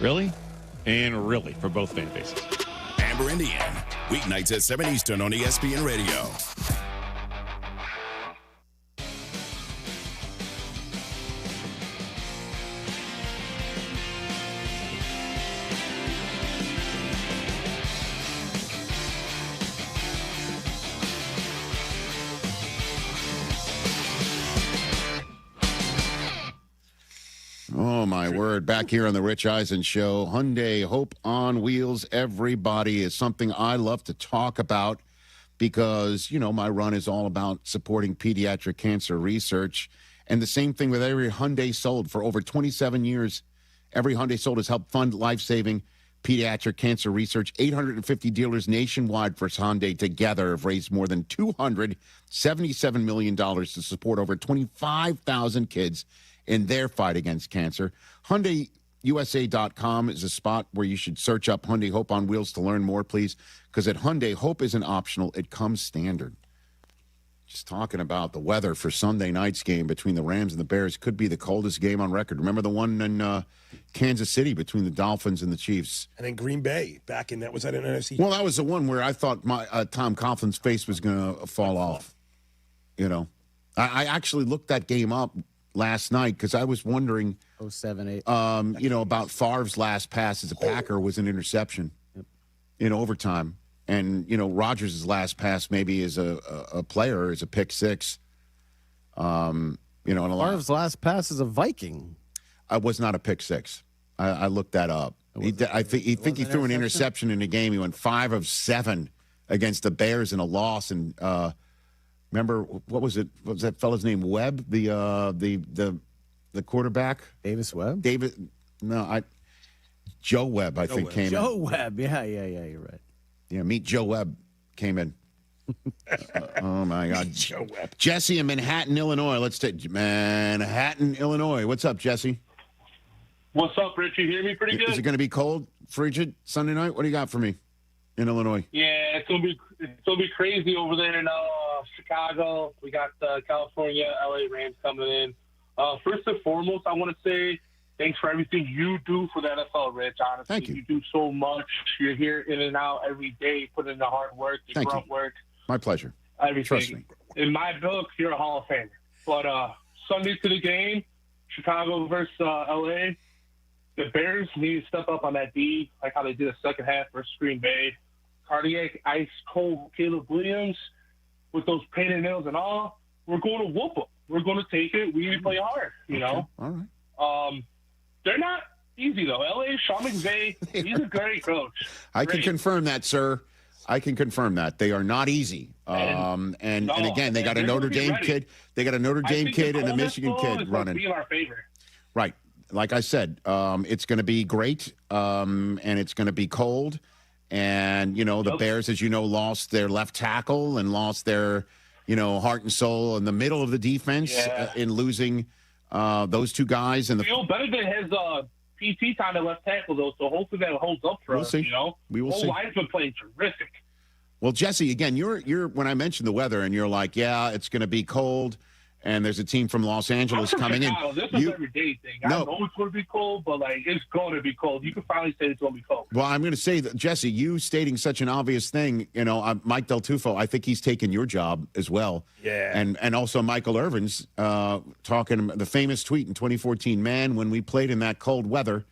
Really? And really for both fan bases. Amber Indian, weeknights at 7 Eastern on ESPN Radio. Oh, my word. Back here on the Rich Eisen Show, Hyundai Hope on Wheels, everybody, is something I love to talk about because, you know, my run is all about supporting pediatric cancer research. And the same thing with every Hyundai sold. For over 27 years, every Hyundai sold has helped fund life-saving pediatric cancer research. 850 dealers nationwide for Hyundai together have raised more than $277 million to support over 25,000 kids in their fight against cancer. HyundaiUSA.com is a spot where you should search up Hyundai Hope on Wheels to learn more, please, because at Hyundai, hope isn't optional. It comes standard. Just talking about the weather for Sunday night's game between the Rams and the Bears. Could be the coldest game on record. Remember the one in Kansas City between the Dolphins and the Chiefs? And then Green Bay back in that. Was that an NFC? Well, that was the one where I thought my Tom Coughlin's face was going to fall off. You know, I actually looked that game up last night because I was wondering 07-8. You know, about Favre's last pass as a Packer was an interception in overtime. And, you know, Rodgers' last pass maybe as a player is a pick six. You know, and Favre's last pass is a Viking. I was not a pick six. I looked that up. I think he threw an interception in the game. He went 5 of 7 against the Bears in a loss. And remember, what was it? What was that fella's name? Webb, the quarterback. Davis Webb. Joe Webb. I think came in. Joe Webb. Yeah. You're right. Yeah, meet Joe Webb came in. Oh, my God. Joe Webb. Jesse in Manhattan, Illinois. Let's take Manhattan, Illinois. What's up, Jesse? What's up, Rich? You hear me pretty good? Is it going to be cold, frigid Sunday night? What do you got for me in Illinois? Yeah, it's gonna be crazy over there in Chicago. We got California, LA Rams coming in. First and foremost, I want to say thanks for everything you do for the NFL, Rich. Honestly, thank you. You do so much. You're here in and out every day, putting in the hard work, the grunt work. My pleasure. Everything. Trust me. In my book, you're a Hall of Famer. But Sunday to the game, Chicago versus LA. The Bears need to step up on that D, like how they did the second half versus Green Bay. Cardiac, ice cold Caleb Williams with those painted nails and all. We're going to whoop them. We're going to take it. We need to play hard, you know. All right. They're not easy, though. L.A., Sean McVay, he's a great coach. I can confirm that, sir. I can confirm that. They are not easy. And again, they got a Notre Dame kid. They got a Notre Dame kid and a Michigan kid running. Be in our favor. Right. Like I said, it's going to be great, and it's going to be cold. And, you know, the Bears, as you know, lost their left tackle and lost their, you know, heart and soul in the middle of the defense in losing those two guys. And Benedict has PT time at left tackle, though, so hopefully that holds up for us, you know. We will see. Line's been playing terrific. Well, Jesse, again, you're when I mentioned the weather and you're like, yeah, it's going to be cold. And there's a team from Los Angeles coming in. This is an everyday thing. I know it's going to be cold, but, like, it's going to be cold. You can finally say it's going to be cold. Well, I'm going to say that, Jesse, you stating such an obvious thing, you know, Mike Del Tufo, I think he's taken your job as well. Yeah. And also Michael Irvin's talking the famous tweet in 2014, man, when we played in that cold weather,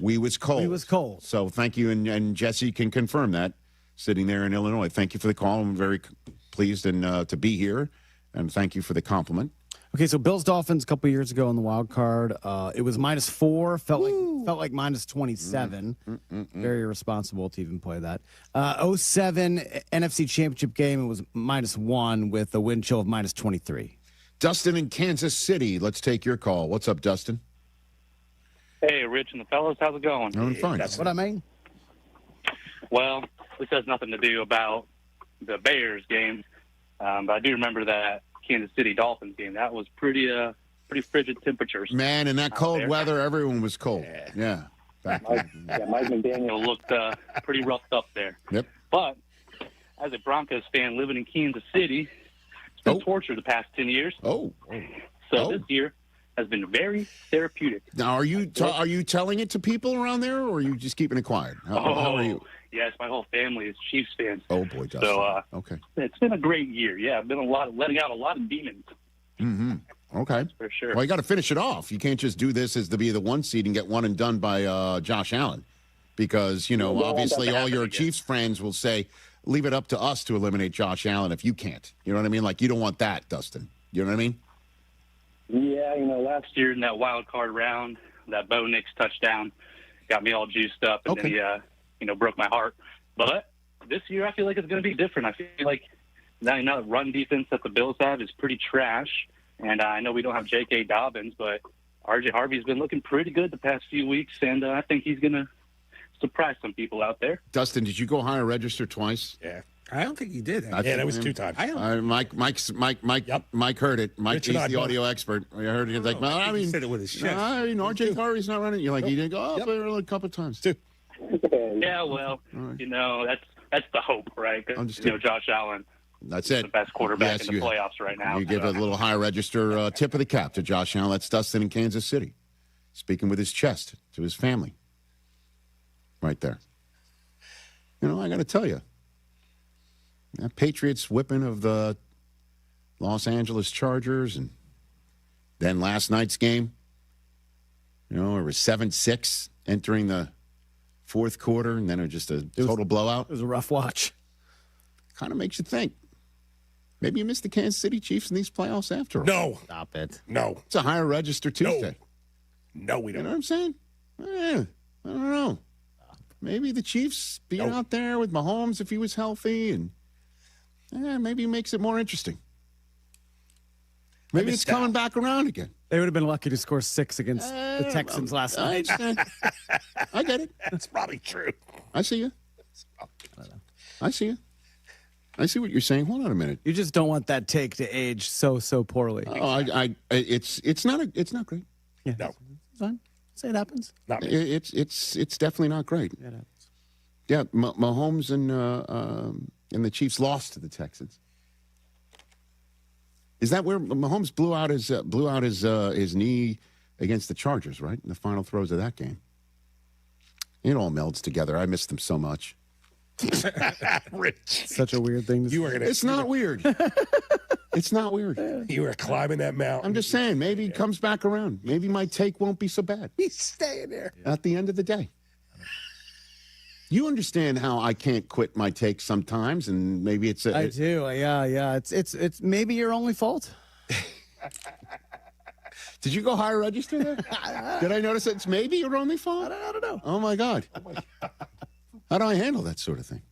we was cold. We was cold. So thank you, and Jesse can confirm that, sitting there in Illinois. Thank you for the call. I'm very pleased to be here. And thank you for the compliment. Okay, so Bills-Dolphins a couple years ago in the wild card. It was -4. Felt like -27. Very irresponsible to even play that. 07 NFC Championship game, it was -1 with a wind chill of -23. Dustin in Kansas City. Let's take your call. What's up, Dustin? Hey, Rich and the fellas. How's it going? I'm fine. That's what I mean. Well, this has nothing to do about the Bears game. But I do remember that Kansas City Dolphins game. That was pretty pretty frigid temperatures. Man, in that cold weather, everyone was cold. Yeah. Mike McDaniel looked pretty roughed up there. Yep. But as a Broncos fan living in Kansas City, it's been torture the past 10 years. So this year has been very therapeutic. Now, are you telling it to people around there, or are you just keeping it quiet? How are you? Yes, my whole family is Chiefs fans. Oh boy, Dustin. So okay, it's been a great year. Yeah, I've been letting out a lot of demons. Mm-hmm. Okay, that's for sure. Well, you got to finish it off. You can't just do this as to be the 1 seed and get one and done by Josh Allen, because obviously all your Chiefs friends will say, "Leave it up to us to eliminate Josh Allen if you can't." You know what I mean? Like, you don't want that, Dustin. You know what I mean? Yeah, last year in that wild card round, that Bo Nix touchdown got me all juiced up, and then he, broke my heart. But this year, I feel like it's going to be different. I feel like now the run defense that the Bills have is pretty trash, and I know we don't have J.K. Dobbins, but R.J. Harvey's been looking pretty good the past few weeks, and I think he's going to surprise some people out there. Dustin, did you go higher register twice? Yeah. I don't think he did. Yeah, that was 2 times. Mike heard it. Mike, he's the audio expert. I heard it. He's like, well, I mean, he said it with his chest. R.J. Harvey's not running. You're like, he didn't go up there a couple of times. 2. Yeah, well, that's the hope, right? Josh Allen. That's it. The best quarterback in the playoffs right now. You give a little high register tip of the cap to Josh Allen. That's Dustin in Kansas City, speaking with his chest to his family. Right there. I got to tell you, that Patriots whipping of the Los Chargers, and then last night's game, it was 7-6 entering the fourth quarter, and then it was just a total blowout. It was a rough watch. Kind of makes you think. Maybe you missed the Kansas City Chiefs in these playoffs after all. No. Stop it. No. It's a higher register Tuesday. No, we don't. You know what I'm saying? I don't know. Maybe the Chiefs being out there with Mahomes if he was healthy, and maybe makes it more interesting. Maybe it's coming back around again. They would have been lucky to score 6 against the Texans last night. I get it. That's probably true. I see you. I see you. I see what you're saying. Hold on a minute. You just don't want that take to age so poorly. Oh, it's not great. Yeah. No. It's fine. Say it happens. It's definitely not great. It happens. Yeah, Mahomes and the Chiefs lost to the Texans. Is that where Mahomes blew out his knee against the Chargers, right? In the final throws of that game. It all melds together. I miss them so much. Rich. Such a weird thing. It's not weird. It's not weird. You were climbing that mountain. I'm just saying, maybe he comes back around. Maybe my take won't be so bad. He's staying there. At the end of the day. You understand how I can't quit my take sometimes, and maybe it's I do. Yeah. It's maybe your only fault. Did you go higher register there? Did I notice it's maybe your only fault? I don't know. Oh my God. How do I handle that sort of thing?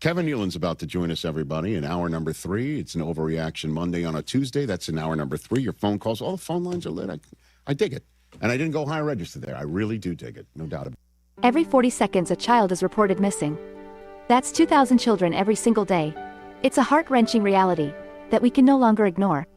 Kevin Newland's about to join us, everybody, in hour number 3. It's an Overreaction Monday on a Tuesday. That's in hour number 3. Your phone calls, all the phone lines are lit. I dig it. And I didn't go higher register there. I really do dig it. No doubt about it. Every 40 seconds, a child is reported missing. That's 2,000 children every single day. It's a heart-wrenching reality that we can no longer ignore.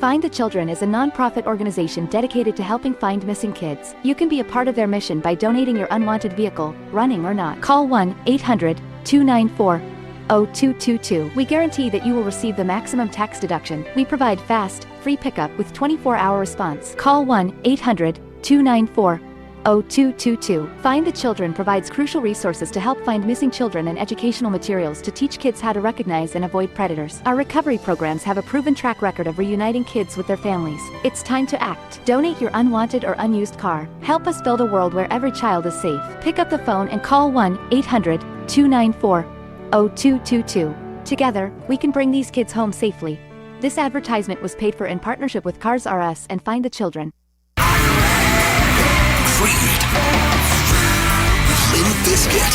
Find the Children is a non-profit organization dedicated to helping find missing kids. You can be a part of their mission by donating your unwanted vehicle, running or not. Call 1-800-294-0222. We guarantee that you will receive the maximum tax deduction. We provide fast, free pickup with 24-hour response. Call 1-800-294-0222. Find the Children provides crucial resources to help find missing children and educational materials to teach kids how to recognize and avoid predators. Our recovery programs have a proven track record of reuniting kids with their families. It's time to act. Donate your unwanted or unused car. Help us build a world where every child is safe. Pick up the phone and call 1-800-294-0222. Together, we can bring these kids home safely. This advertisement was paid for in partnership with Cars R Us and Find the Children. Creed, Limp Bizkit,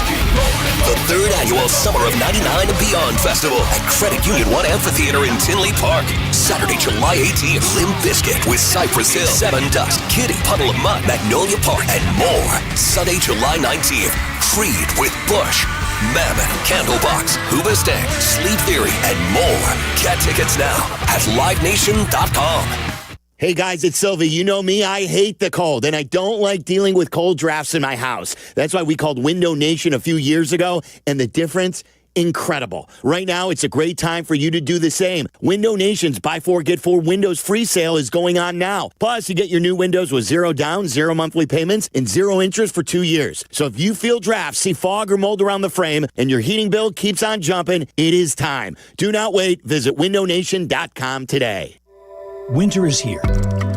the 3rd annual Summer of '99 and Beyond Festival at Credit Union One Amphitheater in Tinley Park. Saturday, July 18th, Limp Bizkit with Cypress Hill, Seven Dust, Kitty, Puddle of Mud, Magnolia Park, and more. Sunday, July 19th, Creed with Bush, Mammon, Candlebox, Hoobastank, Sleep Theory, and more. Get tickets now at livenation.com. Hey guys, it's Silvy. You know me, I hate the cold, and I don't like dealing with cold drafts in my house. That's why we called Window Nation a few years ago, and the difference, incredible. Right now, it's a great time for you to do the same. Window Nation's Buy 4, Get 4 Windows free sale is going on now. Plus, you get your new windows with 0 down, 0 monthly payments, and 0 interest for 2 years. So if you feel drafts, see fog or mold around the frame, and your heating bill keeps on jumping, it is time. Do not wait. Visit windownation.com today. Winter is here.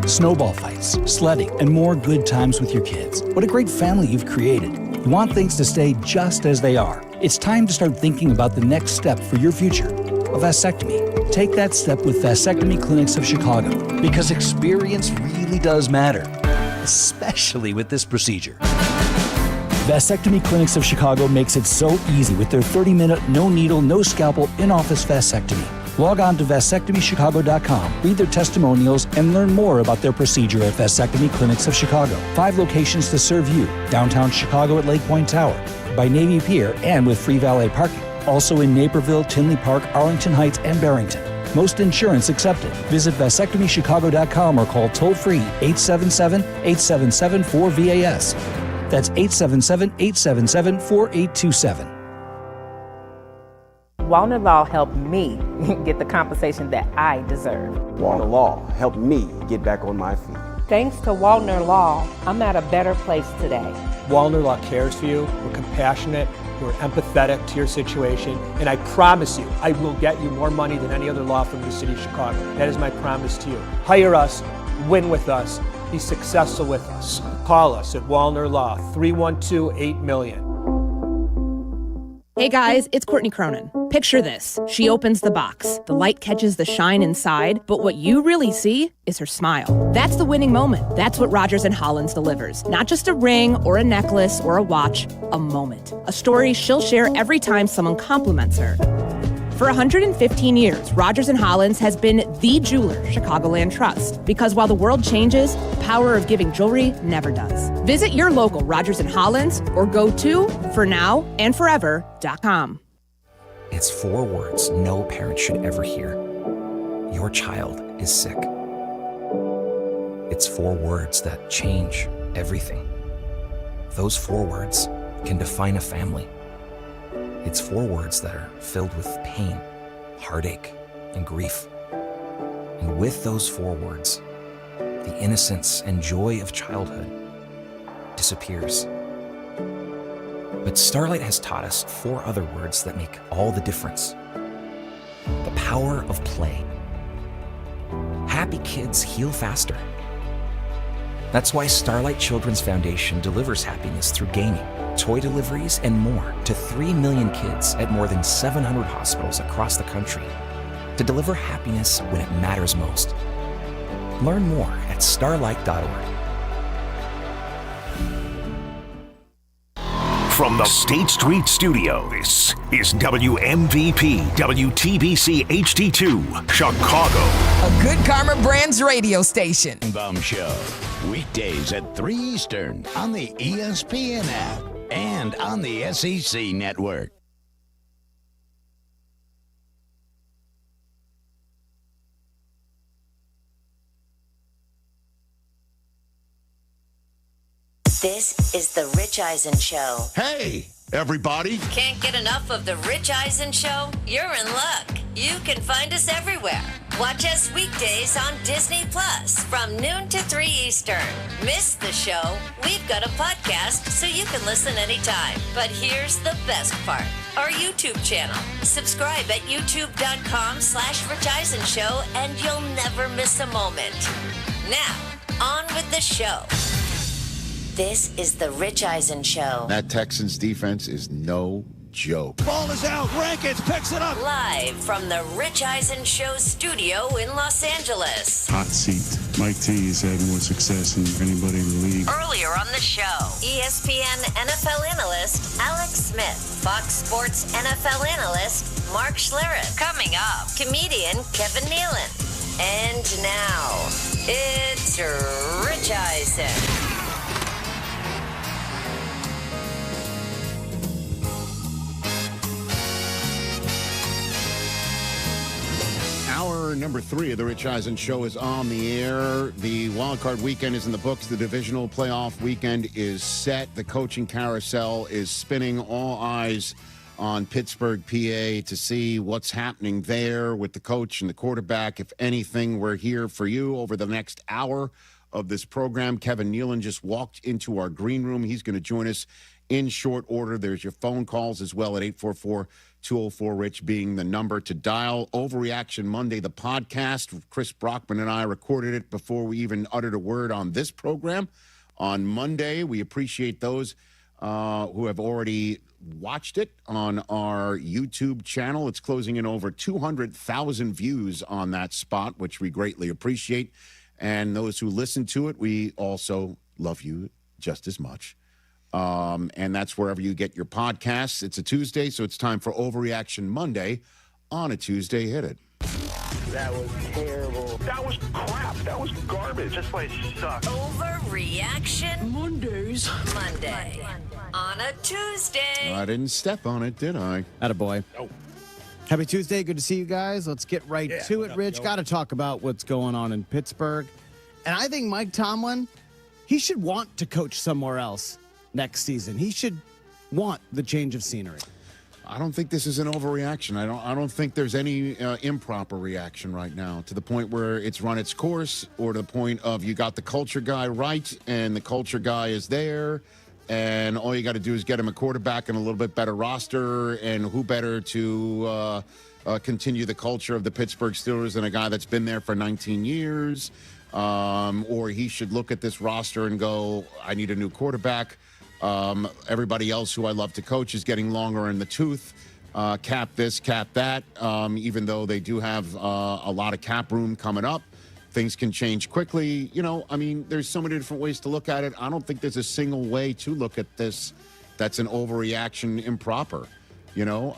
Snowball fights, sledding, and more good times with your kids. What a great family you've created. You want things to stay just as they are. It's time to start thinking about the next step for your future, a vasectomy. Take that step with Vasectomy Clinics of Chicago, because experience really does matter, especially with this procedure. Vasectomy Clinics of Chicago makes it so easy with their 30-minute, no needle, no scalpel, in-office vasectomy. Log on to vasectomychicago.com, read their testimonials, and learn more about their procedure at Vasectomy Clinics of Chicago. 5 locations to serve you: downtown Chicago at Lake Point Tower, by Navy Pier, and with free valet parking. Also in Naperville, Tinley Park, Arlington Heights, and Barrington. Most insurance accepted. Visit vasectomychicago.com or call toll-free 877-877-4VAS. That's 877-877-4827. Wallner Law helped me get the compensation that I deserve. Wallner Law helped me get back on my feet. Thanks to Wallner Law, I'm at a better place today. Wallner Law cares for you. We're compassionate. We're empathetic to your situation. And I promise you, I will get you more money than any other law firm in the city of Chicago. That is my promise to you. Hire us, win with us, be successful with us. Call us at Wallner Law, 312-8-million. Hey guys, it's Courtney Cronin. Picture this. She opens the box. The light catches the shine inside, but what you really see is her smile. That's the winning moment. That's what Rogers & Hollins delivers. Not just a ring or a necklace or a watch, a moment. A story she'll share every time someone compliments her. For 115 years, Rogers & Hollins has been the jeweler Chicagoland trusts. Because while the world changes, the power of giving jewelry never does. Visit your local Rogers & Hollins or go to fornow.andforever.com. It's 4 words no parent should ever hear. Your child is sick. It's 4 words that change everything. Those 4 words can define a family. It's 4 words that are filled with pain, heartache, and grief. And with those 4 words, the innocence and joy of childhood disappears. But Starlight has taught us 4 other words that make all the difference. The power of play. Happy kids heal faster. That's why Starlight Children's Foundation delivers happiness through gaming, toy deliveries, and more to 3 million kids at more than 700 hospitals across the country to deliver happiness when it matters most. Learn more at starlight.org. From the State Street Studio, this is WMVP WTBC HD2, Chicago. A Good Karma Brands radio station. Baum Show, weekdays at 3 Eastern on the ESPN app and on the SEC network. This is the Rich Eisen Show. Hey, everybody. Can't get enough of the Rich Eisen Show? You're in luck. You can find us everywhere. Watch us weekdays on Disney Plus from noon to 3 Eastern. Miss the show? We've got a podcast so you can listen anytime. But here's the best part. Our YouTube channel. Subscribe at youtube.com/Rich Eisen Show and you'll never miss a moment. Now, on with the show. This is the Rich Eisen Show. That Texans defense is no joke. Ball is out. Rankins picks it up. Live from the Rich Eisen Show studio in Los Angeles. Hot seat. Mike T is having more success than anybody in the league. Earlier on the show, ESPN NFL analyst Alex Smith, Fox Sports NFL analyst Mark Schlereth. Coming up, comedian Kevin Nealon. And now, it's Rich Eisen. Hour Hour number 3 of the Rich Eisen Show is on the air. The wild card weekend is in the books. The divisional playoff weekend is set. The coaching carousel is spinning. All eyes on Pittsburgh, PA, to see what's happening there with the coach and the quarterback. If anything, we're here for you over the next hour of this program. Kevin Nealon just walked into our green room. He's going to join us in short order. There's your phone calls as well at 844-204-RICH being the number to dial. Overreaction Monday, the podcast. Chris Brockman and I recorded it before we even uttered a word on this program on Monday. We appreciate those who have already watched it on our YouTube channel. It's closing in over 200,000 views on that spot, which we greatly appreciate. And those who listen to it, we also love you just as much. And that's wherever you get your podcasts. It's a Tuesday, so it's time for Overreaction Monday on a Tuesday. Hit it. That was terrible. That was crap. That was garbage. This place sucks. Overreaction Mondays. Monday. On a Tuesday. I didn't step on it, did I? Attaboy. No. Happy Tuesday. Good to see you guys. Let's get right to it, Rich. Got to talk about what's going on in Pittsburgh. And I think Mike Tomlin, he should want to coach somewhere else next season. He should want the change of scenery. I don't think this is an overreaction. I don't think there's any improper reaction right now to the point where it's run its course, or to the point of you got the culture guy right and the culture guy is there, and all you got to do is get him a quarterback and a little bit better roster, and who better to continue the culture of the Pittsburgh Steelers than a guy that's been there for 19 years. Or he should look at this roster and go, I need a new quarterback. Everybody else who I love to coach is getting longer in the tooth. Cap this, cap that. Even though they do have a lot of cap room coming up, things can change quickly. You know, I mean, there's so many different ways to look at it. I don't think there's a single way to look at this that's an overreaction, improper. You know,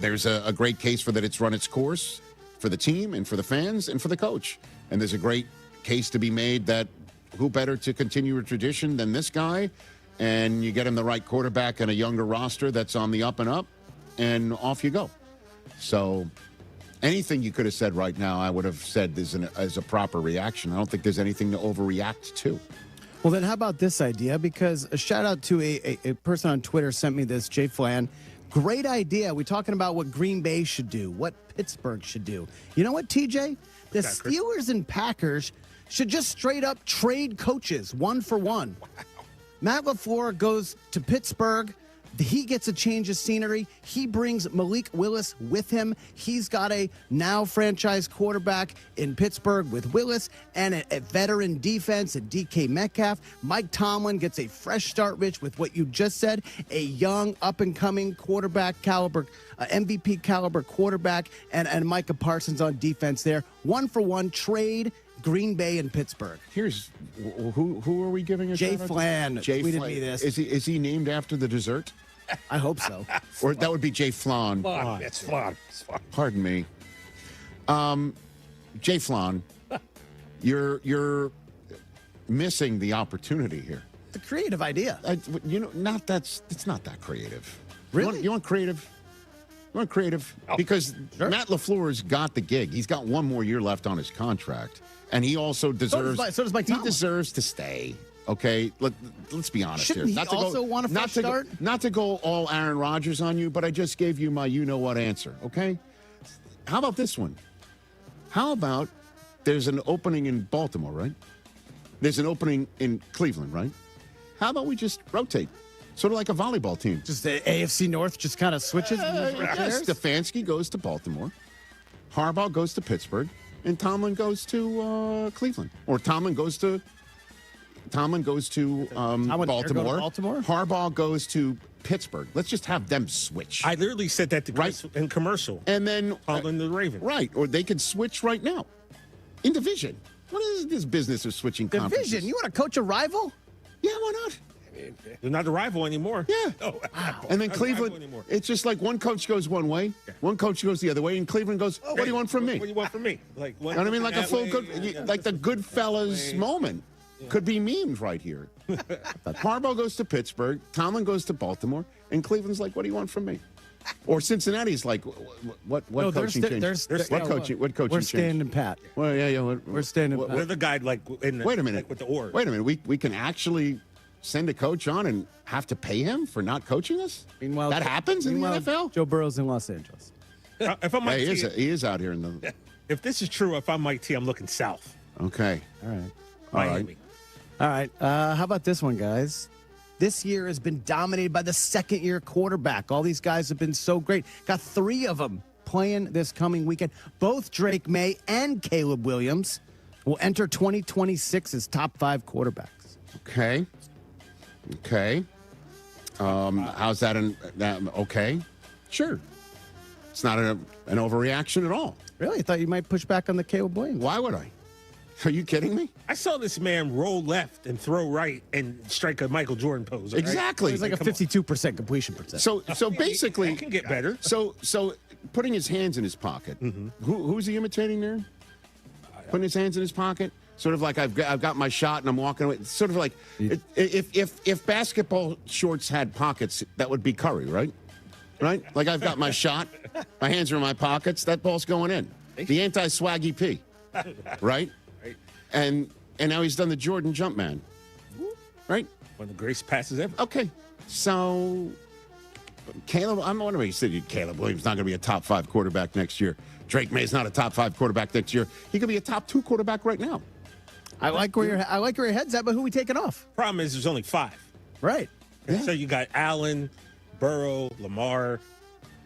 there's a great case for that. It's run its course for the team and for the fans and for the coach. And there's a great case to be made that who better to continue a tradition than this guy? And you get him the right quarterback and a younger roster that's on the up and up, and off you go. So anything you could have said right now, I would have said as a proper reaction. I don't think there's anything to overreact to. Well, then how about this idea? Because a shout out to a person on Twitter sent me this, Jay Flan. Great idea. We're talking about what Green Bay should do, what Pittsburgh should do. You know what, TJ? The Steelers and Packers should just straight up trade coaches, 1 for 1. Wow. Matt LaFleur goes to Pittsburgh. He gets a change of scenery. He brings Malik Willis with him. He's got a now franchise quarterback in Pittsburgh with Willis and a veteran defense at DK Metcalf. Mike Tomlin gets a fresh start, Rich, with what you just said, a young up-and-coming quarterback caliber, MVP caliber quarterback, and Micah Parsons on defense there. 1 for 1 trade. Green Bay and Pittsburgh. Here's who are we giving a Jay shout out to? Flan Jay tweeted Flan. me this. Is he named after the dessert? I hope so. Or that would be Jay Flan. Flan. It's Flan. It's Flan. Pardon me. Jay Flan, you're missing the opportunity here. It's a creative idea. It's not that creative. Really? You want creative? You want creative? Oh, because sure. Matt LaFleur's got the gig. He's got 1 more year left on his contract. And he also deserves. So does Mike Tomlin. He deserves to stay. Okay, let's be honest Shouldn't here. He also want a fresh start? Not to go all Aaron Rodgers on you, but I just gave you my you-know-what answer, okay? How about this one? How about there's an opening in Baltimore, right? There's an opening in Cleveland, right? How about we just rotate? Sort of like a volleyball team. Just the AFC North just kind of switches? Stefanski goes to Baltimore. Harbaugh goes to Pittsburgh. And Tomlin goes to Cleveland. Or Tomlin goes to Baltimore. Harbaugh goes to Pittsburgh. Let's just have them switch. I literally said that to Chris in commercial. And then Tomlin the Ravens. Right. Or they could switch right now. In division. What is this business of switching conferences? Division? You want to coach a rival? Yeah, why not? They're not the rival anymore. Yeah. Oh, wow. And then Cleveland, it's just like one coach goes one way, one coach goes the other way, and Cleveland goes, what do you want from me? What do you want from me? Like, you know what I mean? Like a full like the Goodfellas moment could be memed right here. Harbaugh goes to Pittsburgh, Tomlin goes to Baltimore, and Cleveland's like, what do you want from me? Or Cincinnati's like, what No, coaching change? What coaching We're change? standing pat. Well, yeah. We're standing pat. We're the guy like in the, Wait a minute. like with the org. Wait a minute. We can actually send a coach on and have to pay him for not coaching us? Meanwhile, that happens in the NFL? Joe Burrow's in Los Angeles. If I'm Mike T, he is out here in the. if this is true, if I'm Mike T, I'm looking south. Okay. All right. Miami. All right. How about this one, guys? This year has been dominated by the second-year quarterback. All these guys have been so great. Got 3 of them playing this coming weekend. Both Drake May and Caleb Williams will enter 2026 as top 5 quarterbacks. Okay. How's that? Okay. Sure. It's not an overreaction at all. Really? I thought you might push back on the Caleb Williams. Why would I? Are you kidding me? I saw this man roll left and throw right and strike a Michael Jordan pose. Right? Exactly. It's like a 52% completion percentage. So basically, it can get better. So putting his hands in his pocket. Who's he imitating there? Putting his hands in his pocket. Sort of like I've got my shot and I'm walking away. It's sort of like if basketball shorts had pockets, that would be Curry, right? Right? Like I've got my shot, my hands are in my pockets. That ball's going in. The anti-swaggy P, right? And now he's done the Jordan jump man, right? One of the greatest passes ever. Okay, so Caleb, I'm wondering, you said Caleb Williams not going to be a top 5 quarterback next year. Drake May's not a top 5 quarterback next year. He could be a top 2 quarterback right now. I like where your head's at, but who we taking off? Problem is, there's only 5. Right. Yeah. So you got Allen, Burrow, Lamar,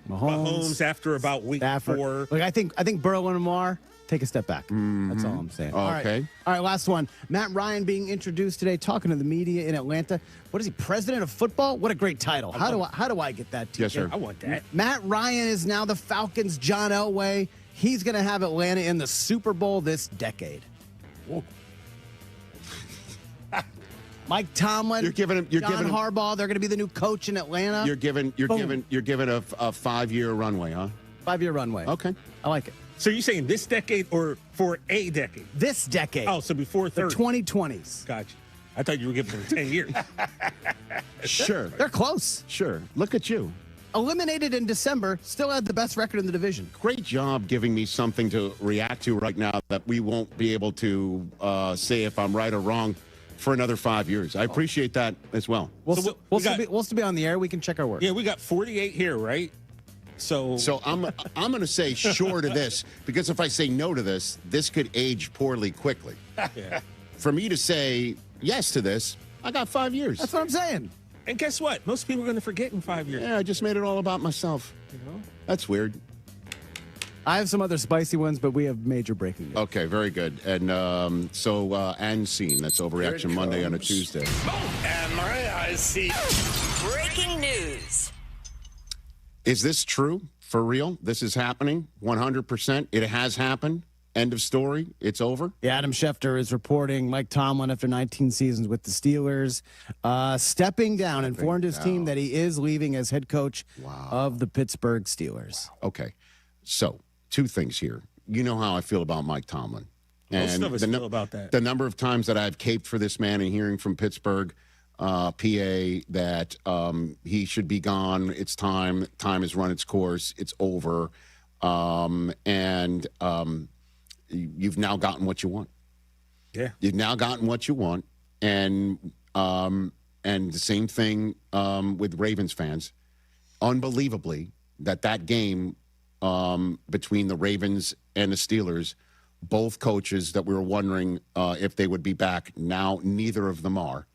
Mahomes after about week Stafford. 4. Look, I think Burrow and Lamar take a step back. That's all I'm saying. All Okay. right, last one. Matt Ryan being introduced today, talking to the media in Atlanta. What is he, president of football? What a great title. How do I get that? Yes, sir. I want that. Matt Ryan is now the Falcons' John Elway. He's going to have Atlanta in the Super Bowl this decade. Mike Tomlin, You're giving him Harbaugh. They're going to be the new coach in Atlanta. You're giving a 5-year runway, huh? 5-year runway. Okay. I like it. So you're saying this decade or for a decade? This decade. Oh, so before the 30. 2020s. Gotcha. I thought you were giving them 10 years. Sure. They're close. Sure. Look at you. Eliminated in December, still had the best record in the division. Great job giving me something to react to right now that we won't be able to say if I'm right or wrong for another 5 years. I appreciate that as well. We'll still be on the air. We can check our work. Yeah, we got 48 here, right? So I'm going to say sure to this, because if I say no to this, this could age poorly quickly. Yeah. For me to say yes to this, I got 5 years. That's what I'm saying. And guess what? Most people are going to forget in 5 years. Yeah, I just made it all about myself. You know? That's weird. I have some other spicy ones, but we have major breaking news. Okay, very good. And and scene. That's Overreaction Monday on a Tuesday. And my eyes see. Breaking news. Is this true? For real? This is happening? 100%? It has happened? End of story? It's over? Yeah, Adam Schefter is reporting Mike Tomlin, after 19 seasons with the Steelers, stepping down, informed his team that he is leaving as head coach of the Pittsburgh Steelers. Okay. So, 2 things here. You know how I feel about Mike Tomlin. Most of us feel about that. The number of times that I've caped for this man and hearing from Pittsburgh, PA, that he should be gone. It's time. Time has run its course. It's over. You've now gotten what you want. Yeah. You've now gotten what you want. And the same thing with Ravens fans. Unbelievably, that game between the Ravens and the Steelers, both coaches that we were wondering if they would be back, now neither of them are.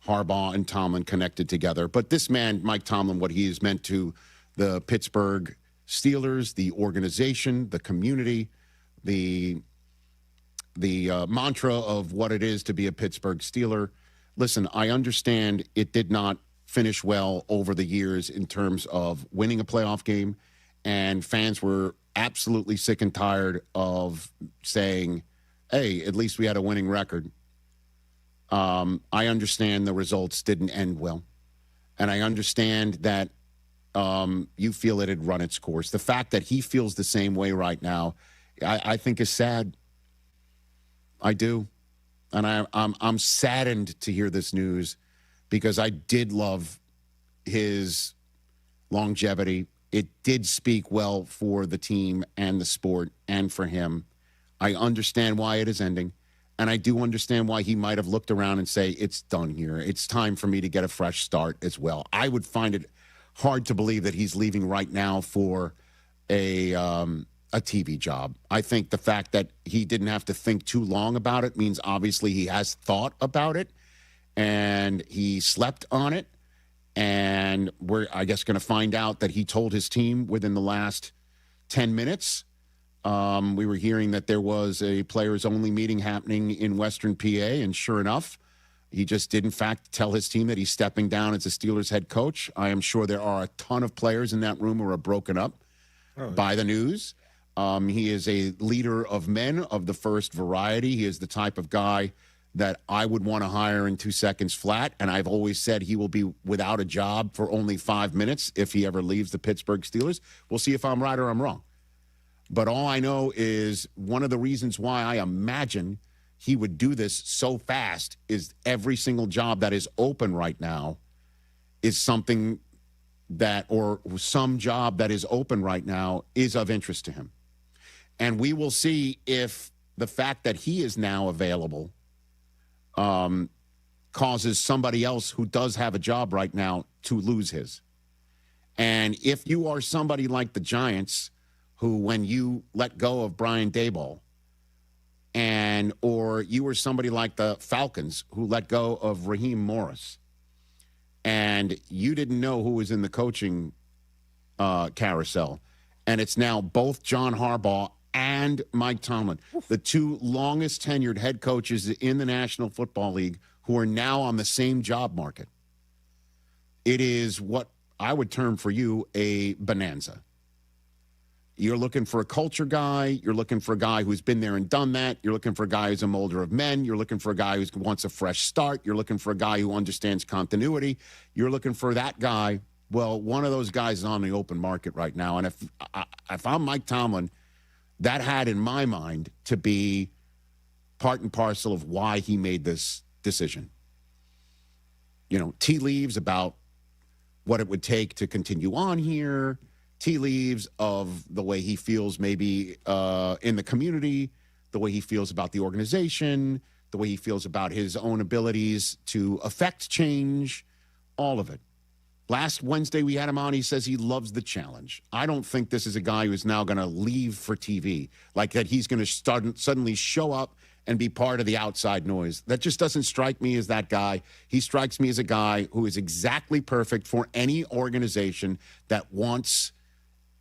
Harbaugh and Tomlin connected together. But this man, Mike Tomlin, what he has meant to the Pittsburgh Steelers, the organization, the community, the mantra of what it is to be a Pittsburgh Steeler. Listen, I understand it did not finish well over the years in terms of winning a playoff game, and fans were absolutely sick and tired of saying, hey, at least we had a winning record. I understand the results didn't end well, and I understand that you feel it had run its course. The fact that he feels the same way right now, I think is sad. I do. And I'm saddened to hear this news, because I did love his longevity. it did speak well for the team and the sport and for him. I understand why it is ending, and I do understand why he might have looked around and say, it's done here. It's time for me to get a fresh start as well. I would find it hard to believe that he's leaving right now for a TV job. I think the fact that he didn't have to think too long about it means obviously he has thought about it, and he slept on it. And we're, I guess, going to find out that he told his team within the last 10 minutes. We were hearing that there was a players-only meeting happening in Western PA, and sure enough, he just did, in fact, tell his team that he's stepping down as the Steelers head coach. I am sure there are a ton of players in that room who are broken up by the news. He is a leader of men of the first variety. He is the type of guy that I would want to hire in 2 seconds flat, and I've always said he will be without a job for only 5 minutes if he ever leaves the Pittsburgh Steelers. We'll see if I'm right or I'm wrong. But all I know is one of the reasons why I imagine he would do this so fast is every single job that is open right now is something that, or some job that is open right now is of interest to him. And we will see if the fact that he is now available causes somebody else who does have a job right now to lose his. And if you are somebody like the Giants, who when you let go of Brian Daboll, and or you were somebody like the Falcons who let go of Raheem Morris, and you didn't know who was in the coaching carousel, and it's now both John Harbaugh and Mike Tomlin, the two longest tenured head coaches in the National Football League, who are now on the same job market. It is what I would term for you a bonanza. You're looking for a culture guy. You're looking for a guy who's been there and done that. You're looking for a guy who's a molder of men. You're looking for a guy who wants a fresh start. You're looking for a guy who understands continuity. You're looking for that guy. Well, one of those guys is on the open market right now. And if I'm Mike Tomlin, that had in my mind to be part and parcel of why he made this decision. You know, tea leaves about what it would take to continue on here, tea leaves of the way he feels maybe in the community, the way he feels about the organization, the way he feels about his own abilities to affect change, all of it. Last Wednesday we had him on. He says he loves the challenge. I don't think this is a guy who's now going to leave for TV, like that he's going to suddenly show up and be part of the outside noise. That just doesn't strike me as that guy. He strikes me as a guy who is exactly perfect for any organization that wants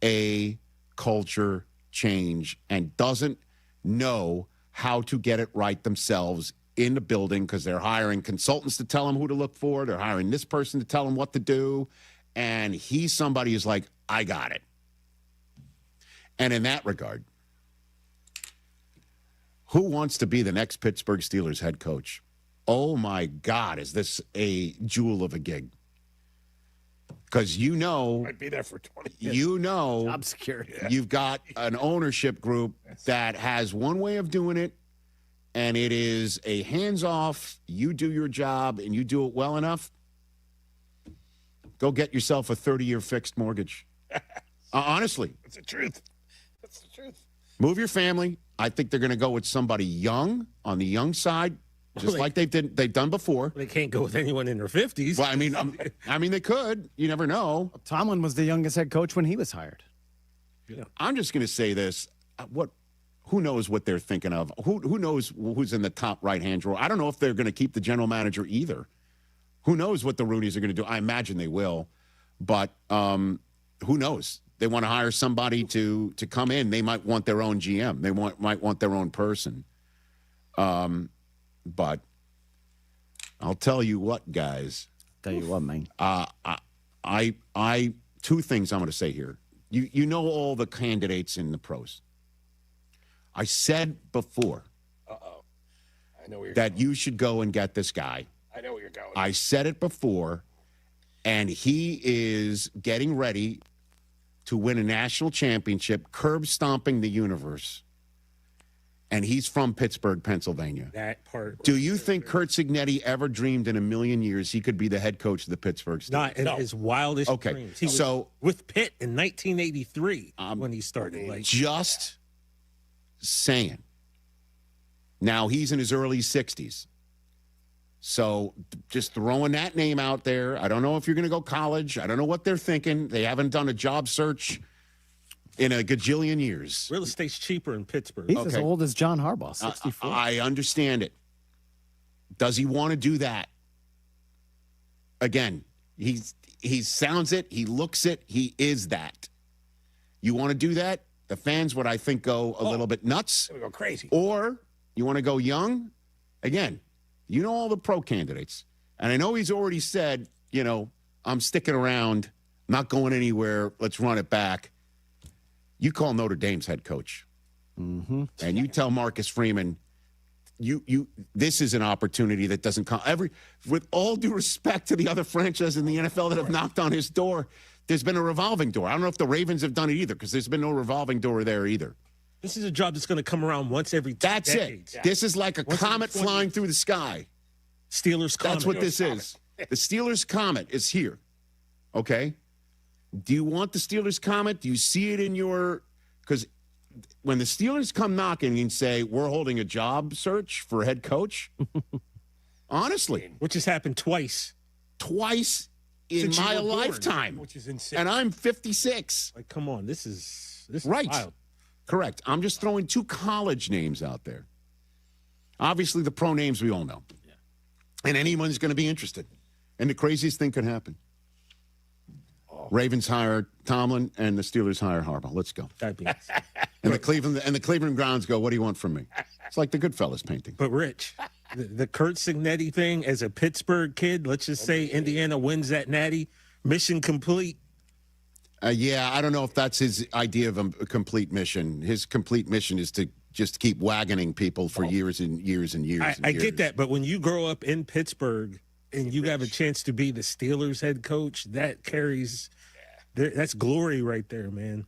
a culture change and doesn't know how to get it right themselves in the building, because they're hiring consultants to tell them who to look for. They're hiring this person to tell them what to do. And he's somebody who's like, I got it. And in that regard, who wants to be the next Pittsburgh Steelers head coach? Oh, my God, is this a jewel of a gig? Because you know, I'd be there for 20 years. You know, job security. You've got an ownership group that has one way of doing it, and it is a hands-off, you do your job, and you do it well enough, go get yourself a 30-year fixed mortgage. Honestly. That's the truth. That's the truth. Move your family. I think they're going to go with somebody young, on the young side, just like they've done before. They can't go with anyone in their 50s. Well, I mean, they could. You never know. Tomlin was the youngest head coach when he was hired. Yeah. I'm just going to say this. Who knows what they're thinking of? Who knows who's in the top right-hand drawer? I don't know if they're going to keep the general manager either. Who knows what the Roonies are going to do? I imagine they will. But who knows? They want to hire somebody to come in. They might want their own GM. They might want their own person. But I'll tell you what, guys. Tell you what, man. I two things I'm going to say here. You know all the candidates in the pros. I said before I know where you're that going. you should go and get this guy. I know where you're going. I said it before, and he is getting ready to win a national championship, curb stomping the universe. And he's from Pittsburgh, Pennsylvania. That part. Do you think Curt Cignetti ever dreamed in a million years he could be the head coach of the Pittsburgh Steelers? Not in his wildest dreams. He was with Pitt in 1983 when he started. Just saying. Now, he's in his early 60s. So just throwing that name out there. I don't know if you're going to go college. I don't know what they're thinking. They haven't done a job search in a gajillion years. Real estate's cheaper in Pittsburgh. He's as old as John Harbaugh, 64. I understand it. Does he want to do that? Again, he sounds it. He looks it. He is that. You want to do that? The fans would, I think, go a little bit nuts. They would go crazy. Or you want to go young? Again, you know all the pro candidates. And I know he's already said, I'm sticking around, not going anywhere. Let's run it back. You call Notre Dame's head coach. Mm-hmm. And you tell Marcus Freeman, this is an opportunity that doesn't come. With all due respect to the other franchises in the NFL that have knocked on his door, there's been a revolving door. I don't know if the Ravens have done it either, because there's been no revolving door there either. This is a job that's going to come around once every 2 That's decades. it. This is like a comet flying through the sky. Steelers Comet. That's what this is. The Steelers Comet is here. Okay? Do you want the Steelers Comet? Do you see it in your... Because when the Steelers come knocking and say, we're holding a job search for head coach, honestly. Which has happened twice. Twice in my lifetime. Which is insane. And I'm 56. Like, come on. This is right. wild. Correct. I'm just throwing 2 college names out there. Obviously, the pro names we all know. Yeah. And anyone's going to be interested. And the craziest thing could happen. Ravens hire Tomlin and the Steelers hire Harbaugh. Let's go. That'd be and the Cleveland Browns go, what do you want from me? It's like the Goodfellas painting. But Rich, the Curt Cignetti thing as a Pittsburgh kid, let's just say Indiana wins that natty, mission complete. Yeah, I don't know if that's his idea of a complete mission. His complete mission is to just keep wagoning people for years and years and years. I get that, but when you grow up in Pittsburgh and you have a chance to be the Steelers head coach, that carries that's glory right there, man.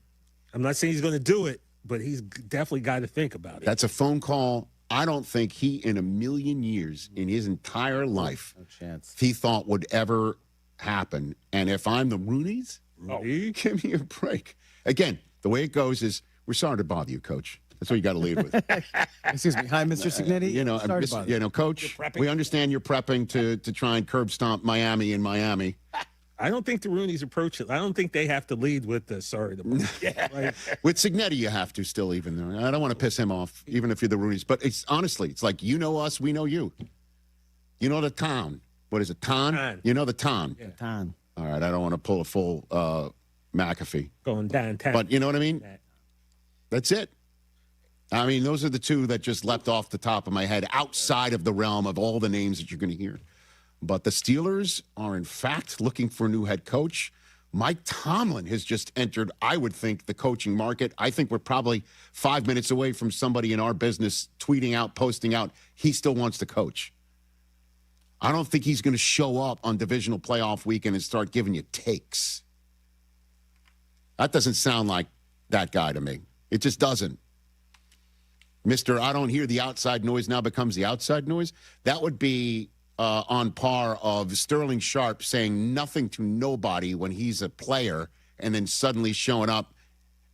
I'm not saying he's going to do it, but he's definitely got to think about it. That's a phone call. I don't think he, in a million years, in his entire life, no chance, he thought would ever happen. And if I'm the Roonies, give me a break. Again, the way it goes is, we're sorry to bother you, Coach. That's what you got to lead with. Excuse me. Hi, Mr. Cignetti. Coach, we understand you're prepping to try and curb stomp Miami in Miami. I don't think the Roonies approach it. I don't think they have to lead with the sorry. With Cignetti, you have to still, even though I don't want to piss him off, even if you're the Roonies. But it's honestly, it's like, you know us, we know you. You know the town. What is it, Ton? You know the Ton. Yeah. Ton. All right, I don't want to pull a full McAfee. Going downtown. But you know what I mean? That's it. I mean, those are the 2 that just leapt off the top of my head outside of the realm of all the names that you're going to hear. But the Steelers are, in fact, looking for a new head coach. Mike Tomlin has just entered, I would think, the coaching market. I think we're probably 5 minutes away from somebody in our business tweeting out, posting out, he still wants to coach. I don't think he's going to show up on divisional playoff weekend and start giving you takes. That doesn't sound like that guy to me. It just doesn't. Mr. I don't hear the outside noise now becomes the outside noise. That would be on par of Sterling Sharp saying nothing to nobody when he's a player and then suddenly showing up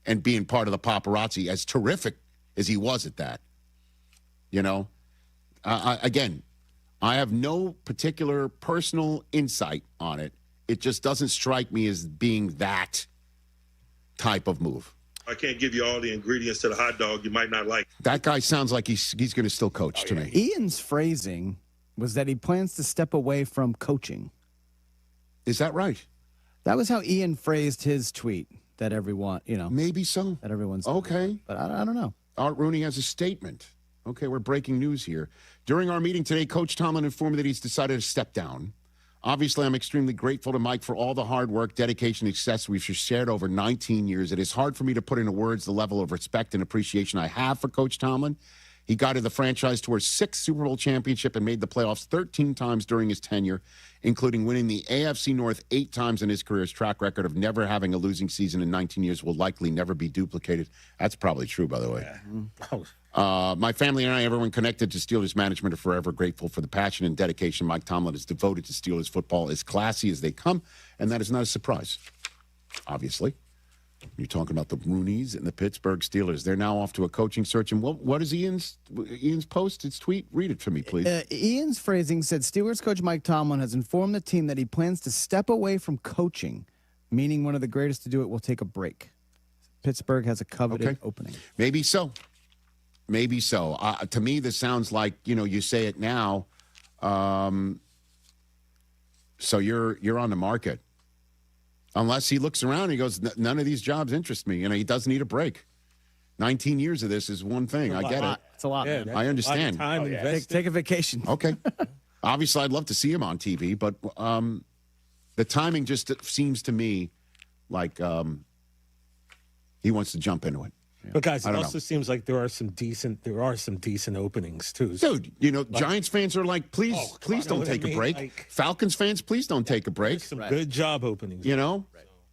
and being part of the paparazzi, as terrific as he was at that. Again, I have no particular personal insight on it. It just doesn't strike me as being that type of move. I can't give you all the ingredients to the hot dog you might not like. That guy sounds like he's going to still coach to me. Ian's phrasing was that he plans to step away from coaching. Is that right? That was how Ian phrased his tweet, that everyone, Maybe so. That everyone's... Okay. But I don't know. Art Rooney has a statement. Okay, we're breaking news here. During our meeting today, Coach Tomlin informed me that he's decided to step down. Obviously, I'm extremely grateful to Mike for all the hard work, dedication, and success we've shared over 19 years. It is hard for me to put into words the level of respect and appreciation I have for Coach Tomlin. He guided the franchise to a 6th Super Bowl championship and made the playoffs 13 times during his tenure, including winning the AFC North 8 times in his career. His track record of never having a losing season in 19 years will likely never be duplicated. That's probably true, by the way. Yeah. My family and I, everyone connected to Steelers management, are forever grateful for the passion and dedication Mike Tomlin is devoted to Steelers football, as classy as they come, and that is not a surprise, obviously. You're talking about the Rooneys and the Pittsburgh Steelers. They're now off to a coaching search. And what is Ian's post, his tweet? Read it for me, please. Ian's phrasing said, Steelers coach Mike Tomlin has informed the team that he plans to step away from coaching, meaning one of the greatest to do it will take a break. Pittsburgh has a coveted opening. Maybe so. Maybe so. To me, this sounds like, you say it now. So you're on the market. Unless he looks around and he goes, none of these jobs interest me. He does need a break. 19 years of this is one thing. I get it. It's a lot, man. I understand. Take a vacation. Okay. Obviously, I'd love to see him on TV, but the timing just seems to me like he wants to jump into it. But guys, it also seems like there are some decent openings too. Dude, Giants fans are like, please don't take a break. Falcons fans, please don't take a break. Some good job openings.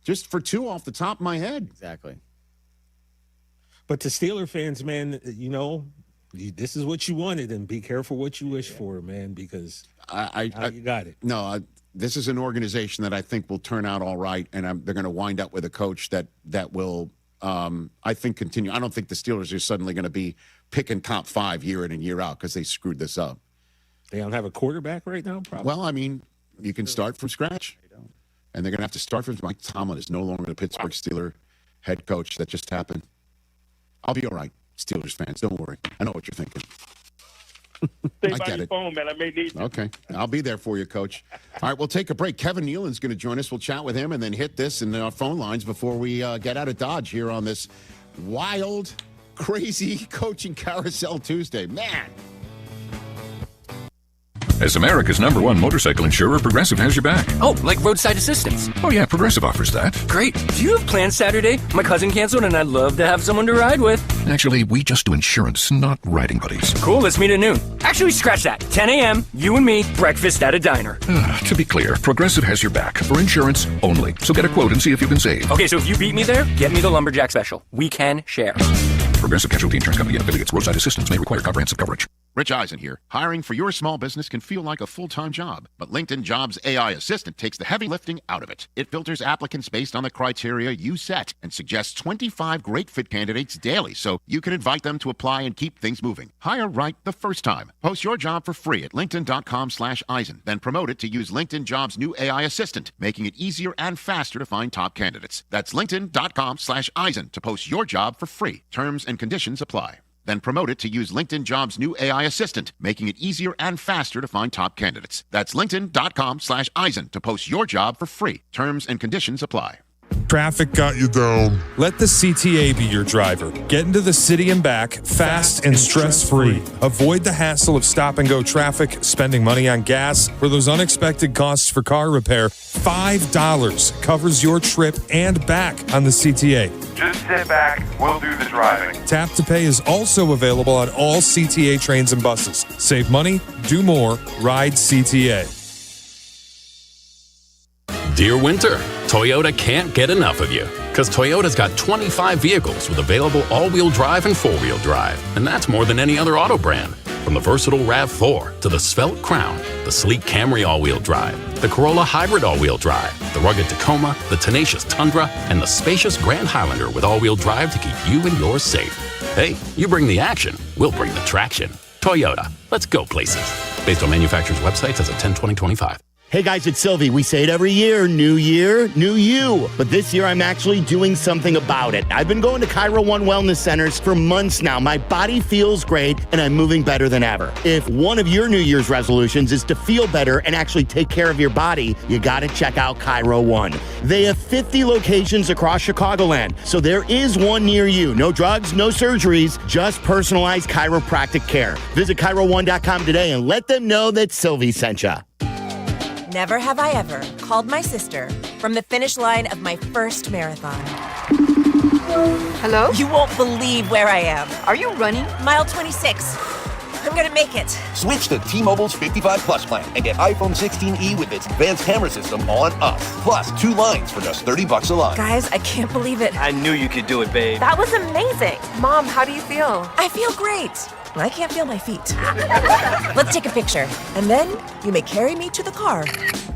Just for two off the top of my head. Exactly. But to Steeler fans, man, this is what you wanted, and be careful what you wish for, man, because you got it. No, this is an organization that I think will turn out all right, and they're going to wind up with a coach that will. I think continue. I don't think the Steelers are suddenly going to be picking top 5 year in and year out because they screwed this up. They don't have a quarterback right now, probably. Well, you can start from scratch. And they're going to have to start from Mike Tomlin is no longer the Pittsburgh Steelers head coach. That just happened. I'll be all right, Steelers fans. Don't worry. I know what you're thinking. Stay by your phone, man. I may need you. Okay. I'll be there for you, Coach. All right, we'll take a break. Kevin Nealon's going to join us. We'll chat with him and then hit this in our phone lines before we get out of Dodge here on this wild, crazy coaching carousel Tuesday. Man. As America's #1 motorcycle insurer, Progressive has your back. Oh, like roadside assistance? Oh, yeah, Progressive offers that. Great. Do you have plans Saturday? My cousin canceled and I'd love to have someone to ride with. Actually, we just do insurance, not riding buddies. Cool, let's meet at noon. Actually, scratch that. 10 a.m., you and me, breakfast at a diner. To be clear, Progressive has your back for insurance only. So get a quote and see if you can save. Okay, so if you beat me there, get me the Lumberjack Special. We can share. Progressive Casualty Insurance Company and affiliates. Roadside assistance may require comprehensive coverage. Rich Eisen here. Hiring for your small business can feel like a full-time job, but LinkedIn Jobs AI Assistant takes the heavy lifting out of it. It filters applicants based on the criteria you set and suggests 25 great fit candidates daily, so you can invite them to apply and keep things moving. Hire right the first time. Post your job for free at linkedin.com/Eisen, then promote it to use LinkedIn Jobs' new AI Assistant, making it easier and faster to find top candidates. That's linkedin.com/Eisen to post your job for free. Terms and conditions apply. Then promote it to use LinkedIn Jobs' new AI Assistant, making it easier and faster to find top candidates. That's linkedin.com/Eisen to post your job for free. Terms and conditions apply. Traffic got you down. Let the CTA be your driver. Get into the city and back fast and stress-free. Avoid the hassle of stop-and-go traffic, spending money on gas, or those unexpected costs for car repair. $5 covers your trip and back on the CTA. Just sit back, we'll do the driving. Tap to Pay is also available on all CTA trains and buses. Save money, do more, ride CTA. Dear Winter, Toyota can't get enough of you. Because Toyota's got 25 vehicles with available all-wheel drive and four-wheel drive. And that's more than any other auto brand. From the versatile RAV4 to the svelte Crown, the sleek Camry all-wheel drive, the Corolla Hybrid all-wheel drive, the rugged Tacoma, the tenacious Tundra, and the spacious Grand Highlander with all-wheel drive to keep you and yours safe. Hey, you bring the action, we'll bring the traction. Toyota, let's go places. Based on manufacturer's websites as of 10/20/25. Hey guys, it's Silvy. We say it every year, new you. But this year I'm actually doing something about it. I've been going to Cairo One Wellness Centers for months now. My body feels great and I'm moving better than ever. If one of your New Year's resolutions is to feel better and actually take care of your body, you gotta check out Cairo One. They have 50 locations across Chicagoland, so there is one near you. No drugs, no surgeries, just personalized chiropractic care. Visit CairoOne.com today and let them know that Silvy sent you. Never have I ever called my sister from the finish line of my first marathon. Hello? You won't believe where I am. Are you running? Mile 26. I'm gonna make it. Switch to T-Mobile's 55 Plus plan and get iPhone 16e with its advanced camera system on us. Plus, 2 lines for just $30 a line. Guys, I can't believe it. I knew you could do it, babe. That was amazing. Mom, how do you feel? I feel great. I can't feel my feet. Let's take a picture. And then you may carry me to the car.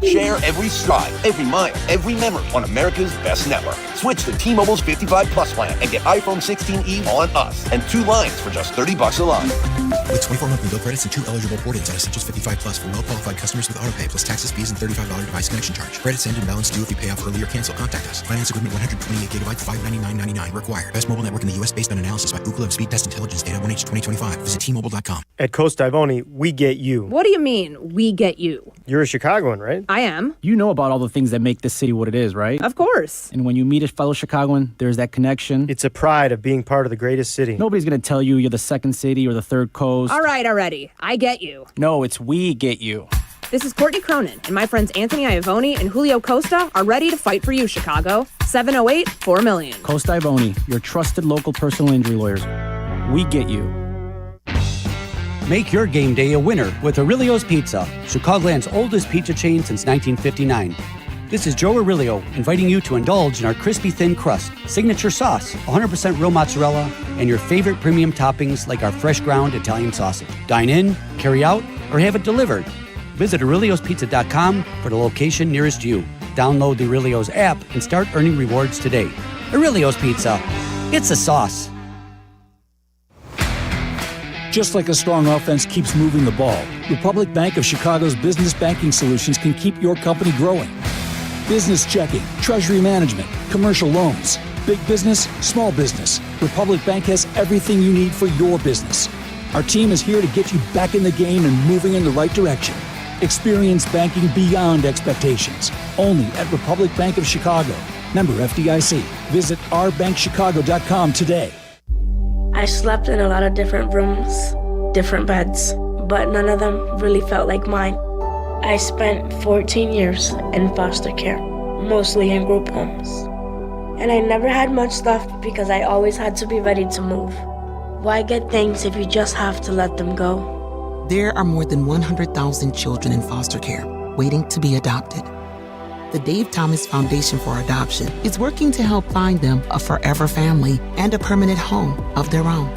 Share every stride, every mile, every memory on America's best network. Switch to T-Mobile's 55 Plus plan and get iPhone 16e on us and 2 lines for just $30 a line. With 24 monthly bill credits and 2 eligible port-ins on Essentials 55 Plus for well-qualified customers with autopay plus taxes, fees, and $35 device connection charge. Credits end and balance due if you pay off early or cancel. Contact us. Finance agreement 128 gigabytes, $599.99 required. Best mobile network in the U.S. based on analysis by Ookla of Speed Test Intelligence data 1H 2025. Visit T-Mobile.com. At Coast Ivoni, we get you. What do you mean, we get you? You're a Chicagoan, right? I am. You know about all the things that make this city what it is, right? Of course. And when you meet a fellow Chicagoan, there's that connection. It's a pride of being part of the greatest city. Nobody's going to tell you you're the second city or the third coast. All right, already. I get you. No, it's we get you. This is Courtney Cronin, and my friends Anthony Iavoni and Julio Costa are ready to fight for you, Chicago. 708-4million. Costa Iavoni, your trusted local personal injury lawyers. We get you. Make your game day a winner with Aurelio's Pizza, Chicagoland's oldest pizza chain since 1959. This is Joe Aurelio inviting you to indulge in our crispy thin crust, signature sauce, 100% real mozzarella, and your favorite premium toppings like our fresh ground Italian sausage. Dine in, carry out, or have it delivered. Visit Aurelio'sPizza.com for the location nearest you. Download the Aurelio's app and start earning rewards today. Aurelio's Pizza. It's a sauce. Just like a strong offense keeps moving the ball, Republic Bank of Chicago's business banking solutions can keep your company growing. Business checking, treasury management, commercial loans, big business, small business. Republic Bank has everything you need for your business. Our team is here to get you back in the game and moving in the right direction. Experience banking beyond expectations. Only at Republic Bank of Chicago. Member FDIC. Visit ourbankchicago.com today. I slept in a lot of different rooms, different beds, but none of them really felt like mine. I spent 14 years in foster care, mostly in group homes. And I never had much stuff because I always had to be ready to move. Why get things if you just have to let them go? There are more than 100,000 children in foster care waiting to be adopted. The Dave Thomas Foundation for Adoption is working to help find them a forever family and a permanent home of their own.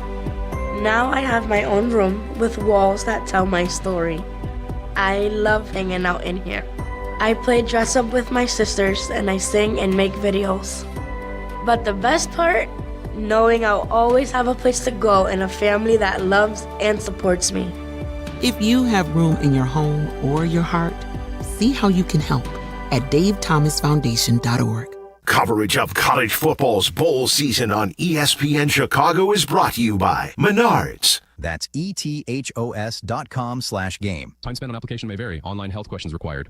Now I have my own room with walls that tell my story. I love hanging out in here. I play dress up with my sisters and I sing and make videos. But the best part, knowing I'll always have a place to go and a family that loves and supports me. If you have room in your home or your heart, see how you can help at davethomasfoundation.org. Coverage of college football's bowl season on ESPN Chicago is brought to you by Menards. That's ETHOS.com/game. Time spent on application may vary. Online health questions required.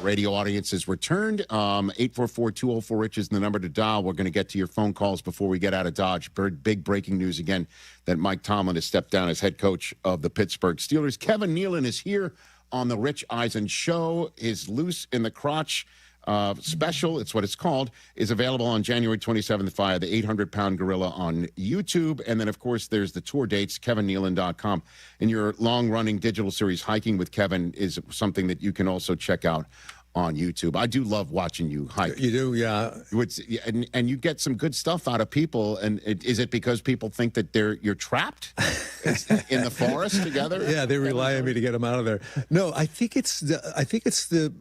Radio audience is returned. 844-204-RICH is the number to dial. We're going to get to your phone calls before we get out of Dodge. Big breaking news again that Mike Tomlin has stepped down as head coach of the Pittsburgh Steelers. Kevin Nealon is here on the Rich Eisen Show. His Loose in the Crotch special, it's what it's called, is available on January 27th via the 800-Pound Gorilla on YouTube. And then, of course, there's the tour dates, kevinnealon.com. And your long-running digital series, Hiking with Kevin, is something that you can also check out on YouTube. I do love watching you hike. You do, yeah. And you get some good stuff out of people. And is it because people think that you're trapped in the forest together? Yeah, they rely on me to get them out of there. No, I think it's the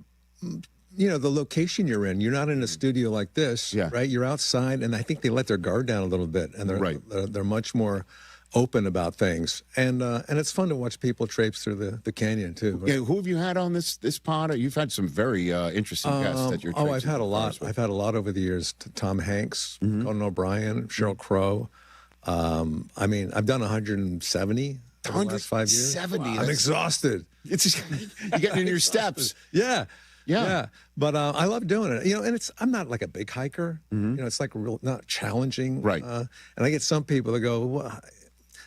the location you're in. You're not in a studio like this, right? You're outside, and I think they let their guard down a little bit, and they're much more open about things, and it's fun to watch people traipse through the canyon too. Yeah, who have you had on this pod? You've had some very interesting guests that you're. I've had a lot. I've had a lot over the years. Tom Hanks, Conan O'Brien, Sheryl Crow. I mean, I've done 170 over the last 5 years. 170. I'm exhausted. It's just, you're getting in your steps. Yeah. But I love doing it. And I'm not like a big hiker. It's like not challenging. Right. And I get some people that go, well,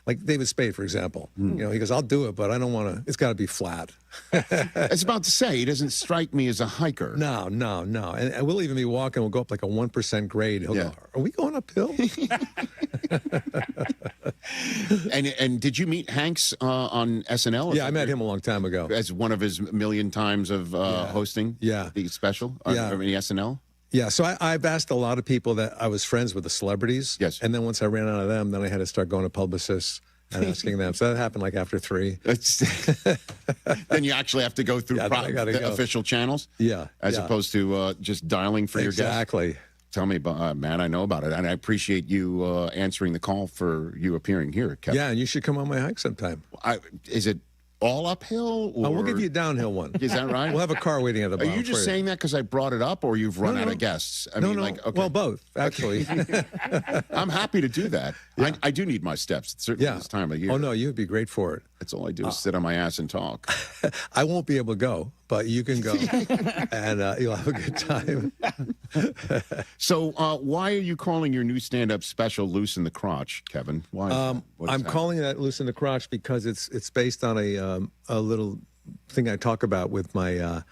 like David Spade, for example. He goes, I'll do it, but I don't want to. It's got to be flat. I was about to say, he doesn't strike me as a hiker. No. And we'll even be walking. We'll go up like a 1% grade. He'll go, are we going uphill? And did you meet Hanks on SNL? Yeah, I met him a long time ago. As one of his million times of hosting the special? The SNL? Yeah, so I've asked a lot of people that I was friends with the celebrities. Yes. And then once I ran out of them, then I had to start going to publicists and asking them. So that happened like after 3. Then you actually have to go through official channels? Yeah. As opposed to just dialing for your guests? Exactly. Tell me, man, I know about it. And I appreciate you answering the call for you appearing here, Kevin. Yeah, and you should come on my hike sometime. Is it all uphill? Or... we'll give you a downhill one. Is that right? We'll have a car waiting at the bottom. Are you just saying that because I brought it up, or you've run out of guests? I mean, okay. Well, both, actually. I'm happy to do that. Yeah. I do need my steps, certainly this time of year. Oh, no, you'd be great for it. That's all I do is sit on my ass and talk. I won't be able to go, but you can go, and you'll have a good time. So why are you calling your new stand-up special Loose in the Crotch, Kevin? Why? I'm calling that Loose in the Crotch because it's based on a little thing I talk about with my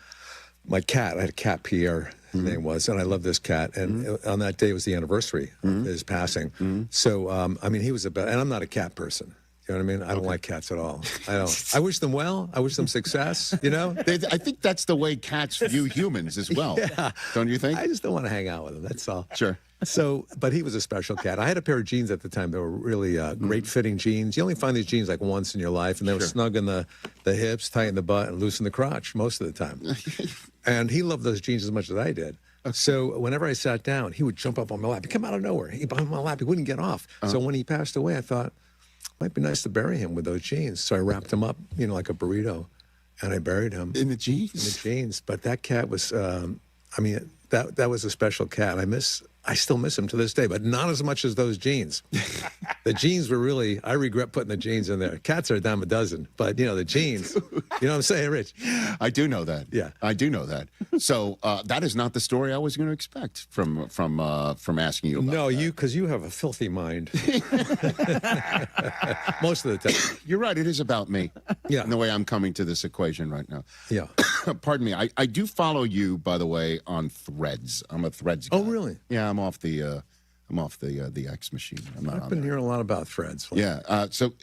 cat. I had a cat, Pierre, his name was, and I love this cat. And on that day, it was the anniversary of his passing. So, I mean, he was and I'm not a cat person. You know what I mean? I don't like cats at all. I don't. I wish them well. I wish them success, you know? I think that's the way cats view humans as well. Yeah. Don't you think? I just don't want to hang out with them. That's all. Sure. So, but he was a special cat. I had a pair of jeans at the time that were really great fitting jeans. You only find these jeans like once in your life, and they were snug in the hips, tight in the butt, and loose in the crotch most of the time. And he loved those jeans as much as I did. So whenever I sat down, he would jump up on my lap. He'd come out of nowhere. He'd on my lap. He wouldn't get off. So when he passed away, I thought, it might be nice to bury him with those jeans. So I wrapped him up, like a burrito, and I buried him. In the jeans? In the jeans. But that cat was, that was a special cat. I still miss him to this day, but not as much as those jeans. The jeans were really, I regret putting the jeans in there. Cats are a dime a dozen, but the jeans, you know what I'm saying, Rich? I do know that. Yeah. I do know that. So that is not the story I was going to expect from asking you about that. Because you have a filthy mind. Most of the time. You're right. It is about me. Yeah. And the way I'm coming to this equation right now. Yeah. Pardon me. I do follow you, by the way, on Threads. I'm a Threads guy. Oh, really? Yeah, I'm off the X machine. I've been hearing a lot about Threads. Yeah. So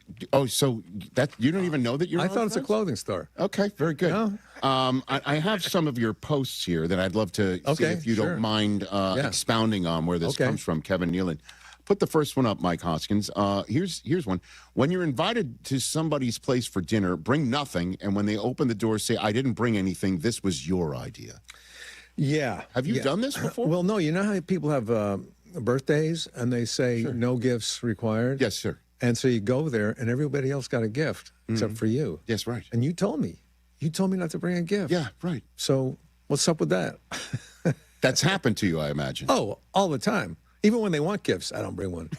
that you don't even know that you're. I thought it's a clothing store. Okay, very good. No. I have some of your posts here that I'd love to see if you don't mind expounding on where this comes from, Kevin Nealon. Put the first one up, Mike Hoskins. Here's one. When you're invited to somebody's place for dinner, bring nothing, and when they open the door, say, "I didn't bring anything. This was your idea." Yeah. Have you done this before? Well, no. You know how people have birthdays and they say no gifts required? Yes, sir. And so you go there and everybody else got a gift except for you. Yes, right. And you told me. You told me not to bring a gift. Yeah, right. So what's up with that? That's happened to you, I imagine. Oh, all the time. Even when they want gifts, I don't bring one.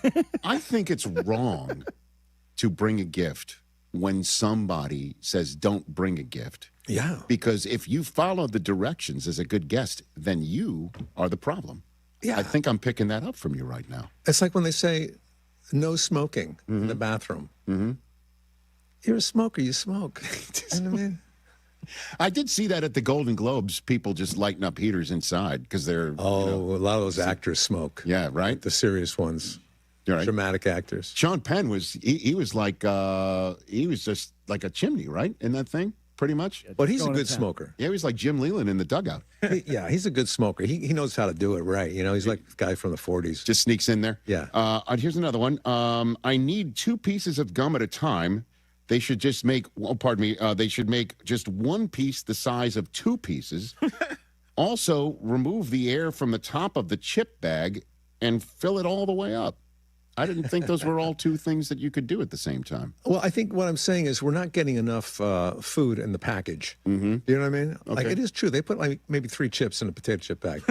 I think it's wrong to bring a gift when somebody says don't bring a gift. Yeah. Because if you follow the directions as a good guest, then you are the problem. Yeah. I think I'm picking that up from you right now. It's like when they say no smoking in the bathroom. Mm-hmm. You're a smoker, you smoke. You know what I mean? I did see that at the Golden Globes, people just lighting up heaters inside because they're... a lot of those actors smoke. Yeah, right? The serious ones. Right. Dramatic actors. Sean Penn was, he was like, he was just like a chimney, right? In that thing, pretty much. But he's a good smoker. Yeah, he was like Jim Leland in the dugout. He's a good smoker. He knows how to do it right. He's like the guy from the 40s. Just sneaks in there. Yeah. Here's another one. I need 2 pieces of gum at a time. They should just make, they should make just 1 piece the size of 2 pieces. Also, remove the air from the top of the chip bag and fill it all the way up. I didn't think those were all 2 things that you could do at the same time. Well, I think what I'm saying is we're not getting enough food in the package. Mm-hmm. You know what I mean? Okay. Like, it is true. They put like maybe 3 chips in a potato chip bag.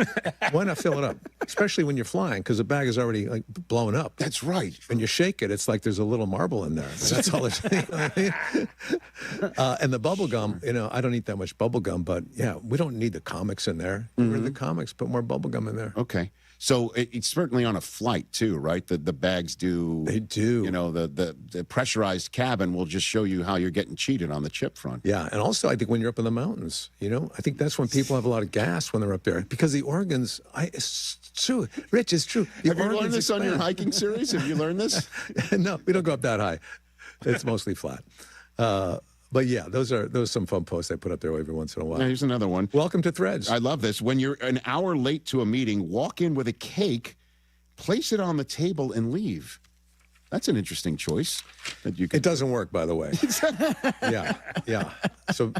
Why not fill it up? especially when you're flying, because the bag is already like blown up. That's right. And you shake it, it's like there's a little marble in there. And that's all it's. You know what I mean? And the bubble gum, I don't eat that much bubble gum, but yeah, we don't need the comics in there. Get rid of the comics, put more bubble gum in there. Okay. So it's certainly on a flight too, right? The bags do. They do. The pressurized cabin will just show you how you're getting cheated on the chip front. Yeah, and also I think when you're up in the mountains, I think that's when people have a lot of gas when they're up there because the organs. It's true, Rich. It's true. Have you learned this on your hiking series? Have you learned this? No, we don't go up that high. It's mostly flat. But yeah, those are some fun posts I put up there every once in a while. Here's another one. Welcome to Threads. I love this. When you're an hour late to a meeting, walk in with a cake, place it on the table, and leave. That's an interesting choice. It doesn't work, by the way. Yeah. So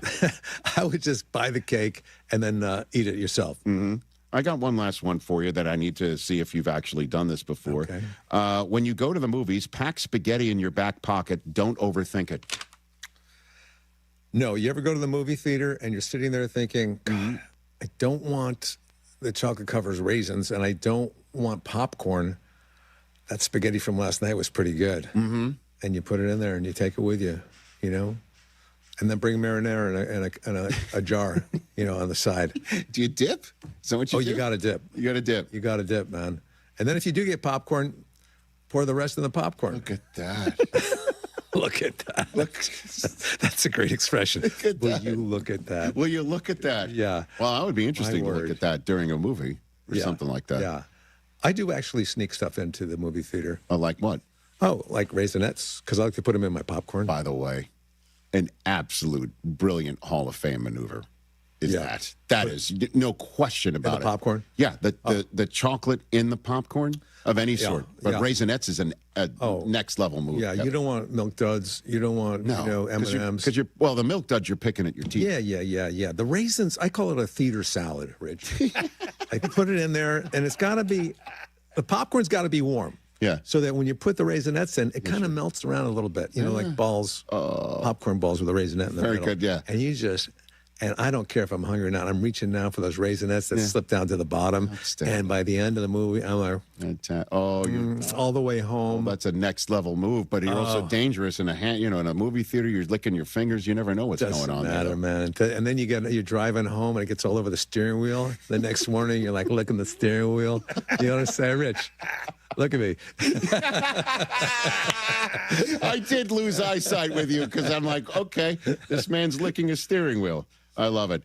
I would just buy the cake and then eat it yourself. Mm-hmm. I got one last one for you that I need to see if you've actually done this before. Okay. When you go to the movies, pack spaghetti in your back pocket. Don't overthink it. No, you ever go to the movie theater and you're sitting there thinking, God, I don't want the chocolate covers raisins and I don't want popcorn. That spaghetti from last night was pretty good. Mm-hmm. And you put it in there and you take it with you, and then bring marinara and a jar, on the side. Do you dip? Is that what you do? You got to dip. You got to dip. You got to dip, man. And then if you do get popcorn, pour the rest in the popcorn. Look at that. Look at that. That's a great expression. Will you look at that? Will you look at that? Yeah. Well, I would be interesting to look at that during a movie or something like that. Yeah. I do actually sneak stuff into the movie theater. Oh, like what? Oh, like Raisinets, because I like to put them in my popcorn. By the way, an absolute brilliant Hall of Fame maneuver is that. That is no question about it. The popcorn? Yeah, the chocolate in the popcorn of any sort. But Raisinets is a next level move. Yeah, you don't want Milk Duds. You don't want M&Ms. Because the Milk Duds you're picking at your teeth. Yeah. The raisins, I call it a theater salad, Rich. I put it in there, and it's got to be, the popcorn's got to be warm. Yeah. So that when you put the Raisinets in, it kind of melts around a little bit, like balls, popcorn balls with a Raisinette in the middle. Very good, yeah. And and I don't care if I'm hungry or not. I'm reaching now for those Raisinets that slip down to the bottom. And by the end of the movie, I'm like, it's all the way home. Well, that's a next level move, but you're also dangerous in in a movie theater. You're licking your fingers. You never know what's going on. Doesn't matter, man. And then you're driving home and it gets all over the steering wheel. The next morning, you're like licking the steering wheel. You know what I'm saying, Rich? Look at me. I did lose eyesight with you because I'm like, okay, this man's licking a steering wheel. I love it.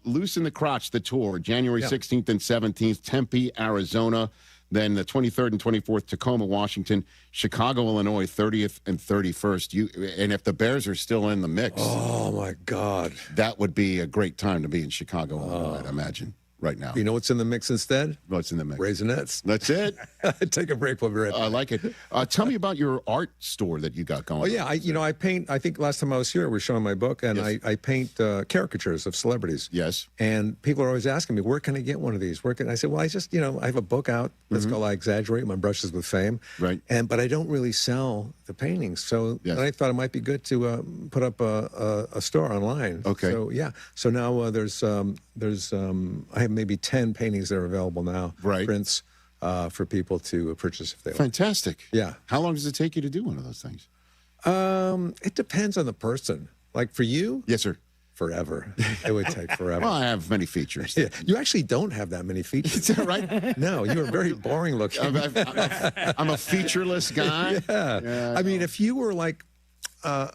Loose in the Crotch, the tour, January 16th and 17th, Tempe, Arizona. Then the 23rd and 24th, Tacoma, Washington. Chicago, Illinois, 30th and 31st. And if the Bears are still in the mix. Oh, my God. That would be a great time to be in Chicago, Illinois, I'd imagine, right now. You know what's in the mix instead? What's in the mix? Raisinets. That's it. Take a break. We'll be right back. I like it. Tell me about your art store that you got going. Oh, yeah. I paint. I think last time I was here, we were showing my book, and I paint caricatures of celebrities. Yes. And people are always asking me, where can I get one of these? I said, well, I just, I have a book out that's called I Exaggerate My Brushes with Fame. Right. But I don't really sell the paintings. So I thought it might be good to put up a store online. Okay. So, yeah. So now there's I have maybe 10 paintings that are available now. Right. Prints. For people to purchase if they want. Fantastic. Yeah. How long does it take you to do one of those things? It depends on the person. Like for you? Yes, sir. Forever. It would take forever. Well, I have many features. Yeah. You actually don't have that many features. Is that right? No, you are very boring looking. I'm a featureless guy. Yeah. I mean, if you were like, a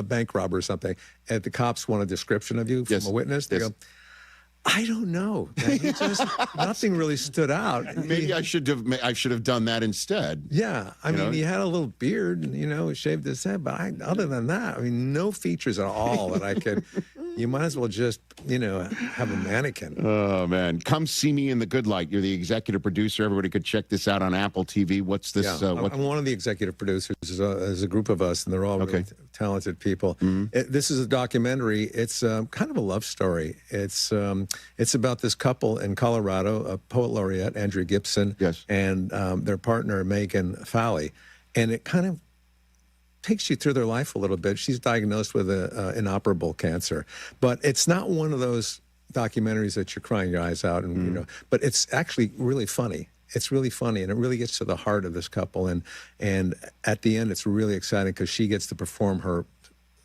bank robber or something, and the cops want a description of you from a witness, they go, I don't know. Nothing really stood out. Maybe I should have done that instead. Yeah, I mean, he had a little beard, and shaved his head. But other than that, no features at all that I could. You might as well just, have a mannequin. Oh man, come see me in the good light. You're the executive producer. Everybody could check this out on Apple TV. What's this? Yeah, I'm one of the executive producers. There's a group of us, and they're all really talented people. This is a documentary. It's kind of a love story. It's about this couple in Colorado, a poet laureate, Andrew Gibson, and their partner, Megan Fowley. And it kind of takes you through their life a little bit. She's diagnosed with inoperable cancer. But it's not one of those documentaries that you're crying your eyes out, and but it's actually really funny. It's really funny, and it really gets to the heart of this couple. And at the end, it's really exciting because she gets to perform her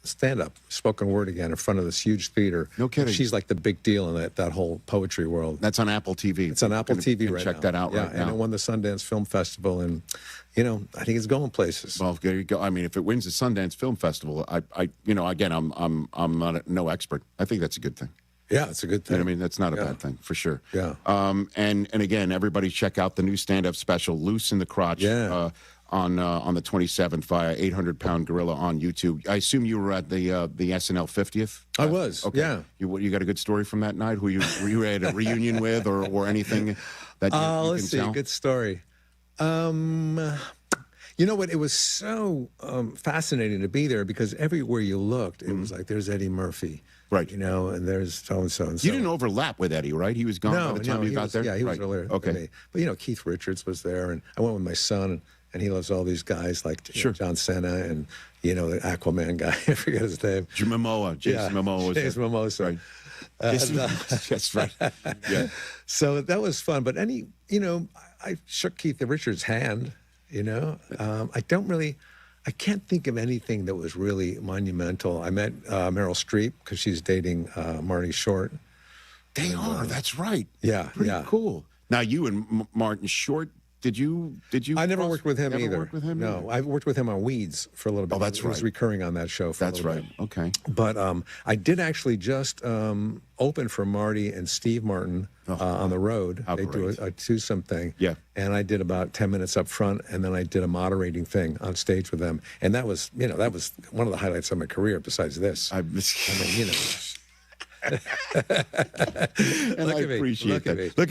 stand-up, spoken word again in front of this huge theater. No kidding. She's like the big deal in that whole poetry world. That's on Apple TV. It's on Apple TV right now. Check that out right now. And it won the Sundance Film Festival, and I think it's going places. Well, there you go. I mean, if it wins the Sundance Film Festival, again, I'm not no expert. I think that's a good thing. Yeah, it's a good thing. I mean, that's not a bad thing for sure. Yeah. And again, everybody check out the new stand-up special, Loose in the Crotch. Yeah. On the 27th via 800-Pound Gorilla on YouTube. I assume you were at the SNL 50th? I was, okay. yeah. You got a good story from that night? Were you at a reunion with or anything that you let's can see, tell? good story. You know what? It was so fascinating to be there because everywhere you looked, it was like, there's Eddie Murphy. Right. And there's so-and-so and so. You didn't overlap with Eddie, right? He was gone by the time you got there? Yeah, he was right. earlier. Okay. But, Keith Richards was there, and I went with my son, and he loves all these guys like John Cena and, the Aquaman guy. I forget his name. Jason Momoa. James Momoa. Right. That's right. Yeah. So that was fun. But I shook Keith Richards' hand, I can't think of anything that was really monumental. I met Meryl Streep because she's dating Marty Short. They are. That's right. Yeah. Pretty cool. Now, you and Martin Short, did you? I never worked with him either. Worked with him no, I worked with him on Weeds for a little bit. Oh, that's right. He was recurring on that show for a little bit. Okay. But I did actually just open for Marty and Steve Martin on the road. They do a twosome thing. Yeah. And I did about 10 minutes up front, and then I did a moderating thing on stage with them. And that was, that was one of the highlights of my career besides this. I mean, and Look I at me. appreciate that. Look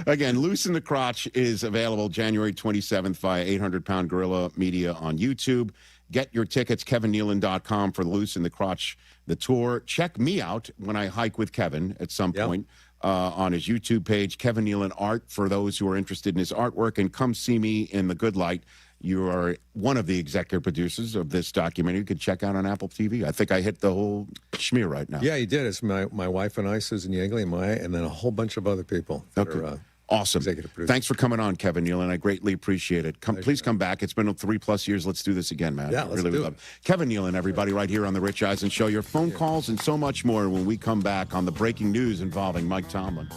again, Loose in the Crotch is available January 27th via 800-Pound Gorilla Media on YouTube. Get your tickets, kevinnealon.com for Loose in the Crotch, the tour. Check me out when I hike with Kevin at some point on his YouTube page, Kevin Nealon Art, for those who are interested in his artwork. And come see me in the Good Light. You are one of the executive producers of this documentary. You can check out on Apple TV. I think I hit the whole schmear right now. Yeah, you did. It's my wife and I, Susan Yeagley, and and then a whole bunch of other people that are awesome. Executive producers. Thanks for coming on, Kevin Nealon. I greatly appreciate it. Please come back. It's been 3+ years. Let's do this again, man. Yeah, let's do it. Kevin Nealon, everybody, right here on the Rich Eisen Show. Your phone calls and so much more when we come back on the breaking news involving Mike Tomlin.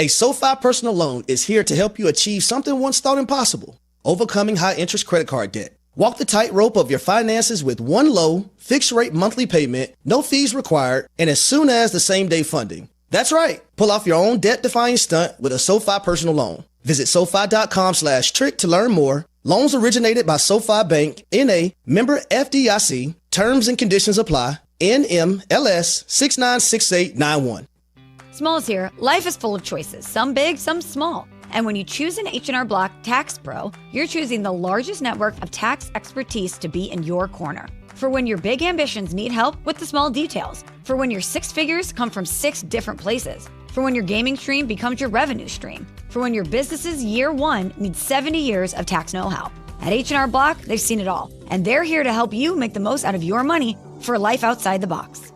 A SoFi personal loan is here to help you achieve something once thought impossible: overcoming high-interest credit card debt. Walk the tightrope of your finances with one low, fixed-rate monthly payment, no fees required, and as soon as the same-day funding. That's right. Pull off your own debt-defying stunt with a SoFi personal loan. Visit SoFi.com/trick to learn more. Loans originated by SoFi Bank, N.A., member FDIC. Terms and conditions apply. NMLS 696891. Smalls here. Life is full of choices, some big, some small. And when you choose an H&R Block Tax Pro, you're choosing the largest network of tax expertise to be in your corner. For when your big ambitions need help with the small details. For when your 6 figures come from 6 different places. For when your gaming stream becomes your revenue stream. For when your business's year 1 needs 70 years of tax know-how. At H&R Block, they've seen it all. And they're here to help you make the most out of your money for a life outside the box.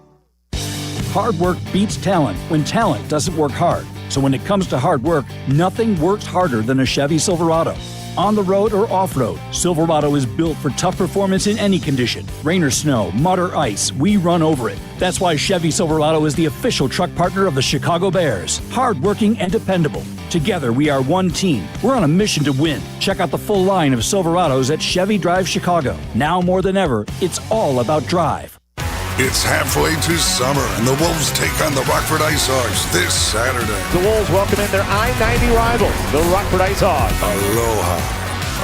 Hard work beats talent when talent doesn't work hard. So when it comes to hard work, nothing works harder than a Chevy Silverado. On the road or off-road, Silverado is built for tough performance in any condition. Rain or snow, mud or ice, we run over it. That's why Chevy Silverado is the official truck partner of the Chicago Bears. Hardworking and dependable. Together, we are one team. We're on a mission to win. Check out the full line of Silverados at Chevy Drive Chicago. Now more than ever, it's all about drive. It's halfway to summer, and the Wolves take on the Rockford Ice Hogs this Saturday. The Wolves welcome in their I-90 rivals, the Rockford Ice Hogs. Aloha.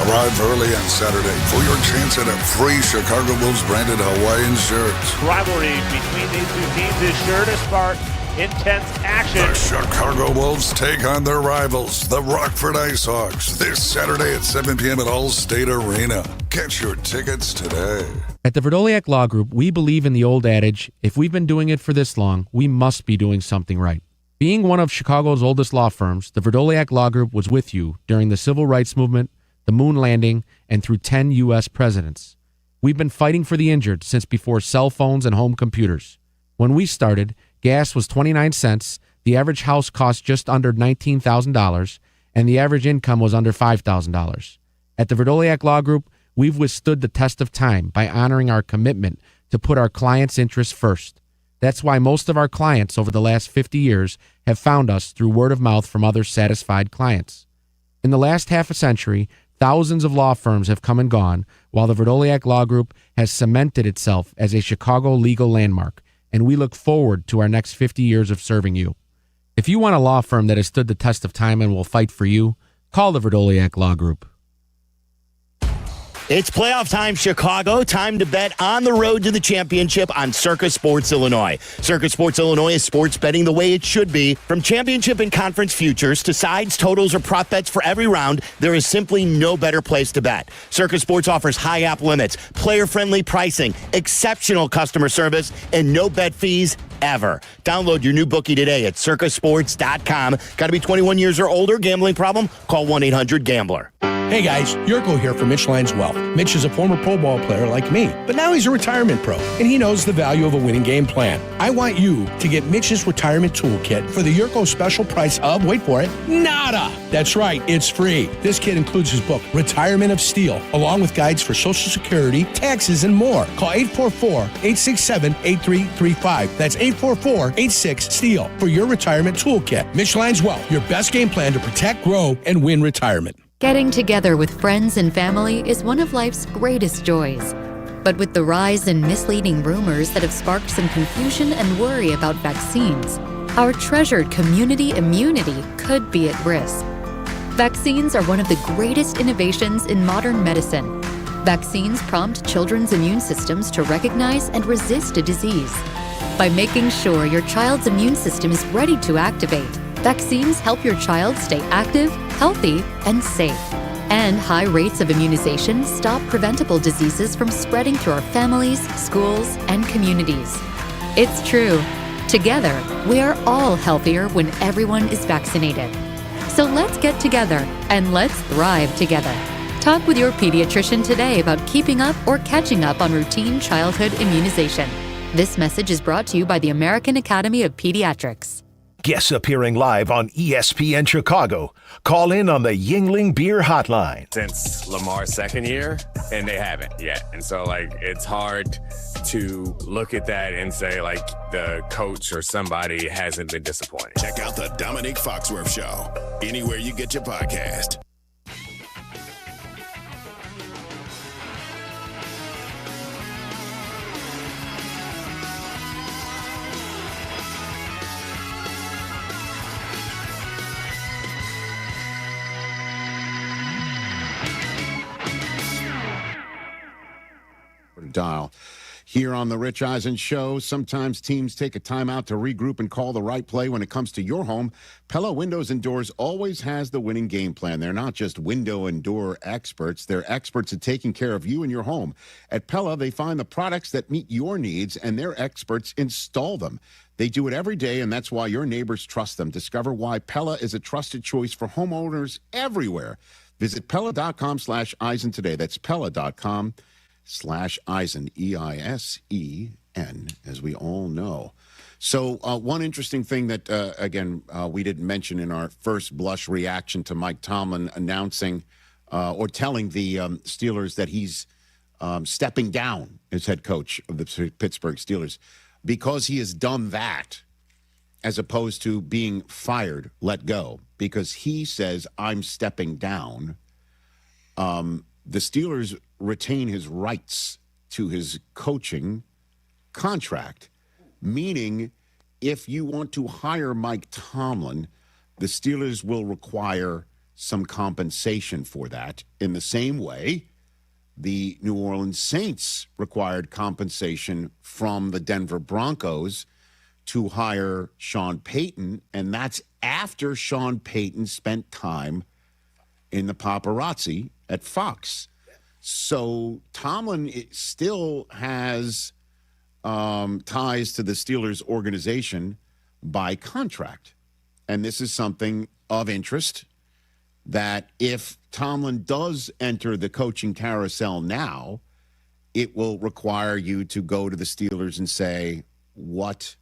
Arrive early on Saturday for your chance at a free Chicago Wolves branded Hawaiian shirt. Rivalry between these two teams is sure to spark intense action. The Chicago Wolves take on their rivals, the Rockford Ice Hogs, this Saturday at 7 p.m. at Allstate Arena. Get your tickets today. At the Verdoliak Law Group, we believe in the old adage, if we've been doing it for this long, we must be doing something right. Being one of Chicago's oldest law firms, the Verdoliak Law Group was with you during the Civil Rights Movement, the Moon Landing, and through 10 U.S. presidents. We've been fighting for the injured since before cell phones and home computers. When we started, gas was 29 cents, the average house cost just under $19,000, and the average income was under $5,000. At the Verdoliak Law Group, we've withstood the test of time by honoring our commitment to put our clients' interests first. That's why most of our clients over the last 50 years have found us through word of mouth from other satisfied clients. In the last half a century, thousands of law firms have come and gone, while the Verdoliak Law Group has cemented itself as a Chicago legal landmark, and we look forward to our next 50 years of serving you. If you want a law firm that has stood the test of time and will fight for you, call the Verdoliak Law Group. It's playoff time, Chicago. Time to bet on the road to the championship on Circa Sports Illinois. Circa Sports Illinois is sports betting the way it should be. From championship and conference futures to sides, totals, or prop bets for every round, there is simply no better place to bet. Circa Sports offers high app limits, player-friendly pricing, exceptional customer service, and no bet fees ever. Download your new bookie today at circasports.com. Got to be 21 years or older. Gambling problem? Call 1-800-GAMBLER. Hey guys, Jurko here from Mitch Lyons Wealth. Mitch is a former Pro Ball player like me, but now he's a retirement pro, and he knows the value of a winning game plan. I want you to get Mitch's retirement toolkit for the Jurko special price of, wait for it, nada. That's right, it's free. This kit includes his book, Retirement of Steel, along with guides for Social Security, taxes, and more. Call 844-867-8335. That's 844-86-STEEL for your retirement toolkit. Mitch Lyons Wealth, your best game plan to protect, grow, and win retirement. Getting together with friends and family is one of life's greatest joys. But with the rise in misleading rumors that have sparked some confusion and worry about vaccines, our treasured community immunity could be at risk. Vaccines are one of the greatest innovations in modern medicine. Vaccines prompt children's immune systems to recognize and resist a disease. By making sure your child's immune system is ready to activate, vaccines help your child stay active, healthy, and safe. And high rates of immunization stop preventable diseases from spreading through our families, schools, and communities. It's true. Together, we are all healthier when everyone is vaccinated. So let's get together and let's thrive together. Talk with your pediatrician today about keeping up or catching up on routine childhood immunization. This message is brought to you by the American Academy of Pediatrics. Guests appearing live on ESPN Chicago. Call in on the Yingling Beer Hotline. Since Lamar's second year, and they haven't yet. And so, it's hard to look at that and say, the coach or somebody hasn't been disappointed. Check out the Dominic Foxworth Show, anywhere you get your podcast. Dial. Here on the Rich Eisen Show, sometimes teams take a timeout to regroup and call the right play. When it comes to your home, Pella Windows and Doors always has the winning game plan. They're not just window and door experts. They're experts at taking care of you and your home. At Pella, they find the products that meet your needs, and their experts install them. They do it every day, and that's why your neighbors trust them. Discover why Pella is a trusted choice for homeowners everywhere. Visit Pella.com/Eisen today. That's Pella.com/Eisen, EISEN, as we all know. So one interesting thing that, we didn't mention in our first blush reaction to Mike Tomlin announcing or telling the Steelers that he's stepping down as head coach of the Pittsburgh Steelers, because he has done that as opposed to being fired, let go, because he says, I'm stepping down. The Steelers retain his rights to his coaching contract, meaning if you want to hire Mike Tomlin, the Steelers will require some compensation for that. In the same way, the New Orleans Saints required compensation from the Denver Broncos to hire Sean Payton, and that's after Sean Payton spent time in the paparazzi at Fox. So Tomlin still has ties to the Steelers organization by contract. And this is something of interest, that if Tomlin does enter the coaching carousel now, it will require you to go to the Steelers and say, what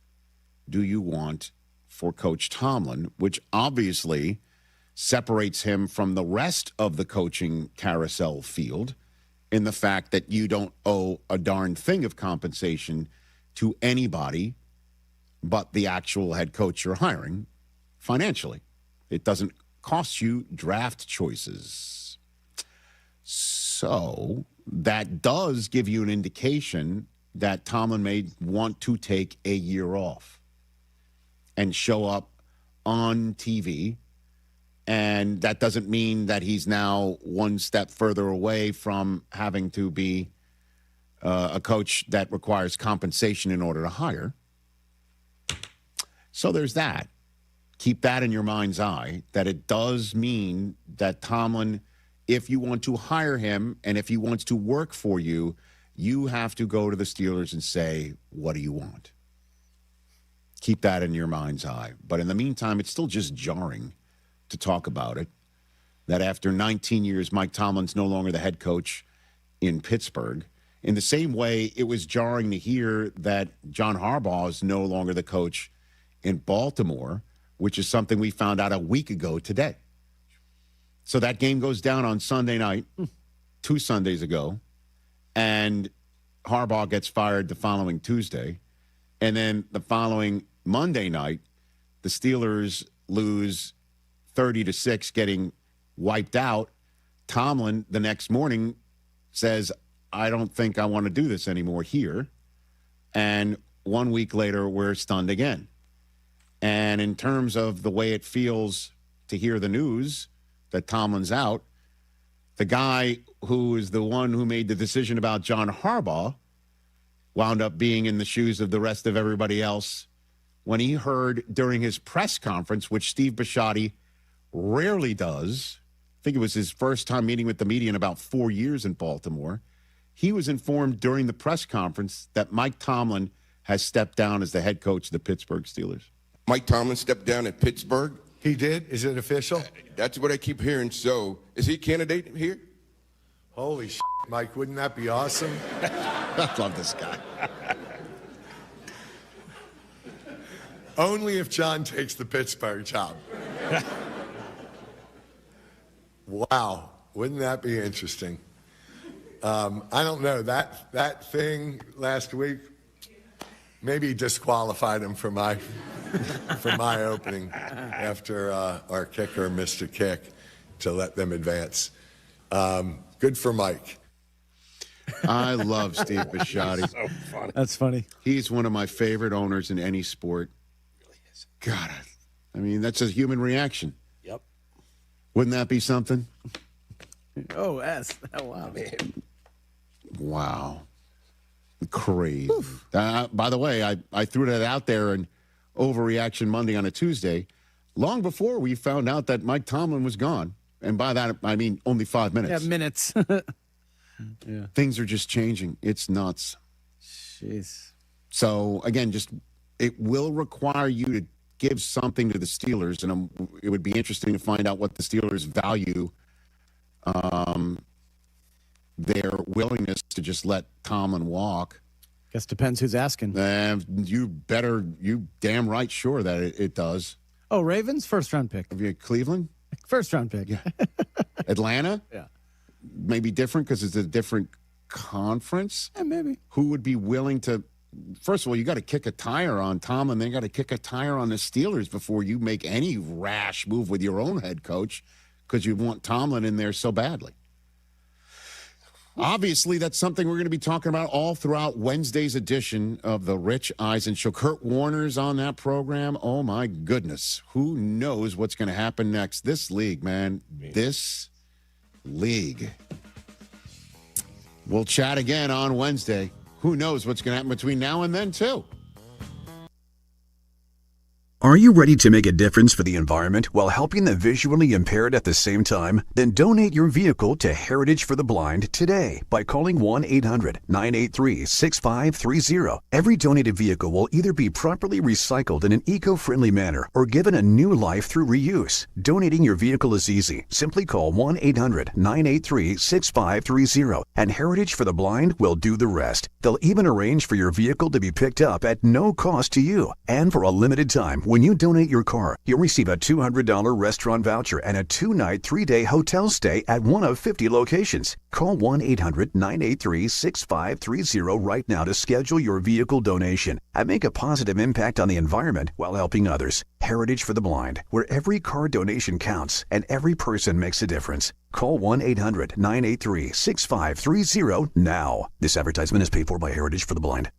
do you want for Coach Tomlin, which obviously separates him from the rest of the coaching carousel field in the fact that you don't owe a darn thing of compensation to anybody but the actual head coach you're hiring financially. It doesn't cost you draft choices. So that does give you an indication that Tomlin may want to take a year off and show up on TV. And that doesn't mean that he's now one step further away from having to be a coach that requires compensation in order to hire. So there's that. Keep that in your mind's eye, that it does mean that Tomlin, if you want to hire him and if he wants to work for you, you have to go to the Steelers and say, what do you want? Keep that in your mind's eye. But in the meantime, it's still just jarring to talk about it, that after 19 years, Mike Tomlin's no longer the head coach in Pittsburgh. In the same way, it was jarring to hear that John Harbaugh is no longer the coach in Baltimore, which is something we found out a week ago today. So that game goes down on Sunday night, 2 Sundays ago, and Harbaugh gets fired the following Tuesday. And then the following Monday night, the Steelers lose 30-6, getting wiped out. Tomlin, the next morning, says, I don't think I want to do this anymore here. And 1 week later, we're stunned again. And in terms of the way it feels to hear the news that Tomlin's out, the guy who is the one who made the decision about John Harbaugh wound up being in the shoes of the rest of everybody else when he heard during his press conference, which Steve Bisciotti rarely does. I think it was his first time meeting with the media in about 4 years in Baltimore. He was informed during the press conference that Mike Tomlin has stepped down as the head coach of the Pittsburgh Steelers. Mike Tomlin stepped down at Pittsburgh. He did? Is it official? That's what I keep hearing. So, is he a candidate here? Holy shit, Mike, wouldn't that be awesome? I love this guy. Only if John takes the Pittsburgh job. Wow, wouldn't that be interesting? I don't know. That thing last week maybe disqualified him for my opening after our kicker missed a kick to let them advance. Good for Mike. I love Steve Bisciotti. So funny. That's funny. He's one of my favorite owners in any sport. Really is. God, I mean, that's a human reaction. Yep. Wouldn't that be something? Oh, yes. Wow. Man. Wow. Crazy. By the way, I threw that out there in Overreaction Monday on a Tuesday, long before we found out that Mike Tomlin was gone. And by that, I mean only 5 minutes. Yeah, minutes. Yeah. Things are just changing. It's nuts. Jeez. So, again, it will require you to give something to the Steelers, and it would be interesting to find out what the Steelers value their willingness to just let Tomlin walk. Guess depends who's asking. You damn right sure that it does. Oh, Ravens, first-round pick. Have you Cleveland? First-round pick. Yeah. Atlanta? Yeah. Maybe different because it's a different conference? Yeah, maybe. Who would be willing to... First of all, you got to kick a tire on Tomlin, then you got to kick a tire on the Steelers before you make any rash move with your own head coach because you want Tomlin in there so badly. Obviously, that's something we're going to be talking about all throughout Wednesday's edition of the Rich Eisen Show. Kurt Warner's on that program. Oh, my goodness. Who knows what's going to happen next? This league, man. This league. We'll chat again on Wednesday. Who knows what's going to happen between now and then, too. Are you ready to make a difference for the environment while helping the visually impaired at the same time? Then donate your vehicle to Heritage for the Blind today by calling 1-800-983-6530. Every donated vehicle will either be properly recycled in an eco-friendly manner or given a new life through reuse. Donating your vehicle is easy. Simply call 1-800-983-6530 and Heritage for the Blind will do the rest. They'll even arrange for your vehicle to be picked up at no cost to you. And for a limited time, when you donate your car, you'll receive a $200 restaurant voucher and a 2-night, 3-day hotel stay at one of 50 locations. Call 1-800-983-6530 right now to schedule your vehicle donation and make a positive impact on the environment while helping others. Heritage for the Blind, where every car donation counts and every person makes a difference. Call 1-800-983-6530 now. This advertisement is paid for by Heritage for the Blind.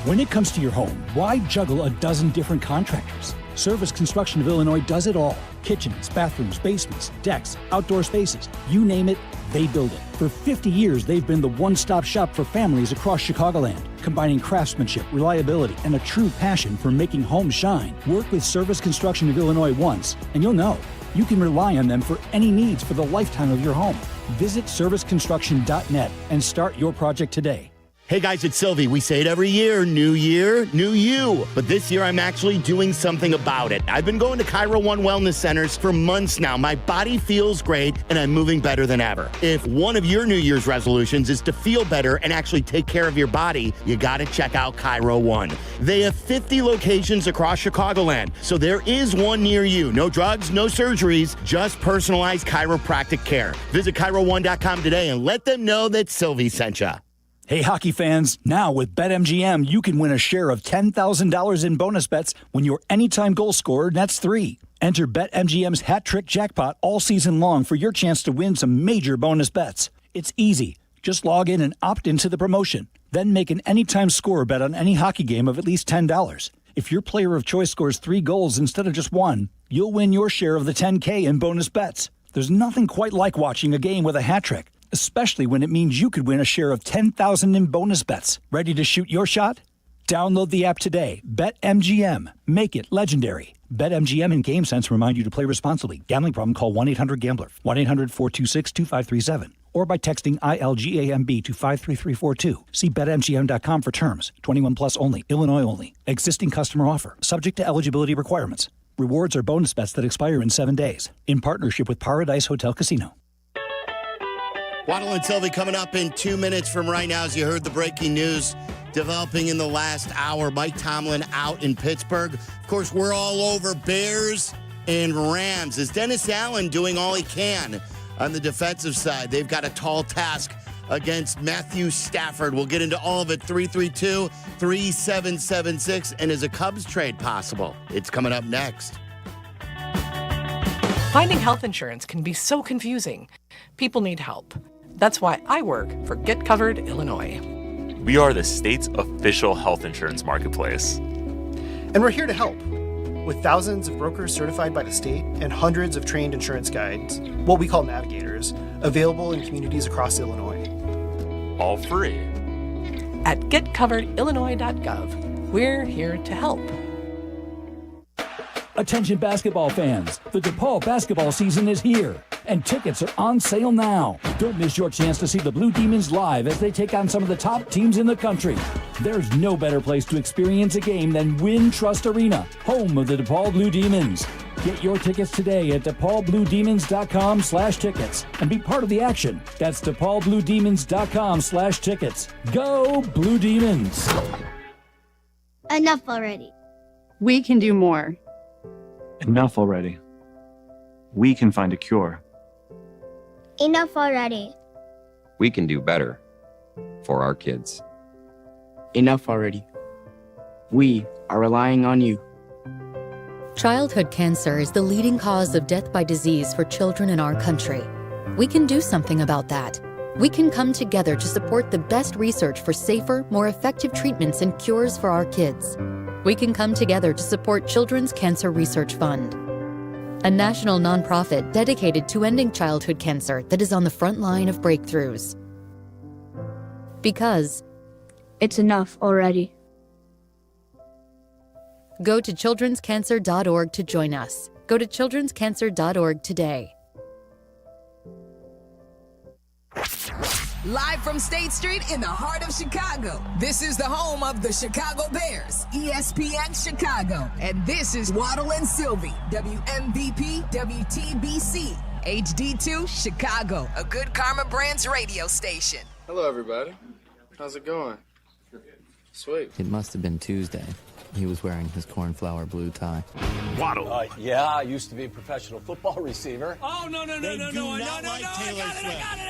When it comes to your home, why juggle a dozen different contractors? Service Construction of Illinois does it all. Kitchens, bathrooms, basements, decks, outdoor spaces, you name it, they build it. For 50 years, they've been the one-stop shop for families across Chicagoland, combining craftsmanship, reliability, and a true passion for making homes shine. Work with Service Construction of Illinois once, and you'll know you can rely on them for any needs for the lifetime of your home. Visit serviceconstruction.net and start your project today. Hey guys, it's Silvy. We say it every year, new year, new you. But this year I'm actually doing something about it. I've been going to Cairo One Wellness Centers for months now. My body feels great and I'm moving better than ever. If one of your New Year's resolutions is to feel better and actually take care of your body, you gotta check out Cairo One. They have 50 locations across Chicagoland, so there is one near you. No drugs, no surgeries, just personalized chiropractic care. Visit CairoOne.com today and let them know that Silvy sent you. Hey, hockey fans, now with BetMGM, you can win a share of $10,000 in bonus bets when your anytime goal scorer nets 3. Enter BetMGM's Hat Trick Jackpot all season long for your chance to win some major bonus bets. It's easy. Just log in and opt into the promotion. Then make an anytime score bet on any hockey game of at least $10. If your player of choice scores 3 goals instead of just 1, you'll win your share of the $10K in bonus bets. There's nothing quite like watching a game with a hat trick, especially when it means you could win a share of $10,000 in bonus bets. Ready to shoot your shot? Download the app today. BetMGM. Make it legendary. BetMGM and GameSense remind you to play responsibly. Gambling problem? Call 1-800-GAMBLER. 1-800-426-2537. Or by texting ILGAMB to 53342. See BetMGM.com for terms. 21 plus only. Illinois only. Existing customer offer. Subject to eligibility requirements. Rewards are bonus bets that expire in 7 days. In partnership with Paradise Hotel Casino. Waddle and Silvy coming up in 2 minutes from right now. As you heard the breaking news developing in the last hour, Mike Tomlin out in Pittsburgh. Of course, we're all over Bears and Rams. Is Dennis Allen doing all he can on the defensive side? They've got a tall task against Matthew Stafford. We'll get into all of it. 332-3776. And is a Cubs trade possible? It's coming up next. Finding health insurance can be so confusing. People need help. That's why I work for Get Covered Illinois. We are the state's official health insurance marketplace. And we're here to help. With thousands of brokers certified by the state and hundreds of trained insurance guides, what we call navigators, available in communities across Illinois. All free. At getcoveredillinois.gov, we're here to help. Attention basketball fans, the DePaul basketball season is here, and tickets are on sale now. Don't miss your chance to see the Blue Demons live as they take on some of the top teams in the country. There's no better place to experience a game than Wintrust Arena, home of the DePaul Blue Demons. Get your tickets today at DePaulBlueDemons.com/tickets and be part of the action. That's DePaulBlueDemons.com/tickets. Go Blue Demons! Enough already. We can do more. Enough already. We can find a cure. Enough already. We can do better for our kids. Enough already. We are relying on you. Childhood cancer is the leading cause of death by disease for children in our country. We can do something about that. We can come together to support the best research for safer, more effective treatments and cures for our kids. We can come together to support Children's Cancer Research Fund, a national nonprofit dedicated to ending childhood cancer that is on the front line of breakthroughs. Because it's enough already. Go to childrenscancer.org to join us. Go to childrenscancer.org today. Live from State Street in the heart of Chicago, this is the home of the Chicago Bears, ESPN Chicago. And this is Waddle and Silvy, WMVP, WTBC, HD2 Chicago, a good Karma Brands radio station. Hello, everybody. How's it going? Sweet. It must have been Tuesday. He was wearing his cornflower blue tie. Waddle. Yeah, I used to be a professional football receiver. Oh, no. I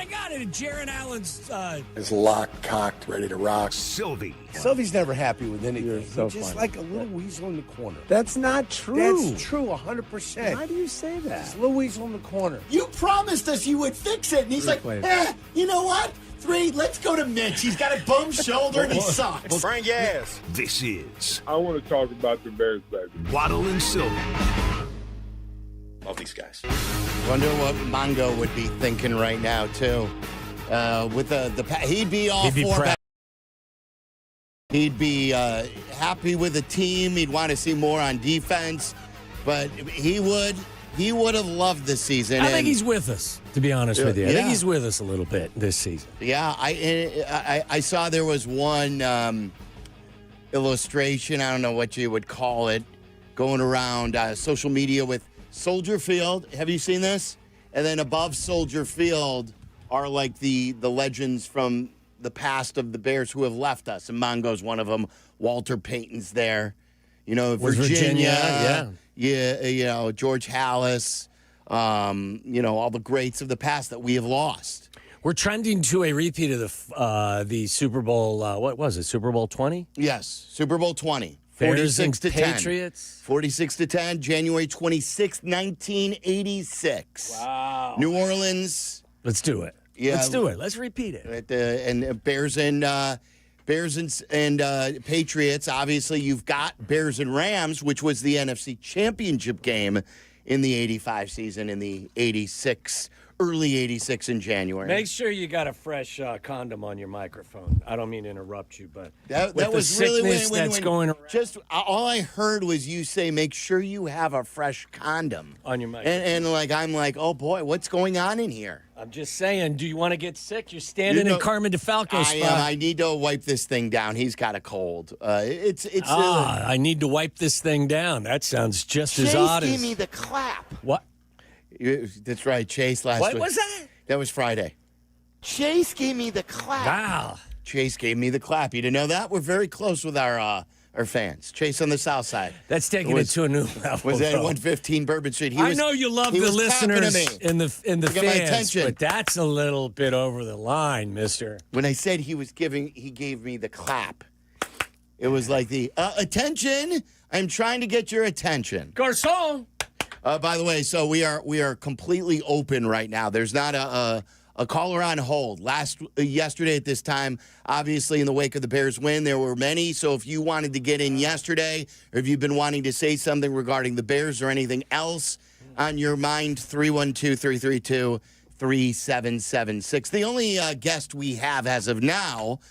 got it. Jaron Allen's... Is locked, cocked, ready to rock. Silvy. Silvy's never happy with anything. He's so just funny. like a little weasel in the corner. That's not true. That's true, 100%. Why do you say that? It's a little weasel in the corner. You promised us you would fix it. And he's like, you know what? 3, let's go to Mitch. He's got a bum shoulder and he sucks. Frank Ass. This is I want to talk about the Bears, baby. Waddle and Silvy. Love these guys. Wonder what Mongo would be thinking right now, too. With he'd be all for proud. He'd be happy with the team. He'd want to see more on defense. But he would have loved this season. I think he's with us, to be honest with you. I Yeah. think he's with us a little bit this season. Yeah, I saw there was one illustration, I don't know what you would call it, going around social media with Soldier Field. Have you seen this? And then above Soldier Field are like the legends from the past of the Bears who have left us. And Mongo's one of them. Walter Payton's there. You know, Virginia. Yeah, George Hallis. All the greats of the past that we have lost. We're trending to a repeat of the Super Bowl, what was it, Super Bowl 20? Yes, Super Bowl 20. Bears 46 to 10. Patriots. 46 to 10, January 26, 1986. Wow. New Orleans. Let's do it. Yeah. Let's do it. Let's repeat it. And Bears and Patriots. Obviously, you've got Bears and Rams, which was the NFC Championship game in the 85 season, in the 86, early 86 in January. Make sure you got a fresh condom on your microphone. I don't mean to interrupt you, but that was really when going around. Just all I heard was you say, make sure you have a fresh condom on your microphone. And I'm like, oh boy, what's going on in here? I'm just saying, do you want to get sick? You're standing in Carmen DeFalco's spot. I need to wipe this thing down. He's got a cold. I need to wipe this thing down. That sounds just as odd as... Chase gave me the clap. What? That's right, Chase last week. What was that? That was Friday. Chase gave me the clap. Wow. Chase gave me the clap. You didn't know that? We're very close with our fans. Chase on the south side. That's taking it to a new level. Was at 115 Bourbon Street. I know you love the listeners and the fans, but that's a little bit over the line, mister. When I said he gave me the clap. It was like the attention. I'm trying to get your attention. Garçon. By the way, so we are completely open right now. There's not a caller on hold. Yesterday at this time, obviously in the wake of the Bears win, there were many. So if you wanted to get in yesterday, or if you've been wanting to say something regarding the Bears or anything else on your mind, 312-332-3776. The only guest we have as of now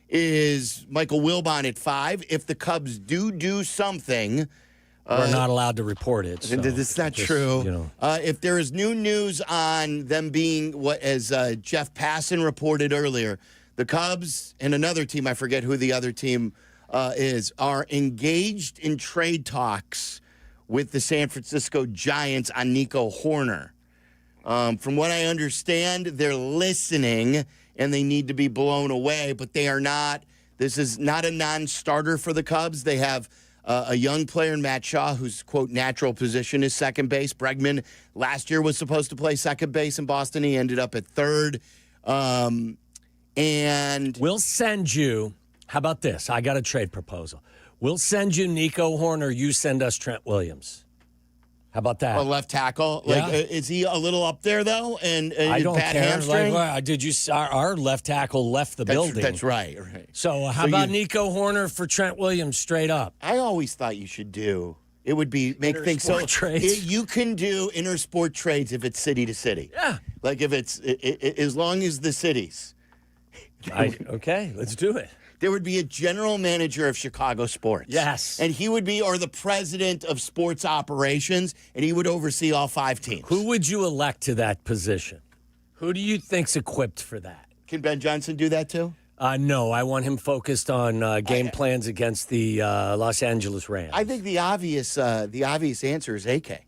is Michael Wilbon at 5. If the Cubs do something... We're not allowed to report it. So that's not true. You know. If there is new news on them being as Jeff Passan reported earlier, the Cubs and another team, I forget who the other team is, are engaged in trade talks with the San Francisco Giants on Nico Horner. From what I understand, they're listening and they need to be blown away, but they are not. This is not a non-starter for the Cubs. They have a young player in Matt Shaw, whose, quote, natural position is second base. Bregman last year was supposed to play second base in Boston. He ended up at third. And we'll send you, how about this? I got a trade proposal. We'll send you Nico Horner. You send us Trent Williams. How about that? A left tackle? Yeah. Is he a little up there, though? And I don't bad care. hamstring? Our left tackle left the building. That's right. So how about Nico Horner for Trent Williams straight up? I always thought you should do. It would be make things so trades. You can do intersport trades if it's city to city. Yeah. Like if it's as long as the cities. Okay, let's do it. There would be a general manager of Chicago sports. Yes. And he would be, or the president of sports operations, and he would oversee all 5 teams. Who would you elect to that position? Who do you think's equipped for that? Can Ben Johnson do that too? No, I want him focused on game plans against the Los Angeles Rams. I think the obvious answer is AK.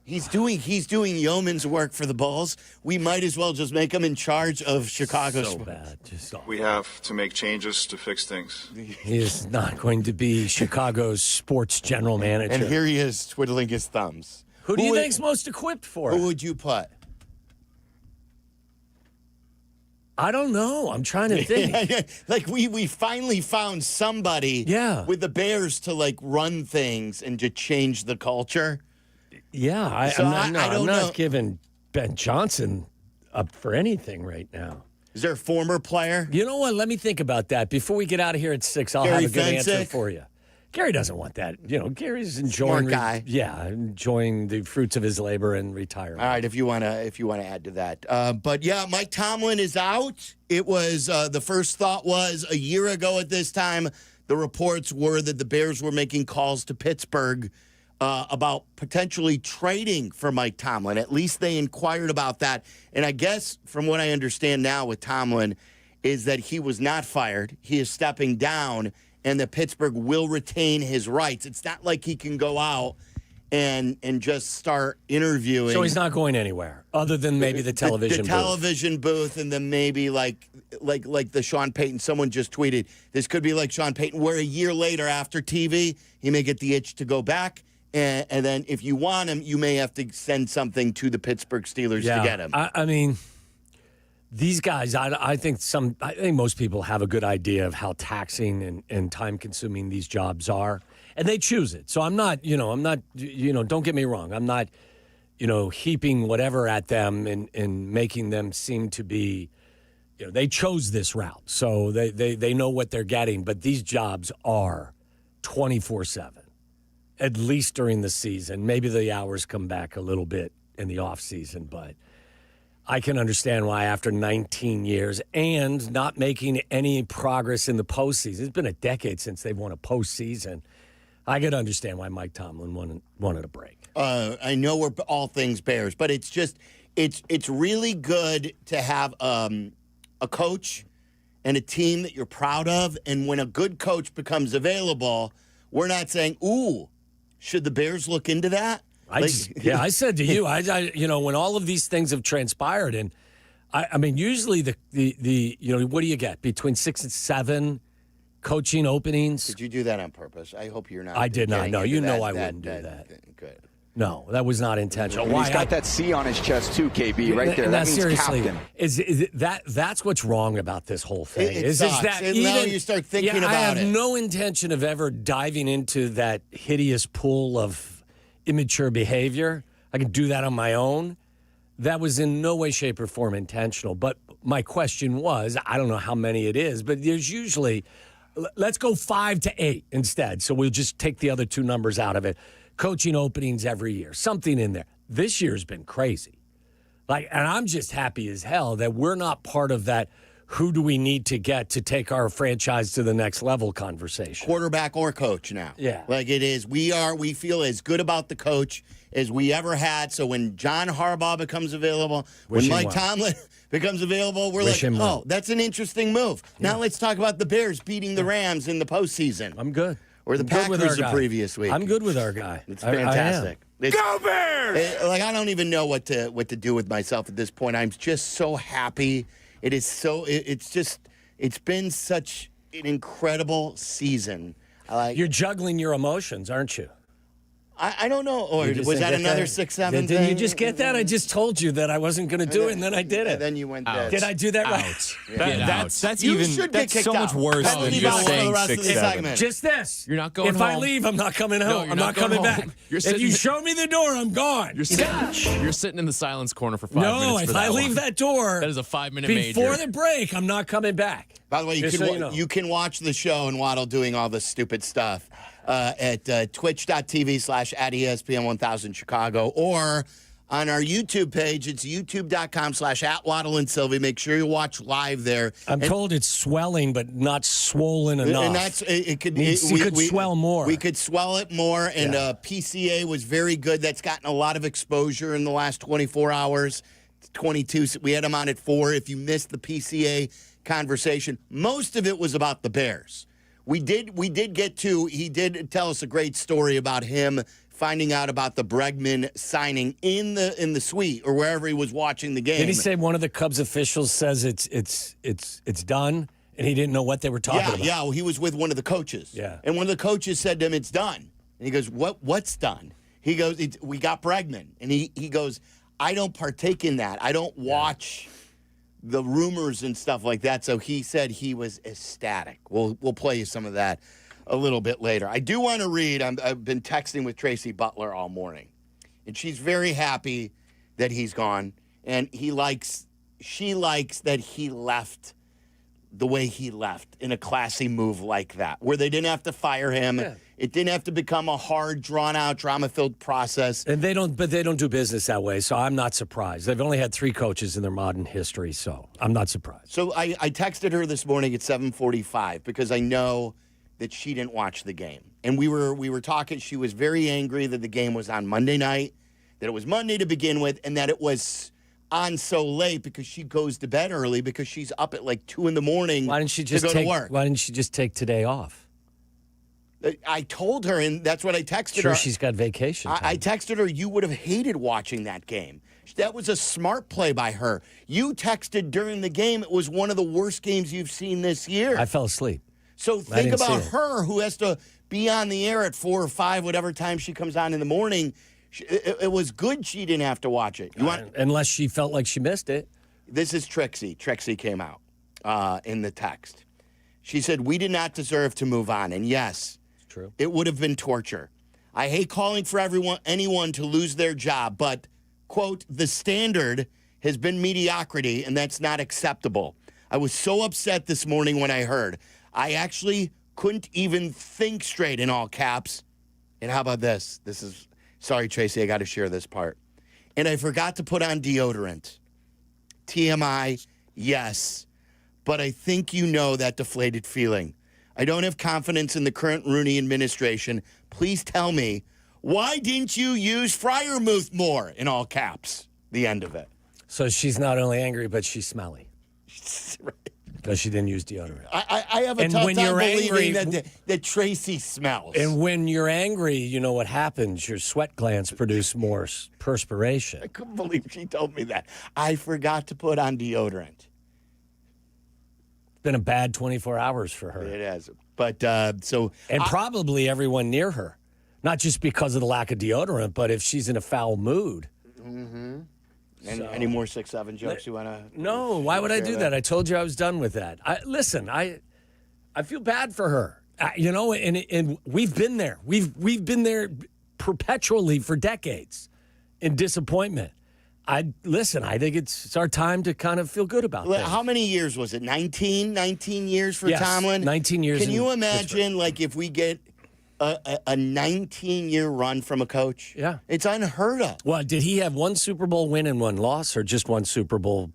He's doing yeoman's work for the Bulls. We might as well just make him in charge of Chicago sports. Bad. We have to make changes to fix things. He is not going to be Chicago's sports general manager. And here he is twiddling his thumbs. Who do you think's most equipped for it? Who would you put? I don't know. I'm trying to think. Like we finally found somebody with the Bears to like run things and to change the culture. Yeah, I'm not giving Ben Johnson up for anything right now. Is there a former player? You know what? Let me think about that. Before we get out of here at 6, I'll have a good answer for you. Gary doesn't want that. You know, Gary's enjoying Smart guy. Enjoying the fruits of his labor and retirement. All right, if you want to add to that. But yeah, Mike Tomlin is out. It was the first thought was a year ago at this time. The reports were that the Bears were making calls to Pittsburgh about potentially trading for Mike Tomlin. At least they inquired about that. And I guess from what I understand now with Tomlin is that he was not fired. He is stepping down, and that Pittsburgh will retain his rights. It's not like he can go out and just start interviewing. So he's not going anywhere other than maybe the television booth. The television booth, and then maybe like the Sean Payton. Someone just tweeted, this could be like Sean Payton, where a year later after TV, he may get the itch to go back. And then if you want him, you may have to send something to the Pittsburgh Steelers to get him. I mean, these guys, I think most people have a good idea of how taxing and time-consuming these jobs are, and they choose it. So I'm not, don't get me wrong. I'm not, heaping whatever at them and making them seem to be, they chose this route. So they know what they're getting. But these jobs are 24/7. At least during the season. Maybe the hours come back a little bit in the off season, but I can understand why after 19 years and not making any progress in the postseason, it's been a decade since they've won a postseason. I could understand why Mike Tomlin wanted a break. I know we're all things Bears, but it's just it's really good to have a coach and a team that you're proud of, and when a good coach becomes available, we're not saying, ooh, should the Bears look into that? I said to you, when all of these things have transpired, and I mean, usually the what do you get between 6 and 7 coaching openings? Did you do that on purpose? I hope you're not. I did not. No, I wouldn't do that. Good. No, that was not intentional. He's got that C on his chest too, KB, right there. That means seriously, captain. Is that's what's wrong about this whole thing? It sucks. That now you start thinking about it. I have no intention of ever diving into that hideous pool of immature behavior. I can do that on my own. That was in no way, shape, or form intentional. But my question was, I don't know how many it is, but there's usually, let's go 5 to 8 instead. So we'll just take the other 2 numbers out of it. Coaching openings every year, something in there. This year's been crazy. And I'm just happy as hell that we're not part of that who do we need to get to take our franchise to the next level conversation. Quarterback or coach now. Yeah. Like it is. We feel as good about the coach as we ever had. So when John Harbaugh becomes available, when Mike Tomlin becomes available, we're that's an interesting move. Yeah. Now let's talk about the Bears beating the Rams in the postseason. I'm good. Or the Packers the previous week. I'm good with our guy. It's fantastic. Go Bears! I don't even know what to do with myself at this point. I'm just so happy. It is so. It's been such an incredible season. You're juggling your emotions, aren't you? I don't know. Or was that another 6-7 thing? Did you just get that? I just told you that I wasn't going to do it, and then I did it. And then you went dead. Did I do that right? That's so much worse than just saying 6-7. Just this. You're not going home. If I leave, I'm not coming home. I'm not coming back. If you show me the door, I'm gone. You're sitting in the silence corner for 5 minutes. No, if I leave that door, that is a 5-minute major. Before the break, I'm not coming back. By the way, you can watch the show and Waddle doing all this stupid stuff at twitch.tv/@ESPN1000 Chicago or on our YouTube page. It's youtube.com/@Waddle and Silvy. Make sure you watch live there. I'm told it's swelling, but not swollen enough. And that's it. Could swell more. We could swell it more. And PCA was very good. That's gotten a lot of exposure in the last 24 hours. 22. We had him on at 4. If you missed the PCA conversation, most of it was about the Bears. We did get to. He did tell us a great story about him finding out about the Bregman signing in the suite or wherever he was watching the game. Did he say one of the Cubs officials says it's done, and he didn't know what they were talking about? Yeah, well, he was with one of the coaches. Yeah, and one of the coaches said to him, "It's done." And he goes, "What's done?" He goes, "We got Bregman," and he goes, "I don't partake in that. I don't watch the rumors and stuff like that." So he said he was ecstatic. We'll play you some of that a little bit later. I do want to read. I've been texting with Tracy Butler all morning, and she's very happy that he's gone, and she likes that he left the way he left, in a classy move like that, where they didn't have to fire him. Yeah. It didn't have to become a hard, drawn-out, drama-filled process. And they don't do business that way, so I'm not surprised. They've only had 3 coaches in their modern history, so I'm not surprised. So I texted her this morning at 7:45 because I know that she didn't watch the game. And we were talking. She was very angry that the game was on Monday night, that it was Monday to begin with, and that it was on so late because she goes to bed early because she's up at like 2 in the morning. Why didn't she just to work? Why didn't she just take today off? I told her, and that's what I texted her. Sure, she's got vacation time. I texted her, you would have hated watching that game. That was a smart play by her. You texted during the game, it was one of the worst games you've seen this year. I fell asleep. So think about her who has to be on the air at 4 or 5, whatever time she comes on in the morning. It was good she didn't have to watch it. Unless she felt like she missed it. This is Trixie. Trixie came out in the text. She said, "We did not deserve to move on." And yes, it's true. It would have been torture. I hate calling for anyone to lose their job, but, quote, "the standard has been mediocrity, and that's not acceptable." I was so upset this morning when I heard. I actually couldn't even think straight, in all caps. And how about this? Sorry, Tracy, I got to share this part. "And I forgot to put on deodorant." TMI, yes. But I think you know that deflated feeling. I don't have confidence in the current Rooney administration. Please tell me, why didn't you use Freiermuth more? In all caps. The end of it. So she's not only angry, but she's smelly. Right. Because she didn't use deodorant. I have a tough time believing that Tracy smells. And when you're angry, you know what happens. Your sweat glands produce more perspiration. I couldn't believe she told me that. I forgot to put on deodorant. It's been a bad 24 hours for her. It has. But probably everyone near her. Not just because of the lack of deodorant, but if she's in a foul mood. Mm-hmm. Any more 6-7 jokes you want to? No, why would I do that? I told you I was done with that. Listen, I feel bad for her. And we've been there. We've been there perpetually for decades in disappointment. I think it's our time to kind of feel good about that. How many years was it? 19 years for Tomlin? 19 years. Can you imagine, if we get a 19-year run from a coach? Yeah. It's unheard of. Well, did he have one Super Bowl win and one loss, or just one Super Bowl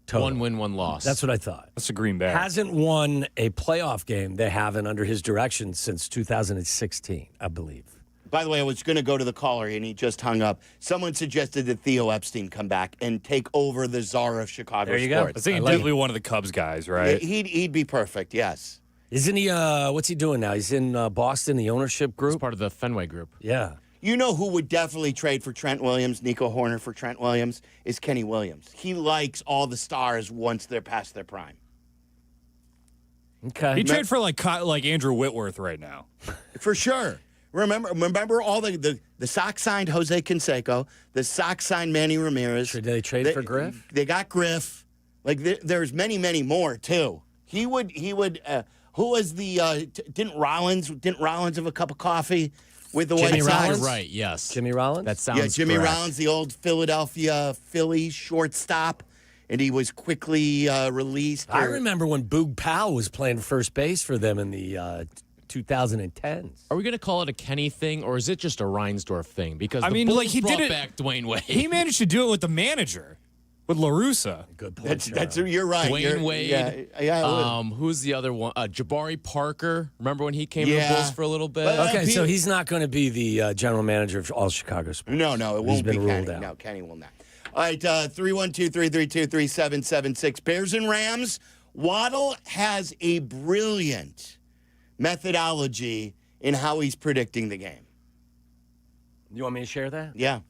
total? 1 win, 1 loss. That's what I thought. That's a Green Bay. Hasn't won a playoff game. They haven't under his direction since 2016, I believe. By the way, I was going to go to the caller, and he just hung up. Someone suggested that Theo Epstein come back and take over the czar of Chicago there you sports. Go. I think definitely one of the Cubs guys, right? He'd be perfect, yes. Isn't he, what's he doing now? He's in Boston, the ownership group? He's part of the Fenway group. Yeah. You know who would definitely trade for Trent Williams, Nico Horner for Trent Williams, is Kenny Williams. He likes all the stars once they're past their prime. Okay. He'd trade for like Andrew Whitworth right now. For sure. Remember all the Sox signed Jose Canseco, the Sox signed Manny Ramirez. Did they trade for Griff? They got Griff. There's many more too. He would who was the didn't Rollins have a cup of coffee with the Jimmy White Rollins? Sox? Right, yes. Jimmy Rollins? That sounds Jimmy correct. Rollins, the old Philadelphia Phillies shortstop, and he was quickly released. I remember when Boog Powell was playing first base for them in the 2010s. Are we going to call it a Kenny thing, or is it just a Reinsdorf thing? Because I the mean, Bulls like he brought did it back Dwayne Wade. He managed to do it with the manager, with La Russa. Good point. You're right. Dwayne Wade. Yeah. Who's the other one? Jabari Parker. Remember when he came to the Bulls for a little bit? Okay, so he's not going to be the general manager of all Chicago sports. No, it won't be ruled Kenny. out. No, Kenny will not. All right, 312-332-3776. Bears and Rams. Waddle has a brilliant methodology in how he's predicting the game. You want me to share that? Yeah.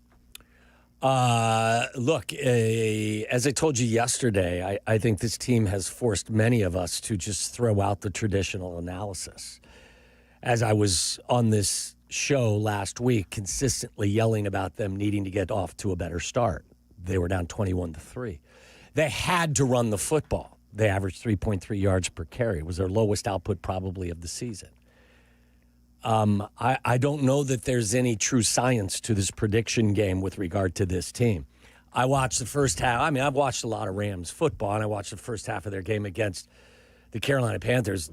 Look, as I told you yesterday, I think this team has forced many of us to just throw out the traditional analysis. As I was on this show last week, consistently yelling about them needing to get off to a better start. They were down 21-3. They had to run the football. They averaged 3.3 yards per carry. It was their lowest output probably of the season. I don't know that there's any true science to this prediction game with regard to this team. I watched the first half. I mean, I've watched a lot of Rams football, and I watched the first half of their game against the Carolina Panthers.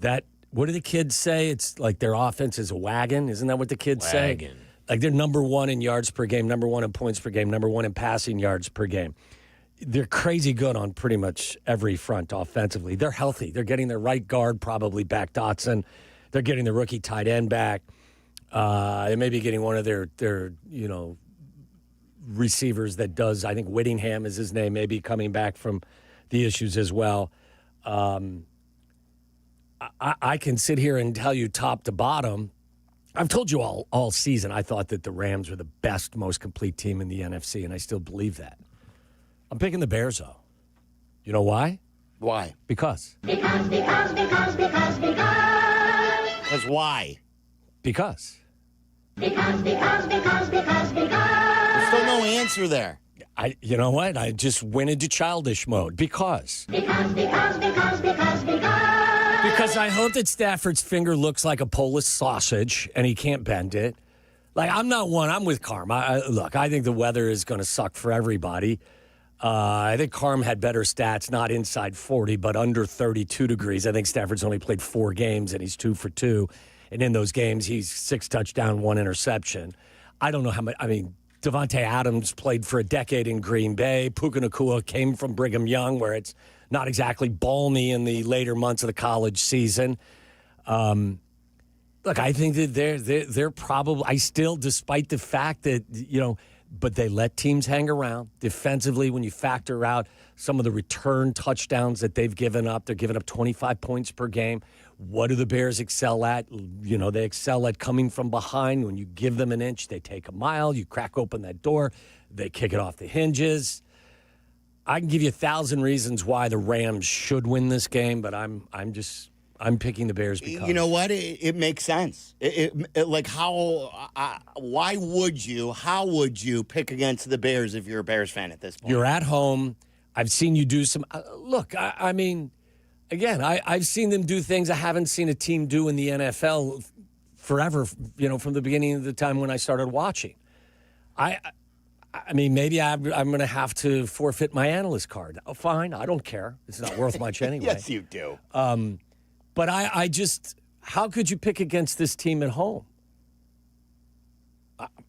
What do the kids say? It's like their offense is a wagon. Isn't that what the kids say? Like they're number one in yards per game, number one in points per game, number one in passing yards per game. They're crazy good on pretty much every front offensively. They're healthy. They're getting their right guard probably back, Dotson. They're getting the rookie tight end back. They may be getting one of their receivers that does. I think Whittingham is his name. Maybe coming back from the issues as well. I can sit here and tell you top to bottom. I've told you all season I thought that the Rams were the best, most complete team in the NFC, and I still believe that. I'm picking the Bears, though. You know why? Why? Because. Because why? Because. There's still no answer there. You know what? I just went into childish mode. Because I hope that Stafford's finger looks like a Polish sausage and he can't bend it. Like, I'm not one. I'm with Carm. Look, I think the weather is going to suck for everybody. I think Carm had better stats, not inside 40, but under 32 degrees. I think Stafford's only played 4 games, and he's 2 for 2. And in those games, he's 6 touchdown, 1 interception. I don't know how much. I mean, Devontae Adams played for a decade in Green Bay. Puka Nacua came from Brigham Young, where it's not exactly balmy in the later months of the college season. Look, I think that they're probably. I still, despite the fact that but they let teams hang around defensively. When you factor out some of the return touchdowns that they've given up, they're giving up 25 points per game. What do the Bears excel at? They excel at coming from behind. When you give them an inch, they take a mile. You crack open that door, they kick it off the hinges. I can give you 1,000 reasons why the Rams should win this game, but I'm picking the Bears because. You know what? It makes sense. Why would you? How would you pick against the Bears if you're a Bears fan at this point? You're at home. I've seen you do some. Look, I mean, again, I've seen them do things I haven't seen a team do in the NFL forever. From the beginning of the time when I started watching. I mean, maybe I'm going to have to forfeit my analyst card. Oh, fine, I don't care. It's not worth much anyway. Yes, you do. But I just, how could you pick against this team at home?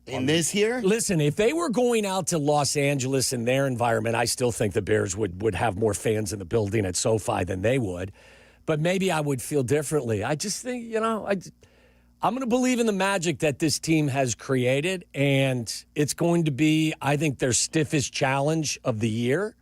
In this here? Listen, if they were going out to Los Angeles in their environment, I still think the Bears would have more fans in the building at SoFi than they would. But maybe I would feel differently. I just think, I'm going to believe in the magic that this team has created, and it's going to be, I think, their stiffest challenge of the year.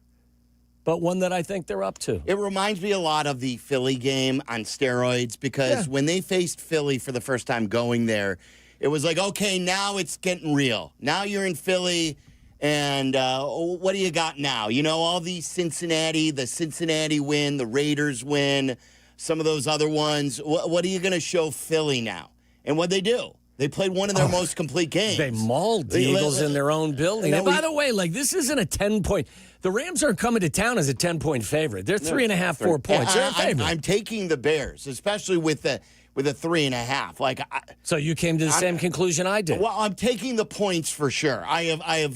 But one that I think they're up to. It reminds me a lot of the Philly game on steroids because when they faced Philly for the first time going there, it was like, okay, now it's getting real. Now you're in Philly, and what do you got now? All these the Cincinnati win, the Raiders win, some of those other ones. What are you going to show Philly now? And what'd they do? They played one of their most complete games. They mauled the Eagles in their own building. And by the way, this isn't a 10-point. The Rams aren't coming to town as a 10-point favorite. They're 3.5, 4 points. They're a favorite. I'm taking the Bears, especially with the 3.5. So you came to the same conclusion I did. Well, I'm taking the points for sure. I'm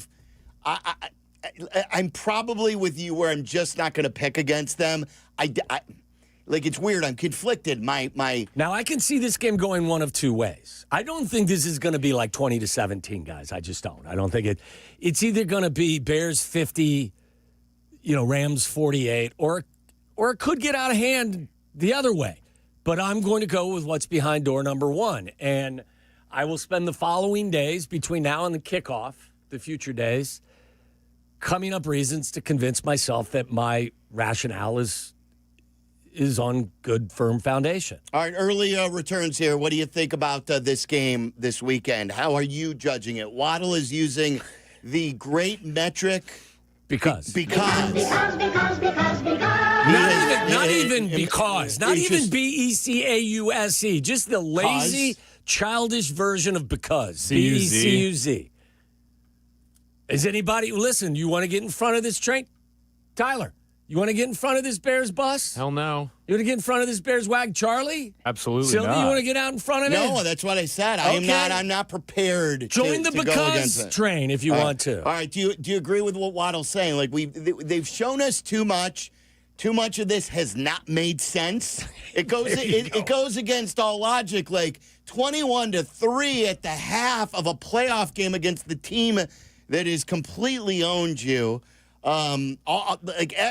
probably with you where I'm just not going to pick against them. Like, it's weird. I'm conflicted. Now, I can see this game going one of two ways. I don't think this is going to be like 20-17, guys. I just don't. I don't think it's either going to be Bears 50, Rams 48, or it could get out of hand the other way. But I'm going to go with what's behind door number one. And I will spend the following days between now and the kickoff, the future days, coming up reasons to convince myself that my rationale is on good, firm foundation. All right, early returns here. What do you think about this game this weekend? How are you judging it? Waddle is using the great metric. Because. Not even BECAUSE. Just the lazy, childish version of because. BECUZ. Is anybody, listen, you want to get in front of this train? Tyler, you want to get in front of this Bears bus? Hell no. You want to get in front of this Bears wag, Charlie? Absolutely Sylvie, not. you want to get out in front of it? No, that's what I said. Okay. I'm not prepared Join the to because go against it. train if you want to. All right, do you agree with what Waddle's saying? Like, they've shown us too much. Too much of this has not made sense. It goes against all logic. Like 21-3 at the half of a playoff game against the team that has completely owned you.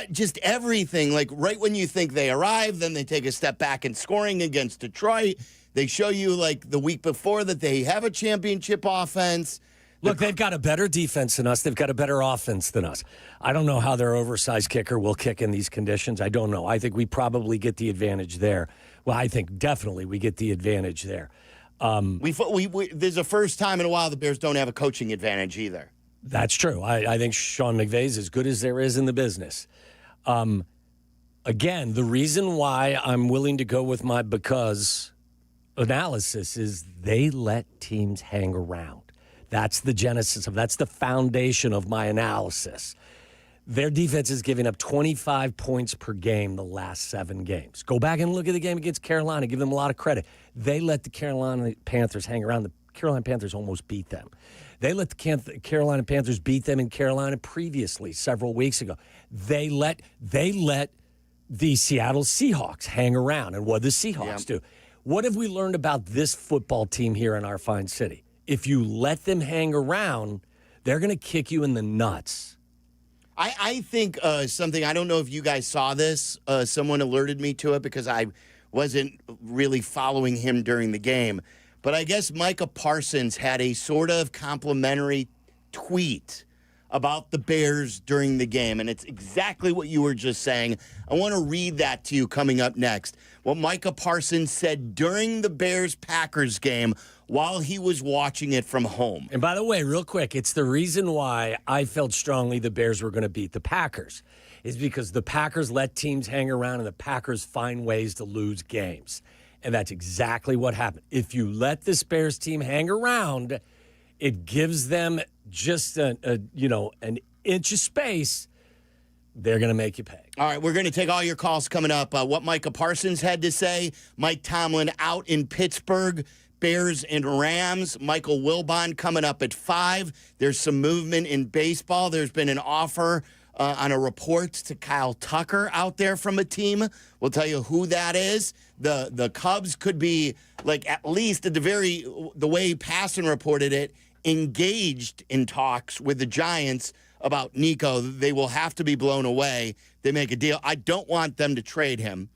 Just everything. Like right when you think they arrive, then they take a step back in scoring against Detroit. They show you like the week before that they have a championship offense. Look, they've got a better defense than us. They've got a better offense than us. I don't know how their oversized kicker will kick in these conditions. I don't know. I think we probably get the advantage there. Well, I think definitely we get the advantage there. There's a first time in a while the Bears don't have a coaching advantage either. That's true. I think Sean McVay's as good as there is in the business. Again, the reason why I'm willing to go with my because analysis is they let teams hang around. That's the genesis that's the foundation of my analysis. Their defense is giving up 25 points per game the last 7 games. Go back and look at the game against Carolina. Give them a lot of credit. They let the Carolina Panthers hang around. The Carolina Panthers almost beat them. They let the Carolina Panthers beat them in Carolina previously, several weeks ago. They let the Seattle Seahawks hang around. And what do the Seahawks do? What have we learned about this football team here in our fine city? If you let them hang around, they're going to kick you in the nuts. I think something, I don't know if you guys saw this. Someone alerted me to it because I wasn't really following him during the game. But I guess Micah Parsons had a sort of complimentary tweet about the Bears during the game. And it's exactly what you were just saying. I want to read that to you coming up next. What Micah Parsons said during the Bears-Packers game while he was watching it from home. And by the way, real quick, it's the reason why I felt strongly the Bears were going to beat the Packers is because the Packers let teams hang around and the Packers find ways to lose games. And that's exactly what happened. If you let this Bears team hang around, it gives them just an inch of space. They're going to make you pay. All right, we're going to take all your calls coming up. What Micah Parsons had to say, Mike Tomlin out in Pittsburgh, Bears and Rams. Michael Wilbon coming up at 5. There's some movement in baseball. There's been an offer on a report to Kyle Tucker out there from a team. We'll tell you who that is. The Cubs could be, like, at least at the way Passan reported it, engaged in talks with the Giants about Nico. They will have to be blown away. They make a deal. I don't want them to trade him.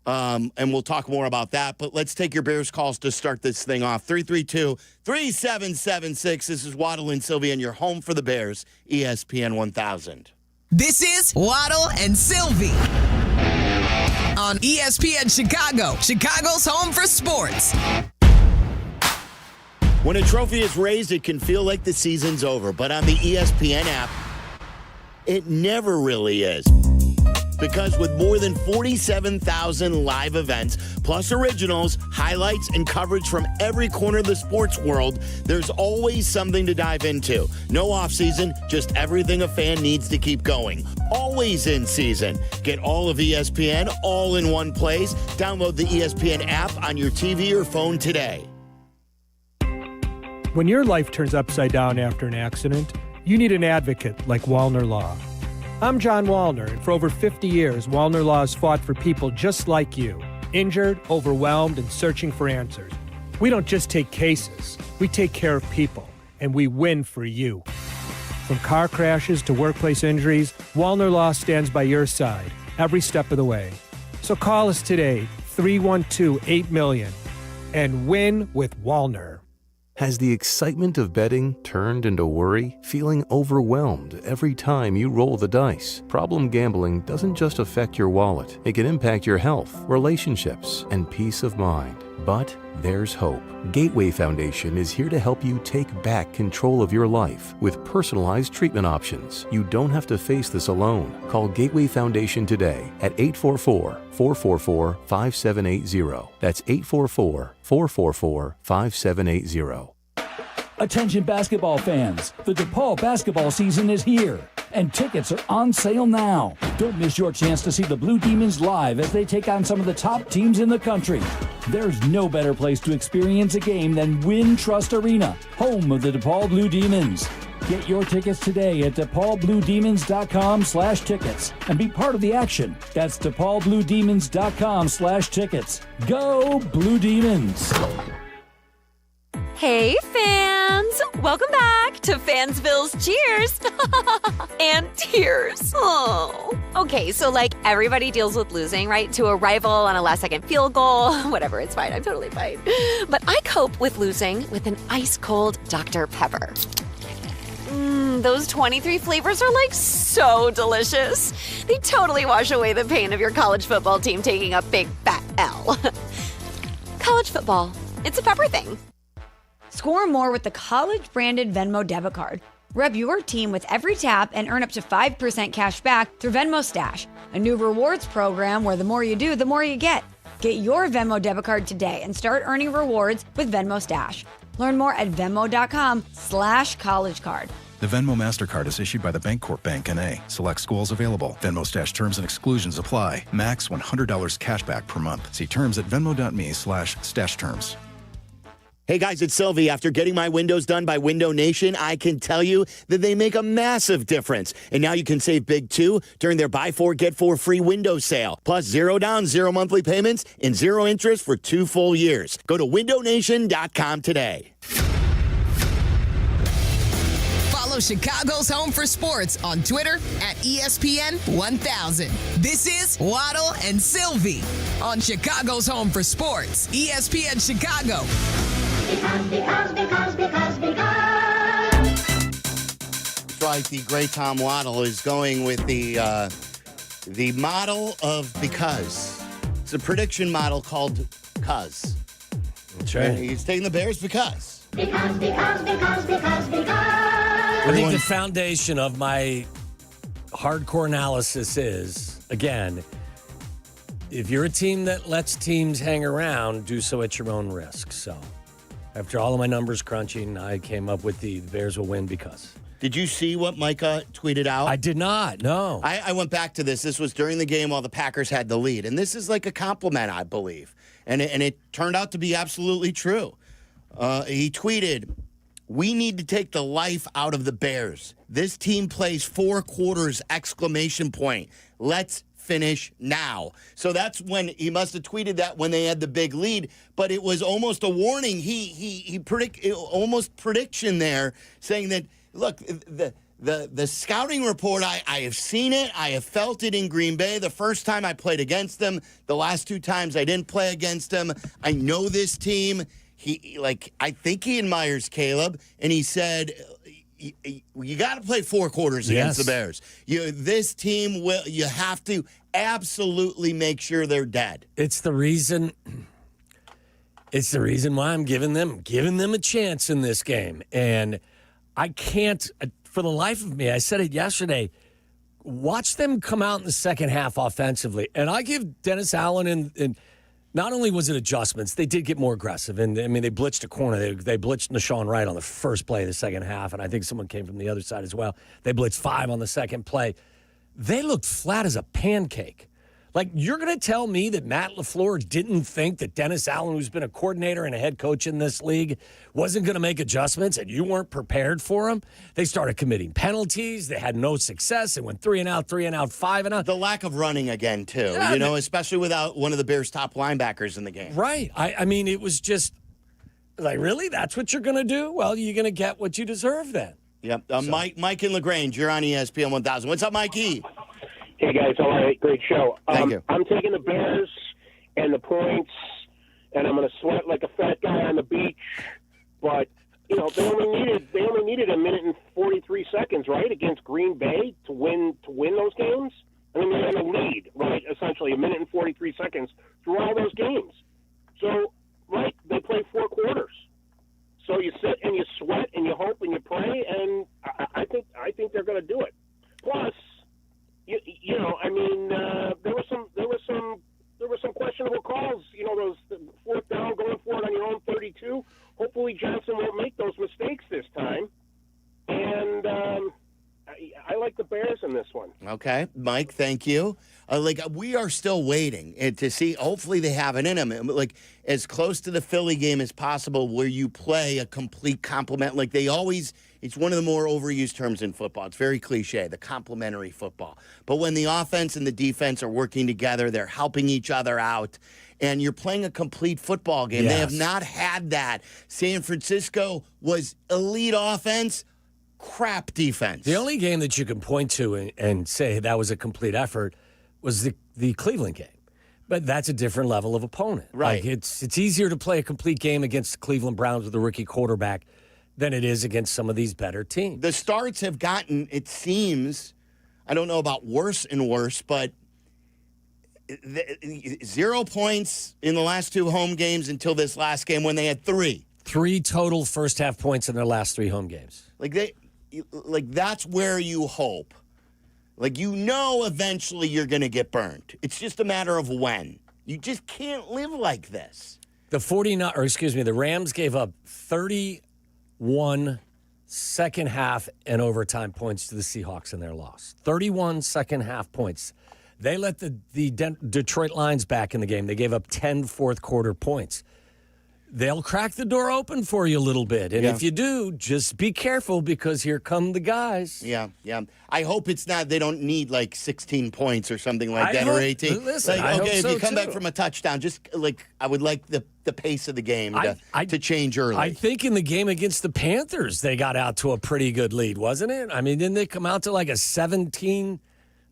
And we'll talk more about that. But let's take your Bears calls to start this thing off. 332-3776. This is Waddle and Silvy, and you're home for the Bears, ESPN 1000. This is Waddle and Silvy on ESPN Chicago, Chicago's home for sports. When a trophy is raised, it can feel like the season's over. But on the ESPN app, it never really is. Because with more than 47,000 live events, plus originals, highlights, and coverage from every corner of the sports world, there's always something to dive into. No offseason, just everything a fan needs to keep going. Always in season. Get all of ESPN all in one place. Download the ESPN app on your TV or phone today. When your life turns upside down after an accident, you need an advocate like Wallner Law. I'm John Wallner, and for over 50 years, Wallner Law has fought for people just like you, injured, overwhelmed, and searching for answers. We don't just take cases, we take care of people, and we win for you. From car crashes to workplace injuries, Wallner Law stands by your side every step of the way. So call us today, 312-8-MILLION, and win with Wallner. Has the excitement of betting turned into worry? Feeling overwhelmed every time you roll the dice? Problem gambling doesn't just affect your wallet. It can impact your health, relationships, and peace of mind. But there's hope. Gateway Foundation is here to help you take back control of your life with personalized treatment options. You don't have to face this alone. Call Gateway Foundation today at 844-444-5780. That's 844-444-5780. Attention basketball fans, the DePaul basketball season is here, and tickets are on sale now. Don't miss your chance to see the Blue Demons live as they take on some of the top teams in the country. There's no better place to experience a game than Wintrust Arena, home of the DePaul Blue Demons. Get your tickets today at DePaulBlueDemons.com/tickets and be part of the action. That's DePaulBlueDemons.com/tickets. Go Blue Demons! Hey, fans! Welcome back to Fansville's Cheers and Tears. Oh. Okay, so everybody deals with losing, right? To a rival on a last-second field goal. Whatever, it's fine. I'm totally fine. But I cope with losing with an ice-cold Dr. Pepper. Those 23 flavors are so delicious. They totally wash away the pain of your college football team taking a big fat L. College football, it's a pepper thing. Score more with the college-branded Venmo debit card. Rep your team with every tap and earn up to 5% cash back through Venmo Stash, a new rewards program where the more you do, the more you get. Get your Venmo debit card today and start earning rewards with Venmo Stash. Learn more at Venmo.com/collegecard. The Venmo MasterCard is issued by the Bancorp Bank N.A. Select schools available. Venmo Stash terms and exclusions apply. Max $100 cash back per month. See terms at venmo.me/stash terms. Hey guys, it's Silvy. After getting my windows done by Window Nation, I can tell you that they make a massive difference. And now you can save big too during their buy 4, get 4 free window sale. Plus 0 down, 0 monthly payments, and 0 interest for 2 full years. Go to windownation.com today. Follow Chicago's Home for Sports on Twitter at ESPN 1000. This is Waddle and Silvy on Chicago's Home for Sports, ESPN Chicago. Because. That's right. The great Tom Waddle is going with the model of because. It's a prediction model called Cuz. That's right. He's taking the Bears because. Because. I think the foundation of my hardcore analysis is, again, if you're a team that lets teams hang around, do so at your own risk. So after all of my numbers crunching, I came up with the Bears will win because. Did you see what Micah tweeted out? I did not, no. I went back to this. This was during the game while the Packers had the lead. And this is like a compliment, I believe. And it turned out to be absolutely true. He tweeted, "We need to take the life out of the Bears. This team plays 4 quarters, ! Let's finish now." So that's when he must have tweeted that when they had the big lead, but it was almost a warning. He almost prediction there, saying that, look, the scouting report, I have seen it. I have felt it in Green Bay. The first time I played against them, the last 2 times I didn't play against them. I know this team. I think he admires Caleb, and he said, you got to play 4 quarters against the Bears. This team you have to absolutely make sure they're dead. It's the reason why I'm giving them a chance in this game. And I can't, for the life of me, I said it yesterday, watch them come out in the second half offensively. And I give Dennis Allen and not only was it adjustments, they did get more aggressive. And, I mean, they blitzed a corner. They blitzed Nashawn Wright on the first play of the second half, and I think someone came from the other side as well. They blitzed 5 on the second play. They looked flat as a pancake. Like, you're going to tell me that Matt LaFleur didn't think that Dennis Allen, who's been a coordinator and a head coach in this league, wasn't going to make adjustments, and you weren't prepared for him? They started committing penalties. They had no success. They went 3 and out, 5 and out. The lack of running again, too, especially without one of the Bears' top linebackers in the game. Right. I mean, it was just like, really? That's what you're going to do? Well, you're going to get what you deserve then. Yep. Mike in LaGrange, you're on ESPN 1000. What's up, Mikey? Hey, guys. All right. Great show. Thank you. I'm taking the Bears and the points, and I'm going to sweat like a fat guy on the beach. But, they only needed a minute and 43 seconds, right, against Green Bay to win those games. I mean, they're in the lead, right, essentially, a minute and 43 seconds through all those games. So, right, they play 4 quarters. So you sit and you sweat and you hope and you pray, and I think they're going to do it. Plus, there were some questionable calls. Those fourth down, going for it on your own 32. Hopefully, Johnson won't make those mistakes this time. And I like the Bears in this one. Okay, Mike, thank you. We are still waiting to see. Hopefully, they have it in them. As close to the Philly game as possible, where you play a complete complement. It's one of the more overused terms in football. It's very cliche, the complementary football. But when the offense and the defense are working together, they're helping each other out, and you're playing a complete football game. Yes. They have not had that. San Francisco was elite offense, crap defense. The only game that you can point to and say that was a complete effort was the Cleveland game. But that's a different level of opponent. Right. It's easier to play a complete game against the Cleveland Browns with a rookie quarterback than it is against some of these better teams. The starts have gotten, it seems, I don't know about worse and worse, but 0 points in the last 2 home games until this last game when they had 3. 3 total first half points in their last 3 home games. That's where you hope. Eventually you're going to get burned. It's just a matter of when. You just can't live like this. The Rams gave up 31 second half and overtime points to the Seahawks in their loss. 31 second half points. They let the Detroit Lions back in the game. They gave up 10 fourth quarter points. They'll crack the door open for you a little bit. And if you do, just be careful because here come the guys. Yeah. I hope it's not, they don't need 16 points or something like that, or 18. Listen, if you come back from a touchdown, just I would like the pace of the game to change early. I think in the game against the Panthers, they got out to a pretty good lead, wasn't it? I mean, didn't they come out to a 17-0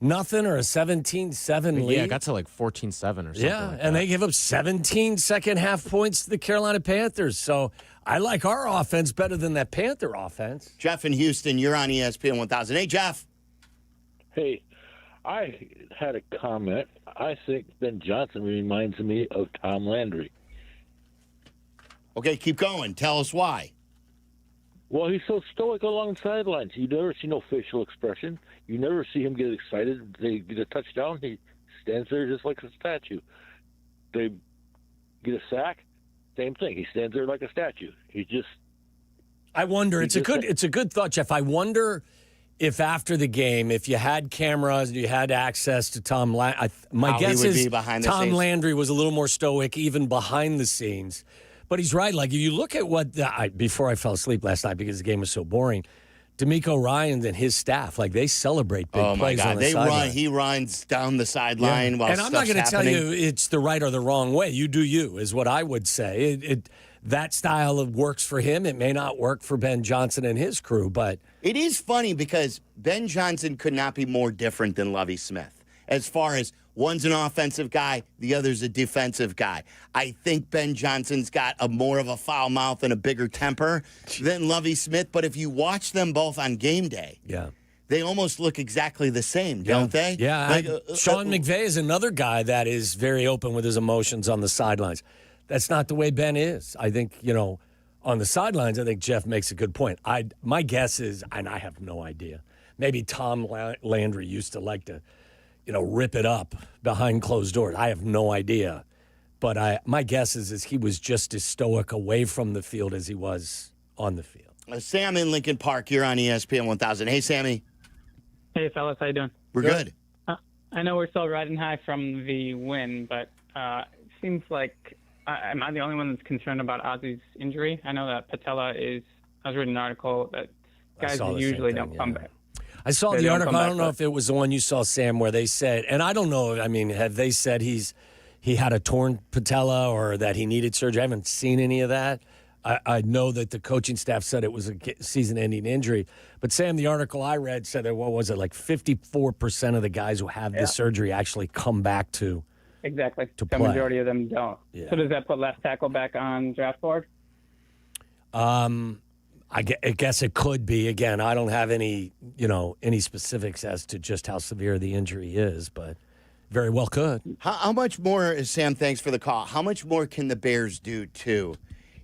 or a 17-7 lead? Yeah, it got to 14-7 or something. Yeah, and they gave up 17 second half points to the Carolina Panthers. So I like our offense better than that Panther offense. Jeff in Houston, you're on ESPN 1000. Hey, Jeff. Hey, I had a comment. I think Ben Johnson reminds me of Tom Landry. Okay, keep going. Tell us why. Well, he's so stoic along the sidelines. You never see no facial expression. You never see him get excited. They get a touchdown. He stands there just like a statue. They get a sack. Same thing. He stands there like a statue. I wonder. It's a good thought, Jeff. I wonder if after the game, if you had cameras, you had access to Tom. My guess is Tom Landry was a little more stoic, even behind the scenes. But he's right. If you look at what before I fell asleep last night because the game was so boring, D'Amico Ryans and his staff, they celebrate big plays on the sideline. He runs down the sideline while and I'm not going to tell you it's the right or the wrong way. You do you, is what I would say. That style works for him. It may not work for Ben Johnson and his crew, but it is funny because Ben Johnson could not be more different than Lovie Smith as far as one's an offensive guy, the other's a defensive guy. I think Ben Johnson's got more of a foul mouth and a bigger temper than Lovie Smith, but if you watch them both on game day, they almost look exactly the same, don't they? Yeah. Sean McVay is another guy that is very open with his emotions on the sidelines. That's not the way Ben is. I think, on the sidelines, I think Jeff makes a good point. My guess is, and I have no idea, maybe Tom Landry used to like to rip it up behind closed doors. I have no idea. But my guess is he was just as stoic away from the field as he was on the field. Sam in Lincoln Park, you're on ESPN 1000. Hey, Sammy. Hey, fellas. How you doing? We're good. I know we're still riding high from the win, but it seems like am I the only one that's concerned about Ozzy's injury? I know that patella is. I was reading an article that guys usually don't come back. I saw the article. I don't know if it was the one you saw, Sam, where they said, and I don't know. I mean, have they said he had a torn patella or that he needed surgery? I haven't seen any of that. I know that the coaching staff said it was a season-ending injury. But, Sam, the article I read said that, what was it, like 54% of the guys who have this surgery actually come back to Exactly. to The play. majority of them don't. Yeah. So does that put left tackle back on draft board? I guess it could be. Again, I don't have any specifics as to just how severe the injury is, but very well could. How much more, Sam, thanks for the call, how much more can the Bears do, too,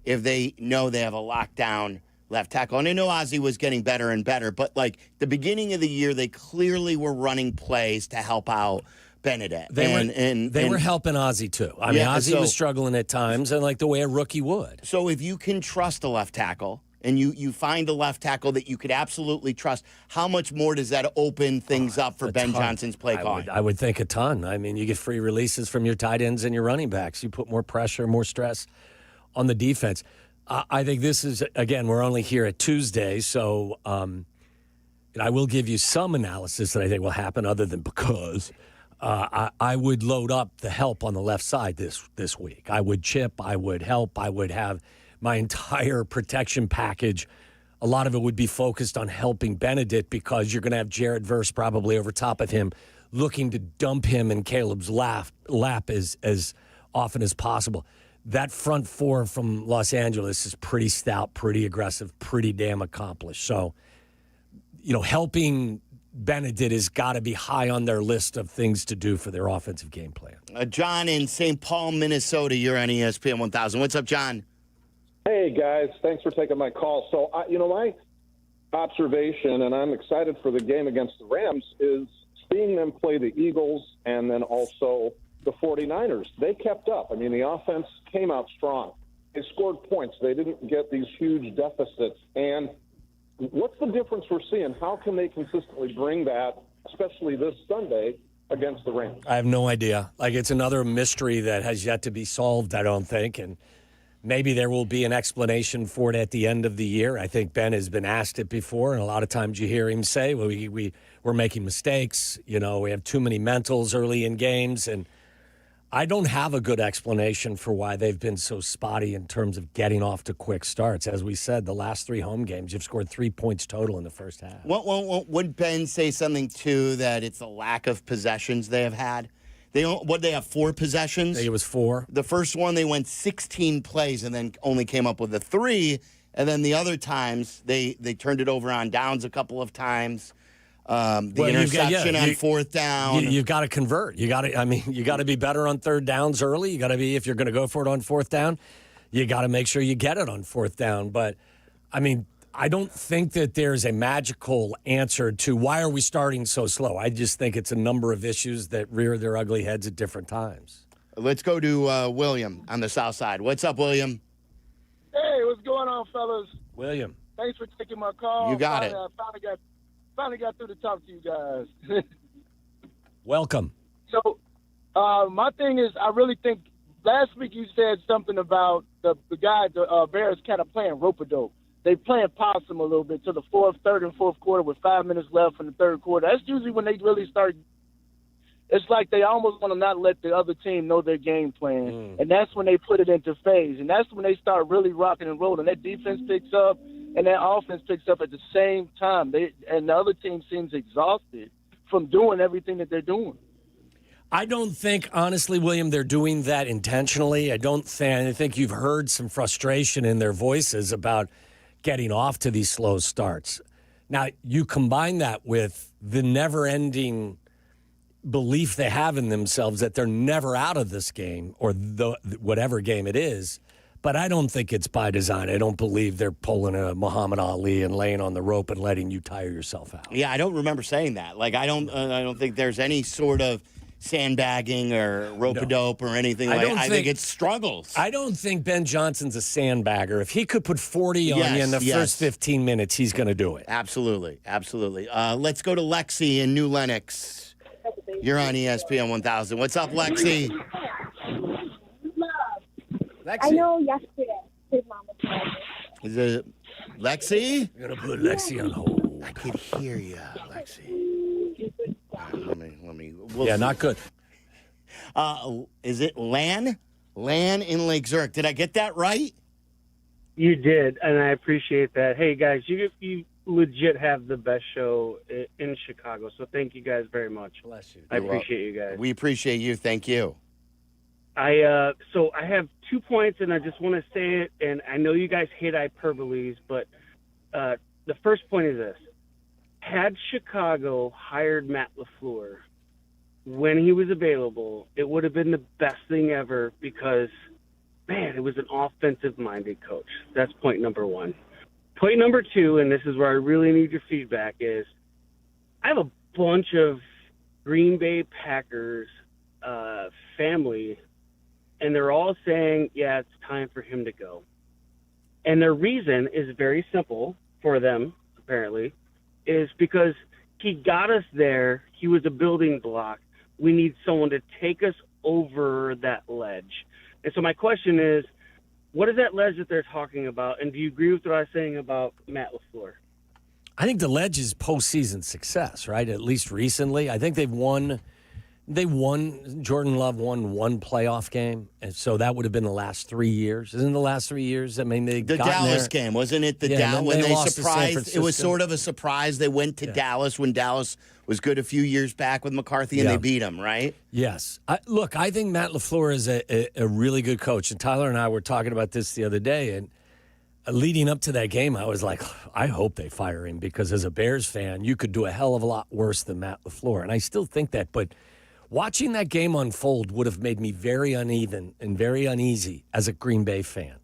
if they know they have a lockdown left tackle? And I know Ozzy was getting better and better, but, like, the beginning of the year, they clearly were running plays to help out Benedict. They were helping Ozzy, too. I mean, Ozzy was struggling at times, and like the way a rookie would. So if you can trust a left tackle, and you find a left tackle that you could absolutely trust, how much more does that open things up for Ben Johnson's play calling? I would think a ton. I mean, you get free releases from your tight ends and your running backs. You put more pressure, more stress on the defense. I think this is, again, we're only here at Tuesday, so I will give you some analysis that I think will happen other than because I would load up the help on the left side this week. I would chip. I would help. I would have my entire protection package. A lot of it would be focused on helping Benedict because you're going to have Jared Verse probably over top of him looking to dump him in Caleb's lap as often as possible. That front four from Los Angeles is pretty stout, pretty aggressive, pretty damn accomplished. So, helping Benedict has got to be high on their list of things to do for their offensive game plan. John in St. Paul, Minnesota, you're on ESPN 1000. What's up, John? Hey, guys. Thanks for taking my call. So, my observation, and I'm excited for the game against the Rams, is seeing them play the Eagles and then also the 49ers. They kept up. I mean, the offense came out strong. They scored points. They didn't get these huge deficits. And what's the difference we're seeing? How can they consistently bring that, especially this Sunday, against the Rams? I have no idea. Like, it's another mystery that has yet to be solved, I don't think. And maybe there will be an explanation for it at the end of the year. I think Ben has been asked it before, and a lot of times you hear him say, well, we're making mistakes. We have too many mentals early in games. And I don't have a good explanation for why they've been so spotty in terms of getting off to quick starts. As we said, the last 3 home games, you've scored 3 points total in the first half. Would Ben say something, too, that it's a lack of possessions they have had? They have 4 possessions? I think it was 4. The first one, they went 16 plays and then only came up with a 3. And then the other times, they turned it over on downs a couple of times. Interception on 4th down. You've got to convert. You got to be better on 3rd downs early. You got to be, if you're going to go for it on 4th down, you got to make sure you get it on 4th down. But, I don't think that there's a magical answer to why are we starting so slow. I just think it's a number of issues that rear their ugly heads at different times. Let's go to William on the south side. What's up, William? Hey, what's going on, fellas? William. Thanks for taking my call. You got it. Finally got through to talk to you guys. Welcome. So, my thing is, I really think last week you said something about the guy, the Bears kind of playing rope-a-dope. They playing possum a little bit to the 3rd and 4th quarter with 5 minutes left in the 3rd quarter. That's usually when they really start. It's like they almost want to not let the other team know their game plan. And that's when they put it into phase. And that's when they start really rocking and rolling. That defense picks up and that offense picks up at the same time. And the other team seems exhausted from doing everything that they're doing. I don't think, honestly, William, they're doing that intentionally. I think you've heard some frustration in their voices about getting off to these slow starts. Now, you combine that with the never-ending belief they have in themselves that they're never out of this game or whatever game it is, but I don't think it's by design. I don't believe they're pulling a Muhammad Ali and laying on the rope and letting you tire yourself out. Yeah, I don't remember saying that. Like, I don't think there's any sort of sandbagging or rope-a-dope or anything like that. I think it's struggles. I don't think Ben Johnson's a sandbagger. If he could put 40 on you in the first 15 minutes, he's going to do it. Absolutely. Let's go to Lexi in New Lenox. You're on ESPN 1000. What's up, Lexi? I know yesterday his mom was pregnant. Is it Lexi? I'm going to put Lexi on hold. I could hear you, Lexi. Let me. We'll yeah, see. not good. Is it Lan? Lan in Lake Zurich. Did I get that right? You did, and I appreciate that. Hey, guys, you legit have the best show in Chicago, so thank you guys very much. Bless you. I appreciate you guys. We appreciate you. Thank you. So I have 2 points, and I just want to say it, and I know you guys hate hyperboles, but the first point is this. Had Chicago hired Matt LaFleur when he was available, it would have been the best thing ever because, man, it was an offensive-minded coach. That's point number one. Point number two, and this is where I really need your feedback, is I have a bunch of Green Bay Packers family, and they're all saying, yeah, it's time for him to go. And their reason is very simple for them, apparently, is because he got us there. He was a building block. We need someone to take us over that ledge. And so my question is, what is that ledge that they're talking about? And do you agree with what I was saying about Matt LaFleur? I think the ledge is postseason success, right? At least recently. I think they've won. Jordan Love won one playoff game, and so that would have been the last 3 years. Isn't the last 3 years? I mean, the Dallas game, wasn't it? When they surprised, it was sort of a surprise. They went to Dallas when Dallas was good a few years back with McCarthy, and they beat them, right? Yes. Look, I think Matt LaFleur is a really good coach, and Tyler and I were talking about this the other day, and leading up to that game, I was like, I hope they fire him because as a Bears fan, you could do a hell of a lot worse than Matt LaFleur, and I still think that, but watching that game unfold would have made me very uneven and very uneasy as a Green Bay fan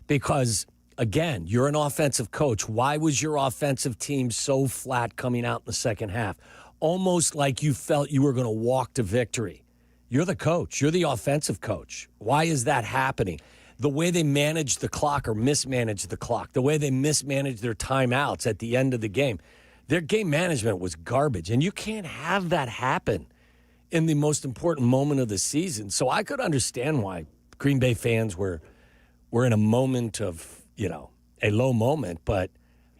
because, again, you're an offensive coach. Why was your offensive team so flat coming out in the second half? Almost like you felt you were going to walk to victory. You're the coach. You're the offensive coach. Why is that happening? The way they managed the clock or mismanaged the clock, the way they mismanaged their timeouts at the end of the game, their game management was garbage, and you can't have that happen in the most important moment of the season. So I could understand why Green Bay fans were in a moment of, a low moment, but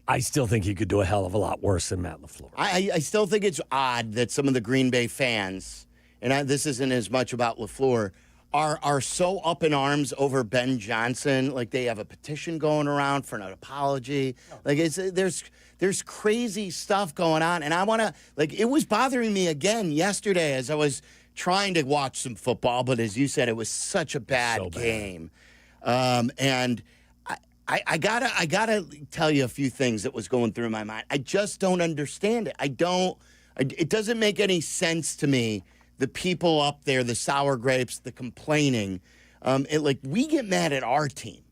I still think he could do a hell of a lot worse than Matt LaFleur. I still think it's odd that some of the Green Bay fans, and this isn't as much about LaFleur, are so up in arms over Ben Johnson. Like they have a petition going around for an apology. Like there's crazy stuff going on. And I want to, it was bothering me again yesterday as I was trying to watch some football. But as you said, it was such a bad game. And I gotta tell you a few things that was going through my mind. I just don't understand it. It doesn't make any sense to me. The people up there, the sour grapes, the complaining. We get mad at our team.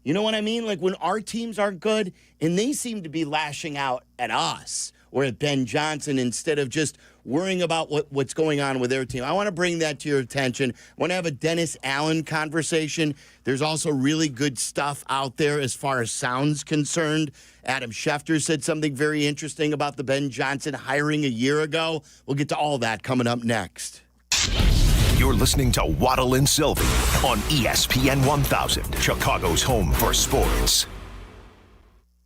You know what I mean? Like when our teams aren't good and they seem to be lashing out at us or at Ben Johnson instead of just worrying about what's going on with their team. I want to bring that to your attention. I want to have a Dennis Allen conversation. There's also really good stuff out there as far as sound's concerned. Adam Schefter said something very interesting about the Ben Johnson hiring a year ago. We'll get to all that coming up next. You're listening to Waddle and Silvy on ESPN 1000, Chicago's home for sports.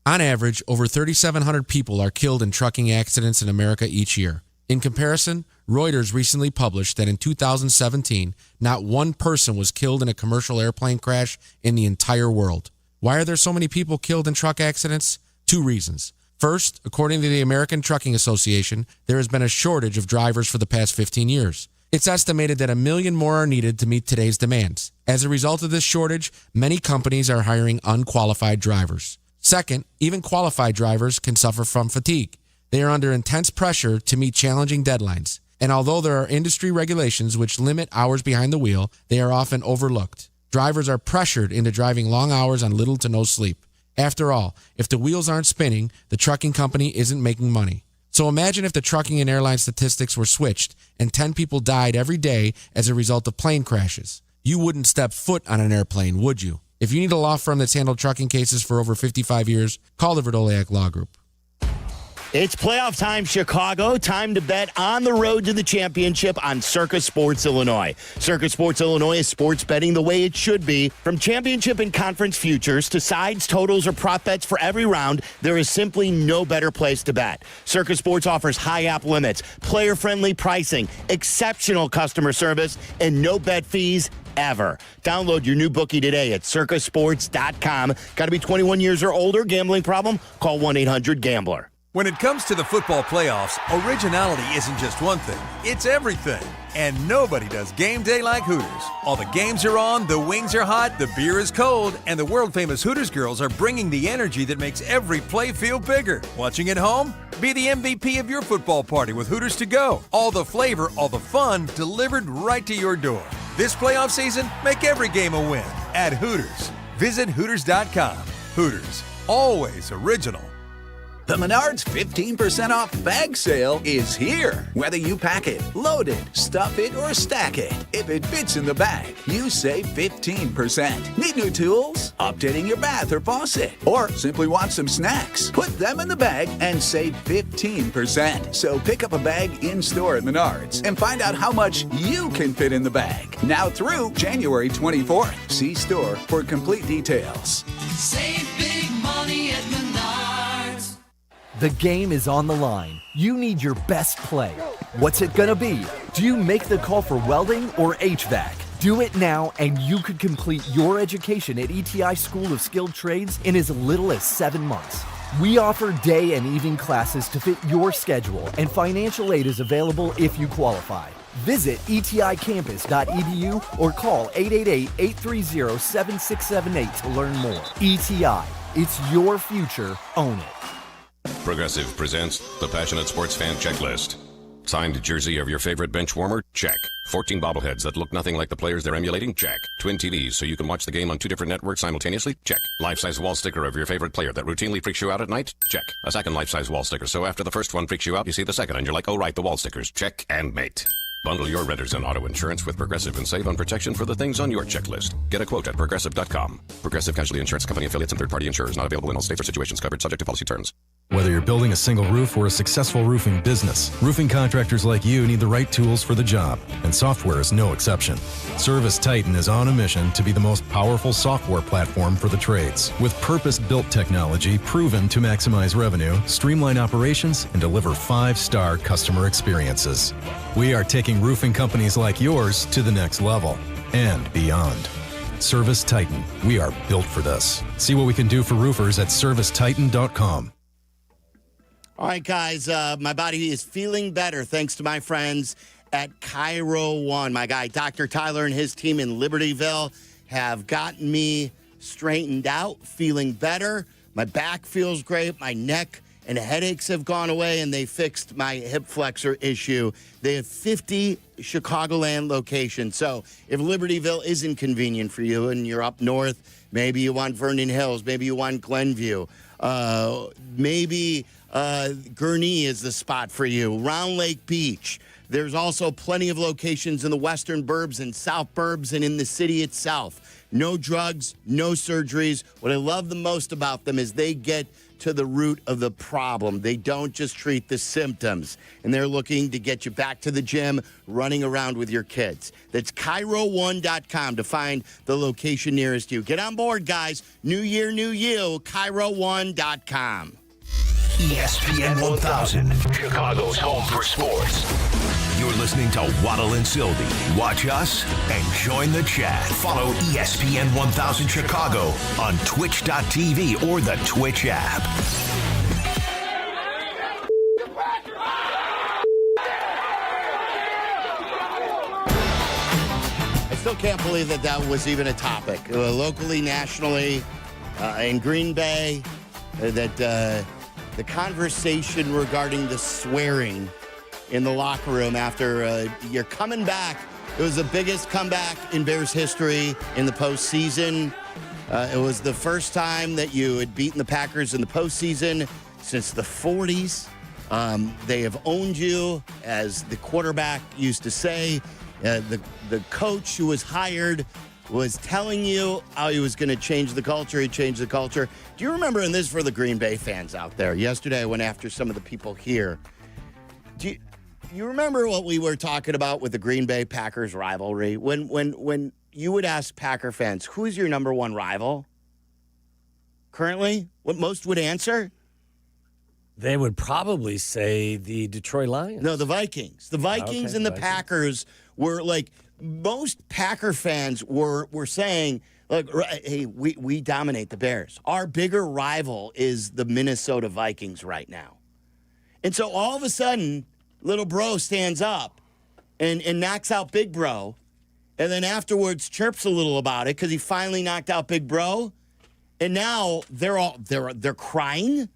On average, over 3,700 people are killed in trucking accidents in America each year. In comparison, Reuters recently published that in 2017, not one person was killed in a commercial airplane crash in the entire world. Why are there so many people killed in truck accidents? 2 reasons. First, according to the American Trucking Association, there has been a shortage of drivers for the past 15 years. It's estimated that 1 million more are needed to meet today's demands. As a result of this shortage, many companies are hiring unqualified drivers. Second, even qualified drivers can suffer from fatigue. They are under intense pressure to meet challenging deadlines. And although there are industry regulations which limit hours behind the wheel, they are often overlooked. Drivers are pressured into driving long hours on little to no sleep. After all, if the wheels aren't spinning, the trucking company isn't making money. So imagine if the trucking and airline statistics were switched and 10 people died every day as a result of plane crashes. You wouldn't step foot on an airplane, would you? If you need a law firm that's handled trucking cases for over 55 years, call the Verdoliak Law Group. It's playoff time, Chicago. Time to bet on the road to the championship on Circus Sports Illinois. Circus Sports Illinois is sports betting the way it should be. From championship and conference futures to sides, totals, or prop bets for every round, there is simply no better place to bet. Circus Sports offers high app limits, player-friendly pricing, exceptional customer service, and no bet fees ever. Download your new bookie today at circusports.com. Got to be 21 years or older. Gambling problem? Call 1-800-GAMBLER. When it comes to the football playoffs, originality isn't just one thing, it's everything. And nobody does game day like Hooters. All the games are on, the wings are hot, the beer is cold, and the world-famous Hooters girls are bringing the energy that makes every play feel bigger. Watching at home? Be the MVP of your football party with Hooters to go. All the flavor, all the fun, delivered right to your door. This playoff season, make every game a win at Hooters. Visit Hooters.com. Hooters, always original. The Menards 15% off bag sale is here. Whether you pack it, load it, stuff it, or stack it, if it fits in the bag, you save 15%. Need new tools? Updating your bath or faucet? Or simply want some snacks? Put them in the bag and save 15%. So pick up a bag in-store at Menards and find out how much you can fit in the bag. Now through January 24th. See store for complete details. Save big money at Menards. The game is on the line. You need your best play. What's it gonna be? Do you make the call for welding or HVAC? Do it now and you could complete your education at ETI School of Skilled Trades in as little as 7 months. We offer day and evening classes to fit your schedule, and financial aid is available if you qualify. Visit eticampus.edu or call 888-830-7678 to learn more. ETI, it's your future. Own it. Progressive presents the Passionate Sports Fan Checklist. Signed jersey of your favorite bench warmer? Check. 14 bobbleheads that look nothing like the players they're emulating? Check. Twin TVs so you can watch the game on 2 different networks simultaneously? Check. Life-size wall sticker of your favorite player that routinely freaks you out at night? Check. A second life-size wall sticker so after the first one freaks you out, you see the second and you're like, oh right, the wall stickers. Check and mate. Bundle your renters and auto insurance with Progressive and save on protection for the things on your checklist. Get a quote at Progressive.com. Progressive Casualty Insurance Company affiliates and third-party insurers not available in all states or situations covered subject to policy terms. Whether you're building a single roof or a successful roofing business, roofing contractors like you need the right tools for the job, and software is no exception. Service Titan is on a mission to be the most powerful software platform for the trades, with purpose-built technology proven to maximize revenue, streamline operations, and deliver 5-star customer experiences. We are taking roofing companies like yours to the next level and beyond. Service Titan, we are built for this. See what we can do for roofers at servicetitan.com. All right, guys, my body is feeling better thanks to my friends at Cairo One. My guy, Dr. Tyler, and his team in Libertyville have gotten me straightened out, feeling better. My back feels great. My neck and headaches have gone away, and they fixed my hip flexor issue. They have 50 Chicagoland locations. So if Libertyville isn't convenient for you and you're up north, maybe you want Vernon Hills, maybe you want Glenview, maybe Gurnee is the spot for you, Round Lake Beach. There's also plenty of locations in the western burbs and south burbs and in the city itself. No drugs, no surgeries. What I love the most about them is they get to the root of the problem. They don't just treat the symptoms, and they're looking to get you back to the gym, running around with your kids. That's Cairo1.com to find the location nearest you. Get on board, guys. New year, new you. Cairo1.com. ESPN 1000, Chicago's home for sports. You're listening to Waddle and Silvy. Watch us and join the chat. Follow ESPN 1000 Chicago on twitch.tv or the Twitch app. I still can't believe that was even a topic. Locally, nationally, in Green Bay, the conversation regarding the swearing in the locker room after you're coming back. It was the biggest comeback in Bears history in the postseason. It was the first time that you had beaten the Packers in the postseason since the 40s. They have owned you, as the quarterback used to say. The coach who was hired was telling you how he was going to change the culture. He changed the culture. Do you remember, and this is for the Green Bay fans out there, yesterday I went after some of the people here. Do you remember what we were talking about with the Green Bay Packers rivalry? When you would ask Packer fans, who's your number one rival currently? What most would answer? They would probably say the Detroit Lions. No, the Vikings. The Vikings and the Packers were like, most Packer fans were saying, look, hey, we dominate the Bears. Our bigger rival is the Minnesota Vikings right now. And so all of a sudden, little bro stands up and knocks out big bro, and then afterwards chirps a little about it because he finally knocked out big bro. And now they're crying.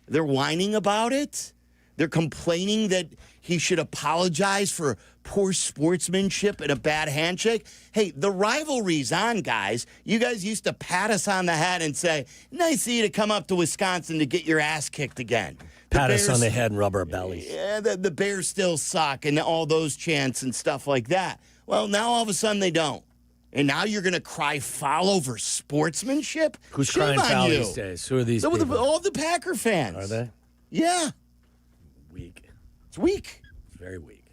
They're whining about it. They're complaining that he should apologize for poor sportsmanship and a bad handshake. Hey, the rivalry's on, guys. You guys used to pat us on the head and say, nice of you to come up to Wisconsin to get your ass kicked again. Pat us on the head and rub our bellies. Yeah, the Bears still suck and all those chants and stuff like that. Well, now all of a sudden they don't. And now you're going to cry foul over sportsmanship? Who's Shame crying on foul you. these days? Who are these people? All the Packer fans. Are they? Yeah. Weak. It's weak. It's very weak.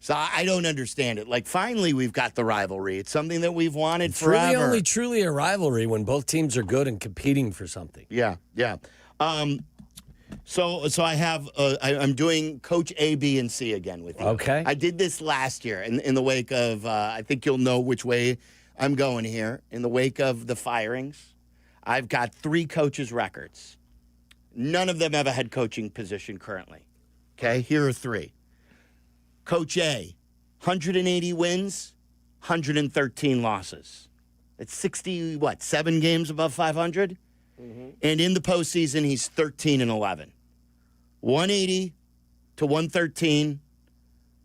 So I don't understand it. Like, finally, we've got the rivalry. It's something that we've wanted It's forever. really only truly a rivalry when both teams are good and competing for something. Yeah. So I have I'm doing Coach A, B, and C again with you. Okay. I did this last year in the wake of I think you'll know which way I'm going here. In the wake of the firings, I've got 3 coaches' records. None of them have a head coaching position currently. Okay, here are 3. Coach A, 180 wins, 113 losses. That's 7 games above 500? Mm-hmm. And in the postseason, he's 13-11. 180 to 113,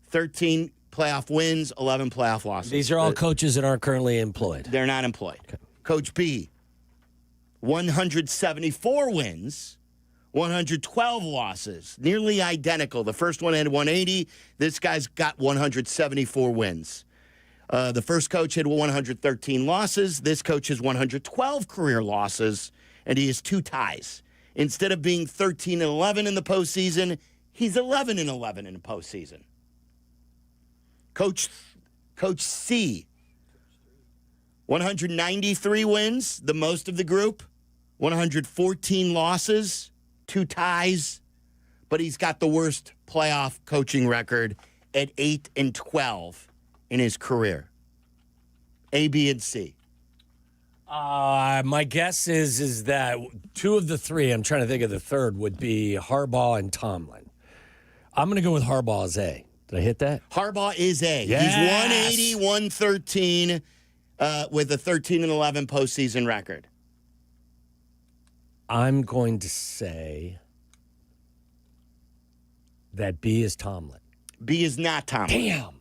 13 playoff wins, 11 playoff losses. These are all coaches that aren't currently employed. They're not employed. Okay. Coach B, 174 wins, 112 losses, nearly identical. The first one had 180. This guy's got 174 wins. The first coach had 113 losses. This coach has 112 career losses, and he has 2 ties. Instead of being 13-11 in the postseason, he's 11-11 in the postseason. Coach C, 193 wins, the most of the group, 114 losses, 2 ties, but he's got the worst playoff coaching record at 8-12 in his career. A, B, and C. My guess is that 2 of the 3, I'm trying to think of the third, would be Harbaugh and Tomlin. I'm going to go with Harbaugh as A. Did I hit that? Harbaugh is A. Yes. He's 180, 113 with a 13-11 postseason record. I'm going to say that B is Tomlin. B is not Tomlin. Damn.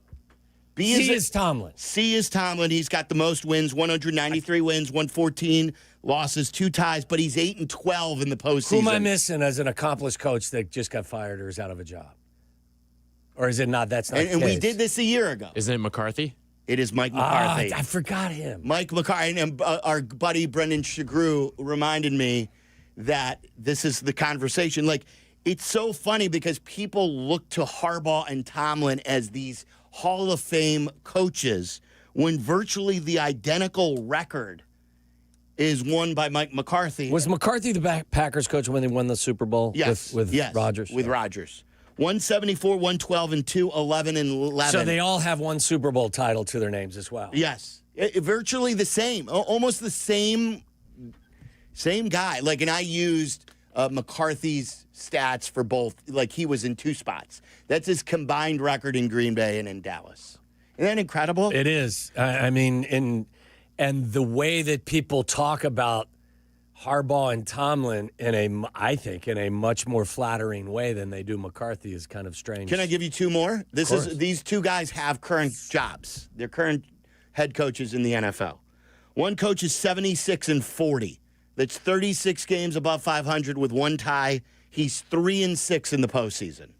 C is Tomlin. C is Tomlin. He's got the most wins, 193 wins, 114 losses, 2 ties, but he's 8-12 in the postseason. Who am I missing as an accomplished coach that just got fired or is out of a job? Or is it not? That's not. And we did this a year ago. Isn't it McCarthy? It is Mike McCarthy. I forgot him. Mike McCarthy. And our buddy Brendan Shagru reminded me that this is the conversation. Like, it's so funny because people look to Harbaugh and Tomlin as these Hall of Fame coaches when virtually the identical record is won by Mike McCarthy. Was McCarthy the Packers coach when they won the Super Bowl? Yes. With Rodgers? With Rodgers. 174, 112, and 2, 11, and 11. So they all have one Super Bowl title to their names as well. Yes. Virtually the same. Almost the same guy. Like, and I used McCarthy's stats for both. Like, he was in 2 spots. That's his combined record in Green Bay and in Dallas. Isn't that incredible? It is. I mean, and the way that people talk about Harbaugh and Tomlin I think in a much more flattering way than they do McCarthy is kind of strange. Can I give you 2 more? These 2 guys have current jobs. They're current head coaches in the NFL. One coach is 76-40. That's 36 games above 500 with 1 tie. He's 3-6 in the postseason.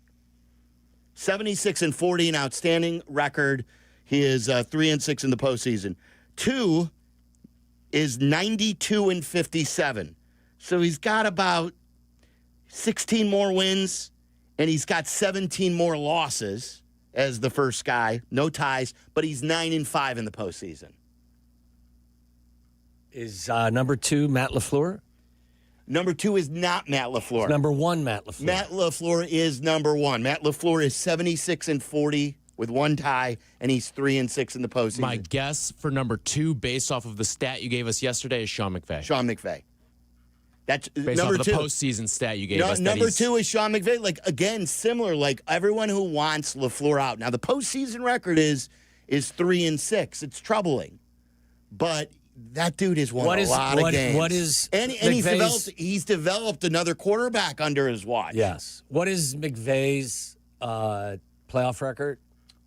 76-40, an outstanding record. He is 3-6 in the postseason. 2 is 92-57. So he's got about 16 more wins, and he's got 17 more losses as the first guy. No ties, but he's 9-5 in the postseason. Is number 2 Matt LaFleur? Number 2 is not Matt LaFleur. It's number 1 Matt LaFleur. Matt LaFleur is number 1. Matt LaFleur is 76-40 with 1 tie, and he's 3-6 in the postseason. My guess for number 2, based off of the stat you gave us yesterday, is Sean McVay. Sean McVay. That's based number off of 2. The postseason stat you gave us. Number 2 is Sean McVay. Like, again, similar. Like, everyone who wants LaFleur out. Now, the postseason record is 3-6. It's troubling. But that dude has won a lot of games. What is and he's developed another quarterback under his watch. Yes. What is McVay's playoff record?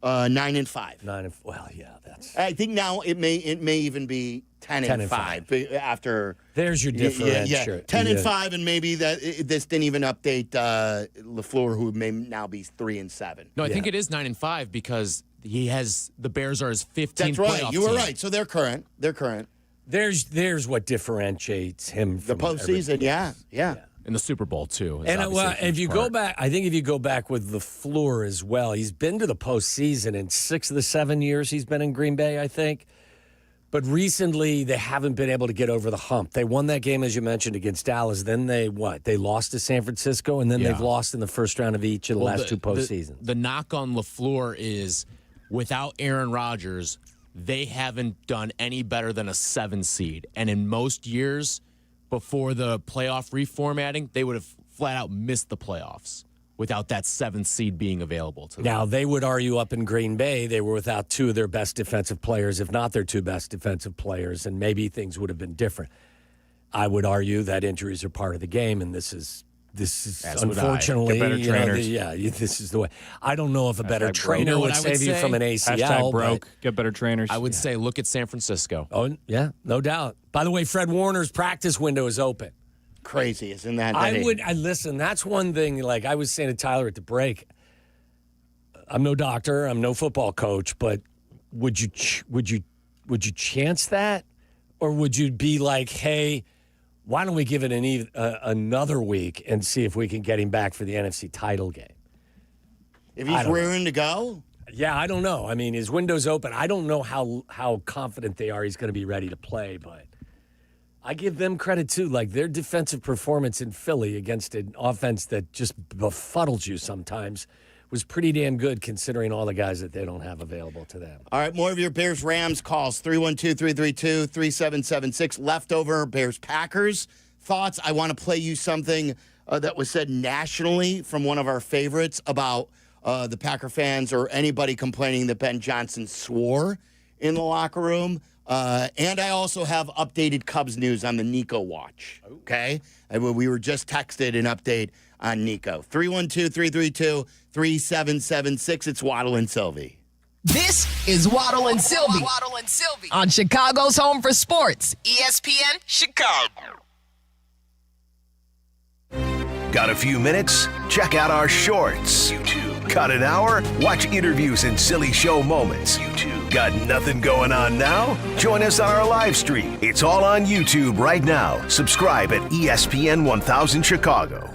9-5. Well, yeah, that's. I think now it may even be 10-5 after. There's your difference. Yeah, 10-5, and maybe this didn't even update LaFleur, who may now be 3-7. No, I think it is 9-5 because the Bears are his 15th. That's right. Playoff You were team. right. So they're current. There's what differentiates him from the postseason. Yeah. In the Super Bowl too. And if you go back, I think if you go back with LaFleur as well, he's been to the postseason in 6 of the 7 years he's been in Green Bay, I think. But recently, they haven't been able to get over the hump. They won that game, as you mentioned, against Dallas. Then they lost to San Francisco, and then they've lost in the first round of each of the last 2 postseasons. The knock on LaFleur is without Aaron Rodgers, they haven't done any better than a 7 seed. And in most years, before the playoff reformatting, they would have flat out missed the playoffs without that 7th seed being available to them. Now, they would argue up in Green Bay, they were without 2 of their best defensive players, if not their 2 best defensive players, and maybe things would have been different. I would argue that injuries are part of the game, and this is unfortunately, better trainers. This is the way. I don't know if a better trainer would save you from an ACL. Broke. Get better trainers. I would say look at San Francisco. Oh, yeah, no doubt. By the way, Fred Warner's practice window is open. Crazy, isn't that? I listen. That's one thing. Like I was saying to Tyler at the break. I'm no doctor. I'm no football coach. But would you chance that, or would you be like, hey, why don't we give it another week and see if we can get him back for the NFC title game? If he's raring to go? Yeah, I don't know. I mean, his window's open. I don't know how confident they are he's going to be ready to play, but I give them credit, too. Like, their defensive performance in Philly against an offense that just befuddles you sometimes was pretty damn good considering all the guys that they don't have available to them. All right, more of your Bears-Rams calls, 312-332-3776. Leftover Bears-Packers thoughts. I want to play you something that was said nationally from one of our favorites about the Packer fans or anybody complaining that Ben Johnson swore in the locker room. And I also have updated Cubs news on the Nico watch, okay? We were just texted an update on Nico. 312-332-3776. It's Waddle and Silvy. This is Waddle and Silvy. Waddle and Silvy on Chicago's Home for Sports, ESPN Chicago. Got a few minutes? Check out our shorts. YouTube. Got an hour? Watch interviews and silly show moments. YouTube. Got nothing going on now? Join us on our live stream. It's all on YouTube right now. Subscribe at ESPN 1000 Chicago.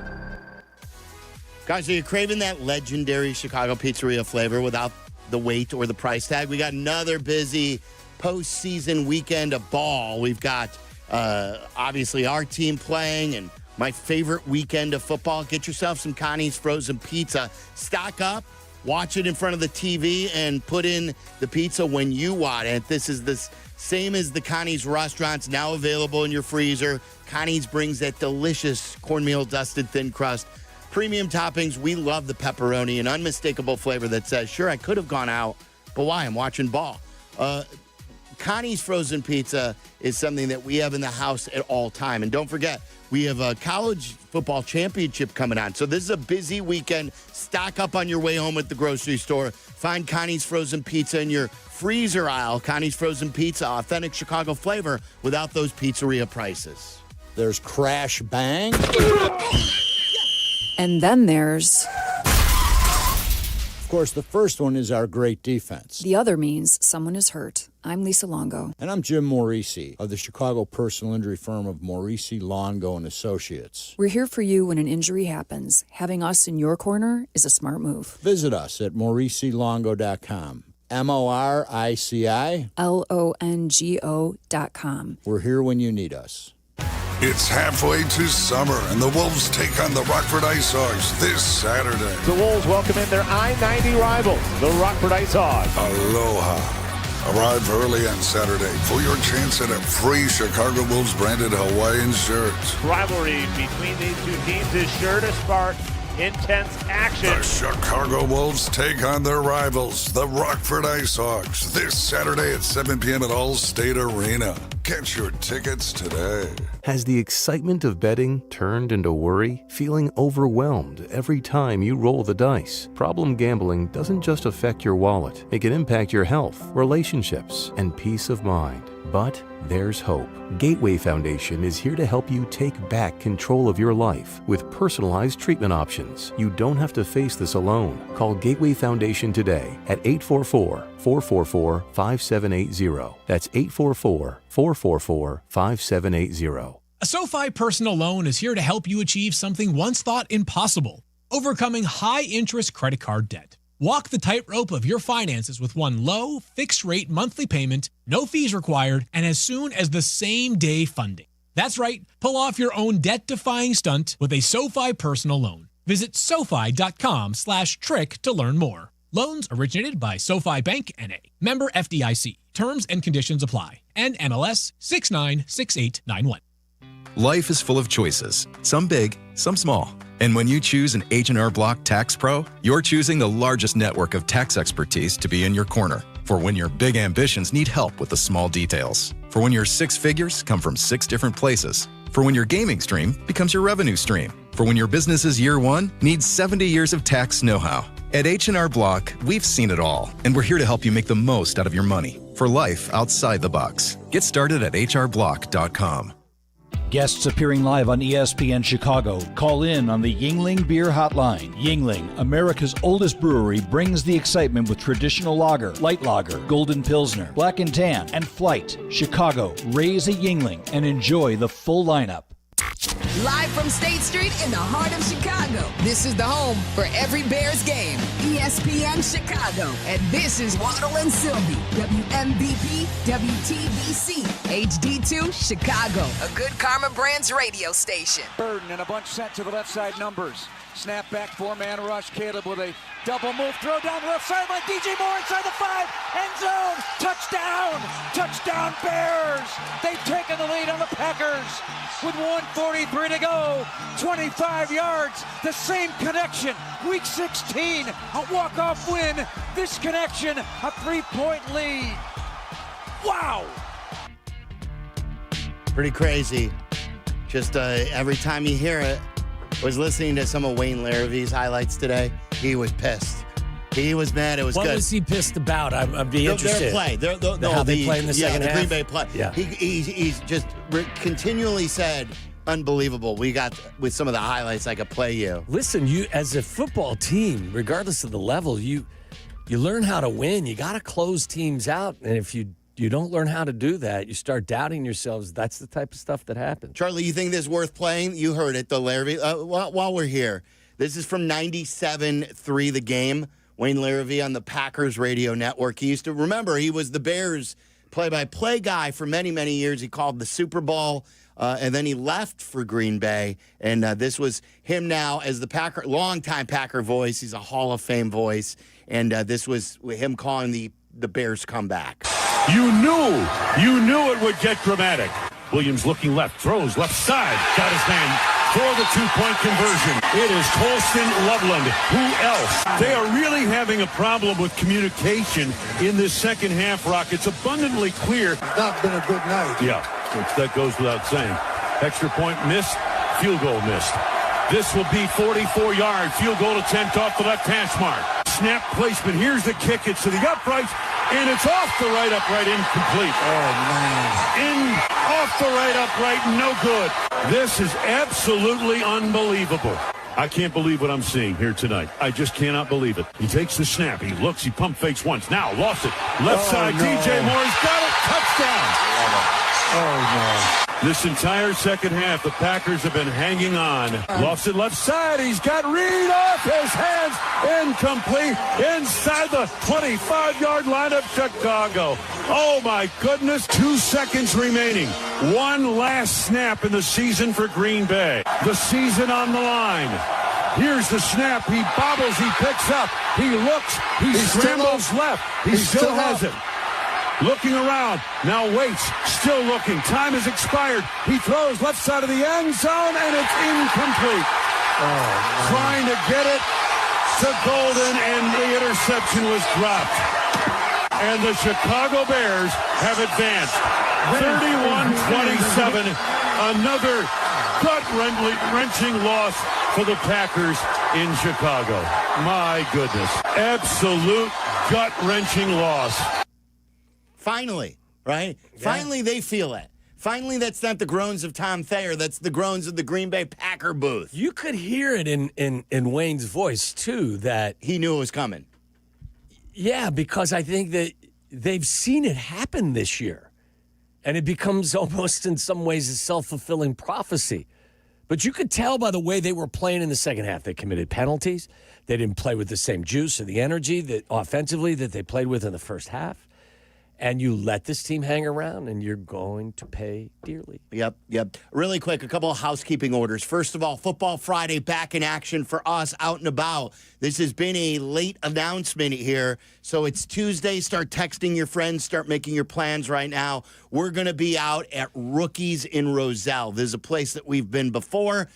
Guys, are you craving that legendary Chicago pizzeria flavor without the weight or the price tag? We got another busy postseason weekend of ball. We've got, obviously, our team playing and my favorite weekend of football. Get yourself some Connie's Frozen Pizza. Stock up, watch it in front of the TV, and put in the pizza when you want it. This is the same as the Connie's restaurants, now available in your freezer. Connie's brings that delicious cornmeal-dusted thin crust. Premium toppings. We love the pepperoni, an unmistakable flavor that says, sure, I could have gone out, but why? I'm watching ball. Connie's Frozen Pizza is something that we have in the house at all time. And don't forget, we have a college football championship coming on. So this is a busy weekend. Stock up on your way home at the grocery store. Find Connie's Frozen Pizza in your freezer aisle. Connie's Frozen Pizza, authentic Chicago flavor without those pizzeria prices. There's Crash Bang. And then there's... Of course, the first one is our great defense. The other means someone is hurt. I'm Lisa Longo. And I'm Jim Morisi of the Chicago personal injury firm of Morisi, Longo & Associates. We're here for you when an injury happens. Having us in your corner is a smart move. Visit us at MorisiLongo.com. MorisiLongo.com. We're here when you need us. It's halfway to summer, and the Wolves take on the Rockford Ice Hogs this Saturday. The Wolves welcome in their I-90 rivals, the Rockford Ice Hogs. Aloha. Arrive early on Saturday for your chance at a free Chicago Wolves branded Hawaiian shirt. Rivalry between these two teams is sure to spark intense action. The Chicago Wolves take on their rivals, the Rockford Ice Hogs, this Saturday at 7 p.m. at Allstate Arena. Get your tickets today. Has the excitement of betting turned into worry? Feeling overwhelmed every time you roll the dice? Problem gambling doesn't just affect your wallet. It can impact your health, relationships, and peace of mind. But there's hope. Gateway Foundation is here to help you take back control of your life with personalized treatment options. You don't have to face this alone. Call Gateway Foundation today at 844-444-5780. That's 844-444-5780. A SoFi personal loan is here to help you achieve something once thought impossible: overcoming high-interest credit card debt. Walk the tightrope of your finances with one low, fixed-rate monthly payment, no fees required, and as soon as the same-day funding. That's right. Pull off your own debt-defying stunt with a SoFi personal loan. Visit SoFi.com/trick to learn more. Loans originated by SoFi Bank N.A. Member FDIC. Terms and conditions apply. NMLS 696891. Life is full of choices, some big, some small. And when you choose an H&R Block Tax Pro, you're choosing the largest network of tax expertise to be in your corner. For when your big ambitions need help with the small details. For when your six figures come from 6 different places. For when your gaming stream becomes your revenue stream. For when your business's year one needs 70 years of tax know-how. At H&R Block, we've seen it all, and we're here to help you make the most out of your money for life outside the box. Get started at hrblock.com. Guests appearing live on ESPN Chicago. Call in on the Yuengling Beer Hotline. Yuengling, America's oldest brewery, brings the excitement with traditional lager, light lager, golden pilsner, black and tan, and flight. Chicago, raise a Yuengling and enjoy the full lineup. Live from State Street in the heart of Chicago, this is the home for every Bears game. ESPN Chicago. And this is Waddle and Silvy, WMVP, WTBC, HD2, Chicago. A good Karma Brands radio station. Burden and a bunch sent to the left side numbers. Snap back, 4-man rush. Caleb with a double move, throw down the left sideline. DJ Moore inside the 5, end zone. Touchdown! Touchdown Bears! They've taken the lead on the Packers with 1:43 to go. 25 yards, the same connection. Week 16, a walk-off win. This connection, a 3-point lead. Wow! Pretty crazy. Just every time you hear it. Was listening to some of Wayne Larravee's highlights today. He was pissed. He was mad. It was what good. What was he pissed about? I'd be interested. Their play. How they play in the second half. half? The Green Bay play. Yeah. He's just continually said, unbelievable. We got, with some of the highlights, I could play you. Listen, you as a football team, regardless of the level, you learn how to win. You got to close teams out. And if you don't learn how to do that, you start doubting yourselves. That's the type of stuff that happens. Charlie, you think this is worth playing? You heard it, the Larravee. While we're here, this is from 97.3 The Game. Wayne Larravee on the Packers radio network. He used to, remember, he was the Bears play-by-play guy for many, many years. He called the Super Bowl, and then he left for Green Bay. And this was him now as the longtime Packer voice. He's a Hall of Fame voice. And this was him calling the Bears comeback. You knew it would get dramatic. Williams looking left, throws left side, got his man for the 2-point conversion. It is Colston Loveland. Who else? They are really having a problem with communication in this second half, Rock. It's abundantly clear. Not been a good night. Yeah, that goes without saying. Extra point missed, field goal missed. This will be 44-yard field goal attempt off the left hash mark. Snap placement. Here's the kick. It's to the upright, and it's off the right upright, incomplete. Oh, man. Off the right upright, no good. This is absolutely unbelievable. I can't believe what I'm seeing here tonight. I just cannot believe it. He takes the snap. He looks. He pump fakes once. Now lost it. Left side. no. DJ Moore's got it. Touchdown. Oh, This entire second half, the Packers have been hanging on. Lost it left side. He's got Reed off his hands. Incomplete. Inside the 25-yard line of Chicago. Oh, my goodness. 2 seconds remaining. One last snap in the season for Green Bay. The season on the line. Here's the snap. He bobbles. He picks up. He looks. He scrambles left. He still has it. Looking around. Now waits. Still looking. Time has expired. He throws left side of the end zone, and it's incomplete. Trying to get it to Golden, and the interception was dropped. And the Chicago Bears have advanced 31-27. Another gut-wrenching loss for the Packers in Chicago. My goodness. Absolute gut-wrenching loss. Finally, right? Yeah. Finally, they feel it. Finally, that's not the groans of Tom Thayer. That's the groans of the Green Bay Packer booth. You could hear it in Wayne's voice, too, that he knew it was coming. Yeah, because I think that they've seen it happen this year. And it becomes almost in some ways a self-fulfilling prophecy. But you could tell by the way they were playing in the second half. They committed penalties. They didn't play with the same juice or the energy that offensively that they played with in the first half. And you let this team hang around, and you're going to pay dearly. Yep. Really quick, a couple of housekeeping orders. First of all, Football Friday back in action for us out and about. This has been a late announcement here. So it's Tuesday. Start texting your friends. Start making your plans right now. We're going to be out at Rookies in Roselle. This is a place that we've been before.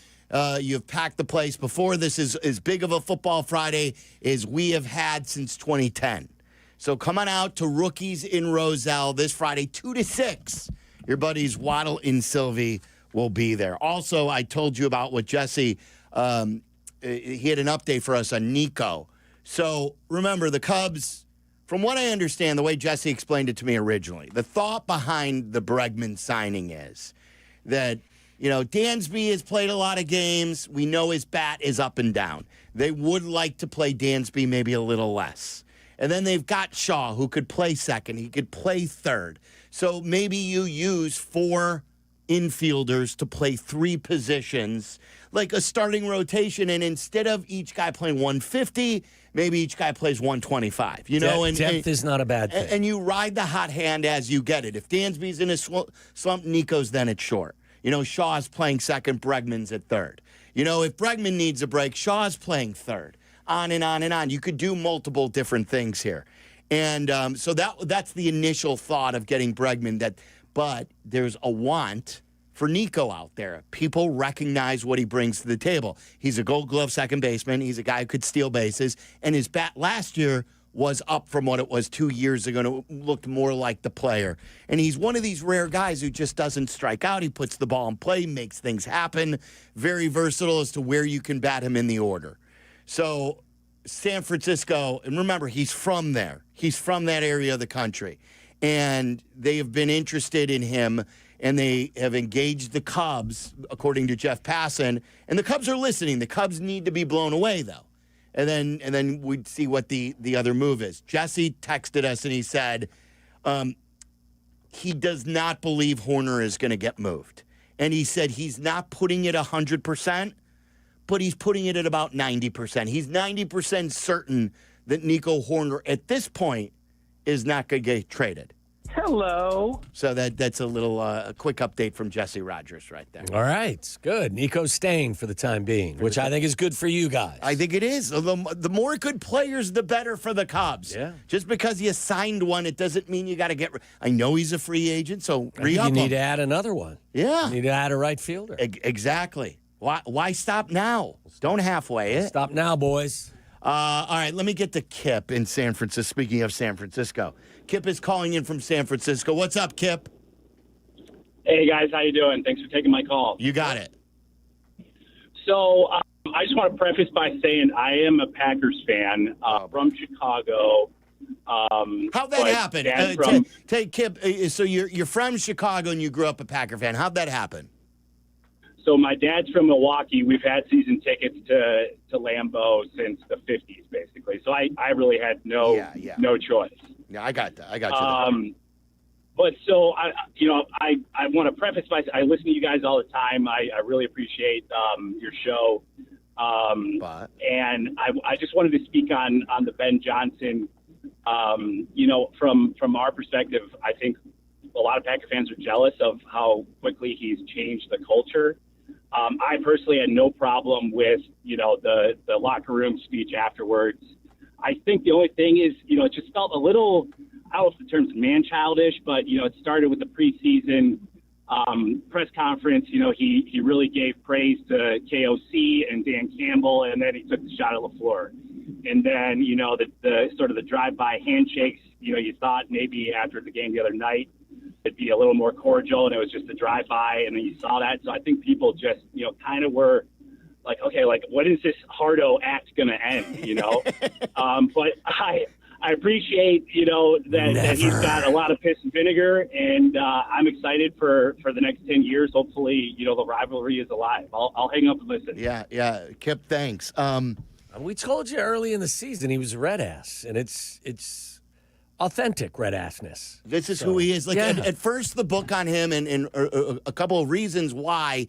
You've packed the place before. This is as big of a Football Friday as we have had since 2010. So come on out to Rookies in Roselle this Friday, 2 to 6. Your buddies Waddle and Silvy will be there. Also, I told you about what Jesse, he had an update for us on Nico. So remember, the Cubs, from what I understand, the way Jesse explained it to me originally, the thought behind the Bregman signing is that, you know, Dansby has played a lot of games. We know his bat is up and down. They would like to play Dansby maybe a little less. And then they've got Shaw, who could play second. He could play third. So maybe you use 4 infielders to play 3 positions, like a starting rotation. And instead of each guy playing 150, maybe each guy plays 125. You know, depth is not a bad thing. And you ride the hot hand as you get it. If Dansby's in a slump, Nico's then at short. You know, Shaw's playing second, Bregman's at third. You know, if Bregman needs a break, Shaw's playing third. On and on and on. You could do multiple different things here. And so that's the initial thought of getting Bregman. But there's a want for Nico out there. People recognize what he brings to the table. He's a Gold Glove second baseman. He's a guy who could steal bases. And his bat last year was up from what it was 2 years ago. It looked more like the player. And he's one of these rare guys who just doesn't strike out. He puts the ball in play, makes things happen. Very versatile as to where you can bat him in the order. So San Francisco, and remember, he's from there. He's from that area of the country. And they have been interested in him, and they have engaged the Cubs, according to Jeff Passan. And the Cubs are listening. The Cubs need to be blown away, though. And then we'd see what the other move is. Jesse texted us, and he said he does not believe Horner is going to get moved. And he said he's not putting it 100%. But he's putting it at about 90%. He's 90% certain that Nico Horner, at this point, is not going to get traded. Hello. So that's a little a quick update from Jesse Rogers right there. All right, good. Nico's staying for the time being, which I think is good for you guys. I think it is. The more good players, the better for the Cubs. Yeah. Just because you signed one, it doesn't mean you got to get. I know he's a free agent, so you need to add another one. Yeah. You need to add a right fielder. Exactly. Why stop now? Don't halfway it. Stop now, boys. All right, let me get to Kip in San Francisco. Speaking of San Francisco, Kip is calling in from San Francisco. What's up, Kip? Hey, guys. How you doing? Thanks for taking my call. You got it. So I just want to preface by saying I am a Packers fan from Chicago. How'd that happen? Kip, so you're from Chicago and you grew up a Packer fan. How'd that happen? So my dad's from Milwaukee. We've had season tickets to Lambeau since the 50s, basically. So I really had no choice. Yeah, I got you. But so I want to preface by I listen to you guys all the time. I really appreciate your show. And I just wanted to speak on the Ben Johnson. From our perspective, I think a lot of Packer fans are jealous of how quickly he's changed the culture. I personally had no problem with, the locker room speech afterwards. I think the only thing is, it just felt a little, I don't know if the term's man-childish, but, it started with the preseason press conference. He really gave praise to KOC and Dan Campbell, and then he took the shot at LaFleur. And then, the sort of the drive-by handshakes, you thought maybe after the game the other night, it'd be a little more cordial, and it was just a drive-by, and then you saw that. So I think people just, kind of were like, okay, like, when is this hardo act going to end, But I appreciate, that he's got a lot of piss and vinegar, and I'm excited for the next 10 years. Hopefully, the rivalry is alive. I'll hang up and listen. Yeah. Kip, thanks. We told you early in the season he was a red ass, and it's authentic red assness. This is who he is. Like at first, the book on him and a couple of reasons why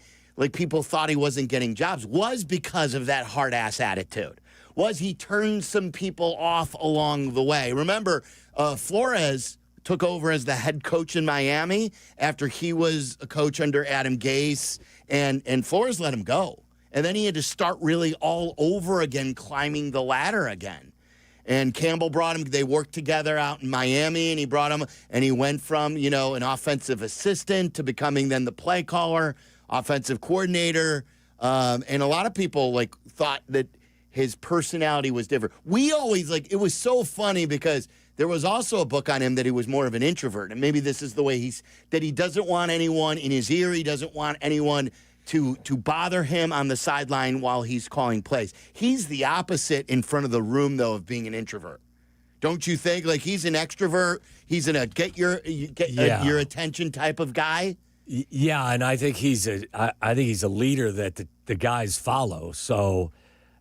people thought he wasn't getting jobs was because of that hard ass attitude. Was he turned some people off along the way? Remember, Flores took over as the head coach in Miami after he was a coach under Adam Gase, and Flores let him go. And then he had to start really all over again, climbing the ladder again. And Campbell brought him. They worked together out in Miami, and he brought him. And he went from, an offensive assistant to becoming then the play caller, offensive coordinator. And a lot of people, thought that his personality was different. We always, it was so funny because there was also a book on him that he was more of an introvert. And maybe this is the way that he doesn't want anyone in his ear. He doesn't want anyone to bother him on the sideline while he's calling plays. He's the opposite in front of the room, though, of being an introvert. Don't you think? He's an extrovert. He's a get your attention type of guy. Yeah, and I think he's a leader that the guys follow. So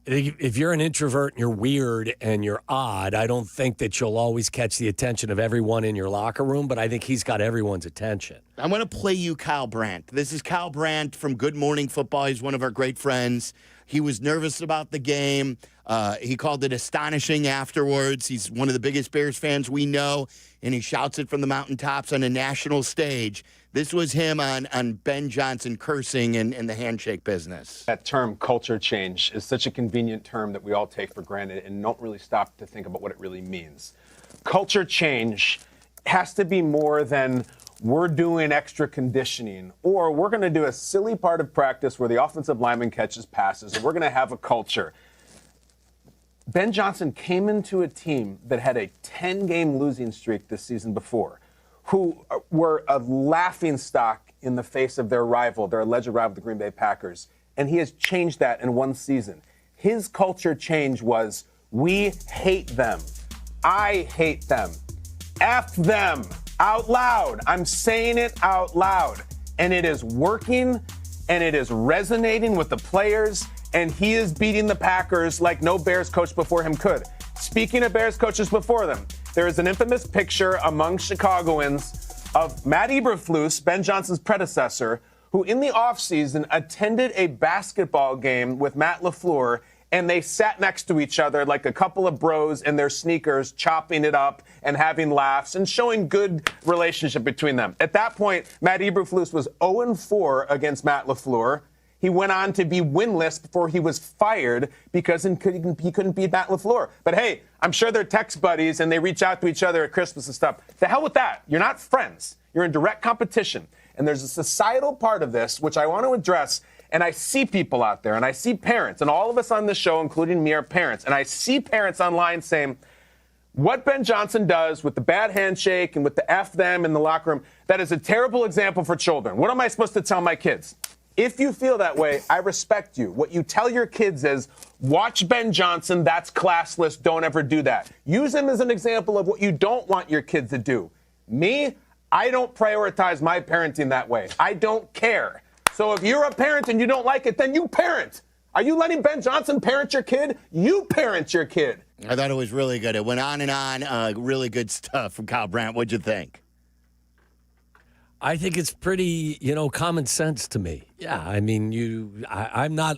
if you're an introvert and you're weird and you're odd, I don't think that you'll always catch the attention of everyone in your locker room, but I think he's got everyone's attention. I'm going to play you Kyle Brandt. This is Kyle Brandt from Good Morning Football. He's one of our great friends. He was nervous about the game. He called it astonishing afterwards. He's one of the biggest Bears fans we know, and he shouts it from the mountaintops on a national stage. This was him on Ben Johnson cursing and the handshake business. That term, culture change, is such a convenient term that we all take for granted and don't really stop to think about what it really means. Culture change has to be more than we're doing extra conditioning, or we're going to do a silly part of practice where the offensive lineman catches passes, and we're going to have a culture. Ben Johnson came into a team that had a 10-game losing streak this season before, who were a laughingstock in the face of their alleged rival, the Green Bay Packers. And he has changed that in one season. His culture change was, we hate them. I hate them. F them. Out loud. I'm saying it out loud. And it is working, and it is resonating with the players, and he is beating the Packers like no Bears coach before him could. Speaking of Bears coaches before them, there is an infamous picture among Chicagoans of Matt Eberflus, Ben Johnson's predecessor, who in the offseason attended a basketball game with Matt LaFleur, and they sat next to each other like a couple of bros in their sneakers, chopping it up and having laughs and showing good relationship between them. At that point, Matt Eberflus was 0-4 against Matt LaFleur. He went on to be winless before he was fired because he couldn't beat Matt LaFleur. But hey, I'm sure they're text buddies and they reach out to each other at Christmas and stuff. The hell with that. You're not friends. You're in direct competition. And there's a societal part of this, which I want to address. And I see people out there, and I see parents, and all of us on this show, including me, are parents. And I see parents online saying, what Ben Johnson does with the bad handshake and with the F them in the locker room, that is a terrible example for children. What am I supposed to tell my kids? If you feel that way, I respect you. What you tell your kids is, watch Ben Johnson, that's classless, don't ever do that. Use him as an example of what you don't want your kids to do. Me, I don't prioritize my parenting that way. I don't care. So if you're a parent and you don't like it, then you parent. Are you letting Ben Johnson parent your kid? You parent your kid. I thought it was really good. It went on and on. Really good stuff from Kyle Brandt. What'd you think? I think it's pretty, common sense to me. Yeah, I mean, I'm not.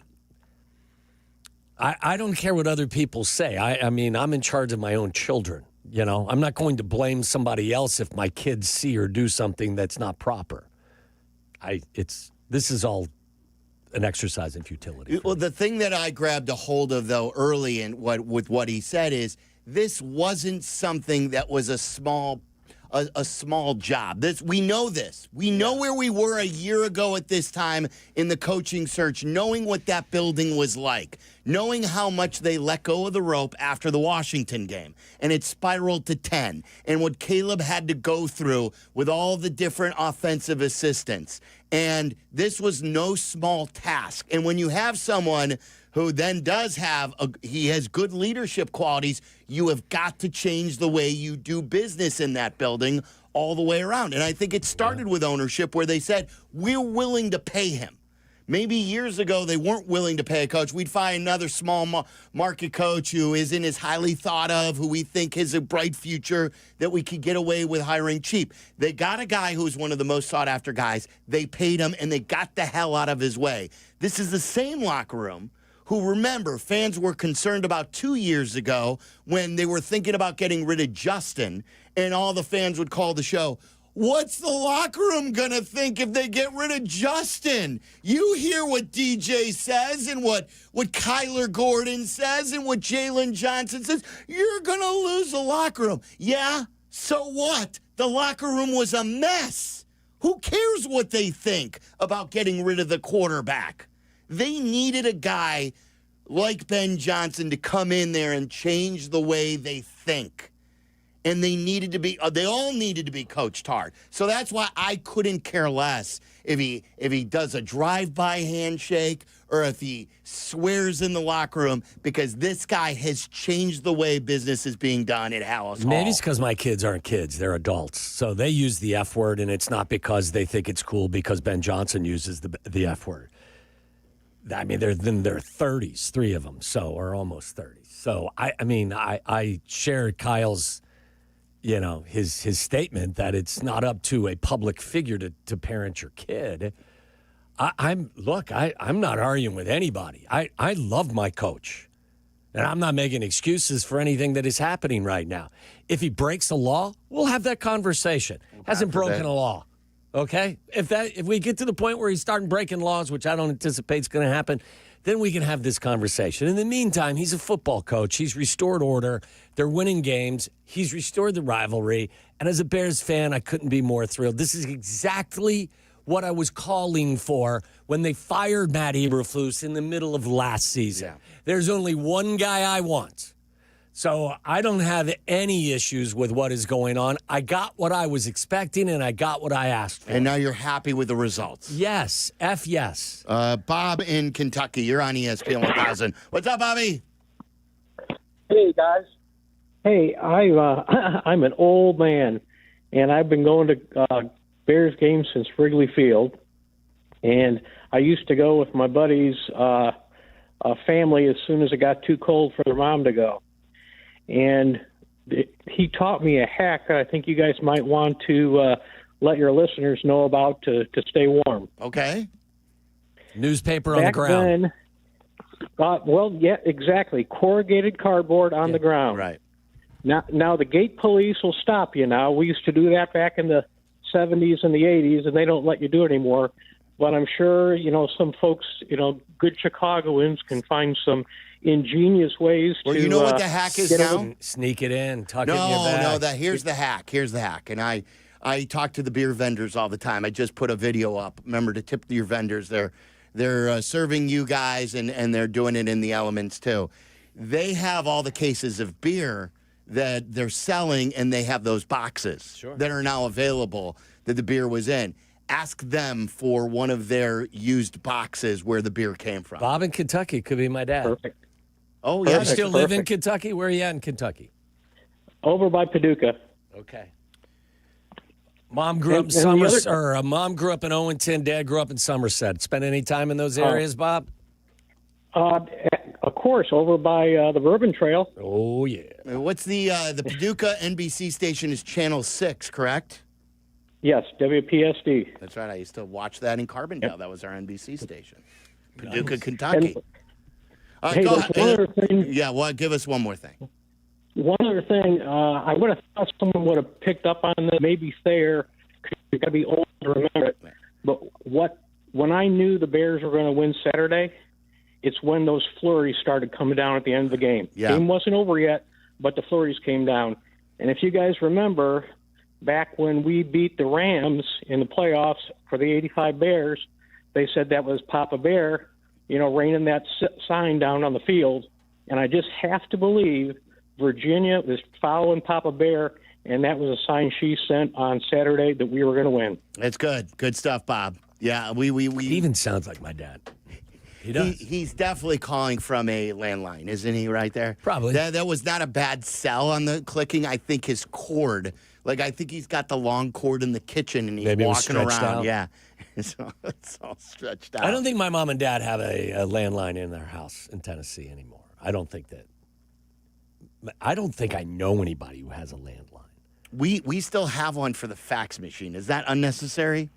I don't care what other people say. I mean, I'm in charge of my own children. I'm not going to blame somebody else if my kids see or do something that's not proper. This is all an exercise in futility. Well, the thing that I grabbed a hold of, though, early in with what he said is this wasn't something that was a small job. We know this. We know where we were a year ago at this time in the coaching search, knowing what that building was like, knowing how much they let go of the rope after the Washington game, and it spiraled to 10, and what Caleb had to go through with all the different offensive assistants. And this was no small task. And when you have someone who then he has good leadership qualities, you have got to change the way you do business in that building all the way around. And I think it started with ownership where they said, we're willing to pay him. Maybe years ago they weren't willing to pay a coach. We'd find another small market coach who isn't as highly thought of, who we think has a bright future, that we could get away with hiring cheap. They got a guy who's one of the most sought-after guys. They paid him, and they got the hell out of his way. This is the same locker room who, remember, fans were concerned about 2 years ago when they were thinking about getting rid of Justin, and all the fans would call the show, what's the locker room going to think if they get rid of Justin? You hear what DJ says and what Kyler Gordon says and what Jalen Johnson says. You're going to lose the locker room. Yeah, so what? The locker room was a mess. Who cares what they think about getting rid of the quarterback? They needed a guy like Ben Johnson to come in there and change the way they think. And they all needed to be coached hard. So that's why I couldn't care less if he does a drive-by handshake or if he swears in the locker room, because this guy has changed the way business is being done at Hallis Hall. Maybe it's because my kids aren't kids. They're adults. So they use the F word, and it's not because they think it's cool because Ben Johnson uses the F word. I mean, they're in their 30s, 3 of them, or almost 30. So, I share Kyle's, his statement that it's not up to a public figure to parent your kid. I'm not arguing with anybody. I love my coach, and I'm not making excuses for anything that is happening right now. If he breaks a law, we'll have that conversation. Hasn't broken a law. Okay? If we get to the point where he's starting breaking laws, which I don't anticipate is going to happen, then we can have this conversation. In the meantime, he's a football coach. He's restored order. They're winning games. He's restored the rivalry. And as a Bears fan, I couldn't be more thrilled. This is exactly what I was calling for when they fired Matt Eberflus in the middle of last season. Yeah. There's only one guy I want. So I don't have any issues with what is going on. I got what I was expecting, and I got what I asked for. And now you're happy with the results? Yes. Yes. Bob in Kentucky, you're on ESPN 1000. What's up, Bobby? Hey, guys. Hey, I'm an old man, and I've been going to Bears games since Wrigley Field. And I used to go with my buddies' family as soon as it got too cold for their mom to go. And he taught me a hack I think you guys might want to let your listeners know about to stay warm. Okay. Newspaper on the ground. Then, yeah, exactly. Corrugated cardboard on the ground. Right. Now the gate police will stop you now. We used to do that back in the 70s and the 80s, and they don't let you do it anymore. But I'm sure, some folks, good Chicagoans can find some ingenious ways to... Well, you know what the hack is now? Sneak it in, tuck it in your bag. Here's the hack. And I talk to the beer vendors all the time. I just put a video up. Remember to tip your vendors. They're serving you guys, and they're doing it in the elements, too. They have all the cases of beer that they're selling, and they have those boxes that are now available that the beer was in. Ask them for one of their used boxes where the beer came from. Bob in Kentucky could be my dad. Perfect. Oh, yeah. You still live in Kentucky? Where are you at in Kentucky? Over by Paducah. Okay. Mom grew up in Somerset, mom grew up in Owenton. Dad grew up in Somerset. Spend any time in those areas, Bob? Of course, over by the Bourbon Trail. Oh, yeah. What's the Paducah NBC station is Channel 6, correct? Yes, WPSD. That's right. I used to watch that in Carbondale. Yep. That was our NBC station. Paducah, Kentucky. All right, hey, go one other thing. Yeah, well, give us one more thing. One other thing. I would have thought someone would have picked up on that. Maybe Thayer. You got to be old to remember it. But when I knew the Bears were going to win Saturday, it's when those flurries started coming down at the end of the game. Yeah. Game wasn't over yet, but the flurries came down. And if you guys remember, back when we beat the Rams in the playoffs for the 85 Bears, they said that was Papa Bear, raining that sign down on the field. And I just have to believe Virginia was following Papa Bear, and that was a sign she sent on Saturday that we were going to win. That's good. Good stuff, Bob. Yeah, we He even sounds like my dad. He does. He's definitely calling from a landline, isn't he, right there? Probably. That was not a bad sell on the clicking. I think his cord, I think he's got the long cord in the kitchen and he's Maybe walking around. Out. Yeah. So it's all stretched out. I don't think my mom and dad have a landline in their house in Tennessee anymore. I don't think I know anybody who has a landline. We still have one for the fax machine. Is that unnecessary?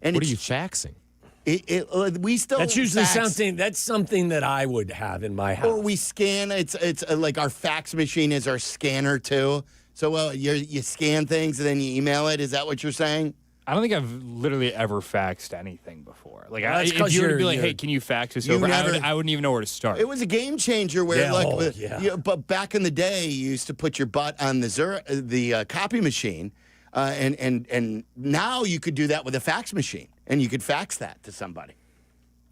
And what are you faxing? We still that's usually fax. something that I would have in my house. Or we scan. It's like our fax machine is our scanner too. So you scan things and then you email it. Is that what you're saying? I don't think I've literally ever faxed anything before. If you were to be like, hey, can you fax this over? I wouldn't even know where to start. It was a game changer where, but back in the day, you used to put your butt on the copy machine, and now you could do that with a fax machine, and you could fax that to somebody.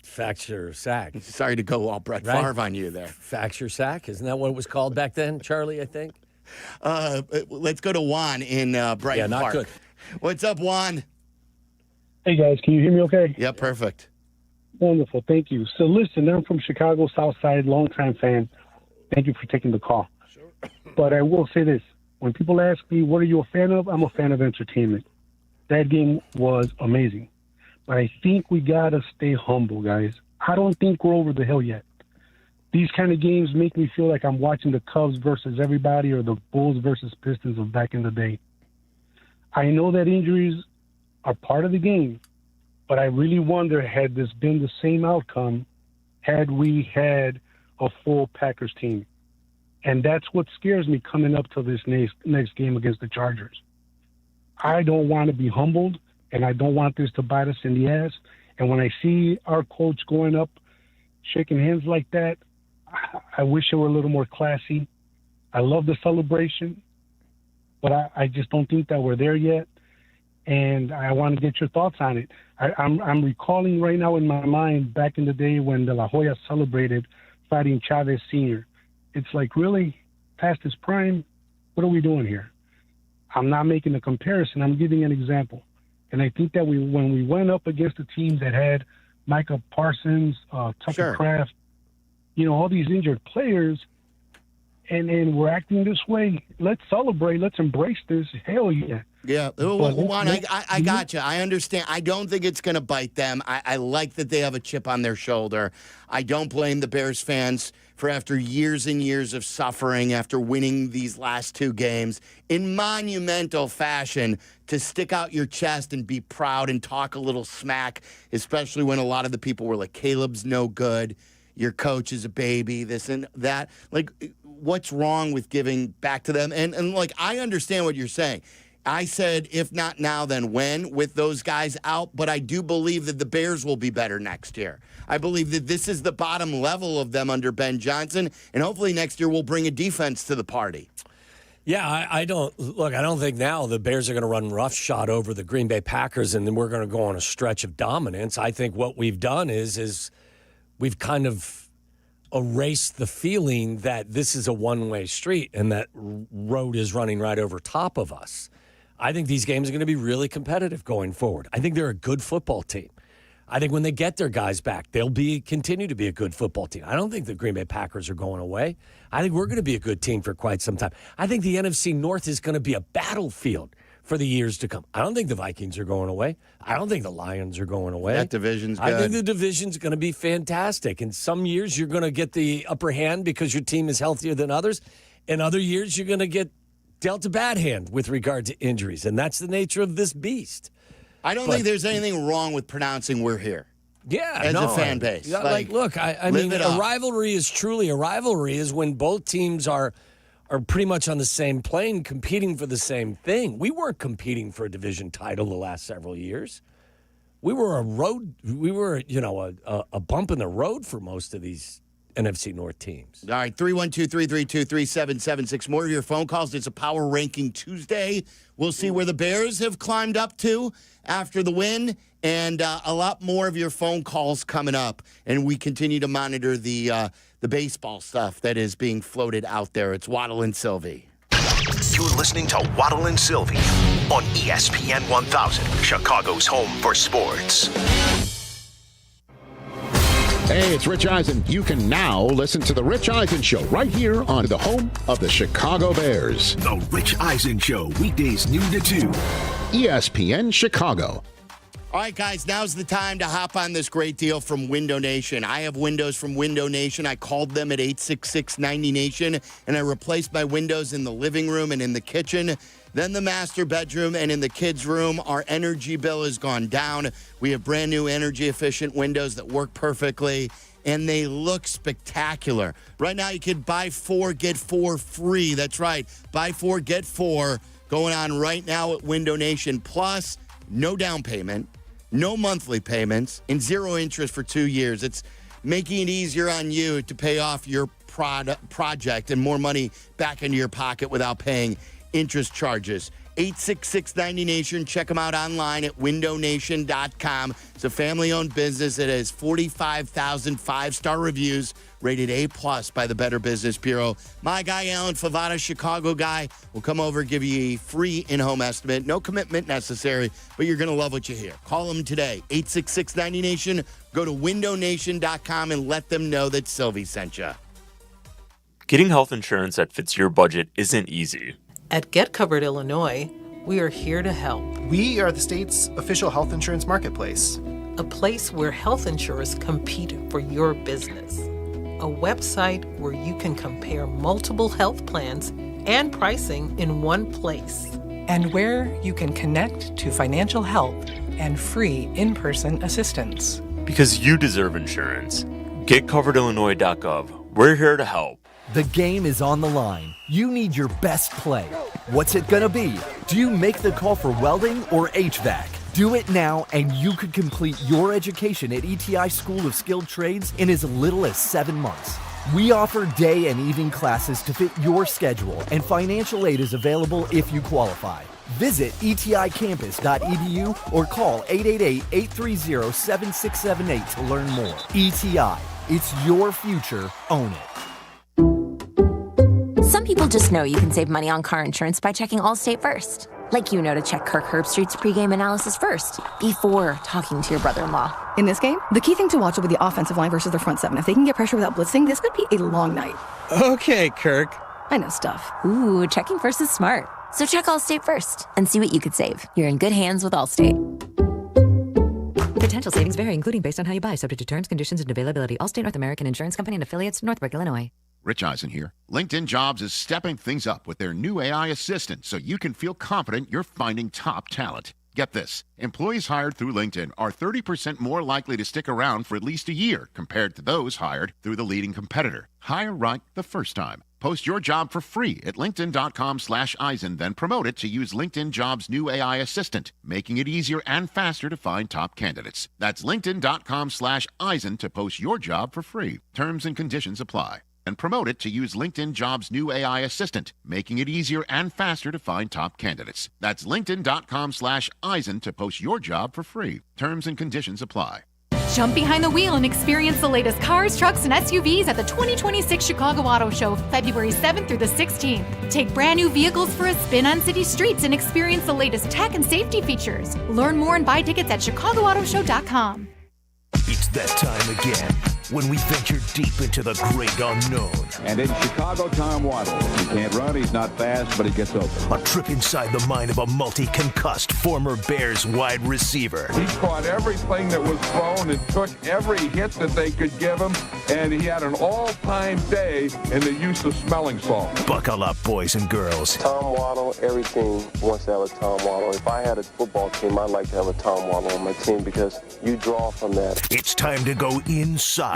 Fax your sack. Sorry to go all Brett Favre on you there. Fax your sack? Isn't that what it was called back then, Charlie, I think? Let's go to Juan in Brighton Yeah, not Park. good. What's up, Juan? Hey, guys, can you hear me okay? Yeah, perfect. Wonderful, thank you. So listen, I'm from Chicago, South Side, longtime fan. Thank you for taking the call. Sure. But I will say this. When people ask me, what are you a fan of? I'm a fan of entertainment. That game was amazing. But I think we got to stay humble, guys. I don't think we're over the hill yet. These kind of games make me feel like I'm watching the Cubs versus everybody or the Bulls versus Pistons of back in the day. I know that injuries are part of the game, but I really wonder, had this been the same outcome had we had a full Packers team? And that's what scares me coming up to this next game against the Chargers. I don't want to be humbled, and I don't want this to bite us in the ass. And when I see our coach going up, shaking hands like that, I wish it were a little more classy. I love the celebration, but I just don't think that we're there yet. And I want to get your thoughts on it. I'm recalling right now in my mind back in the day when De La Hoya celebrated fighting Chavez Sr. It's like, really? Past his prime? What are we doing here? I'm not making a comparison. I'm giving an example. And I think that when we went up against a team that had Micah Parsons, Tucker Kraft, all these injured players, and we're acting this way, let's celebrate. Let's embrace this. Hell yeah. Yeah, Juan, I got you. I understand. I don't think it's going to bite them. I like that they have a chip on their shoulder. I don't blame the Bears fans for, after years and years of suffering, after winning these last two games in monumental fashion, to stick out your chest and be proud and talk a little smack, especially when a lot of the people were like, Caleb's no good, your coach is a baby, this and that. Like, what's wrong with giving back to them? And I understand what you're saying. I said, if not now, then when, with those guys out. But I do believe that the Bears will be better next year. I believe that this is the bottom level of them under Ben Johnson. And hopefully next year we'll bring a defense to the party. Yeah, I don't think now the Bears are going to run roughshod over the Green Bay Packers and then we're going to go on a stretch of dominance. I think what we've done is we've kind of erased the feeling that this is a one-way street and that road is running right over top of us. I think these games are going to be really competitive going forward. I think they're a good football team. I think when they get their guys back, they'll continue to be a good football team. I don't think the Green Bay Packers are going away. I think we're going to be a good team for quite some time. I think the NFC North is going to be a battlefield for the years to come. I don't think the Vikings are going away. I don't think the Lions are going away. That division's good. I think the division's going to be fantastic. In some years, you're going to get the upper hand because your team is healthier than others. In other years, you're going to get dealt a bad hand with regard to injuries, and that's the nature of this beast. I don't think there's anything wrong with pronouncing we're here. Yeah, as a fan base. Look, I mean, a rivalry is truly a rivalry is when both teams are pretty much on the same plane, competing for the same thing. We weren't competing for a division title the last several years. We were a bump in the road for most of these NFC North teams. All right, 312-332-3776. More of your phone calls. It's a Power Ranking Tuesday. We'll see where the Bears have climbed up to after the win, and a lot more of your phone calls coming up. And we continue to monitor the baseball stuff that is being floated out there. It's Waddle and Silvy. You're listening to Waddle and Silvy on ESPN 1000, Chicago's home for sports. Hey, it's Rich Eisen. You can now listen to The Rich Eisen Show right here on the home of the Chicago Bears. The Rich Eisen Show, weekdays noon to 2. ESPN Chicago. All right, guys, now's the time to hop on this great deal from Window Nation. I have windows from Window Nation. I called them at 866-90-NATION, and I replaced my windows in the living room and in the kitchen. Then the master bedroom and in the kids' room. Our energy bill has gone down. We have brand new energy-efficient windows that work perfectly, and they look spectacular. Right now, you can buy 4, get 4 free. That's right. Buy 4, get 4 going on right now at Window Nation. Plus, no down payment, no monthly payments, and 0 interest for 2 years. It's making it easier on you to pay off your project and more money back into your pocket without paying interest charges. 866-90-NATION. Check them out online at windownation.com. It's a family-owned business that has 45,000 5-star reviews, rated A+ by the Better Business Bureau. My guy, Alan Favada, Chicago guy, will come over and give you a free in-home estimate. No commitment necessary, but you're going to love what you hear. Call them today, 866-90-NATION. Go to windownation.com and let them know that Silvy sent you. Getting health insurance that fits your budget isn't easy. At Get Covered Illinois, we are here to help. We are the state's official health insurance marketplace. A place where health insurers compete for your business. A website where you can compare multiple health plans and pricing in one place. And where you can connect to financial help and free in-person assistance. Because you deserve insurance. GetCoveredIllinois.gov. We're here to help. The game is on the line. You need your best play. What's it gonna be? Do you make the call for welding or HVAC? Do it now and you could complete your education at ETI School of Skilled Trades in as little as 7 months. We offer day and evening classes to fit your schedule, and financial aid is available if you qualify. Visit eticampus.edu or call 888-830-7678 to learn more. ETI, it's your future. Own it. Some people just know you can save money on car insurance by checking Allstate first. Like you know to check Kirk Herbstreit's pregame analysis first, before talking to your brother-in-law. In this game, the key thing to watch will be the offensive line versus their front seven. If they can get pressure without blitzing, this could be a long night. Okay, Kirk. I know stuff. Ooh, checking first is smart. So check Allstate first and see what you could save. You're in good hands with Allstate. Potential savings vary, including based on how you buy, subject to terms, conditions, and availability. Allstate North American Insurance Company and affiliates, Northbrook, Illinois. Rich Eisen here. LinkedIn Jobs is stepping things up with their new AI assistant so you can feel confident you're finding top talent. Get this. Employees hired through LinkedIn are 30% more likely to stick around for at least a year compared to those hired through the leading competitor. Hire right the first time. Post your job for free at linkedin.com/Eisen, then promote it to use LinkedIn Jobs' new AI assistant, making it easier and faster to find top candidates. That's linkedin.com/Eisen to post your job for free. Terms and conditions apply. And promote it to use LinkedIn Jobs' new AI assistant, making it easier and faster to find top candidates. That's linkedin.com/Eisen to post your job for free. Terms and conditions apply. Jump behind the wheel and experience the latest cars, trucks, and SUVs at the 2026 Chicago Auto Show, February 7th through the 16th. Take brand new vehicles for a spin on city streets and experience the latest tech and safety features. Learn more and buy tickets at ChicagoAutoShow.com. It's that time again. when we venture deep into the great unknown. And in Chicago, Tom Waddle. He can't run, he's not fast, but he gets open. A trip inside the mind of a multi-concussed former Bears wide receiver. He caught everything that was thrown and took every hit that they could give him, and he had an all-time day in the use of smelling salt. Buckle up, boys and girls. Tom Waddle, every team wants to have a Tom Waddle. If I had a football team, I'd like to have a Tom Waddle on my team because you draw from that. It's time to go inside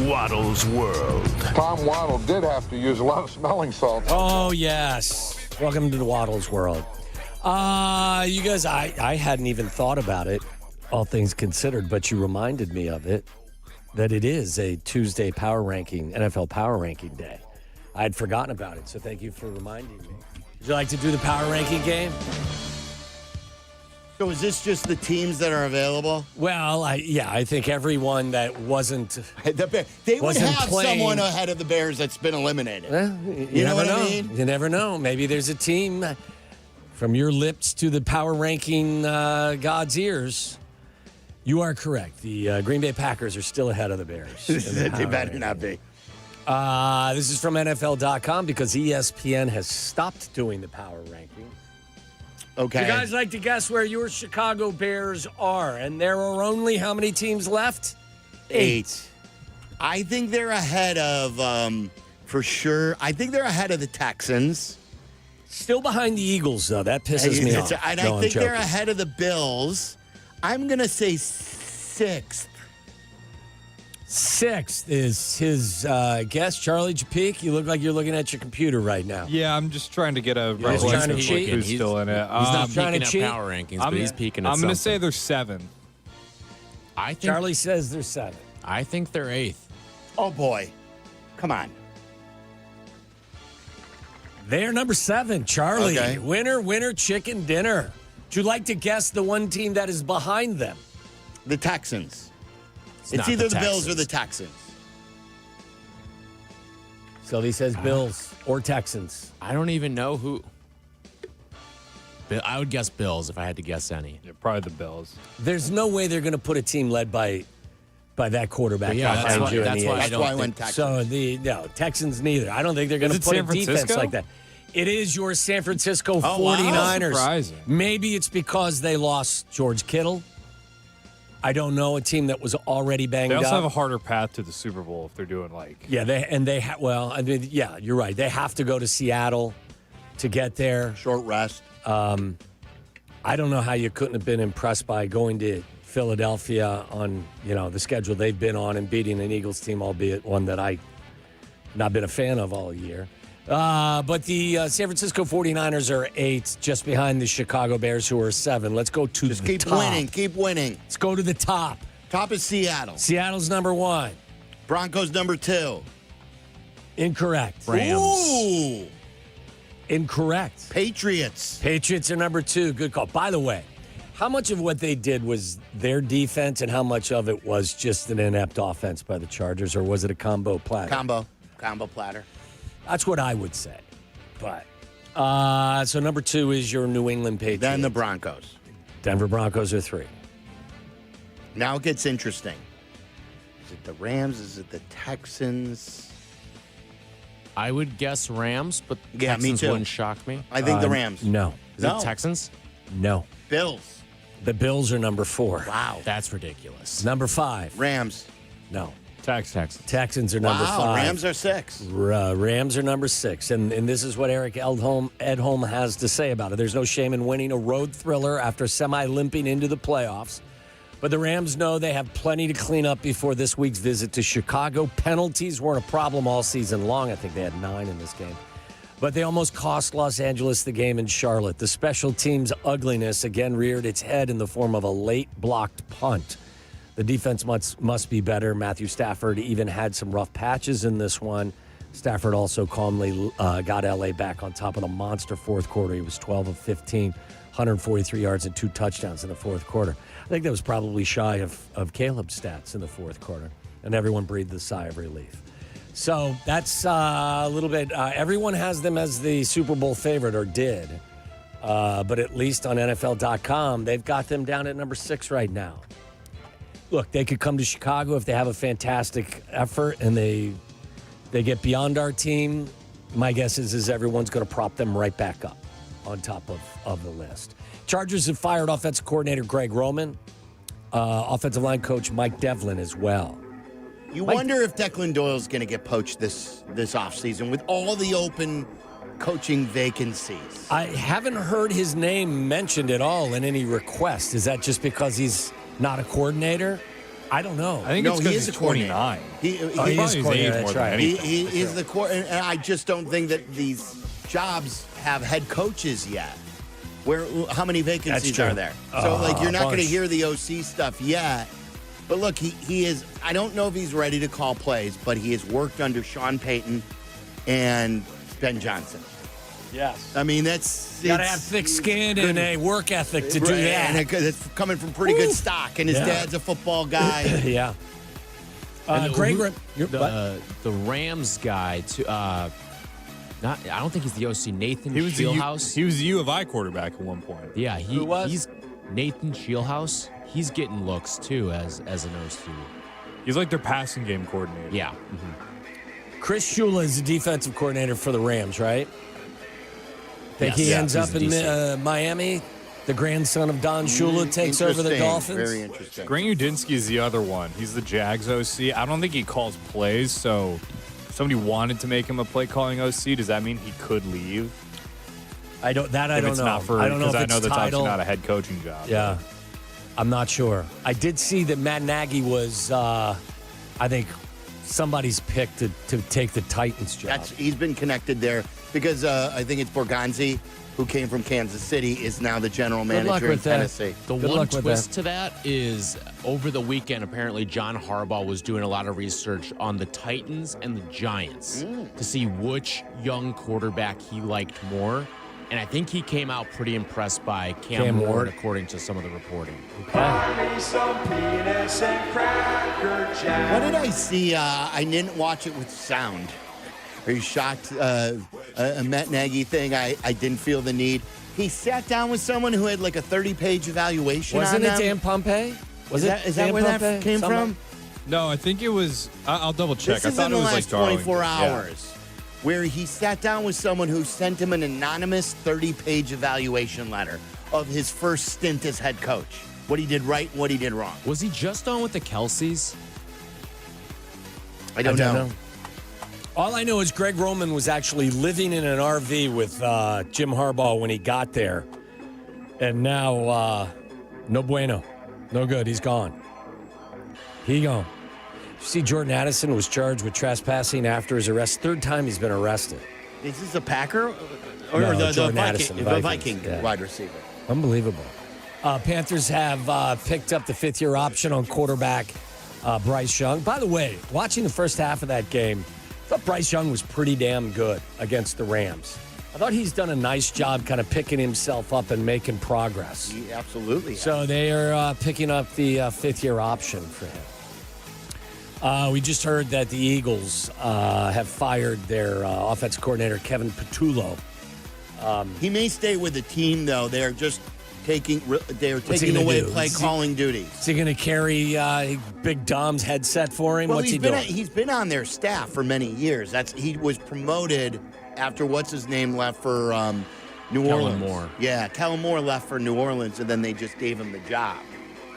Waddle's world. Tom Waddle did have to use a lot of smelling salt. Oh, yes. Welcome to the Waddle's world. You guys, I hadn't even thought about it, all things considered, but you reminded me of it, that it is a Tuesday NFL power ranking day. I had forgotten about it, so thank you for reminding me. Would you like to do the power ranking game? So is this just the teams that are available? Well, I think everyone that wasn't they would have playing, someone ahead of the Bears that's been eliminated. You know never what know. I mean? You never know. Maybe there's a team from your lips to the power ranking God's ears. You are correct. The Green Bay Packers are still ahead of the Bears. They better not be. This is from NFL.com because ESPN has stopped doing the power ranking. Okay. You guys like to guess where your Chicago Bears are? And there are only how many teams left? 8. I think they're ahead of, for sure, I think they're ahead of the Texans. Still behind the Eagles, though. That pisses me off. And I think they're ahead of the Bills. I'm going to say 6th. 6th is his guess. Charlie Japik, you look like you're looking at your computer right now. Yeah, I'm just trying to get a trying to cheat. who's still in it. He's not trying peeking to at cheat. power rankings, but he's peeking at I'm going to say something. they're 7. I think Charlie says they're 7. I think they're 8th. Oh, boy. Come on. They're number 7, Charlie. Okay. Winner, chicken dinner. Would you like to guess the one team that is behind them? The Texans. It's not either the the Bills Texans. or the Texans. Sylvie says Bills or Texans. I don't even know who. I would guess Bills if I had to guess any. Yeah, probably the Bills. There's no way they're going to put a team led by that quarterback. Yeah, behind that's you why, in that's the why AFC. I don't I think went Texans. So Texans neither. I don't think they're going to Is it put a San defense Francisco? like that. It is your San Francisco wow. 49ers. Surprising. Maybe it's because they lost George Kittle. I don't know, a team that was already banged They also up. have a harder path to the Super Bowl if they're doing like. Yeah, you're right. They have to go to Seattle to get there. Short rest. I don't know how you couldn't have been impressed by going to Philadelphia on, the schedule they've been on and beating an Eagles team, albeit one that I've not been a fan of all year. But the San Francisco 49ers are 8, just behind the Chicago Bears, who are 7. Let's go to Just the keep top. winning. Keep winning. Let's go to the top. Top is Seattle. Seattle's number 1. Broncos number 2. Incorrect. Rams. Ooh. Incorrect. Patriots. Patriots are number 2. Good call. By the way, how much of what they did was their defense and how much of it was just an inept offense by the Chargers, or was it a combo platter? Combo platter. That's what I would say. But so number 2 is your New England Patriots. Then the Broncos. Denver Broncos are 3. Now it gets interesting. Is it the Rams? Is it the Texans? I would guess Rams, but Yeah, me Texans too. wouldn't shock me. I think the Rams. No. Is it Texans? No. Bills. The Bills are number 4. Wow. That's ridiculous. Number 5. Rams. No. Texans are number 5. Rams are 6. Rams are number 6. And this is what Eric Edholm has to say about it. There's no shame in winning a road thriller after semi-limping into the playoffs. But the Rams know they have plenty to clean up before this week's visit to Chicago. Penalties weren't a problem all season long. I think they had 9 in this game. But they almost cost Los Angeles the game in Charlotte. The special teams' ugliness again reared its head in the form of a late blocked punt. The defense must be better. Matthew Stafford even had some rough patches in this one. Stafford also calmly got L.A. back on top of the monster fourth quarter. He was 12 of 15, 143 yards and 2 touchdowns in the fourth quarter. I think that was probably shy of Caleb's stats in the fourth quarter, and everyone breathed a sigh of relief. So that's a little bit. Everyone has them as the Super Bowl favorite, or did. But at least on NFL.com, they've got them down at number 6 right now. look, they could come to Chicago if they have a fantastic effort and they get beyond our team. My guess is everyone's going to prop them right back up on top of the list. Chargers have fired offensive coordinator Greg Roman, offensive line coach Mike Devlin as well. You wonder if Declan Doyle's going to get poached this offseason with all the open coaching vacancies. I haven't heard his name mentioned at all in any request. Is that just because he's not a coordinator? I don't know. I think it's because he's 29. He is coordinator. That's right. He is the coordinator, and I just don't think that these jobs have head coaches yet. How many vacancies are there? So, you're not going to hear the OC stuff yet. But look, he is, I don't know if he's ready to call plays, but he has worked under Sean Payton and Ben Johnson. Yes. I mean, that's... Got to have thick skin and a work ethic to do that. And it's coming from pretty good stock, and his dad's a football guy. Yeah. The Rams guy, I don't think he's the OC. Nathan Shieldhouse. He was the U of I quarterback at one point. Yeah, he's Nathan Shieldhouse. He's getting looks, too, as an OC. He's like their passing game coordinator. Yeah. Mm-hmm. Chris Shula is the defensive coordinator for the Rams, right? Think he ends up in Miami? The grandson of Don Shula takes over the Dolphins? Very interesting. Grant Udinski is the other one. He's the Jags OC. I don't think he calls plays, so if somebody wanted to make him a play-calling OC, does that mean he could leave? I don't know. I don't know if I know it's that's title. obviously not a head coaching job. Yeah. I'm not sure. I did see that Matt Nagy was, I think, somebody's pick to take the Titans job. He's been connected there because I think it's Borgonzi, who came from Kansas City, is now the general manager in Tennessee. The one twist to that is over the weekend, apparently John Harbaugh was doing a lot of research on the Titans and the Giants to see which young quarterback he liked more. And I think he came out pretty impressed by Cam Ward, according to some of the reporting. What did I see? I didn't watch it with sound. Are you shocked? A Matt Nagy thing, I didn't feel the need. He sat down with someone who had like a 30-page evaluation Wasn't on it them. Dan Pompei? Is that where that came from? No, I think it was. I'll double check. This is in the last 24 hours. Where he sat down with someone who sent him an anonymous 30-page evaluation letter of his first stint as head coach. What he did right and what he did wrong. Was he just on with the Kelseys? I don't know. All I know is Greg Roman was actually living in an RV with Jim Harbaugh when he got there. And now, no bueno. No good. He's gone. He gone. You see, Jordan Addison was charged with trespassing after his arrest. Third time he's been arrested. Is this a Packer? Or No, the Jordan Viking, Addison, the Vikings, Viking wide receiver? Unbelievable. Panthers have picked up the fifth-year option on quarterback Bryce Young. By the way, watching the first half of that game, I thought Bryce Young was pretty damn good against the Rams. I thought he's done a nice job kind of picking himself up and making progress. He absolutely has. So they are picking up the fifth-year option for him. We just heard that the Eagles have fired their offensive coordinator, Kevin Patullo. He may stay with the team, though. They're just taking away play-calling duties. Is he going to carry Big Dom's headset for him? Well, What's he doing? He's been on their staff for many years. He was promoted after what's-his-name left for New Orleans. Moore. Yeah, Kellen Moore left for New Orleans, and then they just gave him the job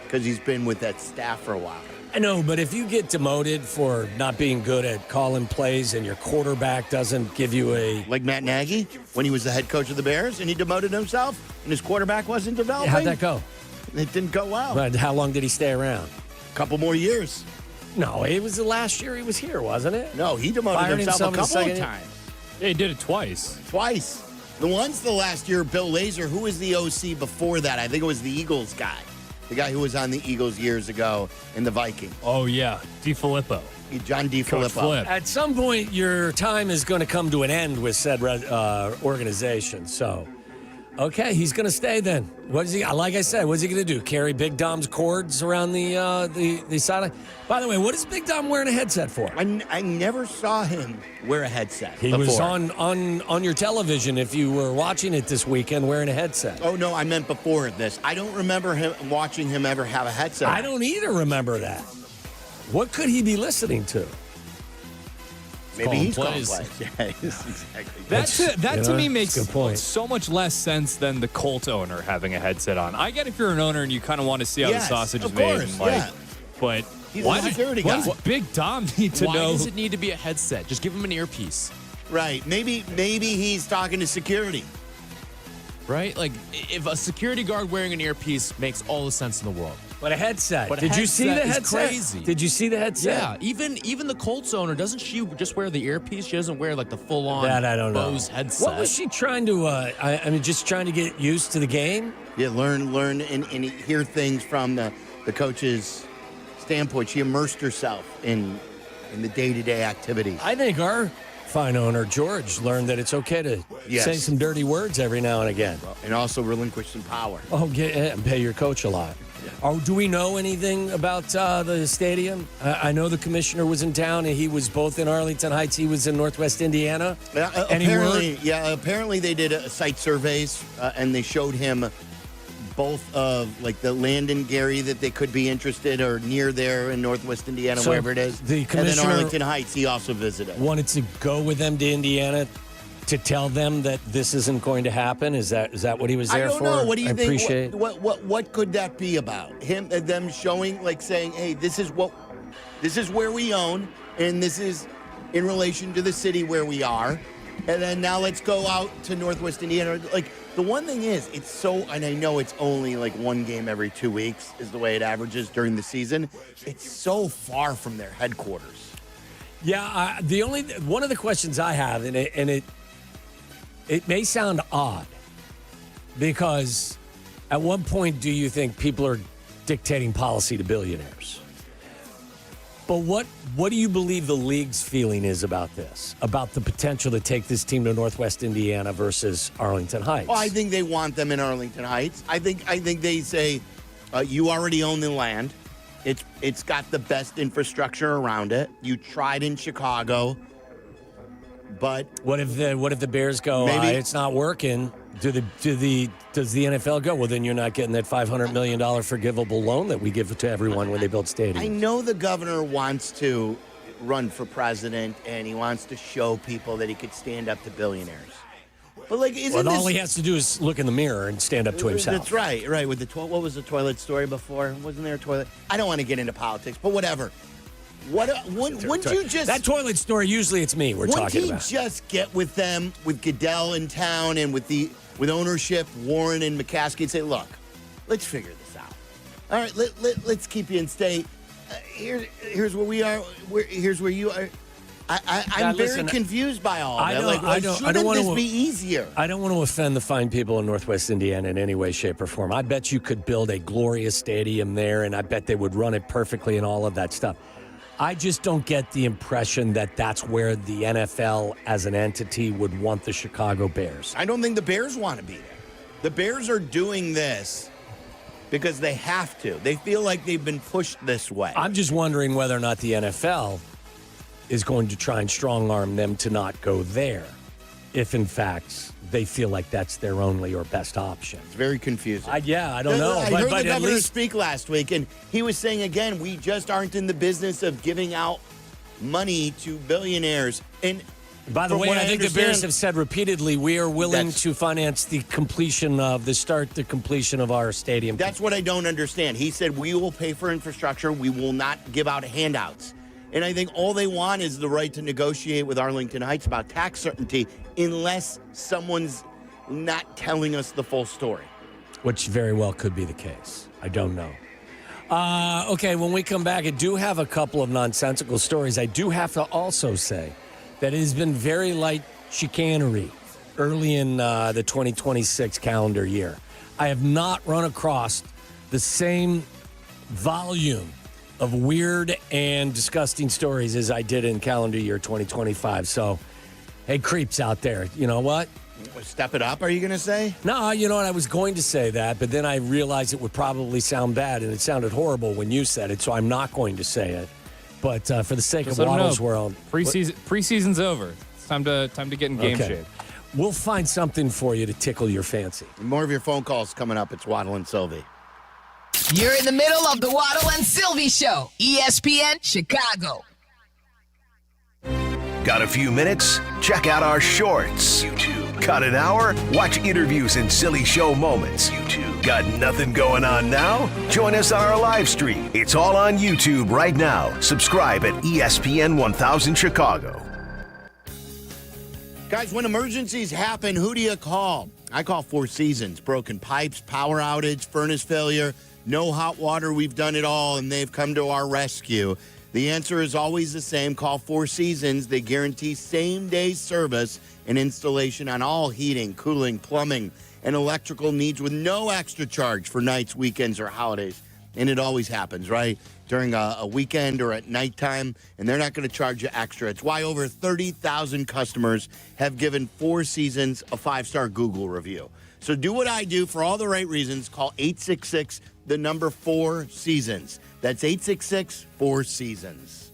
because he's been with that staff for a while. I know, but if you get demoted for not being good at calling plays and your quarterback doesn't give you a... Like Matt Nagy, when he was the head coach of the Bears and he demoted himself and his quarterback wasn't developing. How'd that go? It didn't go well. But how long did he stay around? A couple more years. No, it was the last year he was here, wasn't it? No, he demoted himself a couple of times. Yeah, he did it twice. Twice. The last year, Bill Lazor, who was the OC before that? I think it was the Eagles guy. The guy who was on the Eagles years ago in the Vikings. Oh, yeah. DiFilippo. John DiFilippo. At some point, your time is going to come to an end with said organization. So Okay, he's going to stay then. What is he? Like I said, what's he going to do? Carry Big Dom's cords around the sideline? By the way, what is Big Dom wearing a headset for? I never saw him wear a headset. He was on your television if you were watching it this weekend wearing a headset. Oh no, I meant before this. I don't remember watching him ever have a headset. I don't either remember that. What could he be listening to? Maybe he's calling plays. plays. Yeah, exactly. That to me makes good point. so much less sense than the Colt owner having a headset on. I get if you're an owner and you kind of want to see how Yes, the sausage is of made. course, And yeah. But He's why a security guy. does Big Dom need to Why know? does it need to be a headset? Just give him an earpiece. Right. Maybe he's talking to security. Right? Like, if a security guard wearing an earpiece makes all the sense in the world. But a headset. But a Did you see the headset is headset? crazy. Did you see the headset? Yeah, even the Colts owner, doesn't she just wear the earpiece? She doesn't wear like the full-on That I don't know. Bose headset. What was she trying to? I mean, just trying to get used to the game. Yeah, learn and hear things from the coach's standpoint. She immersed herself in the day-to-day activities. I think our fine owner George learned that it's okay to say some dirty words every now and again, and also relinquish some power. Oh, and pay your coach a lot. Oh, do we know anything about the stadium? I know the commissioner was in town, and he was both in Arlington Heights. He was in Northwest Indiana. Apparently they did site surveys, and they showed him both of like the Landon Gary that they could be interested or near there in Northwest Indiana, So wherever it is. the And then commissioner Arlington Heights, he also visited. Wanted to go with them to Indiana to tell them that this isn't going to happen. Is that what he was there for? I don't know. What do you think? Appreciate. What could that be about? Them showing, like saying, "Hey, this is where we own, and this is in relation to the city where we are, and then now let's go out to Northwest Indiana." Like the one thing is, it's so, and I know it's only like one game every 2 weeks is the way it averages during the season. It's so far from their headquarters. Yeah, one of the questions I have, and it may sound odd, because at one point, do you think people are dictating policy to billionaires? But what do you believe the league's feeling is about this? About the potential to take this team to Northwest Indiana versus Arlington Heights? Well, I think they want them in Arlington Heights. I think they say, you already own the land. It's got the best infrastructure around it. You tried in Chicago. But what if the Bears go? Maybe it's not working. Does the NFL go? Well, then you're not getting that $500 million forgivable loan that we give to everyone when they build stadiums. I know the governor wants to run for president, and he wants to show people that he could stand up to billionaires. But like, all he has to do is look in the mirror and stand up to himself. That's right. With the what was the toilet story before? Wasn't there a toilet? I don't want to get into politics, but whatever. Wouldn't you just... That toilet story, usually it's me we're talking about. Wouldn't he just get with them, with Goodell in town and with ownership, Warren and McCaskey, and say, look, let's figure this out. All right, let's keep you in state. Here's where we are. Here's where you are. I'm very confused by all of that. Shouldn't this be easier? I don't want to offend the fine people in Northwest Indiana in any way, shape, or form. I bet you could build a glorious stadium there, and I bet they would run it perfectly and all of that stuff. I just don't get the impression that that's where the NFL as an entity would want the Chicago Bears. I don't think the Bears want to be there. The Bears are doing this because they have to. They feel like they've been pushed this way. I'm just wondering whether or not the NFL is going to try and strong-arm them to not go there, if in fact they feel like that's their only or best option. It's very confusing. I don't know. I heard the governor speak last week, and he was saying, again, we just aren't in the business of giving out money to billionaires. And by the way, I think the Bears have said repeatedly, we are willing to finance the completion of our stadium. That's what I don't understand. He said, we will pay for infrastructure. We will not give out handouts. And I think all they want is the right to negotiate with Arlington Heights about tax certainty unless someone's not telling us the full story. Which very well could be the case. I don't know. Okay, when we come back, I do have a couple of nonsensical stories. I do have to also say that it has been very light chicanery early in the 2026 calendar year. I have not run across the same volume of weird and disgusting stories as I did in calendar year 2025. So, hey, creeps out there, you know what? Step it up, are you going to say? No, you know what? I was going to say that, but then I realized it would probably sound bad, and it sounded horrible when you said it, so I'm not going to say it. But for the sake Just of let 'em know. Waddle's World. Preseason's over. It's time to get in game shape. We'll find something for you to tickle your fancy. More of your phone calls coming up. It's Waddle and Silvy. You're in the middle of the Waddle and Silvy Show, ESPN Chicago. Got a few minutes? Check out our shorts. YouTube. Got an hour? Watch interviews and silly show moments. YouTube. Got nothing going on now? Join us on our live stream. It's all on YouTube right now. Subscribe at ESPN 1000 Chicago. Guys, when emergencies happen, who do you call? I call Four Seasons. Broken pipes, power outage, furnace failure, no hot water. We've done it all, and they've come to our rescue. The answer is always the same. Call Four Seasons. They guarantee same-day service and installation on all heating, cooling, plumbing, and electrical needs with no extra charge for nights, weekends, or holidays. And it always happens, right? During a weekend or at nighttime, and they're not going to charge you extra. It's why over 30,000 customers have given Four Seasons a 5-star Google review. So do what I do for all the right reasons. Call 866 the number 4 Seasons. That's 866-4 Seasons.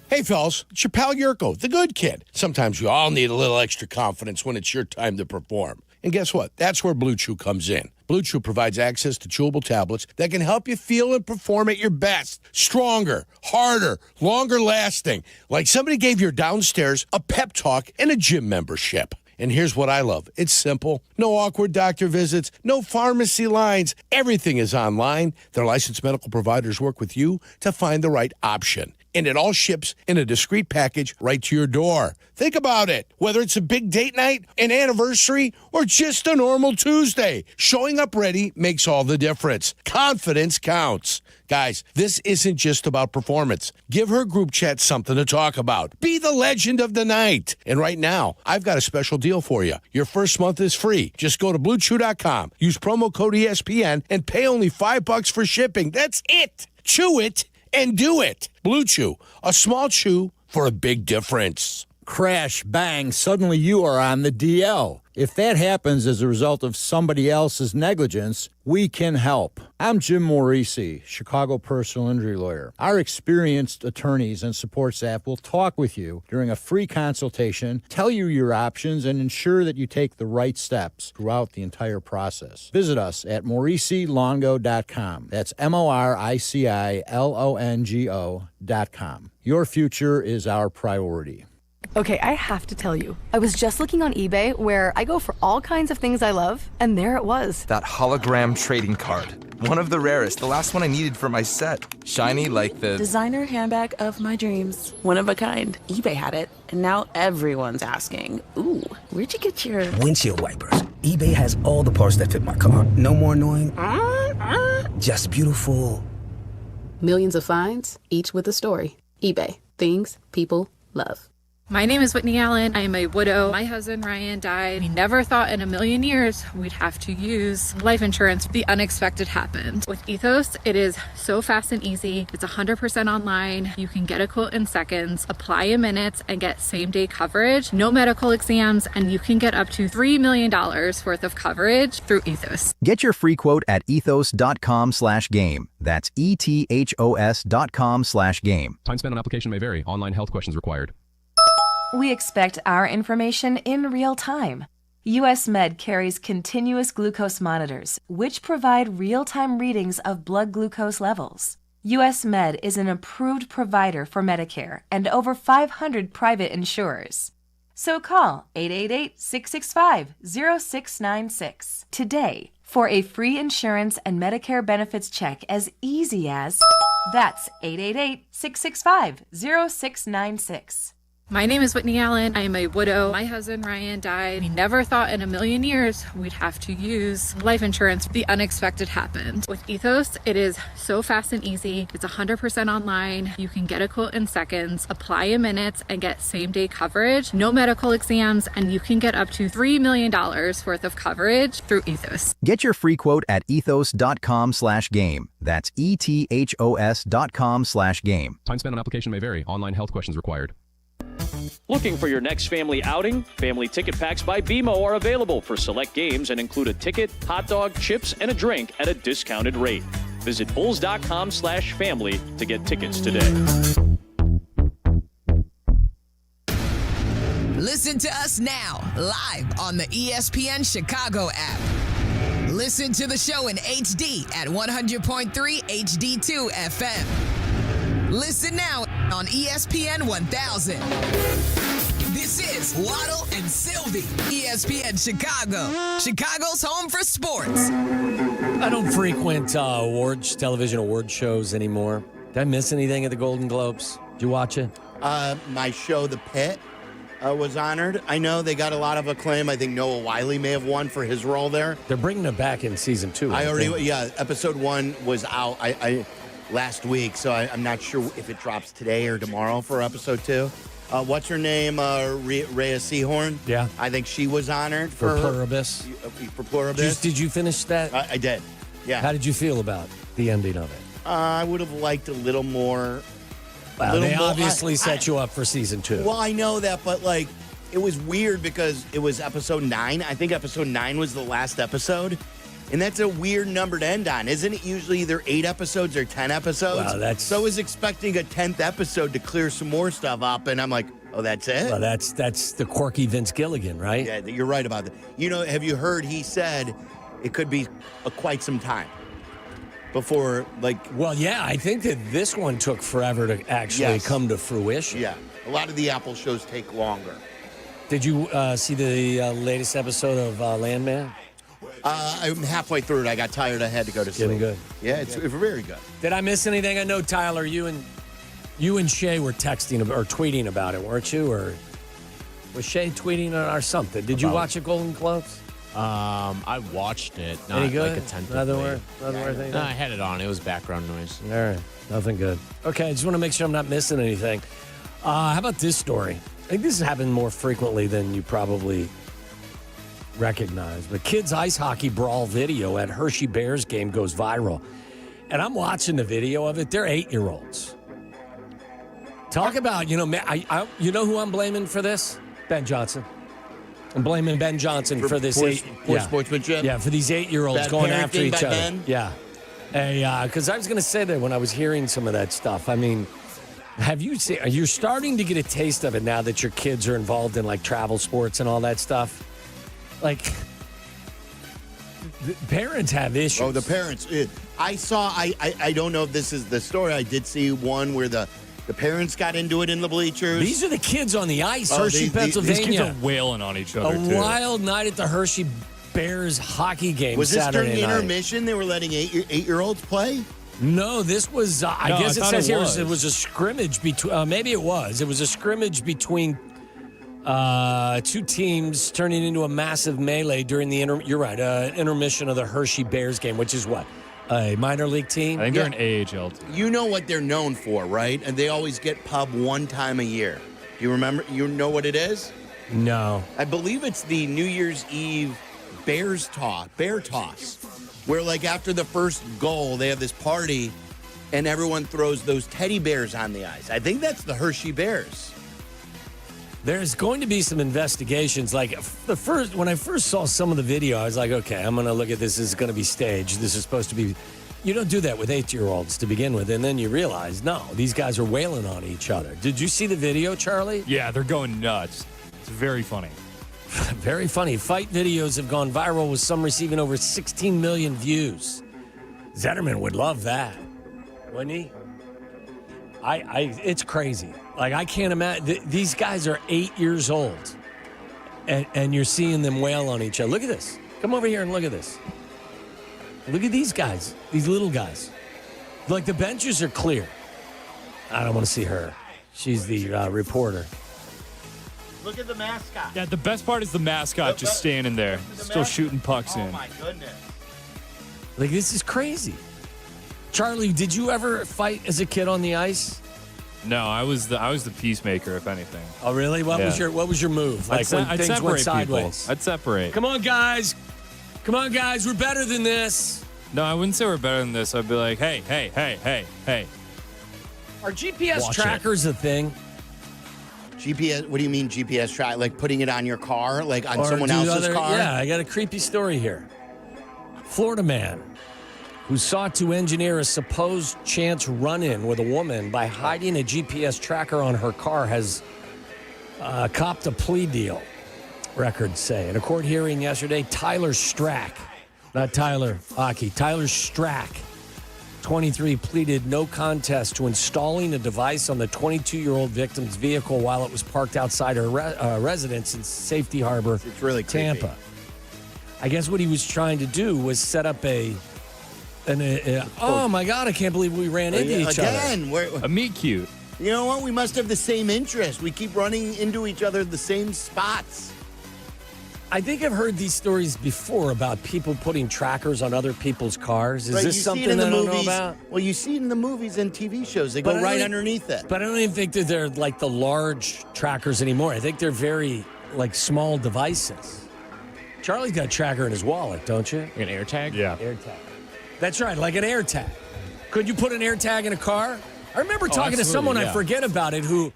Hey, fellas, it's your pal Jurko, the good kid. Sometimes you all need a little extra confidence when it's your time to perform. And guess what? That's where Blue Chew comes in. Blue Chew provides access to chewable tablets that can help you feel and perform at your best. Stronger, harder, longer lasting. Like somebody gave your downstairs a pep talk and a gym membership. And here's what I love. It's simple. No awkward doctor visits, no pharmacy lines. Everything is online. Their licensed medical providers work with you to find the right option. And it all ships in a discreet package right to your door. Think about it. Whether it's a big date night, an anniversary, or just a normal Tuesday, showing up ready makes all the difference. Confidence counts. Guys, this isn't just about performance. Give her group chat something to talk about. Be the legend of the night. And right now, I've got a special deal for you. Your first month is free. Just go to BlueChew.com, use promo code ESPN, and pay only $5 for shipping. That's it. Chew it and do it. Blue Chew, a small chew for a big difference. Crash, bang, suddenly you are on the DL. If that happens as a result of somebody else's negligence, we can help. I'm Jim Morisi, Chicago personal injury lawyer. Our experienced attorneys and support staff will talk with you during a free consultation, tell you your options, and ensure that you take the right steps throughout the entire process. Visit us at MorisiLongo.com. That's MoriciLongo.com. Your future is our priority. Okay, I have to tell you, I was just looking on eBay where I go for all kinds of things I love, and there it was. That hologram trading card. One of the rarest, the last one I needed for my set. Shiny like the designer handbag of my dreams. One of a kind. eBay had it, and now everyone's asking, ooh, where'd you get your windshield wipers? eBay has all the parts that fit my car. No more annoying, just beautiful. Millions of finds, each with a story. eBay. Things people love. My name is Whitney Allen. I am a widow. My husband, Ryan, died. We never thought in a million years we'd have to use life insurance. The unexpected happened. With Ethos, it is so fast and easy. It's 100% online. You can get a quote in seconds, apply in minutes, and get same-day coverage. No medical exams, and you can get up to $3 million worth of coverage through Ethos. Get your free quote at ethos.com/game. That's ethos.com/game. Time spent on application may vary. Online health questions required. We expect our information in real time. US Med carries continuous glucose monitors, which provide real-time readings of blood glucose levels. US Med is an approved provider for Medicare and over 500 private insurers. So call 888-665-0696 today for a free insurance and Medicare benefits check as easy as... That's 888-665-0696. My name is Whitney Allen. I am a widow. My husband, Ryan, died. We never thought in a million years we'd have to use life insurance. The unexpected happened. With Ethos, it is so fast and easy. It's 100% online. You can get a quote in seconds, apply in minutes, and get same-day coverage. No medical exams, and you can get up to $3 million worth of coverage through Ethos. Get your free quote at ethos.com/game. That's ethos.com/game. Time spent on application may vary. Online health questions required. Looking for your next family outing? Family ticket packs by BMO are available for select games and include a ticket, hot dog, chips, and a drink at a discounted rate. Visit bulls.com/family to get tickets today. Listen to us now, live on the ESPN Chicago app. Listen to the show in HD at 100.3 HD2 FM. Listen now on ESPN 1000. This is Waddle and Silvy, ESPN Chicago, Chicago's home for sports. I don't frequent television award shows anymore. Did I miss anything at the Golden Globes? Did you watch it? My show, The Pit, was honored. I know they got a lot of acclaim. I think Noah Wyle may have won for his role there. They're bringing it back in season 2. Episode 1 was out I last week, so I'm not sure if it drops today or tomorrow for episode 2. What's her name? Rhea Seehorn. Yeah. I think she was honored for Pluribus. For Pluribus. Did you finish that? I did. Yeah. How did you feel about the ending of it? I would have liked a little more. Well, they obviously set you up for season 2. Well, I know that, but it was weird because it was episode 9. I think episode 9 was the last episode. And that's a weird number to end on. Isn't it usually either 8 episodes or 10 episodes? Well, so I was expecting a 10th episode to clear some more stuff up, and I'm like, oh, that's it? Well, that's the quirky Vince Gilligan, right? Yeah, you're right about that. Have you heard he said it could be quite some time before, Well, yeah, I think that this one took forever to actually come to fruition. Yeah, a lot of the Apple shows take longer. Did you see the latest episode of Landman? I'm halfway through it. I got tired. I had to go to sleep. Getting good. Yeah, it's very good. Did I miss anything? I know, Tyler, you and Shay were texting or tweeting about it, weren't you? Or was Shay tweeting or something? Did you watch it, Golden Globes? I watched it. Not Any good? attentively. Nothing. No, I had it on. It was background noise. All right. Nothing good. Okay, I just want to make sure I'm not missing anything. How about this story? I think this has happened more frequently than you probably recognize. But kids' ice hockey brawl video at Hershey Bears game goes viral. And I'm watching the video of it. They're 8-year-olds. Talk about, you know who I'm blaming for this? Ben Johnson. I'm blaming Ben Johnson for this. Poor sportsmanship? Yeah, for these 8-year-olds Bad going after each other. Ben? Yeah. Because I was going to say that when I was hearing some of that stuff. I mean, you're starting to get a taste of it now that your kids are involved in travel sports and all that stuff. The parents have issues. Oh, the parents. I don't know if this is the story. I did see one where the parents got into it in the bleachers. These are the kids on the ice, Hershey, Pennsylvania. These kids are wailing on each other, too. A wild night at the Hershey Bears hockey game Was this Saturday during night. Intermission? They were letting 8-year-olds play? No, this was, I guess it says here was. it was a scrimmage between, maybe it was. It was a scrimmage between two teams turning into a massive melee during the intermission of the Hershey Bears game, which is what? A minor league team? I think they're an AHL team. You know what they're known for, right? And they always get pub one time a year. Do you remember? You know what it is? No. I believe it's the New Year's Eve bear toss, where after the first goal, they have this party and everyone throws those teddy bears on the ice. I think that's the Hershey Bears. There's going to be some investigations. When I first saw some of the video, I was like, okay, I'm going to look at this. This is going to be staged. This is supposed to be. You don't do that with 8-year-olds to begin with. And then you realize, no, these guys are wailing on each other. Did you see the video, Charlie? Yeah, they're going nuts. It's very funny. Very funny. Fight videos have gone viral with some receiving over 16 million views. Zetterman would love that, wouldn't he? It's crazy. I can't imagine. These guys are 8 years old, and you're seeing them wail on each other. Look at this. Come over here and look at this. Look at these guys, these little guys. The benches are clear. I don't want to see her. She's the reporter. Look at the mascot. Yeah, the best part is the mascot just standing there, still shooting pucks in. Oh, my goodness. This is crazy. Charlie, did you ever fight as a kid on the ice? No, I was the peacemaker, if anything. Oh, really? What was your move? When things went sideways? I'd separate. Come on, guys. We're better than this. No, I wouldn't say we're better than this. I'd be like, hey. Are GPS trackers a thing? GPS, what do you mean GPS track? Like putting it on your car, like on Or someone do else's car? Yeah, I got a creepy story here. Florida man who sought to engineer a supposed chance run-in with a woman by hiding a GPS tracker on her car has copped a plea deal, records say. In a court hearing yesterday, Tyler Strack, not Tyler Aki, Tyler Strack, 23, pleaded no contest to installing a device on the 22-year-old victim's vehicle while it was parked outside her residence in Safety Harbor, It's really creepy. Tampa. I guess what he was trying to do was set up oh my God, I can't believe we ran into each other. Again, A meet cute. you know what? We must have the same interest. We keep running into each other at the same spots. I think I've heard these stories before about people putting trackers on other people's cars. Is Right, this you see something it in the I don't know movies. about? Well, you see it in the movies and TV shows. They But go I right don't- underneath it. But I don't even think that they're like the large trackers anymore. I think they're very like small devices. Charlie's got a tracker in his wallet, don't you? An AirTag? Yeah. AirTag. That's right, like an AirTag. Could you put an AirTag in a car? I remember talking to someone, I forget about it, who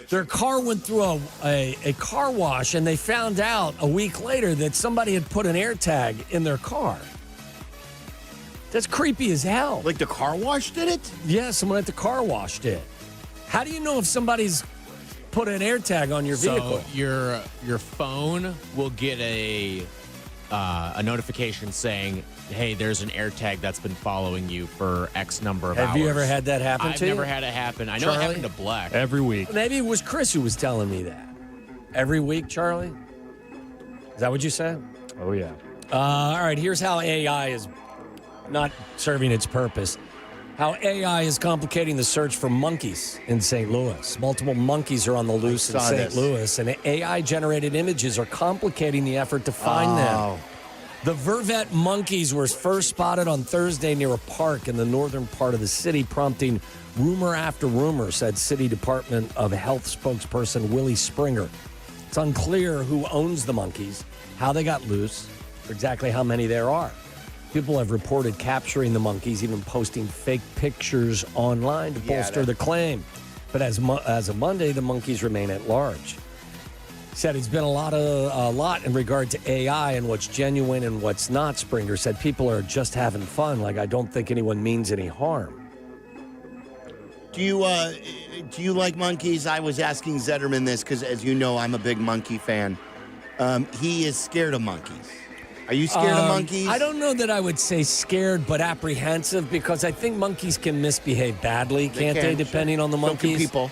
their car went through a car wash and they found out a week later that somebody had put an AirTag in their car. That's creepy as hell. Like the car wash did it? Yeah, someone at the car wash did. How do you know if somebody's put an AirTag on your vehicle? So your phone will get a notification saying, hey, there's an AirTag that's been following you for X number of hours. Have you ever had that happen I've to you? never had it happen. I know Charlie? it happened to Black. Every week. Maybe it was Chris who was telling me that. Every week, Charlie? Is that what you said? Oh, yeah. All right, here's how AI is not serving its purpose. How AI is complicating the search for monkeys in St. Louis. Multiple monkeys are on the loose in saw St. this. Louis, and AI-generated images are complicating the effort to find them. The vervet monkeys were first spotted on Thursday near a park in the northern part of the city, prompting rumor after rumor, said City Department of Health spokesperson Willie Springer. It's unclear who owns the monkeys, how they got loose, or exactly how many there are. People have reported capturing the monkeys, even posting fake pictures online to bolster the claim. But as of Monday, the monkeys remain at large. Said it's been a lot in regard to AI and what's genuine and what's not. Springer said people are just having fun. Like, I don't think anyone means any harm. Do you like monkeys? I was asking Zetterman this because, as you know, I'm a big monkey fan. He is scared of monkeys. Are you scared of monkeys? I don't know that I would say scared, but apprehensive, because I think monkeys can misbehave badly, can't they? Depending on the So monkeys. can people.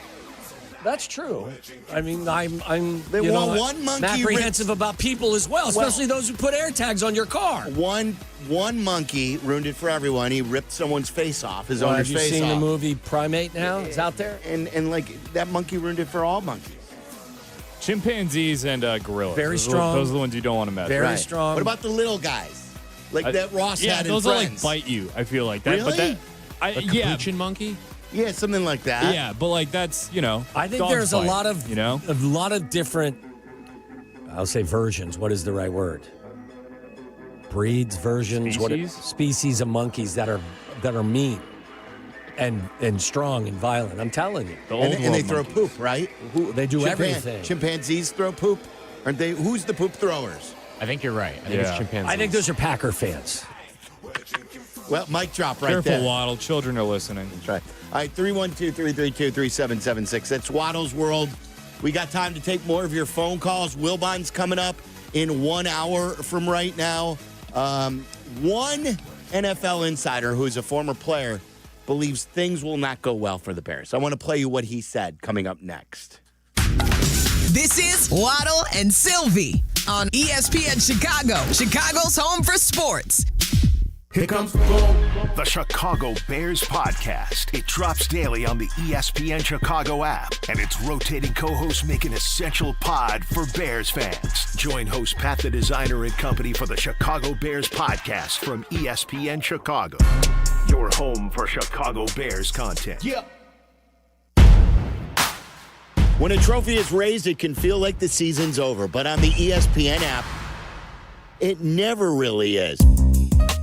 That's true. I mean, I'm one monkey apprehensive about people as well, especially those who put AirTags on your car. One monkey ruined it for everyone. He ripped someone's face off, his owner's face off. Have you seen the movie Primate now? It's out there? And like that monkey ruined it for all monkeys. Chimpanzees and gorillas. Very Those strong. Those are the ones you don't want to mess with. Very strong. What about the little guys? Like that Ross yeah, had in those will Friends. like bite you, I feel like. That, Really? But that, A capuchin monkey? Yeah, something like that. Yeah, but like that's, I think dogs there's bite, a lot of different, I'll say versions. What is the right word? Breeds, versions, species of monkeys that are mean and strong and violent. I'm telling you. And they throw poop, right? They do everything. Chimpanzees throw poop? Aren't they? Who's the poop throwers? I think you're right. I think it's chimpanzees. I think those are Packer fans. Well, mic drop right Careful, there. Waddle. Children are listening. That's right. All right, 312-332-3776. That's Waddle's World. We got time to take more of your phone calls. Wilbon's coming up in 1 hour from right now. One NFL insider who is a former player believes things will not go well for the Bears. I want to play you what he said coming up next. This is Waddle and Silvy on ESPN Chicago, Chicago's home for sports. Here comes the goal. The Chicago Bears podcast. It drops daily on the ESPN Chicago app, and its rotating co-hosts make an essential pod for Bears fans. Join host Pat the Designer and company for the Chicago Bears podcast from ESPN Chicago. Your home for Chicago Bears content. Yeah. When a trophy is raised, it can feel like the season's over, but on the ESPN app, it never really is.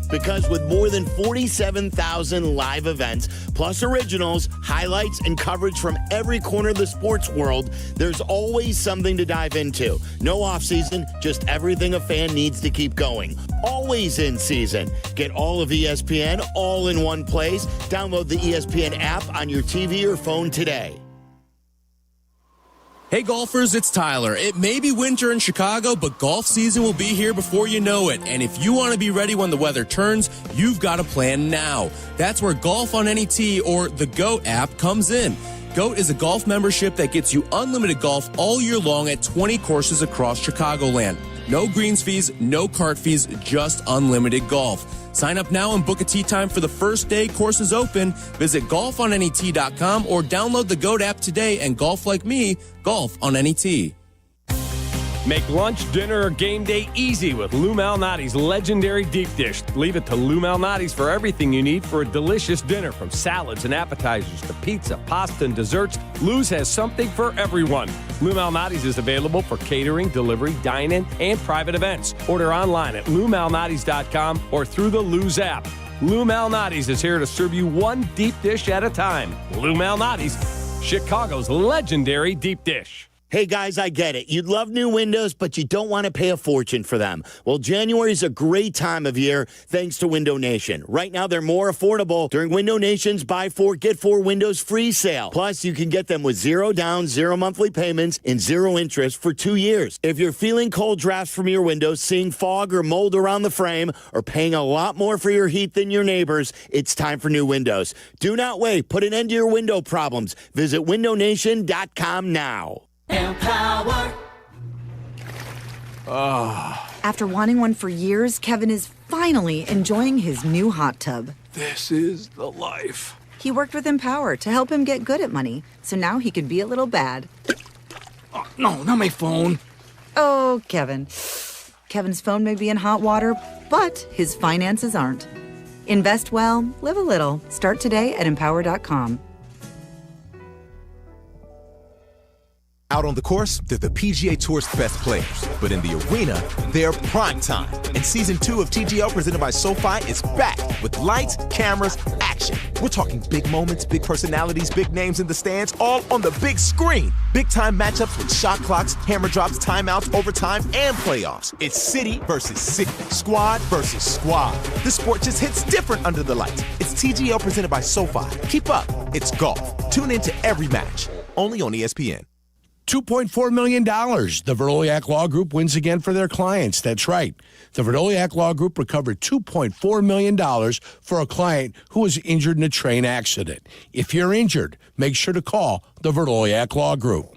Because with more than 47,000 live events, plus originals, highlights, and coverage from every corner of the sports world, there's always something to dive into. No off-season, just everything a fan needs to keep going. Always in season. Get all of ESPN all in one place. Download the ESPN app on your TV or phone today. Hey golfers, it's Tyler. It may be winter in Chicago, but golf season will be here before you know it. And if you want to be ready when the weather turns, you've got to plan now. That's where Golf on Any Tee or the GOAT app comes in. GOAT is a golf membership that gets you unlimited golf all year long at 20 courses across Chicagoland. No greens fees, no cart fees, just unlimited golf. Sign up now and book a tee time for the first day courses open. Visit golfonanytee.com or download the GOAT app today and golf like me, golf on any tee. Make lunch, dinner, or game day easy with Lou Malnati's legendary deep dish. Leave it to Lou Malnati's for everything you need for a delicious dinner, from salads and appetizers to pizza, pasta, and desserts. Lou's has something for everyone. Lou Malnati's is available for catering, delivery, dine-in, and private events. Order online at LouMalnati's.com or through the Lou's app. Lou Malnati's is here to serve you one deep dish at a time. Lou Malnati's, Chicago's legendary deep dish. Hey guys, I get it. You'd love new windows, but you don't want to pay a fortune for them. Well, January is a great time of year thanks to Window Nation. Right now, they're more affordable during Window Nation's Buy 4, Get 4 Windows free sale. Plus, you can get them with 0 down, 0 monthly payments, and 0 interest for 2 years. If you're feeling cold drafts from your windows, seeing fog or mold around the frame, or paying a lot more for your heat than your neighbors, it's time for new windows. Do not wait. Put an end to your window problems. Visit windownation.com now. Empower. After wanting one for years, Kevin is finally enjoying his new hot tub. This is the life. He worked with Empower to help him get good at money, so now he can be a little bad. Oh, no, not my phone. Oh, Kevin. Kevin's phone may be in hot water, but his finances aren't. Invest well, live a little. Start today at empower.com. Out on the course, they're the PGA Tour's best players. But in the arena, they're prime time. And Season 2 of TGL presented by SoFi is back with lights, cameras, action. We're talking big moments, big personalities, big names in the stands, all on the big screen. Big-time matchups with shot clocks, hammer drops, timeouts, overtime, and playoffs. It's city versus city, squad versus squad. The sport just hits different under the lights. It's TGL presented by SoFi. Keep up. It's golf. Tune into every match. Only on ESPN. $2.4 million. The Verdoliak Law Group wins again for their clients. That's right. The Verdoliak Law Group recovered $2.4 million for a client who was injured in a train accident. If you're injured, make sure to call the Verdoliak Law Group.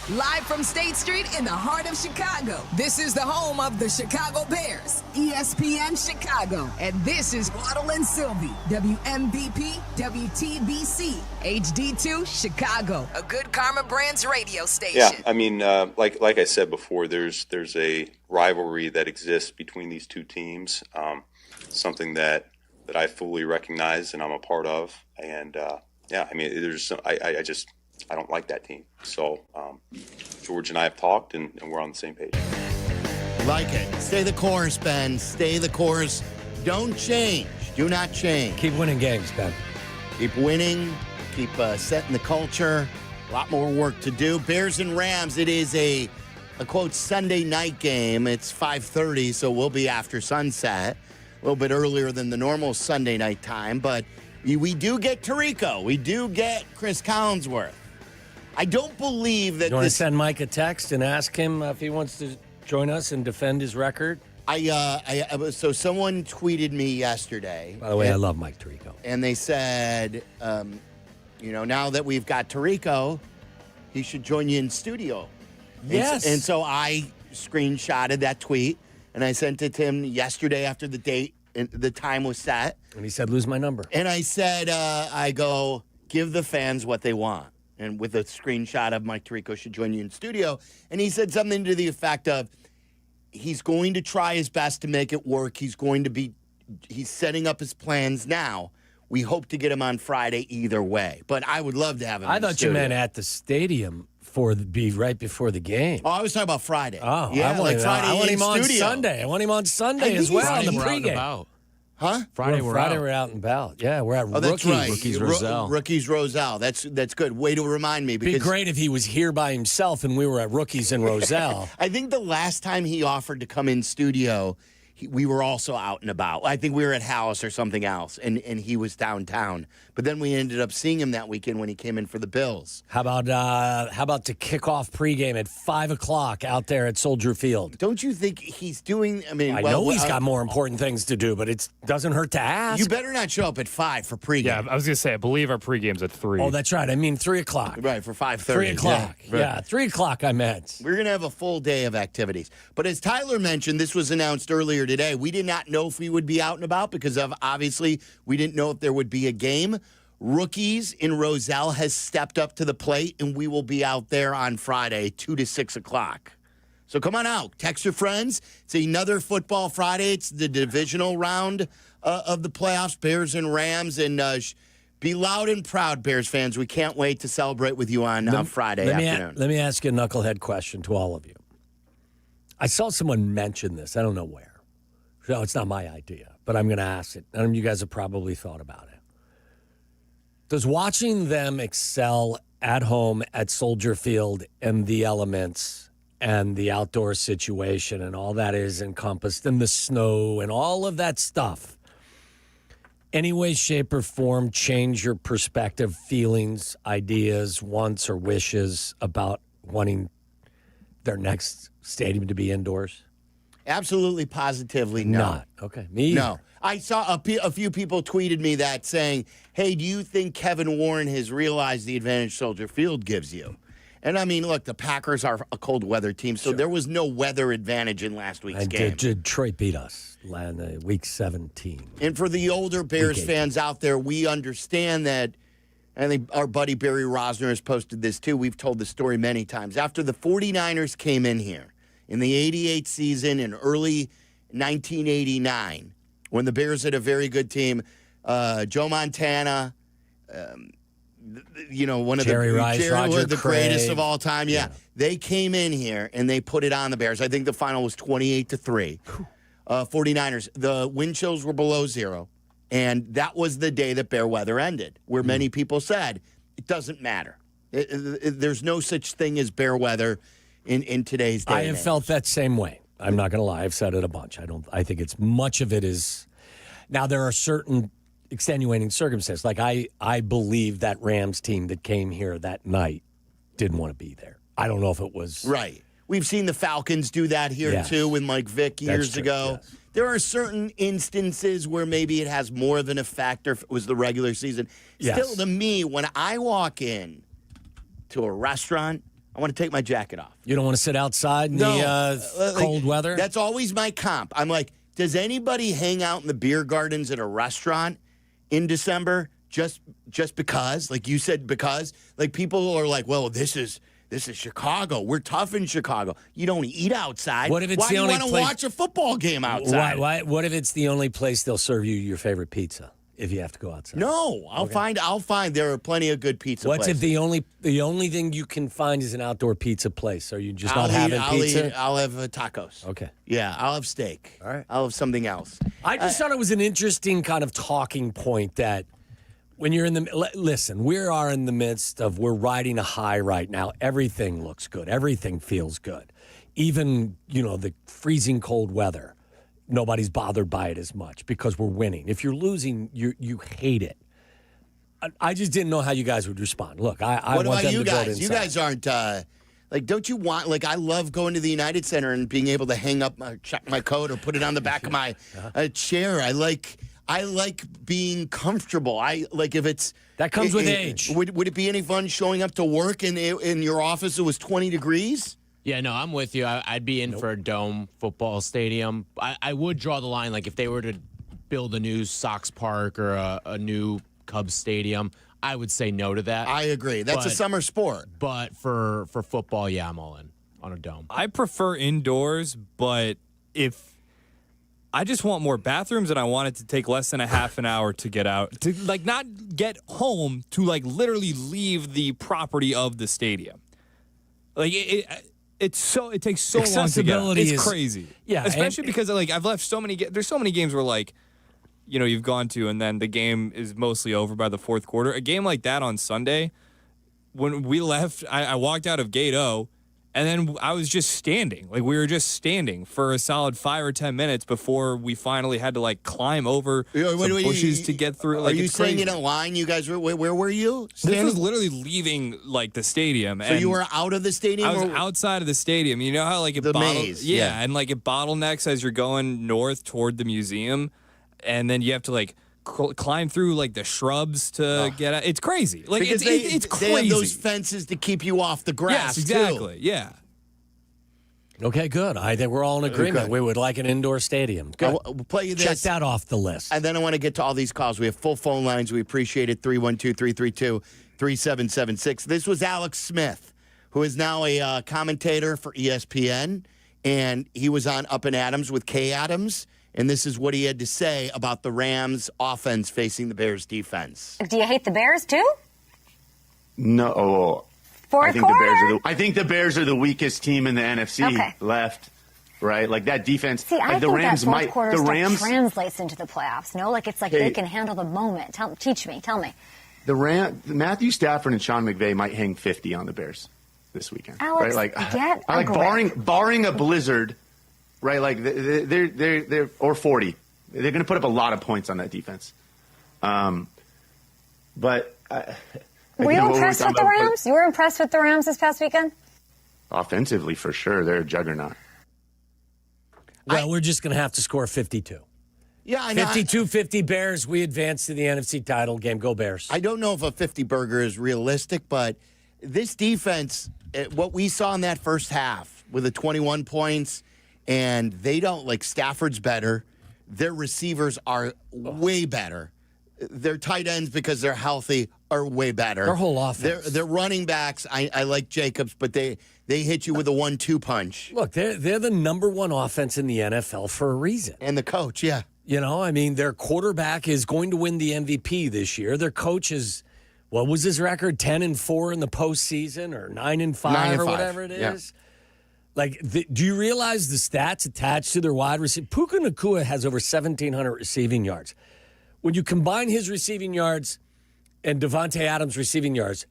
Live from State Street in the heart of Chicago, this is the home of the Chicago Bears, ESPN Chicago. And this is Waddle and Silvy, WMVP, WTBC, HD2, Chicago, a good Karma Brands radio station. Yeah, I mean, like I said before, there's a rivalry that exists between these two teams, something that I fully recognize and I'm a part of. And, yeah, I mean, I don't like that team. So George and I have talked, and we're on the same page. Like it. Stay the course, Ben. Stay the course. Don't change. Do not change. Keep winning games, Ben. Keep winning. Keep setting the culture. A lot more work to do. Bears and Rams, it is a quote, Sunday night game. It's 5:30, so we'll be after sunset. A little bit earlier than the normal Sunday night time, but we do get Tirico. We do get Chris Collinsworth. I don't believe that you want to send Mike a text and ask him if he wants to join us and defend his record? So someone tweeted me yesterday. By the way, I love Mike Tirico. And they said, now that we've got Tirico, he should join you in studio. Yes. And so I screenshotted that tweet and I sent it to him yesterday after the time was set. And he said, lose my number. And I said, give the fans what they want. And with a screenshot of Mike Tirico should join you in studio. And he said something to the effect of, he's going to try his best to make it work. He's setting up his plans now. We hope to get him on Friday either way. But I would love to have him in thought studio. You meant at the stadium right before the game. Oh, I was talking about Friday. Oh, yeah, like Friday. I want him on studio. Sunday. I want him on Sunday as well in the pregame. Huh? Friday we're out and about. Yeah, we're at that's Rookies. right. Rookies Roselle. Rookies Roselle. That's good. Way to remind me. It'd be great if he was here by himself and we were at Rookies in Roselle. I think the last time he offered to come in studio, we were also out and about. I think we were at House or something else, and he was downtown. But then we ended up seeing him that weekend when he came in for the Bills. How about to kick off pregame at 5:00 out there at Soldier Field? Don't you think he's doing? I mean, I know he's got more important things to do, but it doesn't hurt to ask. You better not show up at 5 for pregame. Yeah, I was gonna say I believe our pregame's at 3. Oh, that's right. I mean 3:00. Right, for 5:30. 3:00. Yeah, 3:00 I meant. We're going to have a full day of activities. But as Tyler mentioned, this was announced earlier today. We did not know if we would be out and about because obviously we didn't know if there would be a game. Rookies in Roselle has stepped up to the plate, and we will be out there on Friday, 2 to 6 o'clock. So come on out. Text your friends. It's another football Friday. It's the divisional round of the playoffs, Bears and Rams. And be loud and proud, Bears fans. We can't wait to celebrate with you on Friday afternoon. Let me ask you a knucklehead question to all of you. I saw someone mention this. I don't know where. No, it's not my idea, but I'm going to ask it. You guys have probably thought about it. Does watching them excel at home at Soldier Field and the elements and the outdoor situation and all that is encompassed in the snow and all of that stuff, any way, shape, or form change your perspective, feelings, ideas, wants, or wishes about wanting their next stadium to be indoors? Absolutely, positively, no. Not. Okay, me either. No. I saw a few people tweeted me that saying, hey, do you think Kevin Warren has realized the advantage Soldier Field gives you? And I mean, look, the Packers are a cold weather team, so there was no weather advantage in last week's game. Detroit beat us week 17. And for the older Bears fans out there, we understand that. I think our buddy Barry Rosner has posted this too. We've told the story many times. After the 49ers came in here in the 88 season and early 1989, when the Bears had a very good team, Joe Montana, one of Jerry Rice, Jerry Roger was the Craig. greatest of all time. Yeah, they came in here and they put it on the Bears. I think the final was 28-3. 49ers. The wind chills were below 0, and that was the day that Bear weather ended, where many people said it doesn't matter. There's no such thing as bear weather in today's day. I have felt that same way. I'm not going to lie. I've said it a bunch. I think it's much of it is. Now, there are certain extenuating circumstances. Like I believe that Rams team that came here that night didn't want to be there. I don't know if it was. Right. We've seen the Falcons do that here, too, with Mike Vick years ago. Yes. There are certain instances where maybe it has more of an effect, or if it was the regular season. Yes. Still, to me, when I walk in to a restaurant, I want to take my jacket off. You don't want to sit outside in the cold weather? That's always my comp. I'm like, does anybody hang out in the beer gardens at a restaurant in December just because? Like you said, because? Like people are like, well, this is Chicago. We're tough in Chicago. You don't eat outside. What if it's Why the do you only want to place... watch a football game outside? What if it's the only place they'll serve you your favorite pizza if you have to go outside? No, I'll find. There are plenty of good pizza places. If the only thing you can find is an outdoor pizza place? Are you just not having pizza? I'll have tacos. Okay. Yeah, I'll have steak. All right. I'll have something else. I just thought it was an interesting kind of talking point that when you're in the listen, we are in the midst of we're riding a high right now. Everything looks good. Everything feels good. Even, the freezing cold weather. Nobody's bothered by it as much because we're winning. If you're losing, you hate it. I just didn't know how you guys would respond. Look, I what want about them you to guys? vote inside. You guys aren't don't you want I love going to the United Center and being able to hang up my coat or put it on the back of my chair. I like being comfortable. If it's that comes with age. Would it be any fun showing up to work and in your office it was 20 degrees? Yeah, no, I'm with you. I'd be in for a dome football stadium. I would draw the line, like if they were to build a new Sox Park or a new Cubs stadium, I would say no to that. I agree. That's a summer sport. But for football, yeah, I'm all in on a dome. I prefer indoors, but if I just want more bathrooms and I want it to take less than a half an hour to get out, to not get home, to literally leave the property of the stadium. Like it takes so long to get. Accessibility It's is crazy. Yeah, especially because I've left so many. There's so many games where you've gone to and then the game is mostly over by the fourth quarter. A game like that on Sunday, when we left, I walked out of Gate O, and then I was just standing. Like we were just standing for a solid 5 or 10 minutes before we finally had to climb over some bushes to get through. Are you saying in a line? You guys were where were you? This was literally leaving the stadium. So you were out of the stadium? I was outside of the stadium. You know how it maze, yeah, and it bottlenecks as you're going north toward the museum, and then you have to climb through the shrubs to get out. It's crazy. Because it's crazy. They have those fences to keep you off the grass. Yes, exactly. Too. Yeah. Okay, good. I think we're all in agreement. We would like an indoor stadium. Good. We'll play you this. Check that off the list. And then I want to get to all these calls. We have full phone lines. We appreciate it. 312-332-3776. This was Alex Smith, who is now a commentator for ESPN, and he was on Up and Adams with Kay Adams. And this is what he had to say about the Rams' offense facing the Bears' defense. Do you hate the Bears, too? No. I think the Bears are the weakest team in the NFC left, right? That defense. See, I the think Rams that fourth quarter Rams translates into the playoffs. No, it's they can handle the moment. Tell me. Matthew Stafford and Sean McVay might hang 50 on the Bears this weekend. Alex, right? get a grip. barring a blizzard. Right, they're or 40. They're going to put up a lot of points on that defense. But were you impressed with the Rams? You were impressed with the Rams this past weekend? Offensively, for sure, they're a juggernaut. Well, we're just going to have to score 52. Yeah, I know. 52-50 Bears. We advance to the NFC title game. Go Bears. I don't know if a 50 burger is realistic, but this defense, what we saw in that first half with the 21 points. And they don't Stafford's better. Their receivers are way better. Their tight ends, because they're healthy, are way better. Their whole offense. Their running backs, I like Jacobs, but they hit you with a 1-2 punch. Look, they're the number one offense in the NFL for a reason. And the coach, yeah. Their quarterback is going to win the MVP this year. Their coach is, what was his record? 10-4 in the postseason, or 9-5 or whatever it is. Yeah. Do you realize the stats attached to their wide receiver? Puka Nacua has over 1,700 receiving yards. When you combine his receiving yards and Devontae Adams' receiving yards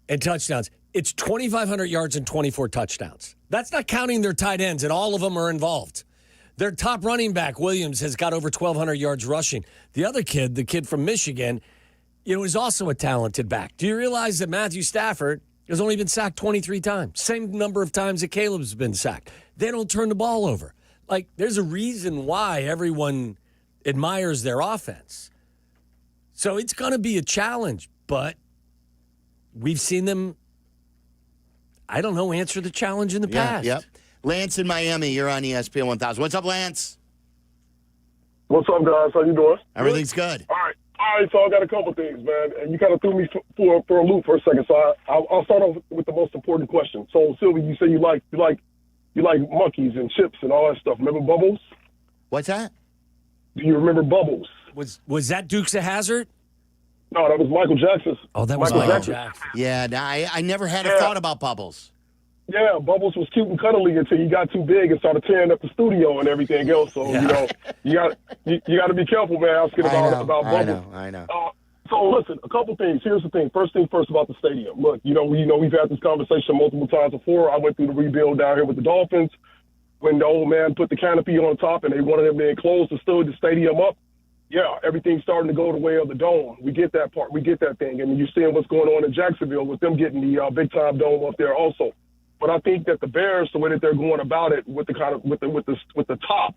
and touchdowns, it's 2,500 yards and 24 touchdowns. That's not counting their tight ends, and all of them are involved. Their top running back, Williams, has got over 1,200 yards rushing. The other kid, the kid from Michigan, is also a talented back. Do you realize that Matthew Stafford has only been sacked 23 times. Same number of times that Caleb's been sacked. They don't turn the ball over. There's a reason why everyone admires their offense. So it's going to be a challenge, but we've seen them, answer the challenge in the past. Yep. Lance in Miami, you're on ESPN 1000. What's up, Lance? What's up, guys? How you doing? Everything's good. All right, so I got a couple things, man, and you kind of threw me for a loop for a second. So I'll start off with the most important question. So, Silvy, you say you like monkeys and chips and all that stuff. Remember Bubbles? What's that? Do you remember Bubbles? Was that Dukes of Hazzard? No, that was Michael Jackson's. Oh, that was Michael Jackson. Yeah, I never had a thought about Bubbles. Yeah, Bubbles was cute and cuddly until he got too big and started tearing up the studio and everything else. So you got to be careful, man, asking about Bubbles. I know. So listen, a couple things. Here's the thing. First thing first about the stadium. Look, we've had this conversation multiple times before. I went through the rebuild down here with the Dolphins when the old man put the canopy on top and they wanted them to enclose the stadium up. Yeah, everything's starting to go the way of the dome. We get that part. We get that thing. And you're seeing what's going on in Jacksonville with them getting the big-time dome up there also. But I think that the Bears, the way that they're going about it with the top,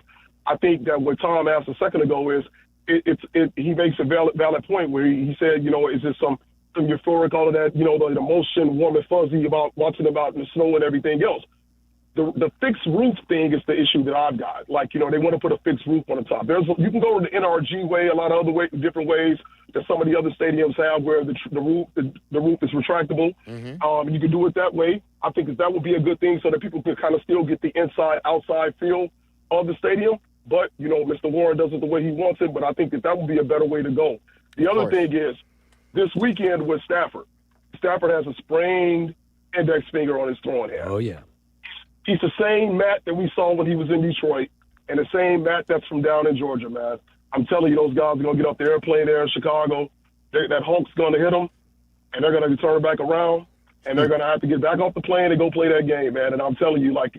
I think that what Tom asked a second ago is he makes a valid point where he said, is this some euphoric, all of that, the emotion, warm and fuzzy about watching about the snow and everything else. The fixed roof thing is the issue that I've got. They want to put a fixed roof on the top. You can go to the NRG way, a lot of other different ways that some of the other stadiums have where the roof is retractable. Mm-hmm. You can do it that way. I think that would be a good thing so that people can kind of still get the inside-outside feel of the stadium. But, Mr. Warren does it the way he wants it, but I think that would be a better way to go. The other thing is this weekend with Stafford. Stafford has a sprained index finger on his throwing hand. Oh, yeah. He's the same Matt that we saw when he was in Detroit and the same Matt that's from down in Georgia, man. I'm telling you, those guys are going to get up the airplane there in Chicago. That Hulk's going to hit them, and they're going to turn back around, and they're going to have to get back off the plane and go play that game, man. And I'm telling you, like,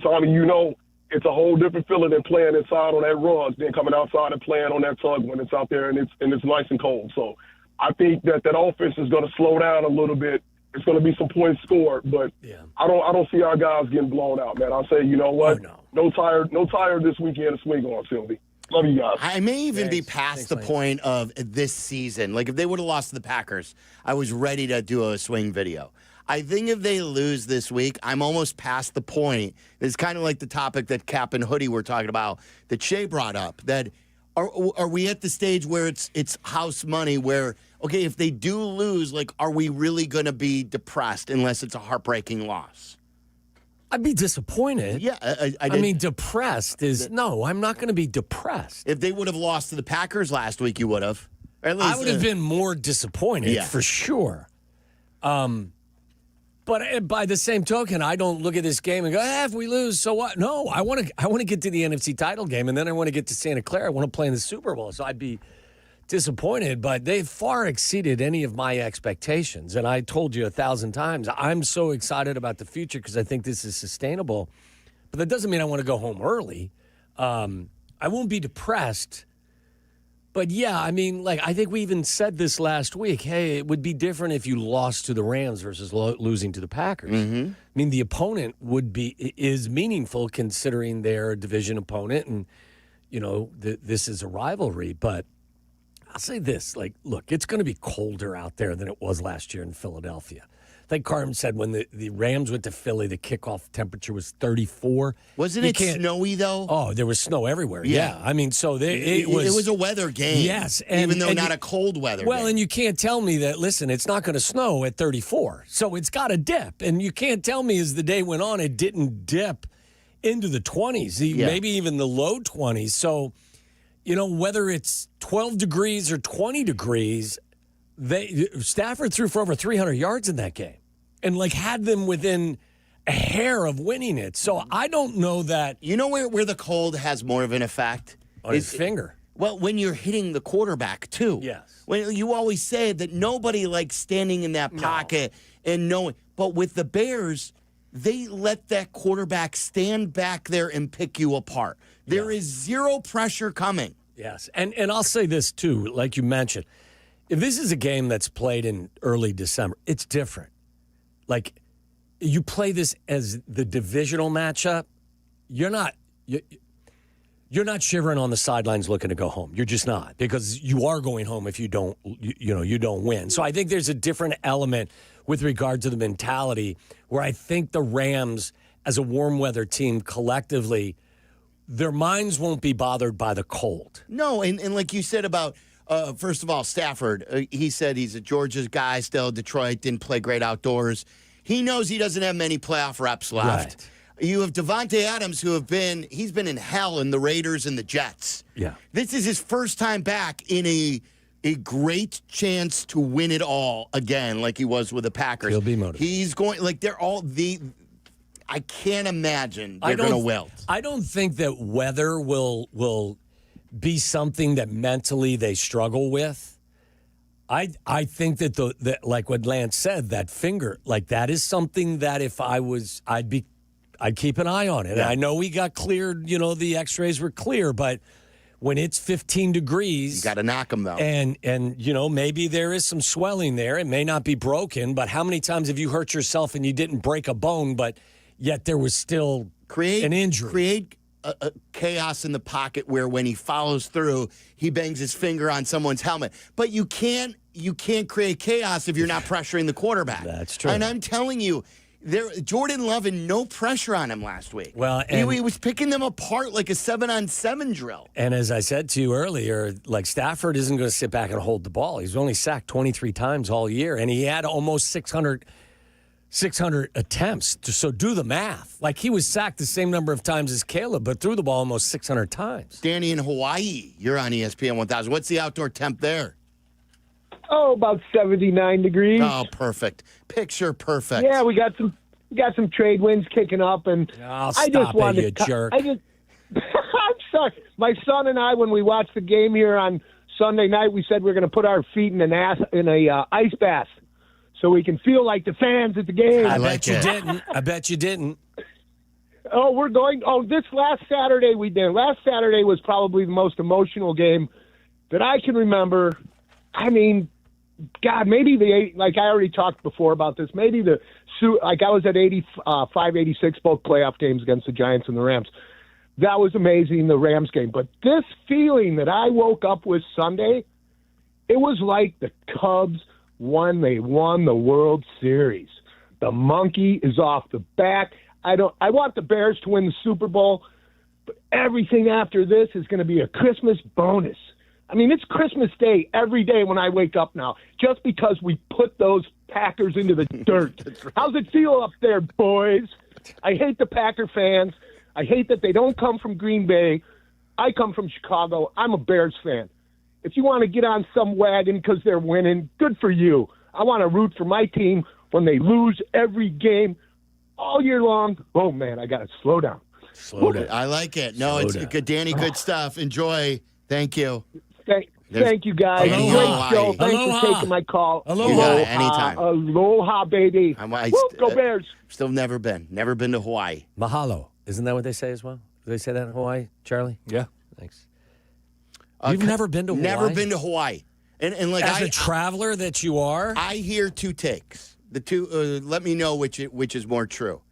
Tommy, you know, it's a whole different feeling than playing inside on that rug than coming outside and playing on that tug when it's out there and it's nice and cold. So I think that offense is going to slow down a little bit. It's going to be some points scored, but I don't see our guys getting blown out, man. I'll say, you know what? No tire this weekend to swing on, Silvy. Love you guys. I may even be past the point of this season. Like, if they would have lost to the Packers, I was ready to do a swing video. I think if they lose this week, I'm almost past the point. It's kind of like the topic that Kap and Hoodie were talking about that Shay brought up, that are we at the stage where it's house money where, okay, if they do lose, like, are we really going to be depressed unless it's a heartbreaking loss? I'd be disappointed. Yeah. I mean, depressed is, no, I'm not going to be depressed. If they would have lost to the Packers last week, you would have. Or at least, I would have been more disappointed, for sure. But by the same token, I don't look at this game and go, if we lose, so what? No, I want to get to the NFC title game, and then I want to get to Santa Clara. I want to play in the Super Bowl. So I'd be disappointed, but they far exceeded any of my expectations. And I told you 1,000 times, I'm so excited about the future because I think this is sustainable. But that doesn't mean I want to go home early. I won't be depressed. But, yeah, I mean, like, I think we even said this last week. Hey, it would be different if you lost to the Rams versus losing to the Packers. Mm-hmm. I mean, the opponent is meaningful considering their division opponent. And, you know, this is a rivalry. But I'll say this, like, look, it's going to be colder out there than it was last year in Philadelphia. I think Carmen said when the Rams went to Philly, the kickoff temperature was 34. Wasn't it snowy, though? Oh, there was snow everywhere. Yeah. I mean, so it was a weather game. Yes. Even though not a cold weather game. Well, and you can't tell me that, listen, it's not going to snow at 34. So it's got to dip. And you can't tell me as the day went on, it didn't dip into the 20s, maybe even the low 20s. So, you know, whether it's 12 degrees or 20 degrees, Stafford threw for over 300 yards in that game and, like, had them within a hair of winning it. So I don't know that. You know where the cold has more of an effect? On his finger. Well, when you're hitting the quarterback, too. Yes. When you always say that nobody likes standing in that pocket and knowing. But with the Bears, they let that quarterback stand back there and pick you apart. There is zero pressure coming. Yes. And I'll say this, too, like you mentioned. If this is a game that's played in early December, it's different. Like, you play this as the divisional matchup, you're not shivering on the sidelines looking to go home. You're just not, because you are going home if you don't win. So I think there's a different element with regard to the mentality where I think the Rams, as a warm weather team collectively, their minds won't be bothered by the cold. No, and like you said about, first of all, Stafford, he said he's a Georgia guy still. Detroit didn't play great outdoors. He knows he doesn't have many playoff reps left. Right. You have Devontae Adams, he's been in hell in the Raiders and the Jets. Yeah. This is his first time back in a great chance to win it all again, like he was with the Packers. He'll be motivated. He's going, like, they're all I can't imagine they're going to wilt. I don't think that weather will be something that mentally they struggle with. I think that like what Lance said, that finger, like, that is something that if I was, I'd keep an eye on it. Yeah. I know we got cleared, the x-rays were clear, but when it's 15 degrees. You got to knock them, though. And maybe there is some swelling there. It may not be broken, but how many times have you hurt yourself and you didn't break a bone, but yet there was still an injury? Create a chaos in the pocket where when he follows through, he bangs his finger on someone's helmet. But you can't create chaos if you're not pressuring the quarterback. That's true. And I'm telling you, Jordan Love had no pressure on him last week. Well, he was picking them apart like a 7-on-7 drill. And as I said to you earlier, like, Stafford isn't going to sit back and hold the ball. He's only sacked 23 times all year, and he had almost 600 attempts. So do the math. Like, he was sacked the same number of times as Caleb, but threw the ball almost 600 times. Danny in Hawaii, you're on ESPN 1000. What's the outdoor temp there? about 79 degrees. Oh, perfect. Picture perfect. Yeah, we got some trade winds kicking up, and Oh, I just wanted to jerk. I'm sorry. My son and I, when we watched the game here on Sunday night, we said we're going to put our feet in a ice bath so we can feel like the fans at the game. I bet you didn't. Oh, we're going. Oh, this last Saturday we did. Last Saturday was probably the most emotional game that I can remember. I mean, God, maybe like I already talked before about this. Maybe I was at 85, 86, both playoff games against the Giants and the Rams. That was amazing, the Rams game. But this feeling that I woke up with Sunday, it was like the Cubs won. They won the World Series. The monkey is off the back. I want the Bears to win the Super Bowl, but everything after this is going to be a Christmas bonus. I mean, it's Christmas Day every day when I wake up now, just because we put those Packers into the dirt. Right. How's it feel up there, boys? I hate the Packer fans. I hate that they don't come from Green Bay. I come from Chicago. I'm a Bears fan. If you want to get on some wagon because they're winning, good for you. I want to root for my team when they lose every game all year long. Oh, man, I got to slow down. Slow down. I like it. No, it's good, Danny. Good stuff. Enjoy. Thank you. Thank you, guys. Great show. Thanks for taking my call. Aloha. Anytime. Aloha, baby. Go Bears. Still never been to Hawaii. Mahalo. Isn't that what they say as well? Do they say that in Hawaii, Charlie? Yeah. Thanks. You've never been to Hawaii? Never been to Hawaii. And like as a traveler that you are? I hear two takes. The two, let me know which is more true.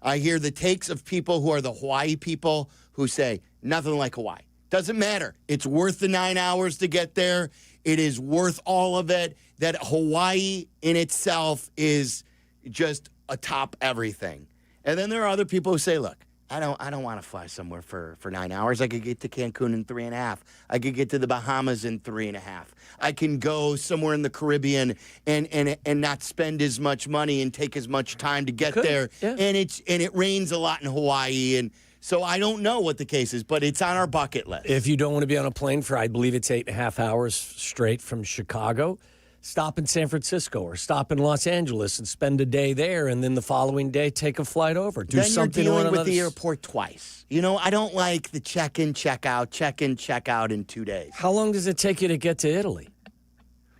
I hear the takes of people who are the Hawaii people who say, nothing like Hawaii. Doesn't matter. It's worth the 9 hours to get there. It is worth all of it. That Hawaii in itself is just atop everything. And then there are other people who say, look, I don't want to fly somewhere for 9 hours. I could get to Cancun in 3.5. I could get to the Bahamas in 3.5. I can go somewhere in the Caribbean and not spend as much money and take as much time to get there. Yeah. And it rains a lot in Hawaii, and so I don't know what the case is, but it's on our bucket list. If you don't want to be on a plane for, I believe it's 8.5 hours straight from Chicago, stop in San Francisco or stop in Los Angeles and spend a day there, and then the following day take a flight over. Do then something you're dealing with the airport twice. You know, I don't like the check-in, check-out in 2 days. How long does it take you to get to Italy?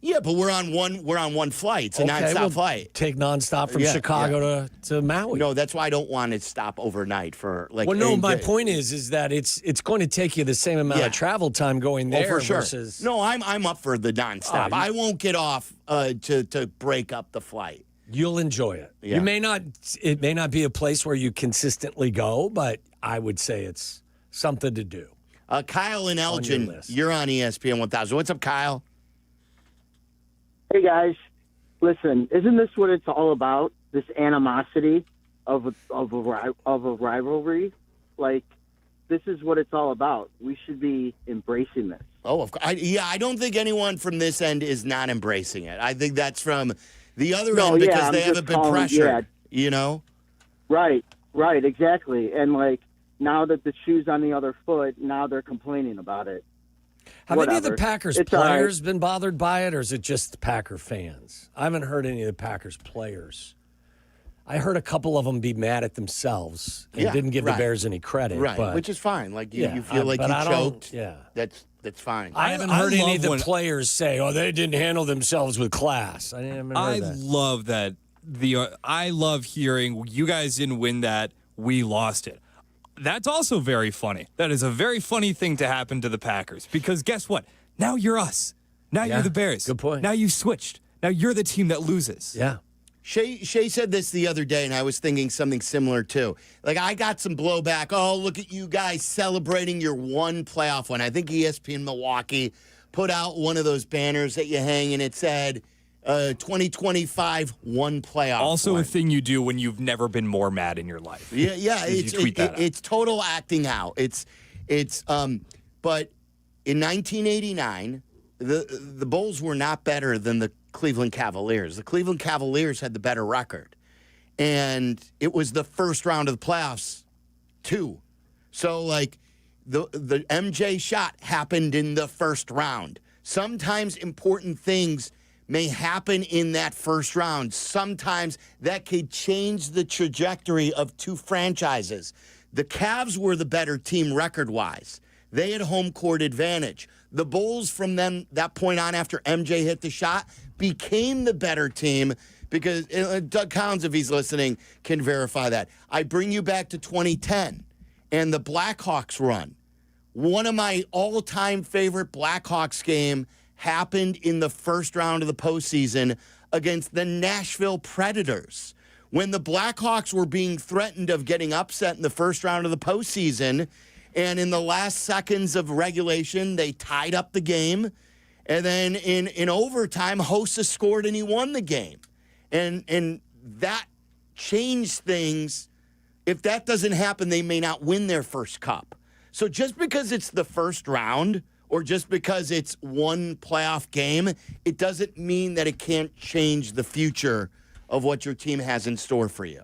Yeah, but we're on one flight. It's a nonstop flight. Take nonstop from Chicago to Maui. No, that's why I don't want to stop overnight for like. Well, no, my point is that it's going to take you the same amount of travel time going there. Oh, for sure. Versus... No, I'm up for the nonstop. I won't get off to break up the flight. You'll enjoy it. Yeah. You may not. It may not be a place where you consistently go, but I would say it's something to do. Kyle and Elgin, you're on ESPN 1000. What's up, Kyle? Hey, guys. Listen, isn't this what it's all about, this animosity of a rivalry? Like, this is what it's all about. We should be embracing this. Oh, of course. I don't think anyone from this end is not embracing it. I think that's from the other end because they haven't been pressured, you know? Right, exactly. And, like, now that the shoe's on the other foot, now they're complaining about it. Have any of the Packers players been bothered by it, or is it just the Packer fans? I haven't heard any of the Packers players. I heard a couple of them be mad at themselves and didn't give the Bears any credit. Right, but, which is fine. Like, you feel like you choked. That's fine. I haven't heard any of the players say, oh, they didn't handle themselves with class. I love that. I love hearing, you guys didn't win that, we lost it. That's also very funny. That is a very funny thing to happen to the Packers because guess what? Now you're us. Now you're the Bears. Good point. Now you switched. Now you're the team that loses. Yeah. Shay said this the other day, and I was thinking something similar too. Like, I got some blowback. Oh, look at you guys celebrating your one playoff win. I think ESPN Milwaukee put out one of those banners that you hang, and it said, 2025 one playoff. Also win. a thing you do when you've never been more mad in your life. Yeah. It's total acting out. But in 1989, the Bulls were not better than the Cleveland Cavaliers. The Cleveland Cavaliers had the better record, and it was the first round of the playoffs, too. So, like, the MJ shot happened in the first round. Sometimes important things may happen in that first round. Sometimes that could change the trajectory of two franchises. The Cavs were the better team record-wise. They had home court advantage. The Bulls, from them that point on after MJ hit the shot, became the better team because Doug Collins, if he's listening, can verify that. I bring you back to 2010 and the Blackhawks run. One of my all-time favorite Blackhawks game happened in the first round of the postseason against the Nashville Predators. When the Blackhawks were being threatened of getting upset in the first round of the postseason, and in the last seconds of regulation, they tied up the game. And then in overtime, Hossa scored and he won the game. And that changed things. If that doesn't happen, they may not win their first cup. So just because it's the first round or just because it's one playoff game, it doesn't mean that it can't change the future of what your team has in store for you.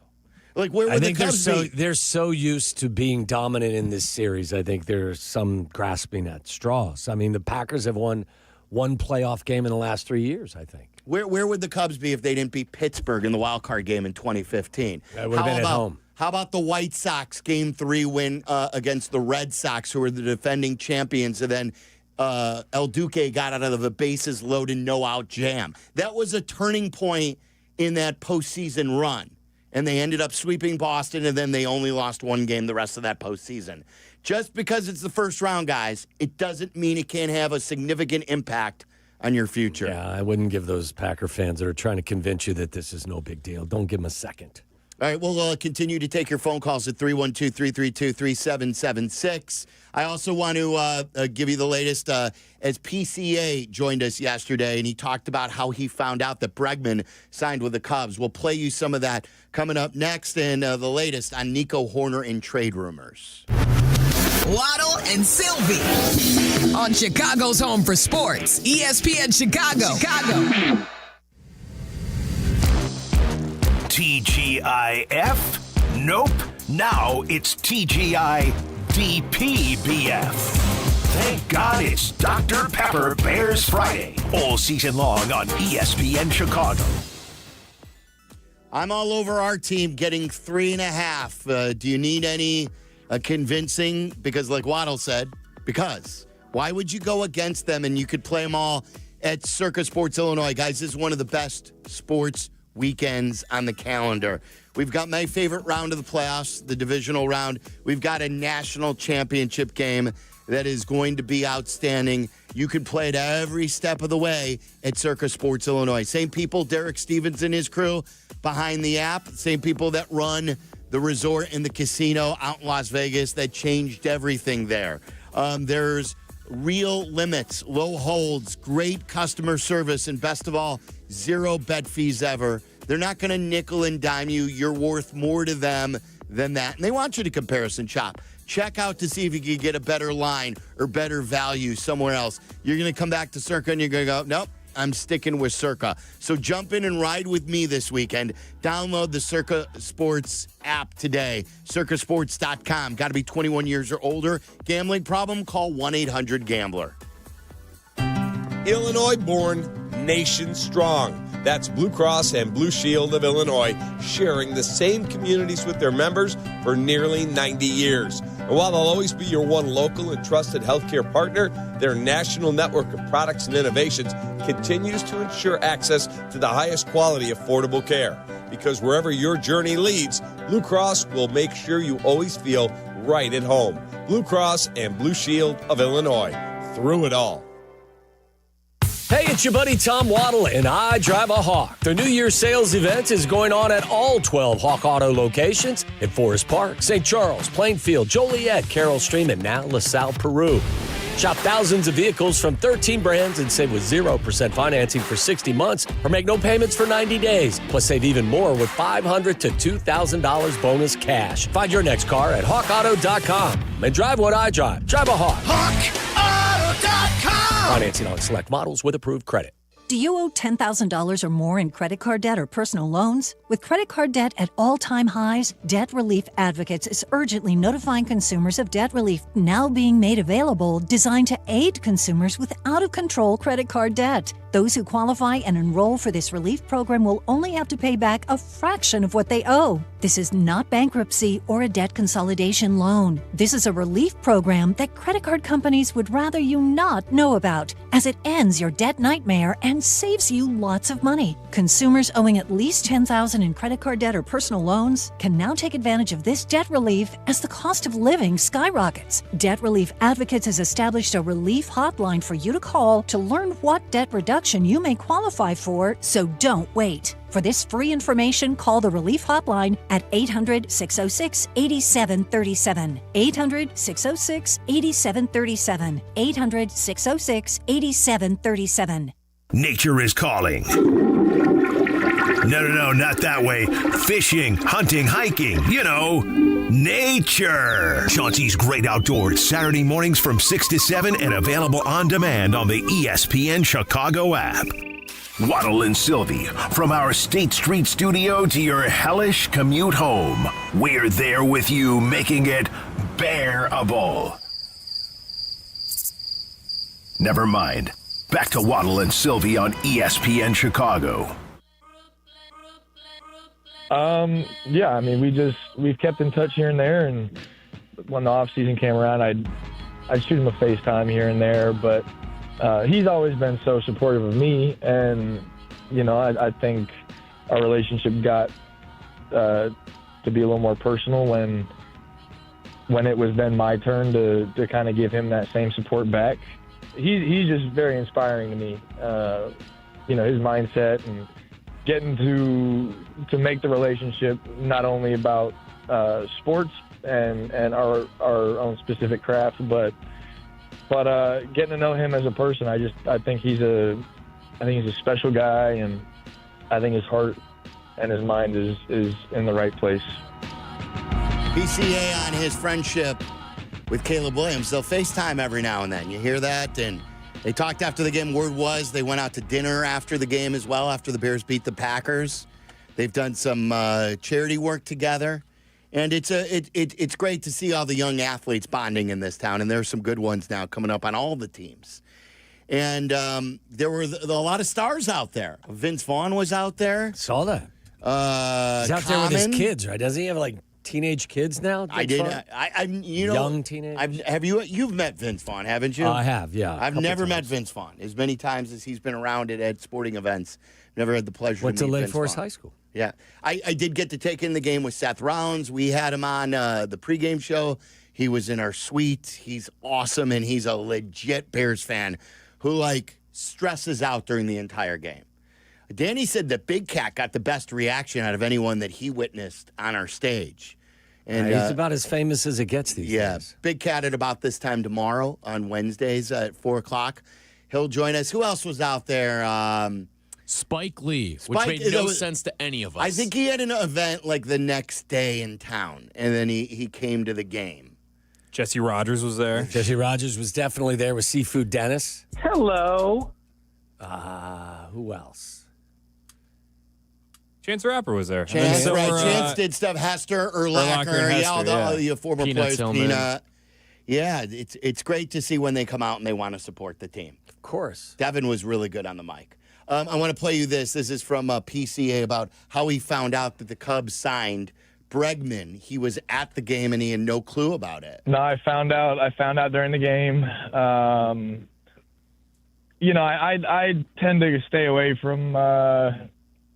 Like, where would the Cubs be? They're so used to being dominant in this series. I think there's some grasping at straws. I mean, the Packers have won one playoff game in the last 3 years, I think. Where would the Cubs be if they didn't beat Pittsburgh in the wild card game in 2015? That would have been at home. How about the White Sox Game 3 win against the Red Sox, who were the defending champions, and then El Duque got out of the bases loaded no-out jam? That was a turning point in that postseason run, and they ended up sweeping Boston, and then they only lost one game the rest of that postseason. Just because it's the first round, guys, it doesn't mean it can't have a significant impact on your future. Yeah, I wouldn't give those Packer fans that are trying to convince you that this is no big deal. Don't give them a second. All right, we'll continue to take your phone calls at 312-332-3776. I also want to give you the latest as PCA joined us yesterday, and he talked about how he found out that Bregman signed with the Cubs. We'll play you some of that coming up next, and the latest on Nico Horner and trade rumors. Waddle and Silvy on Chicago's home for sports, ESPN Chicago. TGIF? Nope. Now it's TGIDPBF. Thank God it's Dr. Pepper Bears Friday. All season long on ESPN Chicago. I'm all over our team getting 3.5. Do you need any convincing? Because like Waddle said, why would you go against them and you could play them all at Circa Sports Illinois? Guys, this is one of the best sports weekends on the calendar. We've got my favorite round of the playoffs, the divisional round. We've got a national championship game that is going to be outstanding. You can play it every step of the way at Circa Sports Illinois. Same people, Derek Stevens and his crew behind the app. Same people that run the resort and the casino out in Las Vegas that changed everything there. There's real limits, low holds, great customer service, and best of all, zero bet fees ever. They're not going to nickel and dime you. You're worth more to them than that. And they want you to comparison shop. Check out to see if you can get a better line or better value somewhere else. You're going to come back to Circa and you're going to go, nope, I'm sticking with Circa. So jump in and ride with me this weekend. Download the Circa Sports app today. Circasports.com. Got to be 21 years or older. Gambling problem? Call 1-800-GAMBLER. Illinois born, nation strong. That's Blue Cross and Blue Shield of Illinois, sharing the same communities with their members for nearly 90 years. And while they'll always be your one local and trusted healthcare partner, their national network of products and innovations continues to ensure access to the highest quality, affordable care. Because wherever your journey leads, Blue Cross will make sure you always feel right at home. Blue Cross and Blue Shield of Illinois, through it all. Hey, it's your buddy Tom Waddle, and I drive a Hawk. The New Year's sales event is going on at all 12 Hawk Auto locations in Forest Park, St. Charles, Plainfield, Joliet, Carroll Stream, and now LaSalle, Peru. Shop thousands of vehicles from 13 brands and save with 0% financing for 60 months or make no payments for 90 days. Plus, save even more with $500 to $2,000 bonus cash. Find your next car at hawkauto.com and drive what I drive. Drive a Hawk. HawkAuto.com. Financing on select models with approved credit. Do you owe $10,000 or more in credit card debt or personal loans? With credit card debt at all-time highs, Debt Relief Advocates is urgently notifying consumers of debt relief now being made available, designed to aid consumers with out-of-control credit card debt. Those who qualify and enroll for this relief program will only have to pay back a fraction of what they owe. This is not bankruptcy or a debt consolidation loan. This is a relief program that credit card companies would rather you not know about, as it ends your debt nightmare and saves you lots of money. Consumers owing at least $10,000 in credit card debt or personal loans can now take advantage of this debt relief as the cost of living skyrockets. Debt Relief Advocates has established a relief hotline for you to call to learn what debt reduction you may qualify for, so don't wait. For this free information, call the Relief Hotline at 800-606-8737. 800-606-8737. 800-606-8737. Nature is calling. No, not that way. Fishing, hunting, hiking, nature. Chauncey's Great Outdoors, Saturday mornings from 6 to 7 and available on demand on the ESPN Chicago app. Waddle and Silvy, from our State Street studio to your hellish commute home. We're there with you, making it bearable. Never mind. Back to Waddle and Silvy on ESPN Chicago. Yeah, I mean, we've kept in touch here and there, and when the off season came around, I'd shoot him a FaceTime here and there, but he's always been so supportive of me, and I think our relationship got to be a little more personal when it was then my turn to kind of give him that same support back. He's just very inspiring to me. His mindset and getting to make the relationship not only about sports and our own specific craft, but getting to know him as a person. I think he's a special guy, and I think his heart and his mind is in the right place. PCA on his friendship with Caleb Williams. They'll FaceTime every now and then. You hear that? And they talked after the game. Word was they went out to dinner after the game as well, after the Bears beat the Packers. They've done some charity work together. And it's great to see all the young athletes bonding in this town. And there are some good ones now coming up on all the teams. And there were a lot of stars out there. Vince Vaughn was out there. Saw that. He's out there with his kids, right? Doesn't he have teenage kids now? I did. Young teenage. You've met Vince Vaughn, haven't you? I have, yeah. I've never met Vince Vaughn. As many times as he's been around at sporting events, never had the pleasure Went to meet Lake Vince Forest Vaughn. High School. Yeah. I did get to take in the game with Seth Rollins. We had him on the pregame show. He was in our suite. He's awesome, and he's a legit Bears fan who, stresses out during the entire game. Danny said that Big Cat got the best reaction out of anyone that he witnessed on our stage. And he's about as famous as it gets these days. Yeah, Big Cat at about this time tomorrow on Wednesdays at 4 o'clock. He'll join us. Who else was out there? Spike Lee, which made no sense to any of us. I think he had an event the next day in town, and then he came to the game. Jesse Rogers was there. Jesse Rogers was definitely there with Seafood Dennis. Hello. Who else? Chance the Rapper was there. Chance did stuff. Hester, Urlacher, all the former players. Peanut. Yeah, it's great to see when they come out and they want to support the team. Of course. Devin was really good on the mic. I want to play you this. This is from PCA about how he found out that the Cubs signed Bregman. He was at the game and he had no clue about it. No, I found out during the game. I tend to stay away from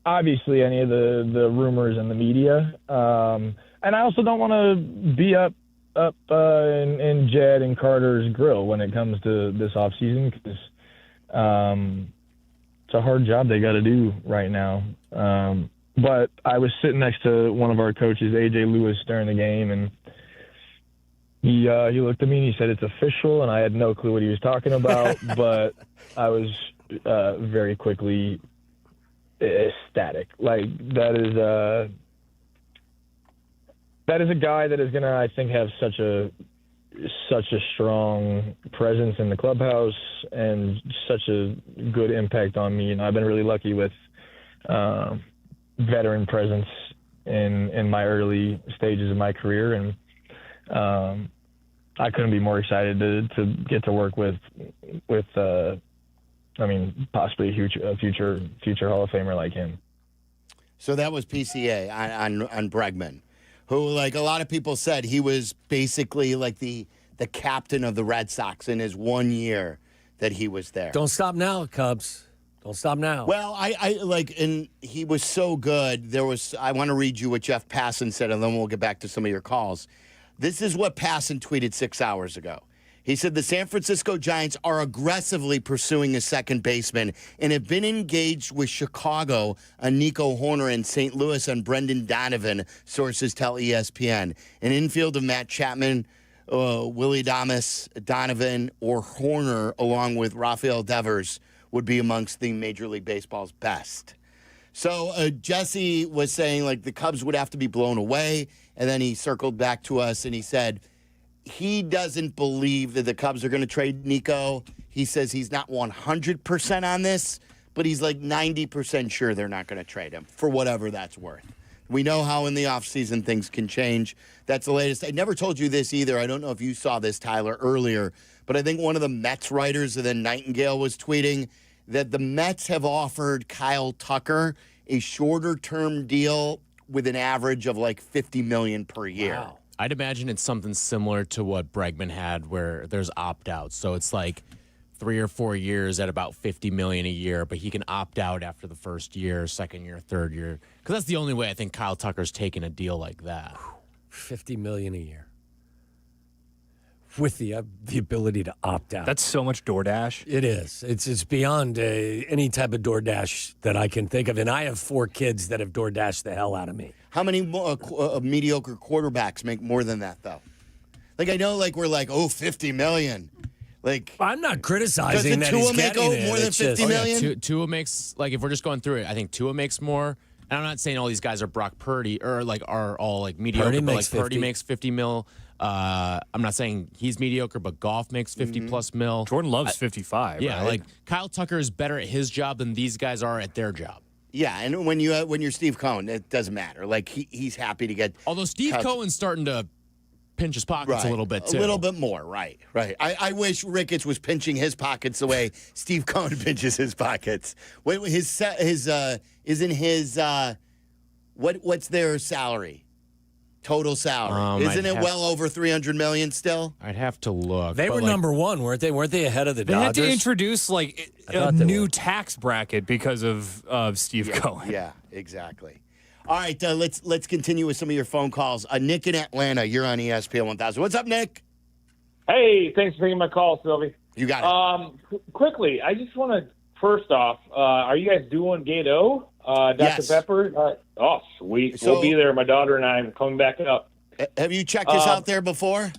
obviously any of the rumors in the media. And I also don't want to be up in Jed and Carter's grill when it comes to this offseason, because it's a hard job they got to do right now. But I was sitting next to one of our coaches, AJ Lewis, during the game, and he looked at me and he said, "It's official," and I had no clue what he was talking about, but I was very quickly ecstatic. That is a guy that is going to, I think, have such a strong presence in the clubhouse and such a good impact on me. I've been really lucky with veteran presence in my early stages of my career, and I couldn't be more excited to get to work with possibly a future Hall of Famer like him. So that was PCA on Bregman, who, like a lot of people said, he was basically like the captain of the Red Sox in his 1 year that he was there. Don't stop now, Cubs. Don't stop now. Well, and he was so good. I want to read you what Jeff Passan said, and then we'll get back to some of your calls. This is what Passan tweeted 6 hours ago. He said the San Francisco Giants are aggressively pursuing a second baseman and have been engaged with Chicago on Nico Horner and St. Louis on Brendan Donovan, sources tell ESPN. An infield of Matt Chapman, Willie Adames, Donovan, or Horner, along with Rafael Devers, would be amongst the Major League Baseball's best. So Jesse was saying, like, the Cubs would have to be blown away, and then he circled back to us and he said he doesn't believe that the Cubs are going to trade Nico. He says he's not 100% on this, but he's like 90% sure they're not going to trade him for whatever that's worth. We know how in the offseason things can change. That's the latest. I never told you this either. I don't know if you saw this, Tyler, earlier, but I think one of the Mets writers, and then Nightingale, was tweeting that the Mets have offered Kyle Tucker a shorter-term deal with an average of like $50 million per year. Wow. I'd imagine it's something similar to what Bregman had, where there's opt-outs. So it's like 3 or 4 years at about $50 million a year, but he can opt out after the first year, second year, third year. Because that's the only way I think Kyle Tucker's taking a deal like that. $50 million a year with the ability to opt out. That's so much DoorDash. It is. It's beyond any type of DoorDash that I can think of. And I have 4 kids that have DoorDashed the hell out of me. How many mediocre quarterbacks make more than that, though? Like, I know, like, we're like, $50 million. Like, I'm not criticizing that Tua he's make getting more than $50 million? Yeah, Tua makes, like, if we're just going through it, I think Tua makes more. And I'm not saying all these guys are Brock Purdy or like are all like mediocre, Purdy but makes like Purdy 50. makes $50 million. I'm not saying he's mediocre, but Goff makes 50 plus mil. Jordan Love's 55. Yeah, right? like Kyle Tucker is better at his job than these guys are at their job. Yeah, and when you're Steve Cohen, it doesn't matter. Like, he's happy to get. Although Steve Cohen's starting to pinch his pockets a little bit too. A little bit more, right. I wish Ricketts was pinching his pockets the way Steve Cohen pinches his pockets. Wait, what's their salary? Total salary. Isn't it well over $300 million still? I'd have to look. They were number one, weren't they? Weren't they ahead of the Dodgers? They had to introduce like a new tax bracket because of Steve Cohen. Yeah, exactly. All right, let's continue with some of your phone calls. Nick in Atlanta, you're on ESPN 1000. What's up, Nick? Hey, thanks for taking my call, Silvy. You got it. Quickly, I just want to, first off, are you guys doing Gate O? Dr. Yes. Pepper? Oh, sweet. So- We'll be there. My daughter and I are coming back up. Have you checked us out there before?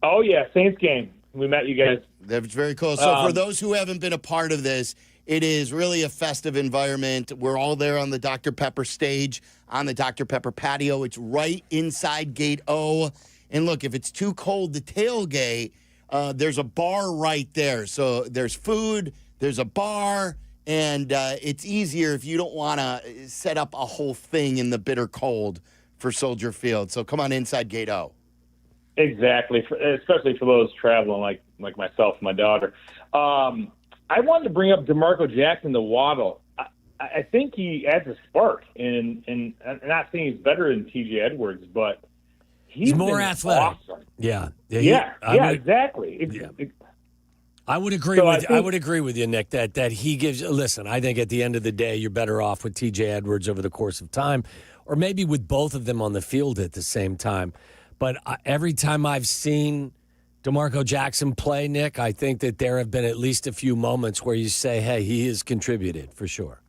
Oh, yeah, Saints game. We met you guys. That's very cool. So for those who haven't been a part of this, it is really a festive environment. We're all there on the Dr. Pepper stage, on the Dr. Pepper patio. It's right inside Gate O. And look, if it's too cold to tailgate, there's a bar right there. So there's food, there's a bar, and it's easier if you don't want to set up a whole thing in the bitter cold for Soldier Field. So come on inside Gate O. Exactly, especially for those traveling like myself and my daughter. I wanted to bring up DeMarco Jackson, the Waddle. I think he adds a spark, and I'm not saying he's better than T.J. Edwards, but he's more been athletic. Awesome. Yeah, exactly. I would agree So I would agree with you, Nick, that he gives. Listen, I think at the end of the day, you're better off with T.J. Edwards over the course of time, or maybe with both of them on the field at the same time. But every time I've seen DeMarco Jackson play, Nick, I think that there have been at least a few moments where you say, hey, he has contributed for sure.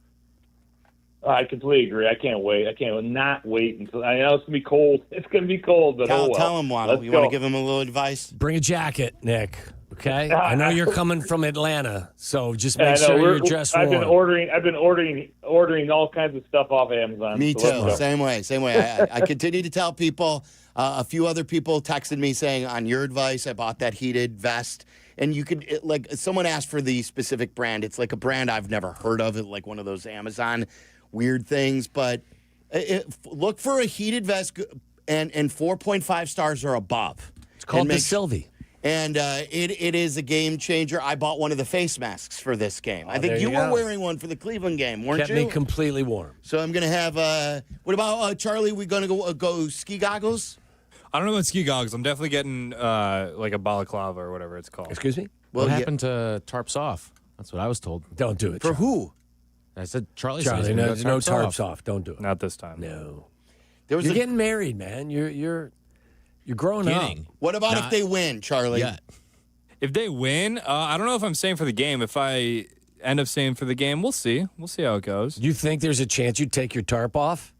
I completely agree. I can't wait. I can't not wait until I know it's gonna be cold. It's gonna be cold, but Tell him, Waddle. You want to give him a little advice? Bring a jacket, Nick. Okay, I know you're coming from Atlanta, so just make sure you're dressed warm. I've been ordering all kinds of stuff off Amazon. Me so too. Same way. I continue to tell people. A few other people texted me saying, on your advice, I bought that heated vest. And you could, someone asked for the specific brand. It's like a brand I've never heard of, like one of those Amazon weird things. But look for a heated vest and 4.5 stars or above. It's called the Silvy. And it is a game changer. I bought one of the face masks for this game. I think you were wearing one for the Cleveland game, weren't you? Kept me completely warm. So I'm going to have, what about, Charlie, we going to go ski goggles? I don't know about ski goggles. I'm definitely getting like a balaclava or whatever it's called. Excuse me? What happened to tarps off? That's what I was told. Don't do it. For who? I said Charlie no said tarps off. Don't do it. Not this time. No. You're getting married, man. You're growing up. What about if they win, Charlie? Yeah. If they win, I don't know if I'm staying for the game. If I end up staying for the game, we'll see. We'll see how it goes. You think there's a chance you'd take your tarp off?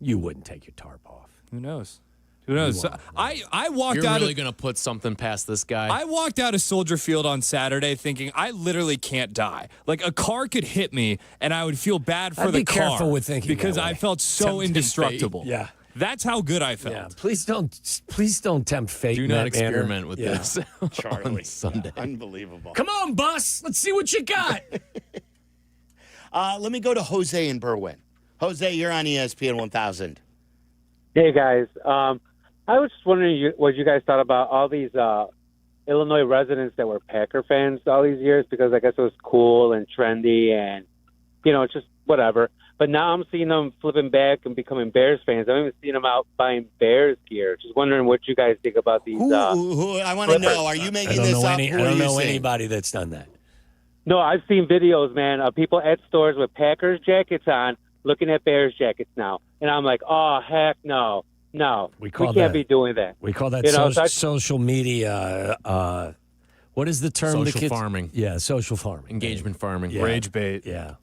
You wouldn't take your tarp off. Who knows? Who knows? So I walked You're out. You're really going to put something past this guy? I walked out of Soldier Field on Saturday thinking I literally can't die. Like a car could hit me and I would feel bad for the car. Be careful with thinking because that way. I felt so indestructible. Yeah. That's how good I felt. Yeah, please don't tempt fate. Do not experiment with this, Charlie. On Sunday. Unbelievable. Come on, Bus. Let's see what you got. Let me go to Jose in Berwyn. Jose, you're on ESPN 1000. Hey guys, I was just wondering what you guys thought about all these Illinois residents that were Packer fans all these years, because I guess it was cool and trendy and it's just whatever. But now I'm seeing them flipping back and becoming Bears fans. I'm even seeing them out buying Bears gear. Just wondering what you guys think about these. Who I want to know. Are you making this up? I don't know anybody that's done that. No, I've seen videos, man, of people at stores with Packers jackets on, looking at Bears jackets now, and I'm like, oh heck no, we can't be doing that. We call that social media. What is the term? Social farming. Yeah, social farming. Engagement farming. Yeah. Rage bait. Yeah.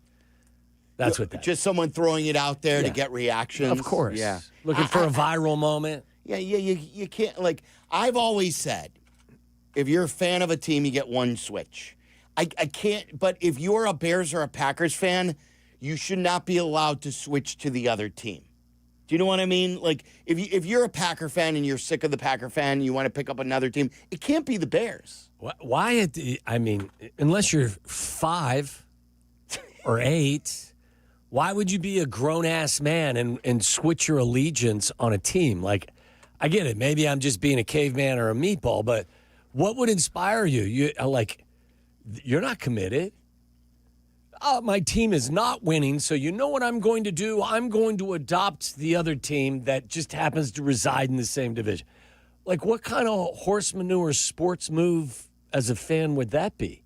That's what that just someone throwing it out there to get reactions. Of course. Yeah. Looking for a viral moment. Yeah, you can't, I've always said, if you're a fan of a team, you get one switch. I can't, but if you're a Bears or a Packers fan, you should not be allowed to switch to the other team. Do you know what I mean? Like, if you're a Packer fan and you're sick of the Packer fan and you want to pick up another team, it can't be the Bears. Why? Unless you're 5 or 8, why would you be a grown-ass man and switch your allegiance on a team? Like, I get it. Maybe I'm just being a caveman or a meatball, but what would inspire you? You're not committed. My team is not winning, so you know what I'm going to do? I'm going to adopt the other team that just happens to reside in the same division. Like, what kind of horse manure sports move as a fan would that be?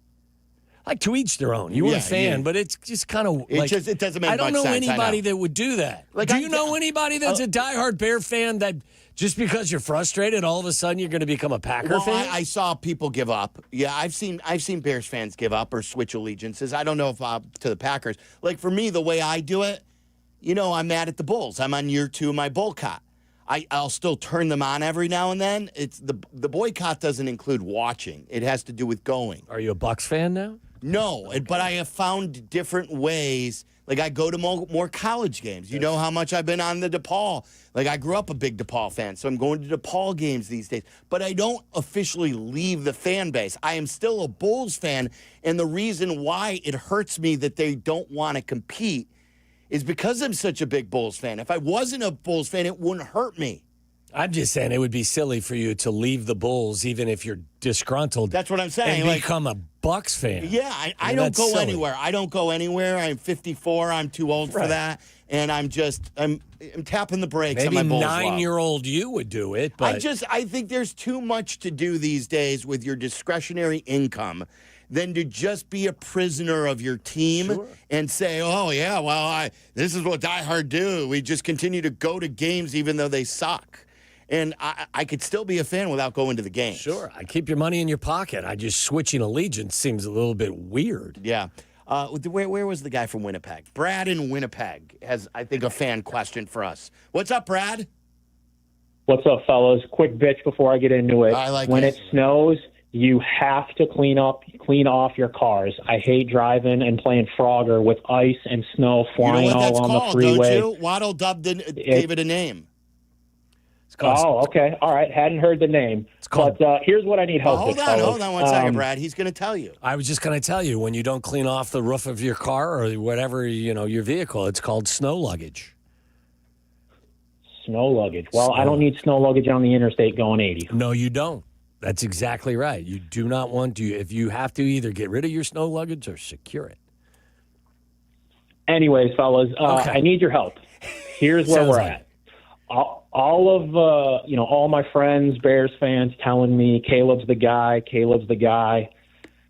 Like, to each their own. You were a fan, but it's just kind of like... It doesn't make much sense. I don't know anybody that would do that. Do you know anybody that's a diehard Bear fan that just because you're frustrated, all of a sudden you're going to become a Packer fan? I saw people give up. Yeah, I've seen Bears fans give up or switch allegiances. I don't know if to the Packers. Like, for me, the way I do it, I'm mad at the Bulls. I'm on year 2 of my boycott. I'll still turn them on every now and then. It's the boycott doesn't include watching. It has to do with going. Are you a Bucks fan now? No, but I have found different ways. Like, I go to more college games. You know how much I've been on the DePaul. Like, I grew up a big DePaul fan, so I'm going to DePaul games these days. But I don't officially leave the fan base. I am still a Bulls fan, and the reason why it hurts me that they don't want to compete is because I'm such a big Bulls fan. If I wasn't a Bulls fan, it wouldn't hurt me. I'm just saying it would be silly for you to leave the Bulls even if you're disgruntled. That's what I'm saying. And become a Bucks fan. Yeah, I don't go anywhere. I don't go anywhere. I'm 54. I'm too old for that. And I'm tapping the brakes on my Bulls love. Maybe 9-year-old you would do it, but I think there's too much to do these days with your discretionary income than to just be a prisoner of your team and say, oh, yeah, well, this is what diehard do. We just continue to go to games even though they suck. And I could still be a fan without going to the game. Sure. I keep your money in your pocket. Switching allegiance seems a little bit weird. Yeah. Where was the guy from Winnipeg? Brad in Winnipeg has, I think, a fan question for us. What's up, Brad? What's up, fellas? Quick bitch before I get into it. When it snows, you have to clean off your cars. I hate driving and playing Frogger with ice and snow flying all on the freeway. Don't you? Waddle gave it a name. Oh, okay. All right. Hadn't heard the name. But here's what I need help with. Hold on one second, Brad. He's going to tell you. I was just going to tell you, when you don't clean off the roof of your car or whatever, your vehicle, it's called snow luggage. Snow luggage. Well, I don't need snow luggage on the interstate going 80. No, you don't. That's exactly right. You do not want to, if you have to, either get rid of your snow luggage or secure it. Anyways, fellas, I need your help. Here's where we're at. All of all my friends, Bears fans, telling me Caleb's the guy. Caleb's the guy.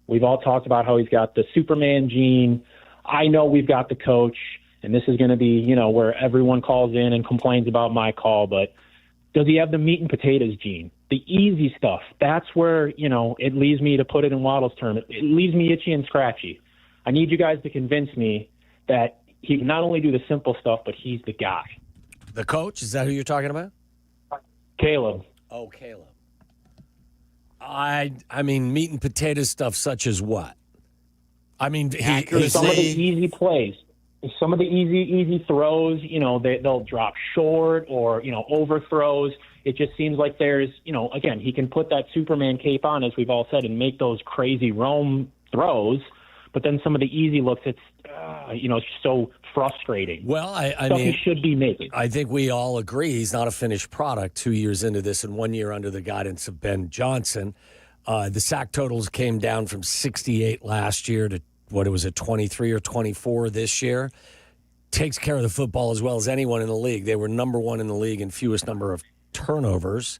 We've all talked about how he's got the Superman gene. I know we've got the coach, and this is going to be, where everyone calls in and complains about my call. But does he have the meat and potatoes gene? The easy stuff. That's where it leaves me, to put it in Waddle's term. It leaves me itchy and scratchy. I need you guys to convince me that he can not only do the simple stuff, but he's the guy. The coach? Is that who you're talking about? Caleb. Oh, Caleb. I mean, meat and potato stuff such as what? I mean, some of the easy plays. Some of the easy throws, they'll drop short or, overthrows. It just seems like there's, again, he can put that Superman cape on, as we've all said, and make those crazy roam throws. But then some of the easy looks, it's so frustrating. Well, I mean, mean, he should be making. I think we all agree he's not a finished product 2 years into this and 1 year under the guidance of Ben Johnson. The sack totals came down from 68 last year to, 23 or 24 this year. Takes care of the football as well as anyone in the league. They were number one in the league in fewest number of turnovers.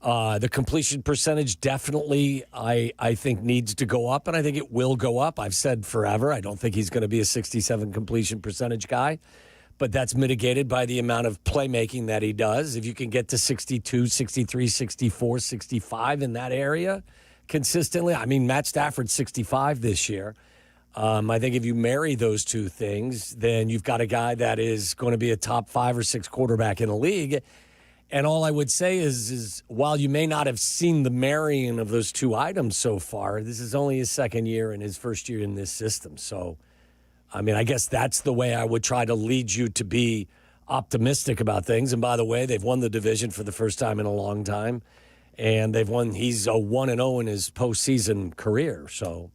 The completion percentage definitely, I think, needs to go up, and I think it will go up. I've said forever, I don't think he's going to be a 67 completion percentage guy, but that's mitigated by the amount of playmaking that he does. If you can get to 62, 63, 64, 65 in that area consistently, I mean, Matt Stafford's 65 this year. I think if you marry those two things, then you've got a guy that is going to be a top 5 or 6 quarterback in the league. And all I would say is while you may not have seen the marrying of those two items so far, this is only his second year and his first year in this system. So, I mean, I guess that's the way I would try to lead you to be optimistic about things. And by the way, they've won the division for the first time in a long time. And he's a 1-0 in his postseason career. So,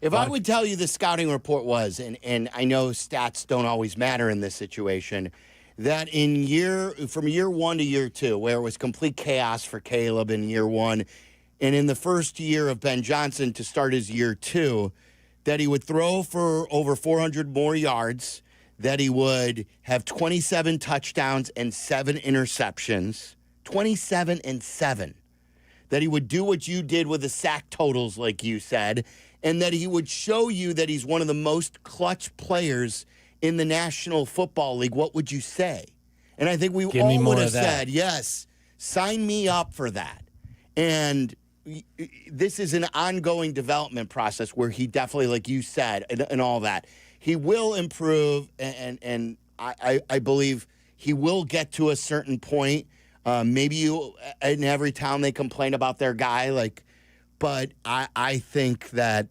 if I would tell you the scouting report was, and I know stats don't always matter in this situation, that from year 1 to year 2, where it was complete chaos for Caleb in year 1, and in the first year of Ben Johnson to start his year 2, that he would throw for over 400 more yards, that he would have 27 touchdowns and 7 interceptions, 27 and 7, that he would do what you did with the sack totals, like you said, and that he would show you that he's one of the most clutch players in the National Football League, what would you say? And I think we all would have said, yes, sign me up for that. And this is an ongoing development process where he definitely, like you said, and all that, he will improve, and I believe he will get to a certain point. Maybe in every town they complain about their guy, but I think that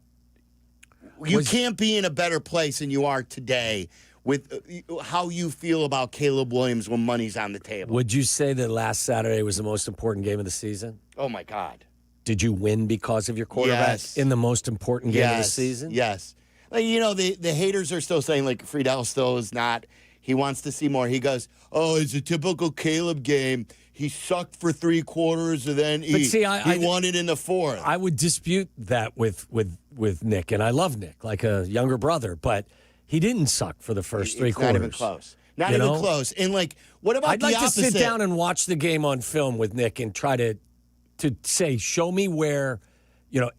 you can't be in a better place than you are today with how you feel about Caleb Williams when money's on the table. Would you say that last Saturday was the most important game of the season? Oh, my God. Did you win because of your quarterback in the most important game of the season? Yes. The haters are still saying, Friedel still is not. He wants to see more. He goes, oh, it's a typical Caleb game. He sucked for 3 quarters, and then he won it in the 4th. I would dispute that with Nick, and I love Nick like a younger brother, but he didn't suck for the first 3 quarters. Not even close. Not even close. And, what about the opposite? I'd like to sit down and watch the game on film with Nick and try to say, show me where,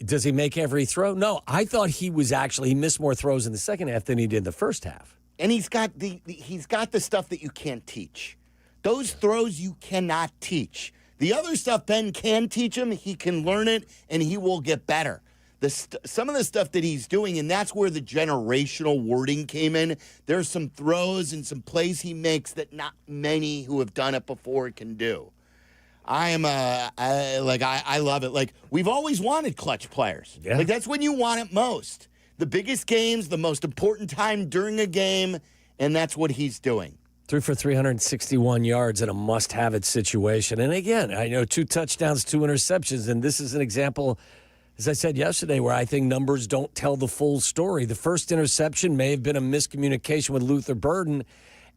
does he make every throw? No, I thought he missed more throws in the second half than he did in the first half. And he's got the stuff that you can't teach. Those throws you cannot teach. The other stuff Ben can teach him. He can learn it, and he will get better. Some of the stuff that he's doing, and that's where the generational wording came in. There's some throws and some plays he makes that not many who have done it before can do. I love it. We've always wanted clutch players. Yeah. That's when you want it most. The biggest games, the most important time during a game, and that's what he's doing. Threw for 361 yards in a must-have-it situation. And again, I know 2 touchdowns, 2 interceptions, and this is an example, as I said yesterday, where I think numbers don't tell the full story. The first interception may have been a miscommunication with Luther Burden,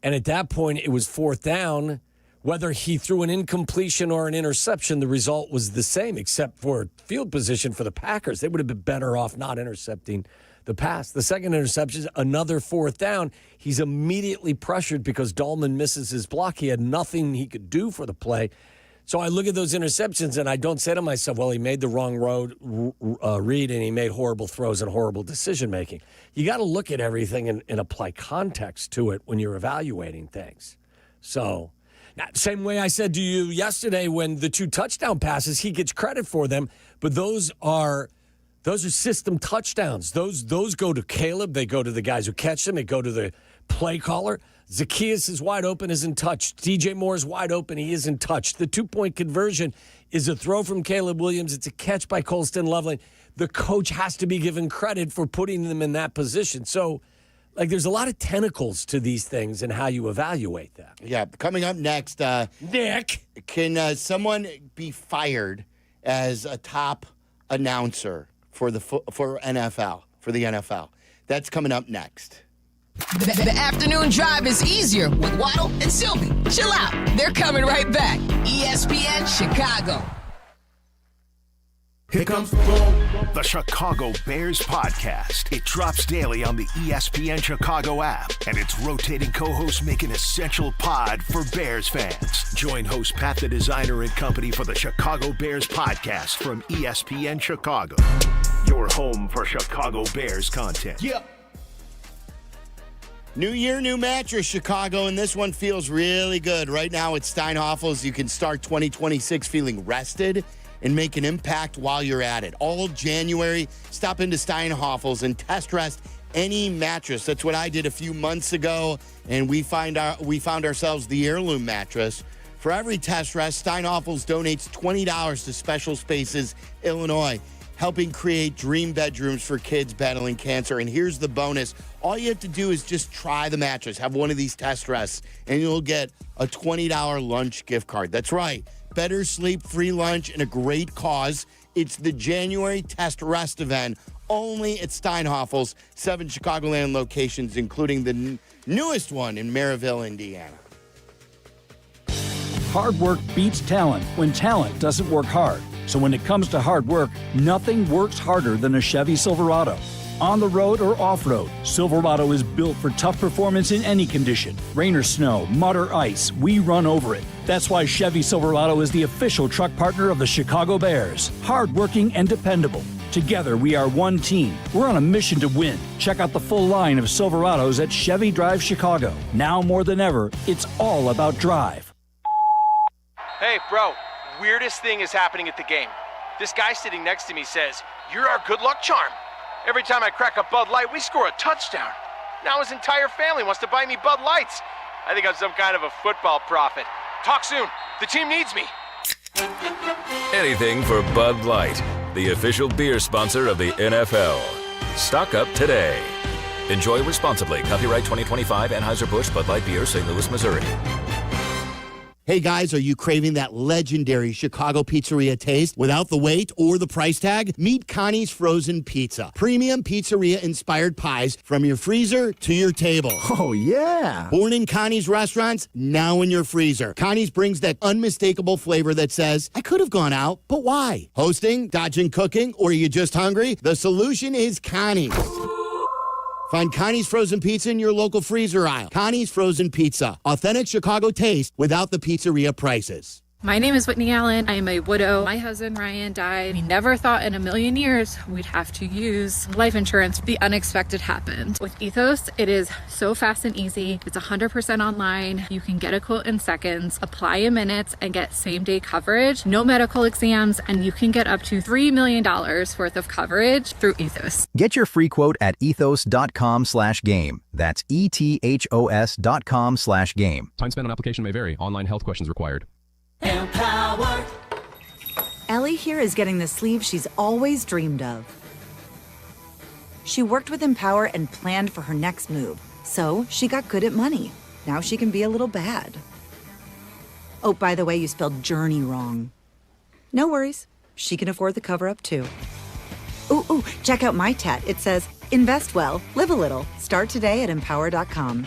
and at that point it was 4th down whether he threw an incompletion or an interception, the result was the same, except for field position for the Packers. They would have been better off not intercepting the pass. The second interception, another fourth down. He's immediately pressured because Dahlman misses his block. He had nothing he could do for the play. So I look at those interceptions and I don't say to myself, well, he made the wrong read and he made horrible throws and horrible decision-making. You got to look at everything and apply context to it when you're evaluating things. So, now, same way I said to you yesterday when the 2 touchdown passes, he gets credit for them, but those are system touchdowns. Those go to Caleb. They go to the guys who catch them. They go to the play caller. Zacchaeus is wide open, isn't touched. DJ Moore is wide open, he isn't touched. The 2-point conversion is a throw from Caleb Williams. It's a catch by Colston Loveland. The coach has to be given credit for putting them in that position. So, there's a lot of tentacles to these things and how you evaluate them. Yeah, coming up next, Nick. Can someone be fired as a top announcer for the NFL? That's coming up next. The afternoon drive is easier with Waddle and Silvy. Chill out. They're coming right back. ESPN Chicago. Here comes the Chicago Bears podcast. It drops daily on the ESPN Chicago app, and its rotating co-hosts make an essential pod for Bears fans. Join host Pat the Designer and company for the Chicago Bears podcast from ESPN Chicago. Your home for Chicago Bears content. Yep. New year, new mattress, Chicago, and this one feels really good. Right now at Steinhoffel's, you can start 2026 feeling rested and make an impact while you're at it. All January, stop into Steinhoffel's and test rest any mattress. That's what I did a few months ago, and we found ourselves the heirloom mattress. For every test rest, Steinhoffel's donates $20 to Special Spaces Illinois, helping create dream bedrooms for kids battling cancer. And here's the bonus. All you have to do is just try the mattress, have one of these test rests, and you'll get a $20 lunch gift card. That's right. Better sleep, free lunch, and a great cause. It's the January Test Rest event only at Steinhoffel's, 7 Chicagoland locations, including the newest one in Maryville, Indiana. Hard work beats talent when talent doesn't work hard. So when it comes to hard work, nothing works harder than a Chevy Silverado. On the road or off-road, Silverado is built for tough performance in any condition. Rain or snow, mud or ice, we run over it. That's why Chevy Silverado is the official truck partner of the Chicago Bears. Hardworking and dependable. Together, we are one team. We're on a mission to win. Check out the full line of Silverados at Chevy Drive Chicago. Now more than ever, it's all about drive. Hey, bro. Weirdest thing is happening at the game. This guy sitting next to me says, "You're our good luck charm." Every time I crack a Bud Light, we score a touchdown. Now his entire family wants to buy me Bud Lights. I think I'm some kind of a football prophet. Talk soon. The team needs me. Anything for Bud Light, the official beer sponsor of the NFL. Stock up today. Enjoy responsibly. Copyright 2025 Anheuser-Busch Bud Light Beer, St. Louis, Missouri. Hey guys, are you craving that legendary Chicago pizzeria taste without the wait or the price tag? Meet Connie's Frozen Pizza. Premium pizzeria-inspired pies from your freezer to your table. Oh, yeah. Born in Connie's restaurants, now in your freezer. Connie's brings that unmistakable flavor that says, I could have gone out, but why? Hosting, dodging cooking, or are you just hungry? The solution is Connie's. Find Connie's Frozen Pizza in your local freezer aisle. Connie's Frozen Pizza. Authentic Chicago taste without the pizzeria prices. My name is Whitney Allen. I am a widow. My husband, Ryan, died. We never thought in a million years we'd have to use life insurance. The unexpected happened. With Ethos, it is so fast and easy. It's 100% online. You can get a quote in seconds, apply in minutes, and get same-day coverage. No medical exams, and you can get up to $3 million worth of coverage through Ethos. Get your free quote at ethos.com/game. That's ethos.com/game. Time spent on application may vary. Online health questions required. Empower. Ellie here is getting the sleeve she's always dreamed of. She worked with Empower and planned for her next move, so she got good at money. Now she can be a little bad. Oh, by the way, you spelled journey wrong. No worries. She can afford the cover-up, too. Ooh, check out my tat. It says, invest well, live a little. Start today at empower.com.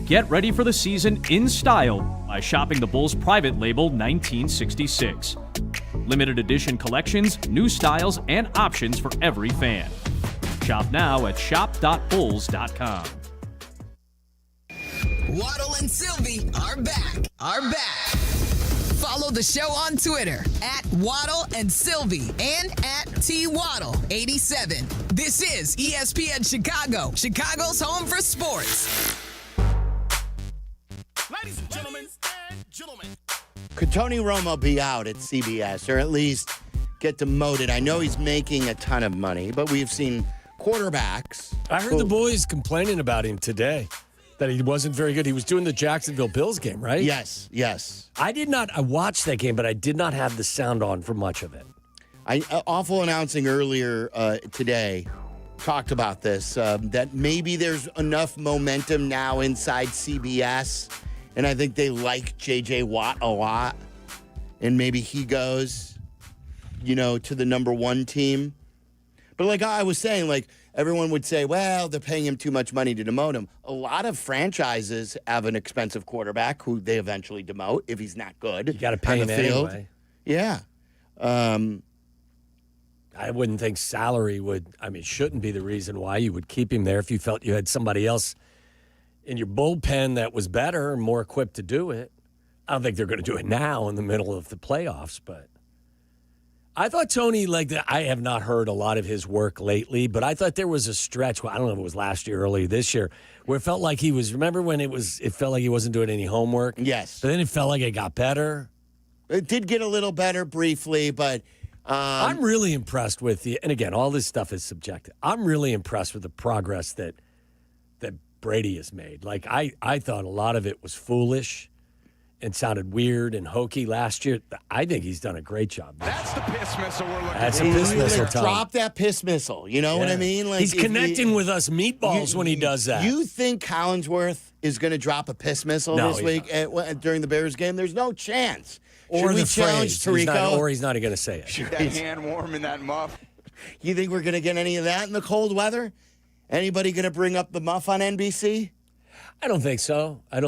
Get ready for the season in style by shopping the Bulls private label 1966. Limited edition collections, new styles, and options for every fan. Shop now at shop.bulls.com. Waddle and Silvy are back. Follow the show on Twitter at Waddle and Silvy and at TWaddle87. This is ESPN Chicago, Chicago's home for sports. Ladies and gentlemen. Could Tony Romo be out at CBS, or at least get demoted? I know he's making a ton of money, but we've seen quarterbacks. I heard the boys complaining about him today, that he wasn't very good. He was doing the Jacksonville Bills game, right? Yes. I watched that game, but I did not have the sound on for much of it. Awful announcing earlier today talked about this, that maybe there's enough momentum now inside CBS, and I think they like J.J. Watt a lot, and maybe he goes, to the number one team. But like I was saying, like, everyone would say, well, they're paying him too much money to demote him. A lot of franchises have an expensive quarterback who they eventually demote if he's not good. You got to pay him anyway. Yeah. I wouldn't think salary shouldn't be the reason why you would keep him there if you felt you had somebody else in your bullpen that was better and more equipped to do it. I don't think they're going to do it now in the middle of the playoffs, but I thought Tony, I have not heard a lot of his work lately, but I thought there was a stretch, I don't know if it was last year or early this year, where it felt like he was, remember when it felt like he wasn't doing any homework? Yes. But then it felt like it got better. It did get a little better briefly, but I'm really impressed with and again, all this stuff is subjective. I'm really impressed with the progress that Brady has made. Like, I thought a lot of it was foolish and sounded weird and hokey last year. I think he's done a great job. That's the piss missile we're looking for. That's a piss missile, Tom. Drop that piss missile. You know what I mean? Like, he's connecting with us meatballs when he does that. You think Collinsworth is going to drop a piss missile this week during the Bears game? There's no chance. Or Should we challenge Tirico? Or he's not going to say it. That hand warm in that muff. You think we're going to get any of that in the cold weather? Anybody going to bring up the muff on NBC? I don't think so. I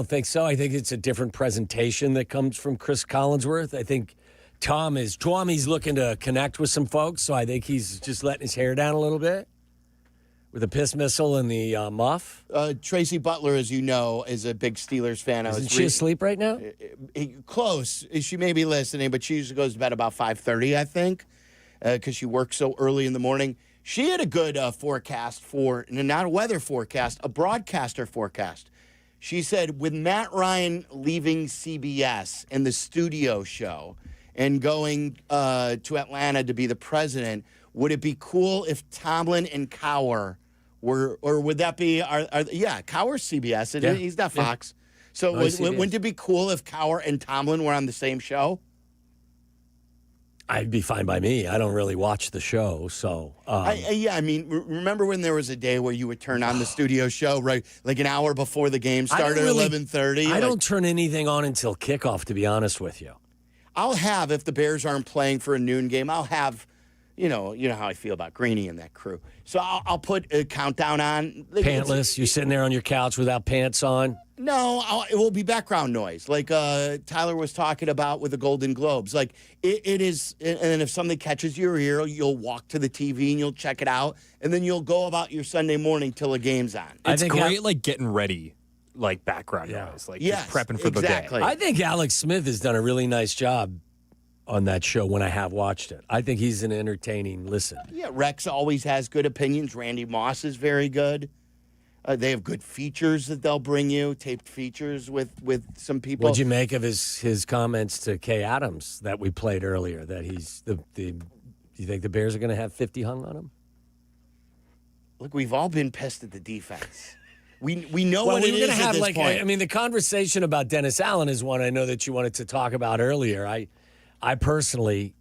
think it's a different presentation that comes from Chris Collinsworth. I think Tommy's looking to connect with some folks, so I think he's just letting his hair down a little bit with the piss missile and the muff. Tracy Butler, as you know, is a big Steelers fan. Isn't she asleep right now? Close. She may be listening, but she usually goes to bed about 5:30, I think, because she works so early in the morning. She had a good forecast not a weather forecast, a broadcaster forecast. She said, with Matt Ryan leaving CBS and the studio show and going to Atlanta to be the president, would it be cool if Tomlin and Cowher were, or would that be, Cowher's CBS, and he's not Fox. So wouldn't it be cool if Cowher and Tomlin were on the same show? I'd be fine by me. I don't really watch the show, so. Remember when there was a day where you would turn on the studio show, right, like an hour before the game started at 11:30? I don't turn anything on until kickoff, to be honest with you. I'll have, if the Bears aren't playing for a noon game, I'll have, you know how I feel about Greeny and that crew. So I'll put a countdown on. Pantless? You're sitting there on your couch without pants on? No, it will be background noise, like Tyler was talking about with the Golden Globes. Like, it is, and then if something catches your ear, you'll walk to the TV and you'll check it out, and then you'll go about your Sunday morning till the game's on. It's great, like, getting ready, like, background noise, like, just prepping for the day. I think Alex Smith has done a really nice job on that show when I have watched it. I think he's an entertaining listen. Yeah, Rex always has good opinions. Randy Moss is very good. They have good features that they'll bring you, taped features with some people. What'd you make of his comments to Kay Adams that we played earlier? That he's do you think the Bears are going to have 50 hung on him? Look, we've all been pissed at the defense. We know what it is at this point. I mean, the conversation about Dennis Allen is one I know that you wanted to talk about earlier. I personally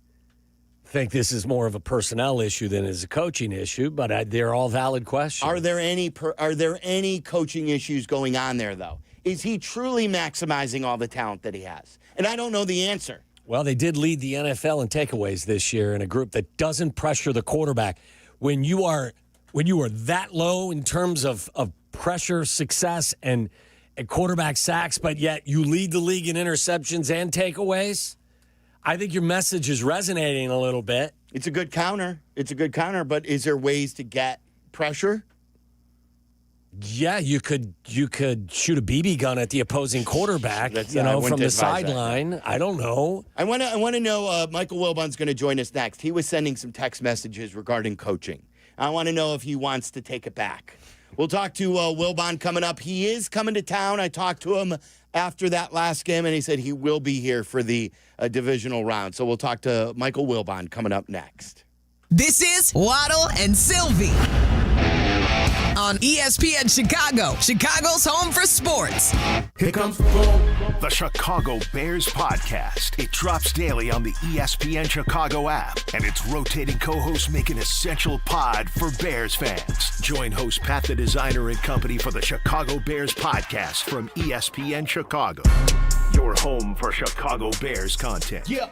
think this is more of a personnel issue than is a coaching issue, but they're all valid questions. Are there any coaching issues going on there, though? Is he truly maximizing all the talent that he has? And I don't know the answer. Well, they did lead the NFL in takeaways this year in a group that doesn't pressure the quarterback. When you are that low in terms of pressure success and quarterback sacks, but yet you lead the league in interceptions and takeaways. I think your message is resonating a little bit. It's a good counter. But is there ways to get pressure? Yeah, you could shoot a BB gun at the opposing quarterback, from the sideline. I don't know. I want to know. Michael Wilbon's going to join us next. He was sending some text messages regarding coaching. I want to know if he wants to take it back. We'll talk to Wilbon coming up. He is coming to town. I talked to him after that last game, and he said he will be here for the divisional round. So we'll talk to Michael Wilbon coming up next. This is Waddle and Silvy on ESPN Chicago, Chicago's home for sports. Here comes the Chicago Bears podcast. It drops daily on the ESPN Chicago app, and its rotating co-hosts make an essential pod for Bears fans. Join host Pat the Designer and company for the Chicago Bears podcast from ESPN Chicago, your home for Chicago Bears content. Yeah.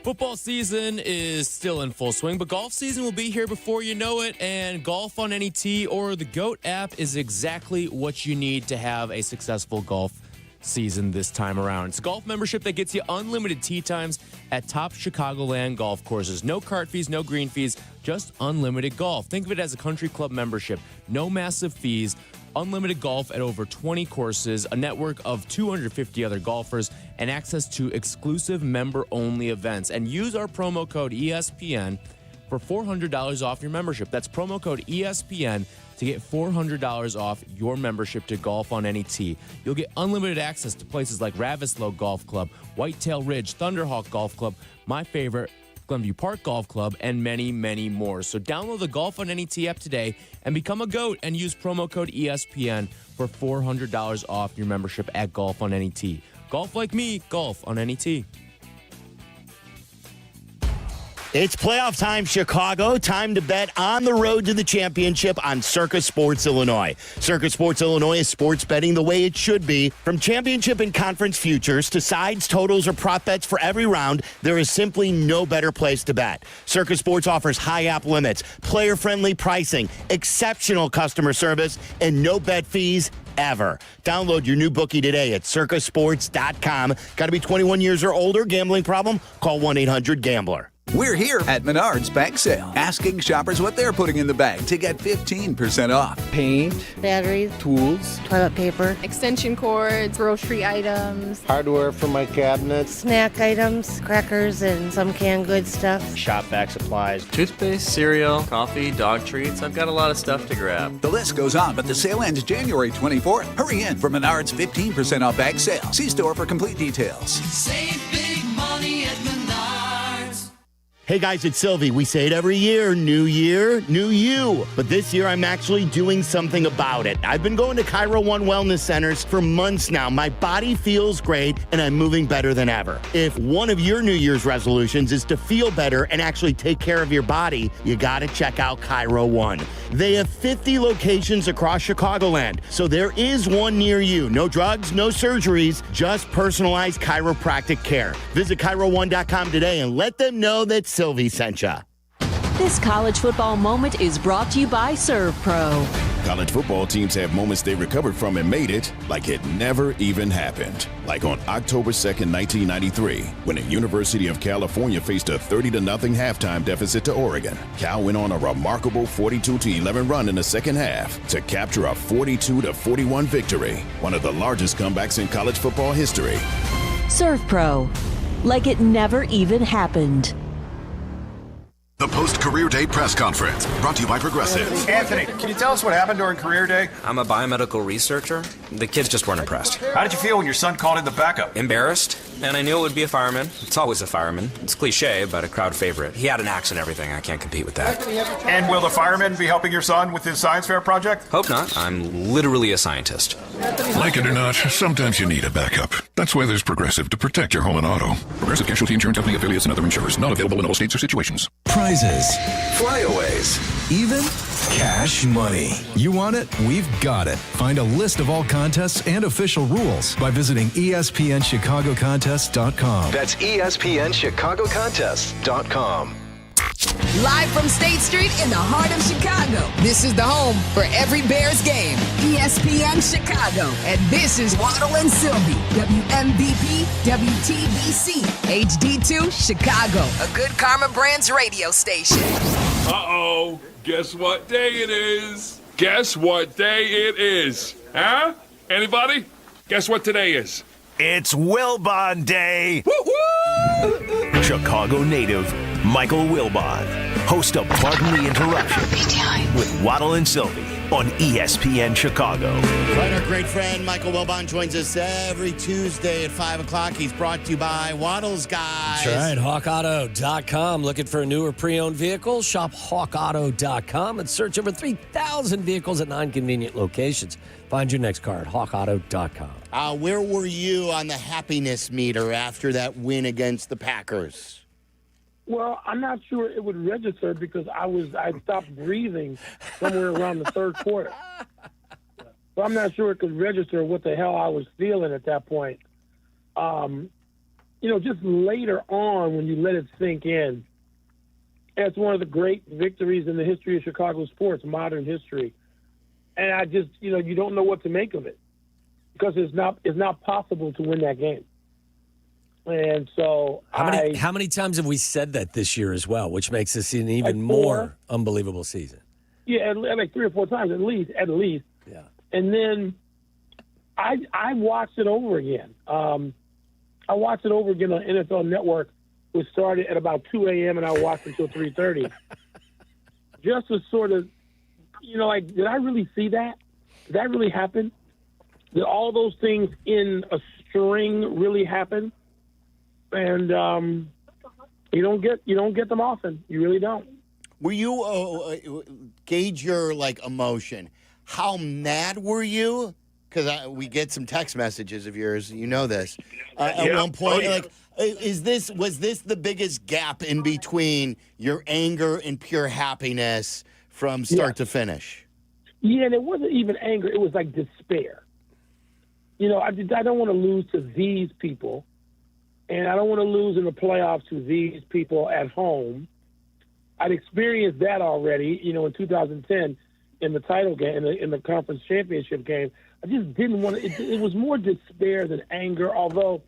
Football season is still in full swing, but golf season will be here before you know it, and Golf on Any Tee or the GOAT app is exactly what you need to have a successful golf season this time around. It's a golf membership that gets you unlimited tee times at top Chicagoland golf courses. No cart fees, no green fees, just unlimited golf. Think of it as a country club membership. No massive fees. Unlimited golf at over 20 courses, a network of 250 other golfers, and access to exclusive member-only events. And use our promo code ESPN for $400 off your membership. That's promo code ESPN to get $400 off your membership to Golf on Any Tee. You'll get unlimited access to places like Ravislow Golf Club, Whitetail Ridge, Thunderhawk Golf Club, my favorite, Glenview Park Golf Club, and many, many more. So download the Golf on Any Tee app today and become a GOAT and use promo code ESPN for $400 off your membership at Golf on Any Tee. Golf like me, Golf on Any Tee. It's playoff time, Chicago. Time to bet on the road to the championship on Circa Sports Illinois. Circa Sports Illinois is sports betting the way it should be. From championship and conference futures to sides, totals, or prop bets for every round, there is simply no better place to bet. Circa Sports offers high app limits, player-friendly pricing, exceptional customer service, and no bet fees ever. Download your new bookie today at circasports.com. Got to be 21 years or older. Gambling problem? Call 1-800-GAMBLER. We're here at Menards Bag Sale, asking shoppers what they're putting in the bag to get 15% off. Paint, batteries, tools, toilet paper, extension cords, grocery items, hardware for my cabinets, snack items, crackers, and some canned goods stuff. Shop vac supplies, toothpaste, cereal, coffee, dog treats. I've got a lot of stuff to grab. The list goes on, but the sale ends January 24th. Hurry in for Menards 15% off bag sale. See store for complete details. Save big money at Menards. Hey guys, it's Silvy. We say it every year, new you. But this year I'm actually doing something about it. I've been going to Cairo One Wellness Centers for months now. My body feels great and I'm moving better than ever. If one of your New Year's resolutions is to feel better and actually take care of your body, you gotta check out Cairo One. They have 50 locations across Chicagoland, so there is one near you. No drugs, no surgeries, just personalized chiropractic care. Visit CairoOne.com today and let them know that Silvy sent ya. This college football moment is brought to you by Serve Pro. College football teams have moments they recovered from and made it like it never even happened. Like on October 2nd, 1993, when the University of California faced a 30-0 halftime deficit to Oregon. Cal went on a remarkable 42-11 run in the second half to capture a 42-41 victory, one of the largest comebacks in college football history. Serve Pro, like it never even happened. The post-career day press conference, brought to you by Progressive. Anthony, can you tell us what happened during career day? I'm a biomedical researcher. The kids just weren't impressed. How did you feel when your son called in the backup? Embarrassed, and I knew it would be a fireman. It's always a fireman. It's cliche, but a crowd favorite. He had an axe and everything. I can't compete with that. And will the fireman be helping your son with his science fair project? Hope not. I'm literally a scientist. Like it or not, sometimes you need a backup. That's why there's Progressive to protect your home and auto. Progressive Casualty Insurance Company affiliates and other insurers. Not available in all states or situations. Prizes, flyaways, even cash money. You want it? We've got it. Find a list of all contests and official rules by visiting ESPNChicagoContests.com. That's ESPNChicagoContests.com. Live from State Street in the heart of Chicago, this is the home for every Bears game. ESPN Chicago. And this is Waddle and Silvy, WMVP, WTBC, HD2, Chicago, a good Karma Brands radio station. Uh-oh. Guess what day it is? Guess what day it is? Huh? Anybody? Guess what today is? It's Wilbon Day. Woo-hoo! Chicago native Michael Wilbon, host of Pardon the Interruption with Waddle and Silvy on ESPN Chicago. Right, our great friend Michael Wilbon joins us every Tuesday at 5 o'clock. He's brought to you by Waddle's Guys. That's right, hawkauto.com. Looking for a newer pre-owned vehicle? Shop hawkauto.com and search over 3,000 vehicles at 9 convenient locations. Find your next car at hawkauto.com. Where were you on the happiness meter after that win against the Packers? Well, I'm not sure it would register because I stopped breathing somewhere around the third quarter. So I'm not sure it could register what the hell I was feeling at that point. Just later on when you let it sink in, it's one of the great victories in the history of Chicago sports, modern history. And I just, you don't know what to make of it because it's not possible to win that game. And so how many times have we said that this year as well, which makes this an even more unbelievable season? Yeah, like 3 or 4 times at least. Yeah. And then I watched it over again. I watched it over again on NFL Network, which started at about 2 a.m. and I watched until 3:30. Just to sort of, did I really see that? Did that really happen? Did all those things in a string really happen? And you don't get them often. You really don't. Were you gauge your emotion? How mad were you? Because we get some text messages of yours. You know this. At one point, was this the biggest gap in between your anger and pure happiness from start to finish? Yeah, and it wasn't even anger. It was like despair. I don't want to lose to these people. And I don't want to lose in the playoffs to these people at home. I'd experienced that already, in 2010 in the title game, in the conference championship game. I just didn't want to. It was more despair than anger, although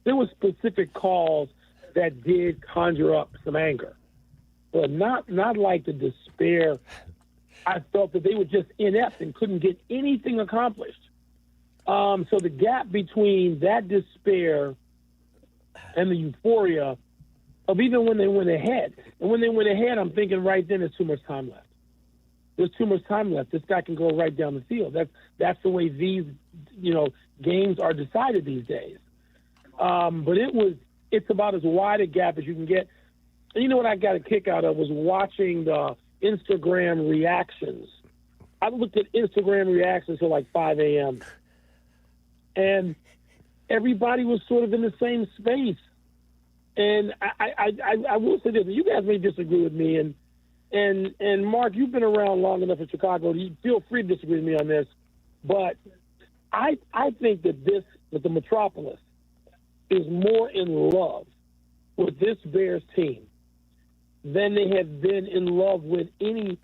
there were specific calls that did conjure up some anger. But not like the despair. I felt that they were just inept and couldn't get anything accomplished. So the gap between that despair and the euphoria of even when they went ahead. And when they went ahead, I'm thinking right then there's too much time left. There's too much time left. This guy can go right down the field. That's the way these, games are decided these days. But it's about as wide a gap as you can get. And what I got a kick out of was watching the Instagram reactions. I looked at Instagram reactions till like 5 a.m. And everybody was sort of in the same space. And I will say this, you guys may disagree with me, and Mark, you've been around long enough in Chicago, you feel free to disagree with me on this, but I think that the Metropolis is more in love with this Bears team than they have been in love with any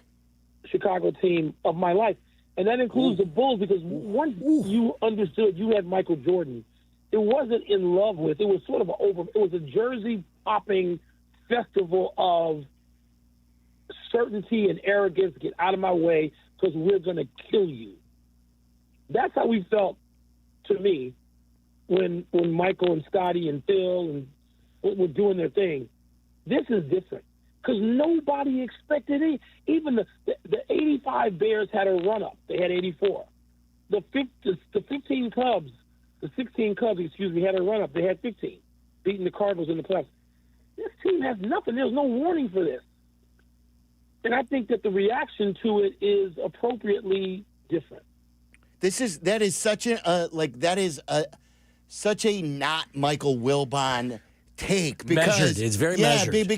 Chicago team of my life. And that includes the Bulls, because once you understood you had Michael Jordan, it wasn't in love with. It was sort of it was a jersey popping festival of certainty and arrogance. Get out of my way because we're going to kill you. That's how we felt, to me, when Michael and Scotty and Phil and were doing their thing. This is different because nobody expected it. Even the 85 Bears had a run up. They had 84. The 16 Cubs, had a run up. They had 15, beating the Cardinals in the playoffs. This team has nothing. There's no warning for this. And I think that the reaction to it is appropriately different. That is such a not Michael Wilbon take, because measured. It's very measured.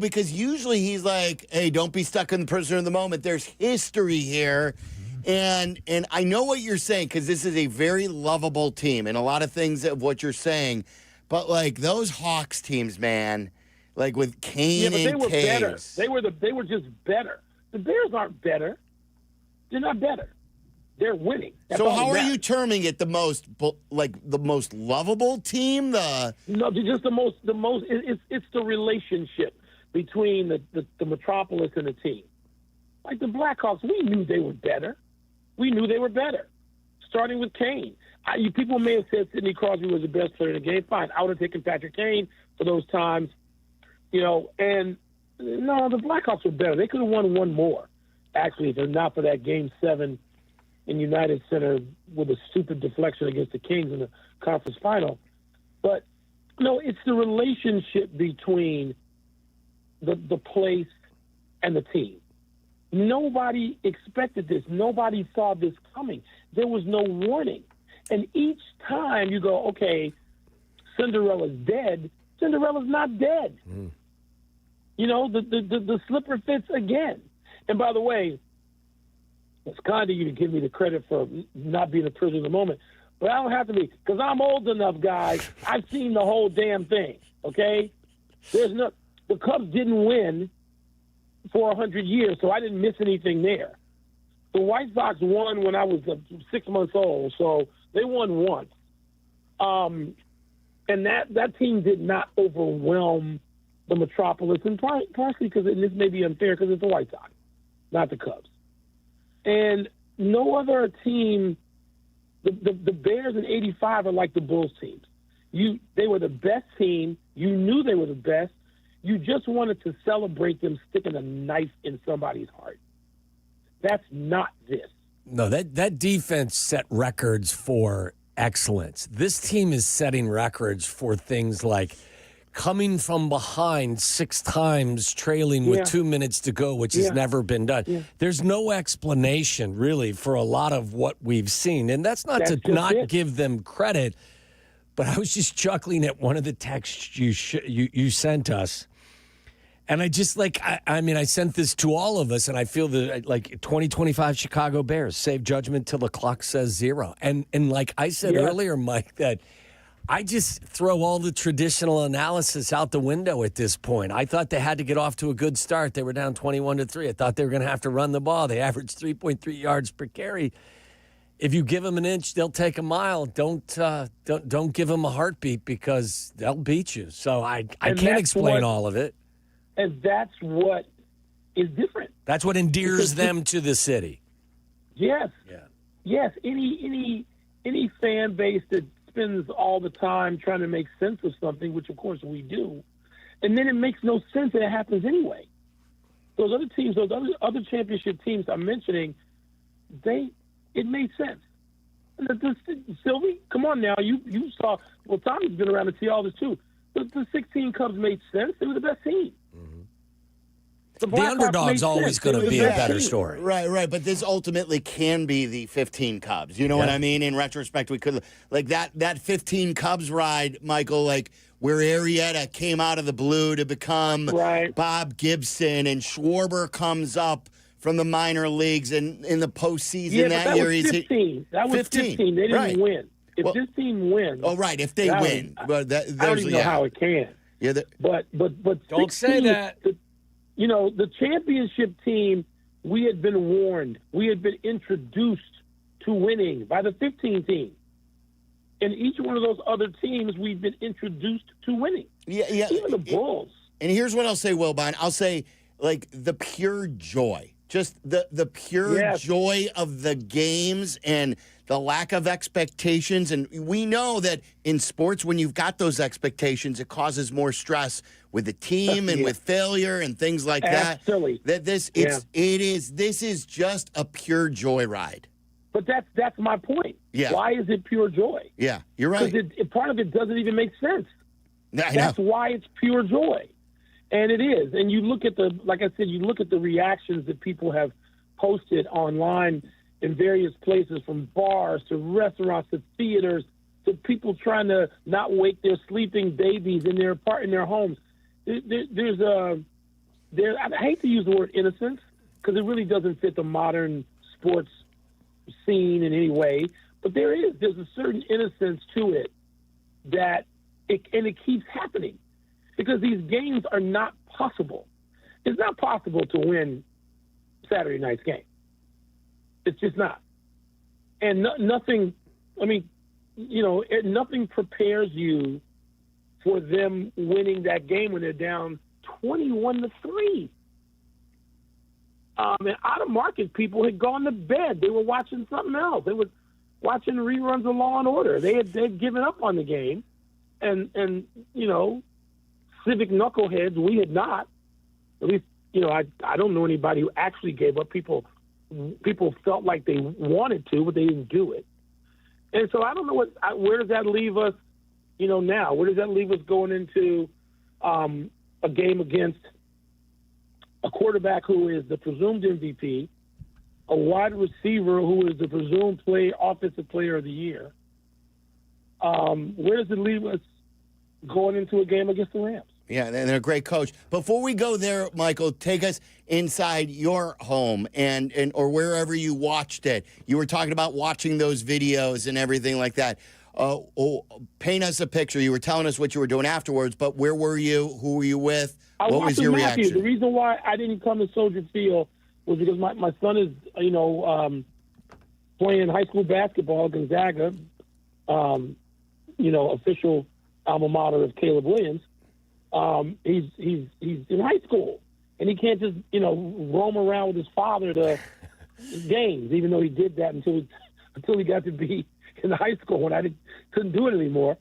Because usually he's like, hey, don't be stuck in the prisoner of the moment. There's history here. And I know what you're saying, because this is a very lovable team and a lot of things of what you're saying. But like those Hawks teams, man, like with Kane but they and were better. Taves. They were just better. The Bears aren't better. They're not better. They're winning. That's So all how that are matters. you terming it the most lovable team? No, just the most. It's the relationship between the Metropolis and the team. Like the Blackhawks, we knew they were better. Starting with Kane. People may have said Sidney Crosby was the best player in the game. Fine, I would have taken Patrick Kane for those times. And no, the Blackhawks were better. They could have won one more, actually, if not for that Game 7 in United Center with a stupid deflection against the Kings in the conference final. But, no, it's the relationship between the place and the team. Nobody expected this. Nobody saw this coming. There was no warning. And each time you go, okay, Cinderella's dead, Cinderella's not dead. The slipper fits again. And by the way, it's kind of you to give me the credit for not being a prisoner of the moment, but I don't have to be because I'm old enough, guys. I've seen the whole damn thing. Okay, the Cubs didn't win for 100 years, so I didn't miss anything there. The White Sox won when I was 6 months old, so they won once. And that team did not overwhelm the Metropolis, and partially because this may be unfair because it's the White Sox, not the Cubs. And no other team, the Bears in '85 are like the Bulls teams. They were the best team. You knew they were the best. You just wanted to celebrate them sticking a knife in somebody's heart. That's not this. No, that defense set records for excellence. This team is setting records for things like coming from behind 6 times, trailing with 2 minutes to go, which has never been done. Yeah. There's no explanation, really, for a lot of what we've seen. And that's not to not give them credit, but I was just chuckling at one of the texts you sent us. And I just I sent this to all of us, and I feel that 2025 Chicago Bears, save judgment till the clock says 0. And like I said earlier, Mike, that I just throw all the traditional analysis out the window at this point. I thought they had to get off to a good start. They were down 21-3. I thought they were going to have to run the ball. They averaged 3.3 yards per carry. If you give them an inch, they'll take a mile. Don't give them a heartbeat because they'll beat you. So I can't explain all of it. And that's what is different. That's what endears them to the city. Yes. Yeah. Yes. Any fan base that spends all the time trying to make sense of something, which of course we do, and then it makes no sense and it happens anyway. Those other teams, those other championship teams I'm mentioning, it made sense. Silvy, come on now. You saw, well, Tommy's been around to see all this too. The 16 Cubs made sense. They were the best team. The underdog's always going to be a better story. Right. But this ultimately can be the 15 Cubs. You know what I mean? In retrospect, we could, that 15 Cubs ride, Michael, where Arrieta came out of the blue to become Bob Gibson, and Schwarber comes up from the minor leagues and in the postseason that year. Was 15. That was 15. They didn't win. If this team wins. Oh, right. If they win. I don't even know how it can. Yeah, but don't 16, say that. The championship team, we had been warned. We had been introduced to winning by the 15 team. And each one of those other teams, we've been introduced to winning. Yeah. Even the Bulls. And here's what I'll say, Wilbon. I'll say, the pure joy. Just the pure joy of the games and the lack of expectations. And we know that in sports, when you've got those expectations, it causes more stress with the team and with failure and things like that. Absolutely. This is just a pure joy ride. But that's my point. Yeah. Why is it pure joy? Yeah, you're right. Because part of it doesn't even make sense. That's why it's pure joy. And it is. And you look at you look at the reactions that people have posted online in various places, from bars to restaurants to theaters to people trying to not wake their sleeping babies in their homes. I hate to use the word innocence because it really doesn't fit the modern sports scene in any way, but there's a certain innocence to it that it keeps happening. because these games are not possible. It's not possible to win Saturday night's game. It's just not. And nothing, I mean, nothing prepares you for them winning that game when they're down 21-3. And out of market people had gone to bed. They were watching something else. They were watching reruns of Law and Order. They'd given up on the game. And civic knuckleheads, we had not. At least, I don't know anybody who actually gave up. People felt like they wanted to, but they didn't do it. And so I don't know where does that leave us, now? Where does that leave us going into a game against a quarterback who is the presumed MVP, a wide receiver who is the presumed offensive player of the year? Where does it leave us going into a game against the Rams? Yeah, and they're a great coach. Before we go there, Michael, take us inside your home or wherever you watched it. You were talking about watching those videos and everything like that. Paint us a picture. You were telling us what you were doing afterwards, but where were you? Who were you with? What was your reaction? The reason why I didn't come to Soldier Field was because my son is, playing high school basketball at Gonzaga, official alma mater of Caleb Williams. He's in high school, and he can't just roam around with his father to games, even though he did that until he got to be in high school when I couldn't do it anymore.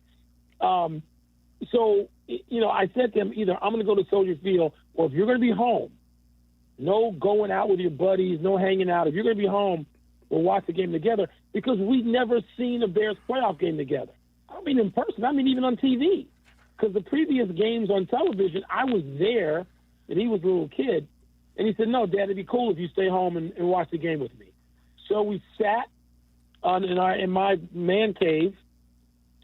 So I said to him, either I'm going to go to Soldier Field, or if you're going to be home, no going out with your buddies, no hanging out. If you're going to be home, we'll watch the game together, because we've never seen a Bears playoff game together. I don't mean in person. I mean even on TV. Because the previous games on television, I was there, and he was a little kid. And he said, no, Dad, it'd be cool if you stay home and watch the game with me. So we sat in my man cave,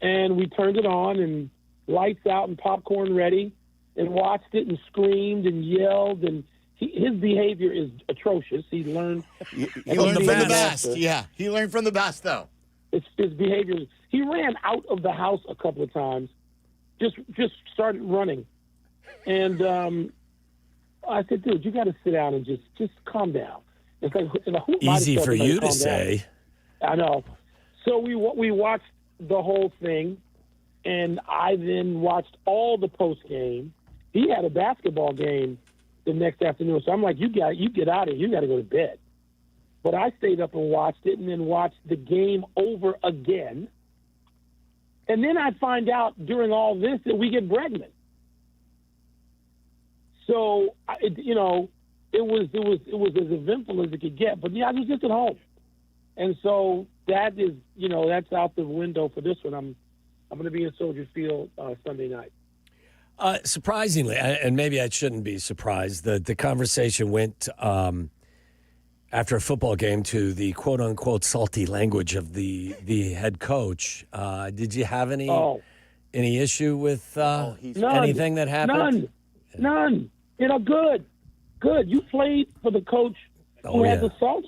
and we turned it on, and lights out and popcorn ready, and watched it and screamed and yelled. And his behavior is atrocious. He learned he learned from the best. Yeah, he learned from the best, though. His behavior. He ran out of the house a couple of times. Just started running. And I said, dude, you got to sit down and just calm down. It's like, easy for you to say. I know. So we watched the whole thing, and I then watched all the post game. He had a basketball game the next afternoon, so I'm like, you get out of here. You got to go to bed. But I stayed up and watched it, and then watched the game over again. And then I find out during all this that we get Bregman. So it was as eventful as it could get. But yeah, I was just at home, and so that is that's out the window for this one. I'm going to be in Soldier Field Sunday night. Surprisingly, and maybe I shouldn't be surprised, the conversation went after a football game to the quote-unquote salty language of the head coach. Did you have any issue with anything that happened? None. Good. You played for the coach who had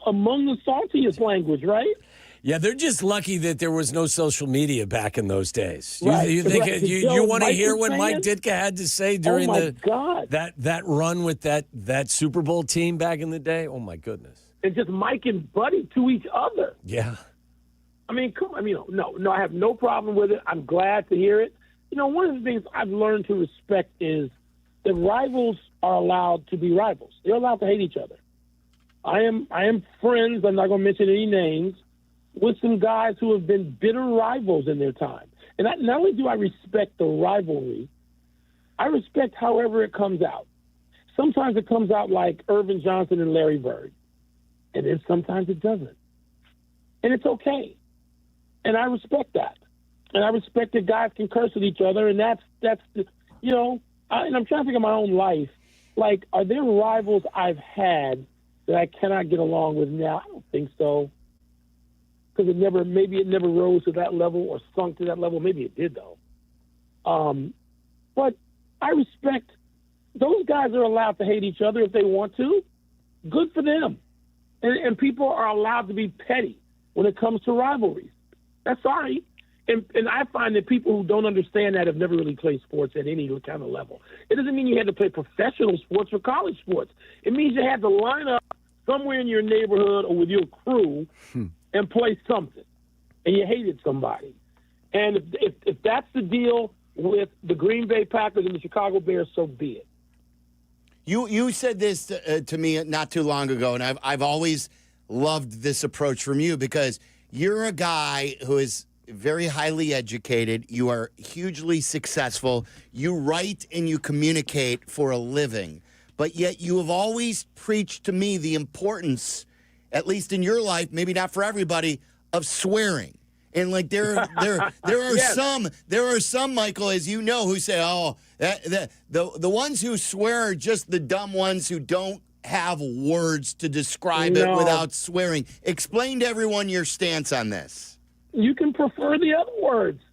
among the saltiest language, right? Yeah, they're just lucky that there was no social media back in those days. Right, you think right. you want to hear what saying? Mike Ditka had to say during that run with that Super Bowl team back in the day? Oh my goodness. And just Mike and Buddy to each other. Yeah. I mean, no, I have no problem with it. I'm glad to hear it. One of the things I've learned to respect is that rivals are allowed to be rivals. They're allowed to hate each other. I am friends, I'm not going to mention any names, with some guys who have been bitter rivals in their time. And not only do I respect the rivalry, I respect however it comes out. Sometimes it comes out like Irvin Johnson and Larry Bird. And then sometimes it doesn't. And it's okay. And I respect that. And I respect that guys can curse at each other, and that's and I'm trying to think of my own life. Like, are there rivals I've had that I cannot get along with now? I don't think so. Because maybe it never rose to that level or sunk to that level. Maybe it did, though. But I respect those guys are allowed to hate each other if they want to. Good for them. And people are allowed to be petty when it comes to rivalries. That's sorry. And I find that people who don't understand that have never really played sports at any kind of level. It doesn't mean you had to play professional sports or college sports. It means you had to line up somewhere in your neighborhood or with your crew and play something, and you hated somebody. And if that's the deal with the Green Bay Packers and the Chicago Bears, so be it. You said this to me not too long ago, and I've always loved this approach from you because you're a guy who is very highly educated. You are hugely successful. You write and you communicate for a living. But yet you have always preached to me the importance, at least in your life, maybe not for everybody, of swearing. And like there are yes. there are some, Michael, as you know, who say, "Oh, the ones who swear are just the dumb ones who don't have words to describe it without swearing." Explain to everyone your stance on this. You can prefer the other words.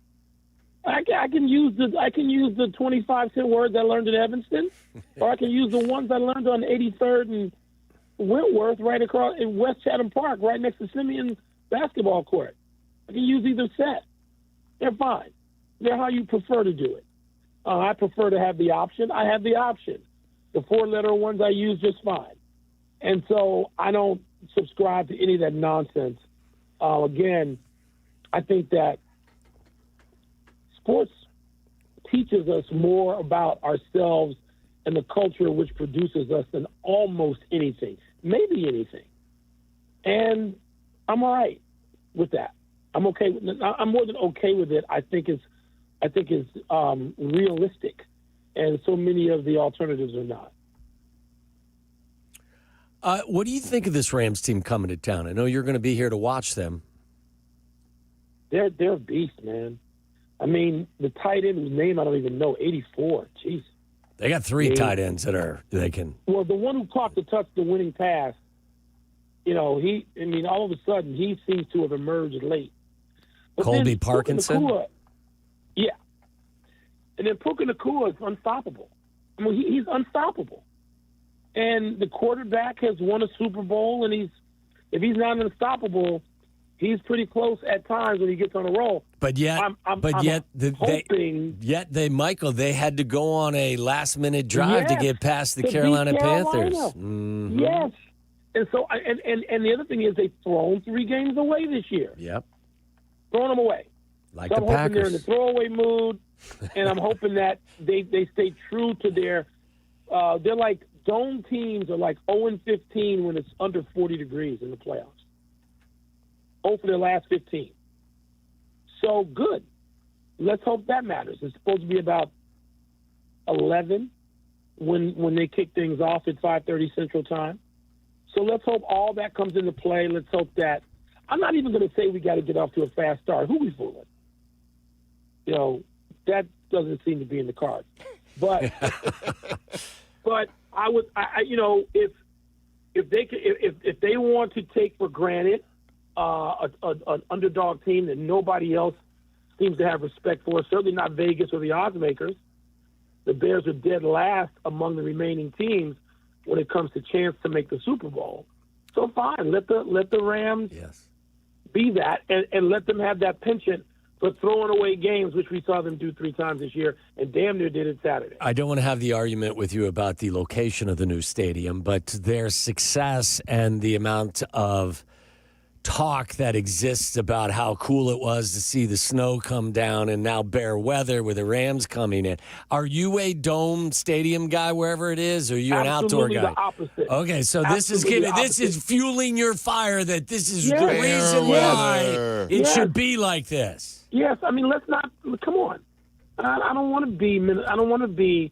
I can use the 25-cent words I learned in Evanston, or I can use the ones I learned on 83rd and Wentworth, right across in West Chatham Park, right next to Simeon's basketball court. I can use either set. They're fine. They're how you prefer to do it. I prefer to have the option. I have the option. The 4-letter ones I use just fine. And so I don't subscribe to any of that nonsense. Again, I think that sports teaches us more about ourselves and the culture which produces us than almost anything, maybe anything. And I'm all right with that. I'm okay. I'm more than okay with it. I think it's realistic, and so many of the alternatives are not. What do you think of this Rams team coming to town? I know you're going to be here to watch them. They're a beast, man. I mean, the tight end whose name I don't even know, 84. Jeez. They got 3 tight ends they can. Well, the one who caught the winning pass, all of a sudden he seems to have emerged late. But Colby Parkinson? Nakua, yeah. And then Puka Nakua is unstoppable. I mean, he's unstoppable. And the quarterback has won a Super Bowl, and if he's not unstoppable, he's pretty close at times when he gets on a roll. But yet, Michael, they had to go on a last-minute drive to get past the Carolina Panthers. Mm-hmm. Yes. And so, and the other thing is they've thrown 3 games away this year. Yep. Throwing them away. Like so the I'm hoping Packers. they're in the throwaway mood, and I'm hoping that they stay true to their they're like dome teams are like 0-15 when it's under 40 degrees in the playoffs. 0 for their last 15. So good. Let's hope that matters. It's supposed to be about 11 when they kick things off at 5:30 Central Time. So let's hope all that comes into play. Let's hope that I'm not even going to say we got to get off to a fast start. Who we fooling? That doesn't seem to be in the cards. But but if they want to take for granted an underdog team that nobody else seems to have respect for, certainly not Vegas or the odds makers. The Bears are dead last among the remaining teams when it comes to chance to make the Super Bowl. So fine, let the Rams be that, and let them have that penchant for throwing away games, which we saw them do 3 times this year, and damn near did it Saturday. I don't want to have the argument with you about the location of the new stadium, but their success and the amount of talk that exists about how cool it was to see the snow come down and now bare weather with the Rams coming in. Are you a dome stadium guy wherever it is, or are you Absolutely an outdoor guy? The opposite. Okay, so this is fueling your fire that this is Yes. the reason why it Yes. should be like this. Yes, I mean let's not. Come on, I don't want to be. I don't want to be,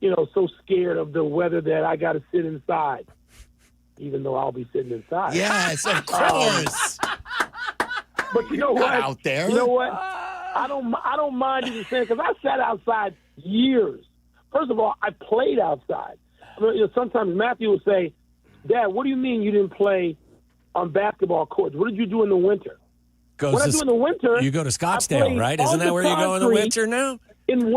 so scared of the weather that I got to sit inside. Even though I'll be sitting inside. Yes, of course. But you know what? Out there. You know what? I don't mind even saying, because I sat outside years. First of all, I played outside. Sometimes Matthew will say, "Dad, what do you mean you didn't play on basketball courts? What did you do in the winter?" What I do in the winter, you go to Scottsdale, right? Isn't that where you go in the winter now? In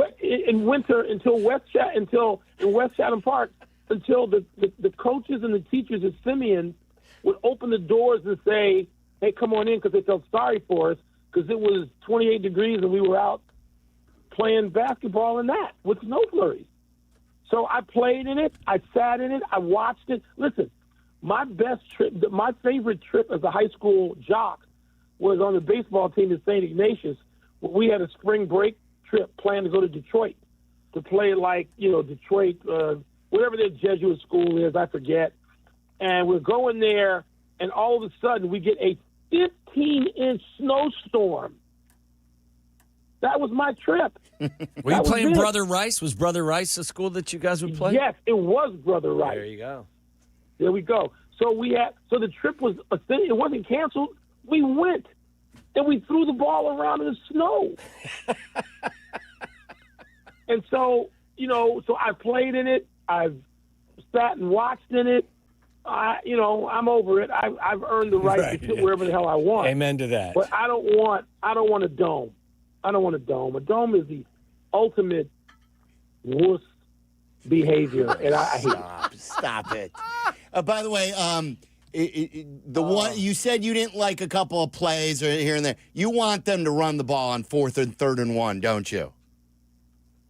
winter until in West Chatham Park. Until the coaches and the teachers at Simeon would open the doors and say, "Hey, come on in," because they felt sorry for us because it was 28 degrees and we were out playing basketball in that with snow flurries. So I played in it. I sat in it. I watched it. Listen, my favorite trip as a high school jock was on the baseball team at St. Ignatius. We had a spring break trip planned to go to Detroit to play Detroit, whatever their Jesuit school is, I forget. And we're going there, and all of a sudden we get a 15-inch snowstorm. That was my trip. Were you playing Brother Rice? Was Brother Rice the school that you guys would play? Yes, it was Brother Rice. There you go. There we go. So the trip was it wasn't canceled. We went and we threw the ball around in the snow. And so, so I played in it. I've sat and watched in it. I'm over it. I've earned the right to sit wherever the hell I want. Amen to that. But I don't want a dome. I don't want a dome. A dome is the ultimate wuss behavior, and I hate it. Stop it. By the way, one you said you didn't like a couple of plays or here and there. You want them to run the ball on 4th and 3rd and 1, don't you?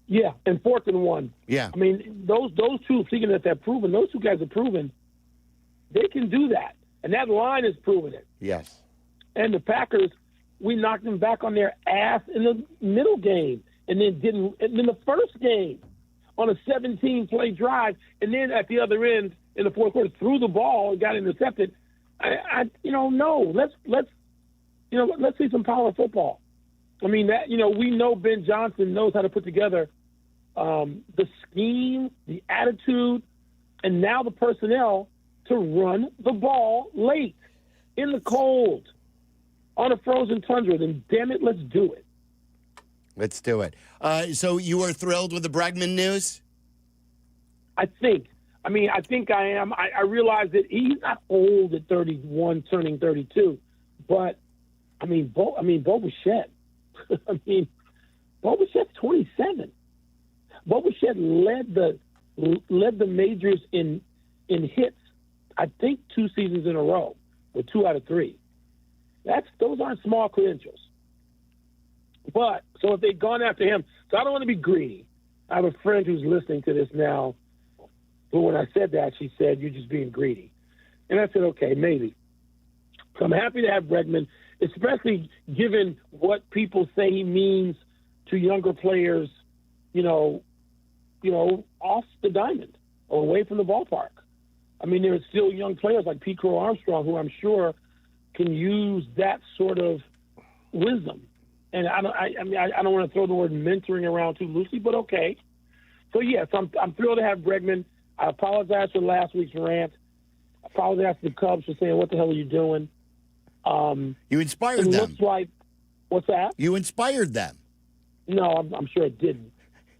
Yeah, and 4th and 1. Yeah. I mean, those two, thinking that they're proven, those two guys are proven, they can do that. And that line is proving it. Yes. And the Packers, we knocked them back on their ass in the middle game, and then the first game on a 17-play drive, and then at the other end in the fourth quarter threw the ball and got intercepted. No, let's see some power football. I mean that we know Ben Johnson knows how to put together the scheme, the attitude, and now the personnel to run the ball late in the cold on a frozen tundra. Then damn it, let's do it. Let's do it. So you were thrilled with the Bregman news? I think I am. I realize that he's not old at 31, turning 32, but Bo Bichette. Bo Bichette's 27. Bo Bichette led the majors in hits, I think 2 seasons in a row, or 2 out of 3. Those aren't small credentials. But so if they'd gone after him, so I don't want to be greedy. I have a friend who's listening to this now. But when I said that, she said, "You're just being greedy." And I said, okay, maybe. So I'm happy to have Bregman, especially given what people say he means to younger players, off the diamond or away from the ballpark. I mean, there are still young players like Pete Crow Armstrong who I'm sure can use that sort of wisdom. And I don't want to throw the word mentoring around too loosely, but okay. So yes, I'm thrilled to have Bregman. I apologize for last week's rant. I apologize to the Cubs for saying, "What the hell are you doing?" You inspired them. It looks like, what's that? You inspired them. No, I'm sure it didn't.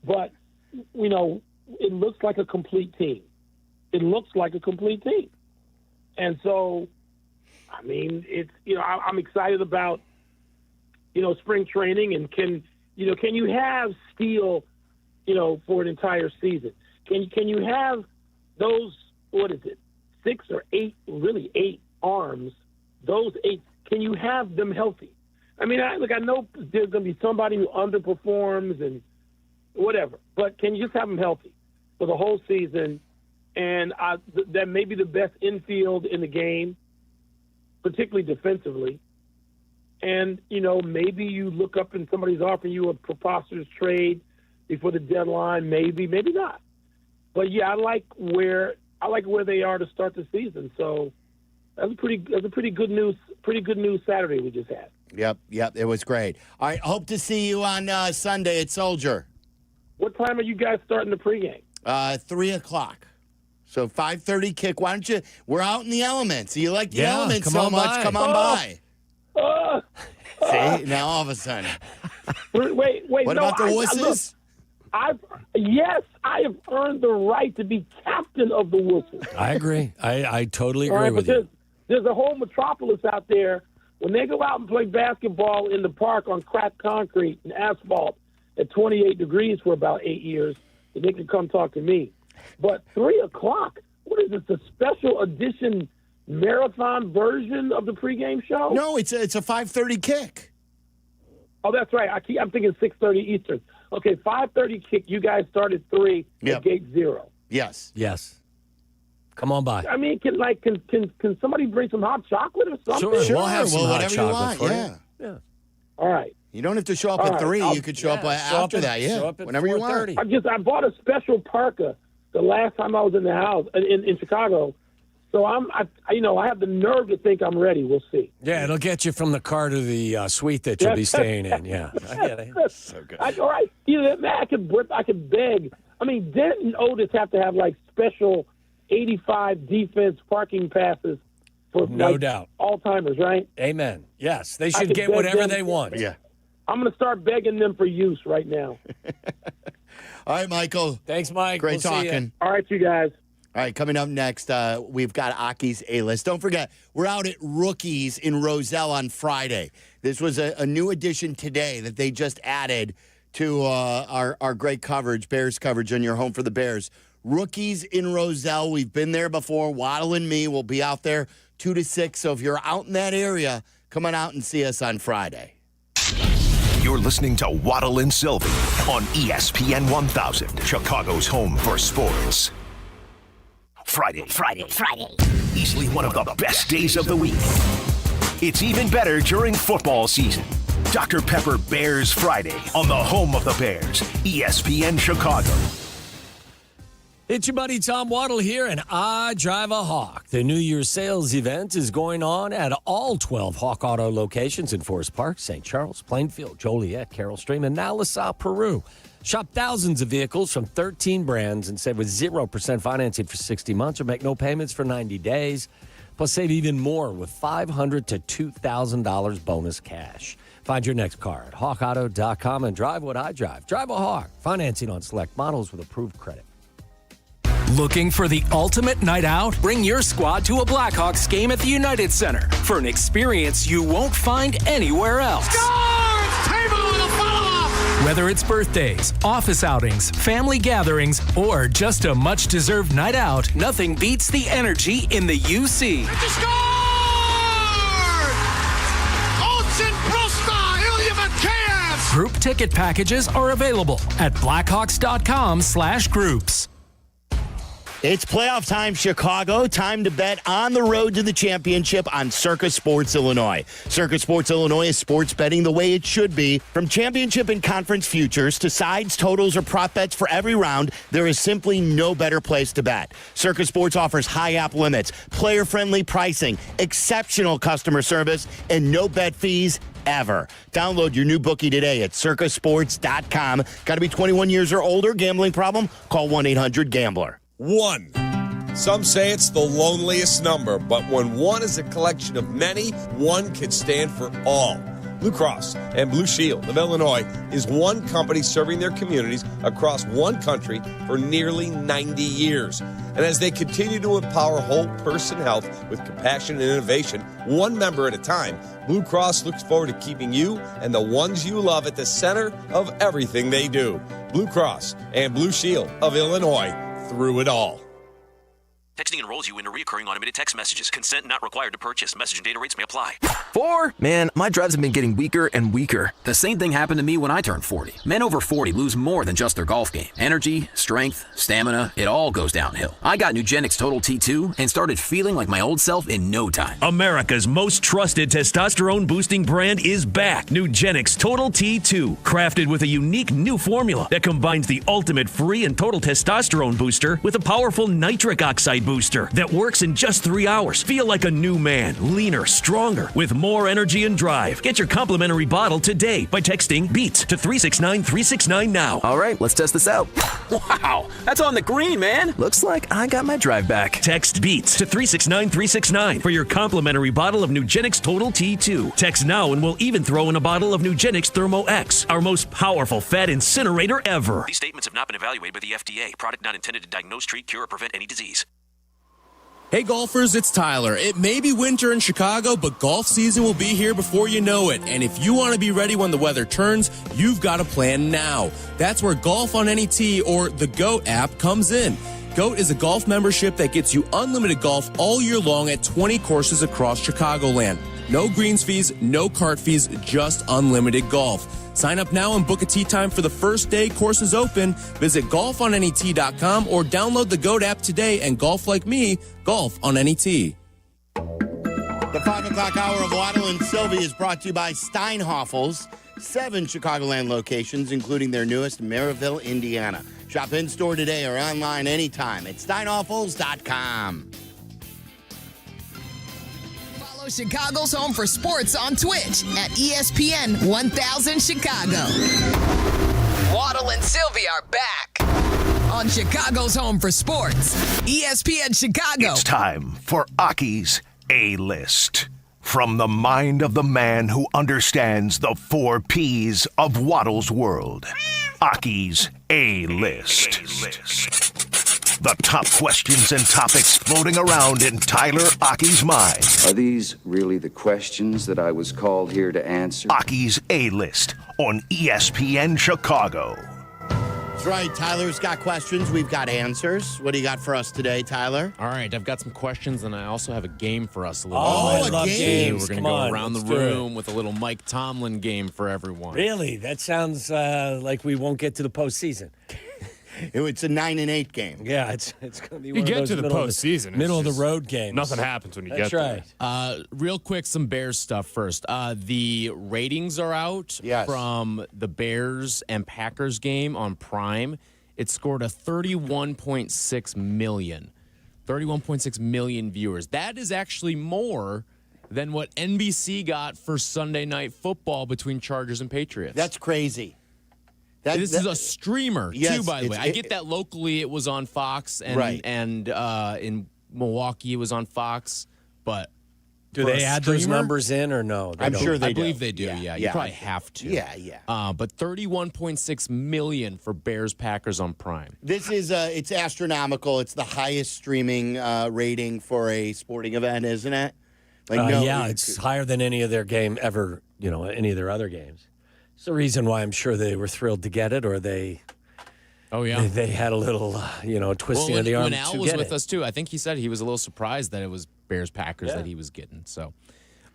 But, it looks like a complete team. It looks like a complete team. And so, it's, I'm excited about, spring training, and can you have Steele, for an entire season? Can you have those, 6 or 8, really 8 arms, those 8, can you have them healthy? I know there's going to be somebody who underperforms and whatever, but can you just have them healthy for the whole season? And that may be the best infield in the game, particularly defensively. And, maybe you look up and somebody's offering you a preposterous trade before the deadline, maybe not. But yeah, I like where they are to start the season. So that's a pretty good news Saturday we just had. Yep, it was great. All right, hope to see you on Sunday at Soldier. What time are you guys starting the pregame? 3:00. So 5:30 kick. Why don't you? We're out in the elements. You like the elements so much? Come on by. See, now all of a sudden. Wait. What about the wusses? I have earned the right to be captain of the wusses. I agree. I totally agree with you. There's a whole metropolis out there. When they go out and play basketball in the park on cracked concrete and asphalt at 28 degrees for about 8 years, then they can come talk to me. But 3:00, what is this, a special edition marathon version of the pregame show? No, it's a 5:30 kick. Oh, that's right. I'm thinking 6:30 Eastern. Okay, 5:30 kick. You guys start at 3 at gate 0. Yes. Come on by. I mean, can somebody bring some hot chocolate or something? Sure. We'll have some hot whatever you chocolate want. for you. Yeah. All right. You don't have to show up All at right, 3. I'll- You could show up after that. Yeah. show up at Whenever you want. 4:30. I bought a special parka the last time I was in the house in Chicago. So I have the nerve to think I'm ready. We'll see. Yeah, it'll get you from the car to the suite that you'll be staying in. Yeah, I get it. So good. All right. I could beg. I mean, Dent and Otis have to have like special 85 defense parking passes for No doubt. all-timers, right? Amen. Yes, they I should could get beg whatever them- they want. Yeah. I'm going to start begging them for use right now. All right, Michael. Thanks, Mike. Great We'll see ya. talking. All right, you guys. All right, coming up next, we've got Aki's A-List. Don't forget, we're out at Rookies in Roselle on Friday. This was a new addition today that they just added to our great coverage, Bears coverage on your home for the Bears. Rookies in Roselle. We've been there before. Waddle and me will be out there 2 to 6. So if you're out in that area, come on out and see us on Friday. You're listening to Waddle and Silvy on ESPN 1000, Chicago's home for sports. Friday. Easily one of the best days of the week. It's even better during football season. Dr. Pepper Bears Friday on the home of the Bears, ESPN Chicago. It's your buddy Tom Waddle here, and I drive a Hawk. The New Year's sales event is going on at all 12 Hawk Auto locations in Forest Park, St. Charles, Plainfield, Joliet, Carroll Stream, and now LaSalle, Peru. Shop thousands of vehicles from 13 brands and save with 0% financing for 60 months or make no payments for 90 days. Plus, save even more with $500 to $2,000 bonus cash. Find your next car at hawkauto.com and drive what I drive. Drive a Hawk. Financing on select models with approved credit. Looking for the ultimate night out? Bring your squad to a Blackhawks game at the United Center for an experience you won't find anywhere else. Whether it's birthdays, office outings, family gatherings, or just a much-deserved night out, nothing beats the energy in the UC. Group ticket packages are available at blackhawks.com/groups. It's playoff time, Chicago. Time to bet on the road to the championship on Circa Sports Illinois. Circa Sports Illinois is sports betting the way it should be. From championship and conference futures to sides, totals, or prop bets for every round, there is simply no better place to bet. Circa Sports offers high app limits, player-friendly pricing, exceptional customer service, and no bet fees ever. Download your new bookie today at circasports.com. Got to be 21 years or older. Gambling problem? Call 1-800-GAMBLER. 1. Some say it's the loneliest number, but when one is a collection of many, one can stand for all. Blue Cross and Blue Shield of Illinois is one company serving their communities across one country for nearly 90 years. And as they continue to empower whole person health with compassion and innovation, one member at a time, Blue Cross looks forward to keeping you and the ones you love at the center of everything they do. Blue Cross and Blue Shield of Illinois, through it all. Texting enrolls you into recurring automated text messages. Consent not required to purchase. Message and data rates may apply. 4? Man, my drives have been getting weaker and weaker. The same thing happened to me when I turned 40. Men over 40 lose more than just their golf game. Energy, strength, stamina, it all goes downhill. I got Nugenix Total T2 and started feeling like my old self in no time. America's most trusted testosterone-boosting brand is back. Nugenix Total T2. Crafted with a unique new formula that combines the ultimate free and total testosterone booster with a powerful nitric oxide booster that works in just 3 hours. Feel like a new man, leaner, stronger, with more energy and drive. Get your complimentary bottle today by texting BEAT to 369-369 now. All right, let's test this out. Wow, that's on the green, man. Looks like I got my drive back. Text BEAT to 369-369 for your complimentary bottle of Nugenix Total T2. Text now and we'll even throw in a bottle of Nugenix Thermo X, our most powerful fat incinerator ever. These statements have not been evaluated by the FDA. Product not intended to diagnose, treat, cure, or prevent any disease. Hey golfers, it's Tyler. It may be winter in Chicago, but golf season will be here before you know it. And if you want to be ready when the weather turns, you've got to plan now. That's where Golf on Any Tee or the GOAT app comes in. GOAT is a golf membership that gets you unlimited golf all year long at 20 courses across Chicagoland. No greens fees, no cart fees, just unlimited golf. Sign up now and book a tee time for the first day courses open. Visit golfonanytee.com or download the GOAT app today and golf like me, golf on any tee. The 5 o'clock hour of Waddle and Silvy is brought to you by Steinhoffel's 7 Chicagoland locations, including their newest, Maryville, Indiana. Shop in-store today or online anytime at steinhoffels.com. Follow Chicago's Home for Sports on Twitch at ESPN 1000 Chicago. Waddle and Silvy are back on Chicago's Home for Sports, ESPN Chicago. It's time for Aki's A-List. From the mind of the man who understands the 4 Ps of Waddle's world. Aki's A-List. The top questions and topics floating around in Tyler Aki's mind. Are these really the questions that I was called here to answer? Aki's A-List on ESPN Chicago. That's right. Tyler's got questions. We've got answers. What do you got for us today, Tyler? All right. I've got some questions, and I also have a game for us. A little I love games. We're going to go around the room with a little Mike Tomlin game for everyone. Really? That sounds like we won't get to the postseason. It's a 9-8 game. Yeah, it's going to be You one get of those to the postseason. middle of the road games. Nothing happens when you That's get right. there. Real quick, some Bears stuff first. The ratings are out from the Bears and Packers game on Prime. It scored a 31.6 million viewers. That is actually more than what NBC got for Sunday Night Football between Chargers and Patriots. That's crazy. This is a streamer, Yes, too, by the way. I get that locally it was on Fox, and in Milwaukee it was on Fox, but Do they add those numbers in or no? I'm sure they do. I believe they do, yeah. You probably have to. Yeah. But 31.6 million for Bears-Packers on Prime. This is it's astronomical. It's the highest streaming rating for a sporting event, isn't it? It's higher than any of their game ever, any of their other games. It's the reason why I'm sure they were thrilled to get it, or they had a little, twisting of the arm when to Al was get with it. us, too, I think he said he was a little surprised that it was Bears-Packers that he was getting. So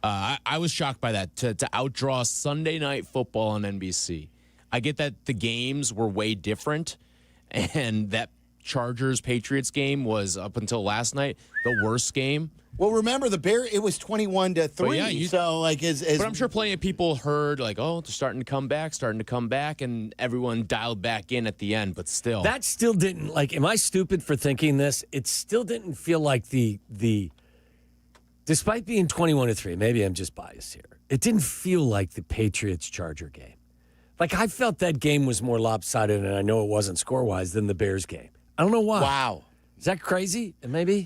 I was shocked by that, to outdraw Sunday Night Football on NBC. I get that the games were way different, and that Chargers-Patriots game was, up until last night, the worst game. Well, remember the Bear. It was 21-3. But I'm sure plenty of people heard they're starting to come back, and everyone dialed back in at the end. But still, That still didn't Am I stupid for thinking this? It still didn't feel like the despite being 21-3. Maybe I'm just biased here. It didn't feel like the Patriots-Charger game. I felt that game was more lopsided, and I know it wasn't score-wise than the Bears game. I don't know why. Wow. Is that crazy? Maybe.